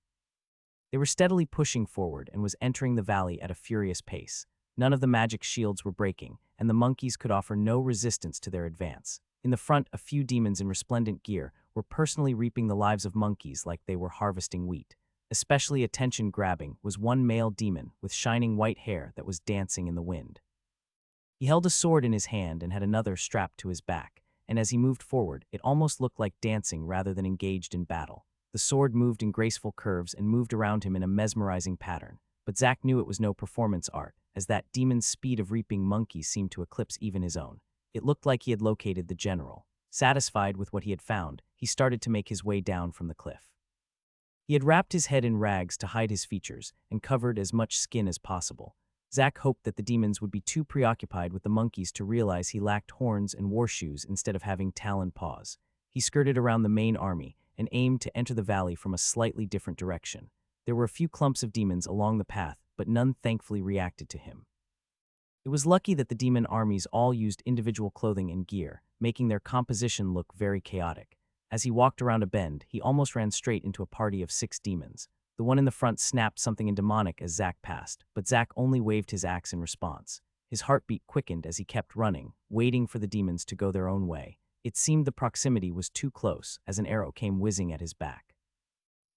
They were steadily pushing forward and was entering the valley at a furious pace. None of the magic shields were breaking, and the monkeys could offer no resistance to their advance. In the front, a few demons in resplendent gear were personally reaping the lives of monkeys like they were harvesting wheat. Especially attention-grabbing was one male demon with shining white hair that was dancing in the wind. He held a sword in his hand and had another strapped to his back, and as he moved forward, it almost looked like dancing rather than engaged in battle. The sword moved in graceful curves and moved around him in a mesmerizing pattern, but Zack knew it was no performance art, as that demon's speed of reaping monkeys seemed to eclipse even his own. It looked like he had located the general. Satisfied with what he had found, he started to make his way down from the cliff. He had wrapped his head in rags to hide his features and covered as much skin as possible. Zack hoped that the demons would be too preoccupied with the monkeys to realize he lacked horns and warshoes instead of having taloned paws. He skirted around the main army and aimed to enter the valley from a slightly different direction. There were a few clumps of demons along the path, but none thankfully reacted to him. It was lucky that the demon armies all used individual clothing and gear, making their composition look very chaotic. As he walked around a bend, he almost ran straight into a party of 6 demons. The one in the front snapped something in demonic as Zack passed, but Zack only waved his axe in response. His heartbeat quickened as he kept running, waiting for the demons to go their own way. It seemed the proximity was too close as an arrow came whizzing at his back.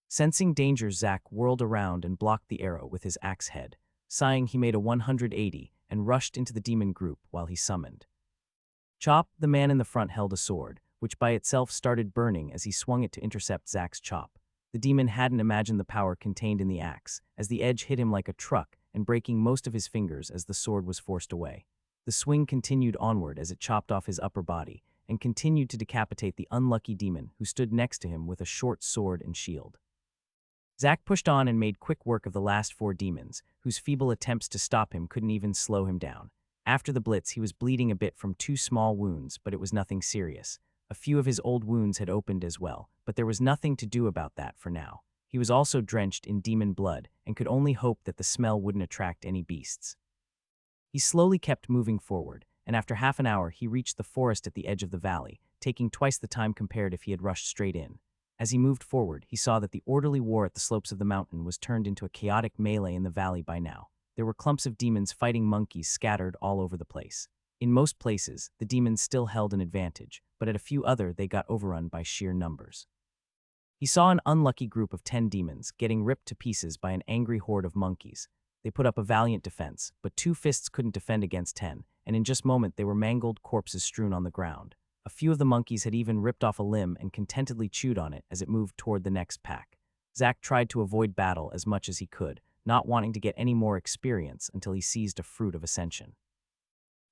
Sensing danger, Zack whirled around and blocked the arrow with his axe head. Sighing, he made a 180 and rushed into the demon group while he summoned. Chop, the man in the front, held a sword, which by itself started burning as he swung it to intercept Zack's chop. The demon hadn't imagined the power contained in the axe, as the edge hit him like a truck and breaking most of his fingers as the sword was forced away. The swing continued onward as it chopped off his upper body and continued to decapitate the unlucky demon who stood next to him with a short sword and shield. Zack pushed on and made quick work of the last 4 demons, whose feeble attempts to stop him couldn't even slow him down. After the blitz, he was bleeding a bit from 2 small wounds, but it was nothing serious. A few of his old wounds had opened as well, but there was nothing to do about that for now. He was also drenched in demon blood and could only hope that the smell wouldn't attract any beasts. He slowly kept moving forward, and after half an hour he reached the forest at the edge of the valley, taking twice the time compared if he had rushed straight in. As he moved forward, he saw that the orderly war at the slopes of the mountain was turned into a chaotic melee in the valley by now. There were clumps of demons fighting monkeys scattered all over the place. In most places, the demons still held an advantage, but at a few other they got overrun by sheer numbers. He saw an unlucky group of 10 demons getting ripped to pieces by an angry horde of monkeys. They put up a valiant defense, but 2 fists couldn't defend against 10, and in just a moment they were mangled corpses strewn on the ground. A few of the monkeys had even ripped off a limb and contentedly chewed on it as it moved toward the next pack. Zack tried to avoid battle as much as he could, not wanting to get any more experience until he seized a fruit of ascension.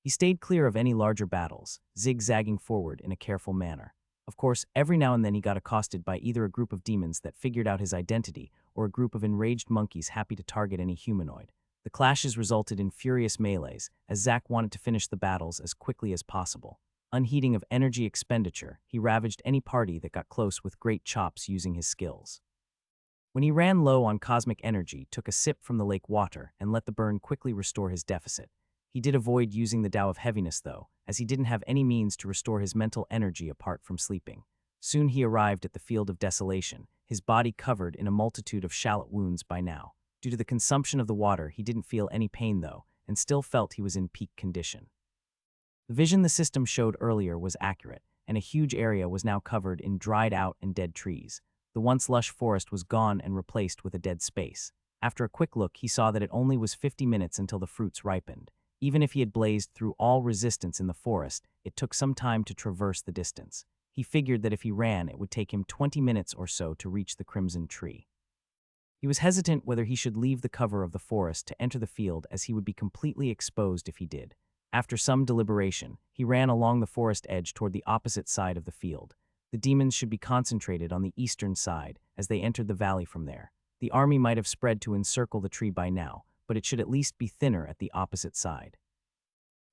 He stayed clear of any larger battles, zigzagging forward in a careful manner. Of course, every now and then he got accosted by either a group of demons that figured out his identity or a group of enraged monkeys happy to target any humanoid. The clashes resulted in furious melees, as Zack wanted to finish the battles as quickly as possible. Unheeding of energy expenditure, he ravaged any party that got close with great chops using his skills. When he ran low on cosmic energy, took a sip from the lake water and let the burn quickly restore his deficit. He did avoid using the Tao of Heaviness though, as he didn't have any means to restore his mental energy apart from sleeping. Soon he arrived at the Field of Desolation, his body covered in a multitude of shallot wounds by now. Due to the consumption of the water, he didn't feel any pain though, and still felt he was in peak condition. The vision the system showed earlier was accurate, and a huge area was now covered in dried-out and dead trees. The once lush forest was gone and replaced with a dead space. After a quick look, he saw that it only was 50 minutes until the fruits ripened. Even if he had blazed through all resistance in the forest, it took some time to traverse the distance. He figured that if he ran, it would take him 20 minutes or so to reach the crimson tree. He was hesitant whether he should leave the cover of the forest to enter the field, as he would be completely exposed if he did. After some deliberation, he ran along the forest edge toward the opposite side of the field. The demons should be concentrated on the eastern side as they entered the valley from there. The army might have spread to encircle the tree by now, but it should at least be thinner at the opposite side.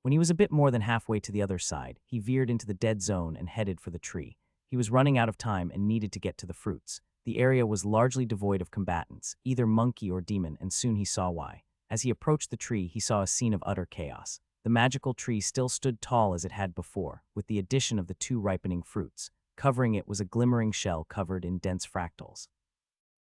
When he was a bit more than halfway to the other side, he veered into the dead zone and headed for the tree. He was running out of time and needed to get to the fruits. The area was largely devoid of combatants, either monkey or demon, and soon he saw why. As he approached the tree, he saw a scene of utter chaos. The magical tree still stood tall as it had before, with the addition of the 2 ripening fruits. Covering it was a glimmering shell covered in dense fractals.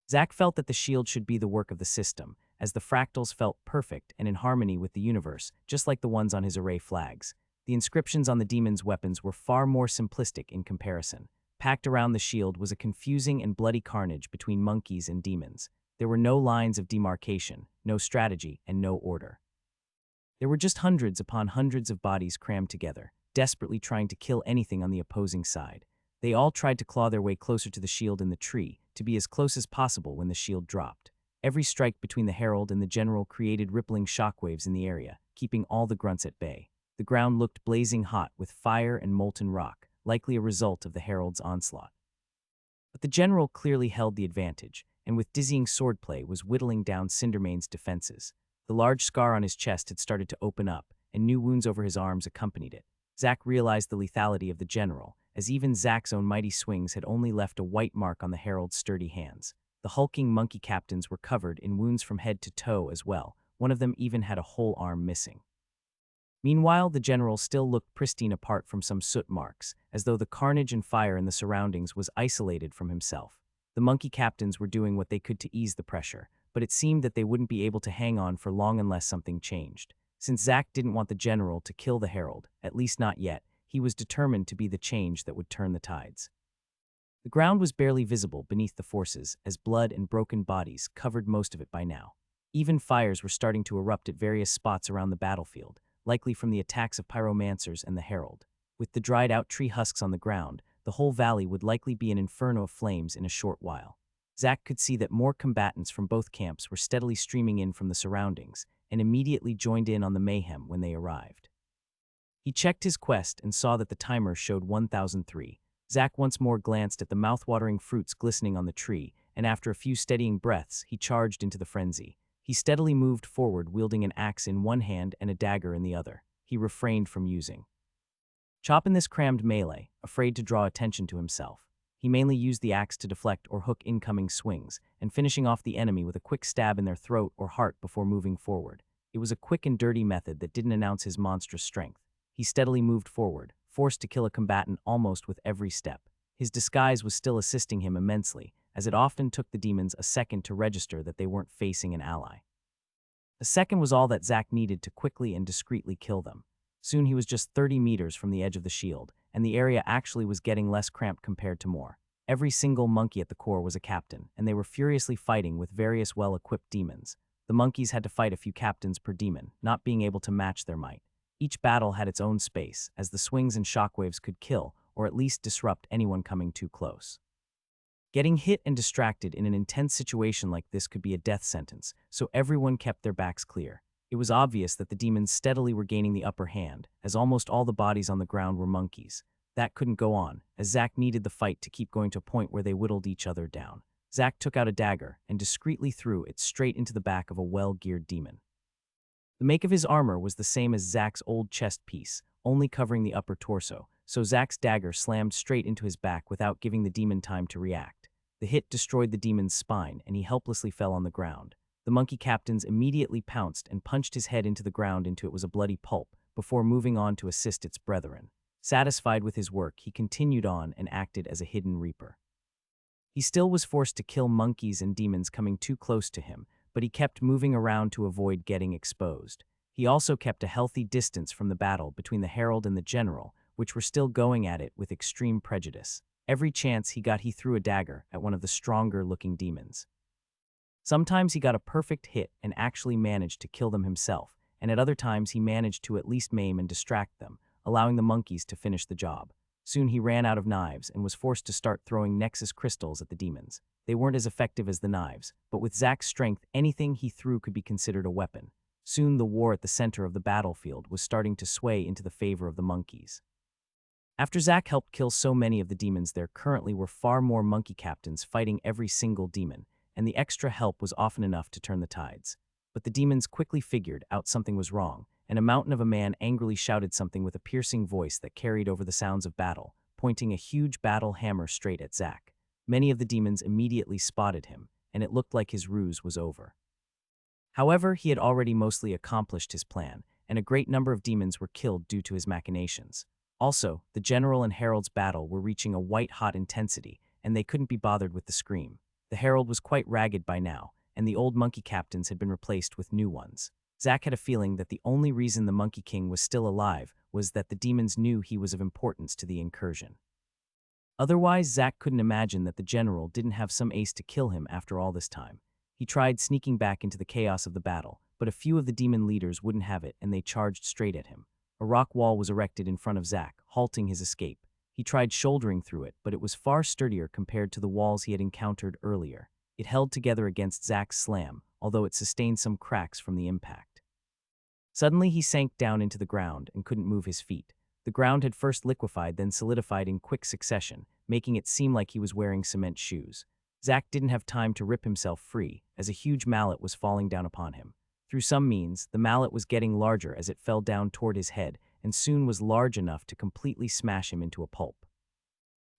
Zack felt that the shield should be the work of the system, as the fractals felt perfect and in harmony with the universe, just like the ones on his array flags. The inscriptions on the demon's weapons were far more simplistic in comparison. Packed around the shield was a confusing and bloody carnage between monkeys and demons. There were no lines of demarcation, no strategy, and no order. There were just hundreds upon hundreds of bodies crammed together, desperately trying to kill anything on the opposing side. They all tried to claw their way closer to the shield in the tree, to be as close as possible when the shield dropped. Every strike between the herald and the general created rippling shockwaves in the area, keeping all the grunts at bay. The ground looked blazing hot with fire and molten rock, likely a result of the herald's onslaught. But the general clearly held the advantage, and with dizzying swordplay was whittling down Cindermane's defenses. The large scar on his chest had started to open up, and new wounds over his arms accompanied it. Zack realized the lethality of the general, as even Zack's own mighty swings had only left a white mark on the herald's sturdy hands. The hulking monkey captains were covered in wounds from head to toe as well. One of them even had a whole arm missing. Meanwhile, the general still looked pristine apart from some soot marks, as though the carnage and fire in the surroundings was isolated from himself. The monkey captains were doing what they could to ease the pressure, but it seemed that they wouldn't be able to hang on for long unless something changed. Since Zack didn't want the general to kill the herald, at least not yet, he was determined to be the change that would turn the tides. The ground was barely visible beneath the forces, as blood and broken bodies covered most of it by now. Even fires were starting to erupt at various spots around the battlefield, likely from the attacks of pyromancers and the herald. With the dried-out tree husks on the ground, the whole valley would likely be an inferno of flames in a short while. Zack could see that more combatants from both camps were steadily streaming in from the surroundings, and immediately joined in on the mayhem when they arrived. He checked his quest and saw that the timer showed 1003. Zack once more glanced at the mouth-watering fruits glistening on the tree, and after a few steadying breaths, he charged into the frenzy. He steadily moved forward, wielding an axe in one hand and a dagger in the other. He refrained from using chop in this crammed melee, afraid to draw attention to himself. He mainly used the axe to deflect or hook incoming swings, and finishing off the enemy with a quick stab in their throat or heart before moving forward. It was a quick and dirty method that didn't announce his monstrous strength. He steadily moved forward, forced to kill a combatant almost with every step. His disguise was still assisting him immensely, as it often took the demons a second to register that they weren't facing an ally. A second was all that Zack needed to quickly and discreetly kill them. Soon he was just 30 meters from the edge of the shield, and the area actually was getting less cramped compared to more. Every single monkey at the core was a captain, and they were furiously fighting with various well-equipped demons. The monkeys had to fight a few captains per demon, not being able to match their might. Each battle had its own space, as the swings and shockwaves could kill, or at least disrupt anyone coming too close. Getting hit and distracted in an intense situation like this could be a death sentence, so everyone kept their backs clear. It was obvious that the demons steadily were gaining the upper hand, as almost all the bodies on the ground were monkeys. That couldn't go on, as Zack needed the fight to keep going to a point where they whittled each other down. Zack took out a dagger and discreetly threw it straight into the back of a well-geared demon. The make of his armor was the same as Zack's old chest piece, only covering the upper torso, so Zack's dagger slammed straight into his back without giving the demon time to react. The hit destroyed the demon's spine, and he helplessly fell on the ground. The monkey captains immediately pounced and punched his head into the ground until it was a bloody pulp, before moving on to assist its brethren. Satisfied with his work, he continued on and acted as a hidden reaper. He still was forced to kill monkeys and demons coming too close to him, but he kept moving around to avoid getting exposed. He also kept a healthy distance from the battle between the herald and the general, which were still going at it with extreme prejudice. Every chance he got, he threw a dagger at one of the stronger-looking demons. Sometimes he got a perfect hit and actually managed to kill them himself, and at other times he managed to at least maim and distract them, allowing the monkeys to finish the job. Soon he ran out of knives and was forced to start throwing Nexus crystals at the demons. They weren't as effective as the knives, but with Zack's strength, anything he threw could be considered a weapon. Soon the war at the center of the battlefield was starting to sway into the favor of the monkeys. After Zack helped kill so many of the demons, there currently were far more monkey captains fighting every single demon, and the extra help was often enough to turn the tides. But the demons quickly figured out something was wrong, and a mountain of a man angrily shouted something with a piercing voice that carried over the sounds of battle, pointing a huge battle hammer straight at Zack. Many of the demons immediately spotted him, and it looked like his ruse was over. However, he had already mostly accomplished his plan, and a great number of demons were killed due to his machinations. Also, the general and herald's battle were reaching a white-hot intensity, and they couldn't be bothered with the scream. The herald was quite ragged by now, and the old monkey captains had been replaced with new ones. Zack had a feeling that the only reason the Monkey King was still alive was that the demons knew he was of importance to the incursion. Otherwise, Zack couldn't imagine that the general didn't have some ace to kill him after all this time. He tried sneaking back into the chaos of the battle, but a few of the demon leaders wouldn't have it and they charged straight at him. A rock wall was erected in front of Zack, halting his escape. He tried shouldering through it, but it was far sturdier compared to the walls he had encountered earlier. It held together against Zack's slam, although it sustained some cracks from the impact. Suddenly he sank down into the ground and couldn't move his feet. The ground had first liquefied, then solidified in quick succession, making it seem like he was wearing cement shoes. Zack didn't have time to rip himself free, as a huge mallet was falling down upon him. Through some means, the mallet was getting larger as it fell down toward his head, and soon was large enough to completely smash him into a pulp.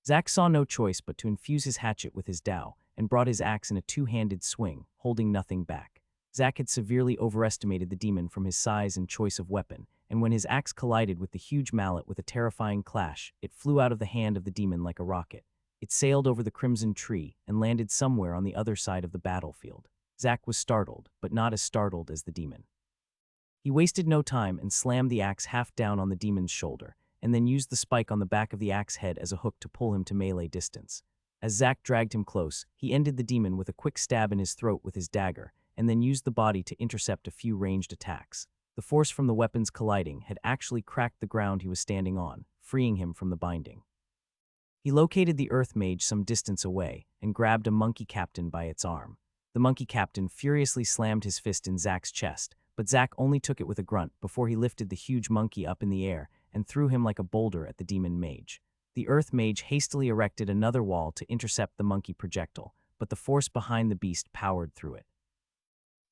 Zack saw no choice but to infuse his hatchet with his dao, and brought his axe in a two-handed swing, holding nothing back. Zack had severely overestimated the demon from his size and choice of weapon, and when his axe collided with the huge mallet with a terrifying clash, it flew out of the hand of the demon like a rocket. It sailed over the crimson tree and landed somewhere on the other side of the battlefield. Zack was startled, but not as startled as the demon. He wasted no time and slammed the axe half down on the demon's shoulder, and then used the spike on the back of the axe head as a hook to pull him to melee distance. As Zack dragged him close, he ended the demon with a quick stab in his throat with his dagger, and then used the body to intercept a few ranged attacks. The force from the weapons colliding had actually cracked the ground he was standing on, freeing him from the binding. He located the Earth Mage some distance away and grabbed a monkey captain by its arm. The monkey captain furiously slammed his fist in Zack's chest, but Zack only took it with a grunt before he lifted the huge monkey up in the air and threw him like a boulder at the demon mage. The Earth Mage hastily erected another wall to intercept the monkey projectile, but the force behind the beast powered through it.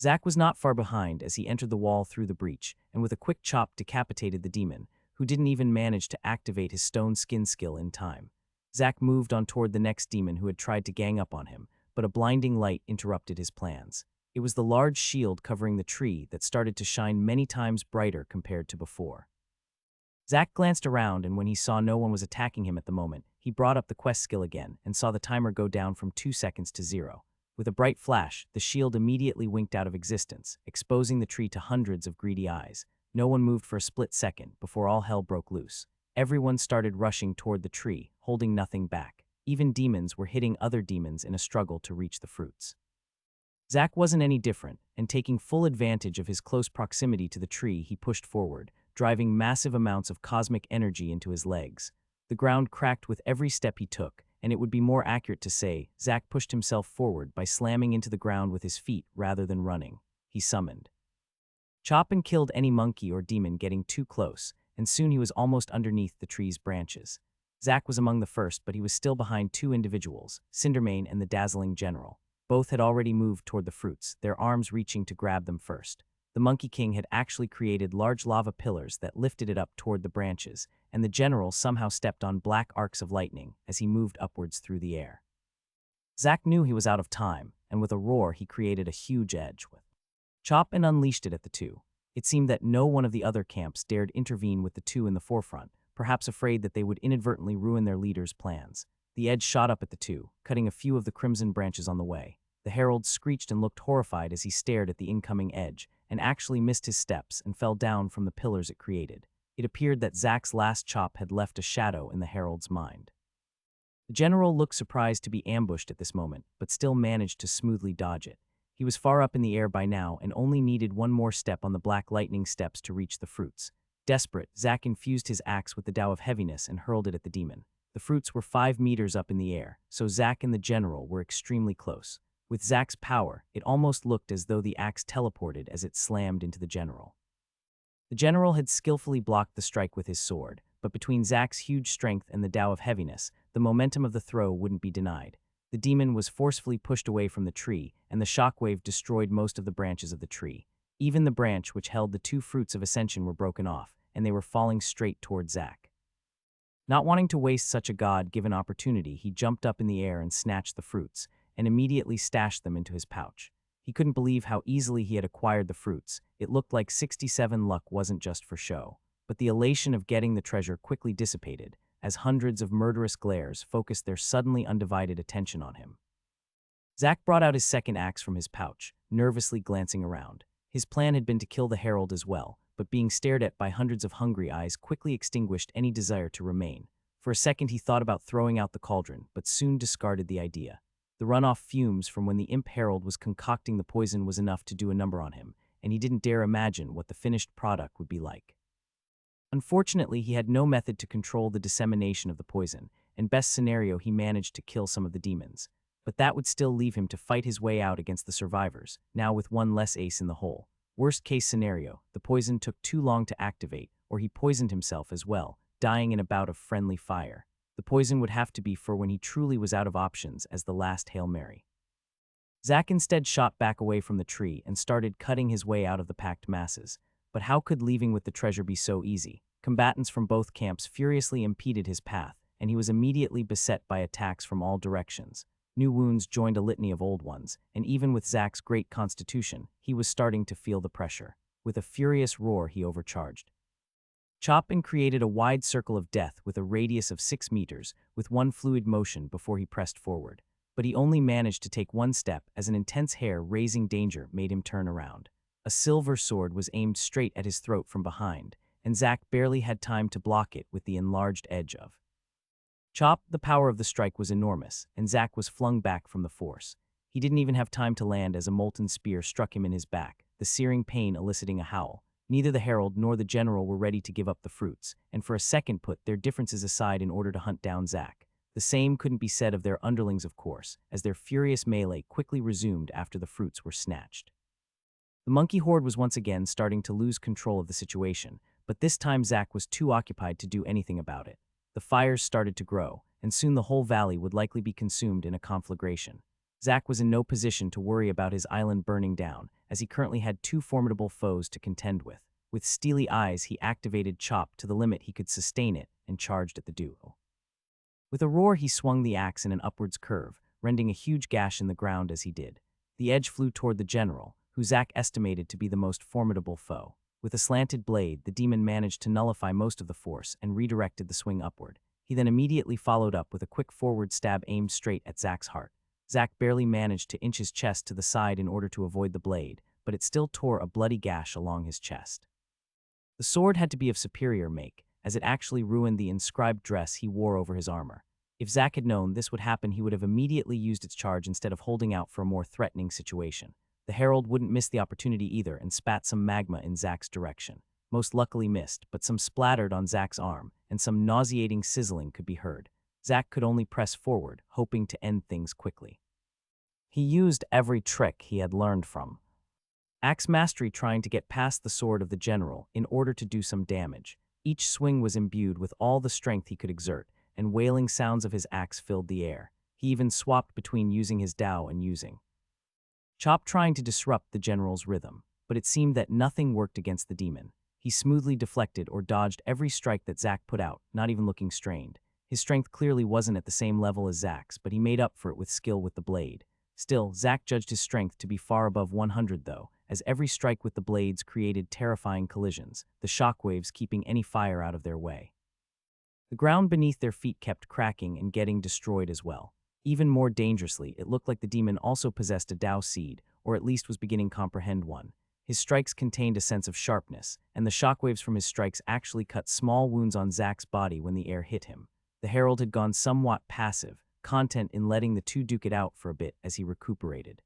Zack was not far behind as he entered the wall through the breach, and with a quick chop decapitated the demon, who didn't even manage to activate his stone skin skill in time. Zack moved on toward the next demon who had tried to gang up on him, but a blinding light interrupted his plans. It was the large shield covering the tree that started to shine many times brighter compared to before. Zack glanced around, and when he saw no one was attacking him at the moment, he brought up the quest skill again and saw the timer go down from 2 seconds to 0. With a bright flash, the shield immediately winked out of existence, exposing the tree to hundreds of greedy eyes. No one moved for a split second before all hell broke loose. Everyone started rushing toward the tree, holding nothing back. Even demons were hitting other demons in a struggle to reach the fruits. Zack wasn't any different, and taking full advantage of his close proximity to the tree, he pushed forward, driving massive amounts of cosmic energy into his legs. The ground cracked with every step he took, and it would be more accurate to say Zack pushed himself forward by slamming into the ground with his feet rather than running. He summoned. Chop and killed any monkey or demon getting too close, and soon he was almost underneath the tree's branches. Zack was among the first, but he was still behind two individuals, Cindermane and the dazzling general. Both had already moved toward the fruits, their arms reaching to grab them first. The Monkey King had actually created large lava pillars that lifted it up toward the branches, and the general somehow stepped on black arcs of lightning as he moved upwards through the air. Zack knew he was out of time, and with a roar he created a huge edge with Chop and unleashed it at the two. It seemed that no one of the other camps dared intervene with the two in the forefront, perhaps afraid that they would inadvertently ruin their leader's plans. The edge shot up at the two, cutting a few of the crimson branches on the way. The herald screeched and looked horrified as he stared at the incoming edge, and actually missed his steps and fell down from the pillars it created. It appeared that Zack's last chop had left a shadow in the herald's mind. The general looked surprised to be ambushed at this moment, but still managed to smoothly dodge it. He was far up in the air by now and only needed one more step on the black lightning steps to reach the fruits. Desperate, Zack infused his axe with the Tao of Heaviness and hurled it at the demon. The fruits were 5 meters up in the air, so Zack and the general were extremely close. With Zack's power, it almost looked as though the axe teleported as it slammed into the general. The general had skillfully blocked the strike with his sword, but between Zack's huge strength and the Tao of Heaviness, the momentum of the throw wouldn't be denied. The demon was forcefully pushed away from the tree, and the shockwave destroyed most of the branches of the tree. Even the branch which held the 2 fruits of ascension were broken off, and they were falling straight toward Zack. Not wanting to waste such a god-given opportunity, he jumped up in the air and snatched the fruits, and immediately stashed them into his pouch. He couldn't believe how easily he had acquired the fruits. It looked like 67 luck wasn't just for show. But the elation of getting the treasure quickly dissipated, as hundreds of murderous glares focused their suddenly undivided attention on him. Zack brought out his second axe from his pouch, nervously glancing around. His plan had been to kill the herald as well, but being stared at by hundreds of hungry eyes quickly extinguished any desire to remain. For a second he thought about throwing out the cauldron, but soon discarded the idea. The runoff fumes from when the imp herald was concocting the poison was enough to do a number on him, and he didn't dare imagine what the finished product would be like. Unfortunately, he had no method to control the dissemination of the poison, and best scenario he managed to kill some of the demons. But that would still leave him to fight his way out against the survivors, now with one less ace in the hole. Worst case scenario, the poison took too long to activate, or he poisoned himself as well, dying in a bout of friendly fire. The poison would have to be for when he truly was out of options as the last Hail Mary. Zack instead shot back away from the tree and started cutting his way out of the packed masses. But how could leaving with the treasure be so easy? Combatants from both camps furiously impeded his path, and he was immediately beset by attacks from all directions. New wounds joined a litany of old ones, and even with Zack's great constitution, he was starting to feel the pressure. With a furious roar, he overcharged. Chopin created a wide circle of death with a radius of 6 meters, with one fluid motion before he pressed forward. But he only managed to take one step as an intense hair-raising danger made him turn around. A silver sword was aimed straight at his throat from behind, and Zack barely had time to block it with the enlarged edge of Chop. The power of the strike was enormous, and Zack was flung back from the force. He didn't even have time to land as a molten spear struck him in his back, the searing pain eliciting a howl. Neither the herald nor the general were ready to give up the fruits, and for a second put their differences aside in order to hunt down Zack. The same couldn't be said of their underlings, of course, as their furious melee quickly resumed after the fruits were snatched. The monkey horde was once again starting to lose control of the situation, but this time Zack was too occupied to do anything about it. The fires started to grow, and soon the whole valley would likely be consumed in a conflagration. Zack was in no position to worry about his island burning down, as he currently had 2 formidable foes to contend with. With steely eyes, he activated Chop to the limit he could sustain it and charged at the duo. With a roar, he swung the axe in an upwards curve, rending a huge gash in the ground as he did. The edge flew toward the general, who Zack estimated to be the most formidable foe. With a slanted blade, the demon managed to nullify most of the force and redirected the swing upward. He then immediately followed up with a quick forward stab aimed straight at Zack's heart. Zack barely managed to inch his chest to the side in order to avoid the blade, but it still tore a bloody gash along his chest. The sword had to be of superior make, as it actually ruined the inscribed dress he wore over his armor. If Zack had known this would happen, he would have immediately used its charge instead of holding out for a more threatening situation. The herald wouldn't miss the opportunity either and spat some magma in Zack's direction. Most luckily missed, but some splattered on Zack's arm, and some nauseating sizzling could be heard. Zack could only press forward, hoping to end things quickly. He used every trick he had learned from Axe Mastery, trying to get past the sword of the general in order to do some damage. Each swing was imbued with all the strength he could exert, and wailing sounds of his axe filled the air. He even swapped between using his Tao and using Chop, trying to disrupt the general's rhythm, but it seemed that nothing worked against the demon. He smoothly deflected or dodged every strike that Zack put out, not even looking strained. His strength clearly wasn't at the same level as Zack's, but he made up for it with skill with the blade. Still, Zack judged his strength to be far above 100 though, as every strike with the blades created terrifying collisions, the shockwaves keeping any fire out of their way. The ground beneath their feet kept cracking and getting destroyed as well. Even more dangerously, it looked like the demon also possessed a Tao seed, or at least was beginning to comprehend one. His strikes contained a sense of sharpness, and the shockwaves from his strikes actually cut small wounds on Zack's body when the air hit him. The herald had gone somewhat passive, content in letting the two duke it out for a bit as he recuperated.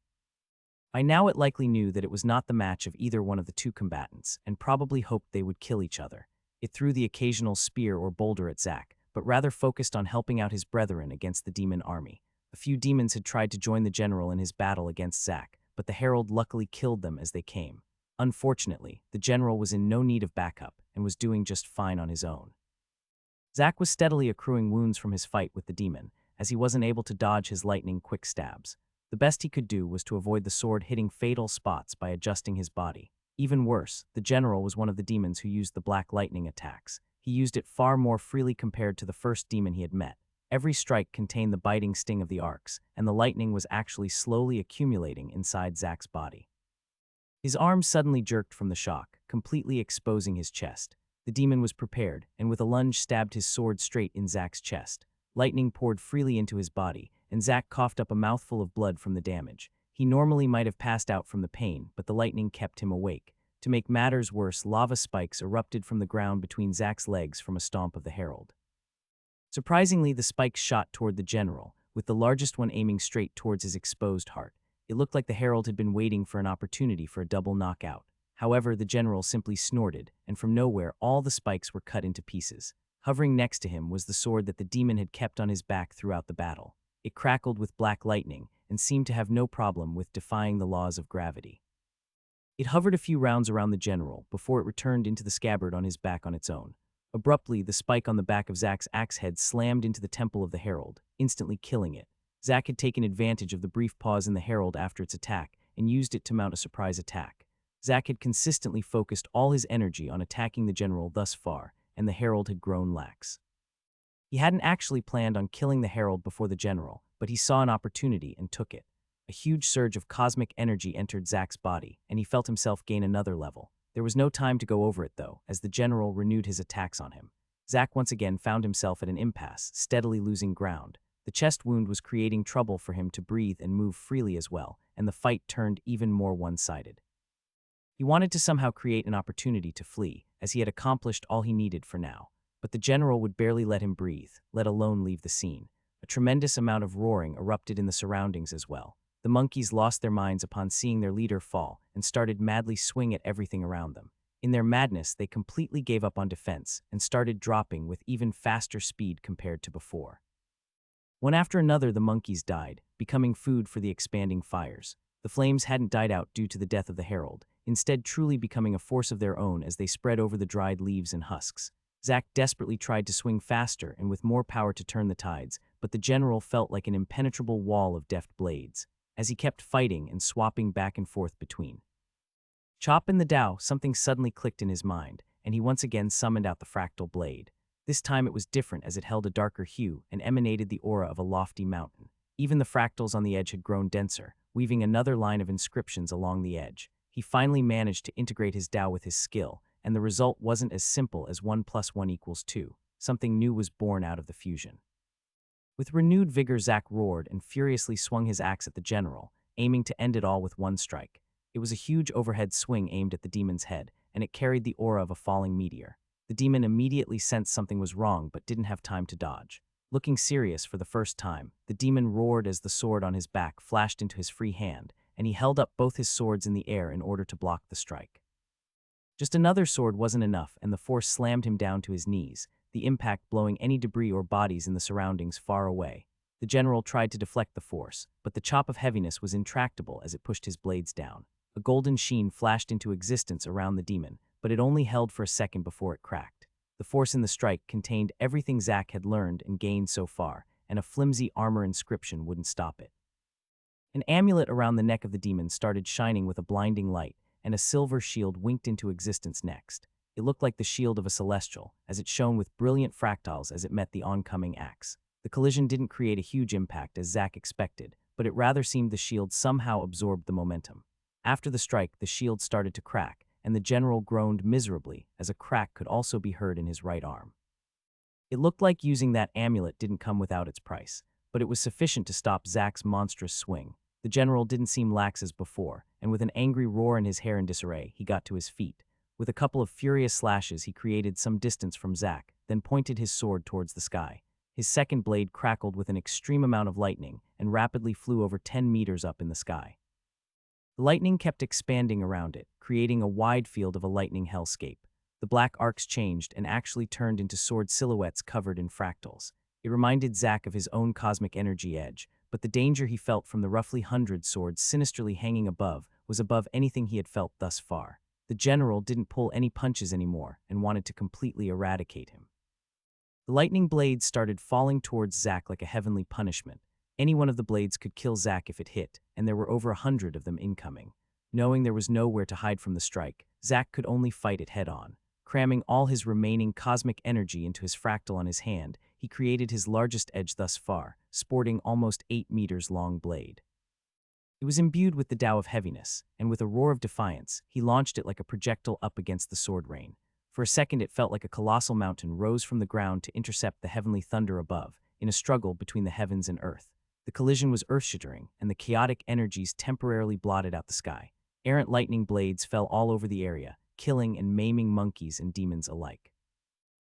By now it likely knew that it was not the match of either one of the two combatants, and probably hoped they would kill each other. It threw the occasional spear or boulder at Zack, but rather focused on helping out his brethren against the demon army. A few demons had tried to join the general in his battle against Zack, but the herald luckily killed them as they came. Unfortunately, the general was in no need of backup and was doing just fine on his own. Zack was steadily accruing wounds from his fight with the demon, as he wasn't able to dodge his lightning quick stabs. The best he could do was to avoid the sword hitting fatal spots by adjusting his body. Even worse, the general was one of the demons who used the black lightning attacks. He used it far more freely compared to the first demon he had met. Every strike contained the biting sting of the arcs, and the lightning was actually slowly accumulating inside Zack's body. His arm suddenly jerked from the shock, completely exposing his chest. The demon was prepared, and with a lunge stabbed his sword straight in Zack's chest. Lightning poured freely into his body, and Zack coughed up a mouthful of blood from the damage. He normally might have passed out from the pain, but the lightning kept him awake. To make matters worse, lava spikes erupted from the ground between Zack's legs from a stomp of the herald. Surprisingly, the spikes shot toward the general, with the largest one aiming straight towards his exposed heart. It looked like the herald had been waiting for an opportunity for a double knockout. However, the general simply snorted, and from nowhere all the spikes were cut into pieces. Hovering next to him was the sword that the demon had kept on his back throughout the battle. It crackled with black lightning and seemed to have no problem with defying the laws of gravity. It hovered a few rounds around the general before it returned into the scabbard on his back on its own. Abruptly, the spike on the back of Zack's axe head slammed into the temple of the herald, instantly killing it. Zack had taken advantage of the brief pause in the herald after its attack and used it to mount a surprise attack. Zack had consistently focused all his energy on attacking the general thus far, and the herald had grown lax. He hadn't actually planned on killing the herald before the general, but he saw an opportunity and took it. A huge surge of cosmic energy entered Zack's body, and he felt himself gain another level. There was no time to go over it, though, as the general renewed his attacks on him. Zack once again found himself at an impasse, steadily losing ground. The chest wound was creating trouble for him to breathe and move freely as well, and the fight turned even more one-sided. He wanted to somehow create an opportunity to flee, as he had accomplished all he needed for now. But the general would barely let him breathe, let alone leave the scene. A tremendous amount of roaring erupted in the surroundings as well. The monkeys lost their minds upon seeing their leader fall and started madly swing at everything around them. In their madness, they completely gave up on defense and started dropping with even faster speed compared to before. One after another, the monkeys died, becoming food for the expanding fires. The flames hadn't died out due to the death of the herald, instead truly becoming a force of their own as they spread over the dried leaves and husks. Zack desperately tried to swing faster and with more power to turn the tides, but the general felt like an impenetrable wall of deft blades, as he kept fighting and swapping back and forth between. Chop in the Tao, something suddenly clicked in his mind, and he once again summoned out the fractal blade. This time it was different as it held a darker hue and emanated the aura of a lofty mountain. Even the fractals on the edge had grown denser, weaving another line of inscriptions along the edge. He finally managed to integrate his Tao with his skill, and the result wasn't as simple as 1 + 1 = 2. Something new was born out of the fusion. With renewed vigor, Zack roared and furiously swung his axe at the general, aiming to end it all with one strike. It was a huge overhead swing aimed at the demon's head, and it carried the aura of a falling meteor. The demon immediately sensed something was wrong but didn't have time to dodge. Looking serious for the first time, the demon roared as the sword on his back flashed into his free hand, and he held up both his swords in the air in order to block the strike. Just another sword wasn't enough, and the force slammed him down to his knees, the impact blowing any debris or bodies in the surroundings far away. The general tried to deflect the force, but the chop of heaviness was intractable as it pushed his blades down. A golden sheen flashed into existence around the demon, but it only held for a second before it cracked. The force in the strike contained everything Zack had learned and gained so far, and a flimsy armor inscription wouldn't stop it. An amulet around the neck of the demon started shining with a blinding light, and a silver shield winked into existence next. It looked like the shield of a celestial, as it shone with brilliant fractals as it met the oncoming axe. The collision didn't create a huge impact as Zack expected, but it rather seemed the shield somehow absorbed the momentum. After the strike, the shield started to crack, and the general groaned miserably as a crack could also be heard in his right arm. It looked like using that amulet didn't come without its price, but it was sufficient to stop Zack's monstrous swing. The general didn't seem lax as before, and with an angry roar and his hair in disarray, he got to his feet. With a couple of furious slashes, he created some distance from Zack, then pointed his sword towards the sky. His second blade crackled with an extreme amount of lightning and rapidly flew over 10 meters up in the sky. The lightning kept expanding around it, creating a wide field of a lightning hellscape. The black arcs changed and actually turned into sword silhouettes covered in fractals. It reminded Zack of his own cosmic energy edge, but the danger he felt from the roughly 100 swords sinisterly hanging above was above anything he had felt thus far. The general didn't pull any punches anymore and wanted to completely eradicate him. The lightning blades started falling towards Zack like a heavenly punishment. Any one of the blades could kill Zack if it hit, and there were over 100 of them incoming. Knowing there was nowhere to hide from the strike, Zack could only fight it head-on. Cramming all his remaining cosmic energy into his fractal on his hand, he created his largest edge thus far, sporting almost 8 meters long blade. It was imbued with the Tao of heaviness, and with a roar of defiance, he launched it like a projectile up against the sword rain. For a second it felt like a colossal mountain rose from the ground to intercept the heavenly thunder above, in a struggle between the heavens and earth. The collision was earth-shattering, and the chaotic energies temporarily blotted out the sky. Errant lightning blades fell all over the area, killing and maiming monkeys and demons alike.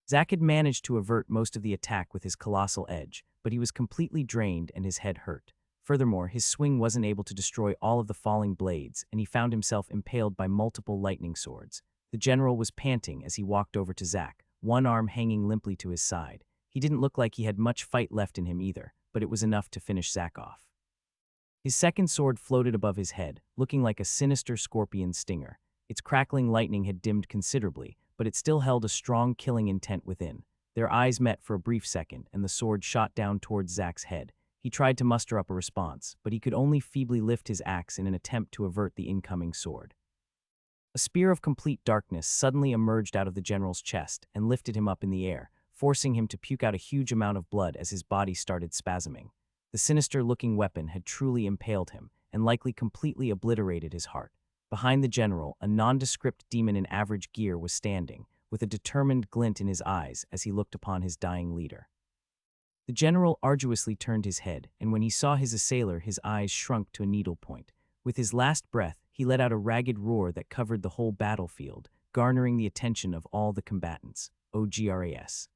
Zack had managed to avert most of the attack with his colossal edge, but he was completely drained and his head hurt. Furthermore, his swing wasn't able to destroy all of the falling blades, and he found himself impaled by multiple lightning swords. The general was panting as he walked over to Zack, one arm hanging limply to his side. He didn't look like he had much fight left in him either, but it was enough to finish Zack off. His second sword floated above his head, looking like a sinister scorpion stinger. Its crackling lightning had dimmed considerably, but it still held a strong killing intent within. Their eyes met for a brief second, and the sword shot down towards Zack's head. He tried to muster up a response, but he could only feebly lift his axe in an attempt to avert the incoming sword. A spear of complete darkness suddenly emerged out of the general's chest and lifted him up in the air, forcing him to puke out a huge amount of blood as his body started spasming. The sinister-looking weapon had truly impaled him and likely completely obliterated his heart. Behind the general, a nondescript demon in average gear was standing, with a determined glint in his eyes as he looked upon his dying leader. The general arduously turned his head, and when he saw his assailer, his eyes shrunk to a needlepoint. With his last breath, he let out a ragged roar that covered the whole battlefield, garnering the attention of all the combatants. OGRAS.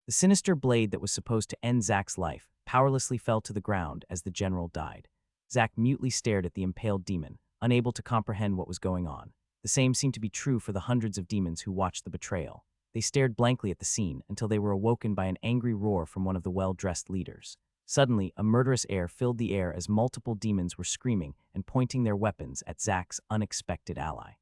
The sinister blade that was supposed to end Zack's life powerlessly fell to the ground as the general died. Zack mutely stared at the impaled demon, unable to comprehend what was going on. The same seemed to be true for the hundreds of demons who watched the betrayal. They stared blankly at the scene until they were awoken by an angry roar from one of the well-dressed leaders. Suddenly, a murderous air filled the air as multiple demons were screaming and pointing their weapons at Zack's unexpected ally.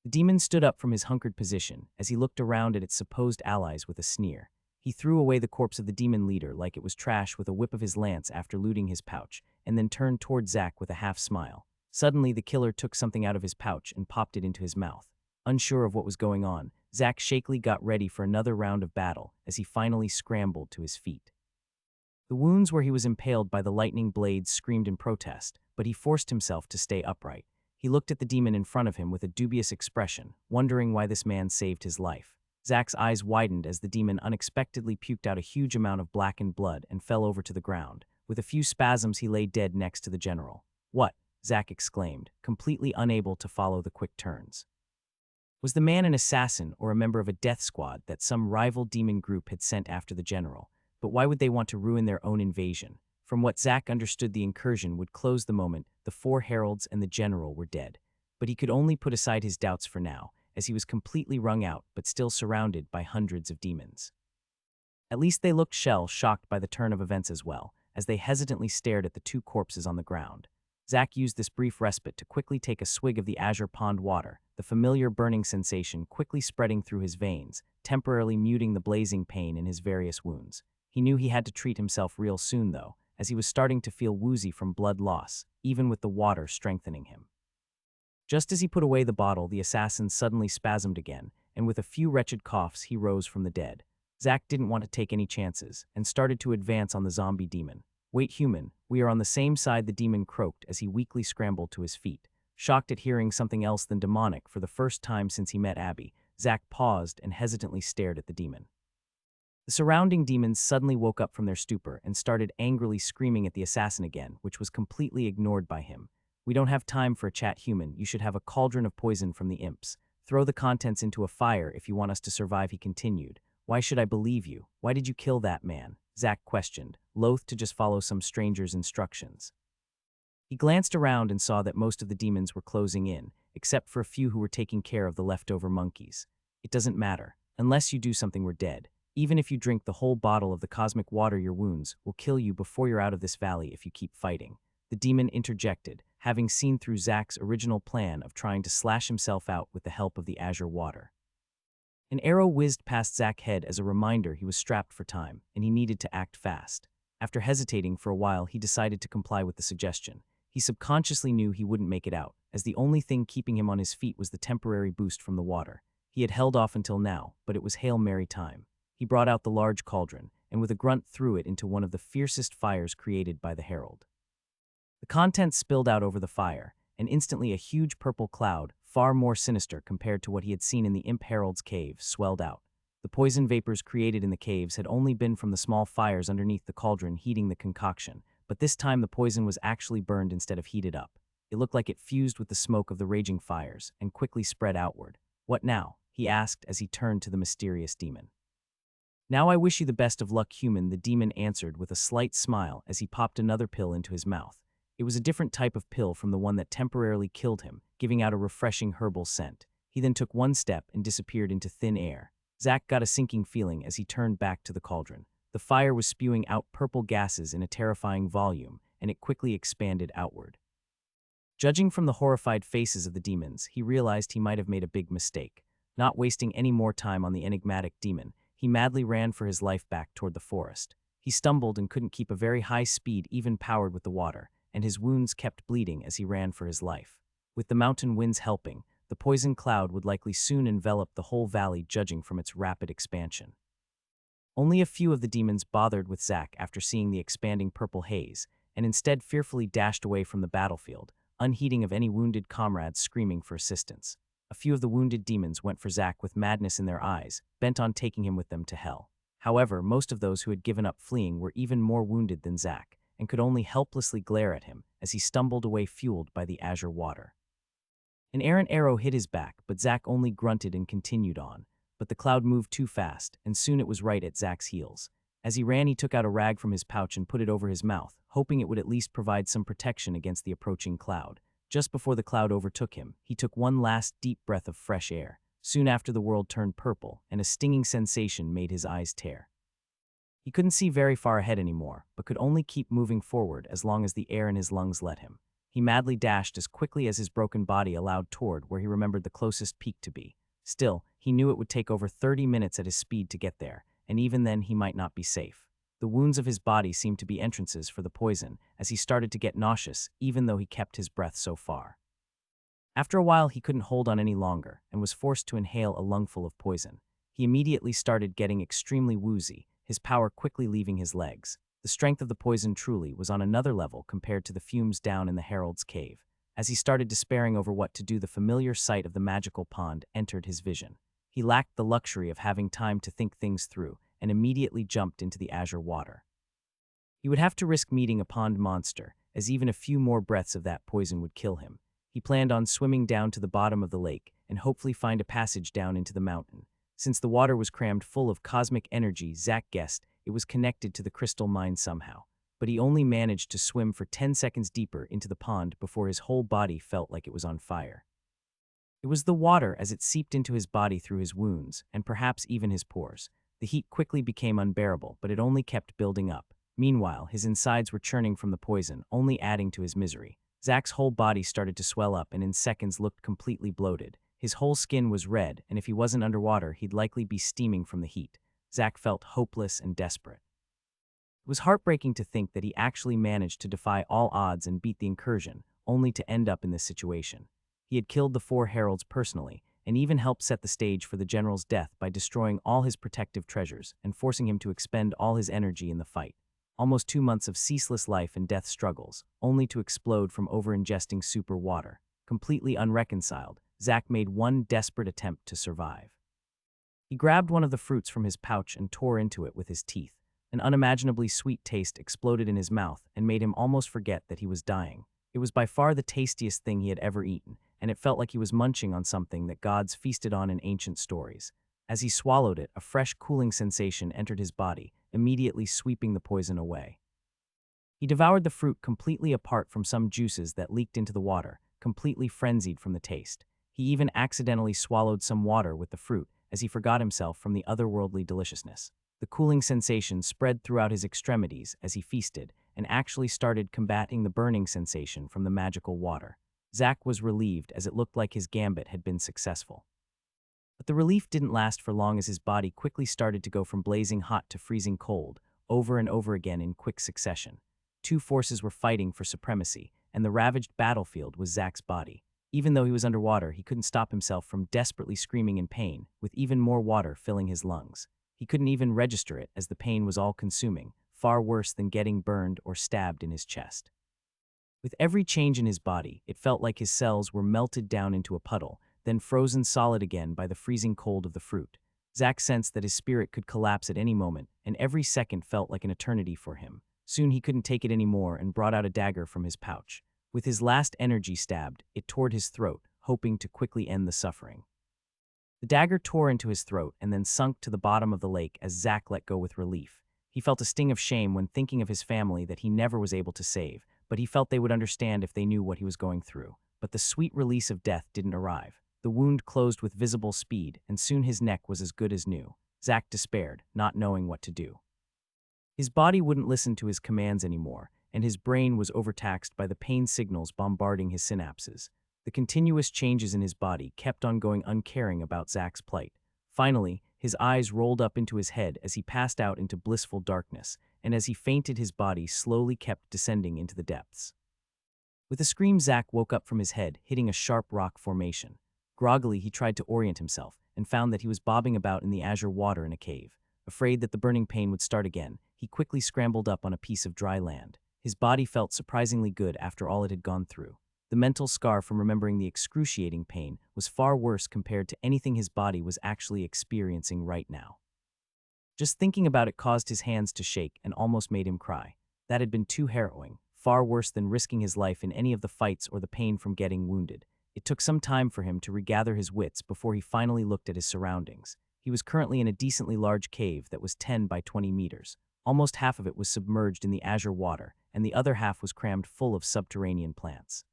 The demon stood up from his hunkered position as he looked around at its supposed allies with a sneer. He threw away the corpse of the demon leader like it was trash with a whip of his lance after looting his pouch, and then turned toward Zack with a half-smile. Suddenly, the killer took something out of his pouch and popped it into his mouth. Unsure of what was going on, Zack shakily got ready for another round of battle as he finally scrambled to his feet. The wounds where he was impaled by the lightning blades screamed in protest, but he forced himself to stay upright. He looked at the demon in front of him with a dubious expression, wondering why this man saved his life. Zack's eyes widened as the demon unexpectedly puked out a huge amount of blackened blood and fell over to the ground. With a few spasms, he lay dead next to the general. "What?" Zack exclaimed, completely unable to follow the quick turns. Was the man an assassin or a member of a death squad that some rival demon group had sent after the general? But why would they want to ruin their own invasion? From what Zack understood, the incursion would close the moment the 4 heralds and the general were dead. But he could only put aside his doubts for now, as he was completely wrung out but still surrounded by hundreds of demons. At least they looked shell-shocked by the turn of events as well, as they hesitantly stared at the 2 corpses on the ground. Zack used this brief respite to quickly take a swig of the azure pond water, the familiar burning sensation quickly spreading through his veins, temporarily muting the blazing pain in his various wounds. He knew he had to treat himself real soon, though, as he was starting to feel woozy from blood loss, even with the water strengthening him. Just as he put away the bottle, the assassin suddenly spasmed again, and with a few wretched coughs, he rose from the dead. Zack didn't want to take any chances, and started to advance on the zombie demon. "Wait, human, we are on the same side," the demon croaked as he weakly scrambled to his feet. Shocked at hearing something else than demonic for the first time since he met Abby, Zack paused and hesitantly stared at the demon. The surrounding demons suddenly woke up from their stupor and started angrily screaming at the assassin again, which was completely ignored by him. "We don't have time for a chat, human. You should have a cauldron of poison from the imps. Throw the contents into a fire if you want us to survive," he continued. "Why should I believe you? Why did you kill that man?" Zack questioned, loath to just follow some stranger's instructions. He glanced around and saw that most of the demons were closing in, except for a few who were taking care of the leftover monkeys. "It doesn't matter. Unless you do something, we're dead. Even if you drink the whole bottle of the cosmic water, your wounds will kill you before you're out of this valley if you keep fighting," the demon interjected, having seen through Zack's original plan of trying to slash himself out with the help of the azure water. An arrow whizzed past Zack's head as a reminder he was strapped for time, and he needed to act fast. After hesitating for a while, he decided to comply with the suggestion. He subconsciously knew he wouldn't make it out, as the only thing keeping him on his feet was the temporary boost from the water. He had held off until now, but it was Hail Mary time. He brought out the large cauldron, and with a grunt threw it into one of the fiercest fires created by the herald. The contents spilled out over the fire, and instantly a huge purple cloud, far more sinister compared to what he had seen in the Imp Herald's cave, swelled out. The poison vapors created in the caves had only been from the small fires underneath the cauldron heating the concoction, but this time the poison was actually burned instead of heated up. It looked like it fused with the smoke of the raging fires, and quickly spread outward. "What now?" he asked as he turned to the mysterious demon. "Now I wish you the best of luck, human," the demon answered with a slight smile as he popped another pill into his mouth. It was a different type of pill from the one that temporarily killed him, giving out a refreshing herbal scent. He then took one step and disappeared into thin air. Zack got a sinking feeling as he turned back to the cauldron. The fire was spewing out purple gases in a terrifying volume, and it quickly expanded outward. Judging from the horrified faces of the demons, he realized he might have made a big mistake. Not wasting any more time on the enigmatic demon, he madly ran for his life back toward the forest. He stumbled and couldn't keep a very high speed even powered with the water, and his wounds kept bleeding as he ran for his life. With the mountain winds helping, the poison cloud would likely soon envelop the whole valley, judging from its rapid expansion. Only a few of the demons bothered with Zack after seeing the expanding purple haze, and instead fearfully dashed away from the battlefield, unheeding of any wounded comrades screaming for assistance. A few of the wounded demons went for Zack with madness in their eyes, bent on taking him with them to hell. However, most of those who had given up fleeing were even more wounded than Zack, and could only helplessly glare at him as he stumbled away fueled by the azure water. An errant arrow hit his back, but Zack only grunted and continued on. But the cloud moved too fast, and soon it was right at Zack's heels. As he ran, he took out a rag from his pouch and put it over his mouth, hoping it would at least provide some protection against the approaching cloud. Just before the cloud overtook him, he took one last deep breath of fresh air. Soon after, the world turned purple, and a stinging sensation made his eyes tear. He couldn't see very far ahead anymore, but could only keep moving forward as long as the air in his lungs let him. He madly dashed as quickly as his broken body allowed toward where he remembered the closest peak to be. Still, he knew it would take over 30 minutes at his speed to get there, and even then he might not be safe. The wounds of his body seemed to be entrances for the poison, as he started to get nauseous, even though he kept his breath so far. After a while, he couldn't hold on any longer, and was forced to inhale a lungful of poison. He immediately started getting extremely woozy, his power quickly leaving his legs. The strength of the poison truly was on another level compared to the fumes down in the Herald's cave. As he started despairing over what to do, the familiar sight of the magical pond entered his vision. He lacked the luxury of having time to think things through, and immediately jumped into the azure water. He would have to risk meeting a pond monster, as even a few more breaths of that poison would kill him. He planned on swimming down to the bottom of the lake and hopefully find a passage down into the mountain. Since the water was crammed full of cosmic energy, Zack guessed it was connected to the crystal mine somehow. But he only managed to swim for 10 seconds deeper into the pond before his whole body felt like it was on fire. It was the water as it seeped into his body through his wounds, and perhaps even his pores. The heat quickly became unbearable, but it only kept building up. Meanwhile, his insides were churning from the poison, only adding to his misery. Zack's whole body started to swell up and in seconds looked completely bloated. His whole skin was red, and if he wasn't underwater, he'd likely be steaming from the heat. Zack felt hopeless and desperate. It was heartbreaking to think that he actually managed to defy all odds and beat the incursion, only to end up in this situation. He had killed the 4 heralds personally, and even helped set the stage for the general's death by destroying all his protective treasures and forcing him to expend all his energy in the fight. Almost 2 months of ceaseless life and death struggles, only to explode from over-ingesting super water. Completely unreconciled, Zack made one desperate attempt to survive. He grabbed one of the fruits from his pouch and tore into it with his teeth. An unimaginably sweet taste exploded in his mouth and made him almost forget that he was dying. It was by far the tastiest thing he had ever eaten, and it felt like he was munching on something that gods feasted on in ancient stories. As he swallowed it, a fresh cooling sensation entered his body, immediately sweeping the poison away. He devoured the fruit completely apart from some juices that leaked into the water, completely frenzied from the taste. He even accidentally swallowed some water with the fruit, as he forgot himself from the otherworldly deliciousness. The cooling sensation spread throughout his extremities as he feasted, and actually started combating the burning sensation from the magical water. Zack was relieved as it looked like his gambit had been successful. But the relief didn't last for long as his body quickly started to go from blazing hot to freezing cold, over and over again in quick succession. Two forces were fighting for supremacy, and the ravaged battlefield was Zack's body. Even though he was underwater, he couldn't stop himself from desperately screaming in pain, with even more water filling his lungs. He couldn't even register it as the pain was all-consuming, far worse than getting burned or stabbed in his chest. With every change in his body, it felt like his cells were melted down into a puddle, then frozen solid again by the freezing cold of the fruit. Zack sensed that his spirit could collapse at any moment, and every second felt like an eternity for him. Soon he couldn't take it anymore and brought out a dagger from his pouch. With his last energy stabbed, it tore his throat, hoping to quickly end the suffering. The dagger tore into his throat and then sunk to the bottom of the lake as Zack let go with relief. He felt a sting of shame when thinking of his family that he never was able to save, but he felt they would understand if they knew what he was going through. But the sweet release of death didn't arrive. The wound closed with visible speed, and soon his neck was as good as new. Zack despaired, not knowing what to do. His body wouldn't listen to his commands anymore, and his brain was overtaxed by the pain signals bombarding his synapses. The continuous changes in his body kept on going, uncaring about Zack's plight. Finally, his eyes rolled up into his head as he passed out into blissful darkness, and as he fainted, his body slowly kept descending into the depths. With a scream, Zack woke up from his head, hitting a sharp rock formation. Groggily, he tried to orient himself, and found that he was bobbing about in the azure water in a cave. Afraid that the burning pain would start again, he quickly scrambled up on a piece of dry land. His body felt surprisingly good after all it had gone through. The mental scar from remembering the excruciating pain was far worse compared to anything his body was actually experiencing right now. Just thinking about it caused his hands to shake and almost made him cry. That had been too harrowing, far worse than risking his life in any of the fights or the pain from getting wounded. It took some time for him to regather his wits before he finally looked at his surroundings. He was currently in a decently large cave that was 10 by 20 meters. Almost half of it was submerged in the azure water, and the other half was crammed full of subterranean plants.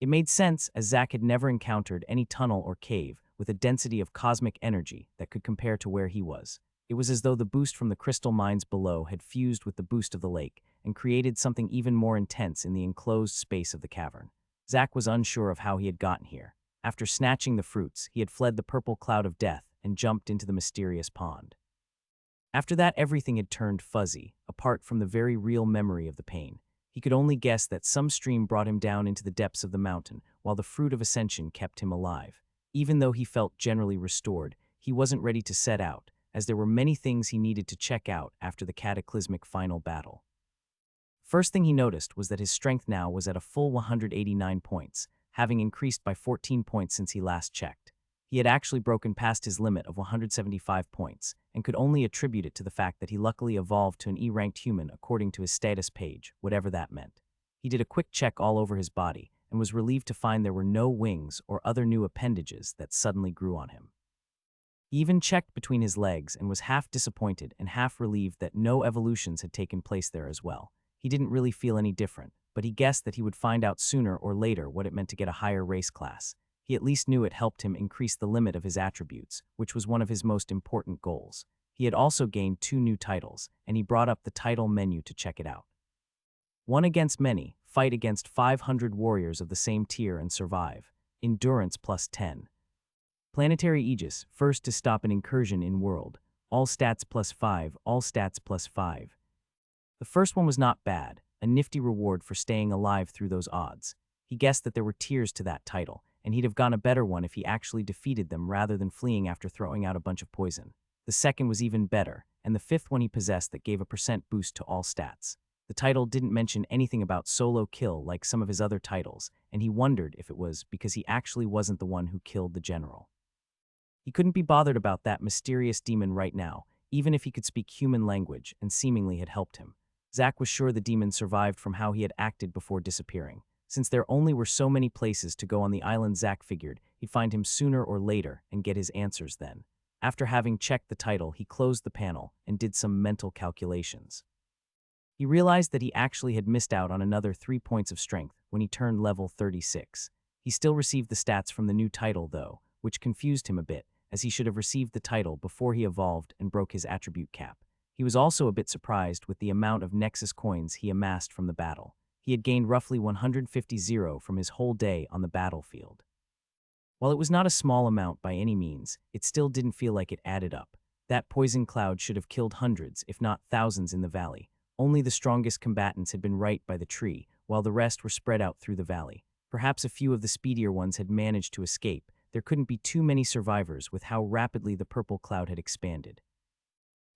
It made sense, as Zack had never encountered any tunnel or cave with a density of cosmic energy that could compare to where he was. It was as though the boost from the crystal mines below had fused with the boost of the lake and created something even more intense in the enclosed space of the cavern. Zack was unsure of how he had gotten here. After snatching the fruits, he had fled the purple cloud of death and jumped into the mysterious pond. After that, everything had turned fuzzy, apart from the very real memory of the pain. He could only guess that some stream brought him down into the depths of the mountain, while the fruit of ascension kept him alive. Even though he felt generally restored, he wasn't ready to set out, as there were many things he needed to check out after the cataclysmic final battle. First thing he noticed was that his strength now was at a full 189 points, having increased by 14 points since he last checked. He had actually broken past his limit of 175 points, and could only attribute it to the fact that he luckily evolved to an E-ranked human according to his status page, whatever that meant. He did a quick check all over his body, and was relieved to find there were no wings or other new appendages that suddenly grew on him. He even checked between his legs and was half disappointed and half relieved that no evolutions had taken place there as well. He didn't really feel any different, but he guessed that he would find out sooner or later what it meant to get a higher race class. He at least knew it helped him increase the limit of his attributes, which was one of his most important goals. He had also gained 2 new titles, and he brought up the title menu to check it out. One against many, fight against 500 warriors of the same tier and survive. Endurance plus 10. Planetary Aegis, first to stop an incursion in world. All stats plus 5, all stats plus 5. The first one was not bad, a nifty reward for staying alive through those odds. He guessed that there were tiers to that title, and he'd have gotten a better one if he actually defeated them rather than fleeing after throwing out a bunch of poison. The second was even better, and the fifth one he possessed that gave a % boost to all stats. The title didn't mention anything about solo kill like some of his other titles, and he wondered if it was because he actually wasn't the one who killed the general. He couldn't be bothered about that mysterious demon right now, even if he could speak human language and seemingly had helped him. Zack was sure the demon survived from how he had acted before disappearing. Since there only were so many places to go on the island, Zack figured he'd find him sooner or later and get his answers then. After having checked the title, he closed the panel and did some mental calculations. He realized that he actually had missed out on another 3 points of strength when he turned level 36. He still received the stats from the new title, though, which confused him a bit, as he should have received the title before he evolved and broke his attribute cap. He was also a bit surprised with the amount of Nexus coins he amassed from the battle. He had gained roughly 150 from his whole day on the battlefield. While it was not a small amount by any means, it still didn't feel like it added up. That poison cloud should have killed hundreds, if not thousands, in the valley. Only the strongest combatants had been right by the tree, while the rest were spread out through the valley. Perhaps a few of the speedier ones had managed to escape. There couldn't be too many survivors with how rapidly the purple cloud had expanded.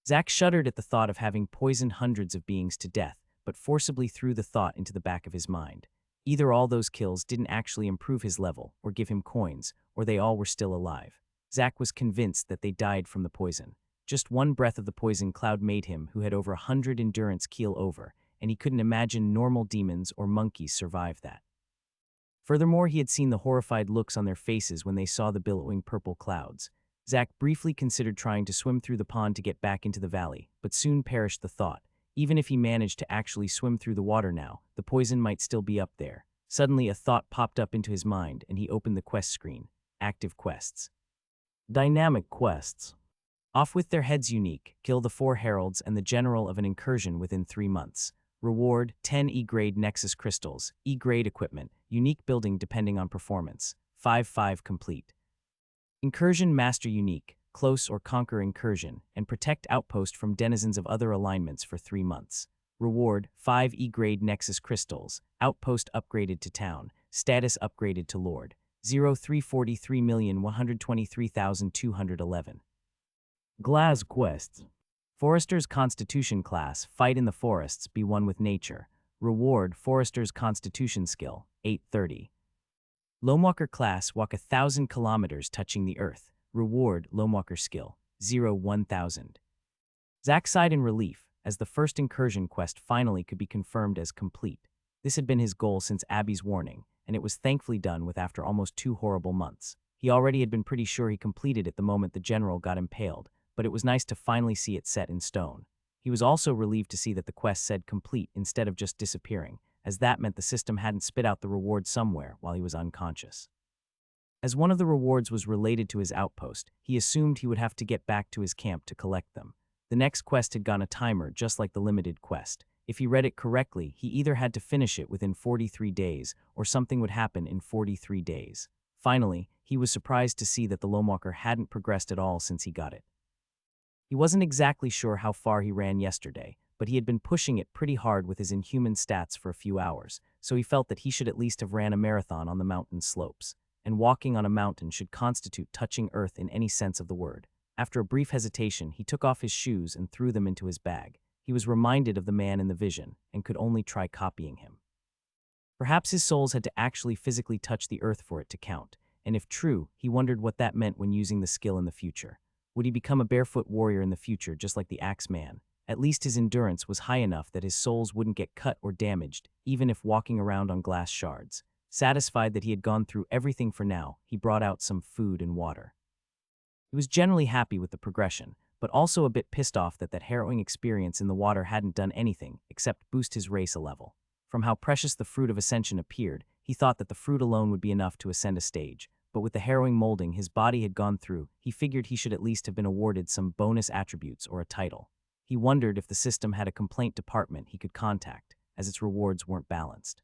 Zack shuddered at the thought of having poisoned hundreds of beings to death, but forcibly threw the thought into the back of his mind. Either all those kills didn't actually improve his level or give him coins, or they all were still alive. Zack was convinced that they died from the poison. Just one breath of the poison cloud made him, who had over 100 endurance, keel over, and he couldn't imagine normal demons or monkeys survive that. Furthermore, he had seen the horrified looks on their faces when they saw the billowing purple clouds. Zack briefly considered trying to swim through the pond to get back into the valley, but soon perished the thought. Even if he managed to actually swim through the water now, the poison might still be up there. Suddenly, a thought popped up into his mind, and he opened the quest screen. Active quests. Dynamic quests. Off with their heads unique, kill the 4 heralds and the general of an incursion within 3 months. Reward, 10 E-grade Nexus crystals, E-grade equipment, unique building depending on performance, 5/5 complete. Incursion master unique, close or conquer incursion, and protect outpost from denizens of other alignments for 3 months. Reward, 5 E-grade Nexus crystals, outpost upgraded to town, status upgraded to lord, 343,123,211. Glass quests. Forester's Constitution class, fight in the forests, be one with nature. Reward, Forester's Constitution skill, 830. Lomewalker class, walk 1,000 kilometers touching the earth. Reward, Lomewalker skill, 0-1000. Zack sighed in relief, as the first incursion quest finally could be confirmed as complete. This had been his goal since Abby's warning, and it was thankfully done with after almost 2 horrible months. He already had been pretty sure he completed it the moment the general got impaled, but it was nice to finally see it set in stone. He was also relieved to see that the quest said complete instead of just disappearing, as that meant the system hadn't spit out the reward somewhere while he was unconscious. As one of the rewards was related to his outpost, he assumed he would have to get back to his camp to collect them. The next quest had gone a timer just like the limited quest. If he read it correctly, he either had to finish it within 43 days or something would happen in 43 days. Finally, he was surprised to see that the Lomewalker hadn't progressed at all since he got it. He wasn't exactly sure how far he ran yesterday, but he had been pushing it pretty hard with his inhuman stats for a few hours, so he felt that he should at least have ran a marathon on the mountain slopes. And walking on a mountain should constitute touching earth in any sense of the word. After a brief hesitation, he took off his shoes and threw them into his bag. He was reminded of the man in the vision, and could only try copying him. Perhaps his souls had to actually physically touch the earth for it to count, and if true, he wondered what that meant when using the skill in the future. Would he become a barefoot warrior in the future just like the Axe Man? At least his endurance was high enough that his soles wouldn't get cut or damaged, even if walking around on glass shards. Satisfied that he had gone through everything for now, he brought out some food and water. He was generally happy with the progression, but also a bit pissed off that harrowing experience in the water hadn't done anything except boost his race a level. From how precious the fruit of ascension appeared, he thought that the fruit alone would be enough to ascend a stage. But with the harrowing molding his body had gone through, he figured he should at least have been awarded some bonus attributes or a title. He wondered if the system had a complaint department he could contact, as its rewards weren't balanced.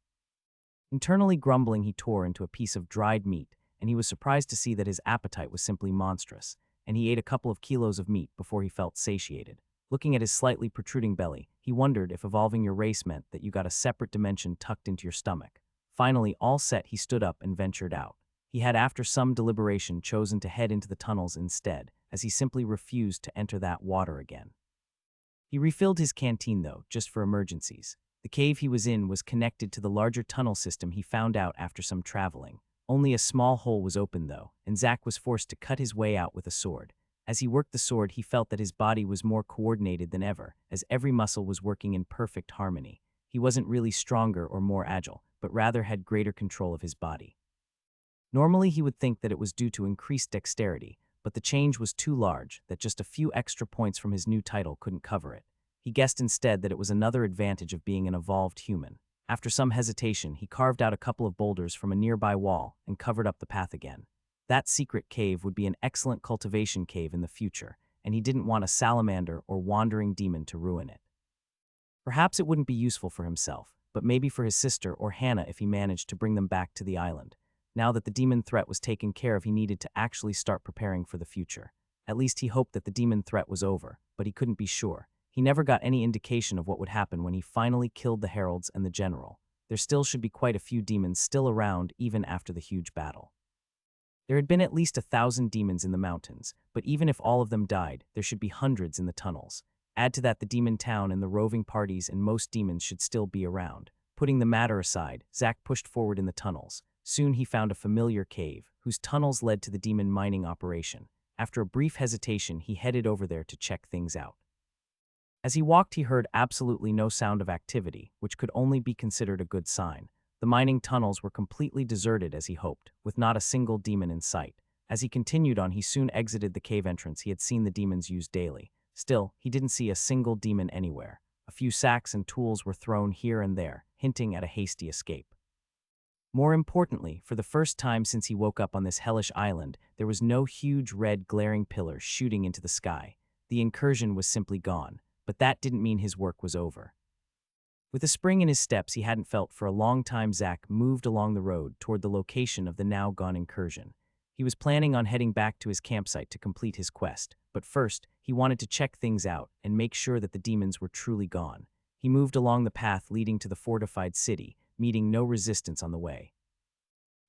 Internally grumbling, he tore into a piece of dried meat, and he was surprised to see that his appetite was simply monstrous, and he ate a couple of kilos of meat before he felt satiated. Looking at his slightly protruding belly, he wondered if evolving your race meant that you got a separate dimension tucked into your stomach. Finally, all set, he stood up and ventured out. He had, after some deliberation, chosen to head into the tunnels instead, as he simply refused to enter that water again. He refilled his canteen, though, just for emergencies. The cave he was in was connected to the larger tunnel system he found out after some traveling. Only a small hole was open, though, and Zack was forced to cut his way out with a sword. As he worked the sword, he felt that his body was more coordinated than ever, as every muscle was working in perfect harmony. He wasn't really stronger or more agile, but rather had greater control of his body. Normally, he would think that it was due to increased dexterity, but the change was too large that just a few extra points from his new title couldn't cover it. He guessed instead that it was another advantage of being an evolved human. After some hesitation, he carved out a couple of boulders from a nearby wall and covered up the path again. That secret cave would be an excellent cultivation cave in the future, and he didn't want a salamander or wandering demon to ruin it. Perhaps it wouldn't be useful for himself, but maybe for his sister or Hannah if he managed to bring them back to the island. Now that the demon threat was taken care of, he needed to actually start preparing for the future. At least he hoped that the demon threat was over, but he couldn't be sure. He never got any indication of what would happen when he finally killed the heralds and the general. There still should be quite a few demons still around even after the huge battle. There had been at least 1,000 demons in the mountains, but even if all of them died, there should be hundreds in the tunnels. Add to that the demon town and the roving parties, and most demons should still be around. Putting the matter aside, Zack pushed forward in the tunnels. Soon he found a familiar cave, whose tunnels led to the demon mining operation. After a brief hesitation, he headed over there to check things out. As he walked, he heard absolutely no sound of activity, which could only be considered a good sign. The mining tunnels were completely deserted as he hoped, with not a single demon in sight. As he continued on, he soon exited the cave entrance he had seen the demons use daily. Still, he didn't see a single demon anywhere. A few sacks and tools were thrown here and there, hinting at a hasty escape. More importantly, for the first time since he woke up on this hellish island, there was no huge red glaring pillar shooting into the sky. The incursion was simply gone, but that didn't mean his work was over. With a spring in his steps he hadn't felt for a long time, Zack moved along the road toward the location of the now-gone incursion. He was planning on heading back to his campsite to complete his quest, but first, he wanted to check things out and make sure that the demons were truly gone. He moved along the path leading to the fortified city, meeting no resistance on the way.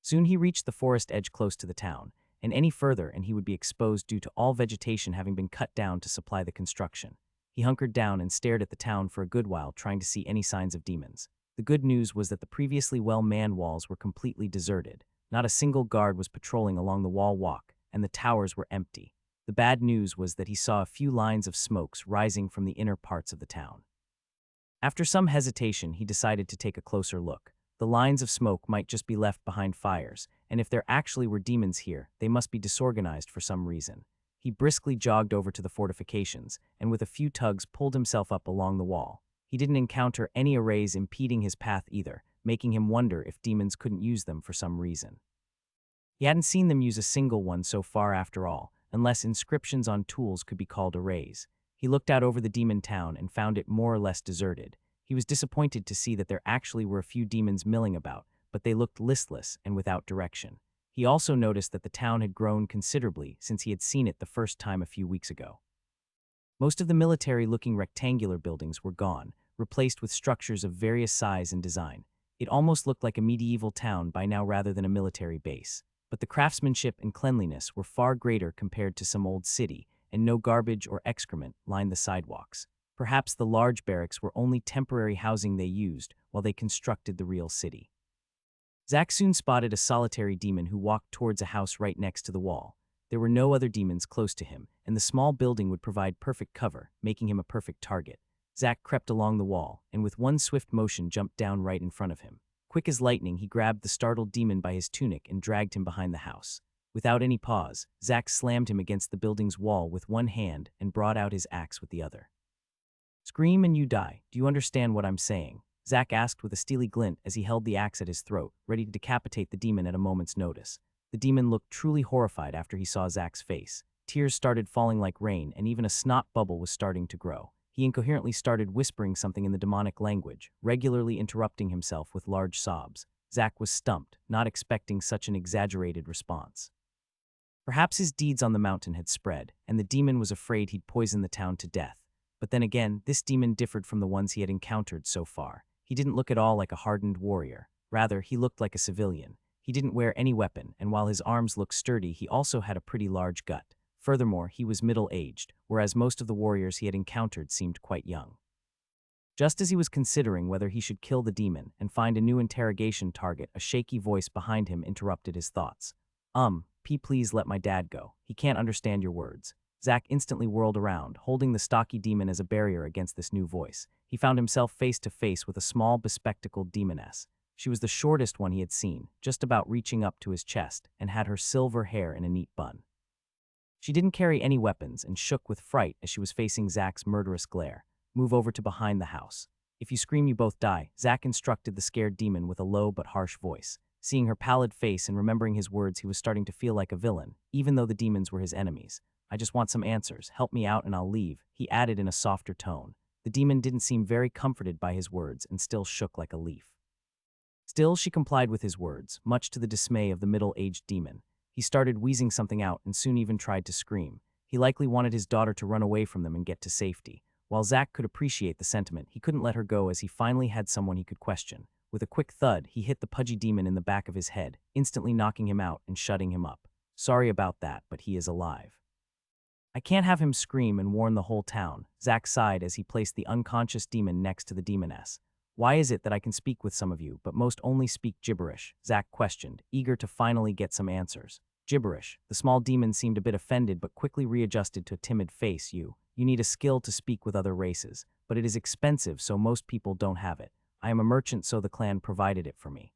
Soon he reached the forest edge close to the town, and any further and he would be exposed due to all vegetation having been cut down to supply the construction. He hunkered down and stared at the town for a good while, trying to see any signs of demons. The good news was that the previously well-manned walls were completely deserted. Not a single guard was patrolling along the wall walk, and the towers were empty. The bad news was that he saw a few lines of smokes rising from the inner parts of the town. After some hesitation, he decided to take a closer look. The lines of smoke might just be left behind fires, and if there actually were demons here, they must be disorganized for some reason. He briskly jogged over to the fortifications, and with a few tugs pulled himself up along the wall. He didn't encounter any arrays impeding his path either, making him wonder if demons couldn't use them for some reason. He hadn't seen them use a single one so far after all, unless inscriptions on tools could be called arrays. He looked out over the demon town and found it more or less deserted. He was disappointed to see that there actually were a few demons milling about, but they looked listless and without direction. He also noticed that the town had grown considerably since he had seen it the first time a few weeks ago. Most of the military-looking rectangular buildings were gone, replaced with structures of various size and design. It almost looked like a medieval town by now rather than a military base. But the craftsmanship and cleanliness were far greater compared to some old city, and no garbage or excrement lined the sidewalks. Perhaps the large barracks were only temporary housing they used while they constructed the real city. Zack soon spotted a solitary demon who walked towards a house right next to the wall. There were no other demons close to him, and the small building would provide perfect cover, making him a perfect target. Zack crept along the wall, and with one swift motion jumped down right in front of him. Quick as lightning, he grabbed the startled demon by his tunic and dragged him behind the house. Without any pause, Zack slammed him against the building's wall with one hand and brought out his axe with the other. "Scream and you die. Do you understand what I'm saying?" Zack asked with a steely glint as he held the axe at his throat, ready to decapitate the demon at a moment's notice. The demon looked truly horrified after he saw Zack's face. Tears started falling like rain, and even a snot bubble was starting to grow. He incoherently started whispering something in the demonic language, regularly interrupting himself with large sobs. Zack was stumped, not expecting such an exaggerated response. Perhaps his deeds on the mountain had spread, and the demon was afraid he'd poison the town to death. But then again, this demon differed from the ones he had encountered so far. He didn't look at all like a hardened warrior. Rather, he looked like a civilian. He didn't wear any weapon, and while his arms looked sturdy, he also had a pretty large gut. Furthermore, he was middle-aged, whereas most of the warriors he had encountered seemed quite young. Just as he was considering whether he should kill the demon and find a new interrogation target, a shaky voice behind him interrupted his thoughts. Please let my dad go. He can't understand your words." Zack instantly whirled around, holding the stocky demon as a barrier against this new voice. He found himself face to face with a small, bespectacled demoness. She was the shortest one he had seen, just about reaching up to his chest, and had her silver hair in a neat bun. She didn't carry any weapons and shook with fright as she was facing Zack's murderous glare. Move over to behind the house. If you scream, you both die, Zack instructed the scared demon with a low but harsh voice. Seeing her pallid face and remembering his words, he was starting to feel like a villain, even though the demons were his enemies. I just want some answers. Help me out and I'll leave, he added in a softer tone. The demon didn't seem very comforted by his words and still shook like a leaf. Still, she complied with his words, much to the dismay of the middle-aged demon. He started wheezing something out and soon even tried to scream. He likely wanted his daughter to run away from them and get to safety. While Zack could appreciate the sentiment, he couldn't let her go as he finally had someone he could question. With a quick thud, he hit the pudgy demon in the back of his head, instantly knocking him out and shutting him up. Sorry about that, but he is alive. I can't have him scream and warn the whole town, Zack sighed as he placed the unconscious demon next to the demoness. Why is it that I can speak with some of you, but most only speak gibberish? Zack questioned, eager to finally get some answers. Gibberish. The small demon seemed a bit offended but quickly readjusted to a timid face. You need a skill to speak with other races, but it is expensive so most people don't have it. I am a merchant so the clan provided it for me.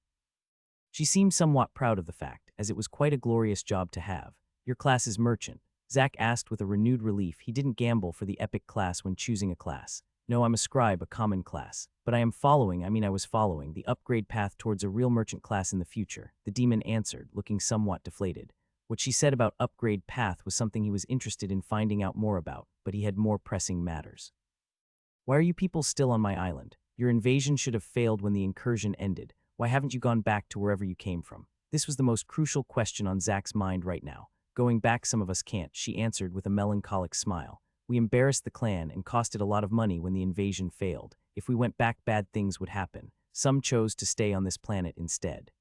She seemed somewhat proud of the fact, as it was quite a glorious job to have. Your class is merchant, Zack asked with a renewed relief. He didn't gamble for the epic class when choosing a class. No, I'm a scribe, a common class. But I was following the upgrade path towards a real merchant class in the future, the demon answered, looking somewhat deflated. What she said about upgrade path was something he was interested in finding out more about, but he had more pressing matters. Why are you people still on my island? Your invasion should have failed when the incursion ended. Why haven't you gone back to wherever you came from? This was the most crucial question on Zack's mind right now. Going back some of us can't, she answered with a melancholic smile. We embarrassed the clan and costed a lot of money when the invasion failed. If we went back, bad things would happen. Some chose to stay on this planet instead.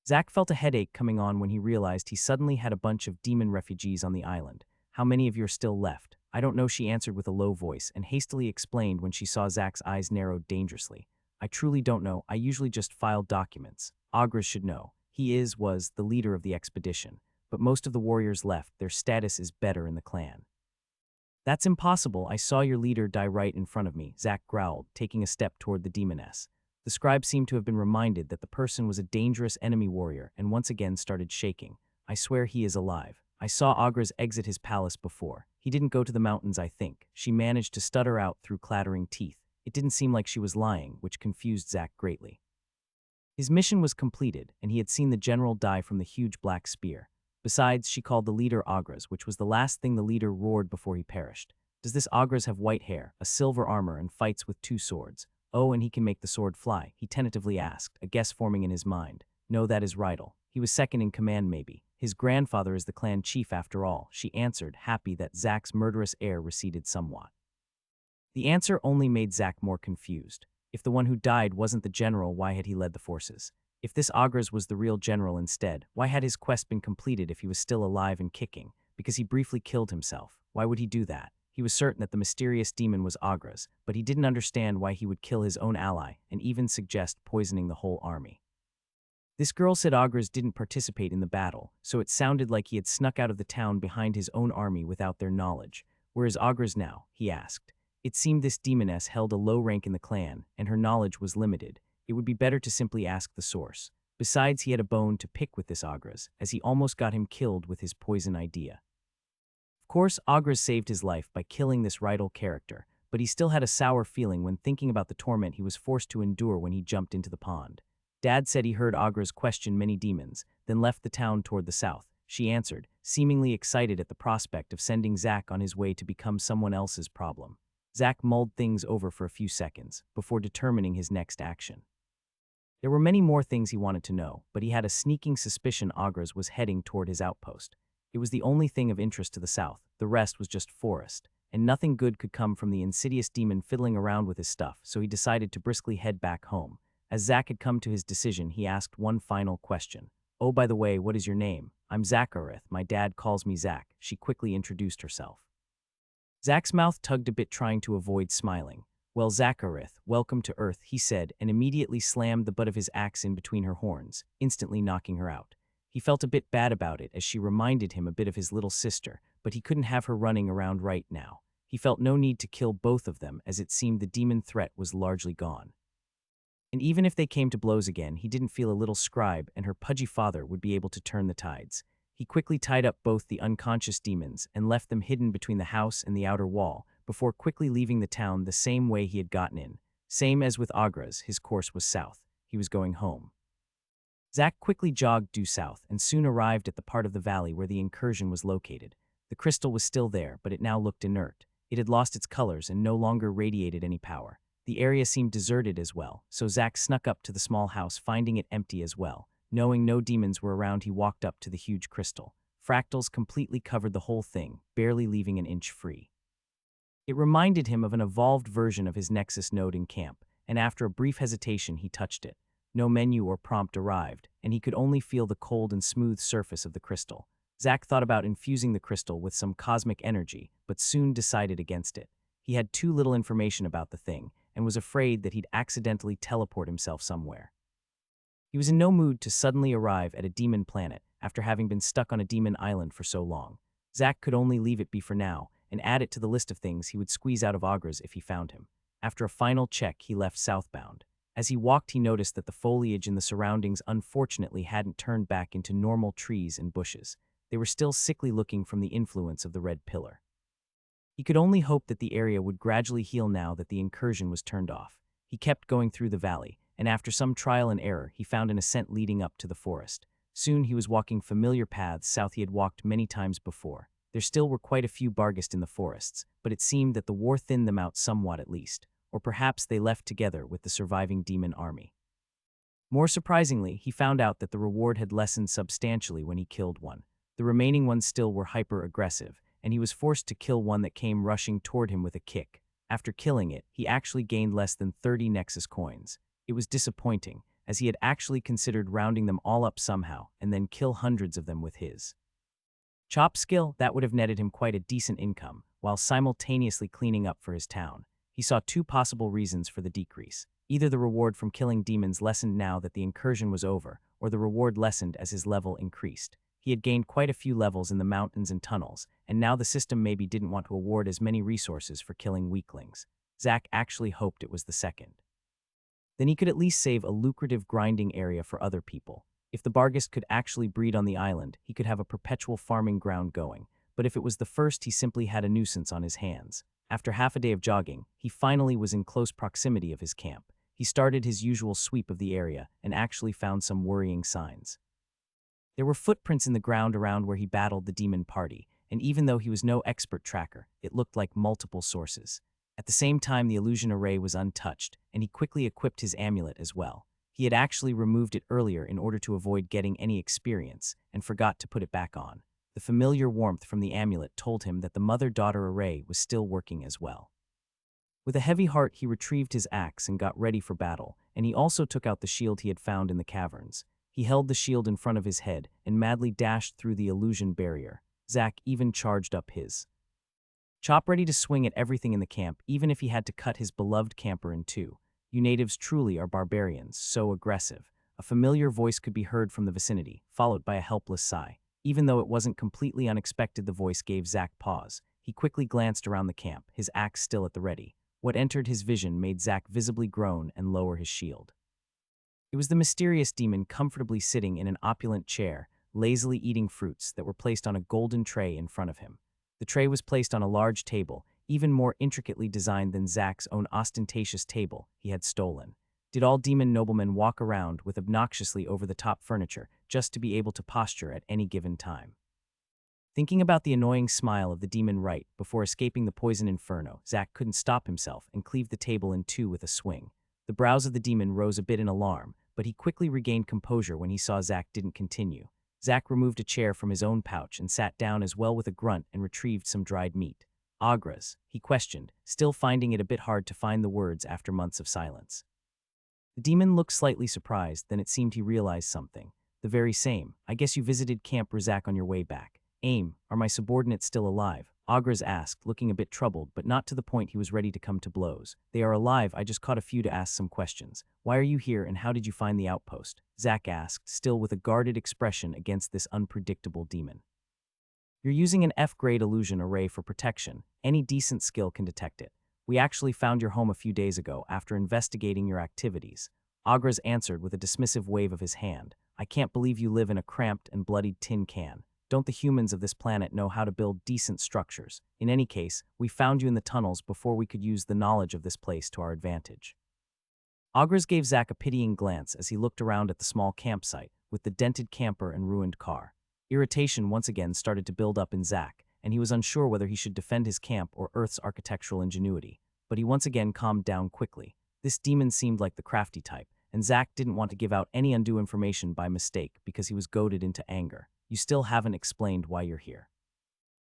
Zack felt a headache coming on when he realized he suddenly had a bunch of demon refugees on the island. How many of you are still left? I don't know, she answered with a low voice and hastily explained when she saw Zack's eyes narrowed dangerously. I truly don't know. I usually just file documents. Agras should know. He was the leader of the expedition. But most of the warriors left. Their status is better in the clan. That's impossible. I saw your leader die right in front of me, Zack growled, taking a step toward the demoness. The scribe seemed to have been reminded that the person was a dangerous enemy warrior and once again started shaking. I swear he is alive. I saw Agras exit his palace before. He didn't go to the mountains, I think. She managed to stutter out through clattering teeth. It didn't seem like she was lying, which confused Zack greatly. His mission was completed, and he had seen the general die from the huge black spear. Besides, she called the leader Agras, which was the last thing the leader roared before he perished. Does this Agras have white hair, a silver armor, and fights with 2 swords? Oh, and he can make the sword fly, he tentatively asked, a guess forming in his mind. No, that is Rydell. He was second in command maybe. His grandfather is the clan chief after all, she answered, happy that Zack's murderous air receded somewhat. The answer only made Zack more confused. If the one who died wasn't the general, why had he led the forces? If this Agras was the real general instead, why had his quest been completed if he was still alive and kicking? Because he briefly killed himself. Why would he do that? He was certain that the mysterious demon was Agras, but he didn't understand why he would kill his own ally and even suggest poisoning the whole army. This girl said Agras didn't participate in the battle, so it sounded like he had snuck out of the town behind his own army without their knowledge. Where is Agras now? He asked. It seemed this demoness held a low rank in the clan, and her knowledge was limited. It would be better to simply ask the source. Besides, he had a bone to pick with this Agras, as he almost got him killed with his poison idea. Of course, Agras saved his life by killing this Rydell character, but he still had a sour feeling when thinking about the torment he was forced to endure when he jumped into the pond. Dad said he heard Agras question many demons, then left the town toward the south, she answered, seemingly excited at the prospect of sending Zack on his way to become someone else's problem. Zack mulled things over for a few seconds, before determining his next action. There were many more things he wanted to know, but he had a sneaking suspicion Agras was heading toward his outpost. It was the only thing of interest to the south, the rest was just forest, and nothing good could come from the insidious demon fiddling around with his stuff, so he decided to briskly head back home. As Zack had come to his decision, he asked one final question. Oh, by the way, what is your name? I'm Zacharith, my dad calls me Zack, she quickly introduced herself. Zack's mouth tugged a bit, trying to avoid smiling. Well, Zacharith, welcome to Earth, he said, and immediately slammed the butt of his axe in between her horns, instantly knocking her out. He felt a bit bad about it as she reminded him a bit of his little sister, but he couldn't have her running around right now. He felt no need to kill both of them as it seemed the demon threat was largely gone. And even if they came to blows again, he didn't feel a little scribe and her pudgy father would be able to turn the tides. He quickly tied up both the unconscious demons and left them hidden between the house and the outer wall, before quickly leaving the town the same way he had gotten in. Same as with Agra's, his course was south. He was going home. Zack quickly jogged due south and soon arrived at the part of the valley where the incursion was located. The crystal was still there, but it now looked inert. It had lost its colors and no longer radiated any power. The area seemed deserted as well, so Zack snuck up to the small house, finding it empty as well. Knowing no demons were around, he walked up to the huge crystal. Fractals completely covered the whole thing, barely leaving an inch free. It reminded him of an evolved version of his Nexus node in camp, and after a brief hesitation he touched it. No menu or prompt arrived, and he could only feel the cold and smooth surface of the crystal. Zack thought about infusing the crystal with some cosmic energy, but soon decided against it. He had too little information about the thing, and was afraid that he'd accidentally teleport himself somewhere. He was in no mood to suddenly arrive at a demon planet after having been stuck on a demon island for so long. Zack could only leave it be for now, and add it to the list of things he would squeeze out of Agra's if he found him. After a final check, he left southbound. As he walked, he noticed that the foliage in the surroundings unfortunately hadn't turned back into normal trees and bushes. They were still sickly looking from the influence of the red pillar. He could only hope that the area would gradually heal now that the incursion was turned off. He kept going through the valley, and after some trial and error, he found an ascent leading up to the forest. Soon he was walking familiar paths south he had walked many times before. There still were quite a few Barghest in the forests, but it seemed that the war thinned them out somewhat at least. Or perhaps they left together with the surviving demon army. More surprisingly, he found out that the reward had lessened substantially when he killed one. The remaining ones still were hyper-aggressive, and he was forced to kill one that came rushing toward him with a kick. After killing it, he actually gained less than 30 Nexus coins. It was disappointing, as he had actually considered rounding them all up somehow, and then kill hundreds of them with his chop skill. That would have netted him quite a decent income, while simultaneously cleaning up for his town. He saw two possible reasons for the decrease. Either the reward from killing demons lessened now that the incursion was over, or the reward lessened as his level increased. He had gained quite a few levels in the mountains and tunnels, and now the system maybe didn't want to award as many resources for killing weaklings. Zack actually hoped it was the second. Then he could at least save a lucrative grinding area for other people. If the Barghest could actually breed on the island, he could have a perpetual farming ground going, but if it was the first, he simply had a nuisance on his hands. After half a day of jogging, he finally was in close proximity of his camp. He started his usual sweep of the area and actually found some worrying signs. There were footprints in the ground around where he battled the demon party, and even though he was no expert tracker, it looked like multiple sources. At the same time, the illusion array was untouched, and he quickly equipped his amulet as well. He had actually removed it earlier in order to avoid getting any experience, and forgot to put it back on. The familiar warmth from the amulet told him that the mother-daughter array was still working as well. With a heavy heart, he retrieved his axe and got ready for battle, and he also took out the shield he had found in the caverns. He held the shield in front of his head and madly dashed through the illusion barrier. Zack even charged up his chop, ready to swing at everything in the camp, even if he had to cut his beloved camper in two. You natives truly are barbarians, so aggressive. A familiar voice could be heard from the vicinity, followed by a helpless sigh. Even though it wasn't completely unexpected, the voice gave Zack pause. He quickly glanced around the camp, his axe still at the ready. What entered his vision made Zack visibly groan and lower his shield. It was the mysterious demon comfortably sitting in an opulent chair, lazily eating fruits that were placed on a golden tray in front of him. The tray was placed on a large table, even more intricately designed than Zack's own ostentatious table he had stolen. Did all demon noblemen walk around with obnoxiously over-the-top furniture just to be able to posture at any given time? Thinking about the annoying smile of the demon right before escaping the poison inferno, Zack couldn't stop himself and cleaved the table in two with a swing. The brows of the demon rose a bit in alarm, but he quickly regained composure when he saw Zack didn't continue. Zack removed a chair from his own pouch and sat down as well with a grunt and retrieved some dried meat. Agra's, he questioned, still finding it a bit hard to find the words after months of silence. The demon looked slightly surprised, then it seemed he realized something. The very same. I guess you visited Camp Rizak on your way back. Aim, are my subordinates still alive? Agra's asked, looking a bit troubled, but not to the point he was ready to come to blows. They are alive, I just caught a few to ask some questions. Why are you here and how did you find the outpost? Zack asked, still with a guarded expression against this unpredictable demon. You're using an F-grade illusion array for protection. Any decent skill can detect it. We actually found your home a few days ago after investigating your activities. Agras answered with a dismissive wave of his hand. I can't believe you live in a cramped and bloodied tin can. Don't the humans of this planet know how to build decent structures? In any case, we found you in the tunnels before we could use the knowledge of this place to our advantage. Agras gave Zack a pitying glance as he looked around at the small campsite, with the dented camper and ruined car. Irritation once again started to build up in Zack, and he was unsure whether he should defend his camp or Earth's architectural ingenuity. But he once again calmed down quickly. This demon seemed like the crafty type, and Zack didn't want to give out any undue information by mistake because he was goaded into anger. You still haven't explained why you're here.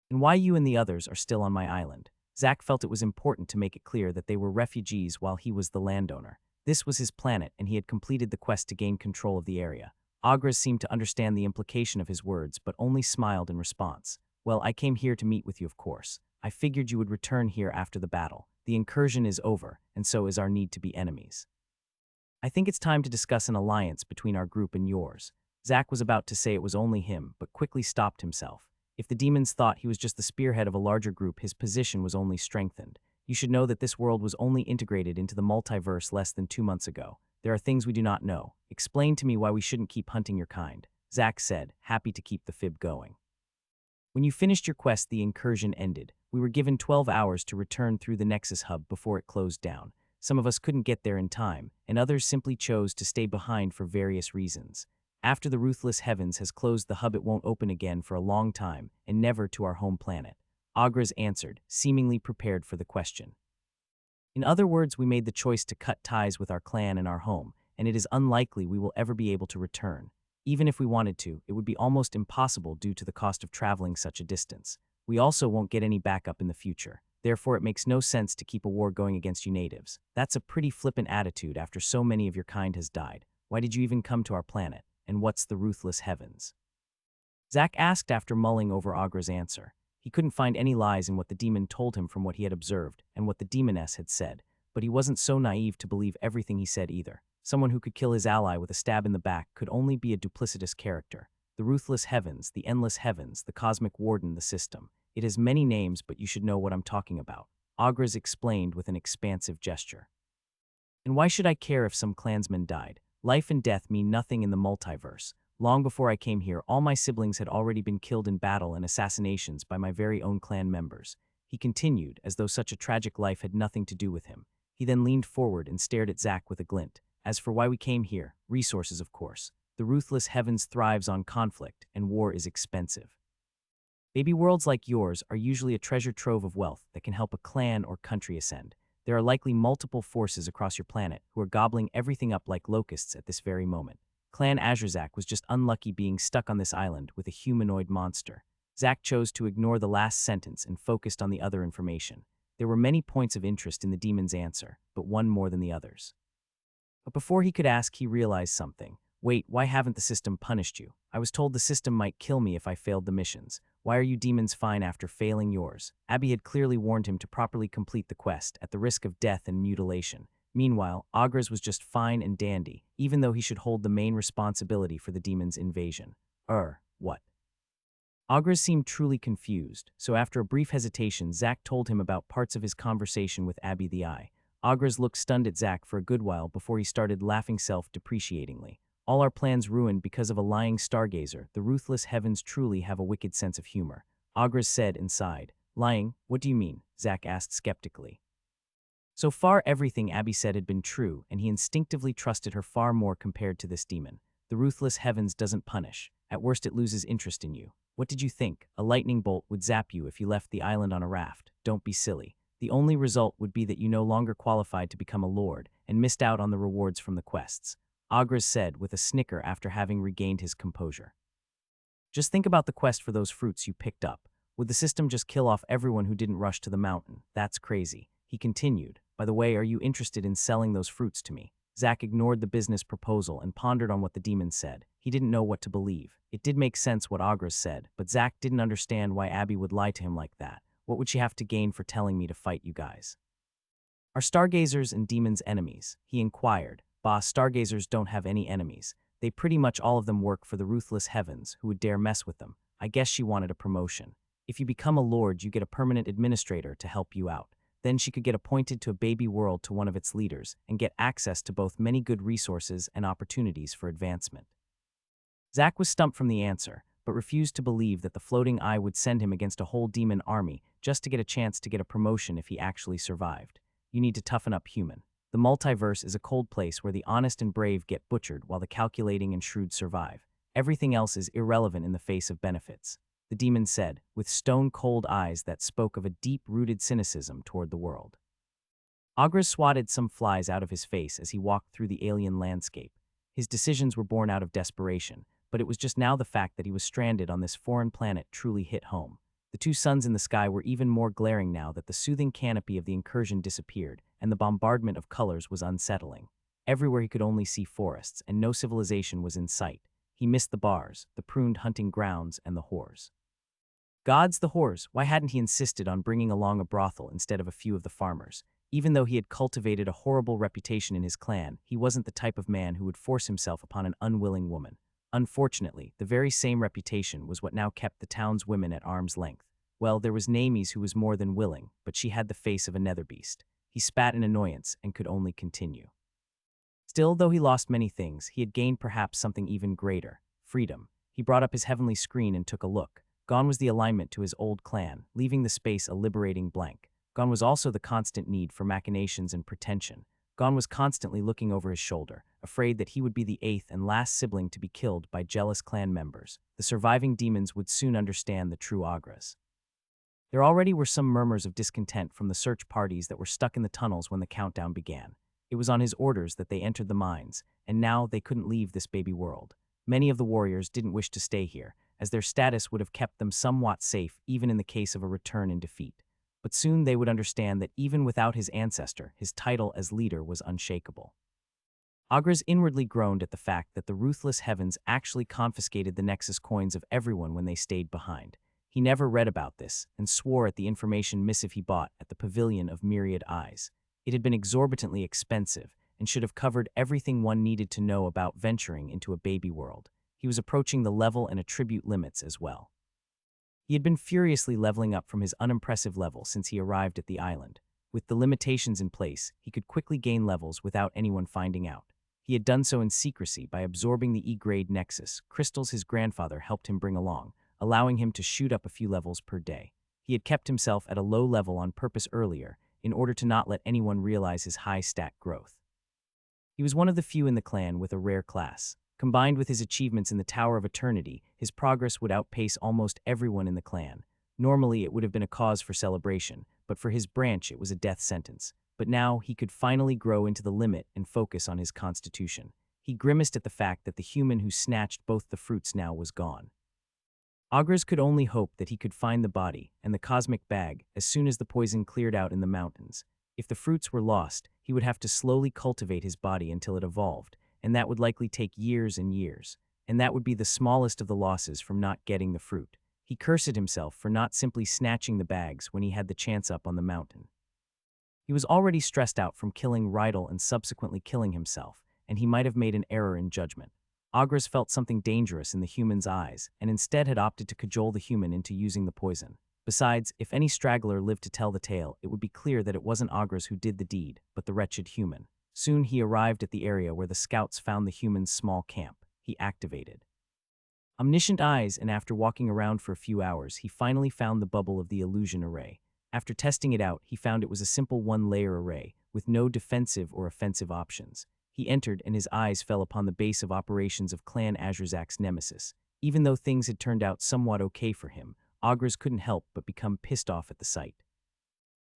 And why you and the others are still on my island. Zack felt it was important to make it clear that they were refugees while he was the landowner. This was his planet, and he had completed the quest to gain control of the area. Agras seemed to understand the implication of his words, but only smiled in response. Well, I came here to meet with you, of course. I figured you would return here after the battle. The incursion is over, and so is our need to be enemies. I think it's time to discuss an alliance between our group and yours. Zack was about to say it was only him, but quickly stopped himself. If the demons thought he was just the spearhead of a larger group, his position was only strengthened. You should know that this world was only integrated into the multiverse less than 2 months ago. There are things we do not know. Explain to me why we shouldn't keep hunting your kind, Zack said, happy to keep the fib going. When you finished your quest, the incursion ended. We were given 12 hours to return through the Nexus hub before it closed down. Some of us couldn't get there in time, and others simply chose to stay behind for various reasons. After the ruthless heavens has closed the hub, it won't open again for a long time, and never to our home planet. Agras answered, seemingly prepared for the question. In other words, we made the choice to cut ties with our clan and our home, and it is unlikely we will ever be able to return. Even if we wanted to, it would be almost impossible due to the cost of traveling such a distance. We also won't get any backup in the future. Therefore, it makes no sense to keep a war going against you natives. That's a pretty flippant attitude after so many of your kind has died. Why did you even come to our planet? And what's the ruthless heavens? Zack asked after mulling over Agras' answer. He couldn't find any lies in what the demon told him from what he had observed and what the demoness had said, but he wasn't so naive to believe everything he said either. Someone who could kill his ally with a stab in the back could only be a duplicitous character. The ruthless heavens, the endless heavens, the cosmic warden, the system. It has many names, but you should know what I'm talking about, Agras explained with an expansive gesture. And why should I care if some clansman died? Life and death mean nothing in the multiverse. Long before I came here, all my siblings had already been killed in battle and assassinations by my very own clan members. He continued, as though such a tragic life had nothing to do with him. He then leaned forward and stared at Zack with a glint. As for why we came here, resources, of course. The ruthless heavens thrives on conflict, and war is expensive. Baby worlds like yours are usually a treasure trove of wealth that can help a clan or country ascend. There are likely multiple forces across your planet who are gobbling everything up like locusts at this very moment. Clan Azurzak was just unlucky being stuck on this island with a humanoid monster. Zack chose to ignore the last sentence and focused on the other information. There were many points of interest in the demon's answer, but one more than the others. But before he could ask, he realized something. Wait, why haven't the system punished you? I was told the system might kill me if I failed the missions. Why are you demons fine after failing yours? Abby had clearly warned him to properly complete the quest at the risk of death and mutilation. Meanwhile, Agras was just fine and dandy, even though he should hold the main responsibility for the demon's invasion. What? Agras seemed truly confused, so after a brief hesitation, Zack told him about parts of his conversation with Abby the Eye. Agras looked stunned at Zack for a good while before he started laughing self-depreciatingly. All our plans ruined because of a lying stargazer. The ruthless heavens truly have a wicked sense of humor. Agras said and sighed. Lying? What do you mean? Zack asked skeptically. So far, everything Abby said had been true, and he instinctively trusted her far more compared to this demon. The ruthless heavens doesn't punish. At worst, it loses interest in you. What did you think? A lightning bolt would zap you if you left the island on a raft. Don't be silly. The only result would be that you no longer qualified to become a lord and missed out on the rewards from the quests, Agras said with a snicker after having regained his composure. Just think about the quest for those fruits you picked up. Would the system just kill off everyone who didn't rush to the mountain? That's crazy. He continued. By the way, are you interested in selling those fruits to me? Zack ignored the business proposal and pondered on what the demon said. He didn't know what to believe. It did make sense what Agras said, but Zack didn't understand why Abby would lie to him like that. What would she have to gain for telling me to fight you guys? Are stargazers and demons enemies? He inquired. Boss, stargazers don't have any enemies. They pretty much all of them work for the ruthless heavens who would dare mess with them. I guess she wanted a promotion. If you become a lord, you get a permanent administrator to help you out. Then she could get appointed to a baby world to one of its leaders and get access to both many good resources and opportunities for advancement. Zack was stumped from the answer, but refused to believe that the floating eye would send him against a whole demon army just to get a chance to get a promotion if he actually survived. You need to toughen up, human. The multiverse is a cold place where the honest and brave get butchered while the calculating and shrewd survive. Everything else is irrelevant in the face of benefits, the demon said, with stone-cold eyes that spoke of a deep-rooted cynicism toward the world. Agras swatted some flies out of his face as he walked through the alien landscape. His decisions were born out of desperation, but it was just now the fact that he was stranded on this foreign planet truly hit home. The two suns in the sky were even more glaring now that the soothing canopy of the incursion disappeared, and the bombardment of colors was unsettling. Everywhere he could only see forests, and no civilization was in sight. He missed the bars, the pruned hunting grounds, and the whores. Gods, the whores! Why hadn't he insisted on bringing along a brothel instead of a few of the farmers? Even though he had cultivated a horrible reputation in his clan, he wasn't the type of man who would force himself upon an unwilling woman. Unfortunately, the very same reputation was what now kept the town's women at arm's length. Well, there was Namies who was more than willing, but she had the face of a nether beast. He spat in annoyance and could only continue. Still, though he lost many things, he had gained perhaps something even greater: freedom. He brought up his heavenly screen and took a look. Gone was the alignment to his old clan, leaving the space a liberating blank. Gone was also the constant need for machinations and pretension. Gone was constantly looking over his shoulder, afraid that he would be the eighth and last sibling to be killed by jealous clan members. The surviving demons would soon understand the true Agras. There already were some murmurs of discontent from the search parties that were stuck in the tunnels when the countdown began. It was on his orders that they entered the mines, and now they couldn't leave this baby world. Many of the warriors didn't wish to stay here, as their status would have kept them somewhat safe even in the case of a return in defeat. But soon they would understand that even without his ancestor, his title as leader was unshakable. Agras inwardly groaned at the fact that the ruthless heavens actually confiscated the Nexus coins of everyone when they stayed behind. He never read about this, and swore at the information missive he bought at the Pavilion of Myriad Eyes. It had been exorbitantly expensive, and should have covered everything one needed to know about venturing into a baby world. He was approaching the level and attribute limits as well. He had been furiously leveling up from his unimpressive level since he arrived at the island. With the limitations in place, he could quickly gain levels without anyone finding out. He had done so in secrecy by absorbing the E-grade Nexus crystals his grandfather helped him bring along, allowing him to shoot up a few levels per day. He had kept himself at a low level on purpose earlier, in order to not let anyone realize his high stat growth. He was one of the few in the clan with a rare class. Combined with his achievements in the Tower of Eternity, his progress would outpace almost everyone in the clan. Normally, it would have been a cause for celebration, but for his branch it was a death sentence. But now, he could finally grow into the limit and focus on his constitution. He grimaced at the fact that the human who snatched both the fruits now was gone. Agras could only hope that he could find the body and the cosmic bag as soon as the poison cleared out in the mountains. If the fruits were lost, he would have to slowly cultivate his body until it evolved, and that would likely take years and years, and that would be the smallest of the losses from not getting the fruit. He cursed himself for not simply snatching the bags when he had the chance up on the mountain. He was already stressed out from killing Rydell and subsequently killing himself, and he might have made an error in judgment. Agras felt something dangerous in the human's eyes, and instead had opted to cajole the human into using the poison. Besides, if any straggler lived to tell the tale, it would be clear that it wasn't Agras who did the deed, but the wretched human. Soon he arrived at the area where the scouts found the human's small camp. He activated omniscient eyes, and after walking around for a few hours, he finally found the bubble of the illusion array. After testing it out, he found it was a simple one-layer array, with no defensive or offensive options. He entered, and his eyes fell upon the base of operations of Clan Azurzak's nemesis. Even though things had turned out somewhat okay for him, Agras couldn't help but become pissed off at the sight.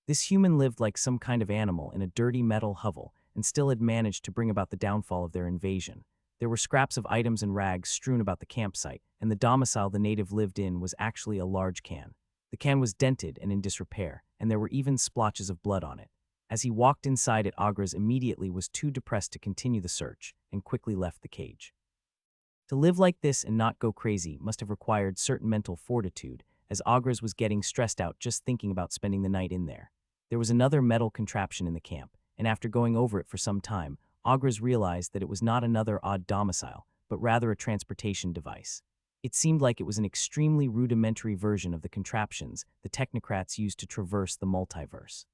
This human lived like some kind of animal in a dirty metal hovel, and still had managed to bring about the downfall of their invasion. There were scraps of items and rags strewn about the campsite, and the domicile the native lived in was actually a large can. The can was dented and in disrepair, and there were even splotches of blood on it. As he walked inside it, Agras immediately was too depressed to continue the search, and quickly left the cage. To live like this and not go crazy must have required certain mental fortitude, as Agras was getting stressed out just thinking about spending the night in there. There was another metal contraption in the camp, and after going over it for some time, Agras realized that it was not another odd domicile, but rather a transportation device. It seemed like it was an extremely rudimentary version of the contraptions the technocrats used to traverse the multiverse.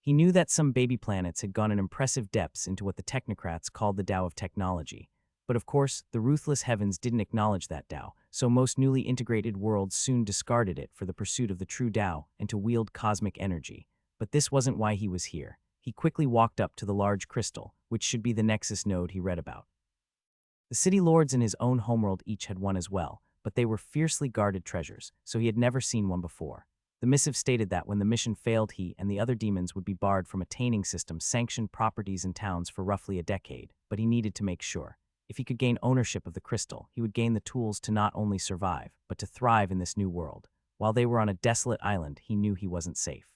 He knew that some baby planets had gone in impressive depths into what the technocrats called the Tao of technology. But of course, the ruthless heavens didn't acknowledge that Tao, so most newly integrated worlds soon discarded it for the pursuit of the true Tao and to wield cosmic energy. But this wasn't why he was here. He quickly walked up to the large crystal, which should be the Nexus node he read about. The city lords in his own homeworld each had one as well, but they were fiercely guarded treasures, so he had never seen one before. The missive stated that when the mission failed, he and the other demons would be barred from attaining system-sanctioned properties and towns for roughly a decade, but he needed to make sure. If he could gain ownership of the crystal, he would gain the tools to not only survive, but to thrive in this new world. While they were on a desolate island, he knew he wasn't safe.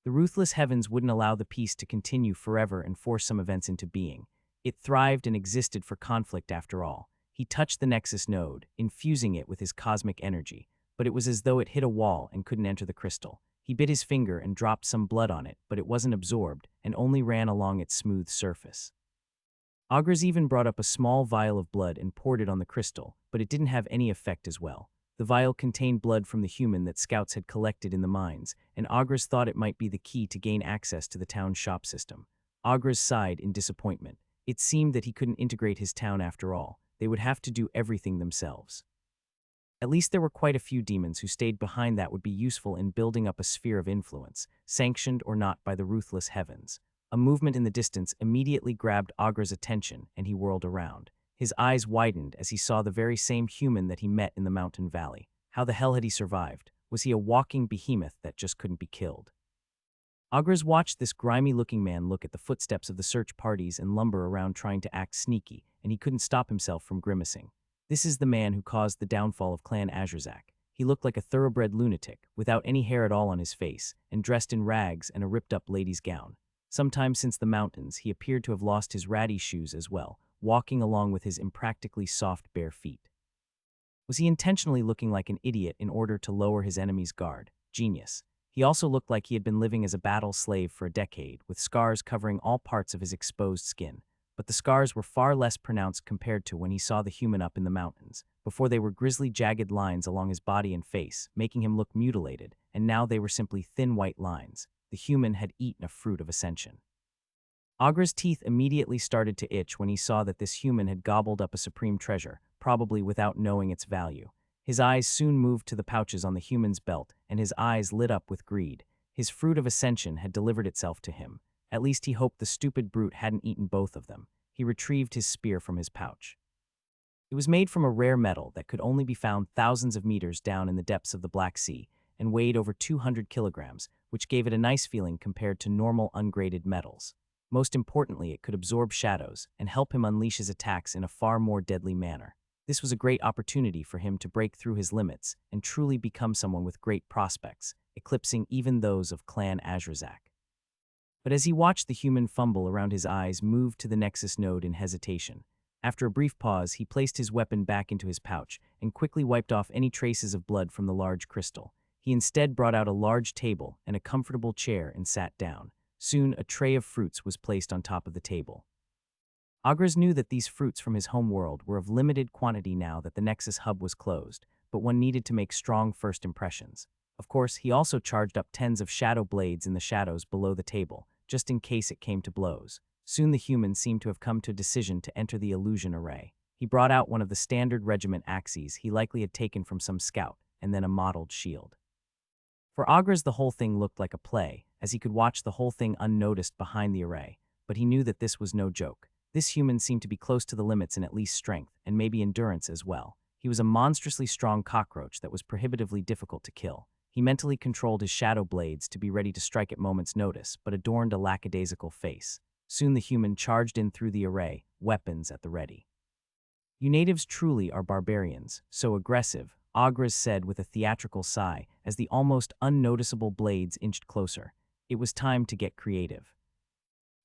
The ruthless heavens wouldn't allow the peace to continue forever and force some events into being. It thrived and existed for conflict after all. He touched the Nexus node, infusing it with his cosmic energy, but it was as though it hit a wall and couldn't enter the crystal. He bit his finger and dropped some blood on it, but it wasn't absorbed and only ran along its smooth surface. Ogres even brought up a small vial of blood and poured it on the crystal, but it didn't have any effect as well. The vial contained blood from the human that scouts had collected in the mines, and Ogres thought it might be the key to gain access to the town's shop system. Ogres sighed in disappointment. It seemed that he couldn't integrate his town after all. They would have to do everything themselves. At least there were quite a few demons who stayed behind that would be useful in building up a sphere of influence, sanctioned or not by the ruthless heavens. A movement in the distance immediately grabbed Ogre's attention, and he whirled around. His eyes widened as he saw the very same human that he met in the mountain valley. How the hell had he survived? Was he a walking behemoth that just couldn't be killed? Ogres watched this grimy-looking man look at the footsteps of the search parties and lumber around trying to act sneaky, and he couldn't stop himself from grimacing. This is the man who caused the downfall of Clan Azurzak. He looked like a thoroughbred lunatic, without any hair at all on his face, and dressed in rags and a ripped-up lady's gown. Sometime since the mountains, he appeared to have lost his ratty shoes as well, walking along with his impractically soft bare feet. Was he intentionally looking like an idiot in order to lower his enemy's guard? Genius. He also looked like he had been living as a battle slave for a decade, with scars covering all parts of his exposed skin. But the scars were far less pronounced compared to when he saw the human up in the mountains. Before they were grisly, jagged lines along his body and face, making him look mutilated, and now they were simply thin white lines. The human had eaten a fruit of ascension. Ogre's teeth immediately started to itch when he saw that this human had gobbled up a supreme treasure, probably without knowing its value. His eyes soon moved to the pouches on the human's belt, and his eyes lit up with greed. His fruit of ascension had delivered itself to him. At least he hoped the stupid brute hadn't eaten both of them. He retrieved his spear from his pouch. It was made from a rare metal that could only be found thousands of meters down in the depths of the Black Sea, and weighed over 200 kilograms, which gave it a nice feeling compared to normal ungraded metals. Most importantly, it could absorb shadows and help him unleash his attacks in a far more deadly manner. This was a great opportunity for him to break through his limits and truly become someone with great prospects, eclipsing even those of Clan Azurzak. But as he watched the human fumble around his eyes, moved to the Nexus node in hesitation. After a brief pause, he placed his weapon back into his pouch and quickly wiped off any traces of blood from the large crystal. He instead brought out a large table and a comfortable chair and sat down. Soon, a tray of fruits was placed on top of the table. Ogres knew that these fruits from his home world were of limited quantity now that the Nexus hub was closed, but one needed to make strong first impressions. Of course, he also charged up tens of shadow blades in the shadows below the table, just in case it came to blows. Soon the human seemed to have come to a decision to enter the illusion array. He brought out one of the standard regiment axes he likely had taken from some scout, and then a mottled shield. For Ogres, the whole thing looked like a play, as he could watch the whole thing unnoticed behind the array, but he knew that this was no joke. This human seemed to be close to the limits in at least strength, and maybe endurance as well. He was a monstrously strong cockroach that was prohibitively difficult to kill. He mentally controlled his shadow blades to be ready to strike at moment's notice, but adorned a lackadaisical face. Soon the human charged in through the array, weapons at the ready. "You natives truly are barbarians, so aggressive," Ogres said with a theatrical sigh as the almost unnoticeable blades inched closer. It was time to get creative.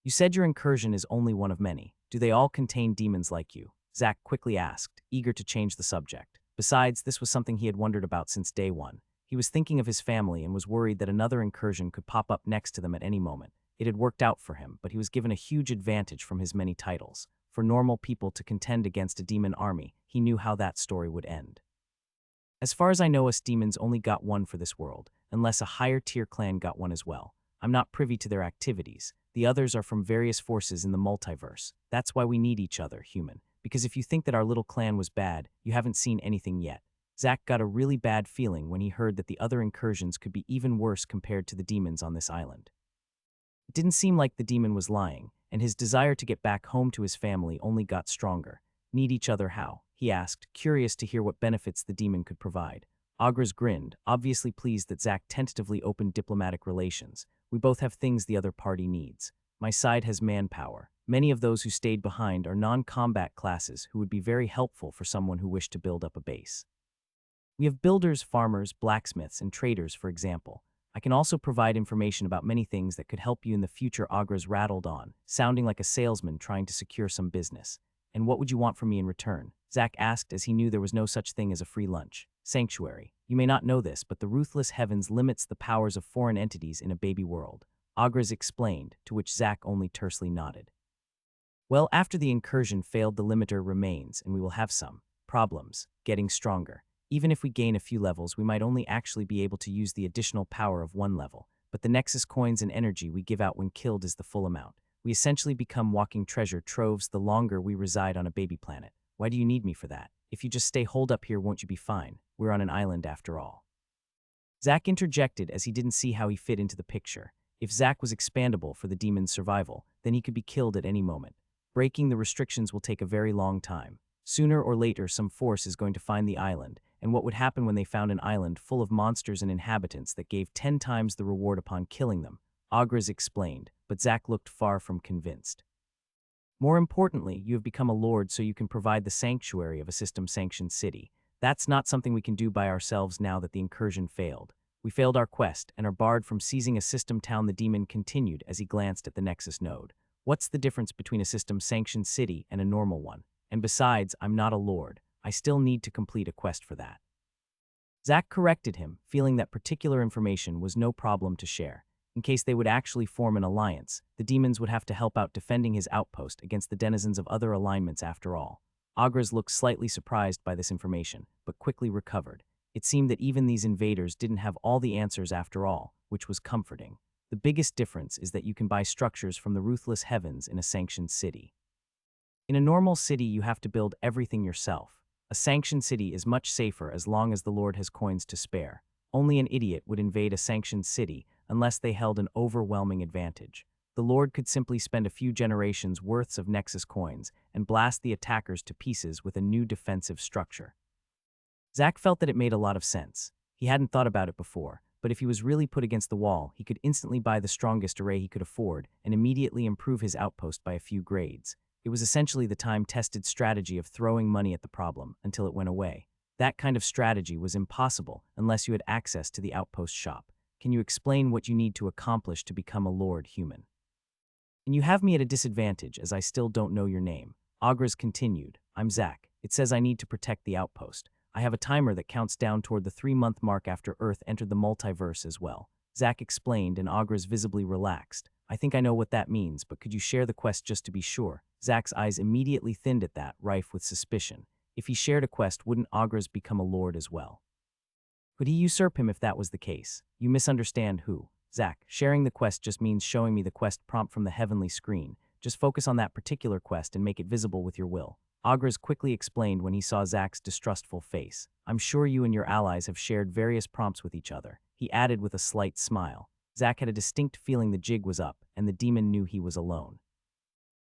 "You said your incursion is only one of many. Do they all contain demons like you?" Zack quickly asked, eager to change the subject. Besides, this was something he had wondered about since day one. He was thinking of his family and was worried that another incursion could pop up next to them at any moment. It had worked out for him, but he was given a huge advantage from his many titles. For normal people to contend against a demon army, he knew how that story would end. "As far as I know, us demons only got one for this world, unless a higher tier clan got one as well. I'm not privy to their activities. The others are from various forces in the multiverse. That's why we need each other, human. Because if you think that our little clan was bad, you haven't seen anything yet. Zack got a really bad feeling when he heard that the other incursions could be even worse compared to the demons on this island. It didn't seem like the demon was lying, and his desire to get back home to his family only got stronger. Need each other how? He asked, curious to hear what benefits the demon could provide. Agras grinned, obviously pleased that Zack tentatively opened diplomatic relations. We both have things the other party needs. My side has manpower. Many of those who stayed behind are non-combat classes who would be very helpful for someone who wished to build up a base. We have builders, farmers, blacksmiths, and traders, for example. I can also provide information about many things that could help you in the future. Agras rattled on, sounding like a salesman trying to secure some business. And what would you want from me in return? Zack asked as he knew there was no such thing as a free lunch. Sanctuary. You may not know this, but the ruthless heavens limits the powers of foreign entities in a baby world. Agras explained, to which Zack only tersely nodded. Well, after the incursion failed, the limiter remains, and we will have some problems getting stronger. Even if we gain a few levels, we might only actually be able to use the additional power of one level, but the Nexus coins and energy we give out when killed is the full amount. We essentially become walking treasure troves the longer we reside on a baby planet. Why do you need me for that? If you just stay holed up here, won't you be fine? We're on an island after all. Zack interjected as he didn't see how he fit into the picture. If Zack was expandable for the demon's survival, then he could be killed at any moment. Breaking the restrictions will take a very long time. Sooner or later, some force is going to find the island, and what would happen when they found an island full of monsters and inhabitants that gave 10 times the reward upon killing them? Agras explained, but Zack looked far from convinced. More importantly, you have become a lord so you can provide the sanctuary of a system-sanctioned city. That's not something we can do by ourselves now that the incursion failed. We failed our quest and are barred from seizing a system town. The demon continued as he glanced at the Nexus node. What's the difference between a system-sanctioned city and a normal one? And besides, I'm not a lord. I still need to complete a quest for that. Zack corrected him, feeling that particular information was no problem to share. In case they would actually form an alliance, the demons would have to help out defending his outpost against the denizens of other alignments after all. Agras looked slightly surprised by this information, but quickly recovered. It seemed that even these invaders didn't have all the answers after all, which was comforting. The biggest difference is that you can buy structures from the ruthless heavens in a sanctioned city. In a normal city, you have to build everything yourself. A sanctioned city is much safer as long as the Lord has coins to spare. Only an idiot would invade a sanctioned city unless they held an overwhelming advantage. The Lord could simply spend a few generations' worths of Nexus coins and blast the attackers to pieces with a new defensive structure. Zack felt that it made a lot of sense. He hadn't thought about it before, but if he was really put against the wall, he could instantly buy the strongest array he could afford and immediately improve his outpost by a few grades. It was essentially the time-tested strategy of throwing money at the problem until it went away. That kind of strategy was impossible unless you had access to the outpost shop. Can you explain what you need to accomplish to become a Lord human? And you have me at a disadvantage as I still don't know your name. Agras continued, I'm Zack. It says I need to protect the outpost. I have a timer that counts down toward the 3-month mark after Earth entered the multiverse as well. Zack explained, and Agras visibly relaxed. I think I know what that means, but could you share the quest just to be sure? Zack's eyes immediately thinned at that, rife with suspicion. If he shared a quest, wouldn't Agras become a lord as well? Could he usurp him if that was the case? You misunderstand who. Zack, sharing the quest just means showing me the quest prompt from the heavenly screen. Just focus on that particular quest and make it visible with your will. Agras quickly explained when he saw Zack's distrustful face. I'm sure you and your allies have shared various prompts with each other, he added with a slight smile. Zack had a distinct feeling the jig was up, and the demon knew he was alone.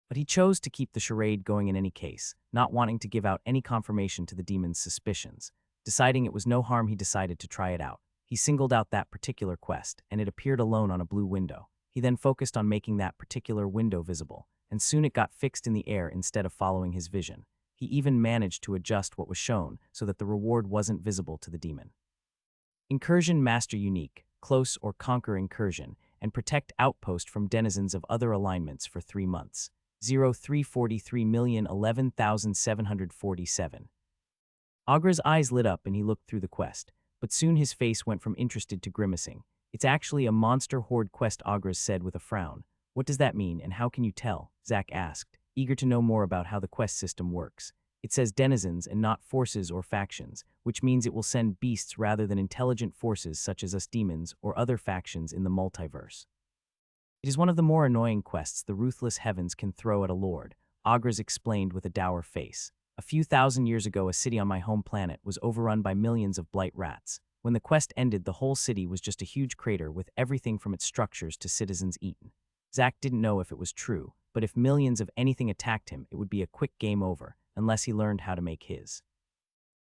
But he chose to keep the charade going in any case, not wanting to give out any confirmation to the demon's suspicions. Deciding it was no harm, he decided to try it out. He singled out that particular quest, and it appeared alone on a blue window. He then focused on making that particular window visible, and soon it got fixed in the air instead of following his vision. He even managed to adjust what was shown so that the reward wasn't visible to the demon. Incursion Master Unique, Close or Conquer Incursion, and Protect Outpost from denizens of other alignments for 3 months. 343,011,747. Agras' eyes lit up and he looked through the quest, but soon his face went from interested to grimacing. It's actually a monster horde quest, Agras said with a frown. What does that mean and how can you tell? Zack asked, eager to know more about how the quest system works. It says denizens and not forces or factions, which means it will send beasts rather than intelligent forces such as us demons or other factions in the multiverse. It is one of the more annoying quests the ruthless heavens can throw at a lord, Ogres explained with a dour face. A few thousand years ago, a city on my home planet was overrun by millions of blight rats. When the quest ended, the whole city was just a huge crater with everything from its structures to citizens eaten. Zack didn't know if it was true, but if millions of anything attacked him, it would be a quick game over, unless he learned how to make his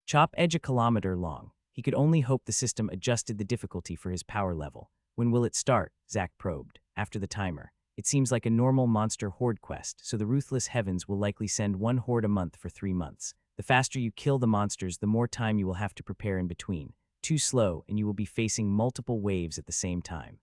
chop edge a kilometer long. He could only hope the system adjusted the difficulty for his power level. When will it start? Zack probed. After the timer. It seems like a normal monster horde quest, so the ruthless heavens will likely send one horde a month for 3 months. The faster you kill the monsters, the more time you will have to prepare in between. Too slow, and you will be facing multiple waves at the same time.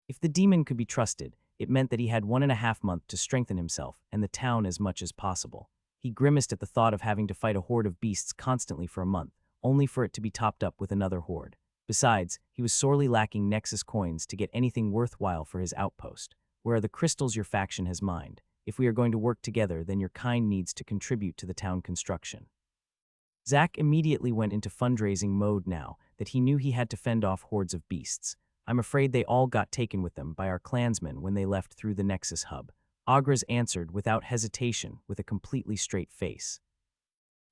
If the demon could be trusted, it meant that he had 1.5 months to strengthen himself and the town as much as possible. He grimaced at the thought of having to fight a horde of beasts constantly for a month, only for it to be topped up with another horde. Besides, he was sorely lacking Nexus coins to get anything worthwhile for his outpost. Where are the crystals your faction has mined? If we are going to work together, then your kind needs to contribute to the town construction. Zack immediately went into fundraising mode now that he knew he had to fend off hordes of beasts. I'm afraid they all got taken with them by our clansmen when they left through the Nexus hub. Ogres answered without hesitation with a completely straight face.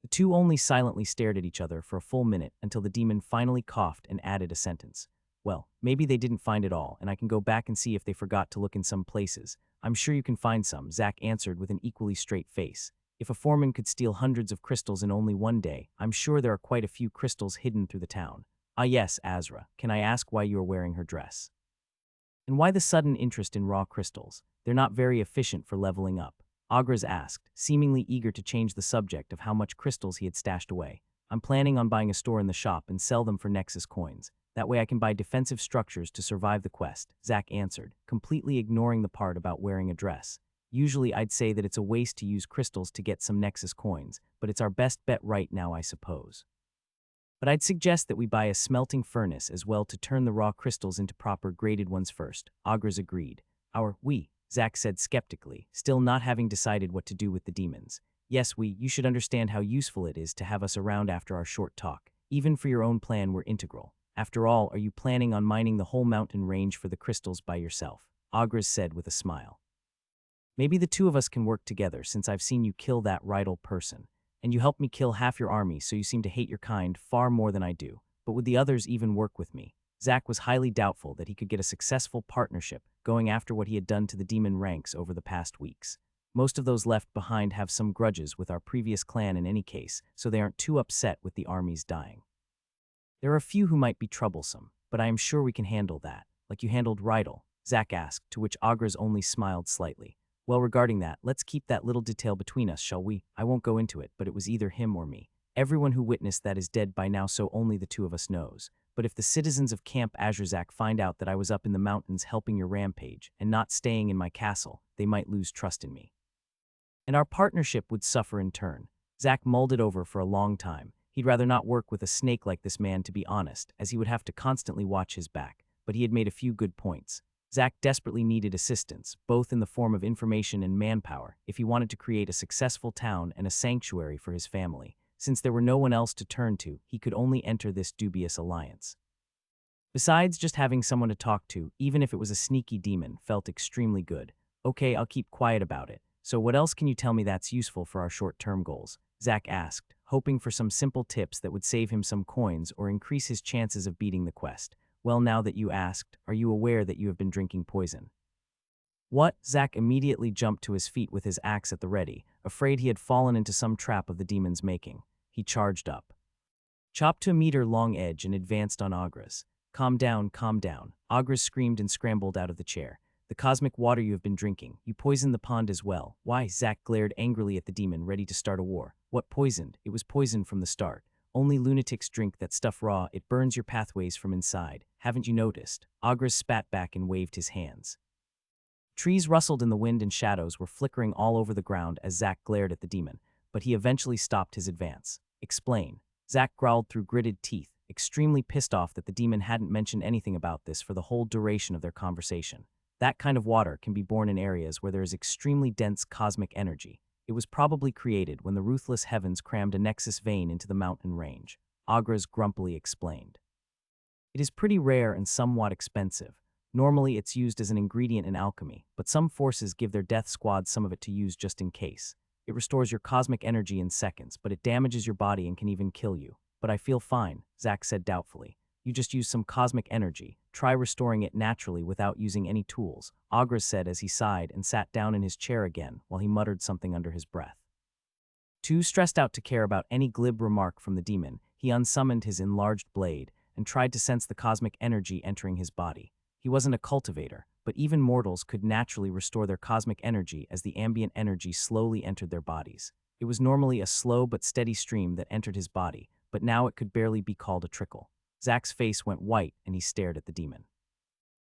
The two only silently stared at each other for a full minute until the demon finally coughed and added a sentence. Well, maybe they didn't find it all, and I can go back and see if they forgot to look in some places. I'm sure you can find some, Zack answered with an equally straight face. If a foreman could steal hundreds of crystals in only one day, I'm sure there are quite a few crystals hidden through the town. Ah yes, Azra, can I ask why you are wearing her dress? And why the sudden interest in raw crystals? They're not very efficient for leveling up. Ogres asked, seemingly eager to change the subject of how much crystals he had stashed away. I'm planning on buying a store in the shop and sell them for Nexus coins. That way I can buy defensive structures to survive the quest, Zack answered, completely ignoring the part about wearing a dress. Usually I'd say that it's a waste to use crystals to get some Nexus coins, but it's our best bet right now, I suppose. But I'd suggest that we buy a smelting furnace as well to turn the raw crystals into proper graded ones first. Ogres agreed. Zack said skeptically, still not having decided what to do with the demons. Yes, you should understand how useful it is to have us around after our short talk. Even for your own plan, we're integral. After all, are you planning on mining the whole mountain range for the crystals by yourself? Ogres said with a smile. Maybe the two of us can work together since I've seen you kill that Rydal person. And you helped me kill half your army, so you seem to hate your kind far more than I do. But would the others even work with me? Zack was highly doubtful that he could get a successful partnership going after what he had done to the demon ranks over the past weeks. Most of those left behind have some grudges with our previous clan in any case, so they aren't too upset with the armies dying. There are a few who might be troublesome, but I am sure we can handle that, like you handled Rydal, Zack asked, to which Ogres only smiled slightly. Well, regarding that, let's keep that little detail between us, shall we? I won't go into it, but it was either him or me. Everyone who witnessed that is dead by now, so only the two of us knows. But if the citizens of Camp Azurzak find out that I was up in the mountains helping your rampage and not staying in my castle, they might lose trust in me. And our partnership would suffer in turn. Zack mulled it over for a long time. He'd rather not work with a snake like this man, to be honest, as he would have to constantly watch his back. But he had made a few good points. Zack desperately needed assistance, both in the form of information and manpower, if he wanted to create a successful town and a sanctuary for his family. Since there were no one else to turn to, he could only enter this dubious alliance. Besides, just having someone to talk to, even if it was a sneaky demon, felt extremely good. Okay, I'll keep quiet about it. So what else can you tell me that's useful for our short-term goals? Zack asked, hoping for some simple tips that would save him some coins or increase his chances of beating the quest. Well, now that you asked, are you aware that you have been drinking poison? What? Zack immediately jumped to his feet with his axe at the ready, afraid he had fallen into some trap of the demon's making. He charged up, chopped to a meter-long edge and advanced on Ogres. Calm down, calm down. Ogres screamed and scrambled out of the chair. The cosmic water you have been drinking. You poisoned the pond as well. Why? Zack glared angrily at the demon, ready to start a war. What poisoned? It was poisoned from the start. Only lunatics drink that stuff raw. It burns your pathways from inside. Haven't you noticed? Ogres spat back and waved his hands. Trees rustled in the wind and shadows were flickering all over the ground as Zack glared at the demon, but he eventually stopped his advance. Explain. Zack growled through gritted teeth, extremely pissed off that the demon hadn't mentioned anything about this for the whole duration of their conversation. That kind of water can be born in areas where there is extremely dense cosmic energy. It was probably created when the ruthless heavens crammed a Nexus vein into the mountain range, Ogres grumpily explained. It is pretty rare and somewhat expensive. Normally, it's used as an ingredient in alchemy, but some forces give their death squad some of it to use just in case. It restores your cosmic energy in seconds, but it damages your body and can even kill you. But I feel fine, Zack said doubtfully. You just use some cosmic energy. Try restoring it naturally without using any tools, Agras said as he sighed and sat down in his chair again while he muttered something under his breath. Too stressed out to care about any glib remark from the demon, he unsummoned his enlarged blade and tried to sense the cosmic energy entering his body. He wasn't a cultivator, but even mortals could naturally restore their cosmic energy as the ambient energy slowly entered their bodies. It was normally a slow but steady stream that entered his body, but now it could barely be called a trickle. Zack's face went white and he stared at the demon.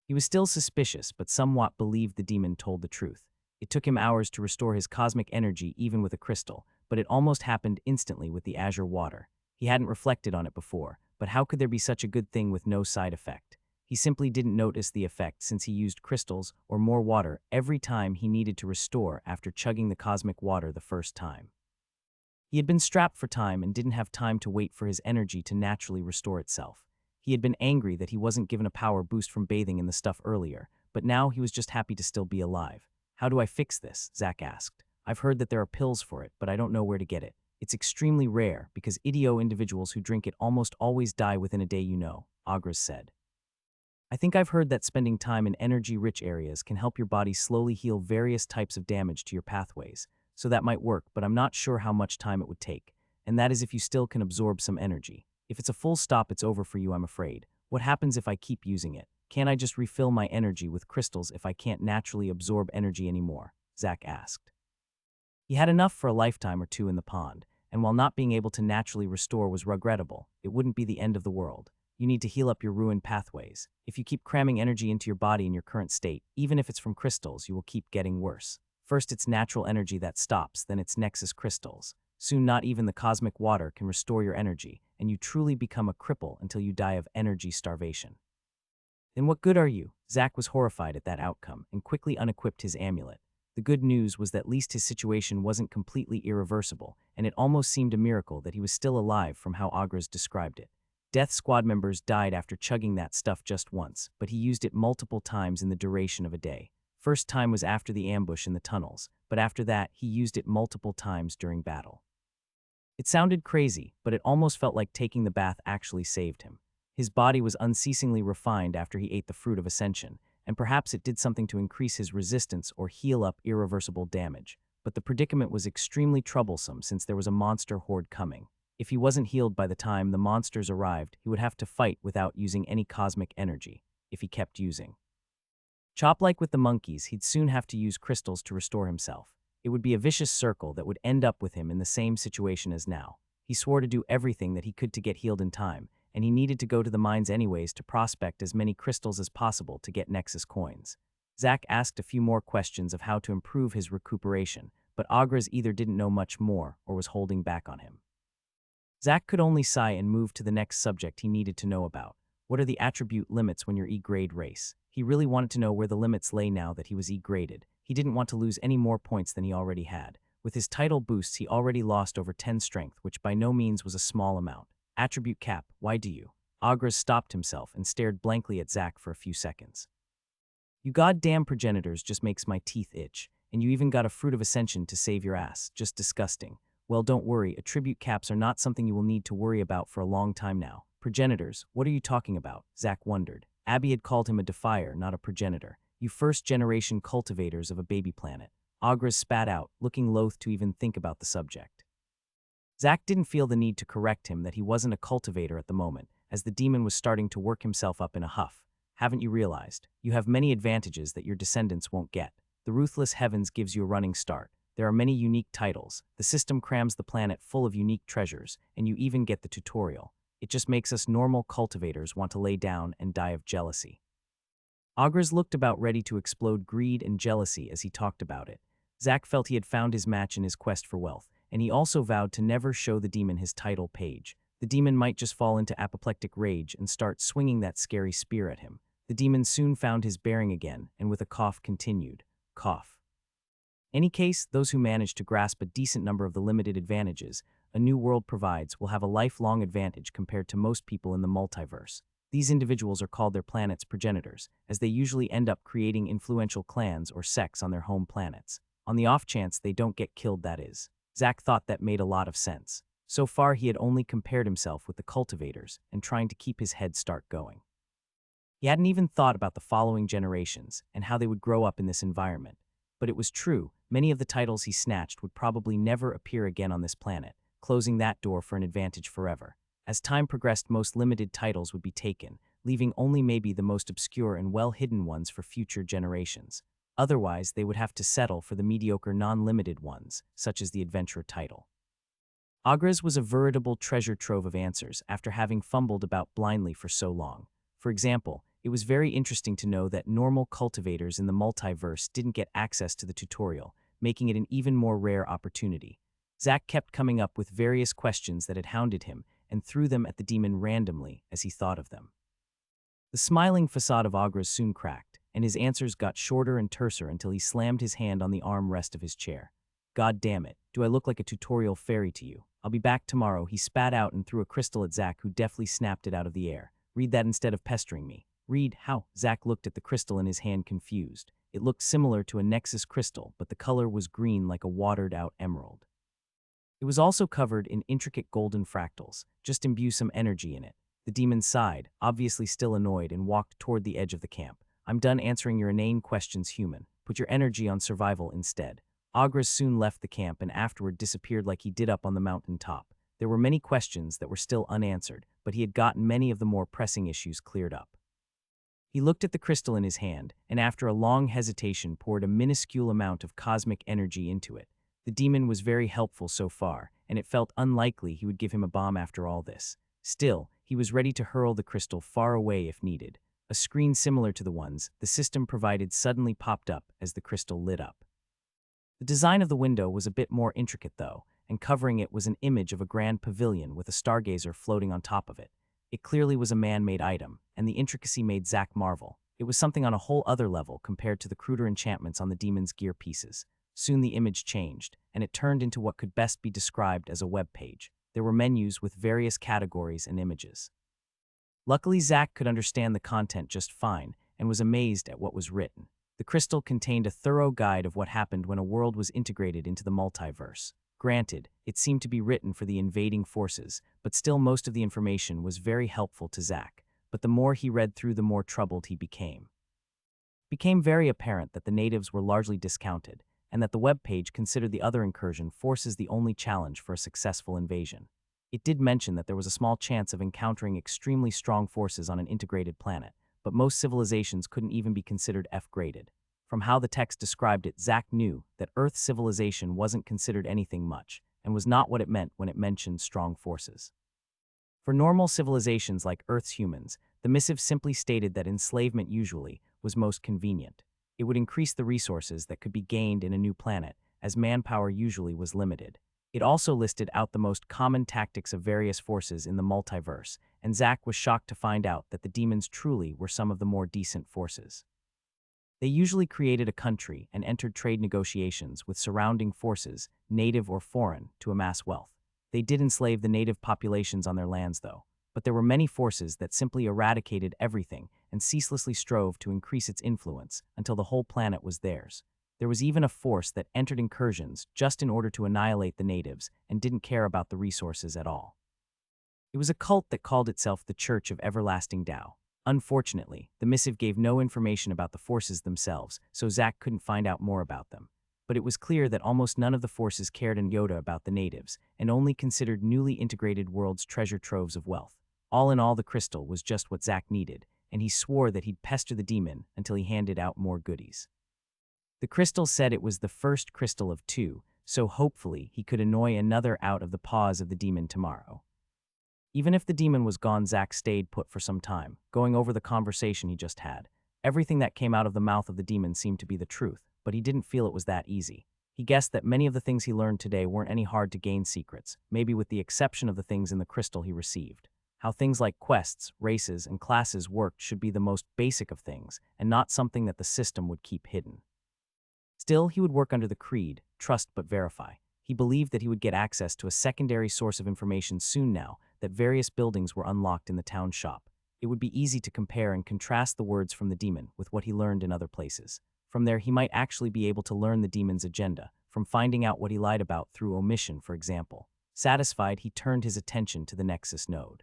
He was still suspicious, but somewhat believed the demon told the truth. It took him hours to restore his cosmic energy even with a crystal, but it almost happened instantly with the azure water. He hadn't reflected on it before, but how could there be such a good thing with no side effect? He simply didn't notice the effect since he used crystals or more water every time he needed to restore after chugging the cosmic water the first time. He had been strapped for time and didn't have time to wait for his energy to naturally restore itself. He had been angry that he wasn't given a power boost from bathing in the stuff earlier, but now he was just happy to still be alive. How do I fix this? Zack asked. I've heard that there are pills for it, but I don't know where to get it. It's extremely rare because individuals who drink it almost always die within a day, Agras said. I think I've heard that spending time in energy-rich areas can help your body slowly heal various types of damage to your pathways, so that might work, but I'm not sure how much time it would take, and that is if you still can absorb some energy. If it's a full stop, it's over for you, I'm afraid. What happens if I keep using it? Can't I just refill my energy with crystals if I can't naturally absorb energy anymore? Zack asked. He had enough for a lifetime or two in the pond, and while not being able to naturally restore was regrettable, it wouldn't be the end of the world. You need to heal up your ruined pathways. If you keep cramming energy into your body in your current state, even if it's from crystals, you will keep getting worse. First, it's natural energy that stops, then it's nexus crystals. Soon, not even the cosmic water can restore your energy, and you truly become a cripple until you die of energy starvation. Then what good are you? Zack was horrified at that outcome and quickly unequipped his amulet. The good news was that at least his situation wasn't completely irreversible, and it almost seemed a miracle that he was still alive from how Agras described it. Death Squad members died after chugging that stuff just once, but he used it multiple times in the duration of a day. First time was after the ambush in the tunnels, but after that, he used it multiple times during battle. It sounded crazy, but it almost felt like taking the bath actually saved him. His body was unceasingly refined after he ate the fruit of ascension, and perhaps it did something to increase his resistance or heal up irreversible damage. But the predicament was extremely troublesome since there was a monster horde coming. If he wasn't healed by the time the monsters arrived, he would have to fight without using any cosmic energy, if he kept using. Like with the monkeys, he'd soon have to use crystals to restore himself. It would be a vicious circle that would end up with him in the same situation as now. He swore to do everything that he could to get healed in time, and he needed to go to the mines anyways to prospect as many crystals as possible to get Nexus coins. Zack asked a few more questions of how to improve his recuperation, but Agras either didn't know much more or was holding back on him. Zack could only sigh and move to the next subject he needed to know about. What are the attribute limits when you're E-grade race? He really wanted to know where the limits lay now that he was E-graded. He didn't want to lose any more points than he already had. With his title boosts, he already lost over 10 strength, which by no means was a small amount. Attribute cap, why do you? Agras stopped himself and stared blankly at Zack for a few seconds. You goddamn progenitors just makes my teeth itch, and you even got a fruit of ascension to save your ass. Just disgusting. Well, don't worry, attribute caps are not something you will need to worry about for a long time now. Progenitors, what are you talking about? Zack wondered. Abby had called him a defier, not a progenitor. You first-generation cultivators of a baby planet. Agras spat out, looking loath to even think about the subject. Zack didn't feel the need to correct him that he wasn't a cultivator at the moment, as the demon was starting to work himself up in a huff. Haven't you realized? You have many advantages that your descendants won't get. The Ruthless Heavens gives you a running start. There are many unique titles. The system crams the planet full of unique treasures, and you even get the tutorial. It just makes us normal cultivators want to lay down and die of jealousy. Agras looked about ready to explode greed and jealousy as he talked about it. Zack felt he had found his match in his quest for wealth, and he also vowed to never show the demon his title page. The demon might just fall into apoplectic rage and start swinging that scary spear at him. The demon soon found his bearing again, and with a cough continued. Cough. Any case, those who manage to grasp a decent number of the limited advantages a new world provides will have a lifelong advantage compared to most people in the multiverse. These individuals are called their planet's progenitors, as they usually end up creating influential clans or sects on their home planets. On the off chance they don't get killed, that is. Zack thought that made a lot of sense. So far he had only compared himself with the cultivators and trying to keep his head start going. He hadn't even thought about the following generations and how they would grow up in this environment. But it was true, many of the titles he snatched would probably never appear again on this planet, closing that door for an advantage forever. As time progressed, most limited titles would be taken, leaving only maybe the most obscure and well-hidden ones for future generations. Otherwise, they would have to settle for the mediocre non-limited ones, such as the adventurer title. Agra's was a veritable treasure trove of answers after having fumbled about blindly for so long. For example, it was very interesting to know that normal cultivators in the multiverse didn't get access to the tutorial, making it an even more rare opportunity. Zack kept coming up with various questions that had hounded him and threw them at the demon randomly as he thought of them. The smiling facade of Agra's soon cracked, and his answers got shorter and terser until he slammed his hand on the armrest of his chair. God damn it, do I look like a tutorial fairy to you? I'll be back tomorrow. He spat out and threw a crystal at Zack, who deftly snapped it out of the air. Read that instead of pestering me. Read how? Zack looked at the crystal in his hand, confused. It looked similar to a Nexus crystal, but the color was green like a watered-out emerald. It was also covered in intricate golden fractals. Just imbue some energy in it. The demon sighed, obviously still annoyed, and walked toward the edge of the camp. I'm done answering your inane questions, human. Put your energy on survival instead. Agra soon left the camp and afterward disappeared like he did up on the mountain top. There were many questions that were still unanswered, but he had gotten many of the more pressing issues cleared up. He looked at the crystal in his hand, and after a long hesitation poured a minuscule amount of cosmic energy into it. The demon was very helpful so far, and it felt unlikely he would give him a bomb after all this. Still, he was ready to hurl the crystal far away if needed. A screen similar to the ones the system provided suddenly popped up as the crystal lit up. The design of the window was a bit more intricate though, and covering it was an image of a grand pavilion with a stargazer floating on top of it. It clearly was a man-made item, and the intricacy made Zack marvel. It was something on a whole other level compared to the cruder enchantments on the demon's gear pieces. Soon the image changed, and it turned into what could best be described as a web page. There were menus with various categories and images. Luckily, Zack could understand the content just fine and was amazed at what was written. The crystal contained a thorough guide of what happened when a world was integrated into the multiverse. Granted, it seemed to be written for the invading forces, but still most of the information was very helpful to Zack. But the more he read through, the more troubled he became. It became very apparent that the natives were largely discounted, and that the web page considered the other incursion forces the only challenge for a successful invasion. It did mention that there was a small chance of encountering extremely strong forces on an integrated planet, but most civilizations couldn't even be considered F-graded. From how the text described it, Zack knew that Earth's civilization wasn't considered anything much, and was not what it meant when it mentioned strong forces. For normal civilizations like Earth's humans, the missive simply stated that enslavement usually was most convenient. It would increase the resources that could be gained in a new planet, as manpower usually was limited. It also listed out the most common tactics of various forces in the multiverse, and Zack was shocked to find out that the demons truly were some of the more decent forces. They usually created a country and entered trade negotiations with surrounding forces, native or foreign, to amass wealth. They did enslave the native populations on their lands though, but there were many forces that simply eradicated everything and ceaselessly strove to increase its influence until the whole planet was theirs. There was even a force that entered incursions just in order to annihilate the natives and didn't care about the resources at all. It was a cult that called itself the Church of Everlasting Tao. Unfortunately, the missive gave no information about the forces themselves, so Zack couldn't find out more about them. But it was clear that almost none of the forces cared an iota about the natives, and only considered newly integrated worlds treasure troves of wealth. All in all, the crystal was just what Zack needed, and he swore that he'd pester the demon until he handed out more goodies. The crystal said it was the first crystal of 2, so hopefully he could annoy another out of the paws of the demon tomorrow. Even if the demon was gone, Zack stayed put for some time, going over the conversation he just had. Everything that came out of the mouth of the demon seemed to be the truth, but he didn't feel it was that easy. He guessed that many of the things he learned today weren't any hard-to-gain secrets, maybe with the exception of the things in the crystal he received. How things like quests, races, and classes worked should be the most basic of things, and not something that the system would keep hidden. Still, he would work under the creed, trust but verify. He believed that he would get access to a secondary source of information soon now that various buildings were unlocked in the town shop. It would be easy to compare and contrast the words from the demon with what he learned in other places. From there, he might actually be able to learn the demon's agenda, from finding out what he lied about through omission, for example. Satisfied, he turned his attention to the Nexus node.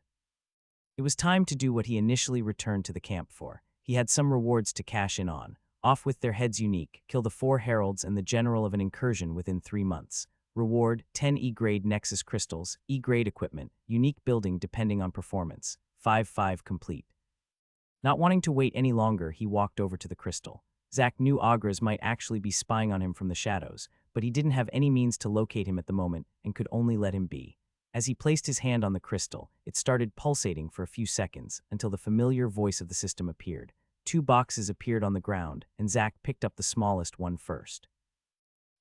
It was time to do what he initially returned to the camp for. He had some rewards to cash in on. Off with their heads unique, kill the 4 heralds and the general of an incursion within 3 months. Reward, 10 E-grade Nexus crystals, E-grade equipment, unique building depending on performance. 5-5 complete. Not wanting to wait any longer, he walked over to the crystal. Zack knew Agras might actually be spying on him from the shadows, but he didn't have any means to locate him at the moment and could only let him be. As he placed his hand on the crystal, it started pulsating for a few seconds until the familiar voice of the system appeared. 2 boxes appeared on the ground, and Zack picked up the smallest one first.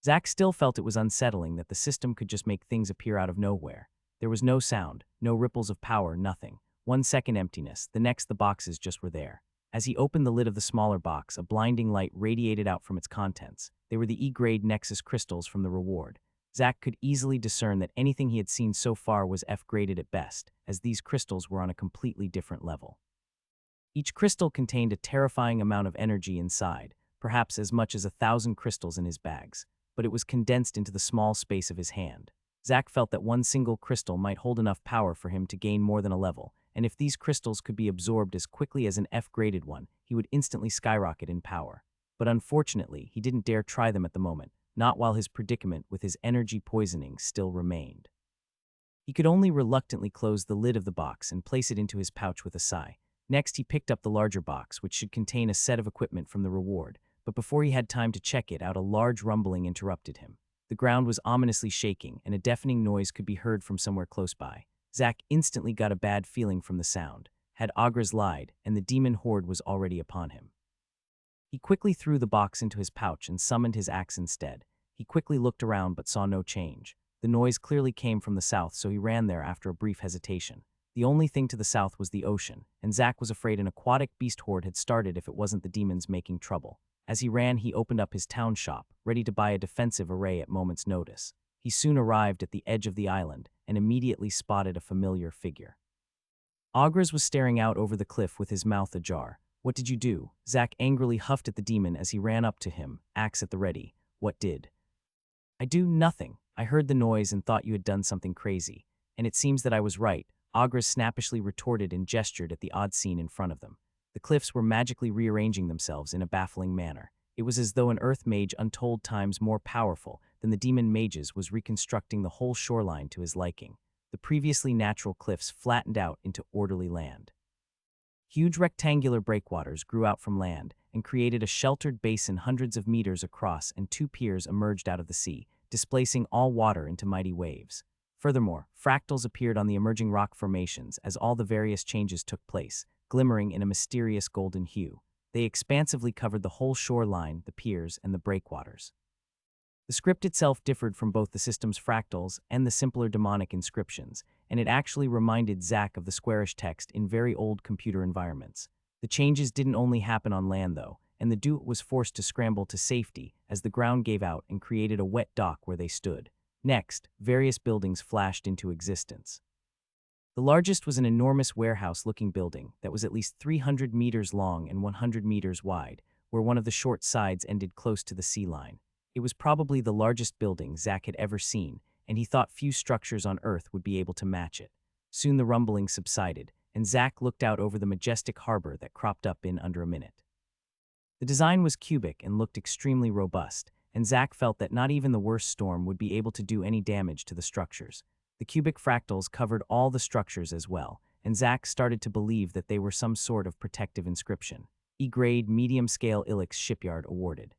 Zack still felt it was unsettling that the system could just make things appear out of nowhere. There was no sound, no ripples of power, nothing. 1 second emptiness, the next the boxes just were there. As he opened the lid of the smaller box, a blinding light radiated out from its contents. They were the E-grade Nexus crystals from the reward. Zack could easily discern that anything he had seen so far was F-graded at best, as these crystals were on a completely different level. Each crystal contained a terrifying amount of energy inside, perhaps as much as 1,000 crystals in his bags, but it was condensed into the small space of his hand. Zack felt that one single crystal might hold enough power for him to gain more than a level, and if these crystals could be absorbed as quickly as an F-graded one, he would instantly skyrocket in power. But unfortunately, he didn't dare try them at the moment, not while his predicament with his energy poisoning still remained. He could only reluctantly close the lid of the box and place it into his pouch with a sigh. Next, he picked up the larger box, which should contain a set of equipment from the reward, but before he had time to check it out, a large rumbling interrupted him. The ground was ominously shaking, and a deafening noise could be heard from somewhere close by. Zack instantly got a bad feeling from the sound. Had Agras lied, and the demon horde was already upon him. He quickly threw the box into his pouch and summoned his axe instead. He quickly looked around but saw no change. The noise clearly came from the south, so he ran there after a brief hesitation. The only thing to the south was the ocean, and Zack was afraid an aquatic beast horde had started if it wasn't the demons making trouble. As he ran, he opened up his town shop, ready to buy a defensive array at moment's notice. He soon arrived at the edge of the island and immediately spotted a familiar figure. Agras was staring out over the cliff with his mouth ajar. "What did you do?" Zack angrily huffed at the demon as he ran up to him, axe at the ready. "What did?" "I do nothing. I heard the noise and thought you had done something crazy. And it seems that I was right," Agras snappishly retorted and gestured at the odd scene in front of them. The cliffs were magically rearranging themselves in a baffling manner. It was as though an earth mage untold times more powerful than the demon mages was reconstructing the whole shoreline to his liking. The previously natural cliffs flattened out into orderly land. Huge rectangular breakwaters grew out from land and created a sheltered basin hundreds of meters across, and 2 piers emerged out of the sea, displacing all water into mighty waves. Furthermore, fractals appeared on the emerging rock formations as all the various changes took place, glimmering in a mysterious golden hue. They expansively covered the whole shoreline, the piers, and the breakwaters. The script itself differed from both the system's fractals and the simpler demonic inscriptions, and it actually reminded Zack of the squarish text in very old computer environments. The changes didn't only happen on land, though, and the duo was forced to scramble to safety as the ground gave out and created a wet dock where they stood. Next, various buildings flashed into existence. The largest was an enormous warehouse-looking building that was at least 300 meters long and 100 meters wide, where one of the short sides ended close to the sea line. It was probably the largest building Zack had ever seen, and he thought few structures on Earth would be able to match it. Soon the rumbling subsided, and Zack looked out over the majestic harbor that cropped up in under a minute. The design was cubic and looked extremely robust, and Zack felt that not even the worst storm would be able to do any damage to the structures. The cubic fractals covered all the structures as well, and Zack started to believe that they were some sort of protective inscription. E-grade medium-scale Ilix shipyard awarded.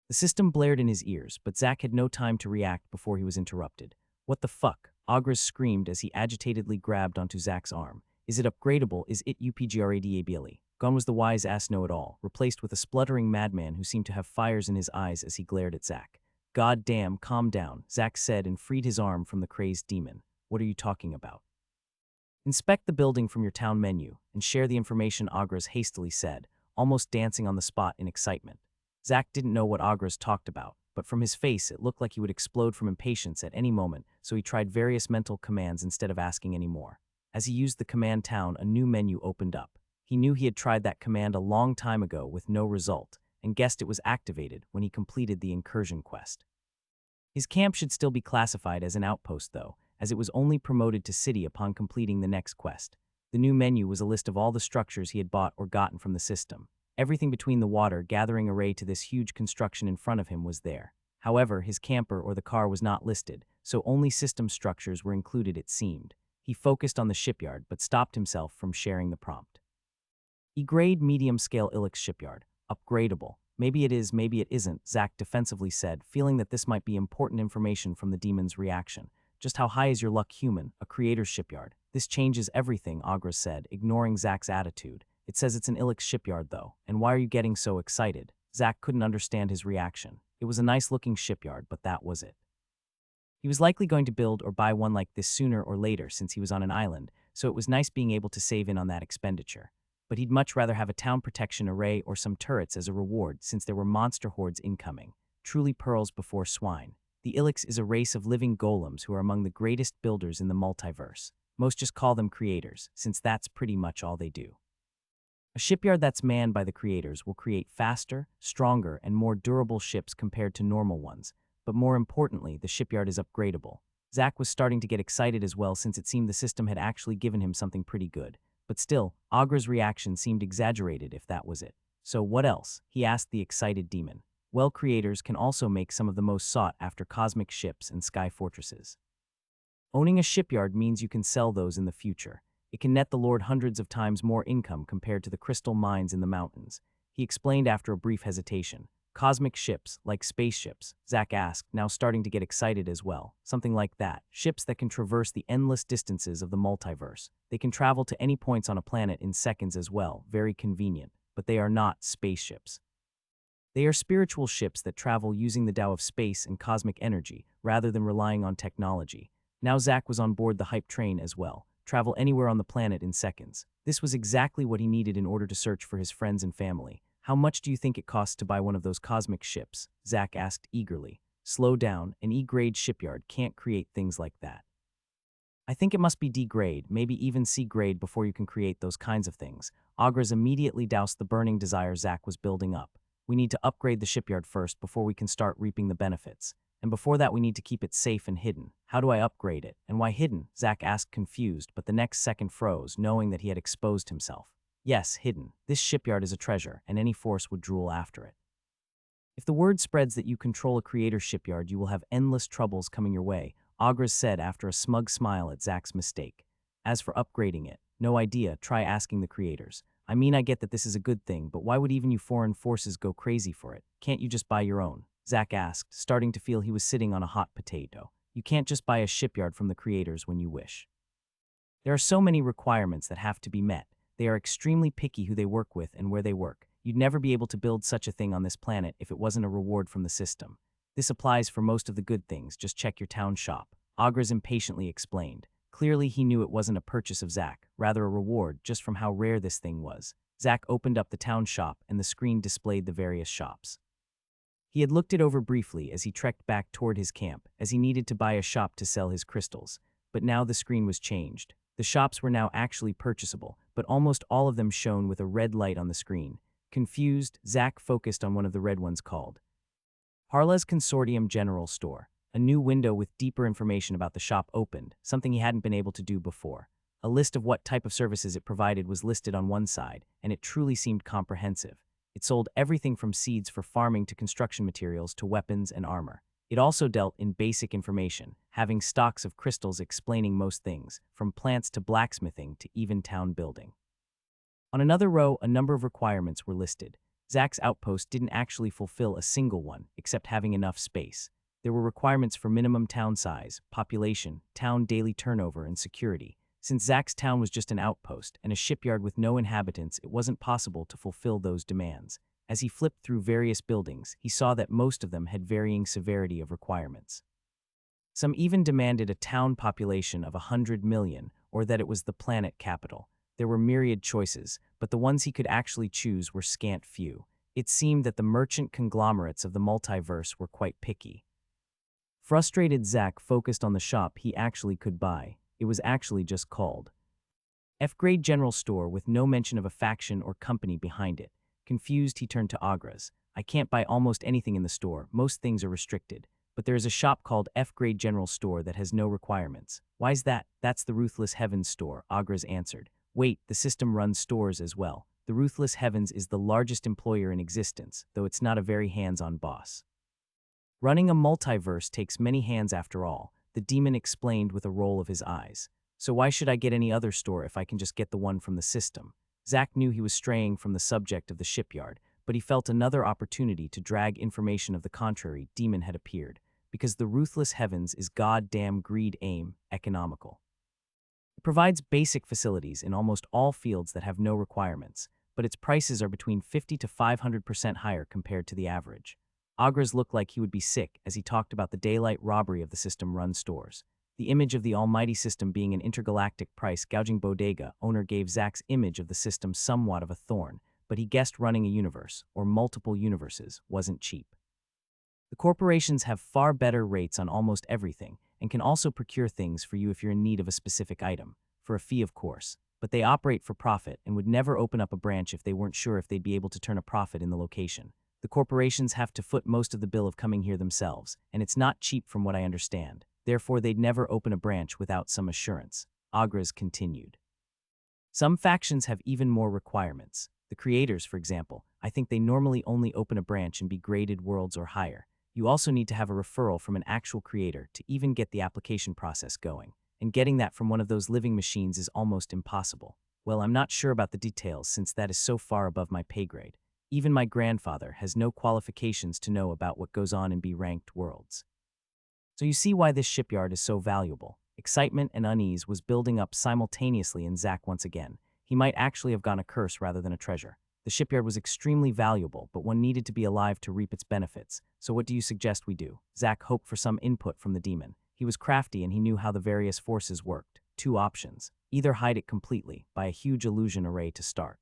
The system blared in his ears, but Zack had no time to react before he was interrupted. "What the fuck?" Agras screamed as he agitatedly grabbed onto Zack's arm. "Is it upgradable? Is it upgradable?" Gone was the wise-ass know-it-all, replaced with a spluttering madman who seemed to have fires in his eyes as he glared at Zack. "God damn, calm down," Zack said and freed his arm from the crazed demon. "What are you talking about?" "Inspect the building from your town menu and share the information," Agras hastily said, almost dancing on the spot in excitement. Zack didn't know what Agras talked about, but from his face it looked like he would explode from impatience at any moment, so he tried various mental commands instead of asking any more. As he used the command town, a new menu opened up. He knew he had tried that command a long time ago with no result, and guessed it was activated when he completed the incursion quest. His camp should still be classified as an outpost, though, as it was only promoted to city upon completing the next quest. The new menu was a list of all the structures he had bought or gotten from the system. Everything between the water gathering array to this huge construction in front of him was there. However, his camper or the car was not listed, so only system structures were included, it seemed. He focused on the shipyard but stopped himself from sharing the prompt. E-grade medium-scale Ilix shipyard. Upgradable. Maybe it is, maybe it isn't, Zack defensively said, feeling that this might be important information from the demon's reaction. Just how high is your luck, human? A creator's shipyard. This changes everything, Agra said, ignoring Zack's attitude. It says it's an Ilix shipyard, though, and why are you getting so excited? Zack couldn't understand his reaction. It was a nice-looking shipyard, but that was it. He was likely going to build or buy one like this sooner or later since he was on an island, so it was nice being able to save in on that expenditure. But he'd much rather have a town protection array or some turrets as a reward since there were monster hordes incoming. Truly pearls before swine. The Ilix is a race of living golems who are among the greatest builders in the multiverse. Most just call them creators, since that's pretty much all they do. A shipyard that's manned by the creators will create faster, stronger, and more durable ships compared to normal ones. But more importantly, the shipyard is upgradable. Zack was starting to get excited as well since it seemed the system had actually given him something pretty good. But still, Agra's reaction seemed exaggerated if that was it. So what else? He asked the excited demon. Well, creators can also make some of the most sought-after cosmic ships and sky fortresses. Owning a shipyard means you can sell those in the future. It can net the Lord hundreds of times more income compared to the crystal mines in the mountains. He explained after a brief hesitation. Cosmic ships, like spaceships, Zack asked, now starting to get excited as well. Something like that. Ships that can traverse the endless distances of the multiverse. They can travel to any points on a planet in seconds as well, very convenient. But they are not spaceships. They are spiritual ships that travel using the Tao of space and cosmic energy, rather than relying on technology. Now Zack was on board the hype train as well. Travel anywhere on the planet in seconds. This was exactly what he needed in order to search for his friends and family. How much do you think it costs to buy one of those cosmic ships? Zack asked eagerly. Slow down, an E-grade shipyard can't create things like that. I think it must be D-grade, maybe even C-grade before you can create those kinds of things. Agras immediately doused the burning desire Zack was building up. We need to upgrade the shipyard first before we can start reaping the benefits. And before that we need to keep it safe and hidden. How do I upgrade it? And why hidden? Zack asked confused, but the next second froze, knowing that he had exposed himself. Yes, hidden. This shipyard is a treasure, and any force would drool after it. If the word spreads that you control a creator's shipyard, you will have endless troubles coming your way, Agras said after a smug smile at Zack's mistake. As for upgrading it, no idea, try asking the creators. I mean, I get that this is a good thing, but why would even you foreign forces go crazy for it? Can't you just buy your own? Zack asked, starting to feel he was sitting on a hot potato. You can't just buy a shipyard from the creators when you wish. There are so many requirements that have to be met. They are extremely picky who they work with and where they work. You'd never be able to build such a thing on this planet if it wasn't a reward from the system. This applies for most of the good things, just check your town shop. Agras impatiently explained. Clearly he knew it wasn't a purchase of Zack, rather a reward just from how rare this thing was. Zack opened up the town shop and the screen displayed the various shops. He had looked it over briefly as he trekked back toward his camp, as he needed to buy a shop to sell his crystals. But now the screen was changed. The shops were now actually purchasable, but almost all of them shone with a red light on the screen. Confused, Zack focused on one of the red ones called Harla's Consortium General Store. A new window with deeper information about the shop opened, something he hadn't been able to do before. A list of what type of services it provided was listed on one side, and it truly seemed comprehensive. It sold everything from seeds for farming to construction materials to weapons and armor. It also dealt in basic information, having stocks of crystals explaining most things, from plants to blacksmithing to even town building. On another row, a number of requirements were listed. Zack's outpost didn't actually fulfill a single one, except having enough space. There were requirements for minimum town size, population, town daily turnover, and security. Since Zack's town was just an outpost and a shipyard with no inhabitants, it wasn't possible to fulfill those demands. As he flipped through various buildings, he saw that most of them had varying severity of requirements. Some even demanded a town population of 100 million, or that it was the planet capital. There were myriad choices, but the ones he could actually choose were scant few. It seemed that the merchant conglomerates of the multiverse were quite picky. Frustrated, Zack focused on the shop he actually could buy. It was actually just called F-grade general store with no mention of a faction or company behind it. Confused, he turned to Agra's. I can't buy almost anything in the store, most things are restricted. But there is a shop called F-grade general store that has no requirements. Why's that? That's the Ruthless Heavens store, Agra's answered. Wait, the system runs stores as well. The Ruthless Heavens is the largest employer in existence, though it's not a very hands-on boss. Running a multiverse takes many hands after all, the demon explained with a roll of his eyes. So why should I get any other store if I can just get the one from the system? Zack knew he was straying from the subject of the shipyard, but he felt another opportunity to drag information of the contrary demon had appeared, because the Ruthless Heavens is goddamn greed aim economical. It provides basic facilities in almost all fields that have no requirements, but its prices are between 50 to 500% higher compared to the average. Agra's looked like he would be sick as he talked about the daylight robbery of the system-run stores. The image of the almighty system being an intergalactic price-gouging bodega owner gave Zack's image of the system somewhat of a thorn, but he guessed running a universe, or multiple universes, wasn't cheap. The corporations have far better rates on almost everything, and can also procure things for you if you're in need of a specific item, for a fee of course, but they operate for profit and would never open up a branch if they weren't sure if they'd be able to turn a profit in the location. The corporations have to foot most of the bill of coming here themselves, and it's not cheap from what I understand. Therefore, they'd never open a branch without some assurance. Agra's continued. Some factions have even more requirements. The creators, for example, I think they normally only open a branch in graded worlds or higher. You also need to have a referral from an actual creator to even get the application process going, and getting that from one of those living machines is almost impossible. Well, I'm not sure about the details since that is so far above my pay grade. Even my grandfather has no qualifications to know about what goes on in B-ranked worlds. So you see why this shipyard is so valuable. Excitement and unease was building up simultaneously in Zack once again. He might actually have gone a curse rather than a treasure. The shipyard was extremely valuable, but one needed to be alive to reap its benefits. So what do you suggest we do? Zack hoped for some input from the demon. He was crafty and he knew how the various forces worked. Two options. Either hide it completely, by a huge illusion array to start.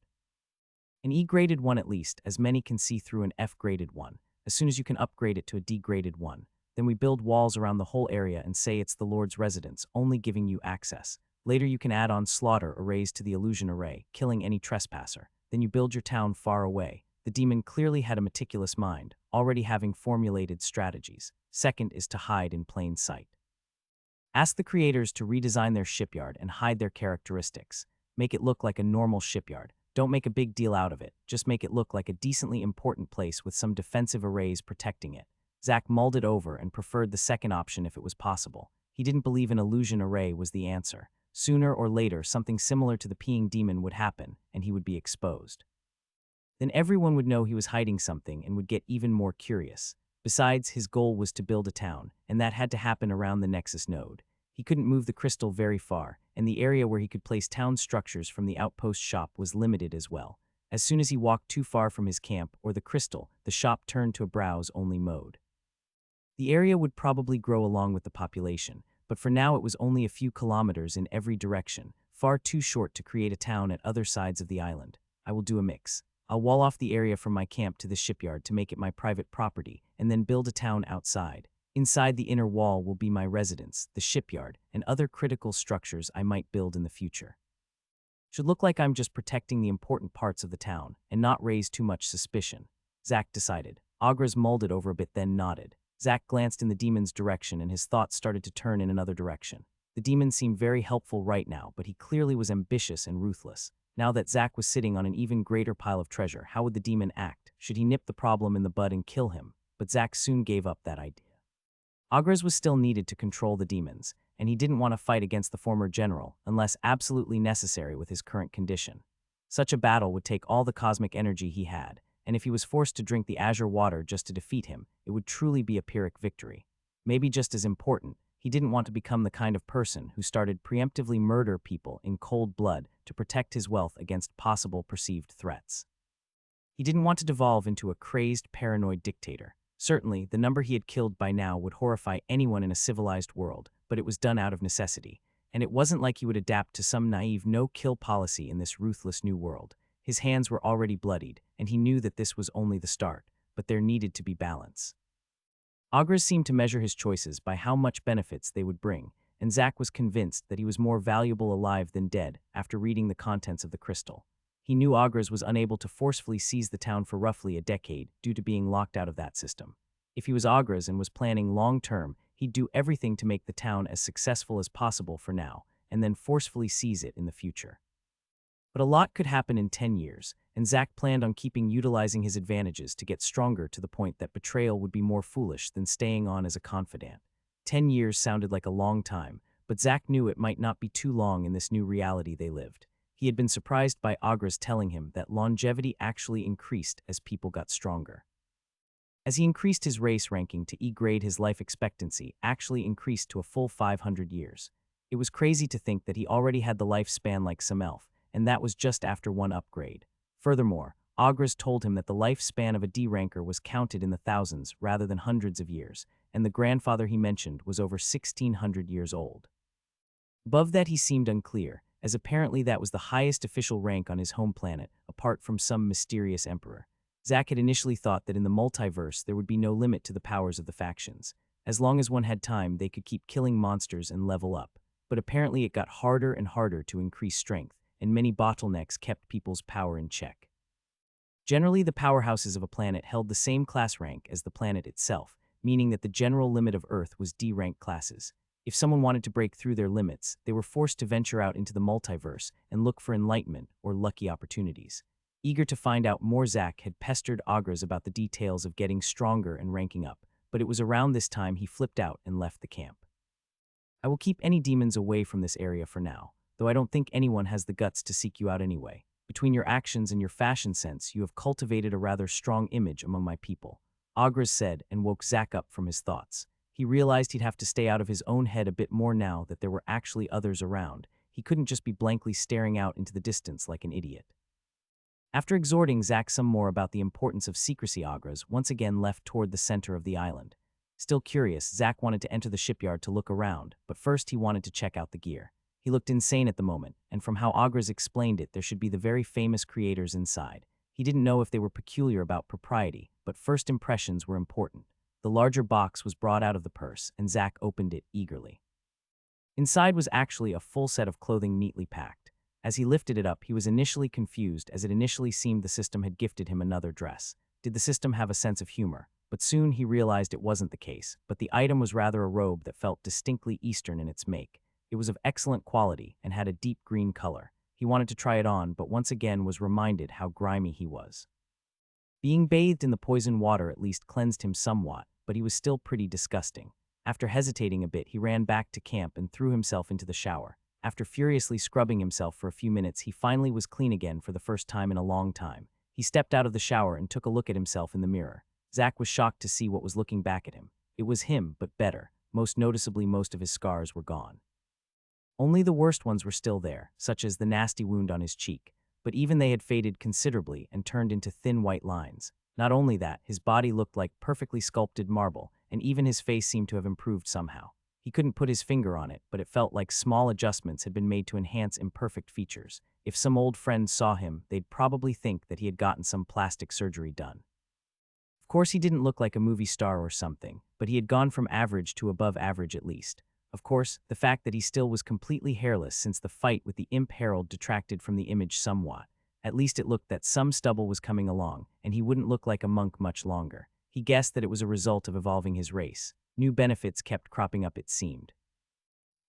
An E-graded one at least, as many can see through an F-graded one. As soon as you can upgrade it to a D-graded one. Then we build walls around the whole area and say it's the Lord's residence, only giving you access. Later you can add on slaughter arrays to the illusion array, killing any trespasser. Then you build your town far away. The demon clearly had a meticulous mind, already having formulated strategies. Second is to hide in plain sight. Ask the creators to redesign their shipyard and hide their characteristics. Make it look like a normal shipyard. Don't make a big deal out of it, just make it look like a decently important place with some defensive arrays protecting it. Zack mulled it over and preferred the second option if it was possible. He didn't believe an illusion array was the answer. Sooner or later, something similar to the peeing demon would happen, and he would be exposed. Then everyone would know he was hiding something and would get even more curious. Besides, his goal was to build a town, and that had to happen around the Nexus node. He couldn't move the crystal very far, and the area where he could place town structures from the outpost shop was limited as well. As soon as he walked too far from his camp or the crystal, the shop turned to a browse-only mode. The area would probably grow along with the population, but for now it was only a few kilometers in every direction, far too short to create a town at other sides of the island. I will do a mix. I'll wall off the area from my camp to the shipyard to make it my private property, and then build a town outside. Inside the inner wall will be my residence, the shipyard, and other critical structures I might build in the future. Should look like I'm just protecting the important parts of the town, and not raise too much suspicion. Zack decided. Agra's mulled it over a bit then nodded. Zack glanced in the demon's direction and his thoughts started to turn in another direction. The demon seemed very helpful right now, but he clearly was ambitious and ruthless. Now that Zack was sitting on an even greater pile of treasure, how would the demon act? Should he nip the problem in the bud and kill him? But Zack soon gave up that idea. Agra's was still needed to control the demons, and he didn't want to fight against the former general unless absolutely necessary with his current condition. Such a battle would take all the cosmic energy he had, and if he was forced to drink the azure water just to defeat him, it would truly be a Pyrrhic victory. Maybe just as important, he didn't want to become the kind of person who started preemptively murder people in cold blood to protect his wealth against possible perceived threats. He didn't want to devolve into a crazed, paranoid dictator. Certainly, the number he had killed by now would horrify anyone in a civilized world, but it was done out of necessity, and it wasn't like he would adapt to some naive no-kill policy in this ruthless new world. His hands were already bloodied, and he knew that this was only the start, but there needed to be balance. Agra seemed to measure his choices by how much benefits they would bring, and Zack was convinced that he was more valuable alive than dead after reading the contents of the crystal. He knew Agras was unable to forcefully seize the town for roughly a decade due to being locked out of that system. If he was Agras and was planning long-term, he'd do everything to make the town as successful as possible for now, and then forcefully seize it in the future. But a lot could happen in 10 years, and Zack planned on utilizing his advantages to get stronger to the point that betrayal would be more foolish than staying on as a confidant. 10 years sounded like a long time, but Zack knew it might not be too long in this new reality they lived. He had been surprised by Agras telling him that longevity actually increased as people got stronger. As he increased his race ranking to E-grade, his life expectancy actually increased to a full 500 years. It was crazy to think that he already had the lifespan like some elf, and that was just after one upgrade. Furthermore, Agras told him that the lifespan of a D ranker was counted in the thousands rather than hundreds of years, and the grandfather he mentioned was over 1600 years old. Above that he seemed unclear, as apparently that was the highest official rank on his home planet, apart from some mysterious emperor. Zack had initially thought that in the multiverse there would be no limit to the powers of the factions. As long as one had time, they could keep killing monsters and level up. But apparently it got harder and harder to increase strength, and many bottlenecks kept people's power in check. Generally, the powerhouses of a planet held the same class rank as the planet itself, meaning that the general limit of Earth was D-rank classes. If someone wanted to break through their limits, they were forced to venture out into the multiverse and look for enlightenment or lucky opportunities. Eager to find out more, Zack had pestered Agras about the details of getting stronger and ranking up, but it was around this time he flipped out and left the camp. I will keep any demons away from this area for now, though I don't think anyone has the guts to seek you out anyway. Between your actions and your fashion sense, you have cultivated a rather strong image among my people, Agras said, and woke Zack up from his thoughts. He realized he'd have to stay out of his own head a bit more now that there were actually others around. He couldn't just be blankly staring out into the distance like an idiot. After exhorting Zack some more about the importance of secrecy, Agras once again left toward the center of the island. Still curious, Zack wanted to enter the shipyard to look around, but first he wanted to check out the gear. He looked insane at the moment, and from how Agras explained it, there should be the very famous creators inside. He didn't know if they were peculiar about propriety, but first impressions were important. The larger box was brought out of the purse, and Zack opened it eagerly. Inside was actually a full set of clothing neatly packed. As he lifted it up, he was initially confused, as it initially seemed the system had gifted him another dress. Did the system have a sense of humor? But soon he realized it wasn't the case, but the item was rather a robe that felt distinctly Eastern in its make. It was of excellent quality and had a deep green color. He wanted to try it on, but once again was reminded how grimy he was. Being bathed in the poison water at least cleansed him somewhat, but he was still pretty disgusting. After hesitating a bit, he ran back to camp and threw himself into the shower. After furiously scrubbing himself for a few minutes, he finally was clean again for the first time in a long time. He stepped out of the shower and took a look at himself in the mirror. Zack was shocked to see what was looking back at him. It was him, but better. Most noticeably, most of his scars were gone. Only the worst ones were still there, such as the nasty wound on his cheek, but even they had faded considerably and turned into thin white lines. Not only that, his body looked like perfectly sculpted marble, and even his face seemed to have improved somehow. He couldn't put his finger on it, but it felt like small adjustments had been made to enhance imperfect features. If some old friends saw him, they'd probably think that he had gotten some plastic surgery done. Of course, he didn't look like a movie star or something, but he had gone from average to above average at least. Of course, the fact that he still was completely hairless since the fight with the Imp Herald detracted from the image somewhat. At least it looked that some stubble was coming along, and he wouldn't look like a monk much longer. He guessed that it was a result of evolving his race. New benefits kept cropping up, it seemed.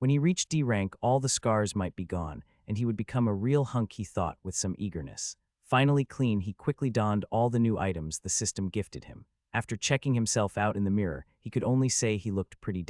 When he reached D rank, all the scars might be gone, and he would become a real hunk, he thought with some eagerness. Finally clean, he quickly donned all the new items the system gifted him. After checking himself out in the mirror, he could only say he looked pretty